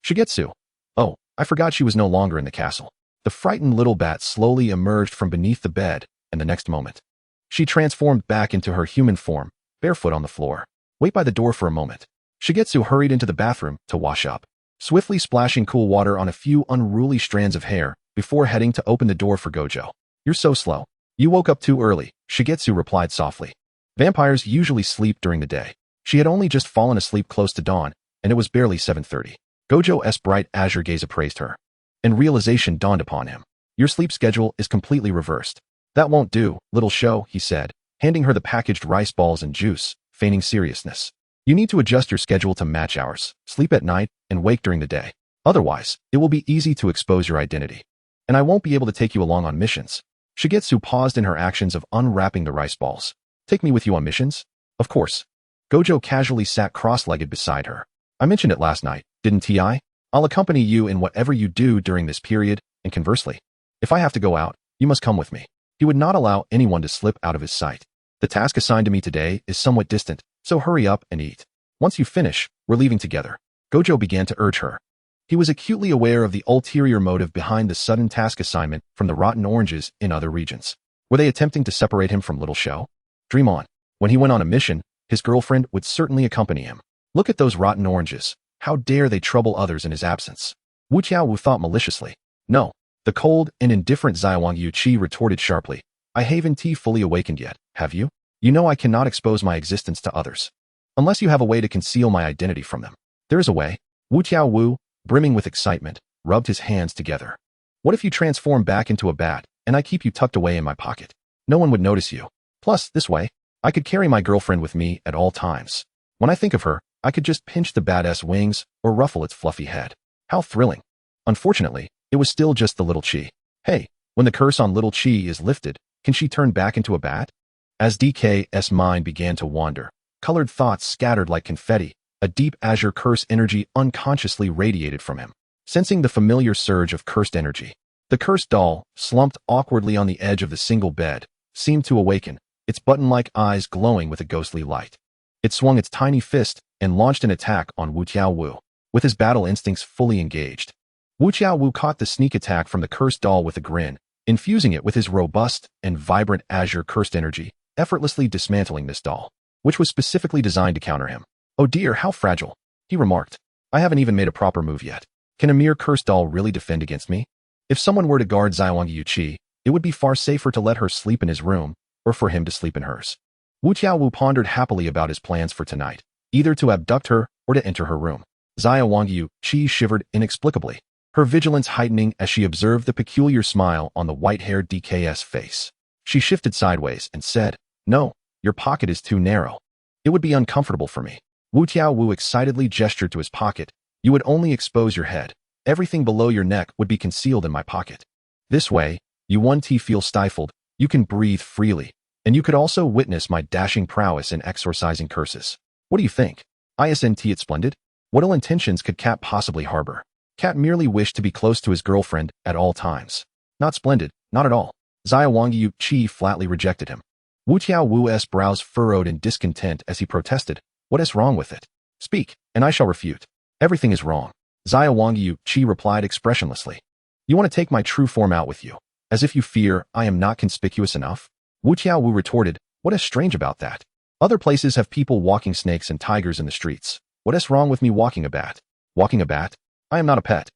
"Shigetsu. Oh, I forgot she was no longer in the castle." The frightened little bat slowly emerged from beneath the bed, and the next moment, she transformed back into her human form, barefoot on the floor. "Wait by the door for a moment." Shigetsu hurried into the bathroom to wash up, swiftly splashing cool water on a few unruly strands of hair before heading to open the door for Gojo. "You're so slow. You woke up too early," Shigetsu replied softly. Vampires usually sleep during the day. She had only just fallen asleep close to dawn, and it was barely 7:30. Gojo's bright azure gaze appraised her, and realization dawned upon him. "Your sleep schedule is completely reversed." "That won't do, little show," he said, handing her the packaged rice balls and juice, feigning seriousness. "You need to adjust your schedule to match ours, sleep at night, and wake during the day. Otherwise, it will be easy to expose your identity. And I won't be able to take you along on missions." Shigetsu paused in her actions of unwrapping the rice balls. "Take me with you on missions?" "Of course." Gojo casually sat cross-legged beside her. "I mentioned it last night, didn't I?" I'll accompany you in whatever you do during this period, and conversely, if I have to go out, you must come with me. He would not allow anyone to slip out of his sight. The task assigned to me today is somewhat distant, so hurry up and eat. Once you finish, we're leaving together. Gojo began to urge her. He was acutely aware of the ulterior motive behind the sudden task assignment from the rotten oranges in other regions. Were they attempting to separate him from Little Shou? Dream on. When he went on a mission, his girlfriend would certainly accompany him. Look at those rotten oranges. How dare they trouble others in his absence? Wu Tiaowu thought maliciously. No. The cold and indifferent Wang Yueqi retorted sharply. I haven't fully awakened yet, have you? You know I cannot expose my existence to others. Unless you have a way to conceal my identity from them. There is a way. Wu Tiaowu, brimming with excitement, rubbed his hands together. What if you transform back into a bat, and I keep you tucked away in my pocket? No one would notice you. Plus, this way, I could carry my girlfriend with me at all times. When I think of her, I could just pinch the bat's wings or ruffle its fluffy head. How thrilling. Unfortunately, it was still just the little Chi. Hey, when the curse on little Chi is lifted, can she turn back into a bat? As DK's mind began to wander, colored thoughts scattered like confetti, a deep azure curse energy unconsciously radiated from him. Sensing the familiar surge of cursed energy, the cursed doll, slumped awkwardly on the edge of the single bed, seemed to awaken, its button-like eyes glowing with a ghostly light. It swung its tiny fist and launched an attack on Wu Tiaowu, with his battle instincts fully engaged. Wu Tiaowu caught the sneak attack from the cursed doll with a grin, infusing it with his robust and vibrant azure cursed energy, effortlessly dismantling this doll, which was specifically designed to counter him. Oh dear, how fragile, he remarked. I haven't even made a proper move yet. Can a mere cursed doll really defend against me? If someone were to guard Wang Yueqi, it would be far safer to let her sleep in his room, or for him to sleep in hers. Wu Tiaowu pondered happily about his plans for tonight, either to abduct her or to enter her room. Wang Yueqi shivered inexplicably, her vigilance heightening as she observed the peculiar smile on the white-haired DK's face. She shifted sideways and said, No, your pocket is too narrow. It would be uncomfortable for me. Wu Tiaowu excitedly gestured to his pocket. You would only expose your head. Everything below your neck would be concealed in my pocket. This way, you won't feel stifled, you can breathe freely, and you could also witness my dashing prowess in exorcising curses. What do you think? Isn't it splendid? What ill intentions could Cat possibly harbor? Cat merely wished to be close to his girlfriend at all times. Not splendid, not at all. Wang Yueqi flatly rejected him. Wu Tiaowu's brows furrowed in discontent as he protested. What is wrong with it? Speak, and I shall refute. Everything is wrong. Wang Yueqi replied expressionlessly. You want to take my true form out with you, as if you fear I am not conspicuous enough? Wu Tiaowu retorted, what is strange about that? Other places have people walking snakes and tigers in the streets. What is wrong with me walking a bat? Walking a bat? I am not a pet.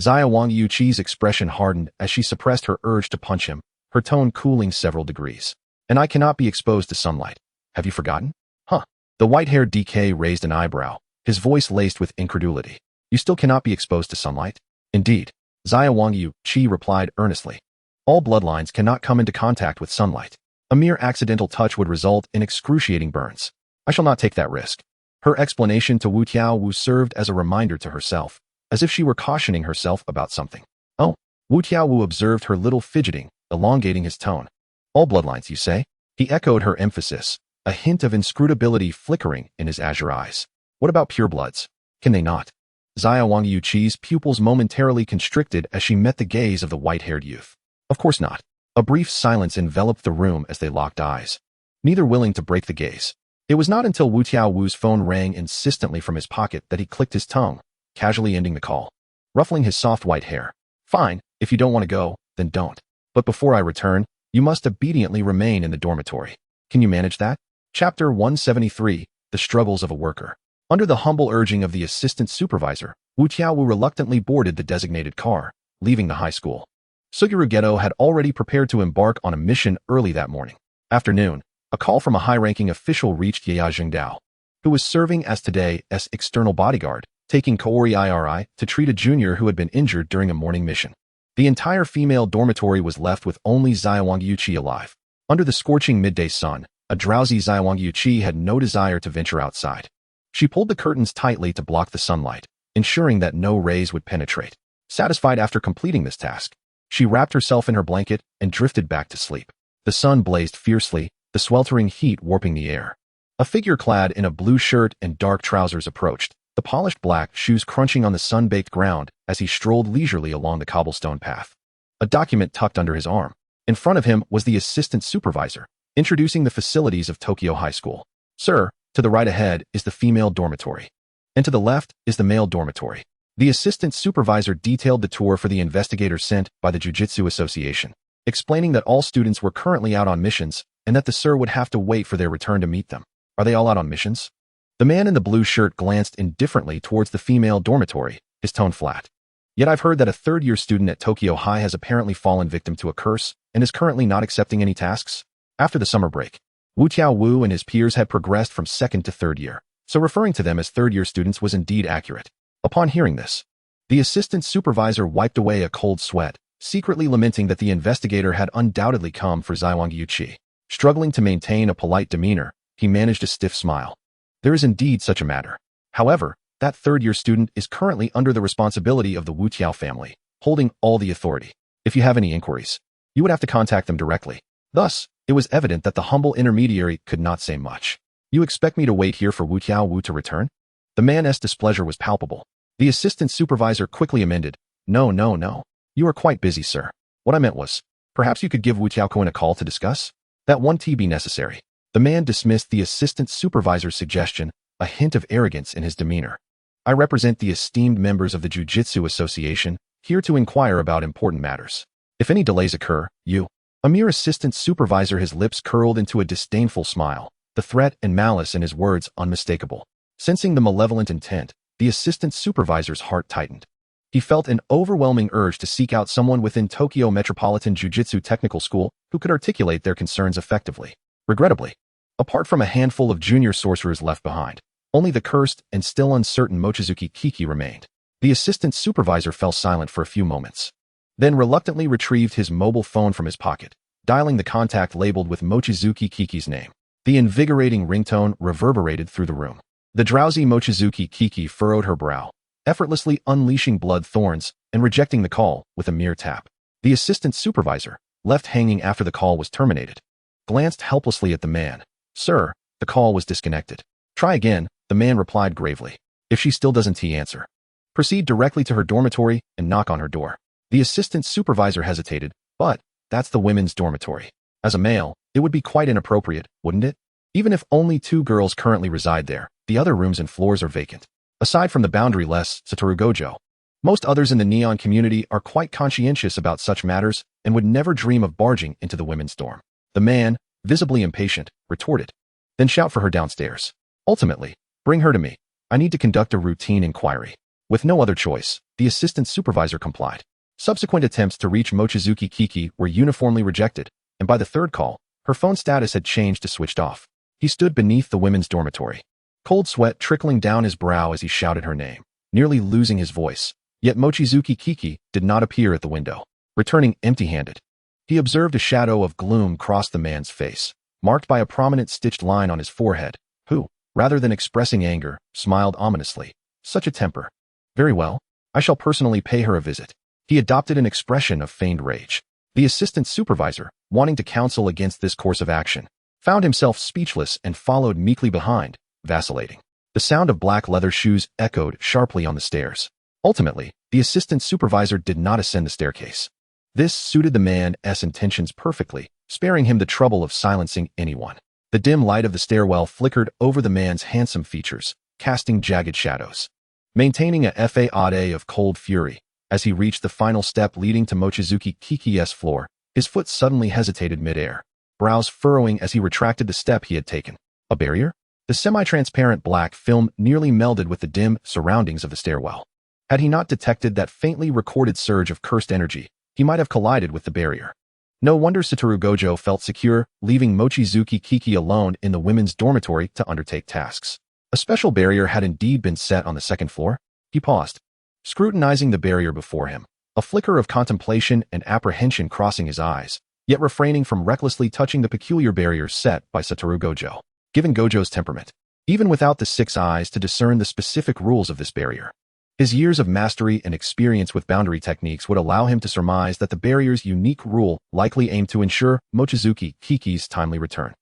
Wang Yueqi's expression hardened as she suppressed her urge to punch him, her tone cooling several degrees. And I cannot be exposed to sunlight. Have you forgotten? Huh. The white-haired DK raised an eyebrow, his voice laced with incredulity. You still cannot be exposed to sunlight? Indeed. Wang Yueqi replied earnestly. All bloodlines cannot come into contact with sunlight. A mere accidental touch would result in excruciating burns. I shall not take that risk. Her explanation to Wu Tiaowu served as a reminder to herself, as if she were cautioning herself about something. Oh, Wu Tiaowu observed her little fidgeting, elongating his tone. All bloodlines, you say? He echoed her emphasis, a hint of inscrutability flickering in his azure eyes. What about purebloods? Can they not? Wang Yueqi's pupils momentarily constricted as she met the gaze of the white-haired youth. Of course not. A brief silence enveloped the room as they locked eyes, neither willing to break the gaze. It was not until Wu Tiaowu's phone rang insistently from his pocket that he clicked his tongue, casually ending the call, ruffling his soft white hair. Fine, if you don't want to go, then don't. But before I return, you must obediently remain in the dormitory. Can you manage that? Chapter 173, The Struggles of a Worker. Under the humble urging of the assistant supervisor, Wu Tiaowu reluctantly boarded the designated car, leaving the high school. Suguru Geto had already prepared to embark on a mission early that morning. Afternoon, a call from a high-ranking official reached Ye Jingdao, who was serving as today's external bodyguard, taking Kaori Iri to treat a junior who had been injured during a morning mission. The entire female dormitory was left with only Wang Yueqi alive. Under the scorching midday sun, a drowsy Wang Yueqi had no desire to venture outside. She pulled the curtains tightly to block the sunlight, ensuring that no rays would penetrate. Satisfied after completing this task, she wrapped herself in her blanket and drifted back to sleep. The sun blazed fiercely, the sweltering heat warping the air. A figure clad in a blue shirt and dark trousers approached, the polished black shoes crunching on the sun-baked ground as he strolled leisurely along the cobblestone path. A document tucked under his arm. In front of him was the assistant supervisor, introducing the facilities of Tokyo High School. Sir, to the right ahead is the female dormitory, and to the left is the male dormitory. The assistant supervisor detailed the tour for the investigator sent by the Jujutsu Association, explaining that all students were currently out on missions and that the sir would have to wait for their return to meet them. Are they all out on missions? The man in the blue shirt glanced indifferently towards the female dormitory, his tone flat. Yet I've heard that a third-year student at Tokyo High has apparently fallen victim to a curse and is currently not accepting any tasks. After the summer break, Wu Wu and his peers had progressed from second to third year, so referring to them as third-year students was indeed accurate. Upon hearing this, the assistant supervisor wiped away a cold sweat, secretly lamenting that the investigator had undoubtedly come for Wang Yueqi. Struggling to maintain a polite demeanor, he managed a stiff smile. There is indeed such a matter. However, that third-year student is currently under the responsibility of the Wu Tiao family, holding all the authority. If you have any inquiries, you would have to contact them directly. Thus, it was evident that the humble intermediary could not say much. You expect me to wait here for Wu Tiao to return? The man's displeasure was palpable. The assistant supervisor quickly amended. No. You are quite busy, sir. What I meant was, perhaps you could give Wu Tiao a call to discuss? That won't be necessary. The man dismissed the assistant supervisor's suggestion, a hint of arrogance in his demeanor. I represent the esteemed members of the Jujutsu Association, here to inquire about important matters. If any delays occur, a mere assistant supervisor, his lips curled into a disdainful smile, the threat and malice in his words unmistakable. Sensing the malevolent intent, the assistant supervisor's heart tightened. He felt an overwhelming urge to seek out someone within Tokyo Metropolitan Jujutsu Technical School who could articulate their concerns effectively. Regrettably, apart from a handful of junior sorcerers left behind, only the cursed and still uncertain Mochizuki Kiki remained. The assistant supervisor fell silent for a few moments, then reluctantly retrieved his mobile phone from his pocket, dialing the contact labeled with Mochizuki Kiki's name. The invigorating ringtone reverberated through the room. The drowsy Mochizuki Kiki furrowed her brow, effortlessly unleashing blood thorns and rejecting the call with a mere tap. The assistant supervisor, left hanging after the call was terminated, glanced helplessly at the man. Sir, the call was disconnected. Try again, the man replied gravely. If she still doesn't answer, proceed directly to her dormitory and knock on her door. The assistant supervisor hesitated, but that's the women's dormitory. As a male, it would be quite inappropriate, wouldn't it? Even if only 2 girls currently reside there, the other rooms and floors are vacant. Aside from the boundary-less Satoru Gojo, most others in the Neon community are quite conscientious about such matters and would never dream of barging into the women's dorm. The man, visibly impatient, retorted. Then shout for her downstairs. Ultimately, bring her to me. I need to conduct a routine inquiry. With no other choice, the assistant supervisor complied. Subsequent attempts to reach Mochizuki Kiki were uniformly rejected, and by the third call, her phone status had changed to switched off. He stood beneath the women's dormitory, cold sweat trickling down his brow as he shouted her name, nearly losing his voice. Yet Mochizuki Kiki did not appear at the window, returning empty-handed. He observed a shadow of gloom cross the man's face, marked by a prominent stitched line on his forehead, who, rather than expressing anger, smiled ominously. Such a temper. Very well, I shall personally pay her a visit. He adopted an expression of feigned rage. The assistant supervisor, wanting to counsel against this course of action, found himself speechless and followed meekly behind, vacillating. The sound of black leather shoes echoed sharply on the stairs. Ultimately, the assistant supervisor did not ascend the staircase. This suited the man's intentions perfectly, sparing him the trouble of silencing anyone. The dim light of the stairwell flickered over the man's handsome features, casting jagged shadows. Maintaining a facade of cold fury, as he reached the final step leading to Mochizuki Kiki's floor, his foot suddenly hesitated mid-air, brows furrowing as he retracted the step he had taken. A barrier? The semi-transparent black film nearly melded with the dim surroundings of the stairwell. Had he not detected that faintly recorded surge of cursed energy, he might have collided with the barrier. No wonder Satoru Gojo felt secure, leaving Mochizuki Kiki alone in the women's dormitory to undertake tasks. A special barrier had indeed been set on the second floor. He paused, scrutinizing the barrier before him, a flicker of contemplation and apprehension crossing his eyes, yet refraining from recklessly touching the peculiar barrier set by Satoru Gojo. Given Gojo's temperament, even without the 6 eyes to discern the specific rules of this barrier, his years of mastery and experience with boundary techniques would allow him to surmise that the barrier's unique rule likely aimed to ensure Mochizuki Kiki's timely return.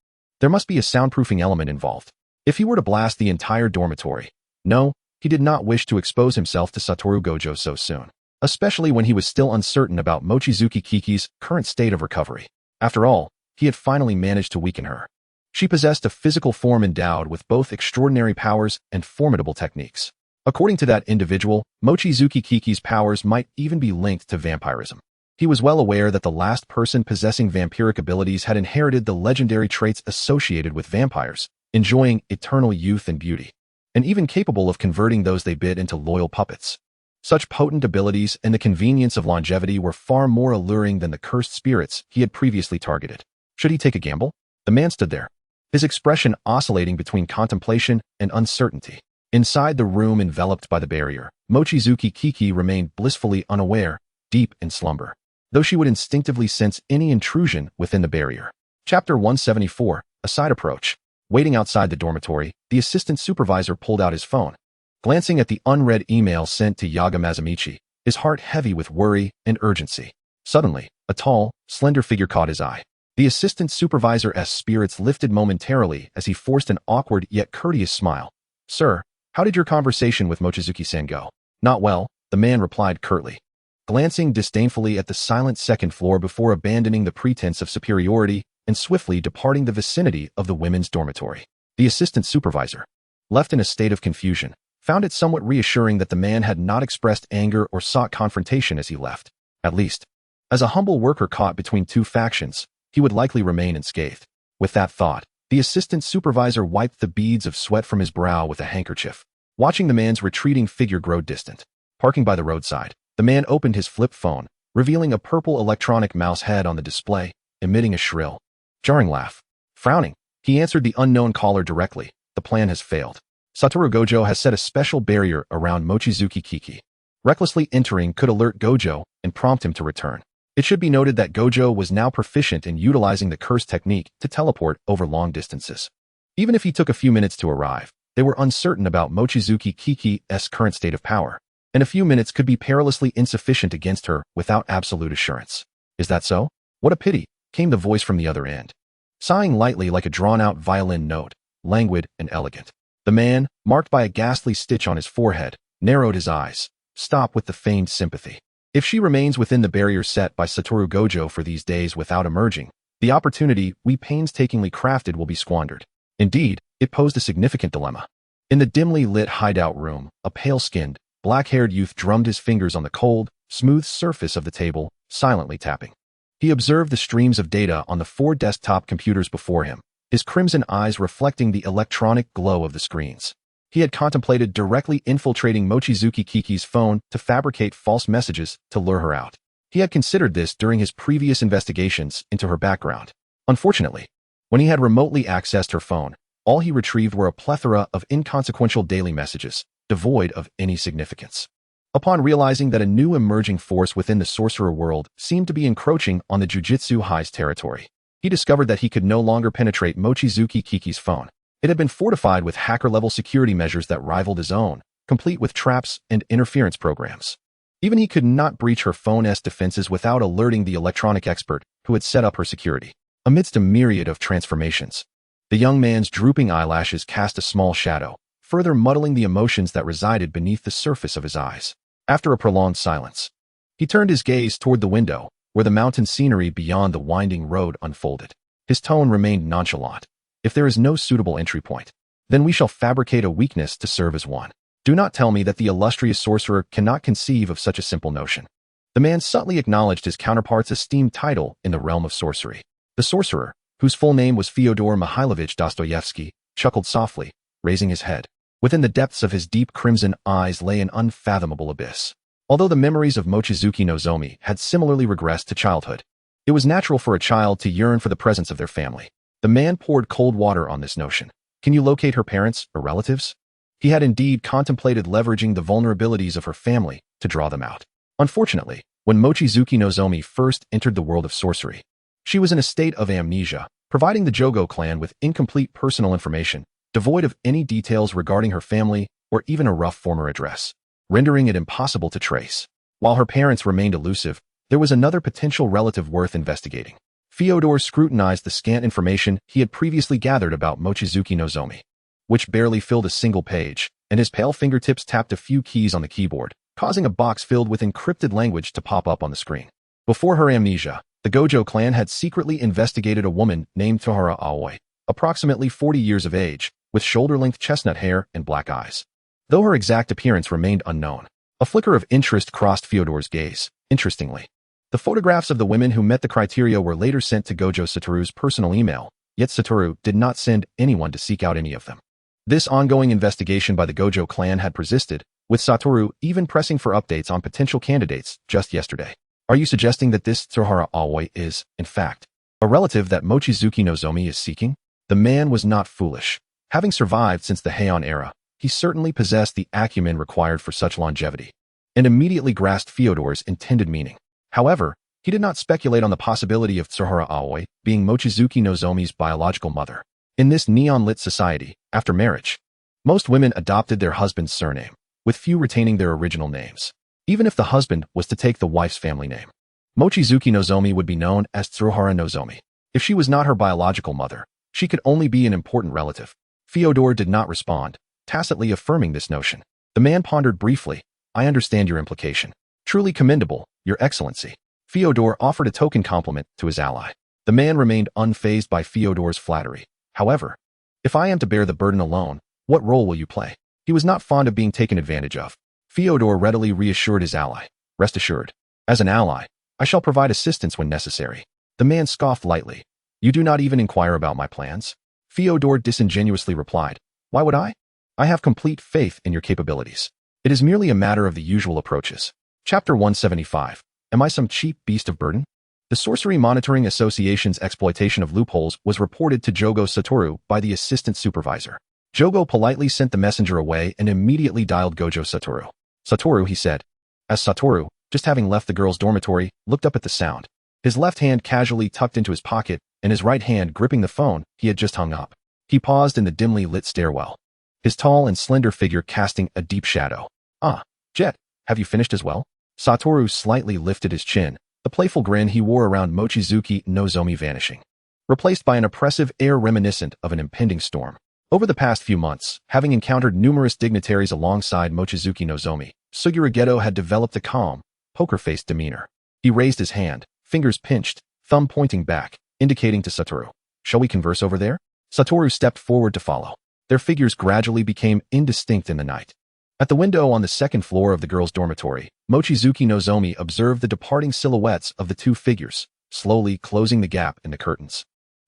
There must be a soundproofing element involved. If he were to blast the entire dormitory, no, He did not wish to expose himself to Satoru Gojo so soon, especially when he was still uncertain about Mochizuki Kiki's current state of recovery. After all, he had finally managed to weaken her. She possessed a physical form endowed with both extraordinary powers and formidable techniques. According to that individual, Mochizuki Kiki's powers might even be linked to vampirism. He was well aware that the last person possessing vampiric abilities had inherited the legendary traits associated with vampires, enjoying eternal youth and beauty, and even capable of converting those they bit into loyal puppets. Such potent abilities and the convenience of longevity were far more alluring than the cursed spirits he had previously targeted. Should he take a gamble? The man stood there, his expression oscillating between contemplation and uncertainty. Inside the room enveloped by the barrier, Mochizuki Kiki remained blissfully unaware, deep in slumber, though she would instinctively sense any intrusion within the barrier. Chapter 174, A Side Approach. Waiting outside the dormitory, the assistant supervisor pulled out his phone. Glancing at the unread email sent to Yaga Mazamichi, his heart heavy with worry and urgency. Suddenly, a tall, slender figure caught his eye. The assistant supervisor's spirits lifted momentarily as he forced an awkward yet courteous smile. "Sir, how did your conversation with Mochizuki-san go?" "Not well," the man replied curtly, glancing disdainfully at the silent second floor before abandoning the pretense of superiority and swiftly departing the vicinity of the women's dormitory. The assistant supervisor, left in a state of confusion, found it somewhat reassuring that the man had not expressed anger or sought confrontation as he left. At least, as a humble worker caught between two factions, he would likely remain unscathed. With that thought, the assistant supervisor wiped the beads of sweat from his brow with a handkerchief, watching the man's retreating figure grow distant. Parking by the roadside, the man opened his flip phone, revealing a purple electronic mouse head on the display, emitting a shrill, jarring laugh. Frowning, he answered the unknown caller directly. "The plan has failed. Satoru Gojo has set a special barrier around Mochizuki Kiki. Recklessly entering could alert Gojo and prompt him to return." It should be noted that Gojo was now proficient in utilizing the curse technique to teleport over long distances. Even if he took a few minutes to arrive, they were uncertain about Mochizuki Kiki's current state of power, and a few minutes could be perilously insufficient against her without absolute assurance. "Is that so? What a pity," came the voice from the other end. Sighing lightly like a drawn-out violin note, languid and elegant, the man, marked by a ghastly stitch on his forehead, narrowed his eyes. "Stop with the feigned sympathy. If she remains within the barrier set by Satoru Gojo for these days without emerging, the opportunity we painstakingly crafted will be squandered." Indeed, it posed a significant dilemma. In the dimly lit hideout room, a pale-skinned, black-haired youth drummed his fingers on the cold, smooth surface of the table, silently tapping. He observed the streams of data on the 4 desktop computers before him, his crimson eyes reflecting the electronic glow of the screens. He had contemplated directly infiltrating Mochizuki Kiki's phone to fabricate false messages to lure her out. He had considered this during his previous investigations into her background. Unfortunately, when he had remotely accessed her phone, all he retrieved were a plethora of inconsequential daily messages, devoid of any significance. Upon realizing that a new emerging force within the sorcerer world seemed to be encroaching on the Jujutsu Kaisen's territory, he discovered that he could no longer penetrate Mochizuki Kiki's phone. It had been fortified with hacker-level security measures that rivaled his own, complete with traps and interference programs. Even he could not breach her phone's defenses without alerting the electronic expert who had set up her security. Amidst a myriad of transformations, the young man's drooping eyelashes cast a small shadow, further muddling the emotions that resided beneath the surface of his eyes. After a prolonged silence, he turned his gaze toward the window, where the mountain scenery beyond the winding road unfolded. His tone remained nonchalant. "If there is no suitable entry point, then we shall fabricate a weakness to serve as one. Do not tell me that the illustrious sorcerer cannot conceive of such a simple notion." The man subtly acknowledged his counterpart's esteemed title in the realm of sorcery. The sorcerer, whose full name was Fyodor Mikhailovich Dostoevsky, chuckled softly, raising his head. Within the depths of his deep crimson eyes lay an unfathomable abyss. Although the memories of Mochizuki Nozomi had similarly regressed to childhood, it was natural for a child to yearn for the presence of their family. The man poured cold water on this notion. "Can you locate her parents or relatives?" He had indeed contemplated leveraging the vulnerabilities of her family to draw them out. Unfortunately, when Mochizuki Nozomi first entered the world of sorcery, she was in a state of amnesia, providing the Jogo clan with incomplete personal information, devoid of any details regarding her family or even a rough former address, rendering it impossible to trace. While her parents remained elusive, there was another potential relative worth investigating. Fyodor scrutinized the scant information he had previously gathered about Mochizuki Nozomi, which barely filled a single page, and his pale fingertips tapped a few keys on the keyboard, causing a box filled with encrypted language to pop up on the screen. Before her amnesia, the Gojo clan had secretly investigated a woman named Tohara Aoi, approximately 40 years of age, with shoulder-length chestnut hair and black eyes. Though her exact appearance remained unknown, a flicker of interest crossed Fyodor's gaze. Interestingly, the photographs of the women who met the criteria were later sent to Gojo Satoru's personal email, yet Satoru did not send anyone to seek out any of them. This ongoing investigation by the Gojo clan had persisted, with Satoru even pressing for updates on potential candidates just yesterday. Are you suggesting that this Tohara Aoi is, in fact, a relative that Mochizuki Nozomi is seeking? The man was not foolish. Having survived since the Heian era, he certainly possessed the acumen required for such longevity, and immediately grasped Fyodor's intended meaning. However, he did not speculate on the possibility of Tohara Aoi being Mochizuki Nozomi's biological mother. In this neon-lit society, after marriage, most women adopted their husband's surname, with few retaining their original names, even if the husband was to take the wife's family name. Mochizuki Nozomi would be known as Tohara Nozomi. If she was not her biological mother, she could only be an important relative. Fyodor did not respond, tacitly affirming this notion. The man pondered briefly. I understand your implication. Truly commendable, Your Excellency. Fyodor offered a token compliment to his ally. The man remained unfazed by Fyodor's flattery. However, if I am to bear the burden alone, what role will you play? He was not fond of being taken advantage of. Fyodor readily reassured his ally. Rest assured, as an ally, I shall provide assistance when necessary. The man scoffed lightly. You do not even inquire about my plans? Fyodor disingenuously replied. Why would I? I have complete faith in your capabilities. It is merely a matter of the usual approaches. Chapter 175. Am I some cheap beast of burden? The Sorcery Monitoring Association's exploitation of loopholes was reported to Jogo Satoru by the assistant supervisor. Jogo politely sent the messenger away and immediately dialed Gojo Satoru. Satoru, he said. As Satoru, just having left the girls' dormitory, looked up at the sound. His left hand casually tucked into his pocket and his right hand gripping the phone he had just hung up. He paused in the dimly lit stairwell, his tall and slender figure casting a deep shadow. Ah, Jet, have you finished as well? Satoru slightly lifted his chin, the playful grin he wore around Mochizuki Nozomi vanishing, replaced by an oppressive air reminiscent of an impending storm. Over the past few months, having encountered numerous dignitaries alongside Mochizuki Nozomi, Suguru Geto had developed a calm, poker-faced demeanor. He raised his hand, fingers pinched, thumb pointing back, indicating to Satoru. Shall we converse over there? Satoru stepped forward to follow. Their figures gradually became indistinct in the night. At the window on the second floor of the girls' dormitory, Mochizuki Nozomi observed the departing silhouettes of the two figures, slowly closing the gap in the curtains.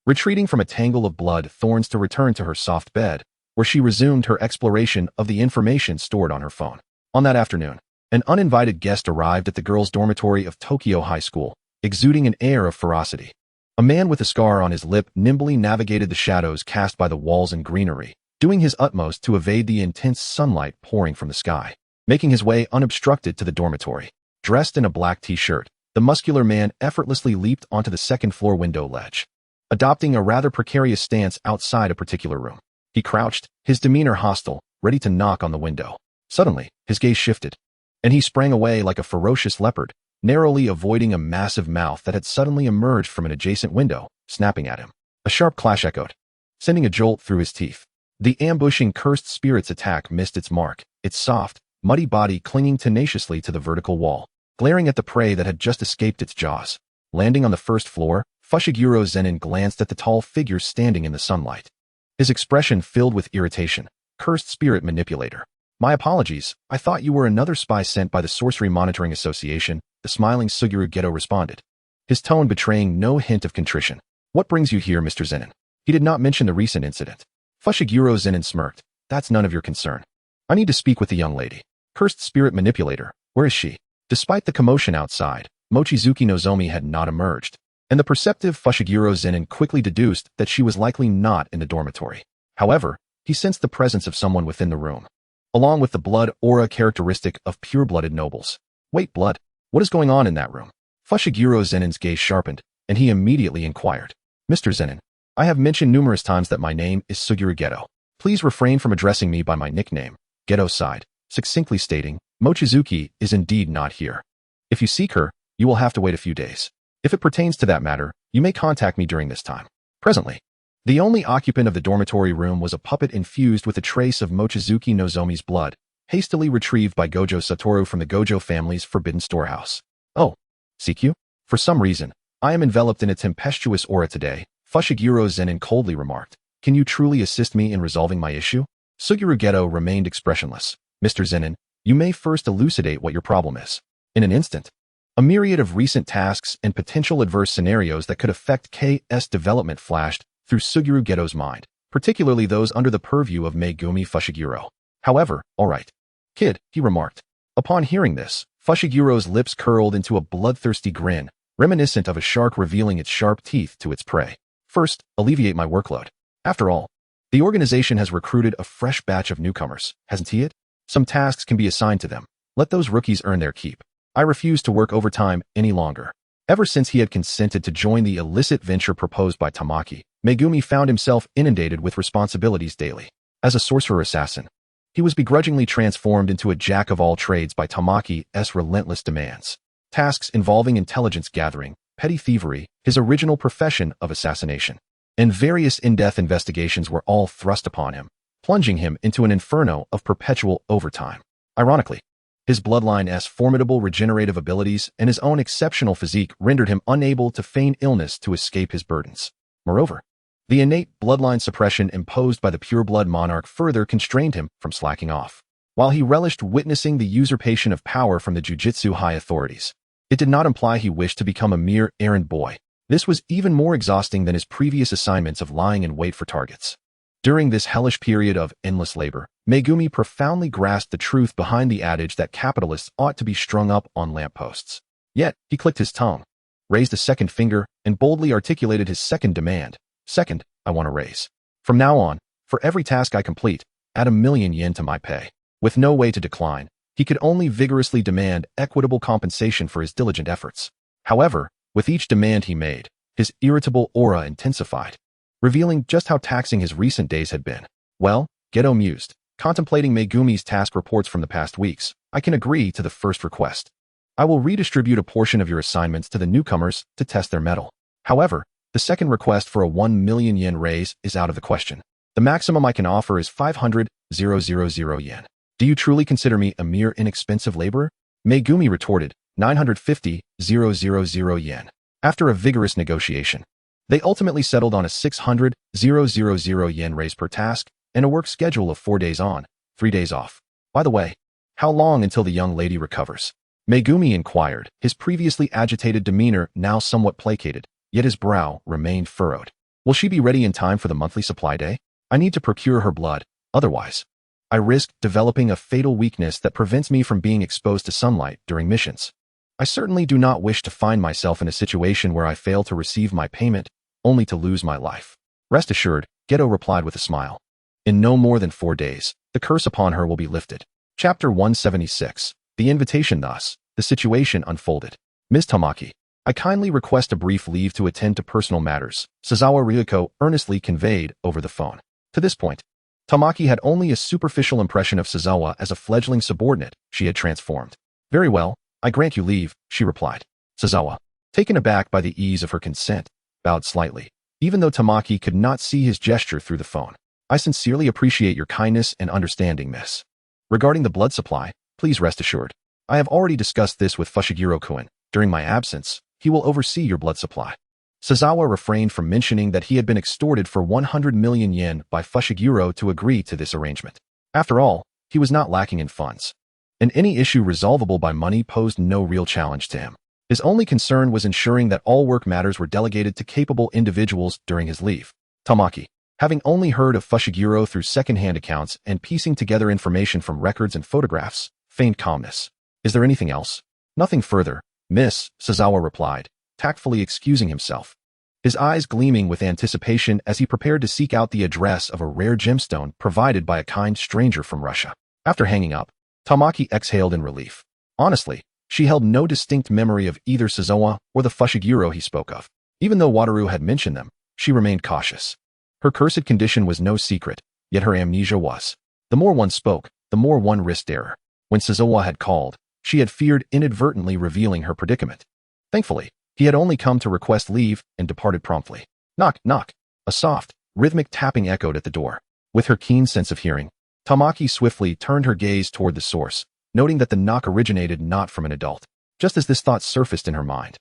Retreating from a tangle of blood thorns to return to her soft bed, where she resumed her exploration of the information stored on her phone. On that afternoon, an uninvited guest arrived at the girls' dormitory of Tokyo High School, exuding an air of ferocity. A man with a scar on his lip nimbly navigated the shadows cast by the walls and greenery, doing his utmost to evade the intense sunlight pouring from the sky. Making his way unobstructed to the dormitory, dressed in a black t-shirt, the muscular man effortlessly leaped onto the second-floor window ledge, adopting a rather precarious stance outside a particular room. He crouched, his demeanor hostile, ready to knock on the window. Suddenly, his gaze shifted, and he sprang away like a ferocious leopard, narrowly avoiding a massive mouth that had suddenly emerged from an adjacent window, snapping at him. A sharp clash echoed, sending a jolt through his teeth. The ambushing cursed spirit's attack missed its mark, its soft, muddy body clinging tenaciously to the vertical wall, glaring at the prey that had just escaped its jaws. Landing on the first floor, Fushiguro Zenin glanced at the tall figure standing in the sunlight. His expression filled with irritation. Cursed spirit manipulator. My apologies, I thought you were another spy sent by the Sorcery Monitoring Association, the smiling Suguru Geto responded, his tone betraying no hint of contrition. What brings you here, Mr. Zenin? He did not mention the recent incident. Fushiguro Zenin smirked. That's none of your concern. I need to speak with the young lady. Cursed spirit manipulator, where is she? Despite the commotion outside, Mochizuki Nozomi had not emerged, and the perceptive Fushiguro Zenin quickly deduced that she was likely not in the dormitory. However, he sensed the presence of someone within the room, along with the blood aura characteristic of pure-blooded nobles. Wait, blood? What is going on in that room? Fushiguro Zenin's gaze sharpened, and he immediately inquired. Mr. Zenin, I have mentioned numerous times that my name is Suguru Geto. Please refrain from addressing me by my nickname. Geto sighed, succinctly stating, Mochizuki is indeed not here. If you seek her, you will have to wait a few days. If it pertains to that matter, you may contact me during this time. Presently, The only occupant of the dormitory room was a puppet infused with a trace of Mochizuki Nozomi's blood, hastily retrieved by Gojo Satoru from the Gojo family's forbidden storehouse. Oh, CQ? For some reason, I am enveloped in a tempestuous aura today, Fushiguro Zenin coldly remarked. Can you truly assist me in resolving my issue? Suguru Geto remained expressionless. Mr. Zenin, you may first elucidate what your problem is. In an instant, a myriad of recent tasks and potential adverse scenarios that could affect KS development flashed through Suguru Geto's mind, particularly those under the purview of Megumi Fushiguro. However, all right, kid, he remarked. Upon hearing this, Fushiguro's lips curled into a bloodthirsty grin, reminiscent of a shark revealing its sharp teeth to its prey. First, alleviate my workload. After all, the organization has recruited a fresh batch of newcomers, hasn't it? Some tasks can be assigned to them. Let those rookies earn their keep. I refuse to work overtime any longer. Ever since he had consented to join the illicit venture proposed by Tamaki, Megumi found himself inundated with responsibilities daily. As a sorcerer assassin, he was begrudgingly transformed into a jack-of-all-trades by Tamaki's relentless demands. Tasks involving intelligence gathering, petty thievery, his original profession of assassination, and various in-depth investigations were all thrust upon him, plunging him into an inferno of perpetual overtime. Ironically, his bloodline's formidable regenerative abilities and his own exceptional physique rendered him unable to feign illness to escape his burdens. Moreover, the innate bloodline suppression imposed by the pureblood monarch further constrained him from slacking off. While he relished witnessing the usurpation of power from the Jujutsu high authorities, it did not imply he wished to become a mere errand boy. This was even more exhausting than his previous assignments of lying in wait for targets. During this hellish period of endless labor, Megumi profoundly grasped the truth behind the adage that capitalists ought to be strung up on lampposts. Yet, he clicked his tongue, raised a second finger, and boldly articulated his second demand. Second, I want a raise. From now on, for every task I complete, add 1,000,000 yen to my pay. With no way to decline, he could only vigorously demand equitable compensation for his diligent efforts. However, with each demand he made, his irritable aura intensified, revealing just how taxing his recent days had been. Well, Geto mused, contemplating Megumi's task reports from the past weeks, I can agree to the first request. I will redistribute a portion of your assignments to the newcomers to test their mettle. However, the second request for a 1,000,000 yen raise is out of the question. The maximum I can offer is 500,000 yen. Do you truly consider me a mere inexpensive laborer? Megumi retorted, 950,000 yen. After a vigorous negotiation, they ultimately settled on a 600,000 yen raise per task and a work schedule of 4 days on, 3 days off. By the way, how long until the young lady recovers? Megumi inquired, his previously agitated demeanor now somewhat placated, yet his brow remained furrowed. Will she be ready in time for the monthly supply day? I need to procure her blood, otherwise I risk developing a fatal weakness that prevents me from being exposed to sunlight during missions. I certainly do not wish to find myself in a situation where I fail to receive my payment, only to lose my life. Rest assured, Geto replied with a smile. In no more than 4 days, the curse upon her will be lifted. Chapter 176. The invitation thus, the situation unfolded. Ms. Tamaki, I kindly request a brief leave to attend to personal matters, Sazawa Ryuko earnestly conveyed over the phone. To this point, Tamaki had only a superficial impression of Sazawa as a fledgling subordinate she had transformed. Very well, I grant you leave, she replied. Sazawa, taken aback by the ease of her consent, bowed slightly, even though Tamaki could not see his gesture through the phone. I sincerely appreciate your kindness and understanding, miss. Regarding the blood supply, please rest assured. I have already discussed this with Fushiguro-kun. During my absence, he will oversee your blood supply. Sazawa refrained from mentioning that he had been extorted for 100,000,000 yen by Fushiguro to agree to this arrangement. After all, he was not lacking in funds, and any issue resolvable by money posed no real challenge to him. His only concern was ensuring that all work matters were delegated to capable individuals during his leave. Tamaki, having only heard of Fushiguro through second-hand accounts and piecing together information from records and photographs, feigned calmness. Is there anything else? Nothing further, miss, Sazawa replied, tactfully excusing himself, his eyes gleaming with anticipation as he prepared to seek out the address of a rare gemstone provided by a kind stranger from Russia. After hanging up, Tamaki exhaled in relief. Honestly, she held no distinct memory of either Sazawa or the Fushiguro he spoke of. Even though Wataru had mentioned them, she remained cautious. Her cursed condition was no secret, yet her amnesia was. The more one spoke, the more one risked error. When Sazawa had called, she had feared inadvertently revealing her predicament. Thankfully, he had only come to request leave and departed promptly. Knock, knock. A soft, Rhythmic tapping echoed at the door. With her keen sense of hearing, Tamaki swiftly turned her gaze toward the source, noting that the knock originated not from an adult. Just as this thought surfaced in her mind,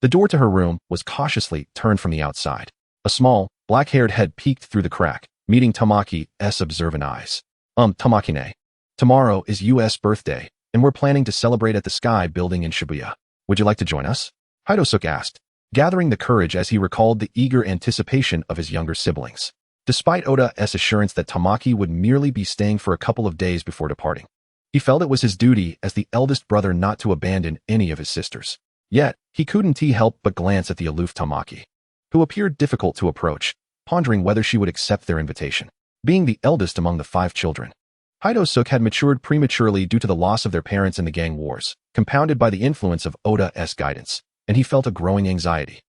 the door to her room was cautiously turned from the outside. A small, black-haired head peeked through the crack, meeting Tamaki's observant eyes. Tamaki-ne. Tomorrow is U.S. birthday, and we're planning to celebrate at the Sky Building in Shibuya. Would you like to join us? Hidosuk asked, gathering the courage as he recalled the eager anticipation of his younger siblings. Despite Oda's assurance that Tamaki would merely be staying for a couple of days before departing, he felt it was his duty as the eldest brother not to abandon any of his sisters. Yet, he couldn't help but glance at the aloof Tamaki, who appeared difficult to approach, pondering whether she would accept their invitation. Being the eldest among the 5 children, Hidosuk had matured prematurely due to the loss of their parents in the gang wars, compounded by the influence of Oda's guidance, and he felt a growing anxiety.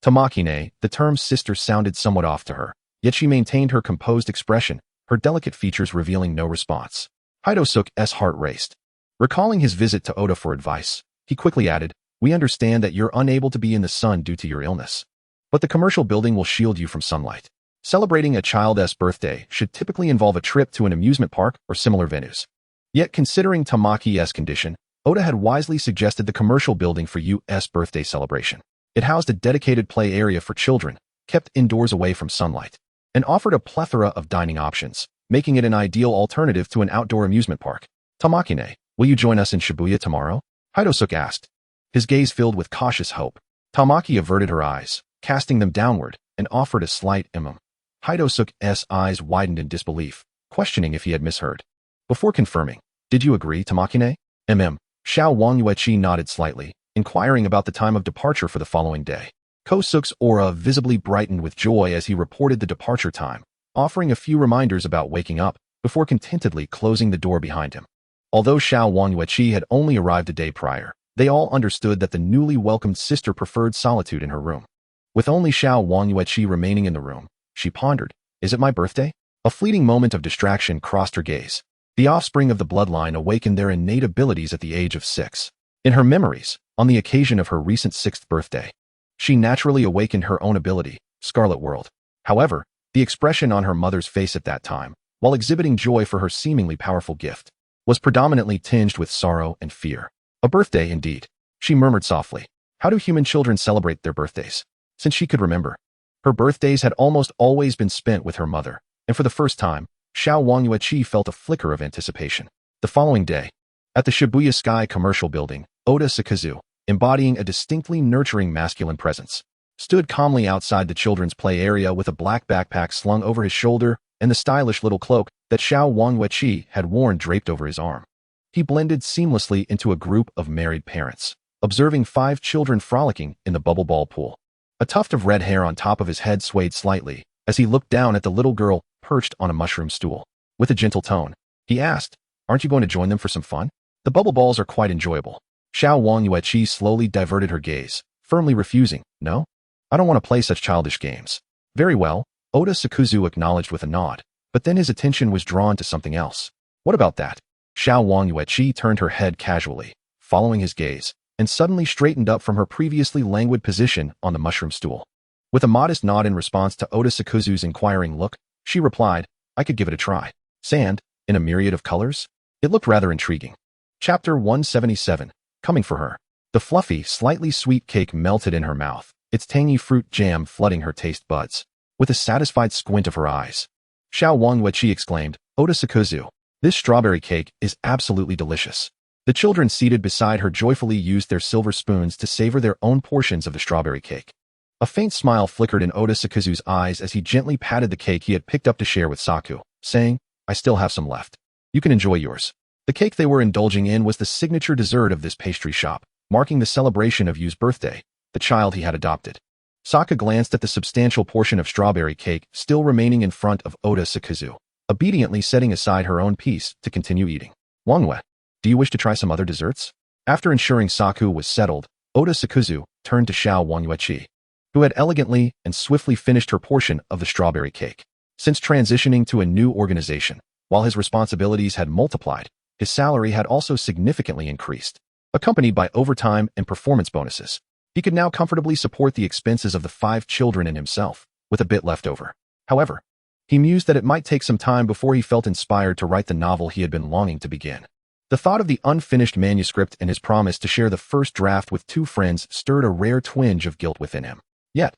Tamaki-ne, the term sister sounded somewhat off to her, yet she maintained her composed expression, her delicate features revealing no response. Hidosuk's heart raced. Recalling his visit to Oda for advice, he quickly added, "We understand that you're unable to be in the sun due to your illness, but the commercial building will shield you from sunlight. Celebrating a child's birthday should typically involve a trip to an amusement park or similar venues." Yet considering Tamaki's condition, Oda had wisely suggested the commercial building for U.S. birthday celebration. It housed a dedicated play area for children, kept indoors away from sunlight, and offered a plethora of dining options, making it an ideal alternative to an outdoor amusement park. "Tamaki-ne, will you join us in Shibuya tomorrow?" Hidosuk asked, his gaze filled with cautious hope. Tamaki averted her eyes, casting them downward, and offered a slight Hidosuk's eyes widened in disbelief, questioning if he had misheard. Before confirming, "Did you agree, Tamaki-ne?" Wang Yueqi nodded slightly, inquiring about the time of departure for the following day. Kosuk's aura visibly brightened with joy as he reported the departure time, offering a few reminders about waking up, before contentedly closing the door behind him. Although Wang Yueqi had only arrived a day prior, they all understood that the newly welcomed sister preferred solitude in her room. With only Wang Yueqi remaining in the room, she pondered, "Is it my birthday?" A fleeting moment of distraction crossed her gaze. The offspring of the bloodline awakened their innate abilities at the age of 6. In her memories, on the occasion of her recent 6th birthday, she naturally awakened her own ability, Scarlet World. However, the expression on her mother's face at that time, while exhibiting joy for her seemingly powerful gift, was predominantly tinged with sorrow and fear. A birthday indeed, she murmured softly. How do human children celebrate their birthdays? Since she could remember, her birthdays had almost always been spent with her mother, and for the first time, Wang Yueqi felt a flicker of anticipation. The following day, at the Shibuya Sky commercial building, Oda Sakazu, embodying a distinctly nurturing masculine presence, stood calmly outside the children's play area with a black backpack slung over his shoulder and the stylish little cloak that Wang Yueqi had worn draped over his arm. He blended seamlessly into a group of married parents, observing 5 children frolicking in the bubble ball pool. A tuft of red hair on top of his head swayed slightly as he looked down at the little girl perched on a mushroom stool. With a gentle tone, he asked, "Aren't you going to join them for some fun? The bubble balls are quite enjoyable." Wang Yueqi slowly diverted her gaze, firmly refusing, "No? I don't want to play such childish games." "Very well," Oda Sakazu acknowledged with a nod, but then his attention was drawn to something else. "What about that?" Wang Yueqi turned her head casually, following his gaze, and suddenly straightened up from her previously languid position on the mushroom stool. With a modest nod in response to Oda Sakazu's inquiring look, she replied, "I could give it a try." Sand, in a myriad of colors? It looked rather intriguing. Chapter 177, Coming for Her. The fluffy, slightly sweet cake melted in her mouth, its tangy fruit jam flooding her taste buds. With a satisfied squint of her eyes, Wang Yueqi exclaimed, "Oda Sakazu, this strawberry cake is absolutely delicious." The children seated beside her joyfully used their silver spoons to savor their own portions of the strawberry cake. A faint smile flickered in Oda Sakazu's eyes as he gently patted the cake he had picked up to share with Saku, saying, "I still have some left. You can enjoy yours." The cake they were indulging in was the signature dessert of this pastry shop, marking the celebration of Yu's birthday, the child he had adopted. Saka glanced at the substantial portion of strawberry cake still remaining in front of Oda Sakazu, obediently setting aside her own piece to continue eating. "Wangwe, do you wish to try some other desserts?" After ensuring Saku was settled, Oda Sakazu turned to Wang Yueqi, who had elegantly and swiftly finished her portion of the strawberry cake. Since transitioning to a new organization, while his responsibilities had multiplied, his salary had also significantly increased. Accompanied by overtime and performance bonuses, he could now comfortably support the expenses of the 5 children and himself, with a bit left over. However, he mused that it might take some time before he felt inspired to write the novel he had been longing to begin. The thought of the unfinished manuscript and his promise to share the first draft with 2 friends stirred a rare twinge of guilt within him. Yet,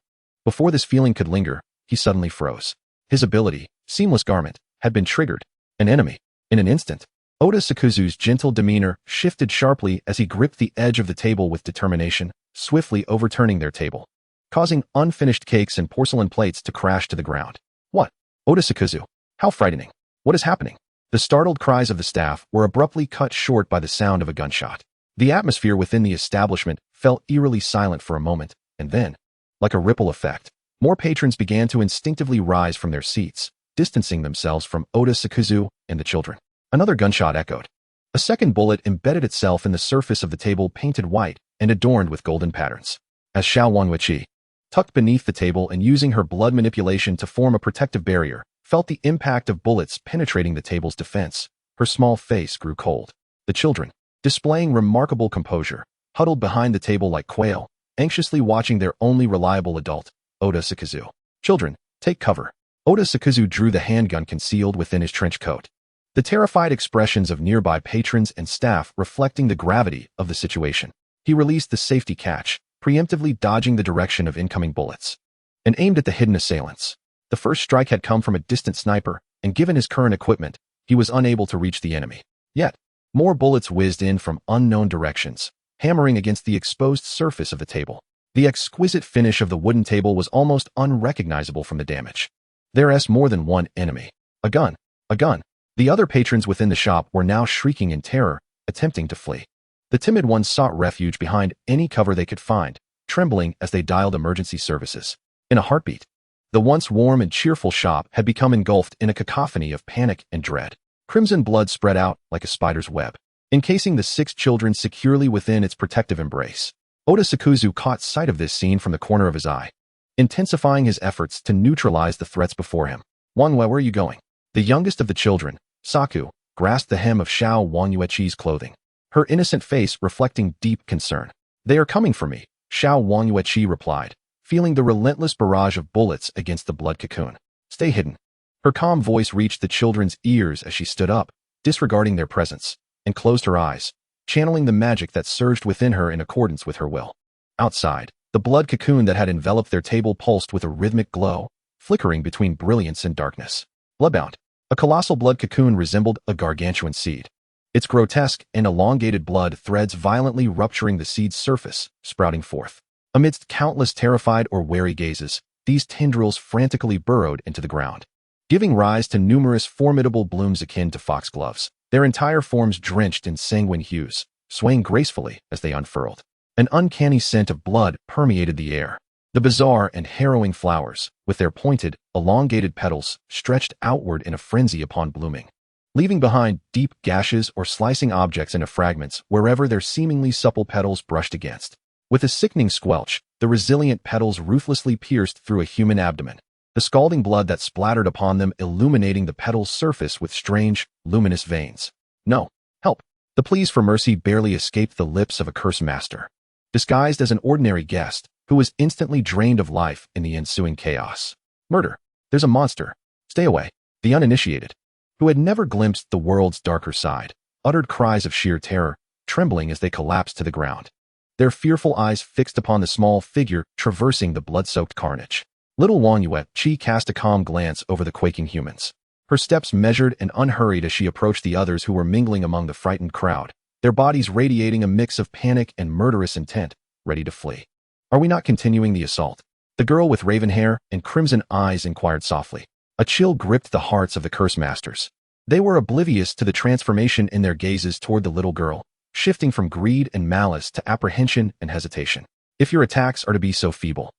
before this feeling could linger, he suddenly froze. His ability, Seamless Garment, had been triggered. An enemy. In an instant, Oda Sakuzu's gentle demeanor shifted sharply as he gripped the edge of the table with determination, swiftly overturning their table, causing unfinished cakes and porcelain plates to crash to the ground. What? Oda Sakuzu, how frightening. What is happening? The startled cries of the staff were abruptly cut short by the sound of a gunshot. The atmosphere within the establishment fell eerily silent for a moment, and then, like a ripple effect, more patrons began to instinctively rise from their seats, distancing themselves from Oda Sakuzu and the children. Another gunshot echoed. A second bullet embedded itself in the surface of the table painted white and adorned with golden patterns. As Wang Yueqi, tucked beneath the table and using her blood manipulation to form a protective barrier, felt the impact of bullets penetrating the table's defense, her small face grew cold. The children, displaying remarkable composure, huddled behind the table like quail, anxiously watching their only reliable adult, Oda Sakuzu. Children, take cover. Oda Sakuzu drew the handgun concealed within his trench coat. The terrified expressions of nearby patrons and staff reflecting the gravity of the situation. He released the safety catch, preemptively dodging the direction of incoming bullets, and aimed at the hidden assailants. The first strike had come from a distant sniper, and given his current equipment, he was unable to reach the enemy. Yet, more bullets whizzed in from unknown directions, hammering against the exposed surface of the table. The exquisite finish of the wooden table was almost unrecognizable from the damage. There's more than one enemy. A gun! A gun! The other patrons within the shop were now shrieking in terror, attempting to flee. The timid ones sought refuge behind any cover they could find, trembling as they dialed emergency services. In a heartbeat, the once warm and cheerful shop had become engulfed in a cacophony of panic and dread. Crimson blood spread out like a spider's web, encasing the 6 children securely within its protective embrace. Oda Sakuzu caught sight of this scene from the corner of his eye, intensifying his efforts to neutralize the threats before him. Wang, where are you going? The youngest of the children, Saku, grasped the hem of Wang Yueqi's clothing, her innocent face reflecting deep concern. They are coming for me, Wang Yueqi replied, feeling the relentless barrage of bullets against the blood cocoon. Stay hidden. Her calm voice reached the children's ears as she stood up, disregarding their presence, and closed her eyes, channeling the magic that surged within her in accordance with her will. Outside, the blood cocoon that had enveloped their table pulsed with a rhythmic glow, flickering between brilliance and darkness. Bloodbound, a colossal blood cocoon resembled a gargantuan seed. Its grotesque and elongated blood threads violently rupturing the seed's surface, sprouting forth. Amidst countless terrified or wary gazes, these tendrils frantically burrowed into the ground, giving rise to numerous formidable blooms akin to foxgloves, their entire forms drenched in sanguine hues, swaying gracefully as they unfurled. An uncanny scent of blood permeated the air. The bizarre and harrowing flowers, with their pointed, elongated petals, stretched outward in a frenzy upon blooming, leaving behind deep gashes or slicing objects into fragments wherever their seemingly supple petals brushed against. With a sickening squelch, the resilient petals ruthlessly pierced through a human abdomen, the scalding blood that splattered upon them illuminating the petal's surface with strange, luminous veins. No, help! The pleas for mercy barely escaped the lips of a curse master, disguised as an ordinary guest, who was instantly drained of life in the ensuing chaos. Murder! There's a monster! Stay away! The uninitiated, who had never glimpsed the world's darker side, uttered cries of sheer terror, trembling as they collapsed to the ground, their fearful eyes fixed upon the small figure traversing the blood-soaked carnage. Little Wang Yueqi cast a calm glance over the quaking humans, her steps measured and unhurried as she approached the others who were mingling among the frightened crowd, their bodies radiating a mix of panic and murderous intent, ready to flee. Are we not continuing the assault? The girl with raven hair and crimson eyes inquired softly. A chill gripped the hearts of the curse masters. They were oblivious to the transformation in their gazes toward the little girl, shifting from greed and malice to apprehension and hesitation. If your attacks are to be so feeble.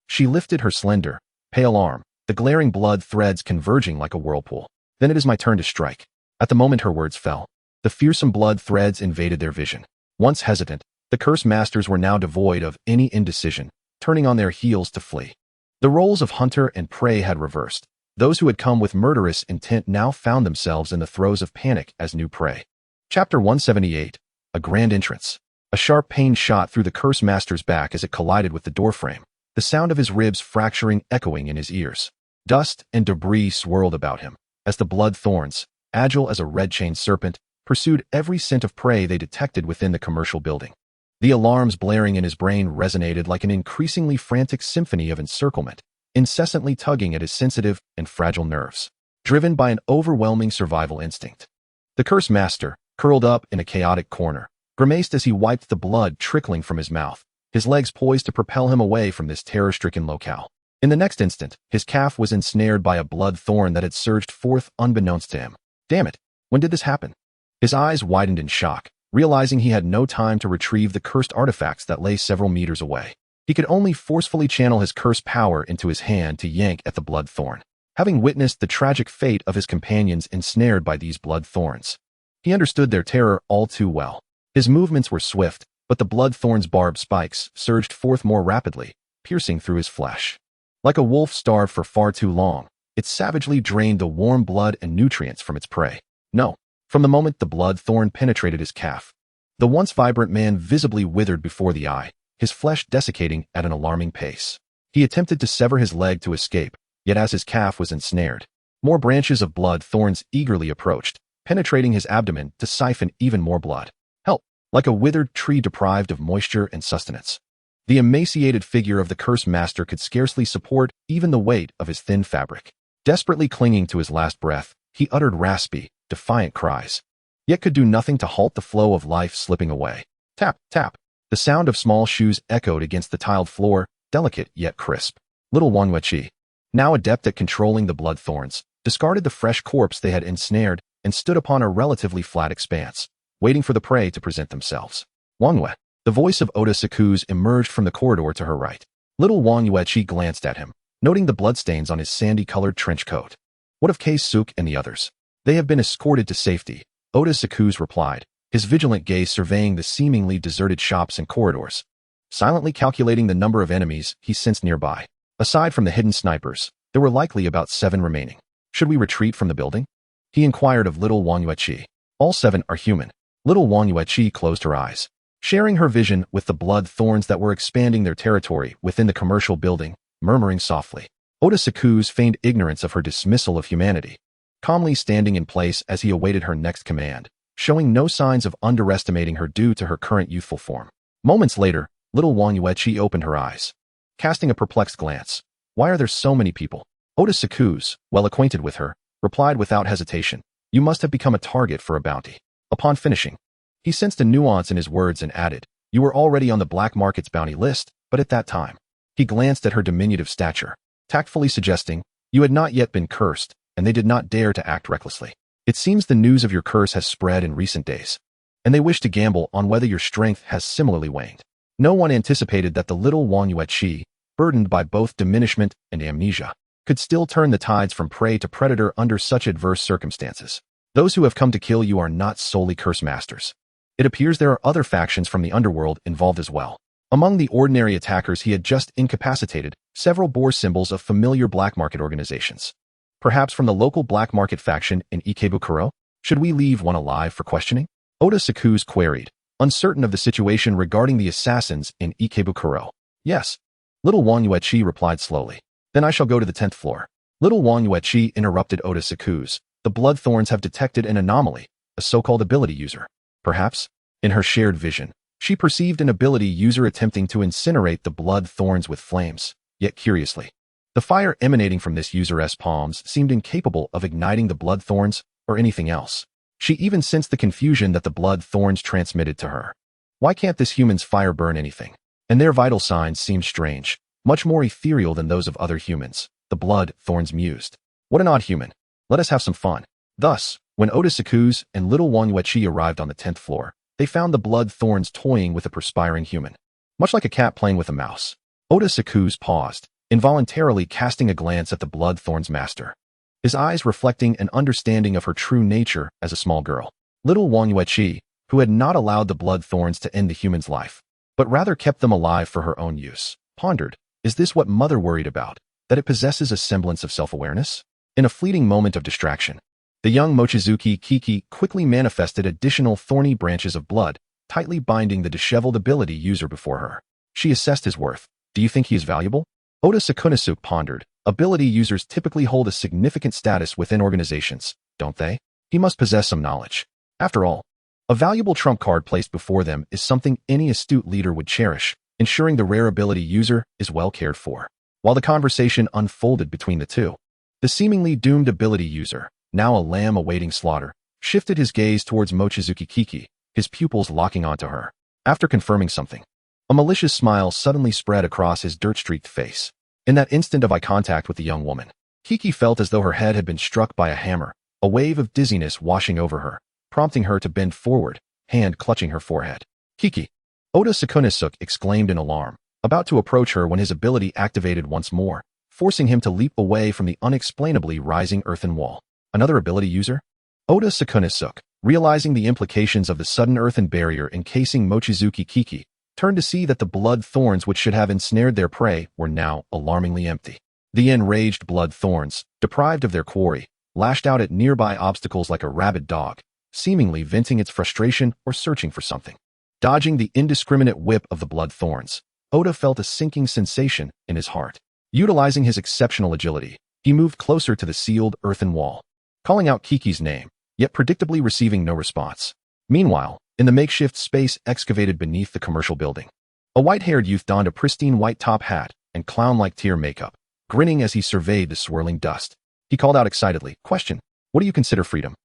She lifted her slender, pale arm, the glaring blood threads converging like a whirlpool. Then it is my turn to strike. At the moment her words fell, the fearsome blood threads invaded their vision. Once hesitant, the curse masters were now devoid of any indecision, turning on their heels to flee. The roles of hunter and prey had reversed. Those who had come with murderous intent now found themselves in the throes of panic as new prey. Chapter 178. A Grand Entrance. A sharp pain shot through the curse master's back as it collided with the doorframe, the sound of his ribs fracturing echoing in his ears. Dust and debris swirled about him, as the blood thorns, agile as a red-chained serpent, pursued every scent of prey they detected within the commercial building. The alarms blaring in his brain resonated like an increasingly frantic symphony of encirclement, incessantly tugging at his sensitive and fragile nerves, driven by an overwhelming survival instinct. The cursed master, curled up in a chaotic corner, grimaced as he wiped the blood trickling from his mouth, his legs poised to propel him away from this terror-stricken locale. In the next instant, his calf was ensnared by a blood thorn that had surged forth unbeknownst to him. Damn it! When did this happen? His eyes widened in shock, realizing he had no time to retrieve the cursed artifacts that lay several meters away. He could only forcefully channel his cursed power into his hand to yank at the blood thorn. Having witnessed the tragic fate of his companions ensnared by these blood thorns, he understood their terror all too well. His movements were swift, but the blood thorn's barbed spikes surged forth more rapidly, piercing through his flesh. Like a wolf starved for far too long, it savagely drained the warm blood and nutrients from its prey. No. From the moment the blood thorn penetrated his calf, the once vibrant man visibly withered before the eye, his flesh desiccating at an alarming pace. He attempted to sever his leg to escape, yet as his calf was ensnared, more branches of blood thorns eagerly approached, penetrating his abdomen to siphon even more blood. Help! Like a withered tree deprived of moisture and sustenance. The emaciated figure of the cursed master could scarcely support even the weight of his thin fabric. Desperately clinging to his last breath, he uttered raspy, defiant cries, yet could do nothing to halt the flow of life slipping away. Tap, tap. The sound of small shoes echoed against the tiled floor, delicate yet crisp. Little Wang Yueqi, now adept at controlling the blood thorns, discarded the fresh corpse they had ensnared and stood upon a relatively flat expanse, waiting for the prey to present themselves. Wang Yue. The voice of Oda Sakuz emerged from the corridor to her right. Little Wang Yueqi glanced at him, noting the bloodstains on his sandy-colored trench coat. What of Kei-Suk and the others? They have been escorted to safety, Oda Sakuz replied, his vigilant gaze surveying the seemingly deserted shops and corridors, silently calculating the number of enemies he sensed nearby. Aside from the hidden snipers, there were likely about 7 remaining. Should we retreat from the building? He inquired of little Wang Yueqi. All 7 are human. Little Wang Yueqi closed her eyes, sharing her vision with the blood thorns that were expanding their territory within the commercial building, murmuring softly. Oda Sakuz feigned ignorance of her dismissal of humanity, calmly standing in place as he awaited her next command, showing no signs of underestimating her due to her current youthful form. Moments later, little Wang Yueqi opened her eyes, casting a perplexed glance. Why are there so many people? Oda Sakuz, well acquainted with her, replied without hesitation. You must have become a target for a bounty. Upon finishing, he sensed a nuance in his words and added, you were already on the black market's bounty list, but at that time. He glanced at her diminutive stature, tactfully suggesting, you had not yet been cursed, and they did not dare to act recklessly. It seems the news of your curse has spread in recent days, and they wish to gamble on whether your strength has similarly waned. No one anticipated that the little Wang Yueqi, burdened by both diminishment and amnesia, could still turn the tides from prey to predator under such adverse circumstances. Those who have come to kill you are not solely curse masters. It appears there are other factions from the underworld involved as well. Among the ordinary attackers he had just incapacitated, several bore symbols of familiar black market organizations. Perhaps from the local black market faction in Ikebukuro? Should we leave one alive for questioning? Oda Sakuz queried, uncertain of the situation regarding the assassins in Ikebukuro. Yes. Little Wang Yueqi replied slowly. Then I shall go to the 10th floor. Little Wang Yueqi interrupted Oda Sakuz. The blood thorns have detected an anomaly, a so-called ability user. Perhaps, in her shared vision, she perceived an ability user attempting to incinerate the blood thorns with flames, yet curiously, the fire emanating from this user's palms seemed incapable of igniting the blood thorns or anything else. She even sensed the confusion that the blood thorns transmitted to her. Why can't this human's fire burn anything? And their vital signs seemed strange, much more ethereal than those of other humans, the blood thorns mused. What an odd human. Let us have some fun. Thus, when Oda Sakuz and little Wang Yueqi arrived on the 10th floor, they found the blood thorns toying with a perspiring human. Much like a cat playing with a mouse. Oda Sakuz paused, involuntarily casting a glance at the blood thorns master, his eyes reflecting an understanding of her true nature as a small girl. Little Wang Yueqi, who had not allowed the blood thorns to end the human's life, but rather kept them alive for her own use, pondered, is this what Mother worried about, that it possesses a semblance of self-awareness? In a fleeting moment of distraction, the young Mochizuki Kiki quickly manifested additional thorny branches of blood, tightly binding the disheveled ability user before her. She assessed his worth. Do you think he is valuable? Oda Sakunosuk pondered, Ability users typically hold a significant status within organizations, don't they? He must possess some knowledge. After all, a valuable trump card placed before them is something any astute leader would cherish, ensuring the rare ability user is well cared for. While the conversation unfolded between the two, the seemingly doomed ability user, now a lamb awaiting slaughter, shifted his gaze towards Mochizuki Kiki, his pupils locking onto her. After confirming something, a malicious smile suddenly spread across his dirt-streaked face. In that instant of eye contact with the young woman, Kiki felt as though her head had been struck by a hammer, a wave of dizziness washing over her, prompting her to bend forward, hand clutching her forehead. Kiki! Oda Sakunisuk exclaimed in alarm, about to approach her when his ability activated once more, forcing him to leap away from the unexplainably rising earthen wall. Another ability user? Oda Sakunisuk, realizing the implications of the sudden earthen barrier encasing Mochizuki Kiki, turned to see that the blood thorns which should have ensnared their prey were now alarmingly empty. The enraged blood thorns, deprived of their quarry, lashed out at nearby obstacles like a rabid dog, seemingly venting its frustration or searching for something. Dodging the indiscriminate whip of the blood thorns, Oda felt a sinking sensation in his heart. Utilizing his exceptional agility, he moved closer to the sealed earthen wall, calling out Kiki's name, yet predictably receiving no response. Meanwhile, in the makeshift space excavated beneath the commercial building, a white-haired youth donned a pristine white top hat and clown-like tear makeup, grinning as he surveyed the swirling dust. He called out excitedly, "Question, what do you consider freedom?"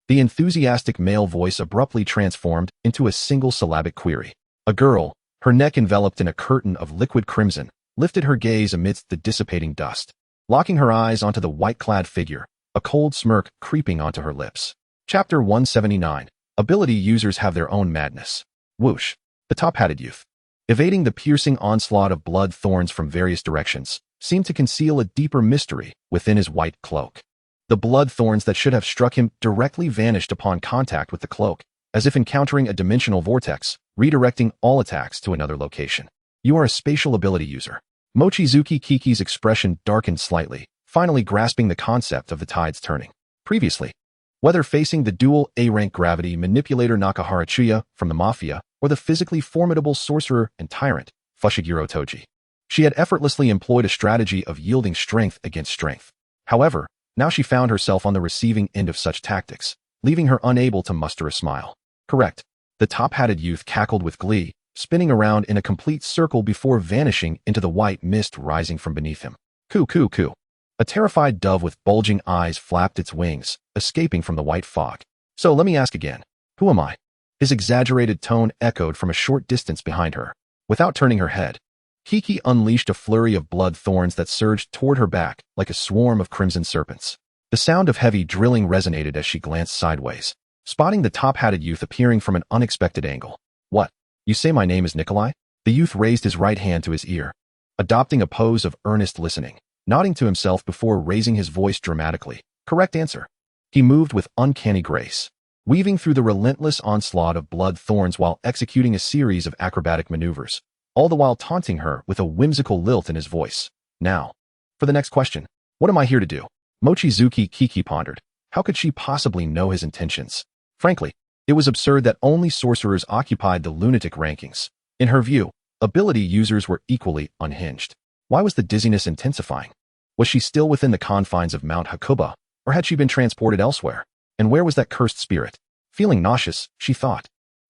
The enthusiastic male voice abruptly transformed into a single-syllabic query. A girl, her neck enveloped in a curtain of liquid crimson, lifted her gaze amidst the dissipating dust. Locking her eyes onto the white-clad figure, a cold smirk creeping onto her lips. Chapter 179. Ability users have their own madness. Whoosh. The top-hatted youth, evading the piercing onslaught of blood thorns from various directions, seemed to conceal a deeper mystery within his white cloak. The blood thorns that should have struck him directly vanished upon contact with the cloak, as if encountering a dimensional vortex, redirecting all attacks to another location. You are a spatial ability user. Mochizuki Kiki's expression darkened slightly, finally grasping the concept of the tides turning. Previously, whether facing the dual A-rank gravity manipulator Nakahara Chuya from the Mafia or the physically formidable sorcerer and tyrant Fushiguro Toji, she had effortlessly employed a strategy of yielding strength against strength. However, now she found herself on the receiving end of such tactics, leaving her unable to muster a smile. Correct. The top-hatted youth cackled with glee, spinning around in a complete circle before vanishing into the white mist rising from beneath him. Coo coo coo. A terrified dove with bulging eyes flapped its wings, escaping from the white fog. So let me ask again. Who am I? His exaggerated tone echoed from a short distance behind her. Without turning her head, Kiki unleashed a flurry of blood thorns that surged toward her back like a swarm of crimson serpents. The sound of heavy drilling resonated as she glanced sideways, spotting the top-hatted youth appearing from an unexpected angle. What? You say my name is Nikolai? The youth raised his right hand to his ear, adopting a pose of earnest listening, nodding to himself before raising his voice dramatically. Correct answer. He moved with uncanny grace, weaving through the relentless onslaught of blood thorns while executing a series of acrobatic maneuvers, all the while taunting her with a whimsical lilt in his voice. Now, for the next question. What am I here to do? Mochizuki Kiki pondered. How could she possibly know his intentions? Frankly, it was absurd that only sorcerers occupied the lunatic rankings. In her view, ability users were equally unhinged. Why was the dizziness intensifying? Was she still within the confines of Mount Hakuba, or had she been transported elsewhere? And where was that cursed spirit? Feeling nauseous, she thought.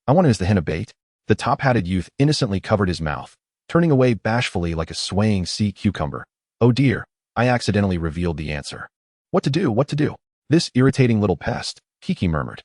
I wonder, is the henna bait? The top-hatted youth innocently covered his mouth, turning away bashfully like a swaying sea cucumber. Oh dear, I accidentally revealed the answer. What to do, what to do? This irritating little pest, Kiki murmured.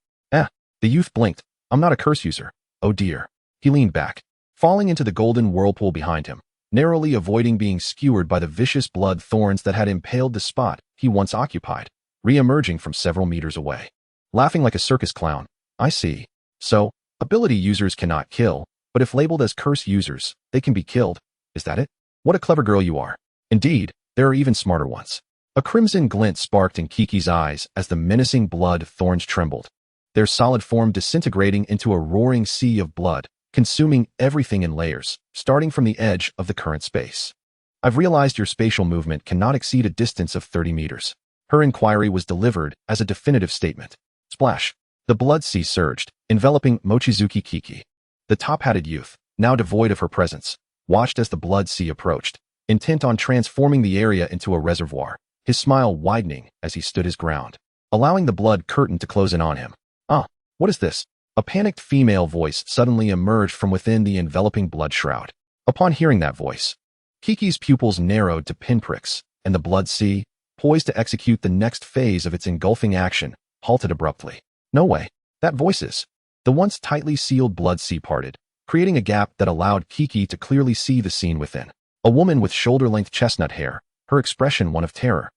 The youth blinked. I'm not a curse user. Oh dear. He leaned back, falling into the golden whirlpool behind him, narrowly avoiding being skewered by the vicious blood thorns that had impaled the spot he once occupied, re-emerging from several meters away. Laughing like a circus clown. I see. So, ability users cannot kill, but if labeled as curse users, they can be killed. Is that it? What a clever girl you are. Indeed, there are even smarter ones. A crimson glint sparked in Kiki's eyes as the menacing blood thorns trembled, their solid form disintegrating into a roaring sea of blood, consuming everything in layers, starting from the edge of the current space. I've realized your spatial movement cannot exceed a distance of 30 meters. Her inquiry was delivered as a definitive statement. Splash. The blood sea surged, enveloping Mochizuki Kiki. The top-hatted youth, now devoid of her presence, watched as the blood sea approached, intent on transforming the area into a reservoir, his smile widening as he stood his ground, allowing the blood curtain to close in on him. "Ah, what is this?" A panicked female voice suddenly emerged from within the enveloping blood shroud. Upon hearing that voice, Kiki's pupils narrowed to pinpricks, and the blood sea, poised to execute the next phase of its engulfing action, halted abruptly. No way. That voice is. The once tightly sealed blood sea parted, creating a gap that allowed Kiki to clearly see the scene within. A woman with shoulder-length chestnut hair, her expression one of terror,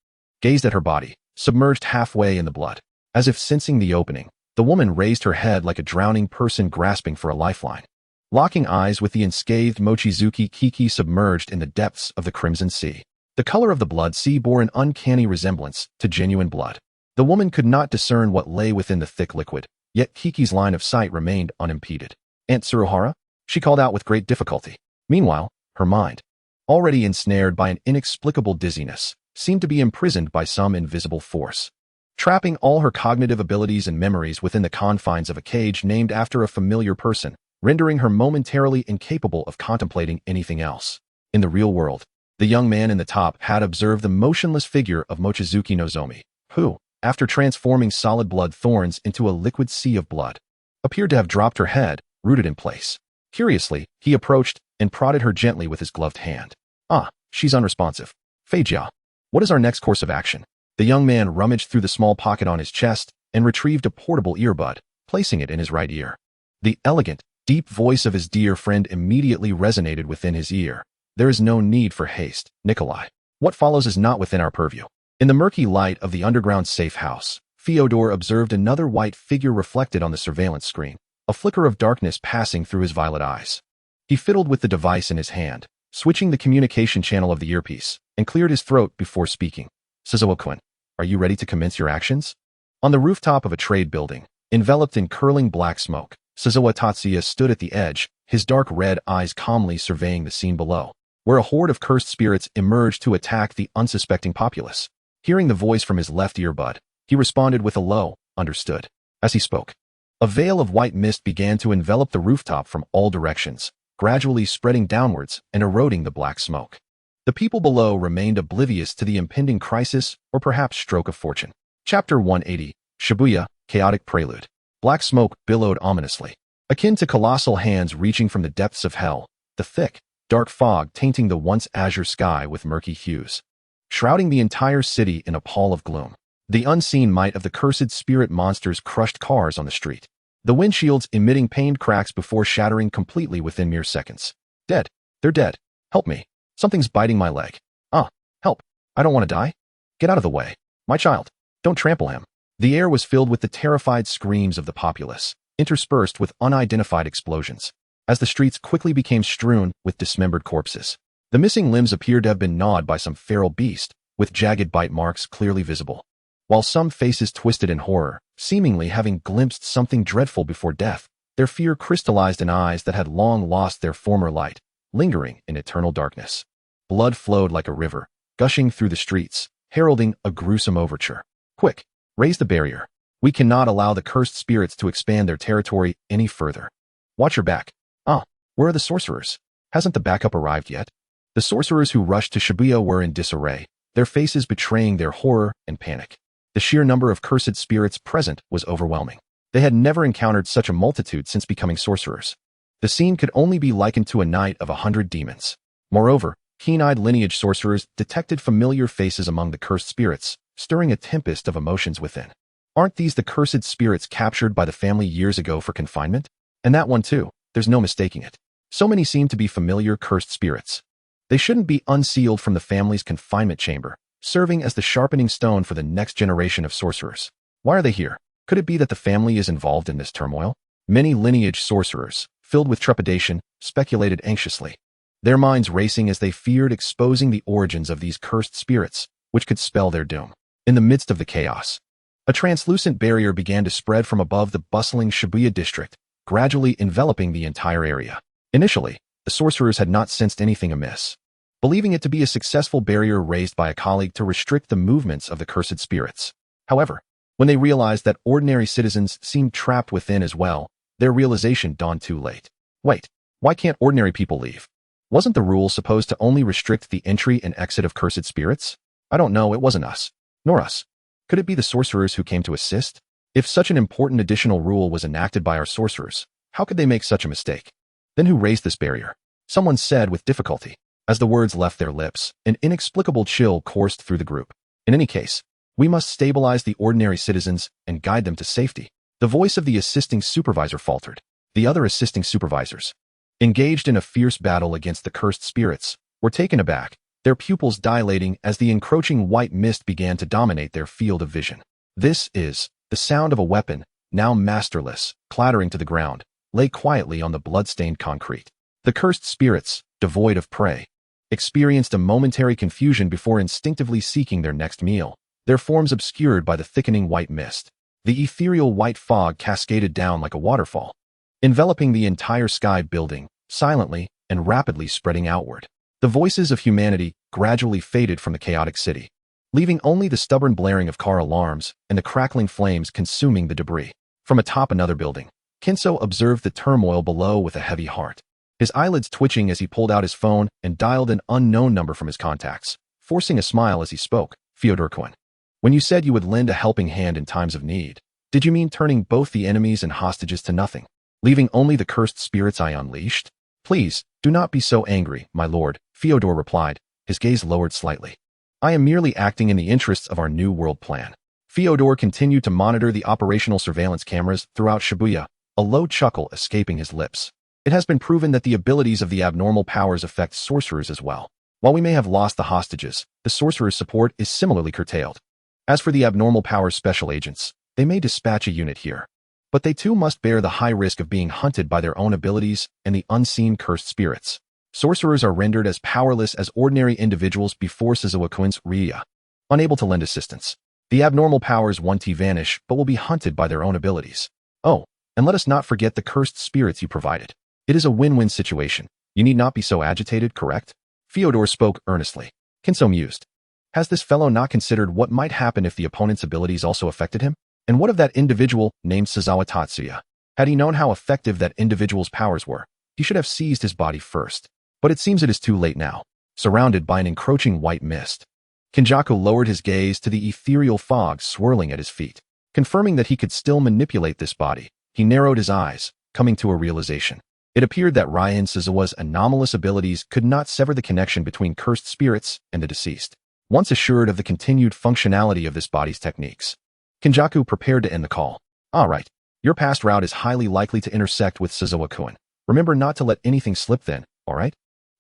gazed at her body, submerged halfway in the blood. As if sensing the opening, the woman raised her head like a drowning person grasping for a lifeline. Locking eyes with the unscathed Mochizuki, Kiki submerged in the depths of the crimson sea. The color of the blood sea bore an uncanny resemblance to genuine blood. The woman could not discern what lay within the thick liquid, yet Kiki's line of sight remained unimpeded. "Aunt Tsuruhara?" she called out with great difficulty. Meanwhile, her mind, already ensnared by an inexplicable dizziness, seemed to be imprisoned by some invisible force, trapping all her cognitive abilities and memories within the confines of a cage named after a familiar person, rendering her momentarily incapable of contemplating anything else. In the real world, the young man in the top had observed the motionless figure of Mochizuki Nozomi, who, after transforming solid blood thorns into a liquid sea of blood, appeared to have dropped her head, rooted in place. Curiously, he approached and prodded her gently with his gloved hand. "Ah, she's unresponsive. Feijia, what is our next course of action?" The young man rummaged through the small pocket on his chest and retrieved a portable earbud, placing it in his right ear. The elegant, deep voice of his dear friend immediately resonated within his ear. "There is no need for haste, Nikolai. What follows is not within our purview." In the murky light of the underground safe house, Fyodor observed another white figure reflected on the surveillance screen, a flicker of darkness passing through his violet eyes. He fiddled with the device in his hand, switching the communication channel of the earpiece, and cleared his throat before speaking. "Suzuha-kun, are you ready to commence your actions?" On the rooftop of a trade building, enveloped in curling black smoke, Suzuha Tatsuya stood at the edge, his dark red eyes calmly surveying the scene below, where a horde of cursed spirits emerged to attack the unsuspecting populace. Hearing the voice from his left earbud, he responded with a low, "Understood." As he spoke, a veil of white mist began to envelop the rooftop from all directions, gradually spreading downwards and eroding the black smoke. The people below remained oblivious to the impending crisis or perhaps stroke of fortune. Chapter 180, Shibuya, Chaotic Prelude. Black smoke billowed ominously, akin to colossal hands reaching from the depths of hell, the thick, dark fog tainting the once azure sky with murky hues, shrouding the entire city in a pall of gloom. The unseen might of the cursed spirit monsters crushed cars on the street, the windshields emitting pained cracks before shattering completely within mere seconds. "Dead. They're dead. Help me. Something's biting my leg. Ah, help. I don't want to die. Get out of the way. My child. Don't trample him." The air was filled with the terrified screams of the populace, interspersed with unidentified explosions, as the streets quickly became strewn with dismembered corpses. The missing limbs appeared to have been gnawed by some feral beast, with jagged bite marks clearly visible, while some faces twisted in horror, seemingly having glimpsed something dreadful before death. Their fear crystallized in eyes that had long lost their former light, lingering in eternal darkness. Blood flowed like a river, gushing through the streets, heralding a gruesome overture. "Quick, raise the barrier. We cannot allow the cursed spirits to expand their territory any further. Watch your back. Ah, where are the sorcerers? Hasn't the backup arrived yet?" The sorcerers who rushed to Shibuya were in disarray, their faces betraying their horror and panic. The sheer number of cursed spirits present was overwhelming. They had never encountered such a multitude since becoming sorcerers. The scene could only be likened to a night of 100 demons. Moreover, keen-eyed lineage sorcerers detected familiar faces among the cursed spirits, stirring a tempest of emotions within. Aren't these the cursed spirits captured by the family years ago for confinement? And that one too, there's no mistaking it. So many seem to be familiar cursed spirits. They shouldn't be unsealed from the family's confinement chamber, serving as the sharpening stone for the next generation of sorcerers. Why are they here? Could it be that the family is involved in this turmoil? Many lineage sorcerers, filled with trepidation, speculated anxiously, their minds racing as they feared exposing the origins of these cursed spirits, which could spell their doom. In the midst of the chaos, a translucent barrier began to spread from above the bustling Shibuya district, gradually enveloping the entire area. Initially, the sorcerers had not sensed anything amiss, believing it to be a successful barrier raised by a colleague to restrict the movements of the cursed spirits. However, when they realized that ordinary citizens seemed trapped within as well, their realization dawned too late. Wait, why can't ordinary people leave? Wasn't the rule supposed to only restrict the entry and exit of cursed spirits? I don't know, it wasn't us. Nor us. Could it be the sorcerers who came to assist? If such an important additional rule was enacted by our sorcerers, how could they make such a mistake? Then who raised this barrier? Someone said with difficulty. As the words left their lips, an inexplicable chill coursed through the group. In any case, we must stabilize the ordinary citizens and guide them to safety. The voice of the assisting supervisor faltered. The other assisting supervisors, engaged in a fierce battle against the cursed spirits, were taken aback, their pupils dilating as the encroaching white mist began to dominate their field of vision. This is the sound of a weapon, now masterless, clattering to the ground, lay quietly on the blood-stained concrete. The cursed spirits, devoid of prey, experienced a momentary confusion before instinctively seeking their next meal, their forms obscured by the thickening white mist. The ethereal white fog cascaded down like a waterfall, enveloping the entire sky building, silently and rapidly spreading outward. The voices of humanity gradually faded from the chaotic city, leaving only the stubborn blaring of car alarms and the crackling flames consuming the debris. From atop another building, Kinso observed the turmoil below with a heavy heart, his eyelids twitching as he pulled out his phone and dialed an unknown number from his contacts, forcing a smile as he spoke. Fyodor Cohen, when you said you would lend a helping hand in times of need, did you mean turning both the enemies and hostages to nothing, leaving only the cursed spirits I unleashed? Please, do not be so angry, my lord, Fyodor replied, his gaze lowered slightly. I am merely acting in the interests of our new world plan. Fyodor continued to monitor the operational surveillance cameras throughout Shibuya, a low chuckle escaping his lips. It has been proven that the abilities of the abnormal powers affect sorcerers as well. While we may have lost the hostages, the sorcerer's support is similarly curtailed. As for the abnormal powers special agents, they may dispatch a unit here, but they too must bear the high risk of being hunted by their own abilities and the unseen cursed spirits. Sorcerers are rendered as powerless as ordinary individuals before Suzuwa-kun's Ria, unable to lend assistance. The abnormal powers won't vanish but will be hunted by their own abilities. Oh, and let us not forget the cursed spirits you provided. It is a win-win situation. You need not be so agitated, correct? Fyodor spoke earnestly. Kinso mused. Has this fellow not considered what might happen if the opponent's abilities also affected him? And what of that individual named Suzawa Tatsuya? Had he known how effective that individual's powers were, he should have seized his body first. But it seems it is too late now. Surrounded by an encroaching white mist, Kinjaku lowered his gaze to the ethereal fog swirling at his feet. Confirming that he could still manipulate this body, he narrowed his eyes, coming to a realization. It appeared that Ryan Suzawa's anomalous abilities could not sever the connection between cursed spirits and the deceased. Once assured of the continued functionality of this body's techniques, Kinjaku prepared to end the call. All right, your past route is highly likely to intersect with Suzawa-kun. Remember not to let anything slip then, all right?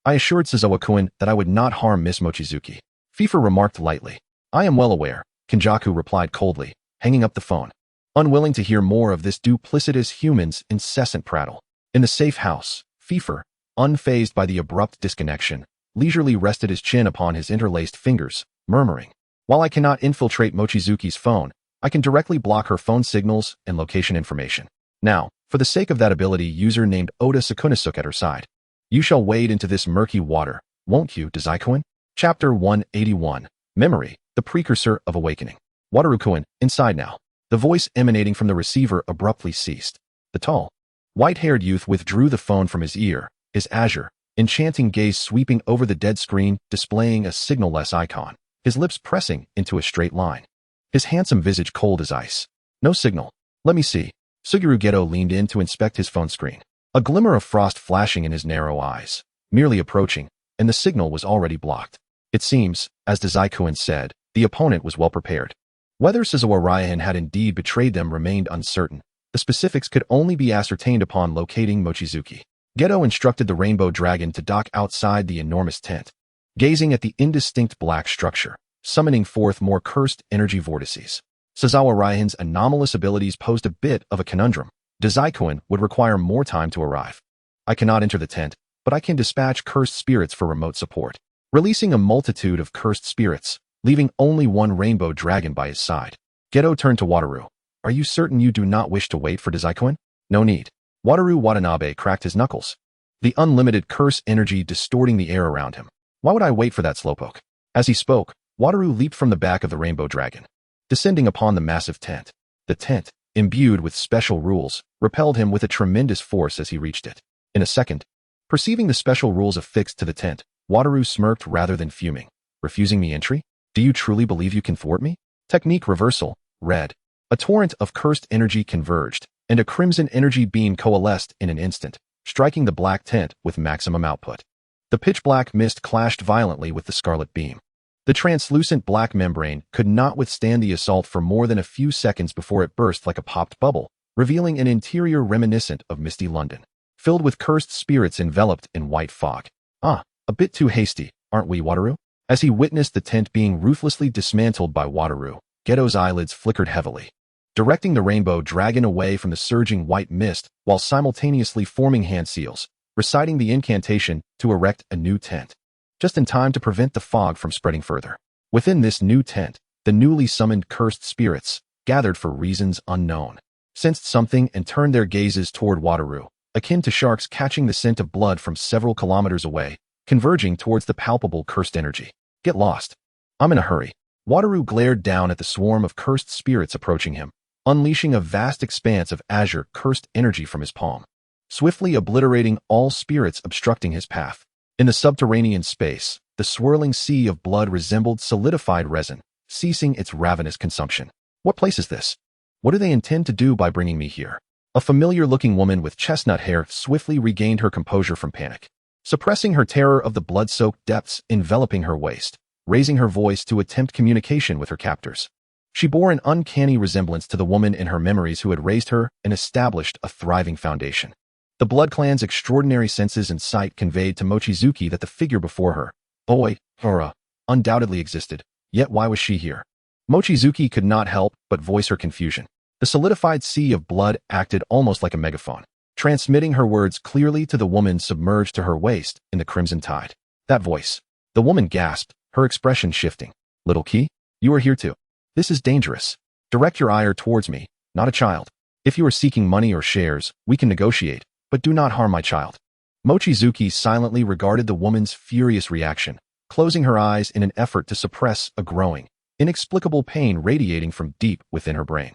I assured Suzawa-kun that I would not harm Miss Mochizuki. FIFA remarked lightly. I am well aware, Kinjaku replied coldly, hanging up the phone, unwilling to hear more of this duplicitous human's incessant prattle. In the safe house, FIFA, unfazed by the abrupt disconnection, leisurely rested his chin upon his interlaced fingers, murmuring, while I cannot infiltrate Mochizuki's phone, I can directly block her phone signals and location information. Now, for the sake of that ability, user named Oda Sakunosuk at her side. You shall wade into this murky water, won't you, Dazai-kun? Chapter 181. Memory, the precursor of awakening. Wataru-kun, inside now. The voice emanating from the receiver abruptly ceased. The tall, white-haired youth withdrew the phone from his ear, his azure, enchanting gaze sweeping over the dead screen, displaying a signal-less icon, his lips pressing into a straight line. His handsome visage cold as ice. No signal. Let me see. Suguru Geto leaned in to inspect his phone screen. A glimmer of frost flashing in his narrow eyes. Merely approaching, and the signal was already blocked. It seems, as Dazai-kun said, the opponent was well prepared. Whether Suzawa Ryan had indeed betrayed them remained uncertain. The specifics could only be ascertained upon locating Mochizuki. Geto instructed the Rainbow Dragon to dock outside the enormous tent, gazing at the indistinct black structure, summoning forth more cursed energy vortices. Suzawa Ryan's anomalous abilities posed a bit of a conundrum. Dazai-kun would require more time to arrive. I cannot enter the tent, but I can dispatch cursed spirits for remote support, releasing a multitude of cursed spirits, leaving only one Rainbow Dragon by his side. Geto turned to Wataru. Are you certain you do not wish to wait for Dazai-kun? No need. Wataru Watanabe cracked his knuckles, the unlimited curse energy distorting the air around him. Why would I wait for that slowpoke? As he spoke, Wataru leaped from the back of the Rainbow Dragon, descending upon the massive tent. The tent, imbued with special rules, repelled him with a tremendous force as he reached it. In a second, Perceiving the special rules affixed to the tent, Wataru smirked rather than fuming. Refusing me entry? Do you truly believe you can thwart me? Technique reversal, red. A torrent of cursed energy converged, and a crimson energy beam coalesced in an instant, striking the black tent with maximum output. The pitch-black mist clashed violently with the scarlet beam. The translucent black membrane could not withstand the assault for more than a few seconds before it burst like a popped bubble, revealing an interior reminiscent of misty London, filled with cursed spirits enveloped in white fog. Ah, a bit too hasty, aren't we, Wataru? As he witnessed the tent being ruthlessly dismantled by Wataru, Geto's eyelids flickered heavily, directing the rainbow dragon away from the surging white mist while simultaneously forming hand seals, reciting the incantation to erect a new tent, just in time to prevent the fog from spreading further. Within this new tent, the newly summoned cursed spirits, gathered for reasons unknown, sensed something and turned their gazes toward Wataru, akin to sharks catching the scent of blood from several kilometers away, converging towards the palpable cursed energy. Get lost. I'm in a hurry. Wataru glared down at the swarm of cursed spirits approaching him, unleashing a vast expanse of azure cursed energy from his palm, swiftly obliterating all spirits obstructing his path. In the subterranean space, the swirling sea of blood resembled solidified resin, ceasing its ravenous consumption. What place is this? What do they intend to do by bringing me here? A familiar-looking woman with chestnut hair swiftly regained her composure from panic, suppressing her terror of the blood-soaked depths enveloping her waist, raising her voice to attempt communication with her captors. She bore an uncanny resemblance to the woman in her memories who had raised her and established a thriving foundation. The Blood Clan's extraordinary senses and sight conveyed to Mochizuki that the figure before her, Hora, undoubtedly existed, yet why was she here? Mochizuki could not help but voice her confusion. The solidified sea of blood acted almost like a megaphone, transmitting her words clearly to the woman submerged to her waist in the crimson tide. That voice. The woman gasped, her expression shifting. Little Key, you are here too. This is dangerous. Direct your ire towards me, not a child. If you are seeking money or shares, we can negotiate, but do not harm my child. Mochizuki silently regarded the woman's furious reaction, closing her eyes in an effort to suppress a growing, inexplicable pain radiating from deep within her brain.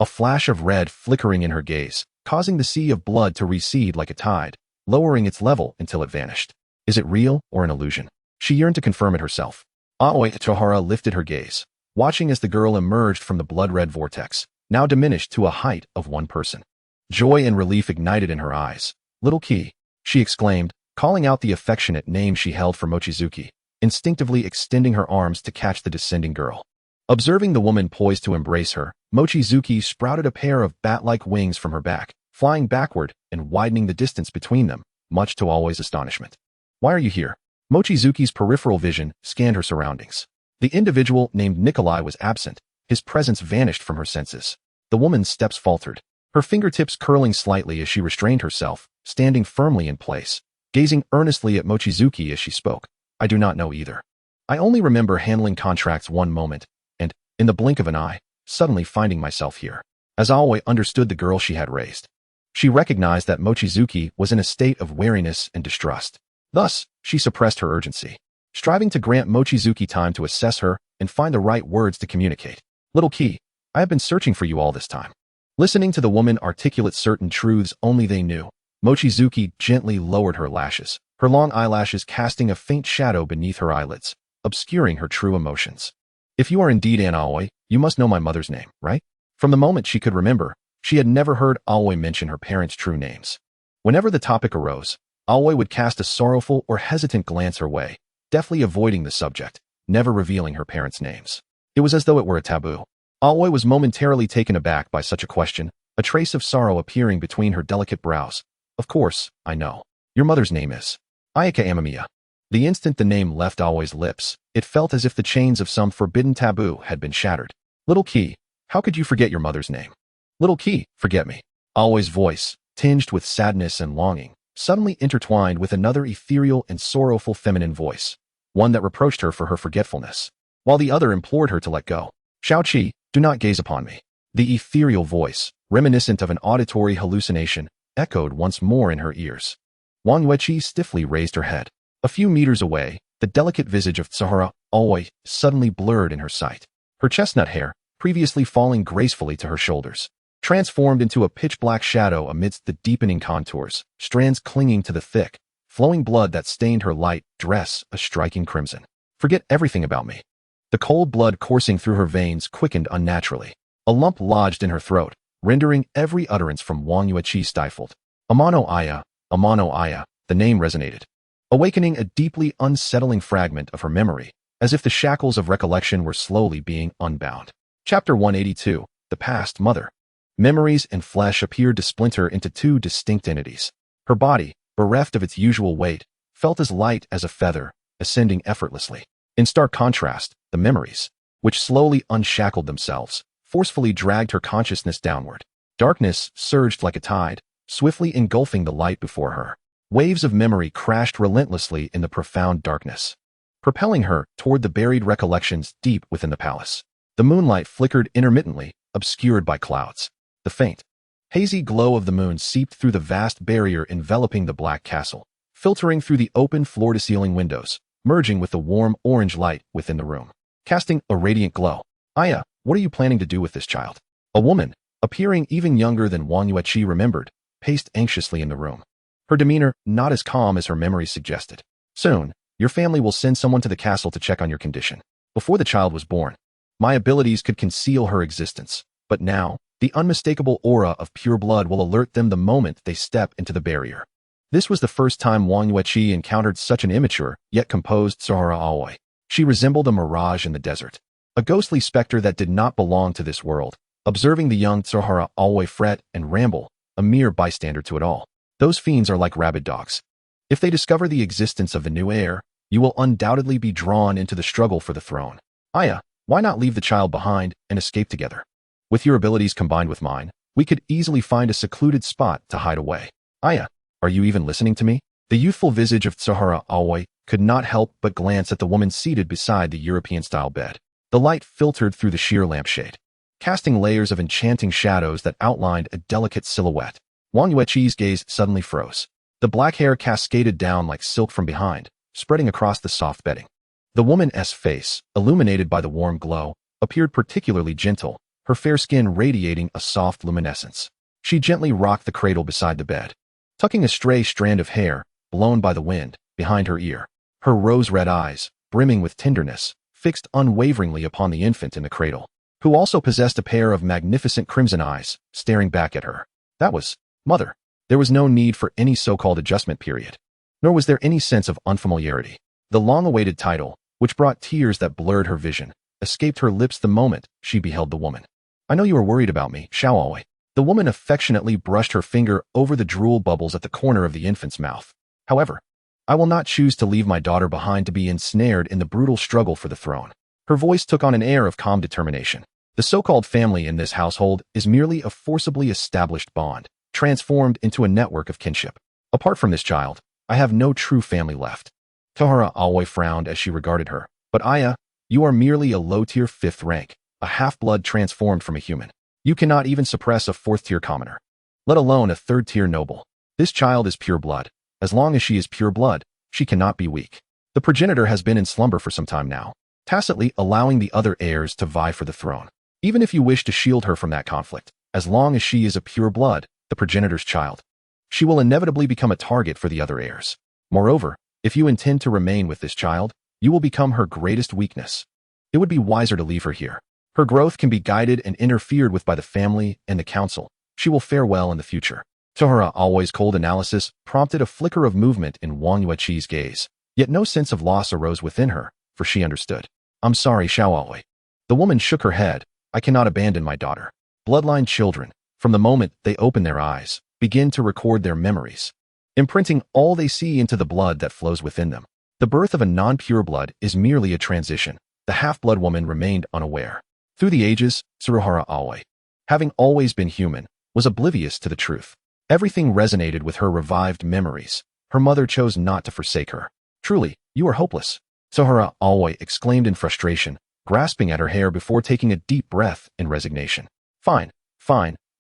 A flash of red flickering in her gaze, causing the sea of blood to recede like a tide, lowering its level until it vanished. Is it real or an illusion? She yearned to confirm it herself. Aoi Tohara lifted her gaze, watching as the girl emerged from the blood-red vortex, now diminished to a height of one person. Joy and relief ignited in her eyes. Little Key, she exclaimed, calling out the affectionate name she held for Mochizuki, instinctively extending her arms to catch the descending girl. Observing the woman poised to embrace her, Mochizuki sprouted a pair of bat-like wings from her back, flying backward and widening the distance between them, much to Aoi's astonishment. Why are you here? Mochizuki's peripheral vision scanned her surroundings. The individual named Nikolai was absent, his presence vanished from her senses. The woman's steps faltered, her fingertips curling slightly as she restrained herself, standing firmly in place, gazing earnestly at Mochizuki as she spoke. I do not know either. I only remember handling contracts one moment, and, in the blink of an eye, suddenly finding myself here. As Aoi understood the girl she had raised, she recognized that Mochizuki was in a state of wariness and distrust. Thus, she suppressed her urgency, striving to grant Mochizuki time to assess her and find the right words to communicate. Little Key, I have been searching for you all this time. Listening to the woman articulate certain truths only they knew, Mochizuki gently lowered her lashes, her long eyelashes casting a faint shadow beneath her eyelids, obscuring her true emotions. If you are indeed Aunt Aoi, you must know my mother's name, right? From the moment she could remember, she had never heard Aoi mention her parents' true names. Whenever the topic arose, Aoi would cast a sorrowful or hesitant glance her way, deftly avoiding the subject, never revealing her parents' names. It was as though it were a taboo. Aoi was momentarily taken aback by such a question, a trace of sorrow appearing between her delicate brows. Of course, I know. Your mother's name is Ayaka Amamiya. The instant the name left Aoi's lips, it felt as if the chains of some forbidden taboo had been shattered. Little Key, how could you forget your mother's name? Little Key, forget me. Aoi's voice, tinged with sadness and longing, suddenly intertwined with another ethereal and sorrowful feminine voice, one that reproached her for her forgetfulness, while the other implored her to let go. Xiaoqi, do not gaze upon me. The ethereal voice, reminiscent of an auditory hallucination, echoed once more in her ears. Wang Yueqi stiffly raised her head. A few meters away, the delicate visage of Tsahara, Aoi, suddenly blurred in her sight. Her chestnut hair, previously falling gracefully to her shoulders, transformed into a pitch-black shadow amidst the deepening contours, strands clinging to the thick, flowing blood that stained her light dress a striking crimson. Forget everything about me. The cold blood coursing through her veins quickened unnaturally. A lump lodged in her throat, rendering every utterance from Wang Yueqi stifled. Amano Aya, the name resonated, awakening a deeply unsettling fragment of her memory, as if the shackles of recollection were slowly being unbound. Chapter 182, The Past Mother. Memories and flesh appeared to splinter into two distinct entities. Her body, bereft of its usual weight, felt as light as a feather, ascending effortlessly. In stark contrast, the memories, which slowly unshackled themselves, forcefully dragged her consciousness downward. Darkness surged like a tide, swiftly engulfing the light before her. Waves of memory crashed relentlessly in the profound darkness, propelling her toward the buried recollections deep within the palace. The moonlight flickered intermittently, obscured by clouds. The faint, hazy glow of the moon seeped through the vast barrier enveloping the black castle, filtering through the open floor-to-ceiling windows, merging with the warm orange light within the room, casting a radiant glow. Aya, what are you planning to do with this child? A woman, appearing even younger than Wang Yueqi remembered, paced anxiously in the room. Her demeanor not as calm as her memory suggested. Soon, your family will send someone to the castle to check on your condition. Before the child was born, my abilities could conceal her existence, but now, the unmistakable aura of pure blood will alert them the moment they step into the barrier. This was the first time Wang Yueqi encountered such an immature, yet composed Tsuruhara Aoi. She resembled a mirage in the desert, a ghostly specter that did not belong to this world. Observing the young Tsuruhara Aoi fret and ramble, a mere bystander to it all. Those fiends are like rabid dogs. If they discover the existence of the new heir, you will undoubtedly be drawn into the struggle for the throne. Aya, why not leave the child behind and escape together? With your abilities combined with mine, we could easily find a secluded spot to hide away. Aya, are you even listening to me? The youthful visage of Tsuruhara Aoi could not help but glance at the woman seated beside the European-style bed. The light filtered through the sheer lampshade, casting layers of enchanting shadows that outlined a delicate silhouette. Wang Yueqi's gaze suddenly froze. The black hair cascaded down like silk from behind, spreading across the soft bedding. The woman's face, illuminated by the warm glow, appeared particularly gentle, her fair skin radiating a soft luminescence. She gently rocked the cradle beside the bed, tucking a stray strand of hair, blown by the wind, behind her ear. Her rose-red eyes, brimming with tenderness, fixed unwaveringly upon the infant in the cradle, who also possessed a pair of magnificent crimson eyes, staring back at her. That was Mother. There was no need for any so-called adjustment period, nor was there any sense of unfamiliarity. The long-awaited title, which brought tears that blurred her vision, escaped her lips the moment she beheld the woman. I know you are worried about me, Xiao Aoi. The woman affectionately brushed her finger over the drool bubbles at the corner of the infant's mouth. However, I will not choose to leave my daughter behind to be ensnared in the brutal struggle for the throne. Her voice took on an air of calm determination. The so-called family in this household is merely a forcibly established bond, transformed into a network of kinship. Apart from this child, I have no true family left. Tsuruhara Aoi frowned as she regarded her. But Aya, you are merely a low-tier 5th rank, a half-blood transformed from a human. You cannot even suppress a 4th-tier commoner, let alone a 3rd-tier noble. This child is pure blood. As long as she is pure blood, she cannot be weak. The progenitor has been in slumber for some time now, tacitly allowing the other heirs to vie for the throne. Even if you wish to shield her from that conflict, as long as she is a pure blood, the progenitor's child, she will inevitably become a target for the other heirs. Moreover, if you intend to remain with this child, you will become her greatest weakness. It would be wiser to leave her here. Her growth can be guided and interfered with by the family and the council. She will fare well in the future. Tsuruhara Aoi's cold analysis prompted a flicker of movement in Wang Yueqi's gaze, yet no sense of loss arose within her, for she understood. I'm sorry, Xiao Aoi. The woman shook her head. I cannot abandon my daughter. Bloodline children, from the moment they open their eyes, begin to record their memories, imprinting all they see into the blood that flows within them. The birth of a non-pure blood is merely a transition. The half-blood woman remained unaware. Through the ages, Tsuruhara Aoi, having always been human, was oblivious to the truth. Everything resonated with her revived memories. Her mother chose not to forsake her. Truly, you are hopeless. Tsuruhara Aoi exclaimed in frustration, grasping at her hair before taking a deep breath in resignation. Fine.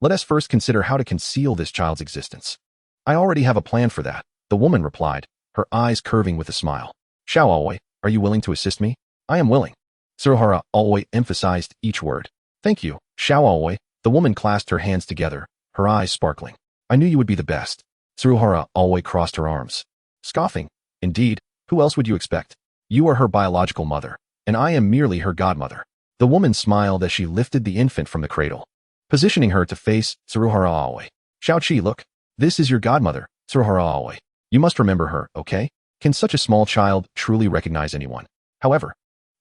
Let us first consider how to conceal this child's existence. I already have a plan for that, the woman replied, her eyes curving with a smile. Xiao Aoi, are you willing to assist me? I am willing. Tsuruhara Aoi emphasized each word. Thank you, Xiao Aoi. The woman clasped her hands together, her eyes sparkling. I knew you would be the best. Tsuruhara Aoi crossed her arms. scoffing. Indeed, who else would you expect? You are her biological mother, and I am merely her godmother. The woman smiled as she lifted the infant from the cradle, positioning her to face Tsuruhara Aoi. Xiaoqi, look. This is your godmother, Tsuruhara Aoi. You must remember her, okay? Can such a small child truly recognize anyone? However,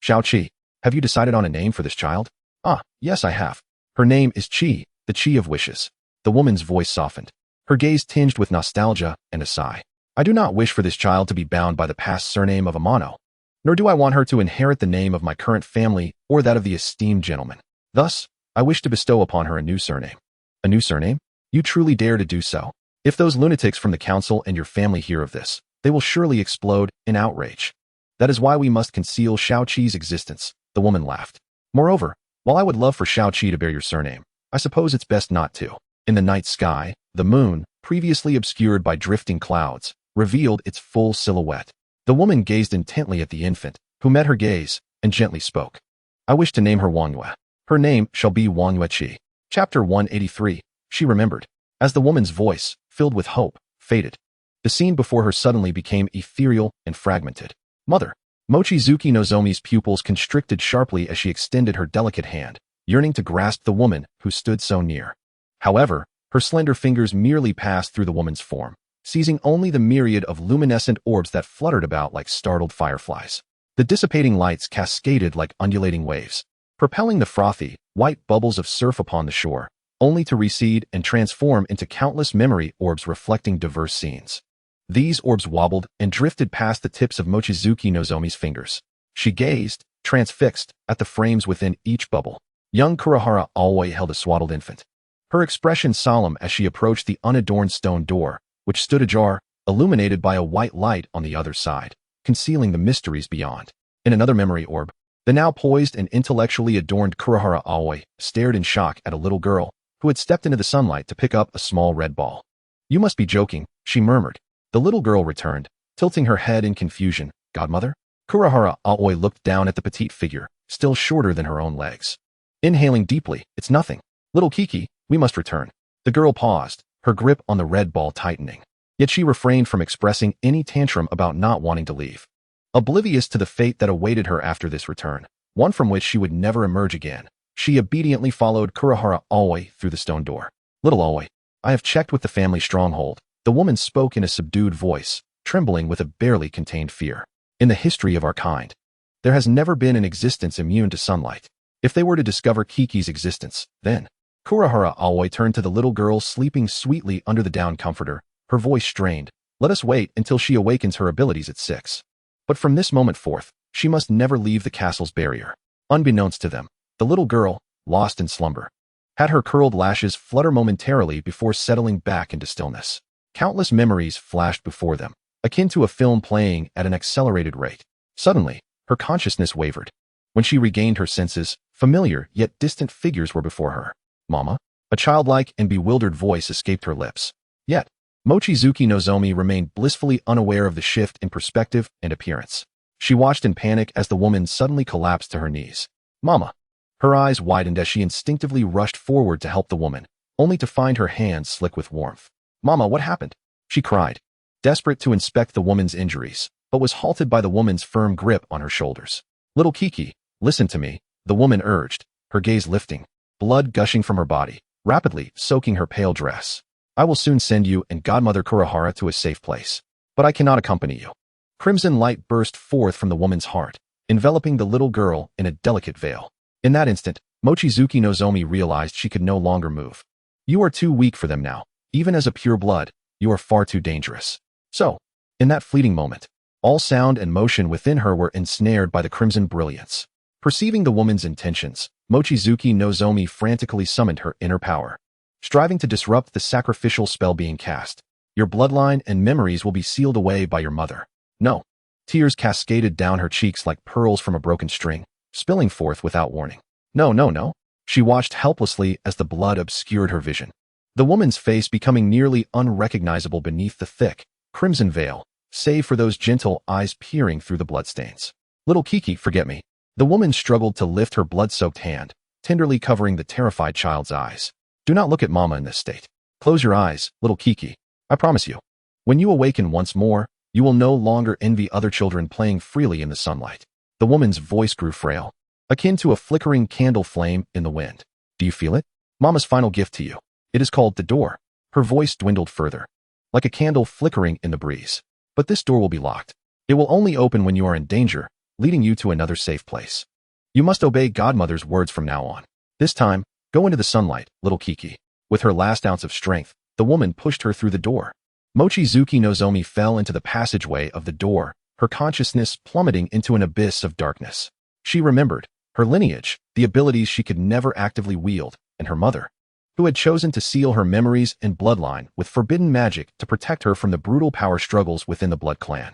Xiaoqi, have you decided on a name for this child? Ah, yes I have. Her name is Qi, the Qi of wishes. The woman's voice softened, her gaze tinged with nostalgia and a sigh. I do not wish for this child to be bound by the past surname of Amano, nor do I want her to inherit the name of my current family or that of the esteemed gentleman. Thus, I wish to bestow upon her a new surname. A new surname? You truly dare to do so? If those lunatics from the council and your family hear of this, they will surely explode in outrage. That is why we must conceal Xiaoqi's existence, the woman laughed. Moreover, while I would love for Xiaoqi to bear your surname, I suppose it's best not to. In the night sky, the moon, previously obscured by drifting clouds, revealed its full silhouette. The woman gazed intently at the infant, who met her gaze, and gently spoke. I wish to name her Wang Yue. Her name shall be Wang Yueqi. Chapter 183. She remembered. As the woman's voice, filled with hope, faded, the scene before her suddenly became ethereal and fragmented. Mother. Mochizuki Nozomi's pupils constricted sharply as she extended her delicate hand, yearning to grasp the woman who stood so near. However, her slender fingers merely passed through the woman's form, seizing only the myriad of luminescent orbs that fluttered about like startled fireflies. The dissipating lights cascaded like undulating waves, propelling the frothy, white bubbles of surf upon the shore, only to recede and transform into countless memory orbs reflecting diverse scenes. These orbs wobbled and drifted past the tips of Mochizuki Nozomi's fingers. She gazed, transfixed, at the frames within each bubble. Young Kurihara Aoi held a swaddled infant, her expression solemn as she approached the unadorned stone door, which stood ajar, illuminated by a white light on the other side, concealing the mysteries beyond. In another memory orb, the now poised and intellectually adorned Kurihara Aoi stared in shock at a little girl who had stepped into the sunlight to pick up a small red ball. You must be joking, she murmured. The little girl returned, tilting her head in confusion. Godmother? Kurihara Aoi looked down at the petite figure, still shorter than her own legs. Inhaling deeply, it's nothing. Little Kiki, we must return. The girl paused, her grip on the red ball tightening. Yet she refrained from expressing any tantrum about not wanting to leave. Oblivious to the fate that awaited her after this return, one from which she would never emerge again, she obediently followed Kurihara Aoi through the stone door. Little Aoi, I have checked with the family stronghold. The woman spoke in a subdued voice, trembling with a barely contained fear. In the history of our kind, there has never been an existence immune to sunlight. If they were to discover Kiki's existence, then... Kurihara Aoi turned to the little girl sleeping sweetly under the down comforter, her voice strained. Let us wait until she awakens her abilities at 6. But from this moment forth, she must never leave the castle's barrier. Unbeknownst to them, the little girl, lost in slumber, had her curled lashes flutter momentarily before settling back into stillness. Countless memories flashed before them, akin to a film playing at an accelerated rate. Suddenly, her consciousness wavered. When she regained her senses, familiar yet distant figures were before her. Mama? A childlike and bewildered voice escaped her lips. Yet, Mochizuki Nozomi remained blissfully unaware of the shift in perspective and appearance. She watched in panic as the woman suddenly collapsed to her knees. Mama! Her eyes widened as she instinctively rushed forward to help the woman, only to find her hands slick with warmth. Mama, what happened? She cried, desperate to inspect the woman's injuries, but was halted by the woman's firm grip on her shoulders. Little Kiki, listen to me, the woman urged, her gaze lifting, blood gushing from her body, rapidly soaking her pale dress. I will soon send you and Godmother Kurihara to a safe place, but I cannot accompany you. Crimson light burst forth from the woman's heart, enveloping the little girl in a delicate veil. In that instant, Mochizuki Nozomi realized she could no longer move. You are too weak for them now. Even as a pure blood, you are far too dangerous. So, in that fleeting moment, all sound and motion within her were ensnared by the crimson brilliance. Perceiving the woman's intentions, Mochizuki Nozomi frantically summoned her inner power, striving to disrupt the sacrificial spell being cast. Your bloodline and memories will be sealed away by your mother. No. Tears cascaded down her cheeks like pearls from a broken string, spilling forth without warning. No. She watched helplessly as the blood obscured her vision. The woman's face becoming nearly unrecognizable beneath the thick, crimson veil, save for those gentle eyes peering through the bloodstains. Little Kiki, forget me. The woman struggled to lift her blood-soaked hand, tenderly covering the terrified child's eyes. Do not look at Mama in this state. Close your eyes, little Kiki. I promise you. When you awaken once more, You will no longer envy other children playing freely in the sunlight. The woman's voice grew frail, akin to a flickering candle flame in the wind. Do you feel it? Mama's final gift to you. It is called the door. Her voice dwindled further, like a candle flickering in the breeze. But this door will be locked. It will only open when you are in danger, leading you to another safe place. You must obey Godmother's words from now on. This time, go into the sunlight, little Kiki. With her last ounce of strength, the woman pushed her through the door. Mochizuki Nozomi fell into the passageway of the door, her consciousness plummeting into an abyss of darkness. She remembered her lineage, the abilities she could never actively wield, and her mother, who had chosen to seal her memories and bloodline with forbidden magic to protect her from the brutal power struggles within the Blood Clan.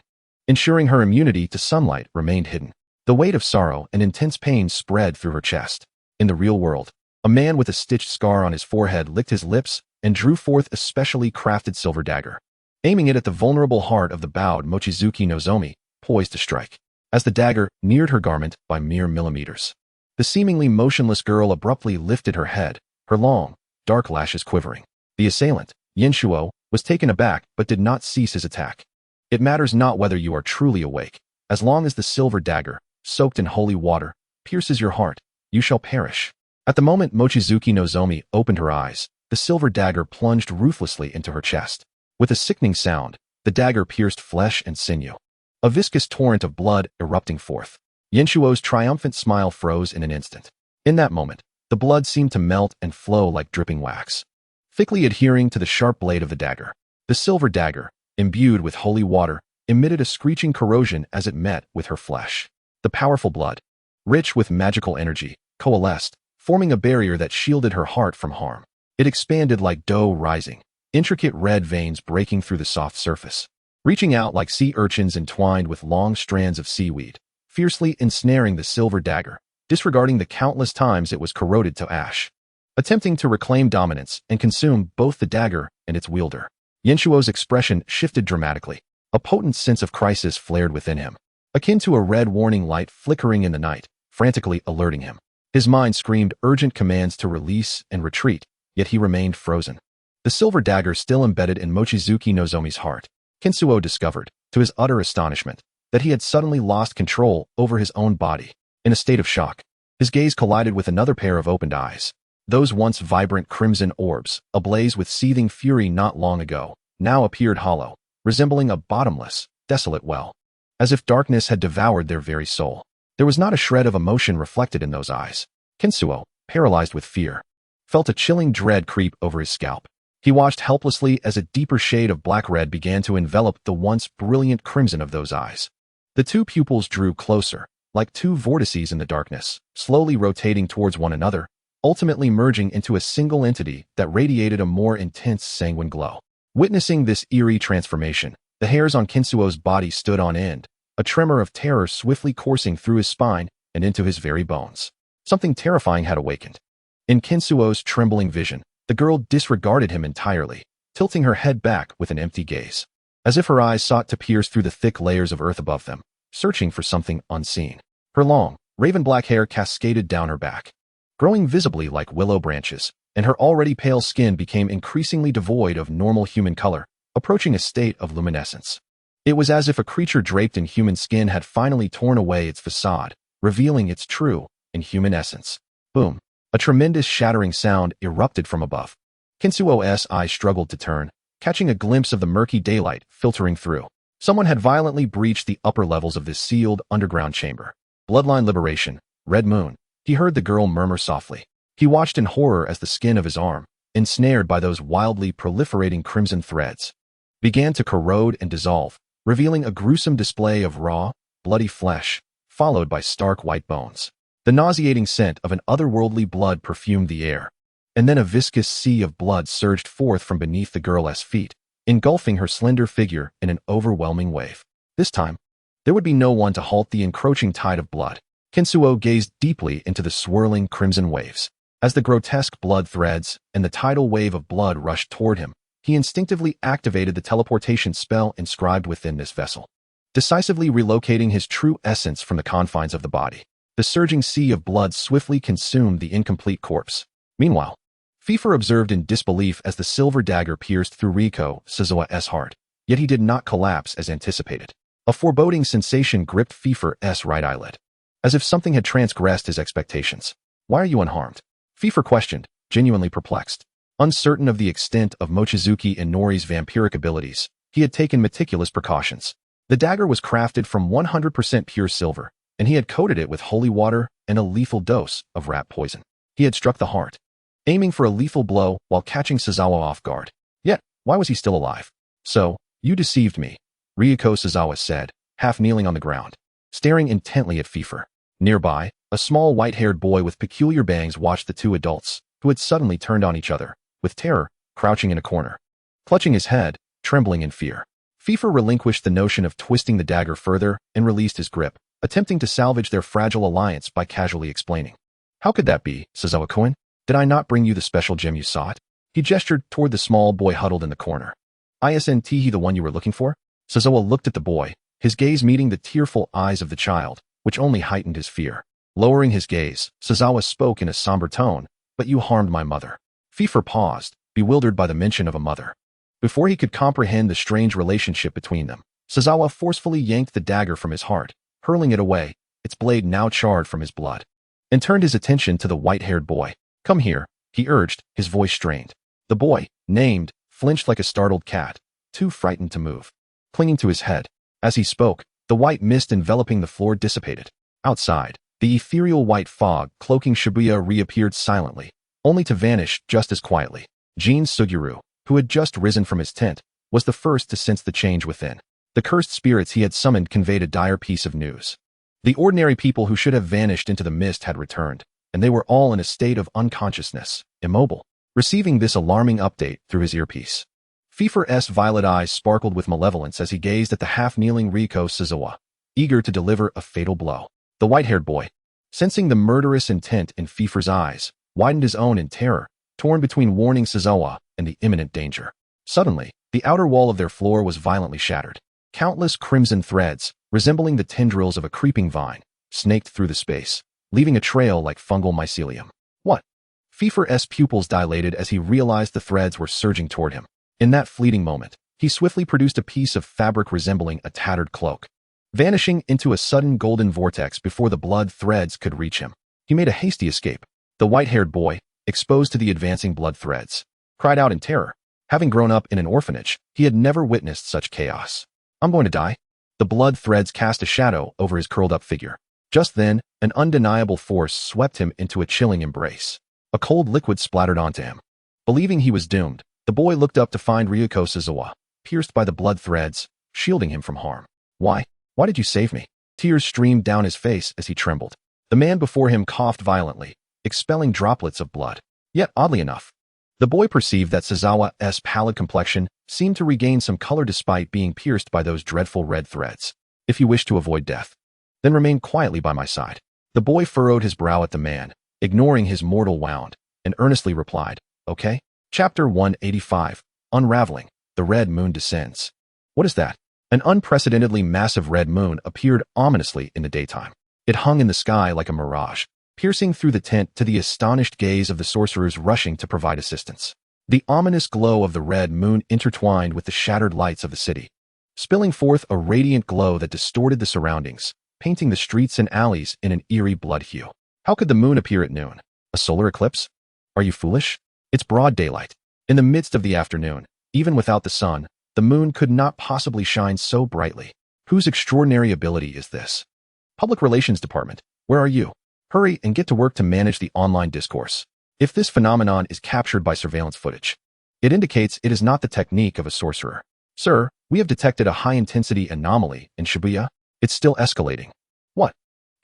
Ensuring her immunity to sunlight remained hidden. The weight of sorrow and intense pain spread through her chest. In the real world, a man with a stitched scar on his forehead licked his lips and drew forth a specially crafted silver dagger, aiming it at the vulnerable heart of the bowed Mochizuki Nozomi, poised to strike. As the dagger neared her garment by mere millimeters, the seemingly motionless girl abruptly lifted her head, her long, dark lashes quivering. The assailant, Yenshuo, was taken aback but did not cease his attack. It matters not whether you are truly awake. As long as the silver dagger, soaked in holy water, pierces your heart, you shall perish. At the moment Mochizuki Nozomi opened her eyes, the silver dagger plunged ruthlessly into her chest. With a sickening sound, the dagger pierced flesh and sinew, a viscous torrent of blood erupting forth. Yenshuo's triumphant smile froze in an instant. In that moment, the blood seemed to melt and flow like dripping wax, thickly adhering to the sharp blade of the dagger. The silver dagger, imbued with holy water, emitted a screeching corrosion as it met with her flesh. The powerful blood, rich with magical energy, coalesced, forming a barrier that shielded her heart from harm. It expanded like dough rising, intricate red veins breaking through the soft surface, reaching out like sea urchins entwined with long strands of seaweed, fiercely ensnaring the silver dagger, disregarding the countless times it was corroded to ash, attempting to reclaim dominance and consume both the dagger and its wielder. Yenshuo's expression shifted dramatically. A potent sense of crisis flared within him, akin to a red warning light flickering in the night, frantically alerting him. His mind screamed urgent commands to release and retreat, yet he remained frozen. The silver dagger still embedded in Mochizuki Nozomi's heart. Kinsuo discovered, to his utter astonishment, that he had suddenly lost control over his own body. In a state of shock, his gaze collided with another pair of opened eyes. Those once vibrant crimson orbs, ablaze with seething fury not long ago, now appeared hollow, resembling a bottomless, desolate well, as if darkness had devoured their very soul. There was not a shred of emotion reflected in those eyes. Kinsuo, paralyzed with fear, felt a chilling dread creep over his scalp. He watched helplessly as a deeper shade of black-red began to envelop the once brilliant crimson of those eyes. The two pupils drew closer, like two vortices in the darkness, slowly rotating towards one another, ultimately merging into a single entity that radiated a more intense sanguine glow. Witnessing this eerie transformation, the hairs on Kinsuo's body stood on end, a tremor of terror swiftly coursing through his spine and into his very bones. Something terrifying had awakened. In Kinsuo's trembling vision, the girl disregarded him entirely, tilting her head back with an empty gaze, as if her eyes sought to pierce through the thick layers of earth above them, searching for something unseen. Her long, raven-black hair cascaded down her back, growing visibly like willow branches, and her already pale skin became increasingly devoid of normal human color, approaching a state of luminescence. It was as if a creature draped in human skin had finally torn away its facade, revealing its true, inhuman essence. Boom! A tremendous shattering sound erupted from above. Kinsuo's eyes struggled to turn, catching a glimpse of the murky daylight filtering through. Someone had violently breached the upper levels of this sealed underground chamber. Bloodline liberation, Red Moon, he heard the girl murmur softly. He watched in horror as the skin of his arm, ensnared by those wildly proliferating crimson threads, began to corrode and dissolve, revealing a gruesome display of raw, bloody flesh, followed by stark white bones. The nauseating scent of an otherworldly blood perfumed the air, and then a viscous sea of blood surged forth from beneath the girl's feet, engulfing her slender figure in an overwhelming wave. This time, there would be no one to halt the encroaching tide of blood. Kinsuo gazed deeply into the swirling crimson waves. As the grotesque blood threads and the tidal wave of blood rushed toward him, he instinctively activated the teleportation spell inscribed within this vessel, decisively relocating his true essence from the confines of the body. The surging sea of blood swiftly consumed the incomplete corpse. Meanwhile, Fifer observed in disbelief as the silver dagger pierced through Riko Suzua's heart. yet he did not collapse as anticipated. A foreboding sensation gripped Fever's right eyelid, as if something had transgressed his expectations. Why are you unharmed? Fever questioned, genuinely perplexed. Uncertain of the extent of Mochizuki and Nori's vampiric abilities, he had taken meticulous precautions. The dagger was crafted from 100% pure silver, and he had coated it with holy water and a lethal dose of rat poison. He had struck the heart, aiming for a lethal blow while catching Sazawa off guard. Yet, why was he still alive? So, you deceived me, Ryuko Sazawa said, half kneeling on the ground, staring intently at Fever. Nearby, a small white-haired boy with peculiar bangs watched the two adults, who had suddenly turned on each other, with terror, crouching in a corner. Clutching his head, trembling in fear. Fever relinquished the notion of twisting the dagger further and released his grip, attempting to salvage their fragile alliance by casually explaining. How could that be, Sazawa-kun? Did I not bring you the special gem you sought? He gestured toward the small boy huddled in the corner. Isn't he the one you were looking for? Sazawa looked at the boy, his gaze meeting the tearful eyes of the child, which only heightened his fear. Lowering his gaze, Sazawa spoke in a somber tone, but you harmed my mother. Fever paused, bewildered by the mention of a mother. Before he could comprehend the strange relationship between them, Sazawa forcefully yanked the dagger from his heart, hurling it away, its blade now charred from his blood, and turned his attention to the white-haired boy. Come here, he urged, his voice strained. The boy, named, flinched like a startled cat, too frightened to move, clinging to his head. As he spoke, the white mist enveloping the floor dissipated. Outside, the ethereal white fog cloaking Shibuya reappeared silently, only to vanish just as quietly. Jin Suguru, who had just risen from his tent, was the first to sense the change within. The cursed spirits he had summoned conveyed a dire piece of news. The ordinary people who should have vanished into the mist had returned, and they were all in a state of unconsciousness, immobile. Receiving this alarming update through his earpiece, Fever's violet eyes sparkled with malevolence as he gazed at the half-kneeling Ryuko Sazawa, eager to deliver a fatal blow. The white-haired boy, sensing the murderous intent in Fever's eyes, widened his own in terror, torn between warning Sazawa and the imminent danger. Suddenly, the outer wall of their floor was violently shattered. Countless crimson threads, resembling the tendrils of a creeping vine, snaked through the space, leaving a trail like fungal mycelium. What? Fever's pupils dilated as he realized the threads were surging toward him. In that fleeting moment, he swiftly produced a piece of fabric resembling a tattered cloak, vanishing into a sudden golden vortex before the blood threads could reach him. He made a hasty escape. The white-haired boy, exposed to the advancing blood threads, cried out in terror. Having grown up in an orphanage, he had never witnessed such chaos. I'm going to die. The blood threads cast a shadow over his curled-up figure. Just then, an undeniable force swept him into a chilling embrace. A cold liquid splattered onto him. Believing he was doomed, the boy looked up to find Ryuko Sazawa, pierced by the blood threads, shielding him from harm. Why did you save me? Tears streamed down his face as he trembled. The man before him coughed violently, expelling droplets of blood. Yet, oddly enough, the boy perceived that Sazawa's pallid complexion seemed to regain some color despite being pierced by those dreadful red threads. If you wish to avoid death, then remain quietly by my side. The boy furrowed his brow at the man, ignoring his mortal wound, and earnestly replied, Okay. Chapter 185, Unraveling, the Red Moon Descends. What is that? An unprecedentedly massive red moon appeared ominously in the daytime. It hung in the sky like a mirage, piercing through the tent to the astonished gaze of the sorcerers rushing to provide assistance. The ominous glow of the red moon intertwined with the shattered lights of the city, spilling forth a radiant glow that distorted the surroundings, painting the streets and alleys in an eerie blood hue. How could the moon appear at noon? A solar eclipse? Are you foolish? It's broad daylight. In the midst of the afternoon, even without the sun, the moon could not possibly shine so brightly. Whose extraordinary ability is this? Public Relations Department, where are you? Hurry and get to work to manage the online discourse. If this phenomenon is captured by surveillance footage, it indicates it is not the technique of a sorcerer. Sir, we have detected a high-intensity anomaly in Shibuya. It's still escalating. What?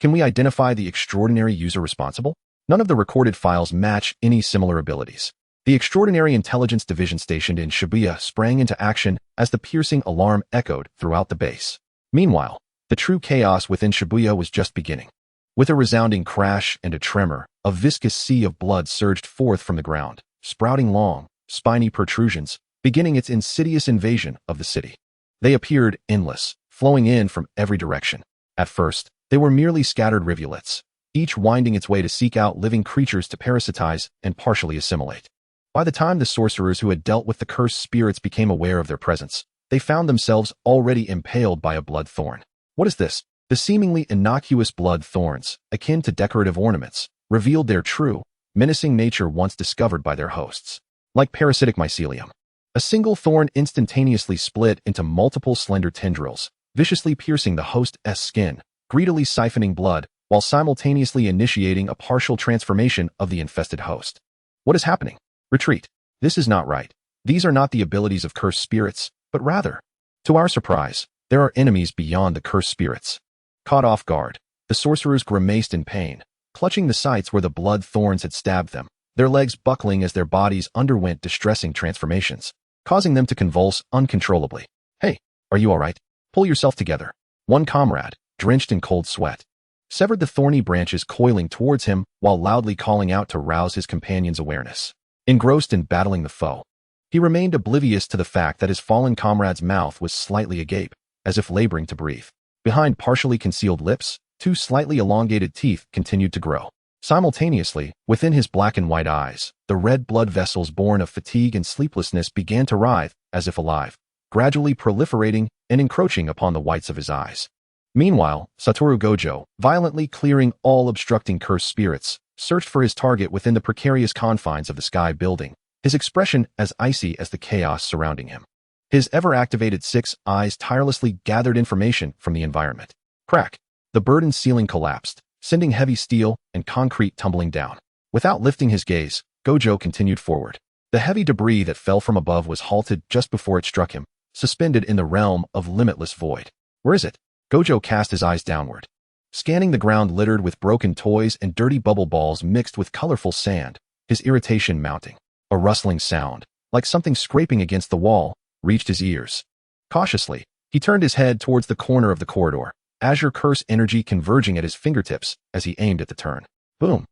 Can we identify the extraordinary user responsible? None of the recorded files match any similar abilities. The Extraordinary Intelligence Division stationed in Shibuya sprang into action as the piercing alarm echoed throughout the base. Meanwhile, the true chaos within Shibuya was just beginning. With a resounding crash and a tremor, a viscous sea of blood surged forth from the ground, sprouting long, spiny protrusions, beginning its insidious invasion of the city. They appeared endless, flowing in from every direction. At first, they were merely scattered rivulets, each winding its way to seek out living creatures to parasitize and partially assimilate. By the time the sorcerers who had dealt with the cursed spirits became aware of their presence, they found themselves already impaled by a blood thorn. What is this? The seemingly innocuous blood thorns, akin to decorative ornaments, revealed their true, menacing nature once discovered by their hosts. Like parasitic mycelium, a single thorn instantaneously split into multiple slender tendrils, viciously piercing the host's skin, greedily siphoning blood, while simultaneously initiating a partial transformation of the infested host. What is happening? Retreat. This is not right. These are not the abilities of cursed spirits, but rather, to our surprise, there are enemies beyond the cursed spirits. Caught off guard, the sorcerers grimaced in pain, clutching the sites where the blood thorns had stabbed them, their legs buckling as their bodies underwent distressing transformations, causing them to convulse uncontrollably. Hey, are you all right? Pull yourself together. One comrade, drenched in cold sweat, severed the thorny branches coiling towards him while loudly calling out to rouse his companion's awareness. Engrossed in battling the foe, he remained oblivious to the fact that his fallen comrade's mouth was slightly agape, as if laboring to breathe. Behind partially concealed lips, two slightly elongated teeth continued to grow. Simultaneously, within his black and white eyes, the red blood vessels born of fatigue and sleeplessness began to writhe, as if alive, gradually proliferating and encroaching upon the whites of his eyes. Meanwhile, Satoru Gojo, violently clearing all obstructing cursed spirits, searched for his target within the precarious confines of the sky building, his expression as icy as the chaos surrounding him. His ever-activated 6 eyes tirelessly gathered information from the environment. Crack! The burdened ceiling collapsed, sending heavy steel and concrete tumbling down. Without lifting his gaze, Gojo continued forward. The heavy debris that fell from above was halted just before it struck him, suspended in the realm of limitless void. Where is it? Gojo cast his eyes downward, scanning the ground littered with broken toys and dirty bubble balls mixed with colorful sand, his irritation mounting. A rustling sound, like something scraping against the wall, reached his ears. Cautiously, he turned his head towards the corner of the corridor, azure curse energy converging at his fingertips as he aimed at the turn. Boom!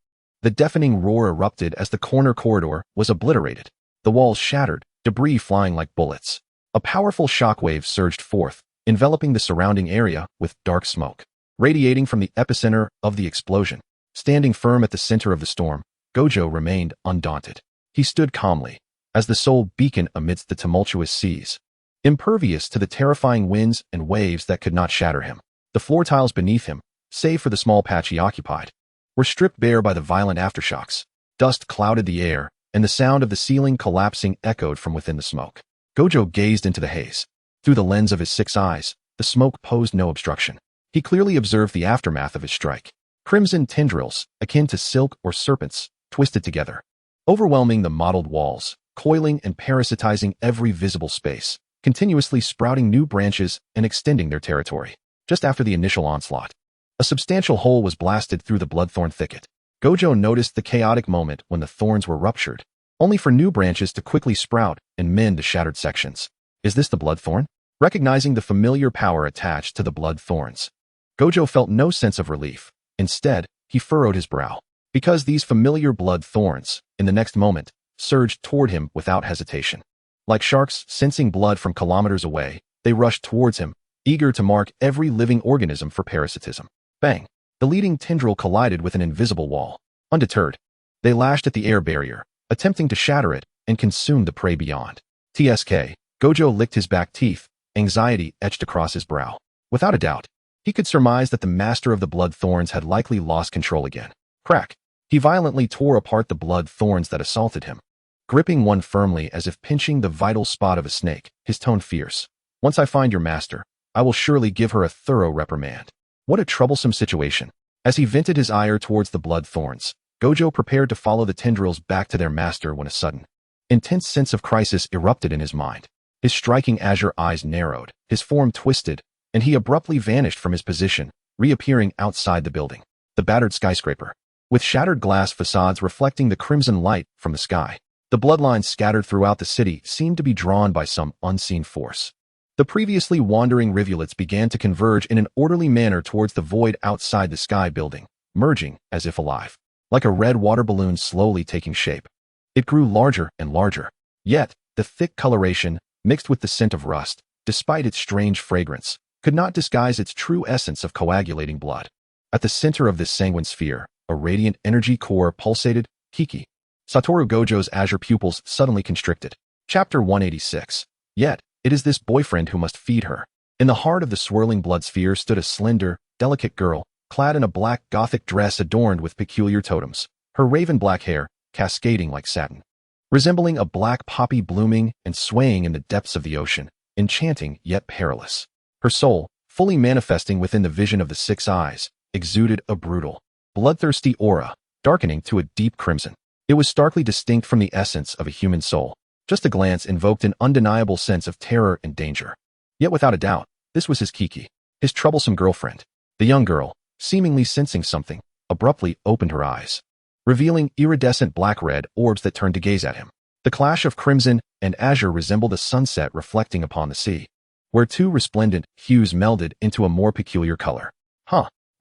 The deafening roar erupted as the corner corridor was obliterated. The walls shattered, debris flying like bullets. A powerful shockwave surged forth, enveloping the surrounding area with dark smoke, radiating from the epicenter of the explosion. Standing firm at the center of the storm, Gojo remained undaunted. He stood calmly, as the sole beacon amidst the tumultuous seas, impervious to the terrifying winds and waves that could not shatter him. The floor tiles beneath him, save for the small patch he occupied, were stripped bare by the violent aftershocks. Dust clouded the air, and the sound of the ceiling collapsing echoed from within the smoke. Gojo gazed into the haze. Through the lens of his 6 eyes, the smoke posed no obstruction. He clearly observed the aftermath of his strike. Crimson tendrils, akin to silk or serpents, twisted together, overwhelming the mottled walls, coiling and parasitizing every visible space, continuously sprouting new branches and extending their territory. Just after the initial onslaught, a substantial hole was blasted through the bloodthorn thicket. Gojo noticed the chaotic moment when the thorns were ruptured, only for new branches to quickly sprout and mend the shattered sections. Is this the bloodthorn? Recognizing the familiar power attached to the blood thorns, Gojo felt no sense of relief. Instead, he furrowed his brow, because these familiar blood thorns, in the next moment, surged toward him without hesitation. Like sharks sensing blood from kilometers away, they rushed towards him, eager to mark every living organism for parasitism. Bang! The leading tendril collided with an invisible wall. Undeterred, they lashed at the air barrier, attempting to shatter it and consume the prey beyond. TSK, Gojo licked his back teeth, anxiety etched across his brow. Without a doubt, he could surmise that the master of the blood thorns had likely lost control again. Crack! He violently tore apart the blood thorns that assaulted him, gripping one firmly as if pinching the vital spot of a snake, his tone fierce. Once I find your master, I will surely give her a thorough reprimand. What a troublesome situation. As he vented his ire towards the blood thorns, Gojo prepared to follow the tendrils back to their master when a sudden, intense sense of crisis erupted in his mind. His striking azure eyes narrowed, his form twisted, and he abruptly vanished from his position, reappearing outside the building. The battered skyscraper, with shattered glass facades reflecting the crimson light from the sky. The bloodlines scattered throughout the city seemed to be drawn by some unseen force. The previously wandering rivulets began to converge in an orderly manner towards the void outside the sky building, merging as if alive, like a red water balloon slowly taking shape. It grew larger and larger. Yet, the thick coloration, mixed with the scent of rust, despite its strange fragrance, could not disguise its true essence of coagulating blood. At the center of this sanguine sphere, a radiant energy core pulsated. Kiki. Satoru Gojo's azure pupils suddenly constricted. Chapter 186. Yet, It is this boyfriend who must feed her. In the heart of the swirling blood sphere stood a slender, delicate girl, clad in a black Gothic dress adorned with peculiar totems, her raven black hair cascading like satin, resembling a black poppy blooming and swaying in the depths of the ocean, enchanting yet perilous. Her soul, fully manifesting within the vision of the six eyes, exuded a brutal, bloodthirsty aura, darkening to a deep crimson. It was starkly distinct from the essence of a human soul. Just a glance invoked an undeniable sense of terror and danger. Yet without a doubt, this was his Kiki, his troublesome girlfriend. The young girl, seemingly sensing something, abruptly opened her eyes, revealing iridescent black-red orbs that turned to gaze at him. The clash of crimson and azure resembled a sunset reflecting upon the sea, where two resplendent hues melded into a more peculiar color.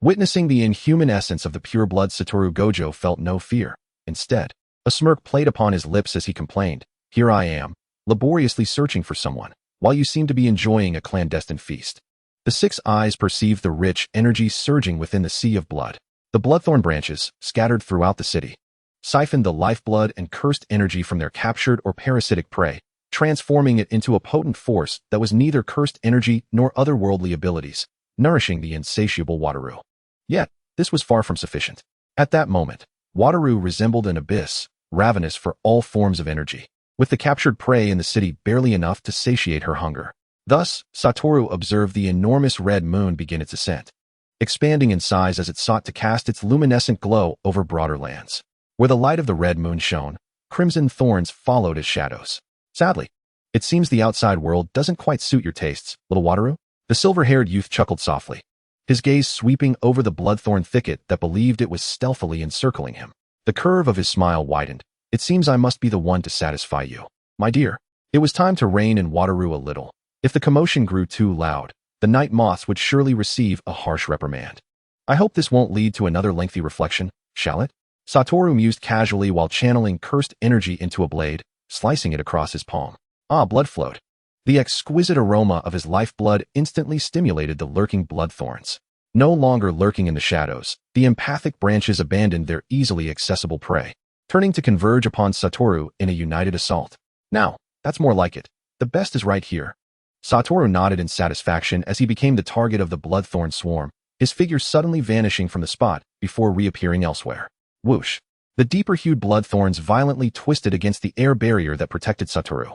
Witnessing the inhuman essence of the pure-blood, Satoru Gojo felt no fear. Instead, a smirk played upon his lips as he complained, "Here I am, laboriously searching for someone, while you seem to be enjoying a clandestine feast." The six eyes perceived the rich energy surging within the sea of blood. The bloodthorn branches, scattered throughout the city, siphoned the lifeblood and cursed energy from their captured or parasitic prey, transforming it into a potent force that was neither cursed energy nor otherworldly abilities, nourishing the insatiable Wataru. Yet, this was far from sufficient. At that moment, Wataru resembled an abyss, ravenous for all forms of energy, with the captured prey in the city barely enough to satiate her hunger. Thus, Satoru observed the enormous red moon begin its ascent, expanding in size as it sought to cast its luminescent glow over broader lands. Where the light of the red moon shone, crimson thorns followed as shadows. Sadly, it seems the outside world doesn't quite suit your tastes, little Wataru. The silver-haired youth chuckled softly, his gaze sweeping over the bloodthorn thicket that believed it was stealthily encircling him. The curve of his smile widened. "It seems I must be the one to satisfy you, my dear." It was time to rein in Wataru a little. If the commotion grew too loud, the night moths would surely receive a harsh reprimand. "I hope this won't lead to another lengthy reflection, shall it?" Satoru mused casually while channeling cursed energy into a blade, slicing it across his palm. Blood flowed. The exquisite aroma of his lifeblood instantly stimulated the lurking bloodthorns. No longer lurking in the shadows, the empathic branches abandoned their easily accessible prey, turning to converge upon Satoru in a united assault. "Now, that's more like it. The best is right here." Satoru nodded in satisfaction as he became the target of the bloodthorn swarm, his figure suddenly vanishing from the spot before reappearing elsewhere. Whoosh! The deeper-hued bloodthorns violently twisted against the air barrier that protected Satoru.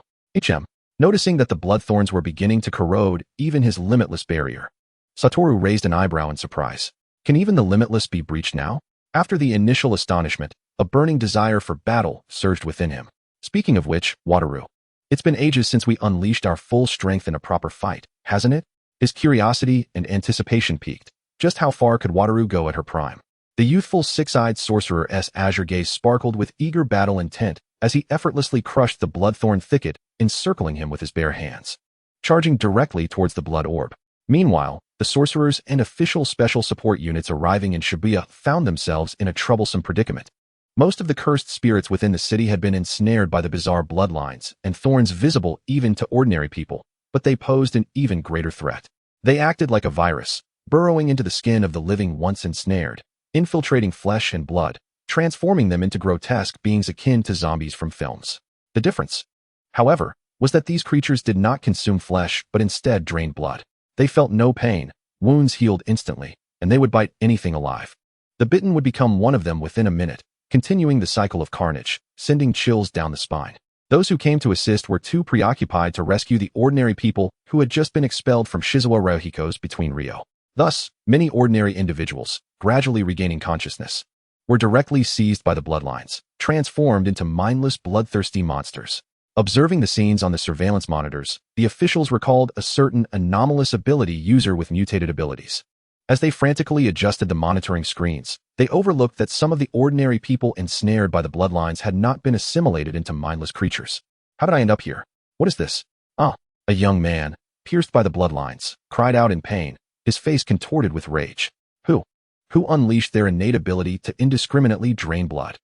Noticing that the bloodthorns were beginning to corrode even his limitless barrier, Satoru raised an eyebrow in surprise. Can even the limitless be breached now? After the initial astonishment, a burning desire for battle surged within him. Speaking of which, Wataru, it's been ages since we unleashed our full strength in a proper fight, hasn't it? His curiosity and anticipation piqued. Just how far could Wataru go at her prime? The youthful six-eyed sorcerer's azure gaze sparkled with eager battle intent as he effortlessly crushed the bloodthorn thicket, encircling him with his bare hands, charging directly towards the blood orb. Meanwhile, the sorcerers and official special support units arriving in Shibuya found themselves in a troublesome predicament. Most of the cursed spirits within the city had been ensnared by the bizarre bloodlines and thorns visible even to ordinary people, but they posed an even greater threat. They acted like a virus, burrowing into the skin of the living once ensnared, infiltrating flesh and blood, transforming them into grotesque beings akin to zombies from films. The difference, however, was that these creatures did not consume flesh but instead drained blood. They felt no pain, wounds healed instantly, and they would bite anything alive. The bitten would become one of them within a minute, continuing the cycle of carnage, sending chills down the spine. Those who came to assist were too preoccupied to rescue the ordinary people who had just been expelled from Shizuoka Ryuhiko's between Rio. Thus, many ordinary individuals, gradually regaining consciousness, were directly seized by the bloodlines, transformed into mindless, bloodthirsty monsters. Observing the scenes on the surveillance monitors, the officials recalled a certain anomalous ability user with mutated abilities. As they frantically adjusted the monitoring screens, they overlooked that some of the ordinary people ensnared by the bloodlines had not been assimilated into mindless creatures. "How did I end up here? What is this?" A young man, pierced by the bloodlines, cried out in pain, his face contorted with rage. Who unleashed their innate ability to indiscriminately drain blood?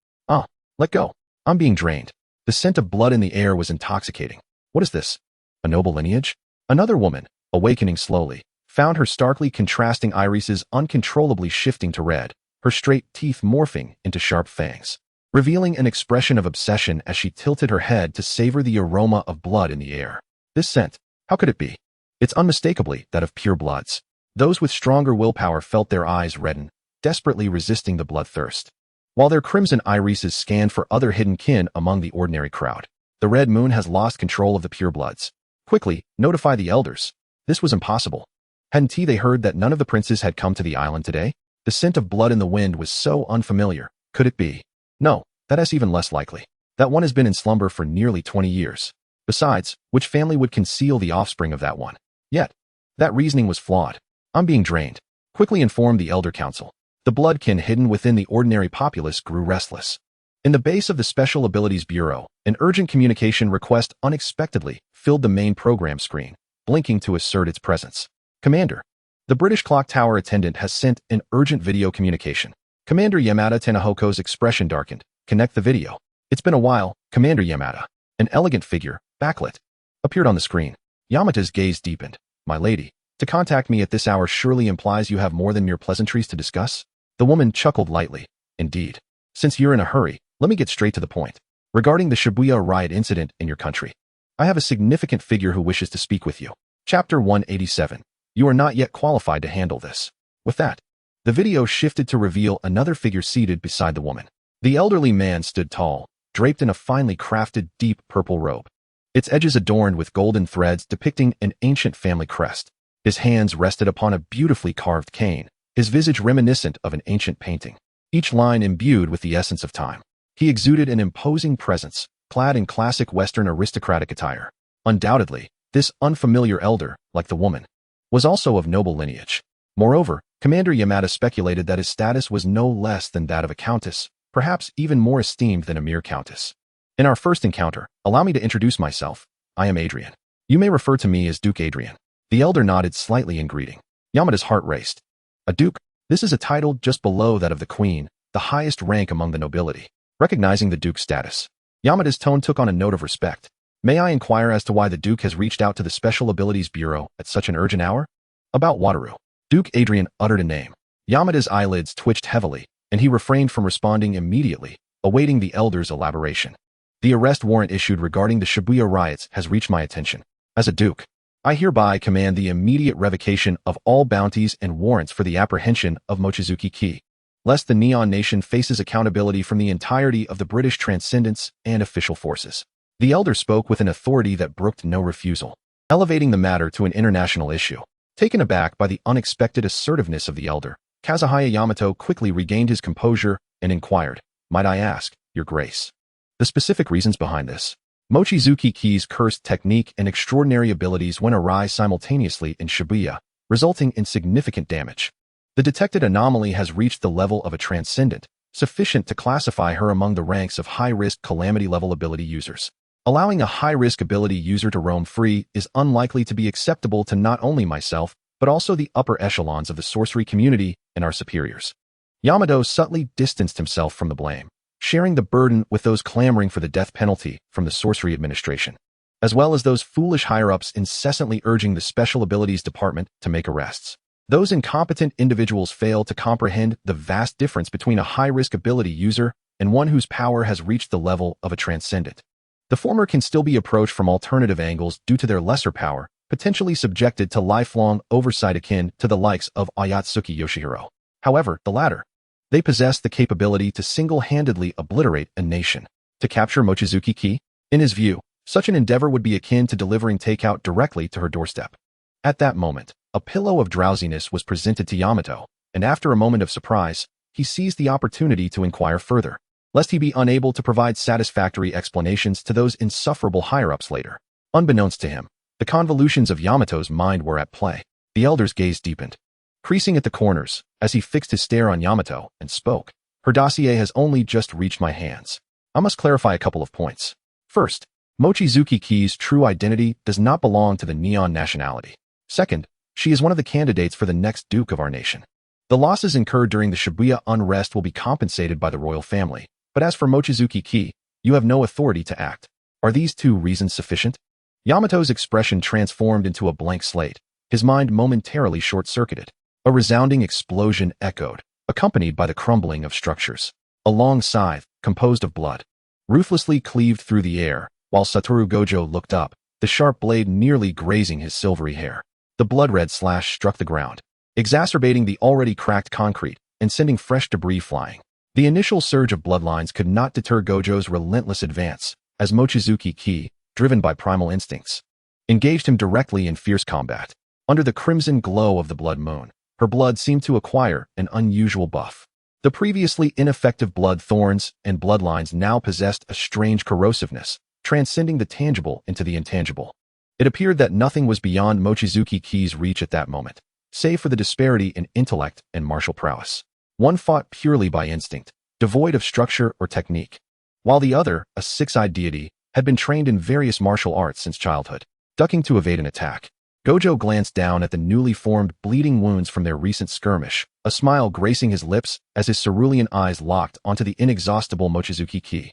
Let go. I'm being drained. The scent of blood in the air was intoxicating. What is this? A noble lineage? Another woman, awakening slowly, found her starkly contrasting irises uncontrollably shifting to red, her straight teeth morphing into sharp fangs, revealing an expression of obsession as she tilted her head to savor the aroma of blood in the air. This scent, How could it be? It's unmistakably that of pure bloods. Those with stronger willpower felt their eyes redden, desperately resisting the bloodthirst. While their crimson irises scanned for other hidden kin among the ordinary crowd, the Red Moon has lost control of the purebloods. Quickly, notify the elders. This was impossible. Hadn't they heard that none of the princes had come to the island today? The scent of blood in the wind was so unfamiliar. Could it be? No, that's even less likely. That one has been in slumber for nearly 20 years. Besides, which family would conceal the offspring of that one? Yet, that reasoning was flawed. I'm being drained. Quickly informed the Elder Council. The bloodkin hidden within the ordinary populace grew restless. In the base of the Special Abilities Bureau, an urgent communication request unexpectedly filled the main program screen, blinking to assert its presence. Commander, the British Clock Tower attendant has sent an urgent video communication. Commander Yamada Tanahoko's expression darkened. Connect the video. It's been a while, Commander Yamada. An elegant figure, backlit, appeared on the screen. Yamada's gaze deepened. My lady, to contact me at this hour surely implies you have more than mere pleasantries to discuss? The woman chuckled lightly. Indeed. Since you're in a hurry, let me get straight to the point. Regarding the Shibuya riot incident in your country, I have a significant figure who wishes to speak with you. Chapter 187. You are not yet qualified to handle this. With that, the video shifted to reveal another figure seated beside the woman. The elderly man stood tall, draped in a finely crafted deep purple robe, its edges adorned with golden threads depicting an ancient family crest. His hands rested upon a beautifully carved cane, his visage reminiscent of an ancient painting, each line imbued with the essence of time. He exuded an imposing presence, clad in classic Western aristocratic attire. Undoubtedly, this unfamiliar elder, like the woman, was also of noble lineage. Moreover, Commander Yamada speculated that his status was no less than that of a countess, perhaps even more esteemed than a mere countess. In our first encounter, allow me to introduce myself. I am Adrian. You may refer to me as Duke Adrian. The elder nodded slightly in greeting. Yamada's heart raced. A duke? This is a title just below that of the queen, the highest rank among the nobility. Recognizing the duke's status, Yamada's tone took on a note of respect. May I inquire as to why the duke has reached out to the Special Abilities Bureau at such an urgent hour? About Wataru. Duke Adrian uttered a name. Yamada's eyelids twitched heavily, and he refrained from responding immediately, awaiting the elder's elaboration. The arrest warrant issued regarding the Shibuya riots has reached my attention. As a duke, I hereby command the immediate revocation of all bounties and warrants for the apprehension of Mochizuki Ki, lest the Neon Nation faces accountability from the entirety of the British transcendence and official forces. The elder spoke with an authority that brooked no refusal, elevating the matter to an international issue. Taken aback by the unexpected assertiveness of the elder, Kazuhaya Yamato quickly regained his composure and inquired, Might I ask, Your Grace, the specific reasons behind this? Mochizuki Ki's cursed technique and extraordinary abilities went awry simultaneously in Shibuya, resulting in significant damage. The detected anomaly has reached the level of a transcendent, sufficient to classify her among the ranks of high-risk calamity-level ability users. Allowing a high-risk ability user to roam free is unlikely to be acceptable to not only myself, but also the upper echelons of the sorcery community and our superiors. Yamato subtly distanced himself from the blame, sharing the burden with those clamoring for the death penalty from the Sorcery Administration, as well as those foolish higher-ups incessantly urging the Special Abilities Department to make arrests. Those incompetent individuals fail to comprehend the vast difference between a high-risk ability user and one whose power has reached the level of a transcendent. The former can still be approached from alternative angles due to their lesser power, potentially subjected to lifelong oversight akin to the likes of Ayatsuki Yoshihiro. However, the latter, they possess the capability to single-handedly obliterate a nation. To capture Mochizuki Ki, in his view, such an endeavor would be akin to delivering takeout directly to her doorstep. At that moment, a pillow of drowsiness was presented to Yamato, and after a moment of surprise, he seized the opportunity to inquire further, lest he be unable to provide satisfactory explanations to those insufferable higher-ups later. Unbeknownst to him, the convolutions of Yamato's mind were at play. The elder's gaze deepened, creasing at the corners, as he fixed his stare on Yamato and spoke. Her dossier has only just reached my hands. I must clarify a couple of points. First, Mochizuki Ki's true identity does not belong to the Neon nationality. Second, she is one of the candidates for the next duke of our nation. The losses incurred during the Shibuya unrest will be compensated by the royal family, but as for Mochizuki Ki, you have no authority to act. Are these two reasons sufficient? Yamato's expression transformed into a blank slate, his mind momentarily short-circuited. A resounding explosion echoed, accompanied by the crumbling of structures. A long scythe, composed of blood, ruthlessly cleaved through the air, while Satoru Gojo looked up, the the sharp blade nearly grazing his silvery hair. The blood-red slash struck the ground, exacerbating the already cracked concrete and sending fresh debris flying. The initial surge of bloodlines could not deter Gojo's relentless advance, as Mochizuki Ki, driven by primal instincts, engaged him directly in fierce combat. Under the crimson glow of the blood moon, her blood seemed to acquire an unusual buff. The previously ineffective blood thorns and bloodlines now possessed a strange corrosiveness, transcending the tangible into the intangible. It appeared that nothing was beyond Mochizuki Ki's reach at that moment, save for the disparity in intellect and martial prowess. One fought purely by instinct, devoid of structure or technique, while the other, a six-eyed deity, had been trained in various martial arts since childhood. Ducking to evade an attack, Gojo glanced down at the newly formed bleeding wounds from their recent skirmish, a smile gracing his lips as his cerulean eyes locked onto the inexhaustible Mochizuki Ki,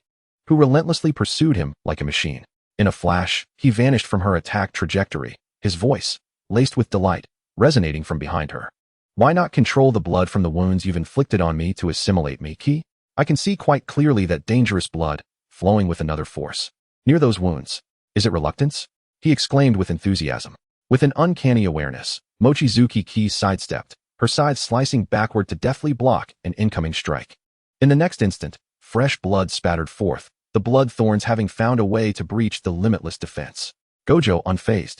who relentlessly pursued him like a machine. In a flash, he vanished from her attack trajectory, his voice, laced with delight, resonating from behind her. Why not control the blood from the wounds you've inflicted on me to assimilate me, Ki? I can see quite clearly that dangerous blood, flowing with another force. Near those wounds. Is it reluctance? He exclaimed with enthusiasm. With an uncanny awareness, Mochizuki Ki sidestepped, her side slicing backward to deftly block an incoming strike. In the next instant, fresh blood spattered forth, the blood thorns having found a way to breach the limitless defense. Gojo, unfazed,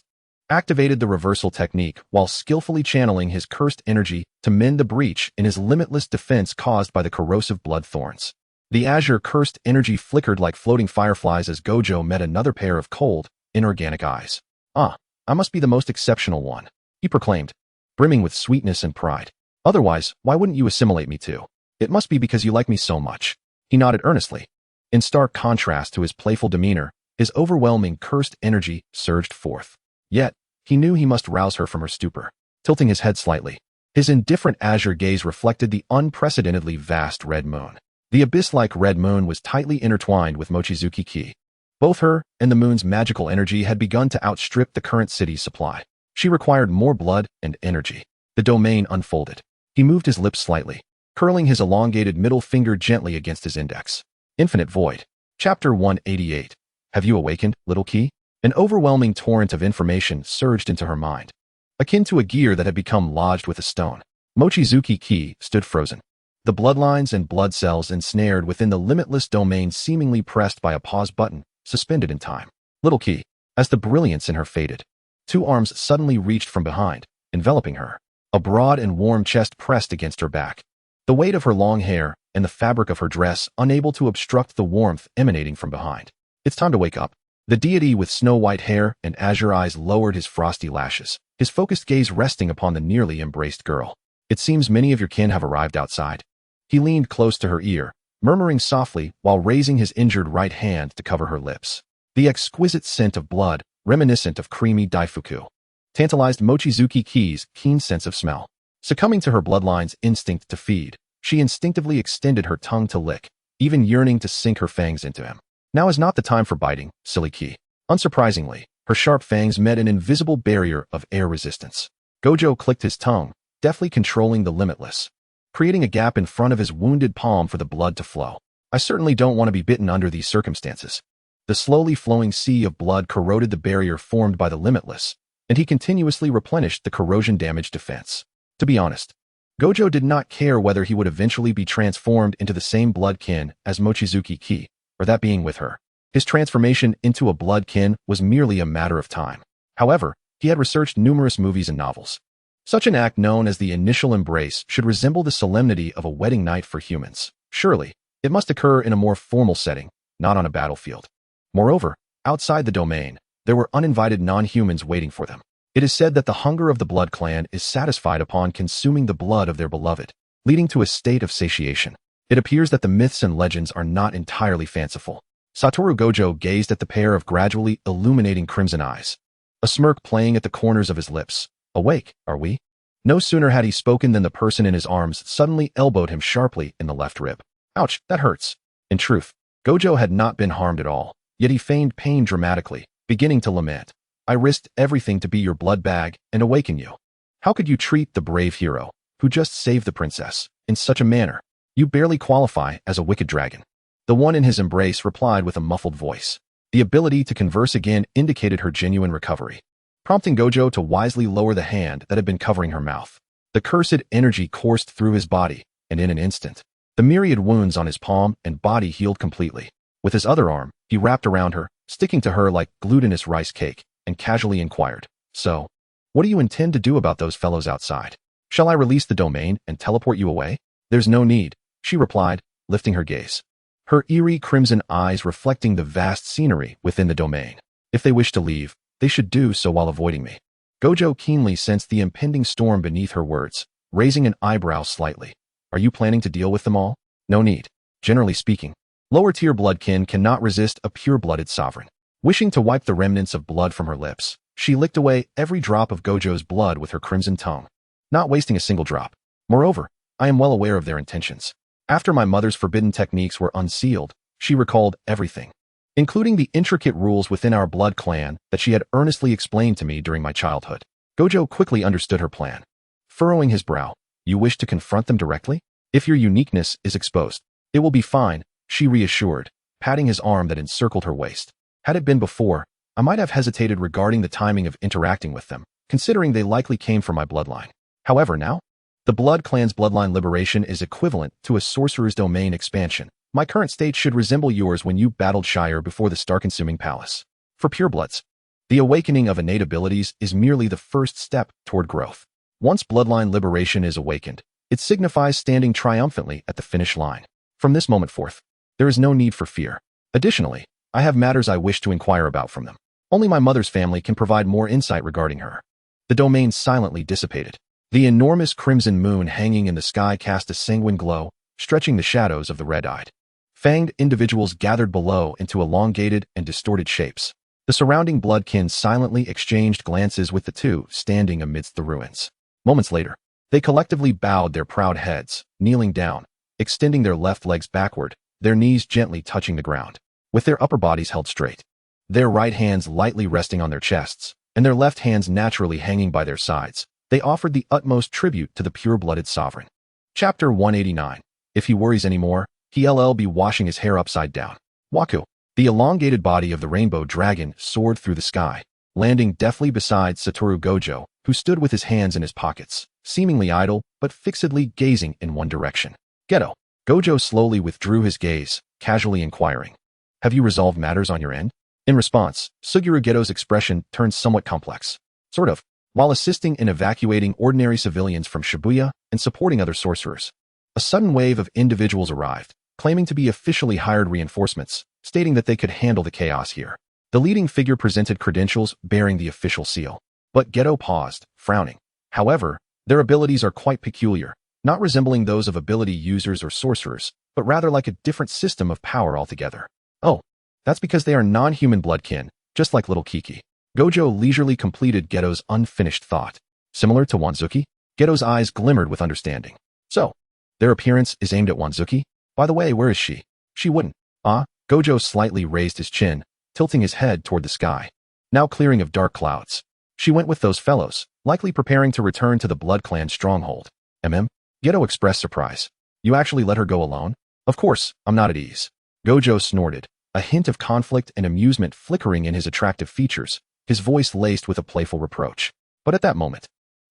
activated the reversal technique while skillfully channeling his cursed energy to mend the breach in his limitless defense caused by the corrosive blood thorns. The azure cursed energy flickered like floating fireflies as Gojo met another pair of cold, inorganic eyes. "Ah, I must be the most exceptional one," he proclaimed, brimming with sweetness and pride. "Otherwise, why wouldn't you assimilate me too? It must be because you like me so much." He nodded earnestly. In stark contrast to his playful demeanor, his overwhelming cursed energy surged forth. Yet, he knew he must rouse her from her stupor. Tilting his head slightly, his indifferent azure gaze reflected the unprecedentedly vast red moon. The abyss-like red moon was tightly intertwined with Mochizuki Ki. Both her and the moon's magical energy had begun to outstrip the current city's supply. She required more blood and energy. The domain unfolded. He moved his lips slightly, curling his elongated middle finger gently against his index. Infinite Void. Chapter 188. Have you awakened, little Ki? An overwhelming torrent of information surged into her mind. Akin to a gear that had become lodged with a stone, Mochizuki Ki stood frozen. The bloodlines and blood cells ensnared within the limitless domain seemingly pressed by a pause button, suspended in time. Little Ki, as the brilliance in her faded, two arms suddenly reached from behind, enveloping her. A broad and warm chest pressed against her back. The weight of her long hair and the fabric of her dress unable to obstruct the warmth emanating from behind. It's time to wake up. The deity with snow-white hair and azure eyes lowered his frosty lashes, his focused gaze resting upon the nearly embraced girl. It seems many of your kin have arrived outside. He leaned close to her ear, murmuring softly while raising his injured right hand to cover her lips. The exquisite scent of blood, reminiscent of creamy daifuku, tantalized Mochizuki Ki's keen sense of smell. Succumbing to her bloodline's instinct to feed, she instinctively extended her tongue to lick, even yearning to sink her fangs into him. Now is not the time for biting, silly Ki. Unsurprisingly, her sharp fangs met an invisible barrier of air resistance. Gojo clicked his tongue, deftly controlling the limitless, creating a gap in front of his wounded palm for the blood to flow. I certainly don't want to be bitten under these circumstances. The slowly flowing sea of blood corroded the barrier formed by the limitless, and he continuously replenished the corrosion-damaged defense. To be honest, Gojo did not care whether he would eventually be transformed into the same blood kin as Mochizuki Ki, or that being with her. His transformation into a blood kin was merely a matter of time. However, he had researched numerous movies and novels. Such an act known as the initial embrace should resemble the solemnity of a wedding night for humans. Surely, it must occur in a more formal setting, not on a battlefield. Moreover, outside the domain, there were uninvited non-humans waiting for them. It is said that the hunger of the blood clan is satisfied upon consuming the blood of their beloved, leading to a state of satiation. It appears that the myths and legends are not entirely fanciful. Satoru Gojo gazed at the pair of gradually illuminating crimson eyes, a smirk playing at the corners of his lips. Awake, are we? No sooner had he spoken than the person in his arms suddenly elbowed him sharply in the left rib. Ouch, that hurts. In truth, Gojo had not been harmed at all, yet he feigned pain dramatically, beginning to lament. I risked everything to be your blood bag and awaken you. How could you treat the brave hero, who just saved the princess, in such a manner? You barely qualify as a wicked dragon. The one in his embrace replied with a muffled voice. The ability to converse again indicated her genuine recovery, prompting Gojo to wisely lower the hand that had been covering her mouth. The cursed energy coursed through his body, and in an instant, the myriad wounds on his palm and body healed completely. With his other arm, he wrapped around her, sticking to her like glutinous rice cake, and casually inquired, "So, what do you intend to do about those fellows outside? Shall I release the domain and teleport you away?" "There's no need," she replied, lifting her gaze, her eerie crimson eyes reflecting the vast scenery within the domain. "If they wish to leave, they should do so while avoiding me." Gojo keenly sensed the impending storm beneath her words, raising an eyebrow slightly. "Are you planning to deal with them all?" "No need. Generally speaking, lower-tier bloodkin cannot resist a pure-blooded sovereign." Wishing to wipe the remnants of blood from her lips, she licked away every drop of Gojo's blood with her crimson tongue, not wasting a single drop. "Moreover, I am well aware of their intentions. After my mother's forbidden techniques were unsealed, she recalled everything, including the intricate rules within our blood clan that she had earnestly explained to me during my childhood." Gojo quickly understood her plan. Furrowing his brow, "You wish to confront them directly? If your uniqueness is exposed, it will be fine," she reassured, patting his arm that encircled her waist. "Had it been before, I might have hesitated regarding the timing of interacting with them, considering they likely came from my bloodline. However, now, the Blood Clan's bloodline liberation is equivalent to a sorcerer's domain expansion. My current state should resemble yours when you battled Shire before the star-consuming palace. For purebloods, the awakening of innate abilities is merely the first step toward growth. Once bloodline liberation is awakened, it signifies standing triumphantly at the finish line. From this moment forth, there is no need for fear. Additionally, I have matters I wish to inquire about from them. Only my mother's family can provide more insight regarding her." The domain silently dissipated. The enormous crimson moon hanging in the sky cast a sanguine glow, stretching the shadows of the red-eyed, fanged individuals gathered below into elongated and distorted shapes. The surrounding bloodkin silently exchanged glances with the two standing amidst the ruins. Moments later, they collectively bowed their proud heads, kneeling down, extending their left legs backward, their knees gently touching the ground, with their upper bodies held straight, their right hands lightly resting on their chests, and their left hands naturally hanging by their sides. They offered the utmost tribute to the pure-blooded sovereign. Chapter 189. If he worries anymore, he'll be washing his hair upside down. Waku. The elongated body of the rainbow dragon soared through the sky, landing deftly beside Satoru Gojo, who stood with his hands in his pockets, seemingly idle, but fixedly gazing in one direction. "Geto." Gojo slowly withdrew his gaze, casually inquiring, "Have you resolved matters on your end?" In response, Suguru Geto's expression turned somewhat complex. "Sort of. While assisting in evacuating ordinary civilians from Shibuya and supporting other sorcerers, a sudden wave of individuals arrived, claiming to be officially hired reinforcements, stating that they could handle the chaos here. The leading figure presented credentials bearing the official seal. But Geto paused, frowning. However, their abilities are quite peculiar, not resembling those of ability users or sorcerers, but rather like a different system of power altogether. "Oh, that's because they are non-human bloodkin, just like little Kiki." Gojo leisurely completed Geto's unfinished thought. "Similar to Wanzuki?" Geto's eyes glimmered with understanding. "So, their appearance is aimed at Wanzuki? By the way, where is she?" "She wouldn't." "Ah?" Gojo slightly raised his chin, tilting his head toward the sky, now clearing of dark clouds. "She went with those fellows, likely preparing to return to the Blood Clan stronghold." Geto expressed surprise. "You actually let her go alone?" "Of course, I'm not at ease." Gojo snorted, a hint of conflict and amusement flickering in his attractive features, his voice laced with a playful reproach. "But at that moment,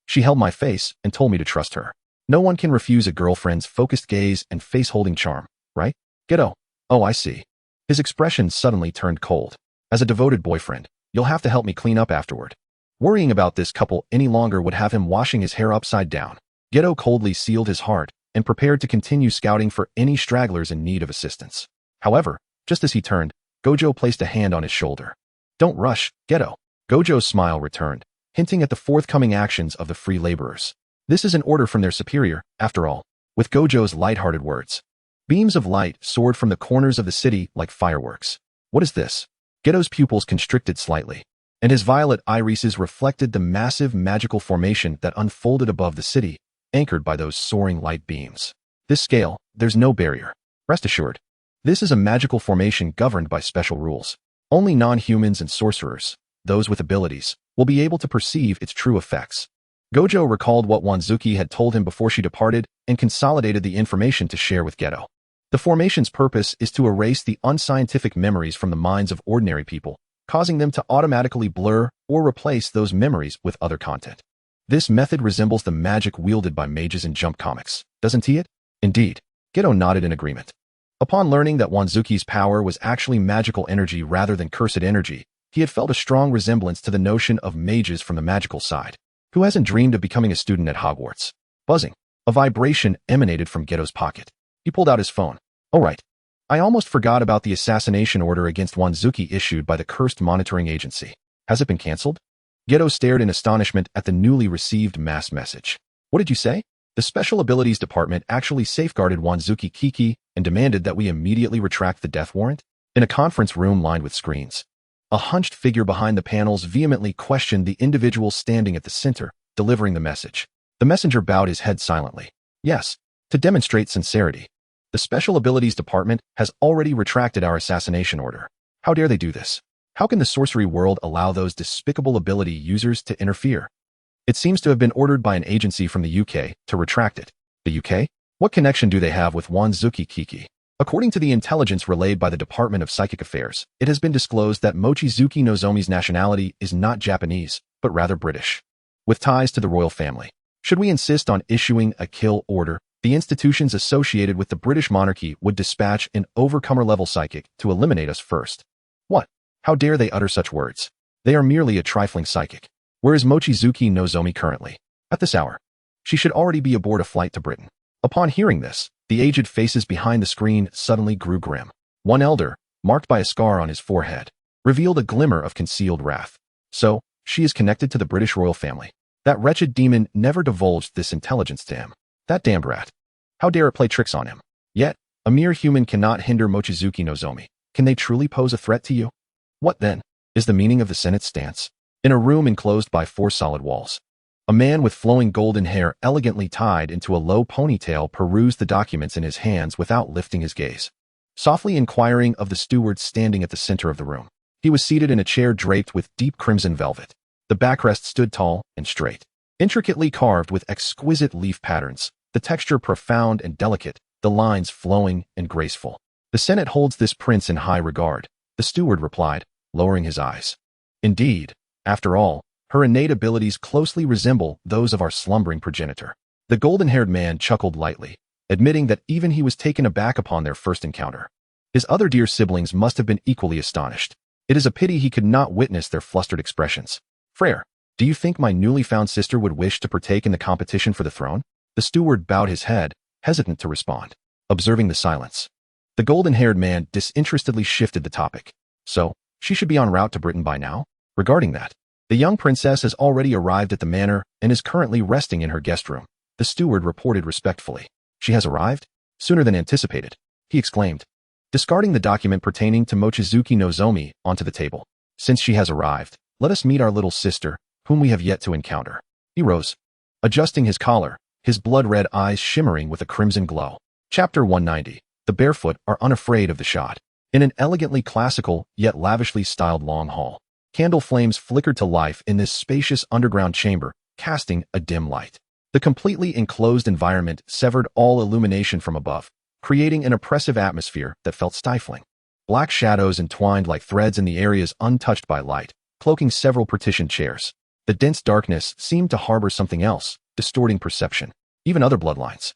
she held my face and told me to trust her. No one can refuse a girlfriend's focused gaze and face-holding charm, right?" "Geto." "Oh, I see." His expression suddenly turned cold. "As a devoted boyfriend, you'll have to help me clean up afterward." Worrying about this couple any longer would have him washing his hair upside down. Geto coldly sealed his heart and prepared to continue scouting for any stragglers in need of assistance. However, just as he turned, Gojo placed a hand on his shoulder. "Don't rush, Geto." Gojo's smile returned, hinting at the forthcoming actions of the free laborers. This is an order from their superior, after all. With Gojo's light-hearted words, beams of light soared from the corners of the city like fireworks. "What is this?" Geto's pupils constricted slightly, and his violet irises reflected the massive magical formation that unfolded above the city, anchored by those soaring light beams. "This scale, there's no barrier. Rest assured, this is a magical formation governed by special rules. Only non-humans and sorcerers, those with abilities, will be able to perceive its true effects." Gojo recalled what Wanzuki had told him before she departed and consolidated the information to share with Geto. The formation's purpose is to erase the unscientific memories from the minds of ordinary people, causing them to automatically blur or replace those memories with other content. This method resembles the magic wielded by mages in Jump comics, doesn't it? Indeed. Geto nodded in agreement. Upon learning that Wanzuki's power was actually magical energy rather than cursed energy, he had felt a strong resemblance to the notion of mages from the magical side. Who hasn't dreamed of becoming a student at Hogwarts? Buzzing. A vibration emanated from Geto's pocket. He pulled out his phone. Oh right. I almost forgot about the assassination order against Wanzuki issued by the Cursed Monitoring Agency. Has it been cancelled? Geto stared in astonishment at the newly received mass message. What did you say? The Special Abilities Department actually safeguarded Wanzuki Kiki and demanded that we immediately retract the death warrant? In a conference room lined with screens, a hunched figure behind the panels vehemently questioned the individual standing at the center, delivering the message. The messenger bowed his head silently. Yes, to demonstrate sincerity. The Special Abilities Department has already retracted our assassination order. How dare they do this? How can the sorcery world allow those despicable ability users to interfere? It seems to have been ordered by an agency from the UK to retract it. The UK? What connection do they have with Wanzuki Kiki? According to the intelligence relayed by the Department of Psychic Affairs, it has been disclosed that Mochizuki Nozomi's nationality is not Japanese, but rather British, with ties to the royal family. Should we insist on issuing a kill order, the institutions associated with the British monarchy would dispatch an overcomer-level psychic to eliminate us first. What? How dare they utter such words? They are merely a trifling psychic. Where is Mochizuki Nozomi currently? At this hour. She should already be aboard a flight to Britain. Upon hearing this, the aged faces behind the screen suddenly grew grim. One elder, marked by a scar on his forehead, revealed a glimmer of concealed wrath. So, she is connected to the British royal family. That wretched demon never divulged this intelligence to him. That damned rat. How dare it play tricks on him? Yet, a mere human cannot hinder Mochizuki Nozomi. Can they truly pose a threat to you? What then is the meaning of the Senate's stance? In a room enclosed by 4 solid walls, a man with flowing golden hair elegantly tied into a low ponytail perused the documents in his hands without lifting his gaze, softly inquiring of the steward standing at the center of the room. He was seated in a chair draped with deep crimson velvet. The backrest stood tall and straight, intricately carved with exquisite leaf patterns, the texture profound and delicate, the lines flowing and graceful. The Senate holds this prince in high regard, the steward replied, lowering his eyes. Indeed, after all, her innate abilities closely resemble those of our slumbering progenitor. The golden-haired man chuckled lightly, admitting that even he was taken aback upon their first encounter. His other dear siblings must have been equally astonished. It is a pity he could not witness their flustered expressions. Frere, do you think my newly found sister would wish to partake in the competition for the throne? The steward bowed his head, hesitant to respond, observing the silence. The golden-haired man disinterestedly shifted the topic. So, she should be en route to Britain by now? Regarding that, the young princess has already arrived at the manor and is currently resting in her guest room, the steward reported respectfully. She has arrived? Sooner than anticipated, he exclaimed, discarding the document pertaining to Mochizuki Nozomi onto the table. Since she has arrived, let us meet our little sister, whom we have yet to encounter. He rose, adjusting his collar, his blood-red eyes shimmering with a crimson glow. Chapter 190. The barefoot are unafraid of the shot. In an elegantly classical, yet lavishly styled long hall, candle flames flickered to life in this spacious underground chamber, casting a dim light. The completely enclosed environment severed all illumination from above, creating an oppressive atmosphere that felt stifling. Black shadows entwined like threads in the areas untouched by light, cloaking several partitioned chairs. The dense darkness seemed to harbor something else, distorting perception. Even other bloodlines,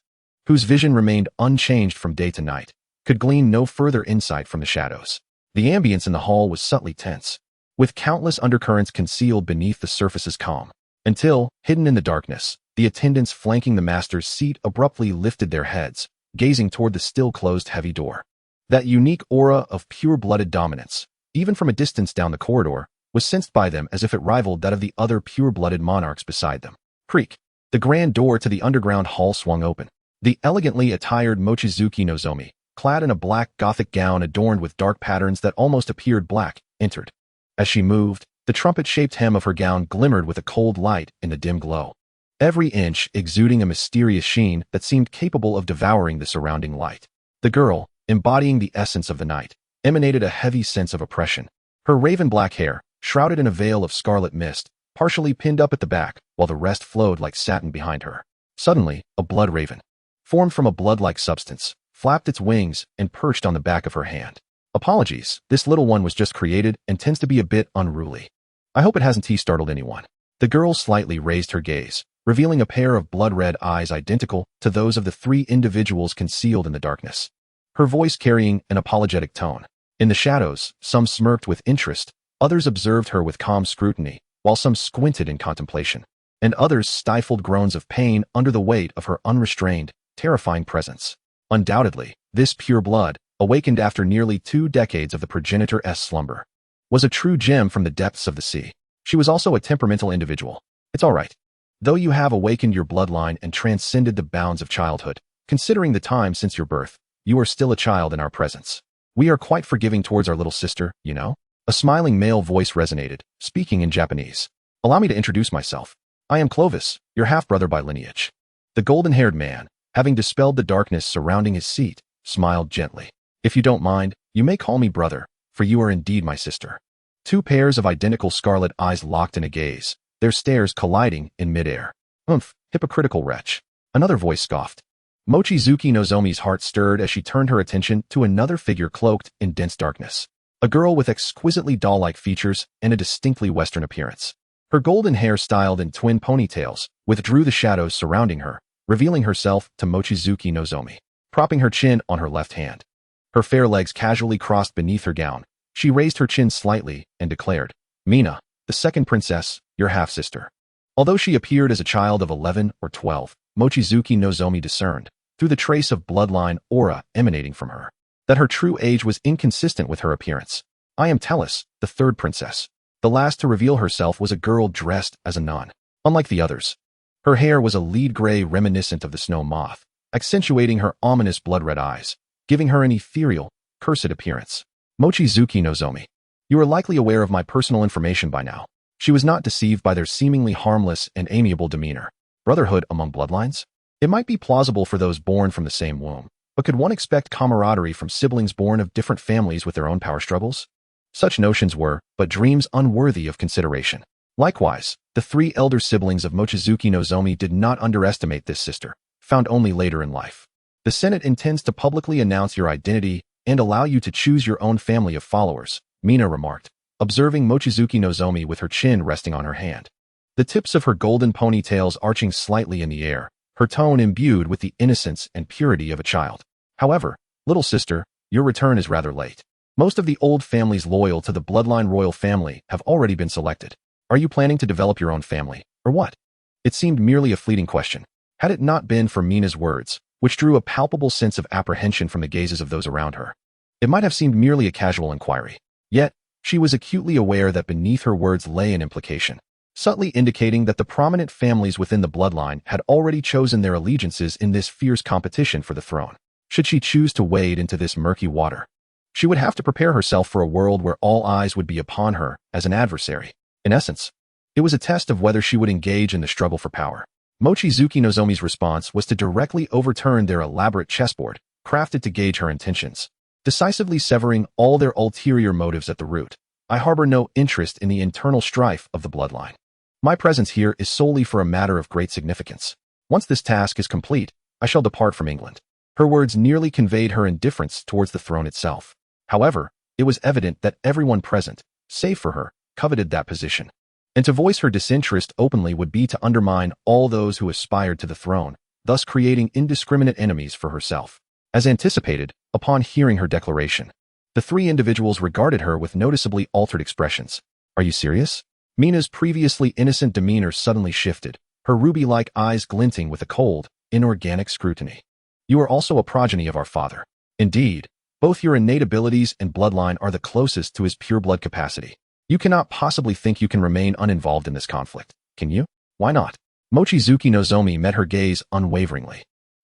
whose vision remained unchanged from day to night, could glean no further insight from the shadows. The ambience in the hall was subtly tense, with countless undercurrents concealed beneath the surface's calm, until, hidden in the darkness, the attendants flanking the master's seat abruptly lifted their heads, gazing toward the still-closed heavy door. That unique aura of pure-blooded dominance, even from a distance down the corridor, was sensed by them as if it rivaled that of the other pure-blooded monarchs beside them. Creak. The grand door to the underground hall swung open. The elegantly attired Mochizuki Nozomi, clad in a black Gothic gown adorned with dark patterns that almost appeared black, entered. As she moved, the trumpet-shaped hem of her gown glimmered with a cold light in the dim glow, every inch exuding a mysterious sheen that seemed capable of devouring the surrounding light. The girl, embodying the essence of the night, emanated a heavy sense of oppression. Her raven-black hair, shrouded in a veil of scarlet mist, partially pinned up at the back, while the rest flowed like satin behind her. Suddenly, a blood raven, formed from a blood-like substance, flapped its wings, and perched on the back of her hand. Apologies, this little one was just created and tends to be a bit unruly. I hope it hasn't startled anyone. The girl slightly raised her gaze, revealing a pair of blood-red eyes identical to those of the three individuals concealed in the darkness. Her voice carrying an apologetic tone. In the shadows, some smirked with interest, others observed her with calm scrutiny, while some squinted in contemplation, and others stifled groans of pain under the weight of her unrestrained, terrifying presence. Undoubtedly, this pure blood, awakened after nearly 2 decades of the progenitor's slumber, was a true gem from the depths of the sea. She was also a temperamental individual. It's all right. Though you have awakened your bloodline and transcended the bounds of childhood, considering the time since your birth, you are still a child in our presence. We are quite forgiving towards our little sister, you know? A smiling male voice resonated, speaking in Japanese. Allow me to introduce myself. I am Clovis, your half-brother by lineage. The golden-haired man, having dispelled the darkness surrounding his seat, smiled gently. If you don't mind, you may call me brother, for you are indeed my sister. 2 pairs of identical scarlet eyes locked in a gaze, their stares colliding in midair. Hypocritical wretch. Another voice scoffed. Mochizuki Nozomi's heart stirred as she turned her attention to another figure cloaked in dense darkness. A girl with exquisitely doll-like features and a distinctly Western appearance. Her golden hair styled in twin ponytails withdrew the shadows surrounding her, revealing herself to Mochizuki Nozomi, propping her chin on her left hand. Her fair legs casually crossed beneath her gown. She raised her chin slightly and declared, Mina, the second princess, your half-sister. Although she appeared as a child of 11 or 12, Mochizuki Nozomi discerned, through the trace of bloodline aura emanating from her, that her true age was inconsistent with her appearance. I am Tellus, the third princess. The last to reveal herself was a girl dressed as a nun. Unlike the others, her hair was a lead gray reminiscent of the snow moth, accentuating her ominous blood-red eyes, giving her an ethereal, cursed appearance. Mochizuki Nozomi. You are likely aware of my personal information by now. She was not deceived by their seemingly harmless and amiable demeanor. Brotherhood among bloodlines? It might be plausible for those born from the same womb, but could one expect camaraderie from siblings born of different families with their own power struggles? Such notions were but dreams unworthy of consideration. Likewise, the 3 elder siblings of Mochizuki Nozomi did not underestimate this sister, found only later in life. The Senate intends to publicly announce your identity and allow you to choose your own family of followers, Mina remarked, observing Mochizuki Nozomi with her chin resting on her hand. The tips of her golden ponytails arching slightly in the air, her tone imbued with the innocence and purity of a child. However, little sister, your return is rather late. Most of the old families loyal to the bloodline royal family have already been selected. Are you planning to develop your own family, or what? It seemed merely a fleeting question. Had it not been for Mina's words, which drew a palpable sense of apprehension from the gazes of those around her, it might have seemed merely a casual inquiry. Yet, she was acutely aware that beneath her words lay an implication, subtly indicating that the prominent families within the bloodline had already chosen their allegiances in this fierce competition for the throne. Should she choose to wade into this murky water, she would have to prepare herself for a world where all eyes would be upon her as an adversary. In essence, it was a test of whether she would engage in the struggle for power. Mochizuki Nozomi's response was to directly overturn their elaborate chessboard, crafted to gauge her intentions, decisively severing all their ulterior motives at the root. I harbor no interest in the internal strife of the bloodline. My presence here is solely for a matter of great significance. Once this task is complete, I shall depart from England. Her words nearly conveyed her indifference towards the throne itself. However, it was evident that everyone present, save for her, coveted that position. And to voice her disinterest openly would be to undermine all those who aspired to the throne, thus creating indiscriminate enemies for herself. As anticipated, upon hearing her declaration, the 3 individuals regarded her with noticeably altered expressions. Are you serious? Mina's previously innocent demeanor suddenly shifted, her ruby-like eyes glinting with a cold, inorganic scrutiny. You are also a progeny of our father. Indeed, both your innate abilities and bloodline are the closest to his pure blood capacity. You cannot possibly think you can remain uninvolved in this conflict, can you? Why not? Mochizuki Nozomi met her gaze unwaveringly.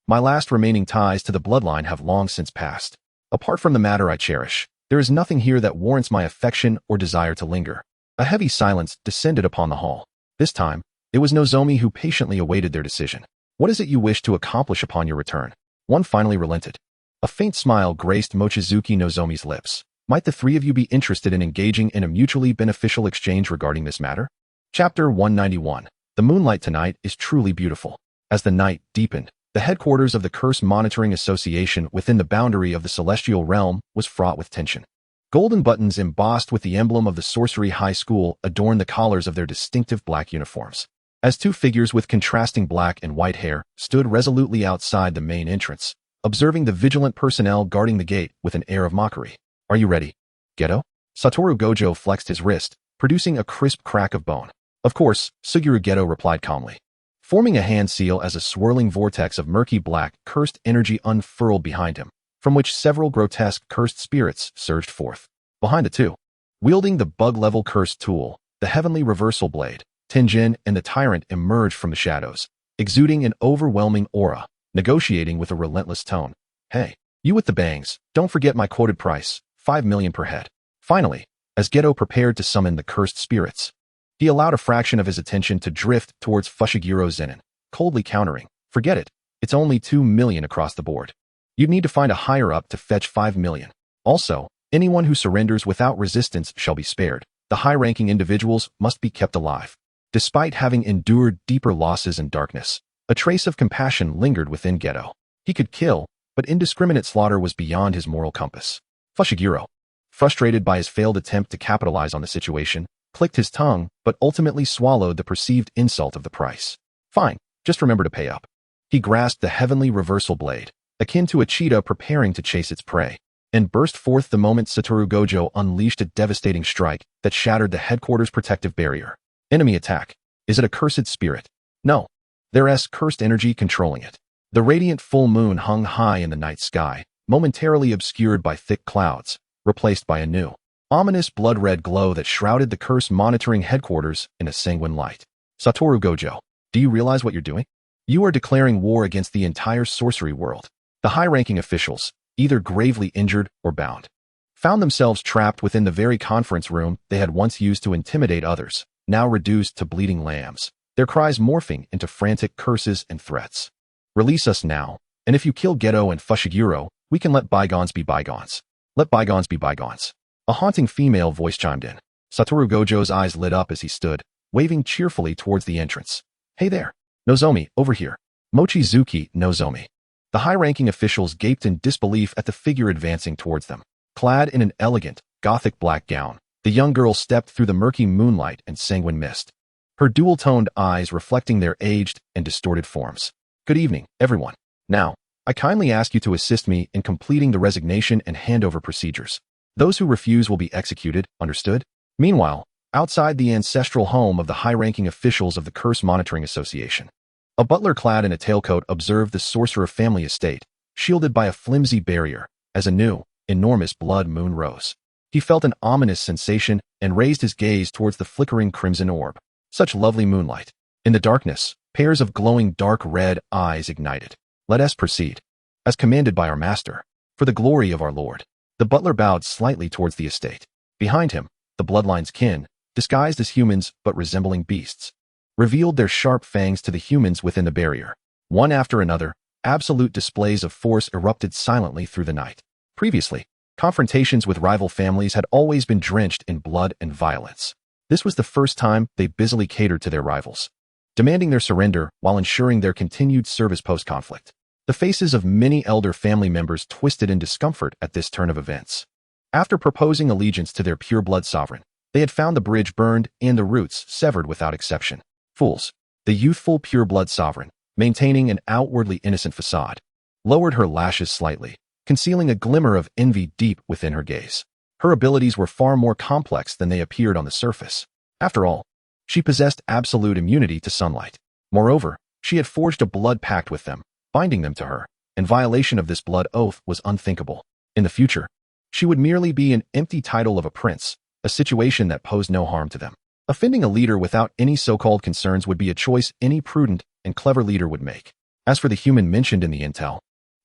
My last remaining ties to the bloodline have long since passed. Apart from the matter I cherish, there is nothing here that warrants my affection or desire to linger. A heavy silence descended upon the hall. This time, it was Nozomi who patiently awaited their decision. What is it you wish to accomplish upon your return? One finally relented. A faint smile graced Mochizuki Nozomi's lips. Might the 3 of you be interested in engaging in a mutually beneficial exchange regarding this matter? Chapter 191. The moonlight tonight is truly beautiful. As the night deepened, The headquarters of the Curse Monitoring Association within the boundary of the Celestial Realm was fraught with tension. Golden buttons embossed with the emblem of the Sorcery High School adorned the collars of their distinctive black uniforms. As two figures with contrasting black and white hair stood resolutely outside the main entrance, observing the vigilant personnel guarding the gate with an air of mockery. "Are you ready, Geto?" Satoru Gojo flexed his wrist, producing a crisp crack of bone. "Of course," Suguru Geto replied calmly. Forming a hand seal as a swirling vortex of murky black, cursed energy unfurled behind him, from which several grotesque cursed spirits surged forth. Behind the two, wielding the bug-level cursed tool, the heavenly reversal blade, Tenjin and the tyrant emerged from the shadows, exuding an overwhelming aura, negotiating with a relentless tone. "Hey, you with the bangs, don't forget my quoted price, 5 million per head." Finally, as Geto prepared to summon the cursed spirits, he allowed a fraction of his attention to drift towards Fushiguro Zenin, coldly countering, "Forget it, it's only 2 million across the board. You'd need to find a higher-up to fetch 5 million. Also, anyone who surrenders without resistance shall be spared. The high-ranking individuals must be kept alive." Despite having endured deeper losses and darkness, a trace of compassion lingered within Geto. He could kill, but indiscriminate slaughter was beyond his moral compass. Fushiguro, frustrated by his failed attempt to capitalize on the situation, clicked his tongue, but ultimately swallowed the perceived insult of the price. "Fine, just remember to pay up." He grasped the heavenly reversal blade, akin to a cheetah preparing to chase its prey, and burst forth the moment Satoru Gojo unleashed a devastating strike that shattered the headquarters' protective barrier. Enemy attack. Is it a cursed spirit? No. There's cursed energy controlling it. The radiant full moon hung high in the night sky, momentarily obscured by thick clouds, replaced by a new, ominous blood-red glow that shrouded the curse monitoring headquarters in a sanguine light. "Satoru Gojo, do you realize what you're doing? You are declaring war against the entire sorcery world." The high-ranking officials, either gravely injured or bound, found themselves trapped within the very conference room they had once used to intimidate others, now reduced to bleeding lambs, their cries morphing into frantic curses and threats. "Release us now, and if you kill Geto and Fushiguro, we can let bygones be bygones. Let bygones be bygones." A haunting female voice chimed in. Satoru Gojo's eyes lit up as he stood, waving cheerfully towards the entrance. "Hey there, Nozomi, over here. Mochizuki Nozomi." The high-ranking officials gaped in disbelief at the figure advancing towards them. Clad in an elegant, gothic black gown, the young girl stepped through the murky moonlight and sanguine mist, her dual-toned eyes reflecting their aged and distorted forms. "Good evening, everyone. Now, I kindly ask you to assist me in completing the resignation and handover procedures. Those who refuse will be executed, understood?" Meanwhile, outside the ancestral home of the high-ranking officials of the Curse Monitoring Association, a butler clad in a tailcoat observed the sorcerer family estate, shielded by a flimsy barrier, as a new, enormous blood moon rose. He felt an ominous sensation and raised his gaze towards the flickering crimson orb. Such lovely moonlight. In the darkness, pairs of glowing dark red eyes ignited. "Let us proceed. As commanded by our master. For the glory of our Lord." The butler bowed slightly towards the estate. Behind him, the bloodline's kin, disguised as humans but resembling beasts, revealed their sharp fangs to the humans within the barrier. One after another, absolute displays of force erupted silently through the night. Previously, confrontations with rival families had always been drenched in blood and violence. This was the first time they busily catered to their rivals, demanding their surrender while ensuring their continued service post-conflict. The faces of many elder family members twisted in discomfort at this turn of events. After proposing allegiance to their pure-blood sovereign, they had found the bridge burned and the roots severed without exception. Fools. The youthful pure-blood sovereign, maintaining an outwardly innocent facade, lowered her lashes slightly, concealing a glimmer of envy deep within her gaze. Her abilities were far more complex than they appeared on the surface. After all, she possessed absolute immunity to sunlight. Moreover, she had forged a blood pact with them, binding them to her, and violation of this blood oath was unthinkable. In the future, she would merely be an empty title of a prince, a situation that posed no harm to them. Offending a leader without any so-called concerns would be a choice any prudent and clever leader would make. As for the human mentioned in the intel,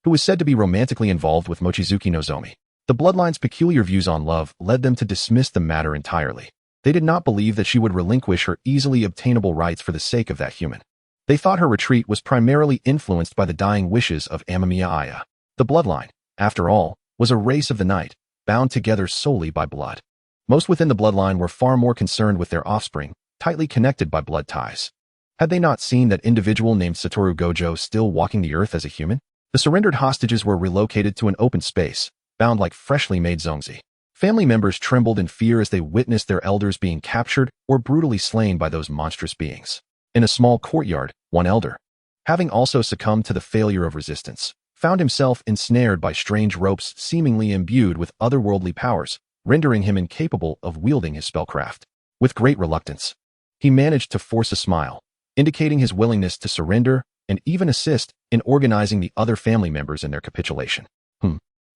who was said to be romantically involved with Mochizuki Nozomi, the bloodline's peculiar views on love led them to dismiss the matter entirely. They did not believe that she would relinquish her easily obtainable rights for the sake of that human. They thought her retreat was primarily influenced by the dying wishes of Amamiya Aya. The bloodline, after all, was a race of the night, bound together solely by blood. Most within the bloodline were far more concerned with their offspring, tightly connected by blood ties. Had they not seen that individual named Satoru Gojo still walking the earth as a human? The surrendered hostages were relocated to an open space, bound like freshly made zongzi. Family members trembled in fear as they witnessed their elders being captured or brutally slain by those monstrous beings. In a small courtyard, one elder, having also succumbed to the failure of resistance, found himself ensnared by strange ropes seemingly imbued with otherworldly powers, rendering him incapable of wielding his spellcraft. With great reluctance, he managed to force a smile, indicating his willingness to surrender and even assist in organizing the other family members in their capitulation.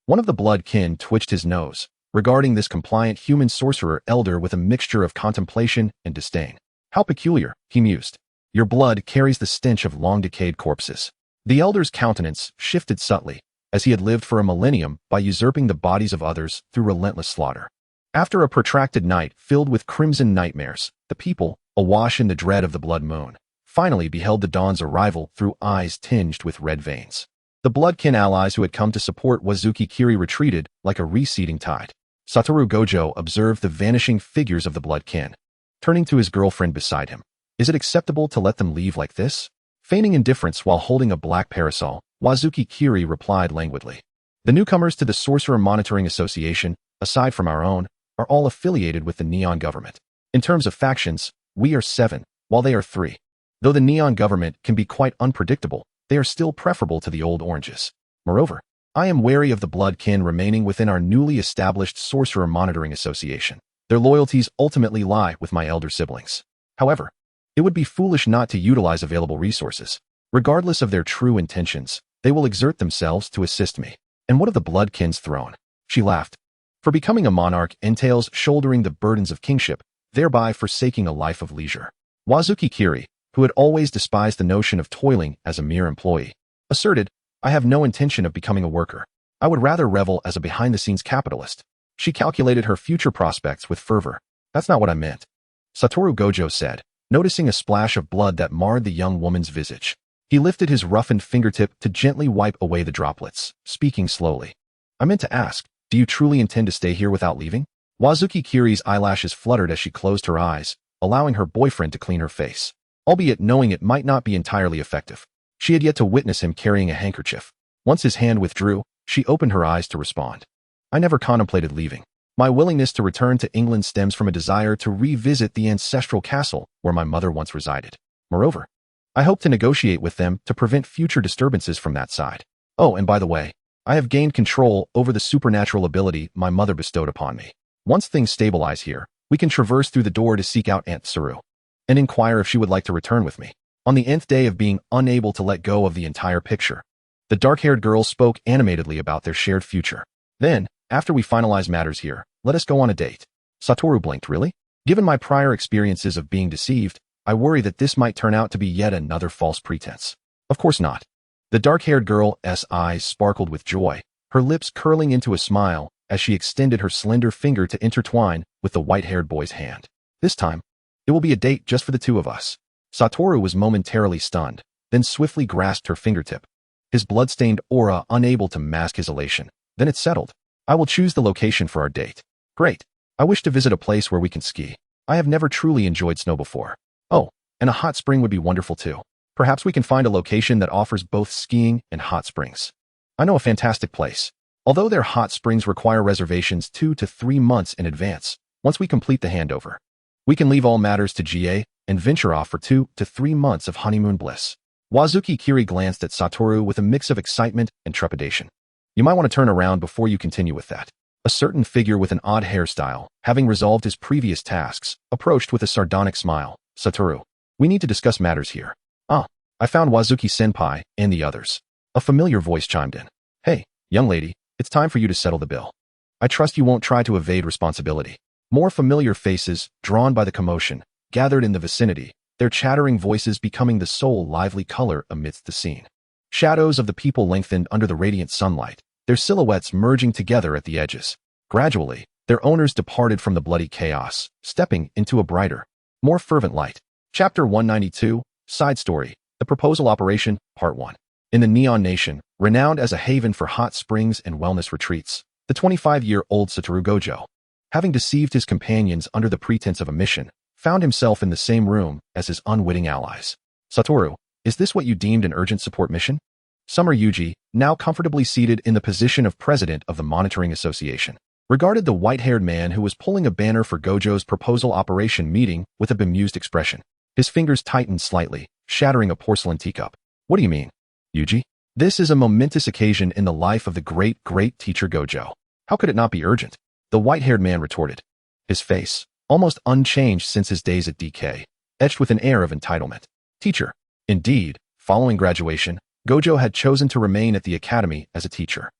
One of the blood kin twitched his nose, regarding this compliant human sorcerer elder with a mixture of contemplation and disdain. How peculiar, he mused. Your blood carries the stench of long-decayed corpses. The elder's countenance shifted subtly, as he had lived for a millennium by usurping the bodies of others through relentless slaughter. After a protracted night filled with crimson nightmares, the people, awash in the dread of the blood moon, finally beheld the dawn's arrival through eyes tinged with red veins. The bloodkin allies who had come to support Wazuki Kiri retreated like a receding tide. Satoru Gojo observed the vanishing figures of the bloodkin, turning to his girlfriend beside him. Is it acceptable to let them leave like this? Feigning indifference while holding a black parasol, Wazuki Kiri replied languidly. The newcomers to the Sorcerer Monitoring Association, aside from our own, are all affiliated with the Neon government. In terms of factions, we are 7, while they are 3. Though the Neon government can be quite unpredictable, they are still preferable to the old oranges. Moreover, I am wary of the blood kin remaining within our newly established Sorcerer Monitoring Association. Their loyalties ultimately lie with my elder siblings. However, it would be foolish not to utilize available resources. Regardless of their true intentions, they will exert themselves to assist me. And what of the bloodkin's throne? She laughed. For becoming a monarch entails shouldering the burdens of kingship, thereby forsaking a life of leisure. Wazuki Kiri, who had always despised the notion of toiling as a mere employee, asserted, I have no intention of becoming a worker. I would rather revel as a behind-the-scenes capitalist. She calculated her future prospects with fervor. That's not what I meant. Satoru Gojo said, noticing a splash of blood that marred the young woman's visage. He lifted his roughened fingertip to gently wipe away the droplets, speaking slowly. I meant to ask, do you truly intend to stay here without leaving? Wazuki Kiri's eyelashes fluttered as she closed her eyes, allowing her boyfriend to clean her face, albeit knowing it might not be entirely effective. She had yet to witness him carrying a handkerchief. Once his hand withdrew, she opened her eyes to respond. I never contemplated leaving. My willingness to return to England stems from a desire to revisit the ancestral castle where my mother once resided. Moreover, I hope to negotiate with them to prevent future disturbances from that side. Oh, and by the way, I have gained control over the supernatural ability my mother bestowed upon me. Once things stabilize here, we can traverse through the door to seek out Aunt Saru and inquire if she would like to return with me. On the nth day of being unable to let go of the entire picture, the dark-haired girl spoke animatedly about their shared future. Then, after we finalize matters here, let us go on a date. Satoru blinked. Really? Given my prior experiences of being deceived, I worry that this might turn out to be yet another false pretense. Of course not. The dark-haired girl's eyes sparkled with joy, her lips curling into a smile as she extended her slender finger to intertwine with the white-haired boy's hand. This time, it will be a date just for the two of us. Satoru was momentarily stunned, then swiftly grasped her fingertip, his blood-stained aura unable to mask his elation. Then it settled. I will choose the location for our date. Great. I wish to visit a place where we can ski. I have never truly enjoyed snow before. Oh, and a hot spring would be wonderful too. Perhaps we can find a location that offers both skiing and hot springs. I know a fantastic place. Although their hot springs require reservations 2 to 3 months in advance, once we complete the handover, we can leave all matters to GA and venture off for 2 to 3 months of honeymoon bliss. Wazuki Kiri glanced at Satoru with a mix of excitement and trepidation. You might want to turn around before you continue with that. A certain figure with an odd hairstyle, having resolved his previous tasks, approached with a sardonic smile. Satoru, we need to discuss matters here. Ah, I found Wazuki-senpai and the others. A familiar voice chimed in. Hey, young lady, it's time for you to settle the bill. I trust you won't try to evade responsibility. More familiar faces, drawn by the commotion, gathered in the vicinity, their chattering voices becoming the sole lively color amidst the scene. Shadows of the people lengthened under the radiant sunlight, their silhouettes merging together at the edges. Gradually, their owners departed from the bloody chaos, stepping into a brighter, more fervent light. Chapter 192, Side Story, The Proposal Operation, Part 1. In the Neon Nation, renowned as a haven for hot springs and wellness retreats, the 25-year-old Satoru Gojo, having deceived his companions under the pretense of a mission, found himself in the same room as his unwitting allies. Satoru, is this what you deemed an urgent support mission? Summer Yuji, now comfortably seated in the position of president of the Monitoring Association, regarded the white-haired man who was pulling a banner for Gojo's proposal operation meeting with a bemused expression. His fingers tightened slightly, shattering a porcelain teacup. What do you mean, Yuji? This is a momentous occasion in the life of the great teacher Gojo. How could it not be urgent? The white-haired man retorted. His face, almost unchanged since his days at DK, etched with an air of entitlement. Teacher. Indeed, following graduation, Gojo had chosen to remain at the academy as a teacher.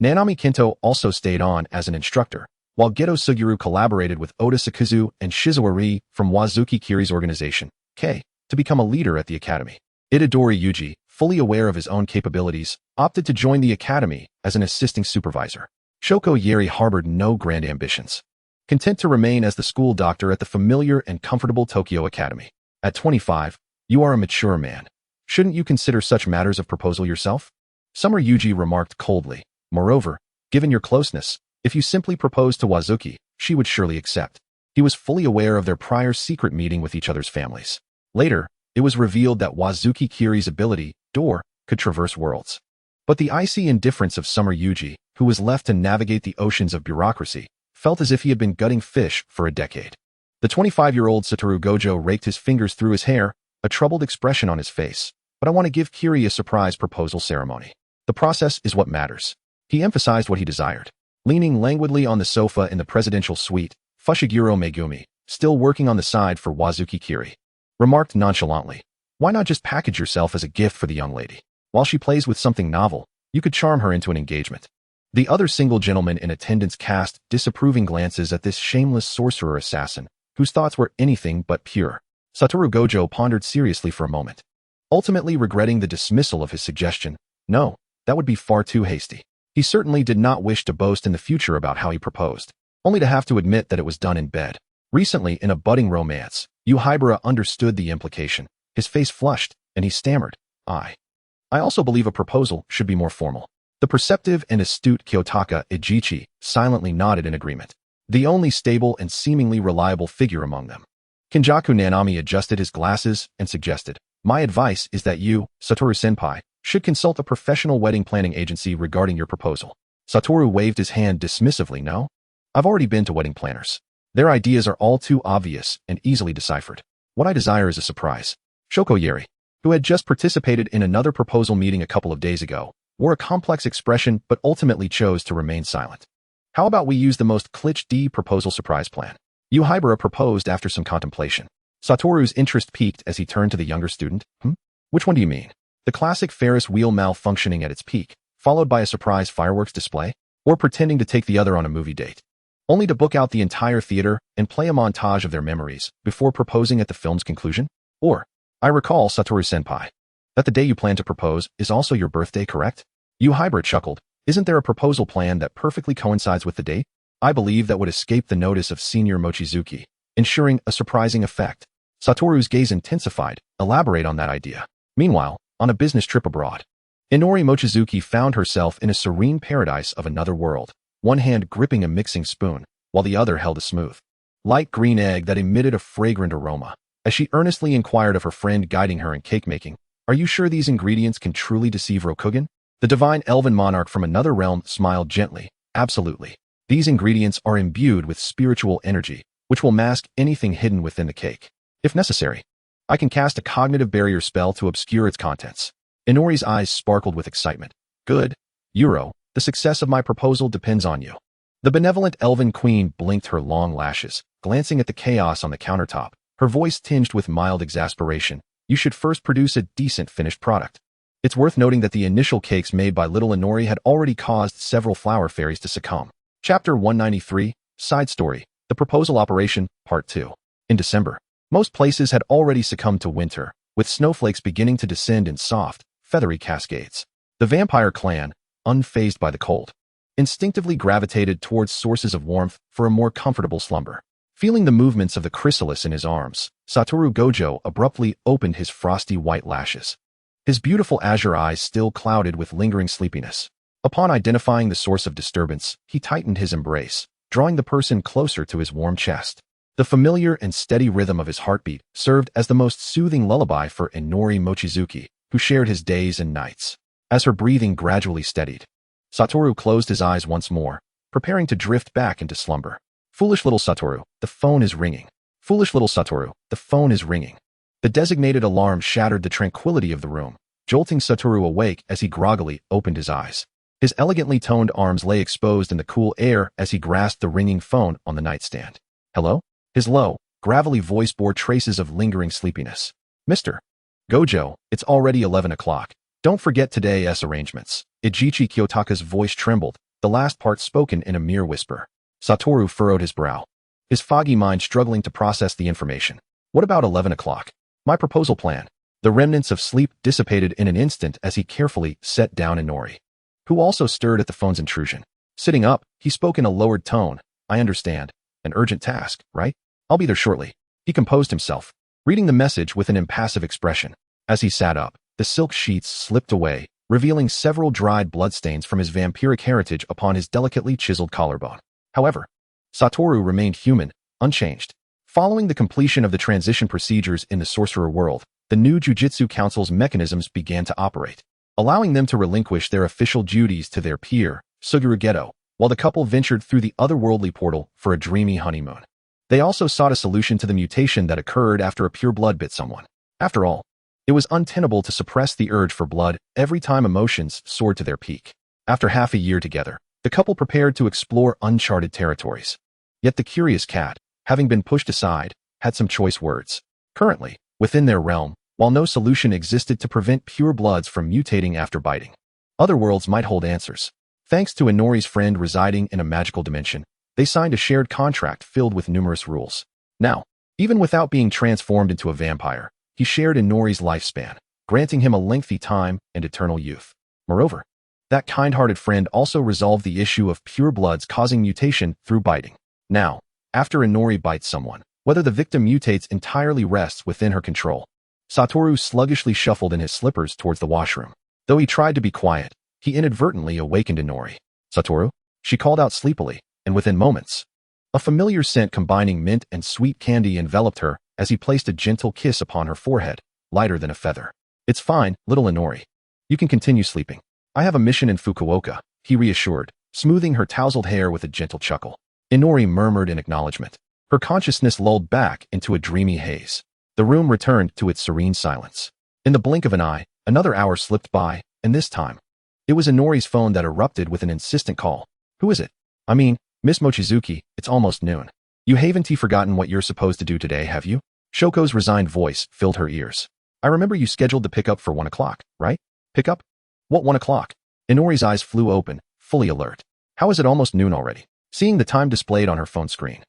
Nanami Kinto also stayed on as an instructor, while Geto Suguru collaborated with Oda Sakuzu and Shizuo Ri from Wazuki Kiri's organization, K, to become a leader at the academy. Itadori Yuji, fully aware of his own capabilities, opted to join the academy as an assisting supervisor. Shoko Yeri harbored no grand ambitions, content to remain as the school doctor at the familiar and comfortable Tokyo Academy. At 25, you are a mature man. Shouldn't you consider such matters of proposal yourself? Summer Yuji remarked coldly. Moreover, given your closeness, if you simply proposed to Wazuki, she would surely accept. He was fully aware of their prior secret meeting with each other's families. Later, it was revealed that Wazuki Kiri's ability, Door, could traverse worlds. But the icy indifference of Summer Yuji, who was left to navigate the oceans of bureaucracy, felt as if he had been gutting fish for a decade. The 25-year-old Satoru Gojo raked his fingers through his hair, a troubled expression on his face. But I want to give Kiri a surprise proposal ceremony. The process is what matters. He emphasized what he desired. Leaning languidly on the sofa in the presidential suite, Fushiguro Megumi, still working on the side for Wazuki Kiri, remarked nonchalantly, why not just package yourself as a gift for the young lady? While she plays with something novel, you could charm her into an engagement. The other single gentleman in attendance cast disapproving glances at this shameless sorcerer assassin, whose thoughts were anything but pure. Satoru Gojo pondered seriously for a moment, ultimately regretting the dismissal of his suggestion. No, that would be far too hasty. He certainly did not wish to boast in the future about how he proposed, only to have to admit that it was done in bed. Recently, in a budding romance, Yueqi understood the implication. His face flushed, and he stammered, I also believe a proposal should be more formal. The perceptive and astute Kyotaka Ijichi silently nodded in agreement, the only stable and seemingly reliable figure among them. Kinjaku Nanami adjusted his glasses and suggested, my advice is that you, Satoru-senpai, should consult a professional wedding planning agency regarding your proposal. Satoru waved his hand dismissively. No? I've already been to wedding planners. Their ideas are all too obvious and easily deciphered. What I desire is a surprise. Shoko Yeri, who had just participated in another proposal meeting a couple of days ago, wore a complex expression but ultimately chose to remain silent. How about we use the most cliché proposal surprise plan? Yueqi proposed after some contemplation. Satoru's interest peaked as he turned to the younger student. Which one do you mean? The classic Ferris wheel malfunctioning at its peak, followed by a surprise fireworks display? Or pretending to take the other on a movie date, only to book out the entire theater and play a montage of their memories before proposing at the film's conclusion? Or, I recall, Satoru-senpai, that the day you plan to propose is also your birthday, correct? Yueqi chuckled. Isn't there a proposal plan that perfectly coincides with the date? I believe that would escape the notice of Senior Mochizuki, ensuring a surprising effect. Satoru's gaze intensified. Elaborate on that idea. Meanwhile, on a business trip abroad, Inori Mochizuki found herself in a serene paradise of another world, one hand gripping a mixing spoon, while the other held a smooth, light green egg that emitted a fragrant aroma. As she earnestly inquired of her friend guiding her in cake making, are you sure these ingredients can truly deceive Rokugan? The divine elven monarch from another realm smiled gently. Absolutely. These ingredients are imbued with spiritual energy, which will mask anything hidden within the cake. If necessary, I can cast a cognitive barrier spell to obscure its contents. Inori's eyes sparkled with excitement. Good. Yuro, the success of my proposal depends on you. The benevolent elven queen blinked her long lashes, glancing at the chaos on the countertop, her voice tinged with mild exasperation. You should first produce a decent finished product. It's worth noting that the initial cakes made by little Inori had already caused several flower fairies to succumb. Chapter 193, Side Story, The Proposal Operation, Part 2. In December, most places had already succumbed to winter, with snowflakes beginning to descend in soft, feathery cascades. The vampire clan, unfazed by the cold, instinctively gravitated towards sources of warmth for a more comfortable slumber. Feeling the movements of the chrysalis in his arms, Satoru Gojo abruptly opened his frosty white lashes, his beautiful azure eyes still clouded with lingering sleepiness. Upon identifying the source of disturbance, he tightened his embrace, drawing the person closer to his warm chest. The familiar and steady rhythm of his heartbeat served as the most soothing lullaby for Inori Mochizuki, who shared his days and nights. As her breathing gradually steadied, Satoru closed his eyes once more, preparing to drift back into slumber. Foolish little Satoru, the phone is ringing. Foolish little Satoru, the phone is ringing. The designated alarm shattered the tranquility of the room, jolting Satoru awake as he groggily opened his eyes. His elegantly toned arms lay exposed in the cool air as he grasped the ringing phone on the nightstand. Hello? His low, gravelly voice bore traces of lingering sleepiness. Mr. Gojo, it's already 11 o'clock. Don't forget today's arrangements. Ijichi Kyotaka's voice trembled, the last part spoken in a mere whisper. Satoru furrowed his brow, his foggy mind struggling to process the information. What about 11 o'clock? My proposal plan. The remnants of sleep dissipated in an instant as he carefully set down Inori, who also stirred at the phone's intrusion. Sitting up, he spoke in a lowered tone. I understand. An urgent task, right? I'll be there shortly. He composed himself, reading the message with an impassive expression. As he sat up, the silk sheets slipped away, revealing several dried bloodstains from his vampiric heritage upon his delicately chiseled collarbone. However, Satoru remained human, unchanged. Following the completion of the transition procedures in the sorcerer world, the new Jujutsu Council's mechanisms began to operate, allowing them to relinquish their official duties to their peer, Suguru Geto, while the couple ventured through the otherworldly portal for a dreamy honeymoon. They also sought a solution to the mutation that occurred after a pure blood bit someone. After all, it was untenable to suppress the urge for blood every time emotions soared to their peak. After half a year together, the couple prepared to explore uncharted territories. Yet the curious cat, having been pushed aside, had some choice words. Currently, within their realm, while no solution existed to prevent pure bloods from mutating after biting, other worlds might hold answers. Thanks to Inori's friend residing in a magical dimension, they signed a shared contract filled with numerous rules. Now, even without being transformed into a vampire, he shared Inori's lifespan, granting him a lengthy time and eternal youth. Moreover, that kind-hearted friend also resolved the issue of pure bloods causing mutation through biting. Now, after Inori bites someone, whether the victim mutates entirely rests within her control. Satoru sluggishly shuffled in his slippers towards the washroom. Though he tried to be quiet, he inadvertently awakened Inori. Satoru? She called out sleepily, and within moments, a familiar scent combining mint and sweet candy enveloped her as he placed a gentle kiss upon her forehead, lighter than a feather. It's fine, little Inori. You can continue sleeping. I have a mission in Fukuoka, he reassured, smoothing her tousled hair with a gentle chuckle. Inori murmured in acknowledgement. Her consciousness lulled back into a dreamy haze. The room returned to its serene silence. In the blink of an eye, another hour slipped by, and this time, it was Inori's phone that erupted with an insistent call. Who is it? I mean, Miss Mochizuki, it's almost noon. You haven't forgotten what you're supposed to do today, have you? Shoko's resigned voice filled her ears. I remember you scheduled the pickup for 1 o'clock, right? Pickup? What 1 o'clock? Inori's eyes flew open, fully alert. How is it almost noon already? Seeing the time displayed on her phone screen,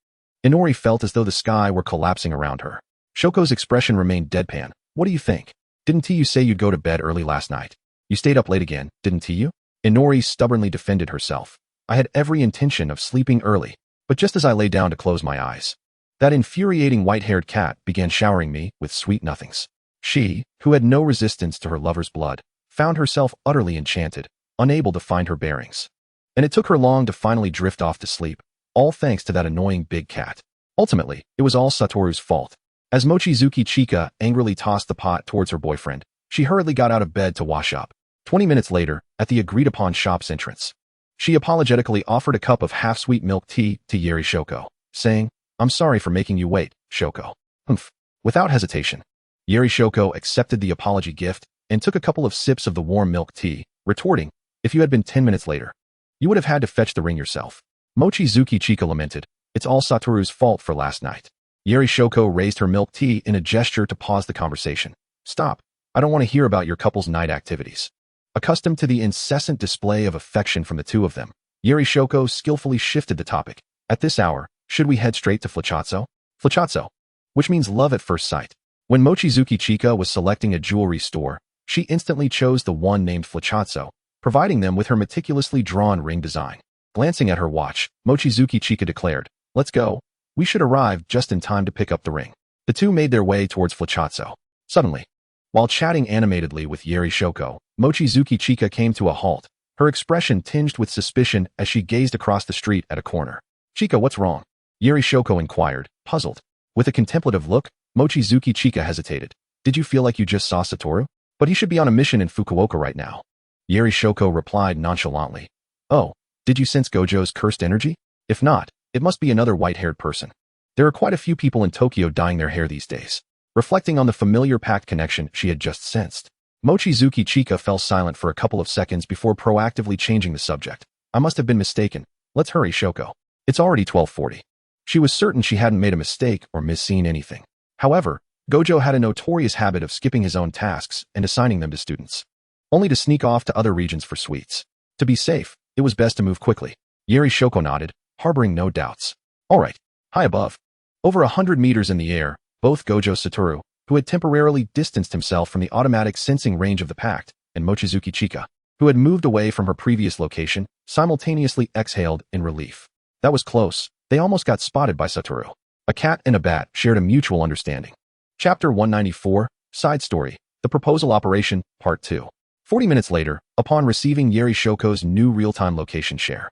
Inori felt as though the sky were collapsing around her. Shoko's expression remained deadpan. What do you think? Didn't you say you'd go to bed early last night? You stayed up late again, didn't you? Inori stubbornly defended herself. I had every intention of sleeping early, but just as I lay down to close my eyes, that infuriating white-haired cat began showering me with sweet nothings. She, who had no resistance to her lover's blood, found herself utterly enchanted, unable to find her bearings. And it took her long to finally drift off to sleep, all thanks to that annoying big cat. Ultimately, it was all Satoru's fault. As Mochizuki Chika angrily tossed the pot towards her boyfriend, she hurriedly got out of bed to wash up. 20 minutes later, at the agreed-upon shop's entrance, she apologetically offered a cup of half-sweet milk tea to Yeri Shoko, saying, I'm sorry for making you wait, Shoko. Humph. Without hesitation, Yeri Shoko accepted the apology gift and took a couple of sips of the warm milk tea, retorting, if you had been 10 minutes later, you would have had to fetch the ring yourself. Mochizuki Chika lamented, it's all Satoru's fault for last night. Yeri Shoko raised her milk tea in a gesture to pause the conversation. Stop. I don't want to hear about your couple's night activities. Accustomed to the incessant display of affection from the two of them, Yeri Shoko skillfully shifted the topic. At this hour, should we head straight to Flachatso? Flachatso, which means love at first sight. When Mochizuki Chika was selecting a jewelry store, she instantly chose the one named Flachatso, providing them with her meticulously drawn ring design. Glancing at her watch, Mochizuki Chika declared, let's go. We should arrive just in time to pick up the ring. The two made their way towards Flachatso. Suddenly, while chatting animatedly with Yeri Shoko, Mochizuki Chika came to a halt, her expression tinged with suspicion as she gazed across the street at a corner. Chika, what's wrong? Yuri Shoko inquired, puzzled. With a contemplative look, Mochizuki Chika hesitated. Did you feel like you just saw Satoru? But he should be on a mission in Fukuoka right now. Yuri Shoko replied nonchalantly. Oh, did you sense Gojo's cursed energy? If not, it must be another white-haired person. There are quite a few people in Tokyo dyeing their hair these days. Reflecting on the familiar pact connection she had just sensed, Mochizuki Chika fell silent for a couple of seconds before proactively changing the subject. I must have been mistaken. Let's hurry, Shoko. It's already 12:40. She was certain she hadn't made a mistake or misseen anything. However, Gojo had a notorious habit of skipping his own tasks and assigning them to students, only to sneak off to other regions for sweets. To be safe, it was best to move quickly. Yuri Shoko nodded, harboring no doubts. All right. High above. Over 100 meters in the air, both Gojo Satoru, who had temporarily distanced himself from the automatic sensing range of the pact, and Mochizuki Chika, who had moved away from her previous location, simultaneously exhaled in relief. That was close. They almost got spotted by Satoru. A cat and a bat shared a mutual understanding. Chapter 194, Side Story, The Proposal Operation, Part 2. 40 minutes later, upon receiving Yuri Shoko's new real-time location share,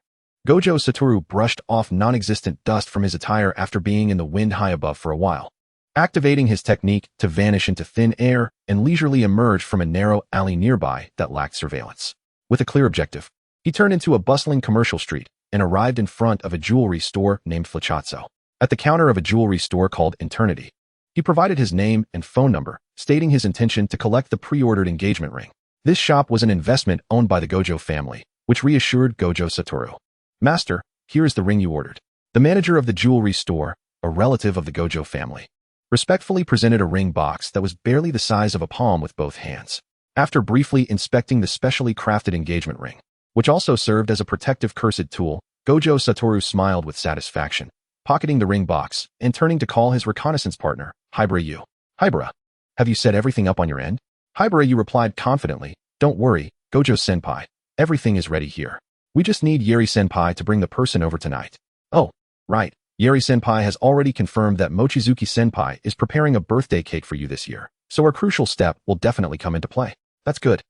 Gojo Satoru brushed off non-existent dust from his attire after being in the wind high above for a while, activating his technique to vanish into thin air and leisurely emerge from a narrow alley nearby that lacked surveillance. With a clear objective, he turned into a bustling commercial street and arrived in front of a jewelry store named Flachatso. At the counter of a jewelry store called Eternity, he provided his name and phone number, stating his intention to collect the pre-ordered engagement ring. This shop was an investment owned by the Gojo family, which reassured Gojo Satoru. Master, here is the ring you ordered. The manager of the jewelry store, a relative of the Gojo family, respectfully presented a ring box that was barely the size of a palm with both hands. After briefly inspecting the specially crafted engagement ring, which also served as a protective cursed tool, Gojo Satoru smiled with satisfaction, pocketing the ring box and turning to call his reconnaissance partner, Hibara. Hibara, have you set everything up on your end? Hibara replied confidently, Don't worry, Gojo-senpai, everything is ready here. We just need Yuri-senpai to bring the person over tonight. Oh, right, Yuri-senpai has already confirmed that Mochizuki-senpai is preparing a birthday cake for you this year, so our crucial step will definitely come into play. That's good.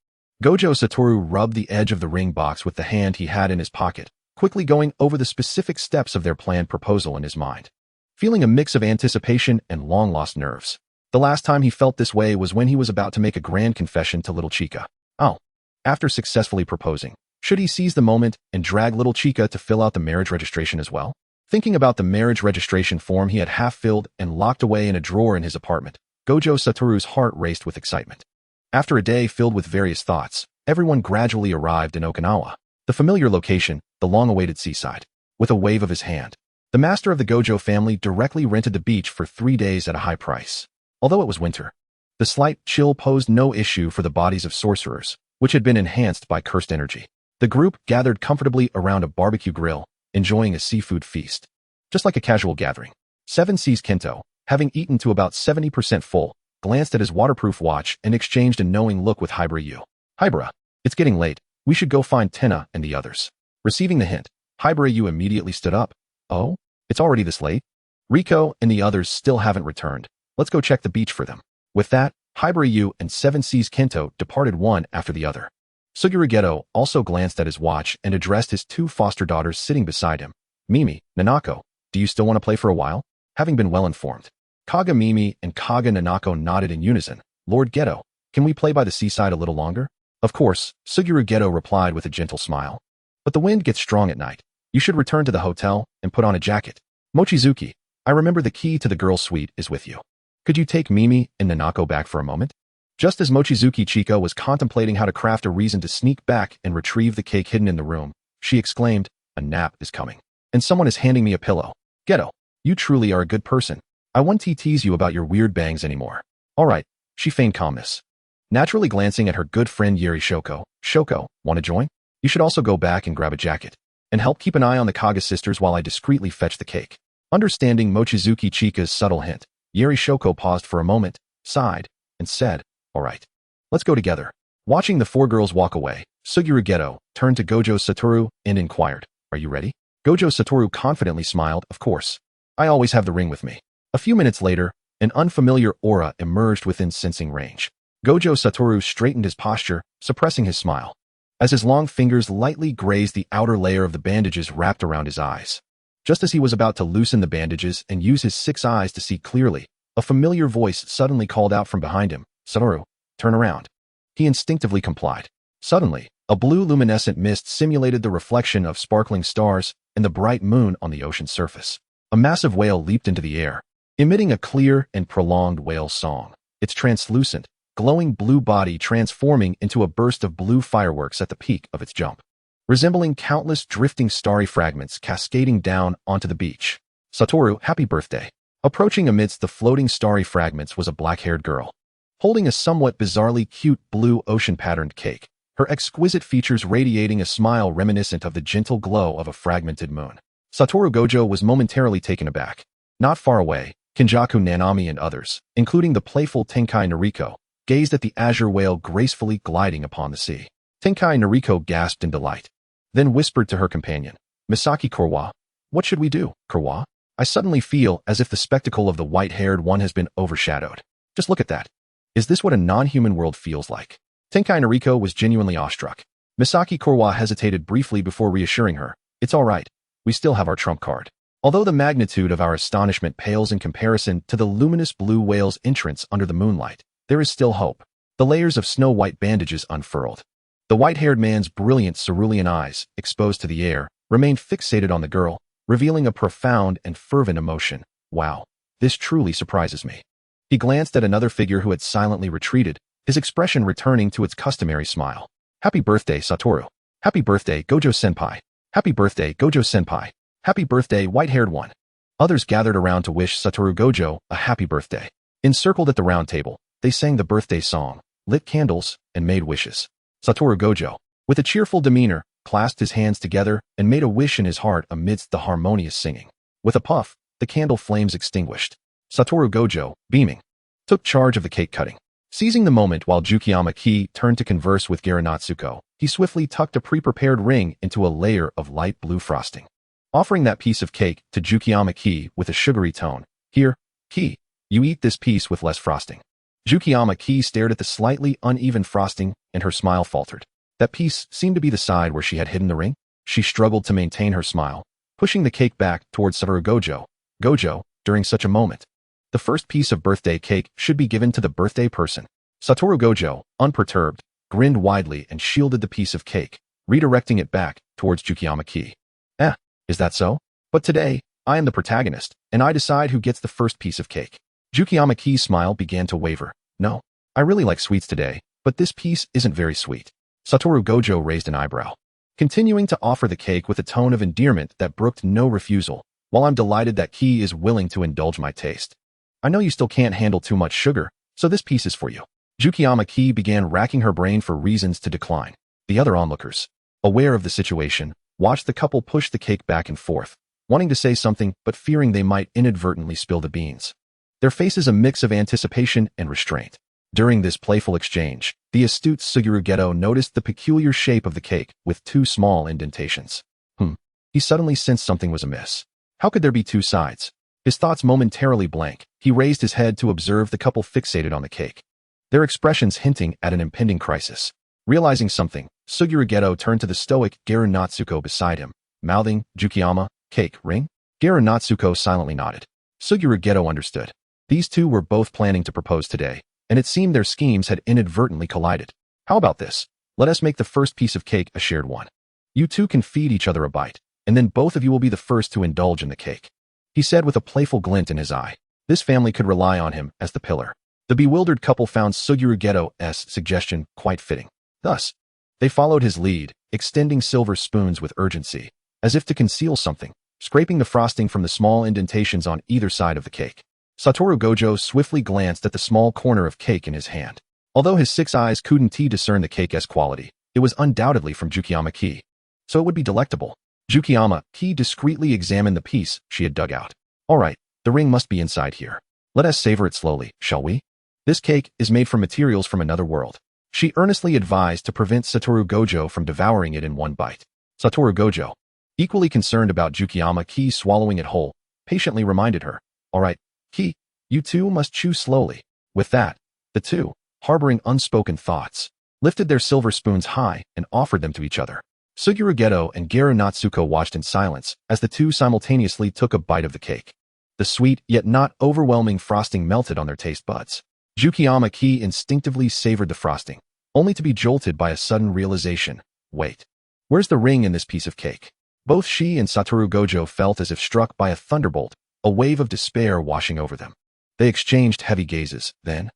Gojo Satoru rubbed the edge of the ring box with the hand he had in his pocket, quickly going over the specific steps of their planned proposal in his mind, feeling a mix of anticipation and long-lost nerves. The last time he felt this way was when he was about to make a grand confession to little Chika. Oh, after successfully proposing, should he seize the moment and drag little Chika to fill out the marriage registration as well? Thinking about the marriage registration form he had half filled and locked away in a drawer in his apartment, Gojo Satoru's heart raced with excitement. After a day filled with various thoughts, everyone gradually arrived in Okinawa, the familiar location, the long-awaited seaside. With a wave of his hand, the master of the Gojo family directly rented the beach for 3 days at a high price. Although it was winter, the slight chill posed no issue for the bodies of sorcerers, which had been enhanced by cursed energy. The group gathered comfortably around a barbecue grill, enjoying a seafood feast. Just like a casual gathering. 7 Seas Kento, having eaten to about 70% full, glanced at his waterproof watch and exchanged a knowing look with Hibara. Hibara, it's getting late. We should go find Tenna and the others. Receiving the hint, Hibara immediately stood up. Oh, it's already this late? Riko and the others still haven't returned. Let's go check the beach for them. With that, Hibara and 7 Seas Kento departed one after the other. Suguru Geto also glanced at his watch and addressed his 2 foster daughters sitting beside him. Mimi, Nanako, do you still want to play for a while? Having been well informed, Kaga Mimi and Kaga Nanako nodded in unison. Lord Geto, can we play by the seaside a little longer? Of course, Suguru Geto replied with a gentle smile. But the wind gets strong at night. You should return to the hotel and put on a jacket. Mochizuki, I remember the key to the girls' suite is with you. Could you take Mimi and Nanako back for a moment? Just as Mochizuki Chika was contemplating how to craft a reason to sneak back and retrieve the cake hidden in the room, she exclaimed, a nap is coming. And someone is handing me a pillow. Geto, you truly are a good person. I won't tease you about your weird bangs anymore. All right, she feigned calmness. Naturally glancing at her good friend Yuri Shoko, Shoko, want to join? You should also go back and grab a jacket. And help keep an eye on the Kaga sisters while I discreetly fetch the cake. Understanding Mochizuki Chika's subtle hint, Yuri Shoko paused for a moment, sighed, and said, all right, let's go together. Watching the 4 girls walk away, Suguru Geto turned to Gojo Satoru and inquired, are you ready? Gojo Satoru confidently smiled, of course. I always have the ring with me. A few minutes later, an unfamiliar aura emerged within sensing range. Gojo Satoru straightened his posture, suppressing his smile, as his long fingers lightly grazed the outer layer of the bandages wrapped around his eyes. Just as he was about to loosen the bandages and use his 6 eyes to see clearly, a familiar voice suddenly called out from behind him, "Satoru, turn around." He instinctively complied. Suddenly, a blue luminescent mist simulated the reflection of sparkling stars and the bright moon on the ocean surface. A massive whale leaped into the air, emitting a clear and prolonged whale song, its translucent, glowing blue body transforming into a burst of blue fireworks at the peak of its jump, resembling countless drifting starry fragments cascading down onto the beach. "Satoru, happy birthday." Approaching amidst the floating starry fragments was a black-haired girl, holding a somewhat bizarrely cute blue ocean-patterned cake, her exquisite features radiating a smile reminiscent of the gentle glow of a fragmented moon. Satoru Gojo was momentarily taken aback. Not far away, Kinjaku Nanami and others, including the playful Tenkai Noriko, gazed at the azure whale gracefully gliding upon the sea. Tenkai Noriko gasped in delight, then whispered to her companion, "Misaki Kurwa, what should we do, Kurwa? I suddenly feel as if the spectacle of the white-haired one has been overshadowed. Just look at that. Is this what a non-human world feels like?" Tenkai Noriko was genuinely awestruck. Misaki Kurwa hesitated briefly before reassuring her, "It's all right. We still have our trump card." Although the magnitude of our astonishment pales in comparison to the luminous blue whale's entrance under the moonlight, there is still hope. The layers of snow-white bandages unfurled. The white-haired man's brilliant cerulean eyes, exposed to the air, remained fixated on the girl, revealing a profound and fervent emotion. "Wow, this truly surprises me." He glanced at another figure who had silently retreated, his expression returning to its customary smile. "Happy birthday, Satoru. Happy birthday, Gojo-senpai. Happy birthday, Gojo-senpai. Happy birthday, white-haired one." Others gathered around to wish Satoru Gojo a happy birthday. Encircled at the round table, they sang the birthday song, lit candles, and made wishes. Satoru Gojo, with a cheerful demeanor, clasped his hands together and made a wish in his heart amidst the harmonious singing. With a puff, the candle flames extinguished. Satoru Gojo, beaming, took charge of the cake cutting. Seizing the moment while Jukiyama Ki turned to converse with Garanatsuko, he swiftly tucked a pre-prepared ring into a layer of light blue frosting. Offering that piece of cake to Jukiyama Ki with a sugary tone, "Here, Ki, you eat this piece with less frosting." Jukiyama Ki stared at the slightly uneven frosting, and her smile faltered. That piece seemed to be the side where she had hidden the ring. She struggled to maintain her smile, pushing the cake back towards Satoru Gojo. "Gojo, during such a moment, the first piece of birthday cake should be given to the birthday person." Satoru Gojo, unperturbed, grinned widely and shielded the piece of cake, redirecting it back towards Jukiyama Ki. Is that so? But today, I am the protagonist, and I decide who gets the first piece of cake." Jukiyama Ki's smile began to waver. "No, I really like sweets today, but this piece isn't very sweet." Satoru Gojo raised an eyebrow, continuing to offer the cake with a tone of endearment that brooked no refusal. "While I'm delighted that Ki is willing to indulge my taste, I know you still can't handle too much sugar, so this piece is for you." Jukiyama Ki began racking her brain for reasons to decline. The other onlookers, aware of the situation, watched the couple push the cake back and forth, wanting to say something but fearing they might inadvertently spill the beans. Their faces a mix of anticipation and restraint. During this playful exchange, the astute Suguru Geto noticed the peculiar shape of the cake with 2 small indentations. He suddenly sensed something was amiss. How could there be 2 sides? His thoughts momentarily blank, he raised his head to observe the couple fixated on the cake, their expressions hinting at an impending crisis. Realizing something, Suguru Geto turned to the stoic Natsuko beside him, mouthing, "Jukiyama, cake, ring?" Natsuko silently nodded. Suguru Geto understood. These two were both planning to propose today, and it seemed their schemes had inadvertently collided. "How about this? Let us make the first piece of cake a shared one. You two can feed each other a bite, and then both of you will be the first to indulge in the cake," he said with a playful glint in his eye. This family could rely on him as the pillar. The bewildered couple found Suguru Geto's suggestion quite fitting. Thus, they followed his lead, extending silver spoons with urgency, as if to conceal something, scraping the frosting from the small indentations on either side of the cake. Satoru Gojo swiftly glanced at the small corner of cake in his hand. Although his 6 eyes couldn't discern the cake's quality, it was undoubtedly from Jukiyama Ki, so it would be delectable. Jukiyama Ki discreetly examined the piece she had dug out. "All right, the ring must be inside here. Let us savor it slowly, shall we? This cake is made from materials from another world," she earnestly advised to prevent Satoru Gojo from devouring it in one bite. Satoru Gojo, equally concerned about Jukiyama Ki swallowing it whole, patiently reminded her, "All right, Ki, you two must chew slowly." With that, the two, harboring unspoken thoughts, lifted their silver spoons high and offered them to each other. Suguru Geto and Gero Natsuko watched in silence as the two simultaneously took a bite of the cake. The sweet, yet not overwhelming frosting melted on their taste buds. Wang Yueqi instinctively savored the frosting, only to be jolted by a sudden realization. Wait. Where's the ring in this piece of cake? Both she and Satoru Gojo felt as if struck by a thunderbolt, a wave of despair washing over them. They exchanged heavy gazes, then,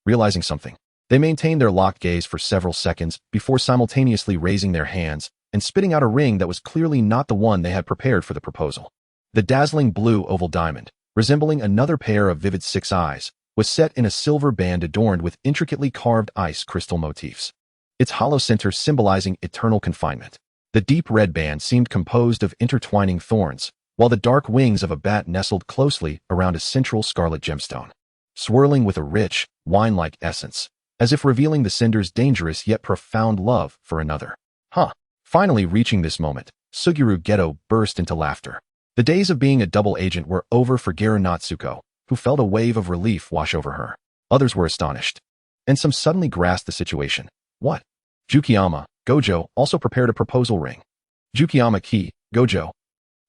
realizing something. They maintained their locked gaze for several seconds before simultaneously raising their hands and spitting out a ring that was clearly not the one they had prepared for the proposal. The dazzling blue oval diamond, resembling another pair of vivid six eyes, was set in a silver band adorned with intricately carved ice crystal motifs. Its hollow center symbolizing eternal confinement. The deep red band seemed composed of intertwining thorns, while the dark wings of a bat nestled closely around a central scarlet gemstone, swirling with a rich, wine-like essence, as if revealing the sender's dangerous yet profound love for another. Finally reaching this moment, Suguru Geto burst into laughter. The days of being a double agent were over for Gero Natsuko, who felt a wave of relief wash over her. Others were astonished, and some suddenly grasped the situation. What? Jukiyama, Gojo also prepared a proposal ring. Jukiyama Gojo.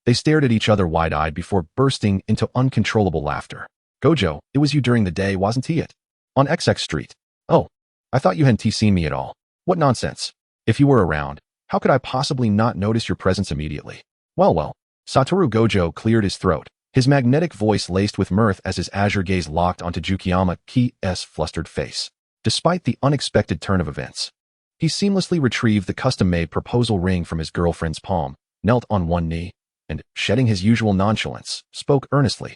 They stared at each other wide-eyed before bursting into uncontrollable laughter. Gojo, it was you during the day, wasn't it? On XX Street. Oh, I thought you hadn't seen me at all. What nonsense. If you were around, how could I possibly not notice your presence immediately? Well. Satoru Gojo cleared his throat, his magnetic voice laced with mirth as his azure gaze locked onto Jukiyama's flustered face. Despite the unexpected turn of events, he seamlessly retrieved the custom-made proposal ring from his girlfriend's palm, knelt on one knee, and, shedding his usual nonchalance, spoke earnestly.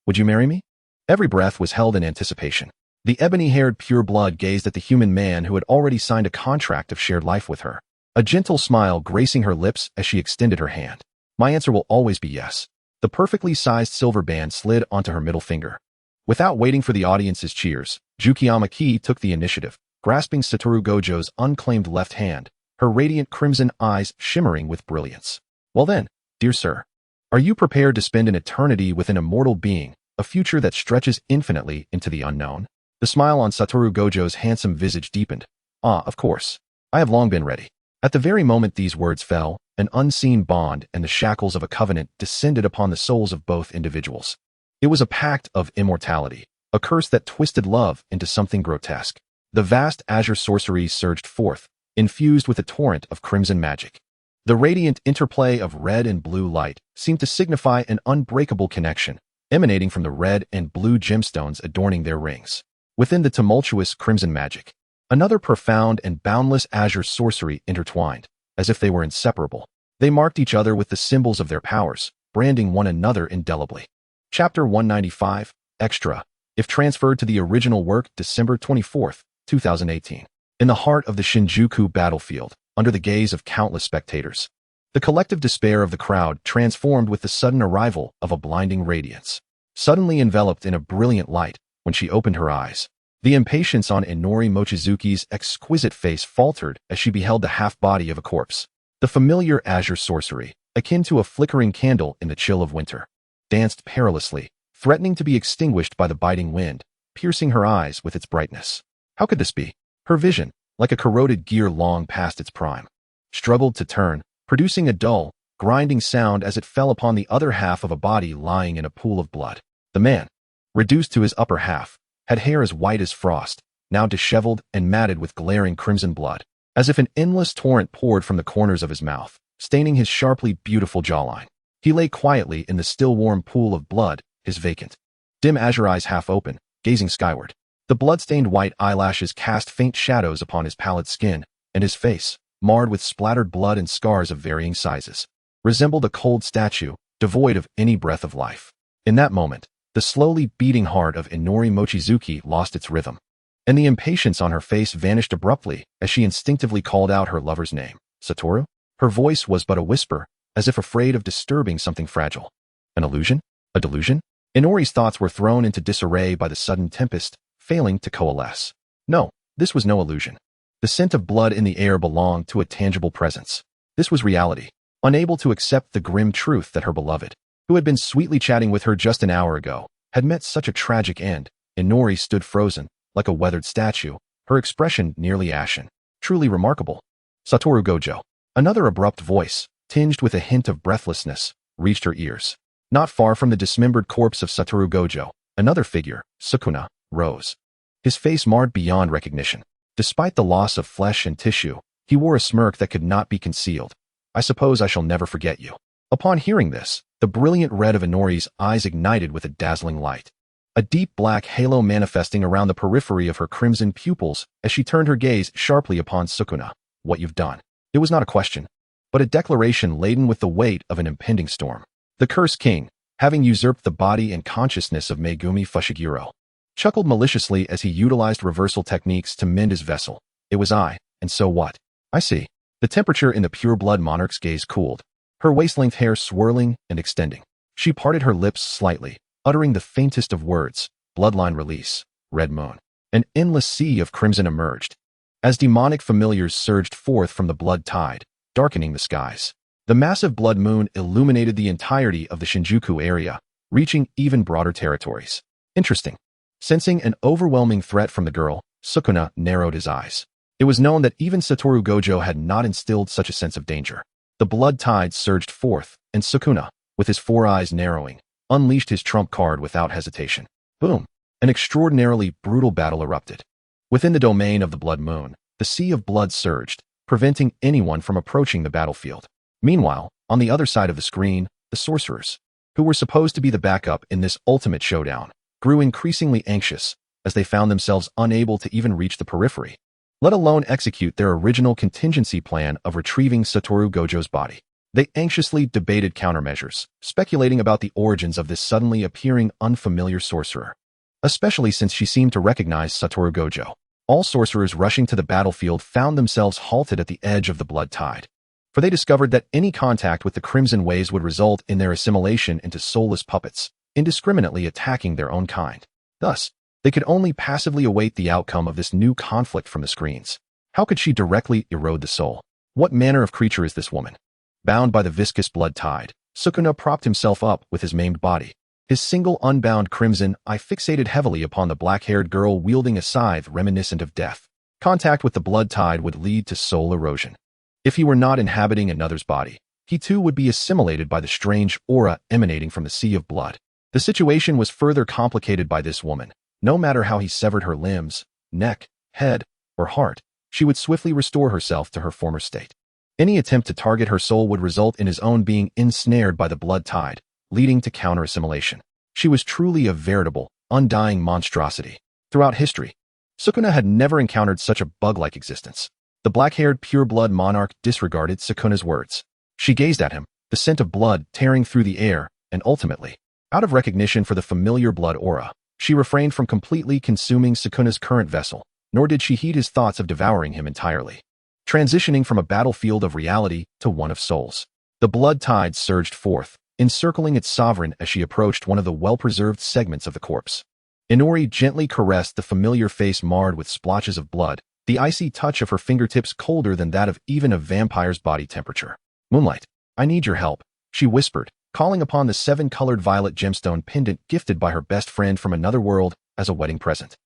Would you marry me? Every breath was held in anticipation. The ebony-haired pure-blood gazed at the human man who had already signed a contract of shared life with her, a gentle smile gracing her lips as she extended her hand. My answer will always be yes. The perfectly sized silver band slid onto her middle finger. Without waiting for the audience's cheers, Jukiyama took the initiative, grasping Satoru Gojo's unclaimed left hand, her radiant crimson eyes shimmering with brilliance. Well then, dear sir, are you prepared to spend an eternity with an immortal being, a future that stretches infinitely into the unknown? The smile on Satoru Gojo's handsome visage deepened. Of course. I have long been ready. At the very moment these words fell, an unseen bond and the shackles of a covenant descended upon the souls of both individuals. It was a pact of immortality, a curse that twisted love into something grotesque. The vast azure sorcery surged forth, infused with a torrent of crimson magic. The radiant interplay of red and blue light seemed to signify an unbreakable connection, emanating from the red and blue gemstones adorning their rings. Within the tumultuous crimson magic, another profound and boundless azure sorcery intertwined, as if they were inseparable. They marked each other with the symbols of their powers, branding one another indelibly. Chapter 195, Extra, if transferred to the original work December 24, 2018. In the heart of the Shinjuku battlefield, under the gaze of countless spectators, the collective despair of the crowd transformed with the sudden arrival of a blinding radiance. Suddenly enveloped in a brilliant light, when she opened her eyes, the impatience on Inori Mochizuki's exquisite face faltered as she beheld the half-body of a corpse. The familiar azure sorcery, akin to a flickering candle in the chill of winter, danced perilously, threatening to be extinguished by the biting wind, piercing her eyes with its brightness. How could this be? Her vision, like a corroded gear long past its prime, struggled to turn, producing a dull, grinding sound as it fell upon the other half of a body lying in a pool of blood. The man, reduced to his upper half, had hair as white as frost, now disheveled and matted with glaring crimson blood, as if an endless torrent poured from the corners of his mouth, staining his sharply beautiful jawline. He lay quietly in the still warm pool of blood, his vacant, dim azure eyes half open, gazing skyward. The blood-stained white eyelashes cast faint shadows upon his pallid skin, and his face, marred with splattered blood and scars of varying sizes, resembled a cold statue, devoid of any breath of life. In that moment, the slowly beating heart of Inori Mochizuki lost its rhythm, and the impatience on her face vanished abruptly as she instinctively called out her lover's name. Satoru? Her voice was but a whisper, as if afraid of disturbing something fragile. An illusion? A delusion? Inori's thoughts were thrown into disarray by the sudden tempest, failing to coalesce. No, this was no illusion. The scent of blood in the air belonged to a tangible presence. This was reality, unable to accept the grim truth that her beloved, who had been sweetly chatting with her just an hour ago, had met such a tragic end. Inori stood frozen, like a weathered statue, her expression nearly ashen. Truly remarkable. Satoru Gojo. Another abrupt voice, tinged with a hint of breathlessness, reached her ears. Not far from the dismembered corpse of Satoru Gojo, another figure, Sukuna, rose. His face marred beyond recognition. Despite the loss of flesh and tissue, he wore a smirk that could not be concealed. I suppose I shall never forget you. Upon hearing this, the brilliant red of Inori's eyes ignited with a dazzling light. A deep black halo manifesting around the periphery of her crimson pupils as she turned her gaze sharply upon Sukuna. What you've done. It was not a question, but a declaration laden with the weight of an impending storm. The Cursed King, having usurped the body and consciousness of Megumi Fushiguro, chuckled maliciously as he utilized reversal techniques to mend his vessel. It was I, and so what? I see. The temperature in the pure-blood monarch's gaze cooled, her waist-length hair swirling and extending. She parted her lips slightly, uttering the faintest of words, bloodline release, red moon. An endless sea of crimson emerged, as demonic familiars surged forth from the blood tide, darkening the skies. The massive blood moon illuminated the entirety of the Shinjuku area, reaching even broader territories. Interesting. Sensing an overwhelming threat from the girl, Sukuna narrowed his eyes. It was known that even Satoru Gojo had not instilled such a sense of danger. The blood tide surged forth, and Sukuna, with his four eyes narrowing, unleashed his trump card without hesitation. Boom! An extraordinarily brutal battle erupted. Within the domain of the blood moon, the sea of blood surged, preventing anyone from approaching the battlefield. Meanwhile, on the other side of the screen, the sorcerers, who were supposed to be the backup in this ultimate showdown, grew increasingly anxious as they found themselves unable to even reach the periphery, let alone execute their original contingency plan of retrieving Satoru Gojo's body. They anxiously debated countermeasures, speculating about the origins of this suddenly appearing unfamiliar sorcerer, especially since she seemed to recognize Satoru Gojo. All sorcerers rushing to the battlefield found themselves halted at the edge of the blood tide, for they discovered that any contact with the crimson waves would result in their assimilation into soulless puppets, indiscriminately attacking their own kind. Thus, they could only passively await the outcome of this new conflict from the screens. How could she directly erode the soul? What manner of creature is this woman? Bound by the viscous blood tide, Sukuna propped himself up with his maimed body. His single unbound crimson eye fixated heavily upon the black-haired girl wielding a scythe reminiscent of death. Contact with the blood tide would lead to soul erosion. If he were not inhabiting another's body, he too would be assimilated by the strange aura emanating from the sea of blood. The situation was further complicated by this woman. No matter how he severed her limbs, neck, head, or heart, she would swiftly restore herself to her former state. Any attempt to target her soul would result in his own being ensnared by the blood tide, leading to counter-assimilation. She was truly a veritable, undying monstrosity. Throughout history, Sukuna had never encountered such a bug-like existence. The black-haired pure-blood monarch disregarded Sukuna's words. She gazed at him, the scent of blood tearing through the air, and ultimately, out of recognition for the familiar blood aura, she refrained from completely consuming Sukuna's current vessel, nor did she heed his thoughts of devouring him entirely. Transitioning from a battlefield of reality to one of souls, the blood tide surged forth, encircling its sovereign as she approached one of the well-preserved segments of the corpse. Inori gently caressed the familiar face marred with splotches of blood, the icy touch of her fingertips colder than that of even a vampire's body temperature. "Moonlight, I need your help," she whispered, calling upon the 7-colored violet gemstone pendant gifted by her best friend from another world as a wedding present.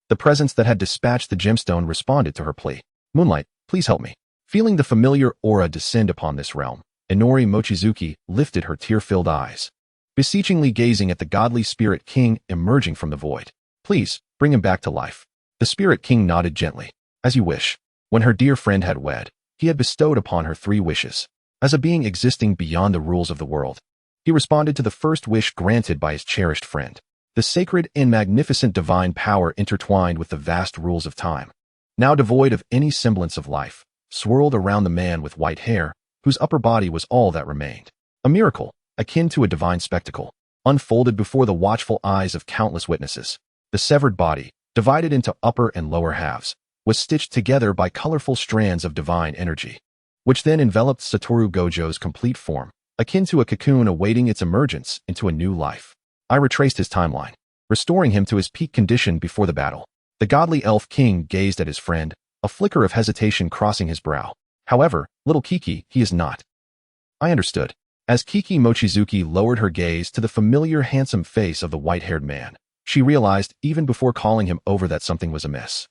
The presence that had dispatched the gemstone responded to her plea. "Moonlight, please help me." Feeling the familiar aura descend upon this realm, Inori Mochizuki lifted her tear-filled eyes, beseechingly gazing at the godly spirit king emerging from the void. "Please, bring him back to life." The spirit king nodded gently. "As you wish." When her dear friend had wed, he had bestowed upon her 3 wishes. As a being existing beyond the rules of the world, he responded to the first wish granted by his cherished friend. The sacred and magnificent divine power intertwined with the vast rules of time, now devoid of any semblance of life, swirled around the man with white hair, whose upper body was all that remained. A miracle, akin to a divine spectacle, unfolded before the watchful eyes of countless witnesses. The severed body, divided into upper and lower halves, was stitched together by colorful strands of divine energy, which then enveloped Satoru Gojo's complete form, akin to a cocoon awaiting its emergence into a new life. I retraced his timeline, restoring him to his peak condition before the battle. The godly elf king gazed at his friend, a flicker of hesitation crossing his brow. "However, little Kiki, he is not." I understood. As Kiki Mochizuki lowered her gaze to the familiar handsome face of the white-haired man, she realized even before calling him over that something was amiss.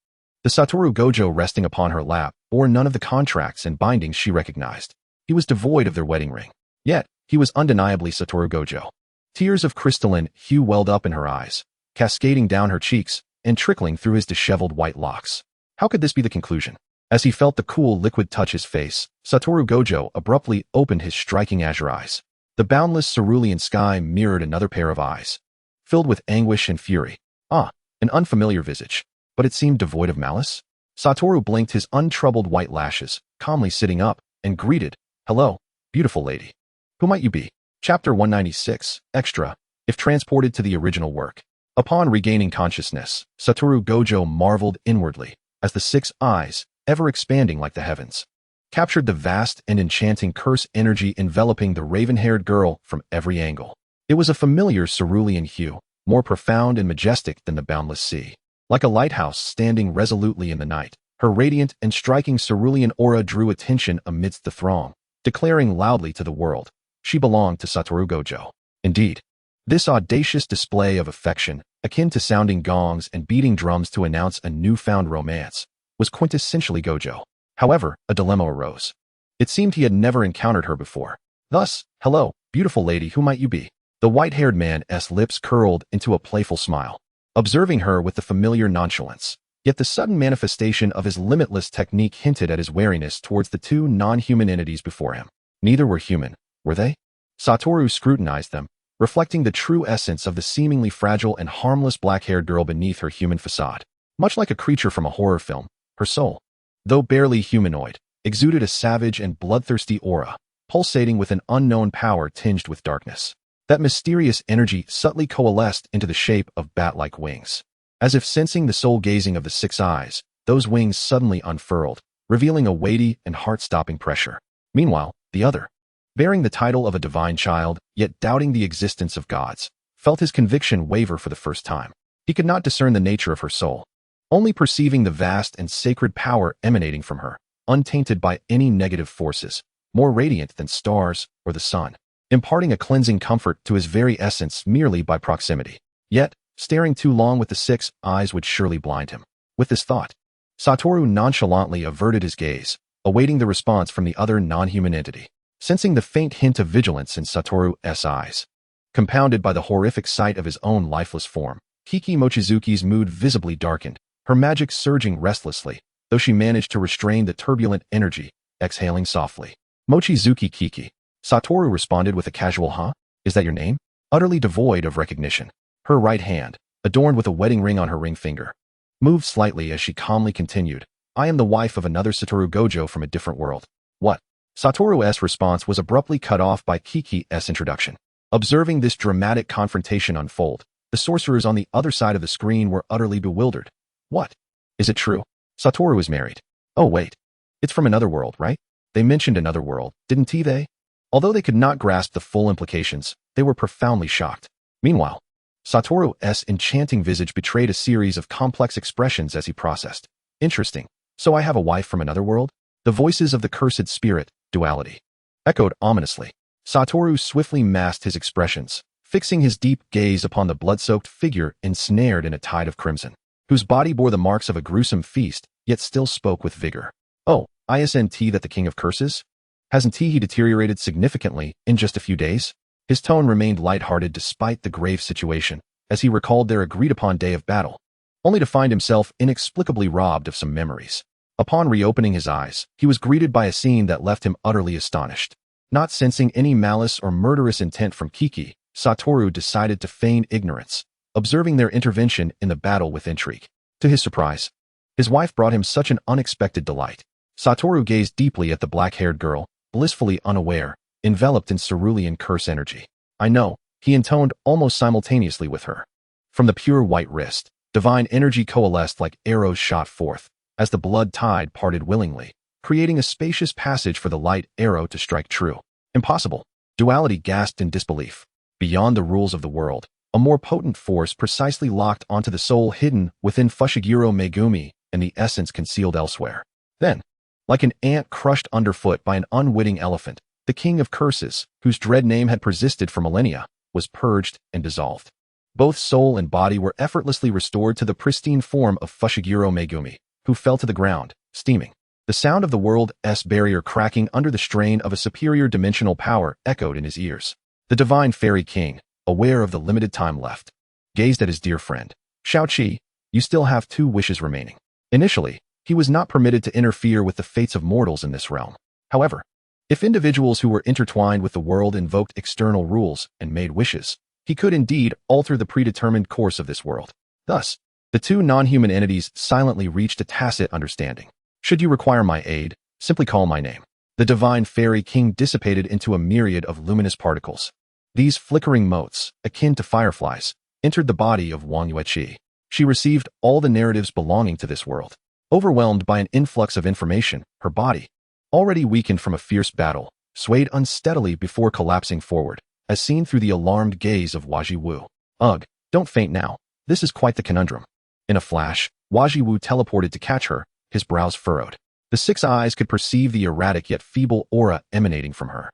The Satoru Gojo resting upon her lap bore none of the contracts and bindings she recognized. He was devoid of their wedding ring. Yet, he was undeniably Satoru Gojo. Tears of crystalline hue welled up in her eyes, cascading down her cheeks and trickling through his disheveled white locks. How could this be the conclusion? As he felt the cool liquid touch his face, Satoru Gojo abruptly opened his striking azure eyes. The boundless cerulean sky mirrored another pair of eyes, filled with anguish and fury. Ah, an unfamiliar visage, but it seemed devoid of malice. Satoru blinked his untroubled white lashes, calmly sitting up, and greeted, "Hello, beautiful lady. Who might you be?" Chapter 196, Extra, if transported to the original work. Upon regaining consciousness, Satoru Gojo marveled inwardly, as the 6 eyes, ever expanding like the heavens, captured the vast and enchanting curse energy enveloping the raven-haired girl from every angle. It was a familiar cerulean hue, more profound and majestic than the boundless sea. Like a lighthouse standing resolutely in the night, her radiant and striking cerulean aura drew attention amidst the throng, declaring loudly to the world, she belonged to Satoru Gojo. Indeed, this audacious display of affection, akin to sounding gongs and beating drums to announce a newfound romance, was quintessentially Gojo. However, a dilemma arose. It seemed he had never encountered her before. Thus, "Hello, beautiful lady, who might you be?" The white-haired man's lips curled into a playful smile, observing her with the familiar nonchalance. Yet the sudden manifestation of his limitless technique hinted at his wariness towards the 2 non-human entities before him. Neither were human, were they? Satoru scrutinized them, reflecting the true essence of the seemingly fragile and harmless black-haired girl beneath her human facade. Much like a creature from a horror film, her soul, though barely humanoid, exuded a savage and bloodthirsty aura, pulsating with an unknown power tinged with darkness. That mysterious energy subtly coalesced into the shape of bat-like wings. As if sensing the soul-gazing of the 6 eyes, those wings suddenly unfurled, revealing a weighty and heart-stopping pressure. Meanwhile, the other, bearing the title of a divine child, yet doubting the existence of gods, felt his conviction waver for the first time. He could not discern the nature of her soul, only perceiving the vast and sacred power emanating from her, untainted by any negative forces, more radiant than stars or the sun, imparting a cleansing comfort to his very essence merely by proximity. Yet, staring too long with the 6 eyes would surely blind him. With this thought, Satoru nonchalantly averted his gaze, awaiting the response from the other non-human entity. Sensing the faint hint of vigilance in Satoru's eyes, compounded by the horrific sight of his own lifeless form, Kiki Mochizuki's mood visibly darkened, her magic surging restlessly, though she managed to restrain the turbulent energy, exhaling softly. "Mochizuki Kiki." Satoru responded with a casual "Huh? Is that your name?" Utterly devoid of recognition. Her right hand, adorned with a wedding ring on her ring finger, moved slightly as she calmly continued, "I am the wife of another Satoru Gojo from a different world." "What?" Satoru's response was abruptly cut off by Kiki's introduction. Observing this dramatic confrontation unfold, the sorcerers on the other side of the screen were utterly bewildered. "What? Is it true? Satoru is married. Oh wait, it's from another world, right? They mentioned another world, didn't they?" Although they could not grasp the full implications, they were profoundly shocked. Meanwhile, Satoru's enchanting visage betrayed a series of complex expressions as he processed. "Interesting. So I have a wife from another world?" The voices of the cursed spirit, duality, echoed ominously. Satoru swiftly masked his expressions, fixing his deep gaze upon the blood-soaked figure ensnared in a tide of crimson, whose body bore the marks of a gruesome feast, yet still spoke with vigor. "Oh, isn't that the king of curses? Hasn't he deteriorated significantly in just a few days?" His tone remained light-hearted despite the grave situation, as he recalled their agreed-upon day of battle, only to find himself inexplicably robbed of some memories. Upon reopening his eyes, he was greeted by a scene that left him utterly astonished. Not sensing any malice or murderous intent from Kiki, Satoru decided to feign ignorance, observing their intervention in the battle with intrigue. To his surprise, his wife brought him such an unexpected delight. Satoru gazed deeply at the black-haired girl, blissfully unaware, enveloped in cerulean curse energy. "I know," he intoned almost simultaneously with her. From the pure white wrist, divine energy coalesced like arrows shot forth, as the blood tide parted willingly, creating a spacious passage for the light arrow to strike true. "Impossible." Duality gasped in disbelief. Beyond the rules of the world, a more potent force precisely locked onto the soul hidden within Fushiguro Megumi and the essence concealed elsewhere. Then, like an ant crushed underfoot by an unwitting elephant, the king of curses, whose dread name had persisted for millennia, was purged and dissolved. Both soul and body were effortlessly restored to the pristine form of Fushiguro Megumi, who fell to the ground, steaming. The sound of the world's barrier cracking under the strain of a superior dimensional power echoed in his ears. The divine fairy king, aware of the limited time left, gazed at his dear friend. Shao-Chi, you still have 2 wishes remaining. Initially, he was not permitted to interfere with the fates of mortals in this realm. However, if individuals who were intertwined with the world invoked external rules and made wishes, he could indeed alter the predetermined course of this world. Thus, the 2 non-human entities silently reached a tacit understanding. Should you require my aid, simply call my name. The divine fairy king dissipated into a myriad of luminous particles. These flickering motes, akin to fireflies, entered the body of Wang Yueqi. She received all the narratives belonging to this world. Overwhelmed by an influx of information, her body, already weakened from a fierce battle, swayed unsteadily before collapsing forward, as seen through the alarmed gaze of Waji Wu. Ugh, don't faint now. This is quite the conundrum. In a flash, Waji Wu teleported to catch her, his brows furrowed. The 6 eyes could perceive the erratic yet feeble aura emanating from her,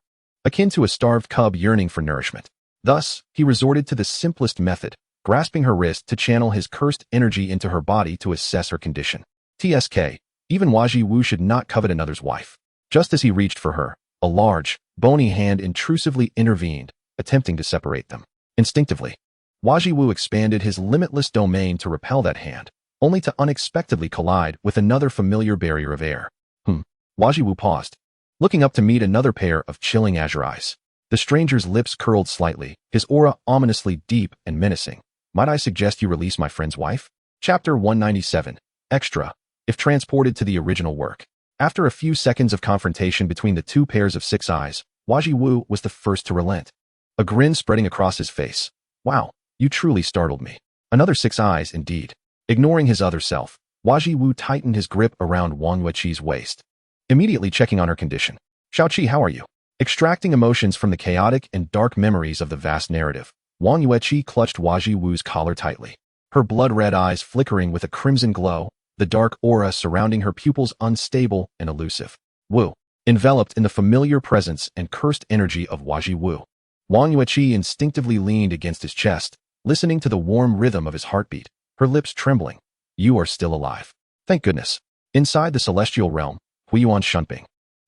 akin to a starved cub yearning for nourishment. Thus, he resorted to the simplest method, grasping her wrist to channel his cursed energy into her body to assess her condition. TSK, even Waji Wu should not covet another's wife. Just as he reached for her, a large, bony hand intrusively intervened, attempting to separate them. Instinctively, Waji Wu expanded his limitless domain to repel that hand, only to unexpectedly collide with another familiar barrier of air. Waji Wu paused, looking up to meet another pair of chilling azure eyes. The stranger's lips curled slightly, his aura ominously deep and menacing. Might I suggest you release my friend's wife? Chapter 197. Extra. If transported to the original work. After a few seconds of confrontation between the 2 pairs of 6 eyes, Waji Wu was the first to relent. A grin spreading across his face. Wow, you truly startled me. Another 6 eyes, indeed. Ignoring his other self, Waji Wu tightened his grip around Wang Yueqi's waist, immediately checking on her condition. Shao-Chi, how are you? Extracting emotions from the chaotic and dark memories of the vast narrative, Wang Yueqi clutched Waji Wu's collar tightly. Her blood-red eyes flickering with a crimson glow, the dark aura surrounding her pupils unstable and elusive. Wu, enveloped in the familiar presence and cursed energy of Waji Wu. Wang Yueqi instinctively leaned against his chest, listening to the warm rhythm of his heartbeat, her lips trembling. You are still alive. Thank goodness. Inside the celestial realm, Huiyuan Shunping,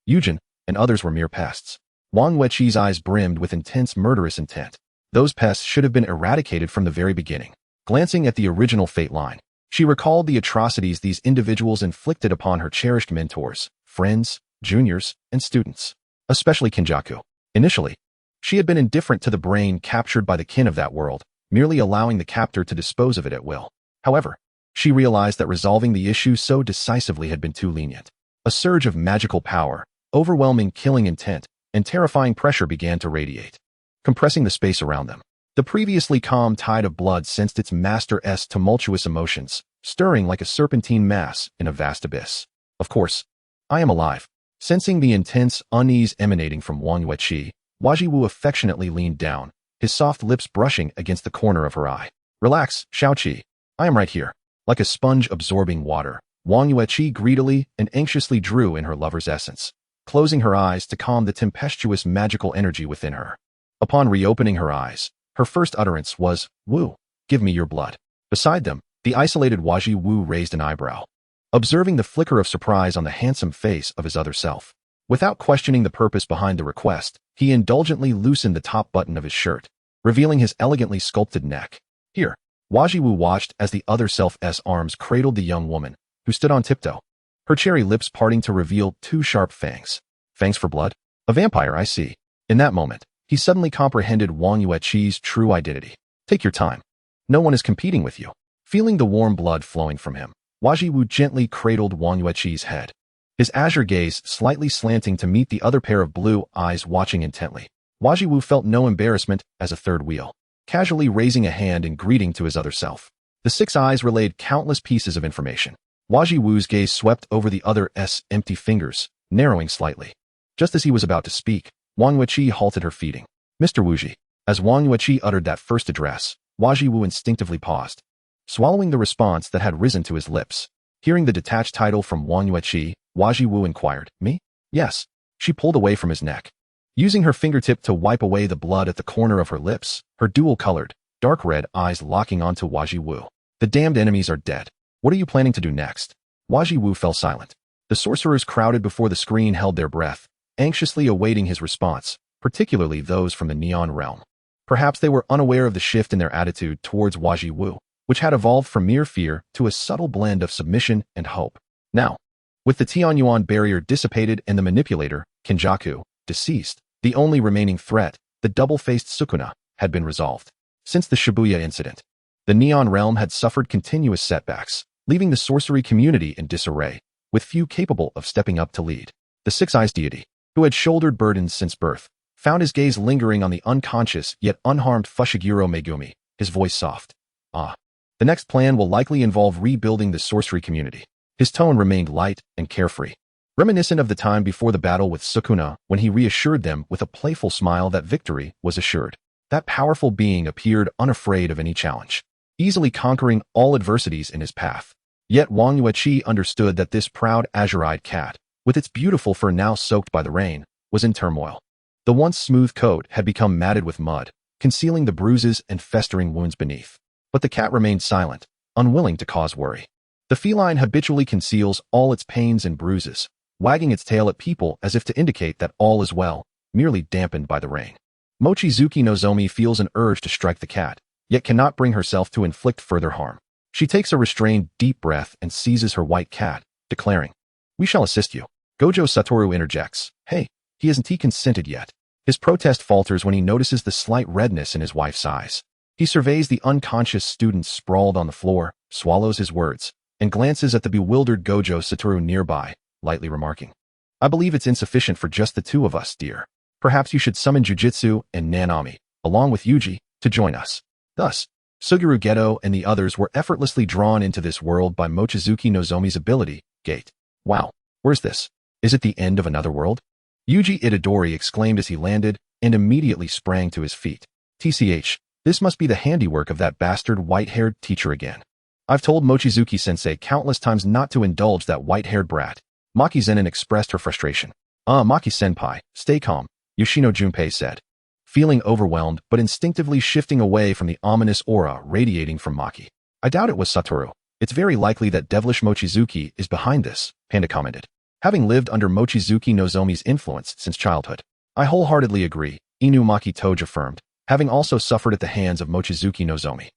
Yujin, and others were mere pests. Wang Yueqi's eyes brimmed with intense murderous intent. Those pests should have been eradicated from the very beginning. Glancing at the original fate line, she recalled the atrocities these individuals inflicted upon her cherished mentors, friends, juniors, and students, especially Kinjaku. Initially, she had been indifferent to the brain captured by the kin of that world, merely allowing the captor to dispose of it at will. However, she realized that resolving the issue so decisively had been too lenient. A surge of magical power, overwhelming killing intent, and terrifying pressure began to radiate, compressing the space around them. The previously calm tide of blood sensed its master's tumultuous emotions, stirring like a serpentine mass in a vast abyss. Of course, I am alive. Sensing the intense unease emanating from Wang Yueqi, Waji Wu affectionately leaned down, his soft lips brushing against the corner of her eye. Relax, Shao-Chi. I am right here. Like a sponge absorbing water, Wang Yueqi greedily and anxiously drew in her lover's essence, closing her eyes to calm the tempestuous magical energy within her. Upon reopening her eyes, her first utterance was, Wu, give me your blood. Beside them, the isolated Waji Wu raised an eyebrow, observing the flicker of surprise on the handsome face of his other self. Without questioning the purpose behind the request, he indulgently loosened the top button of his shirt, revealing his elegantly sculpted neck. Here, Waji Wu watched as the other self's arms cradled the young woman, who stood on tiptoe, her cherry lips parting to reveal 2 sharp fangs. Fangs for blood? A vampire, I see. In that moment, he suddenly comprehended Wang Yueqi's true identity. Take your time. No one is competing with you. Feeling the warm blood flowing from him, Waji Wu gently cradled Wang Yueqi's head, his azure gaze slightly slanting to meet the other pair of blue eyes watching intently. Waji Wu felt no embarrassment as a third wheel, casually raising a hand in greeting to his other self. The 6 eyes relayed countless pieces of information. Waji Wu's gaze swept over the other's empty fingers, narrowing slightly. Just as he was about to speak, Wang Yueqi halted her feeding. Mr. Wuji. As Wang Yueqi uttered that first address, Waji Wu instinctively paused, swallowing the response that had risen to his lips. Hearing the detached title from Wang Yueqi, Waji Wu inquired, Me? Yes. She pulled away from his neck, using her fingertip to wipe away the blood at the corner of her lips, her dual-colored, dark red eyes locking onto Waji Wu. The damned enemies are dead. What are you planning to do next? Waji Wu fell silent. The sorcerers crowded before the screen held their breath, anxiously awaiting his response, particularly those from the Neon realm. Perhaps they were unaware of the shift in their attitude towards Waji Wu, which had evolved from mere fear to a subtle blend of submission and hope. Now, with the Tianyuan barrier dissipated and the manipulator, Kinjaku, deceased, the only remaining threat, the double-faced Sukuna, had been resolved. Since the Shibuya incident, the Neon realm had suffered continuous setbacks, leaving the sorcery community in disarray, with few capable of stepping up to lead. The Six-Eyes deity, who had shouldered burdens since birth, found his gaze lingering on the unconscious yet unharmed Fushiguro Megumi, his voice soft. The next plan will likely involve rebuilding the sorcery community. His tone remained light and carefree, reminiscent of the time before the battle with Sukuna when he reassured them with a playful smile that victory was assured. That powerful being appeared unafraid of any challenge, easily conquering all adversities in his path. Yet Wang Yueqi understood that this proud azure-eyed cat, with its beautiful fur now soaked by the rain, was in turmoil. The once smooth coat had become matted with mud, concealing the bruises and festering wounds beneath. But the cat remained silent, unwilling to cause worry. The feline habitually conceals all its pains and bruises, wagging its tail at people as if to indicate that all is well, merely dampened by the rain. Mochizuki Nozomi feels an urge to strike the cat, yet cannot bring herself to inflict further harm. She takes a restrained, deep breath and seizes her white cat, declaring, "We shall assist you." Gojo Satoru interjects, "Hey, he hasn't consented yet." His protest falters when he notices the slight redness in his wife's eyes. He surveys the unconscious student sprawled on the floor, swallows his words, and glances at the bewildered Gojo Satoru nearby, lightly remarking, "I believe it's insufficient for just the two of us, dear. Perhaps you should summon Jujutsu and Nanami, along with Yuji, to join us." Thus, Suguru Geto and the others were effortlessly drawn into this world by Mochizuki Nozomi's ability, Gate. "Wow, where's this? Is it the end of another world?" Yuji Itadori exclaimed as he landed, and immediately sprang to his feet. "TCH, this must be the handiwork of that bastard white-haired teacher again. I've told Mochizuki-sensei countless times not to indulge that white-haired brat." Maki Zenin expressed her frustration. Maki-senpai, stay calm," Yoshino Junpei said, feeling overwhelmed but instinctively shifting away from the ominous aura radiating from Maki. "I doubt it was Satoru. It's very likely that devilish Mochizuki is behind this," Panda commented. "Having lived under Mochizuki Nozomi's influence since childhood." "I wholeheartedly agree," Inumaki Toge affirmed, having also suffered at the hands of Mochizuki Nozomi.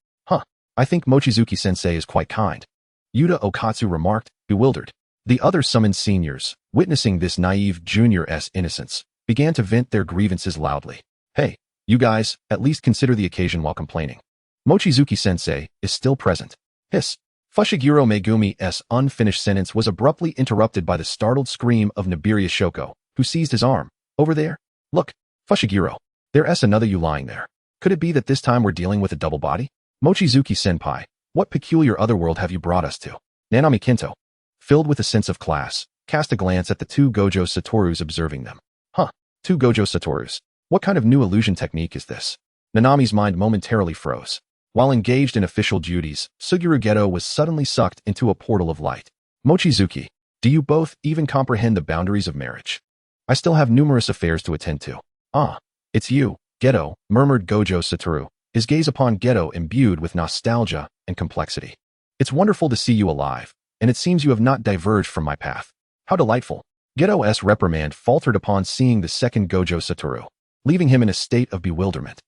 "I think Mochizuki-sensei is quite kind," Yuta Okatsu remarked, bewildered. The other summoned seniors, witnessing this naive junior's innocence, began to vent their grievances loudly. "Hey, you guys, at least consider the occasion while complaining. Mochizuki-sensei is still present." Hiss. Fushiguro Megumi's unfinished sentence was abruptly interrupted by the startled scream of Nibiria Shoko, who seized his arm. "Over there? Look, Fushiguro. There's another you lying there. Could it be that this time we're dealing with a double body? Mochizuki-senpai, what peculiar otherworld have you brought us to?" Nanami Kinto, filled with a sense of class, cast a glance at the two Gojo Satorus observing them. Two Gojo Satorus. What kind of new illusion technique is this? Nanami's mind momentarily froze. While engaged in official duties, Suguru Geto was suddenly sucked into a portal of light. "Mochizuki, do you both even comprehend the boundaries of marriage? I still have numerous affairs to attend to." It's you, Geto," murmured Gojo Satoru, his gaze upon Geto imbued with nostalgia and complexity. "It's wonderful to see you alive, and it seems you have not diverged from my path. How delightful." Geto's reprimand faltered upon seeing the second Gojo Satoru, leaving him in a state of bewilderment.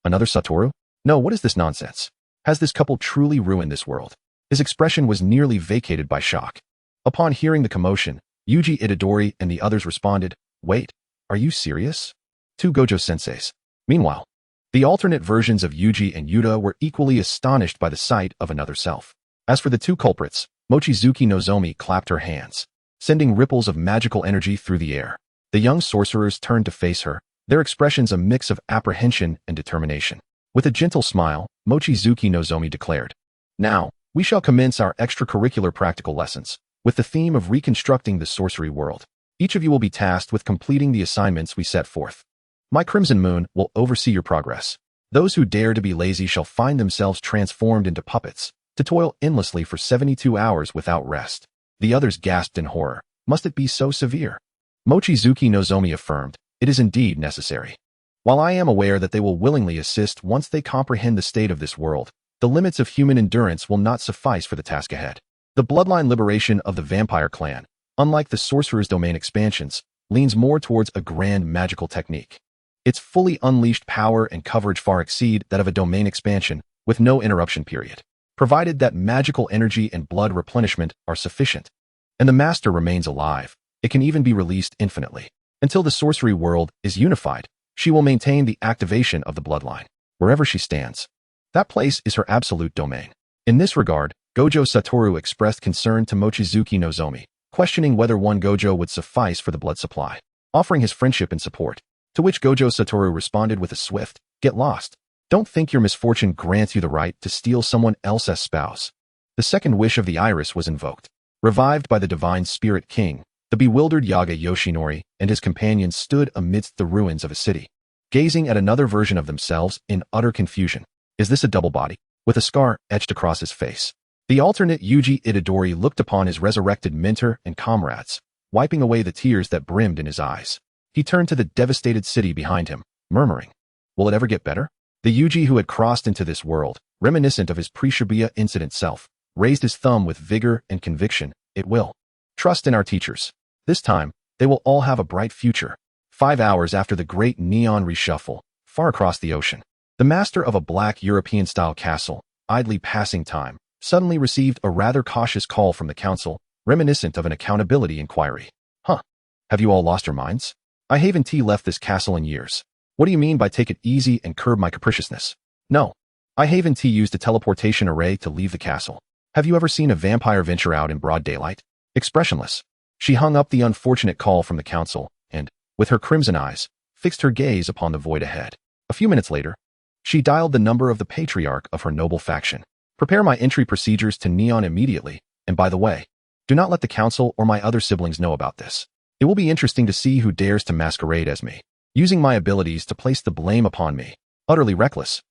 Another Satoru? No, what is this nonsense? Has this couple truly ruined this world? His expression was nearly vacated by shock. Upon hearing the commotion, Yuji Itadori and the others responded, "Wait, are you serious?" Two Gojo senseis. Meanwhile, the alternate versions of Yuji and Yuta were equally astonished by the sight of another self. As for the two culprits, Mochizuki Nozomi clapped her hands, sending ripples of magical energy through the air. The young sorcerers turned to face her, their expressions a mix of apprehension and determination. With a gentle smile, Mochizuki Nozomi declared, "Now, we shall commence our extracurricular practical lessons, with the theme of reconstructing the sorcery world. Each of you will be tasked with completing the assignments we set forth. My Crimson Moon will oversee your progress. Those who dare to be lazy shall find themselves transformed into puppets, to toil endlessly for 72 hours without rest." The others gasped in horror. Must it be so severe? Mochizuki Nozomi affirmed, "It is indeed necessary. While I am aware that they will willingly assist once they comprehend the state of this world, the limits of human endurance will not suffice for the task ahead. The bloodline liberation of the vampire clan, unlike the sorcerer's domain expansions, leans more towards a grand magical technique. Its fully unleashed power and coverage far exceed that of a domain expansion with no interruption period, provided that magical energy and blood replenishment are sufficient. And the master remains alive. It can even be released infinitely. Until the sorcery world is unified, she will maintain the activation of the bloodline, wherever she stands. That place is her absolute domain. In this regard, Gojo Satoru expressed concern to Mochizuki Nozomi, questioning whether one Gojo would suffice for the blood supply, offering his friendship and support, to which Gojo Satoru responded with a swift, "Get lost. Don't think your misfortune grants you the right to steal someone else's spouse." The second wish of the iris was invoked. Revived by the divine spirit king, the bewildered Yaga Yoshinori and his companions stood amidst the ruins of a city, gazing at another version of themselves in utter confusion. Is this a double body, with a scar etched across his face? The alternate Yuji Itadori looked upon his resurrected mentor and comrades, wiping away the tears that brimmed in his eyes. He turned to the devastated city behind him, murmuring, "Will it ever get better?" The Yuji who had crossed into this world, reminiscent of his pre-Shibuya incident self, raised his thumb with vigor and conviction. "It will. Trust in our teachers. This time, they will all have a bright future." 5 hours after the great neon reshuffle, far across the ocean, the master of a black European-style castle, idly passing time, suddenly received a rather cautious call from the council, reminiscent of an accountability inquiry. "Huh. Have you all lost your minds? I haven't left this castle in years. What do you mean by take it easy and curb my capriciousness?" "No. I haven't used a teleportation array to leave the castle. Have you ever seen a vampire venture out in broad daylight?" Expressionless, she hung up the unfortunate call from the council and, with her crimson eyes, fixed her gaze upon the void ahead. A few minutes later, she dialed the number of the patriarch of her noble faction. "Prepare my entry procedures to Neon immediately, and by the way, do not let the council or my other siblings know about this. It will be interesting to see who dares to masquerade as me, using my abilities to place the blame upon me." Utterly reckless,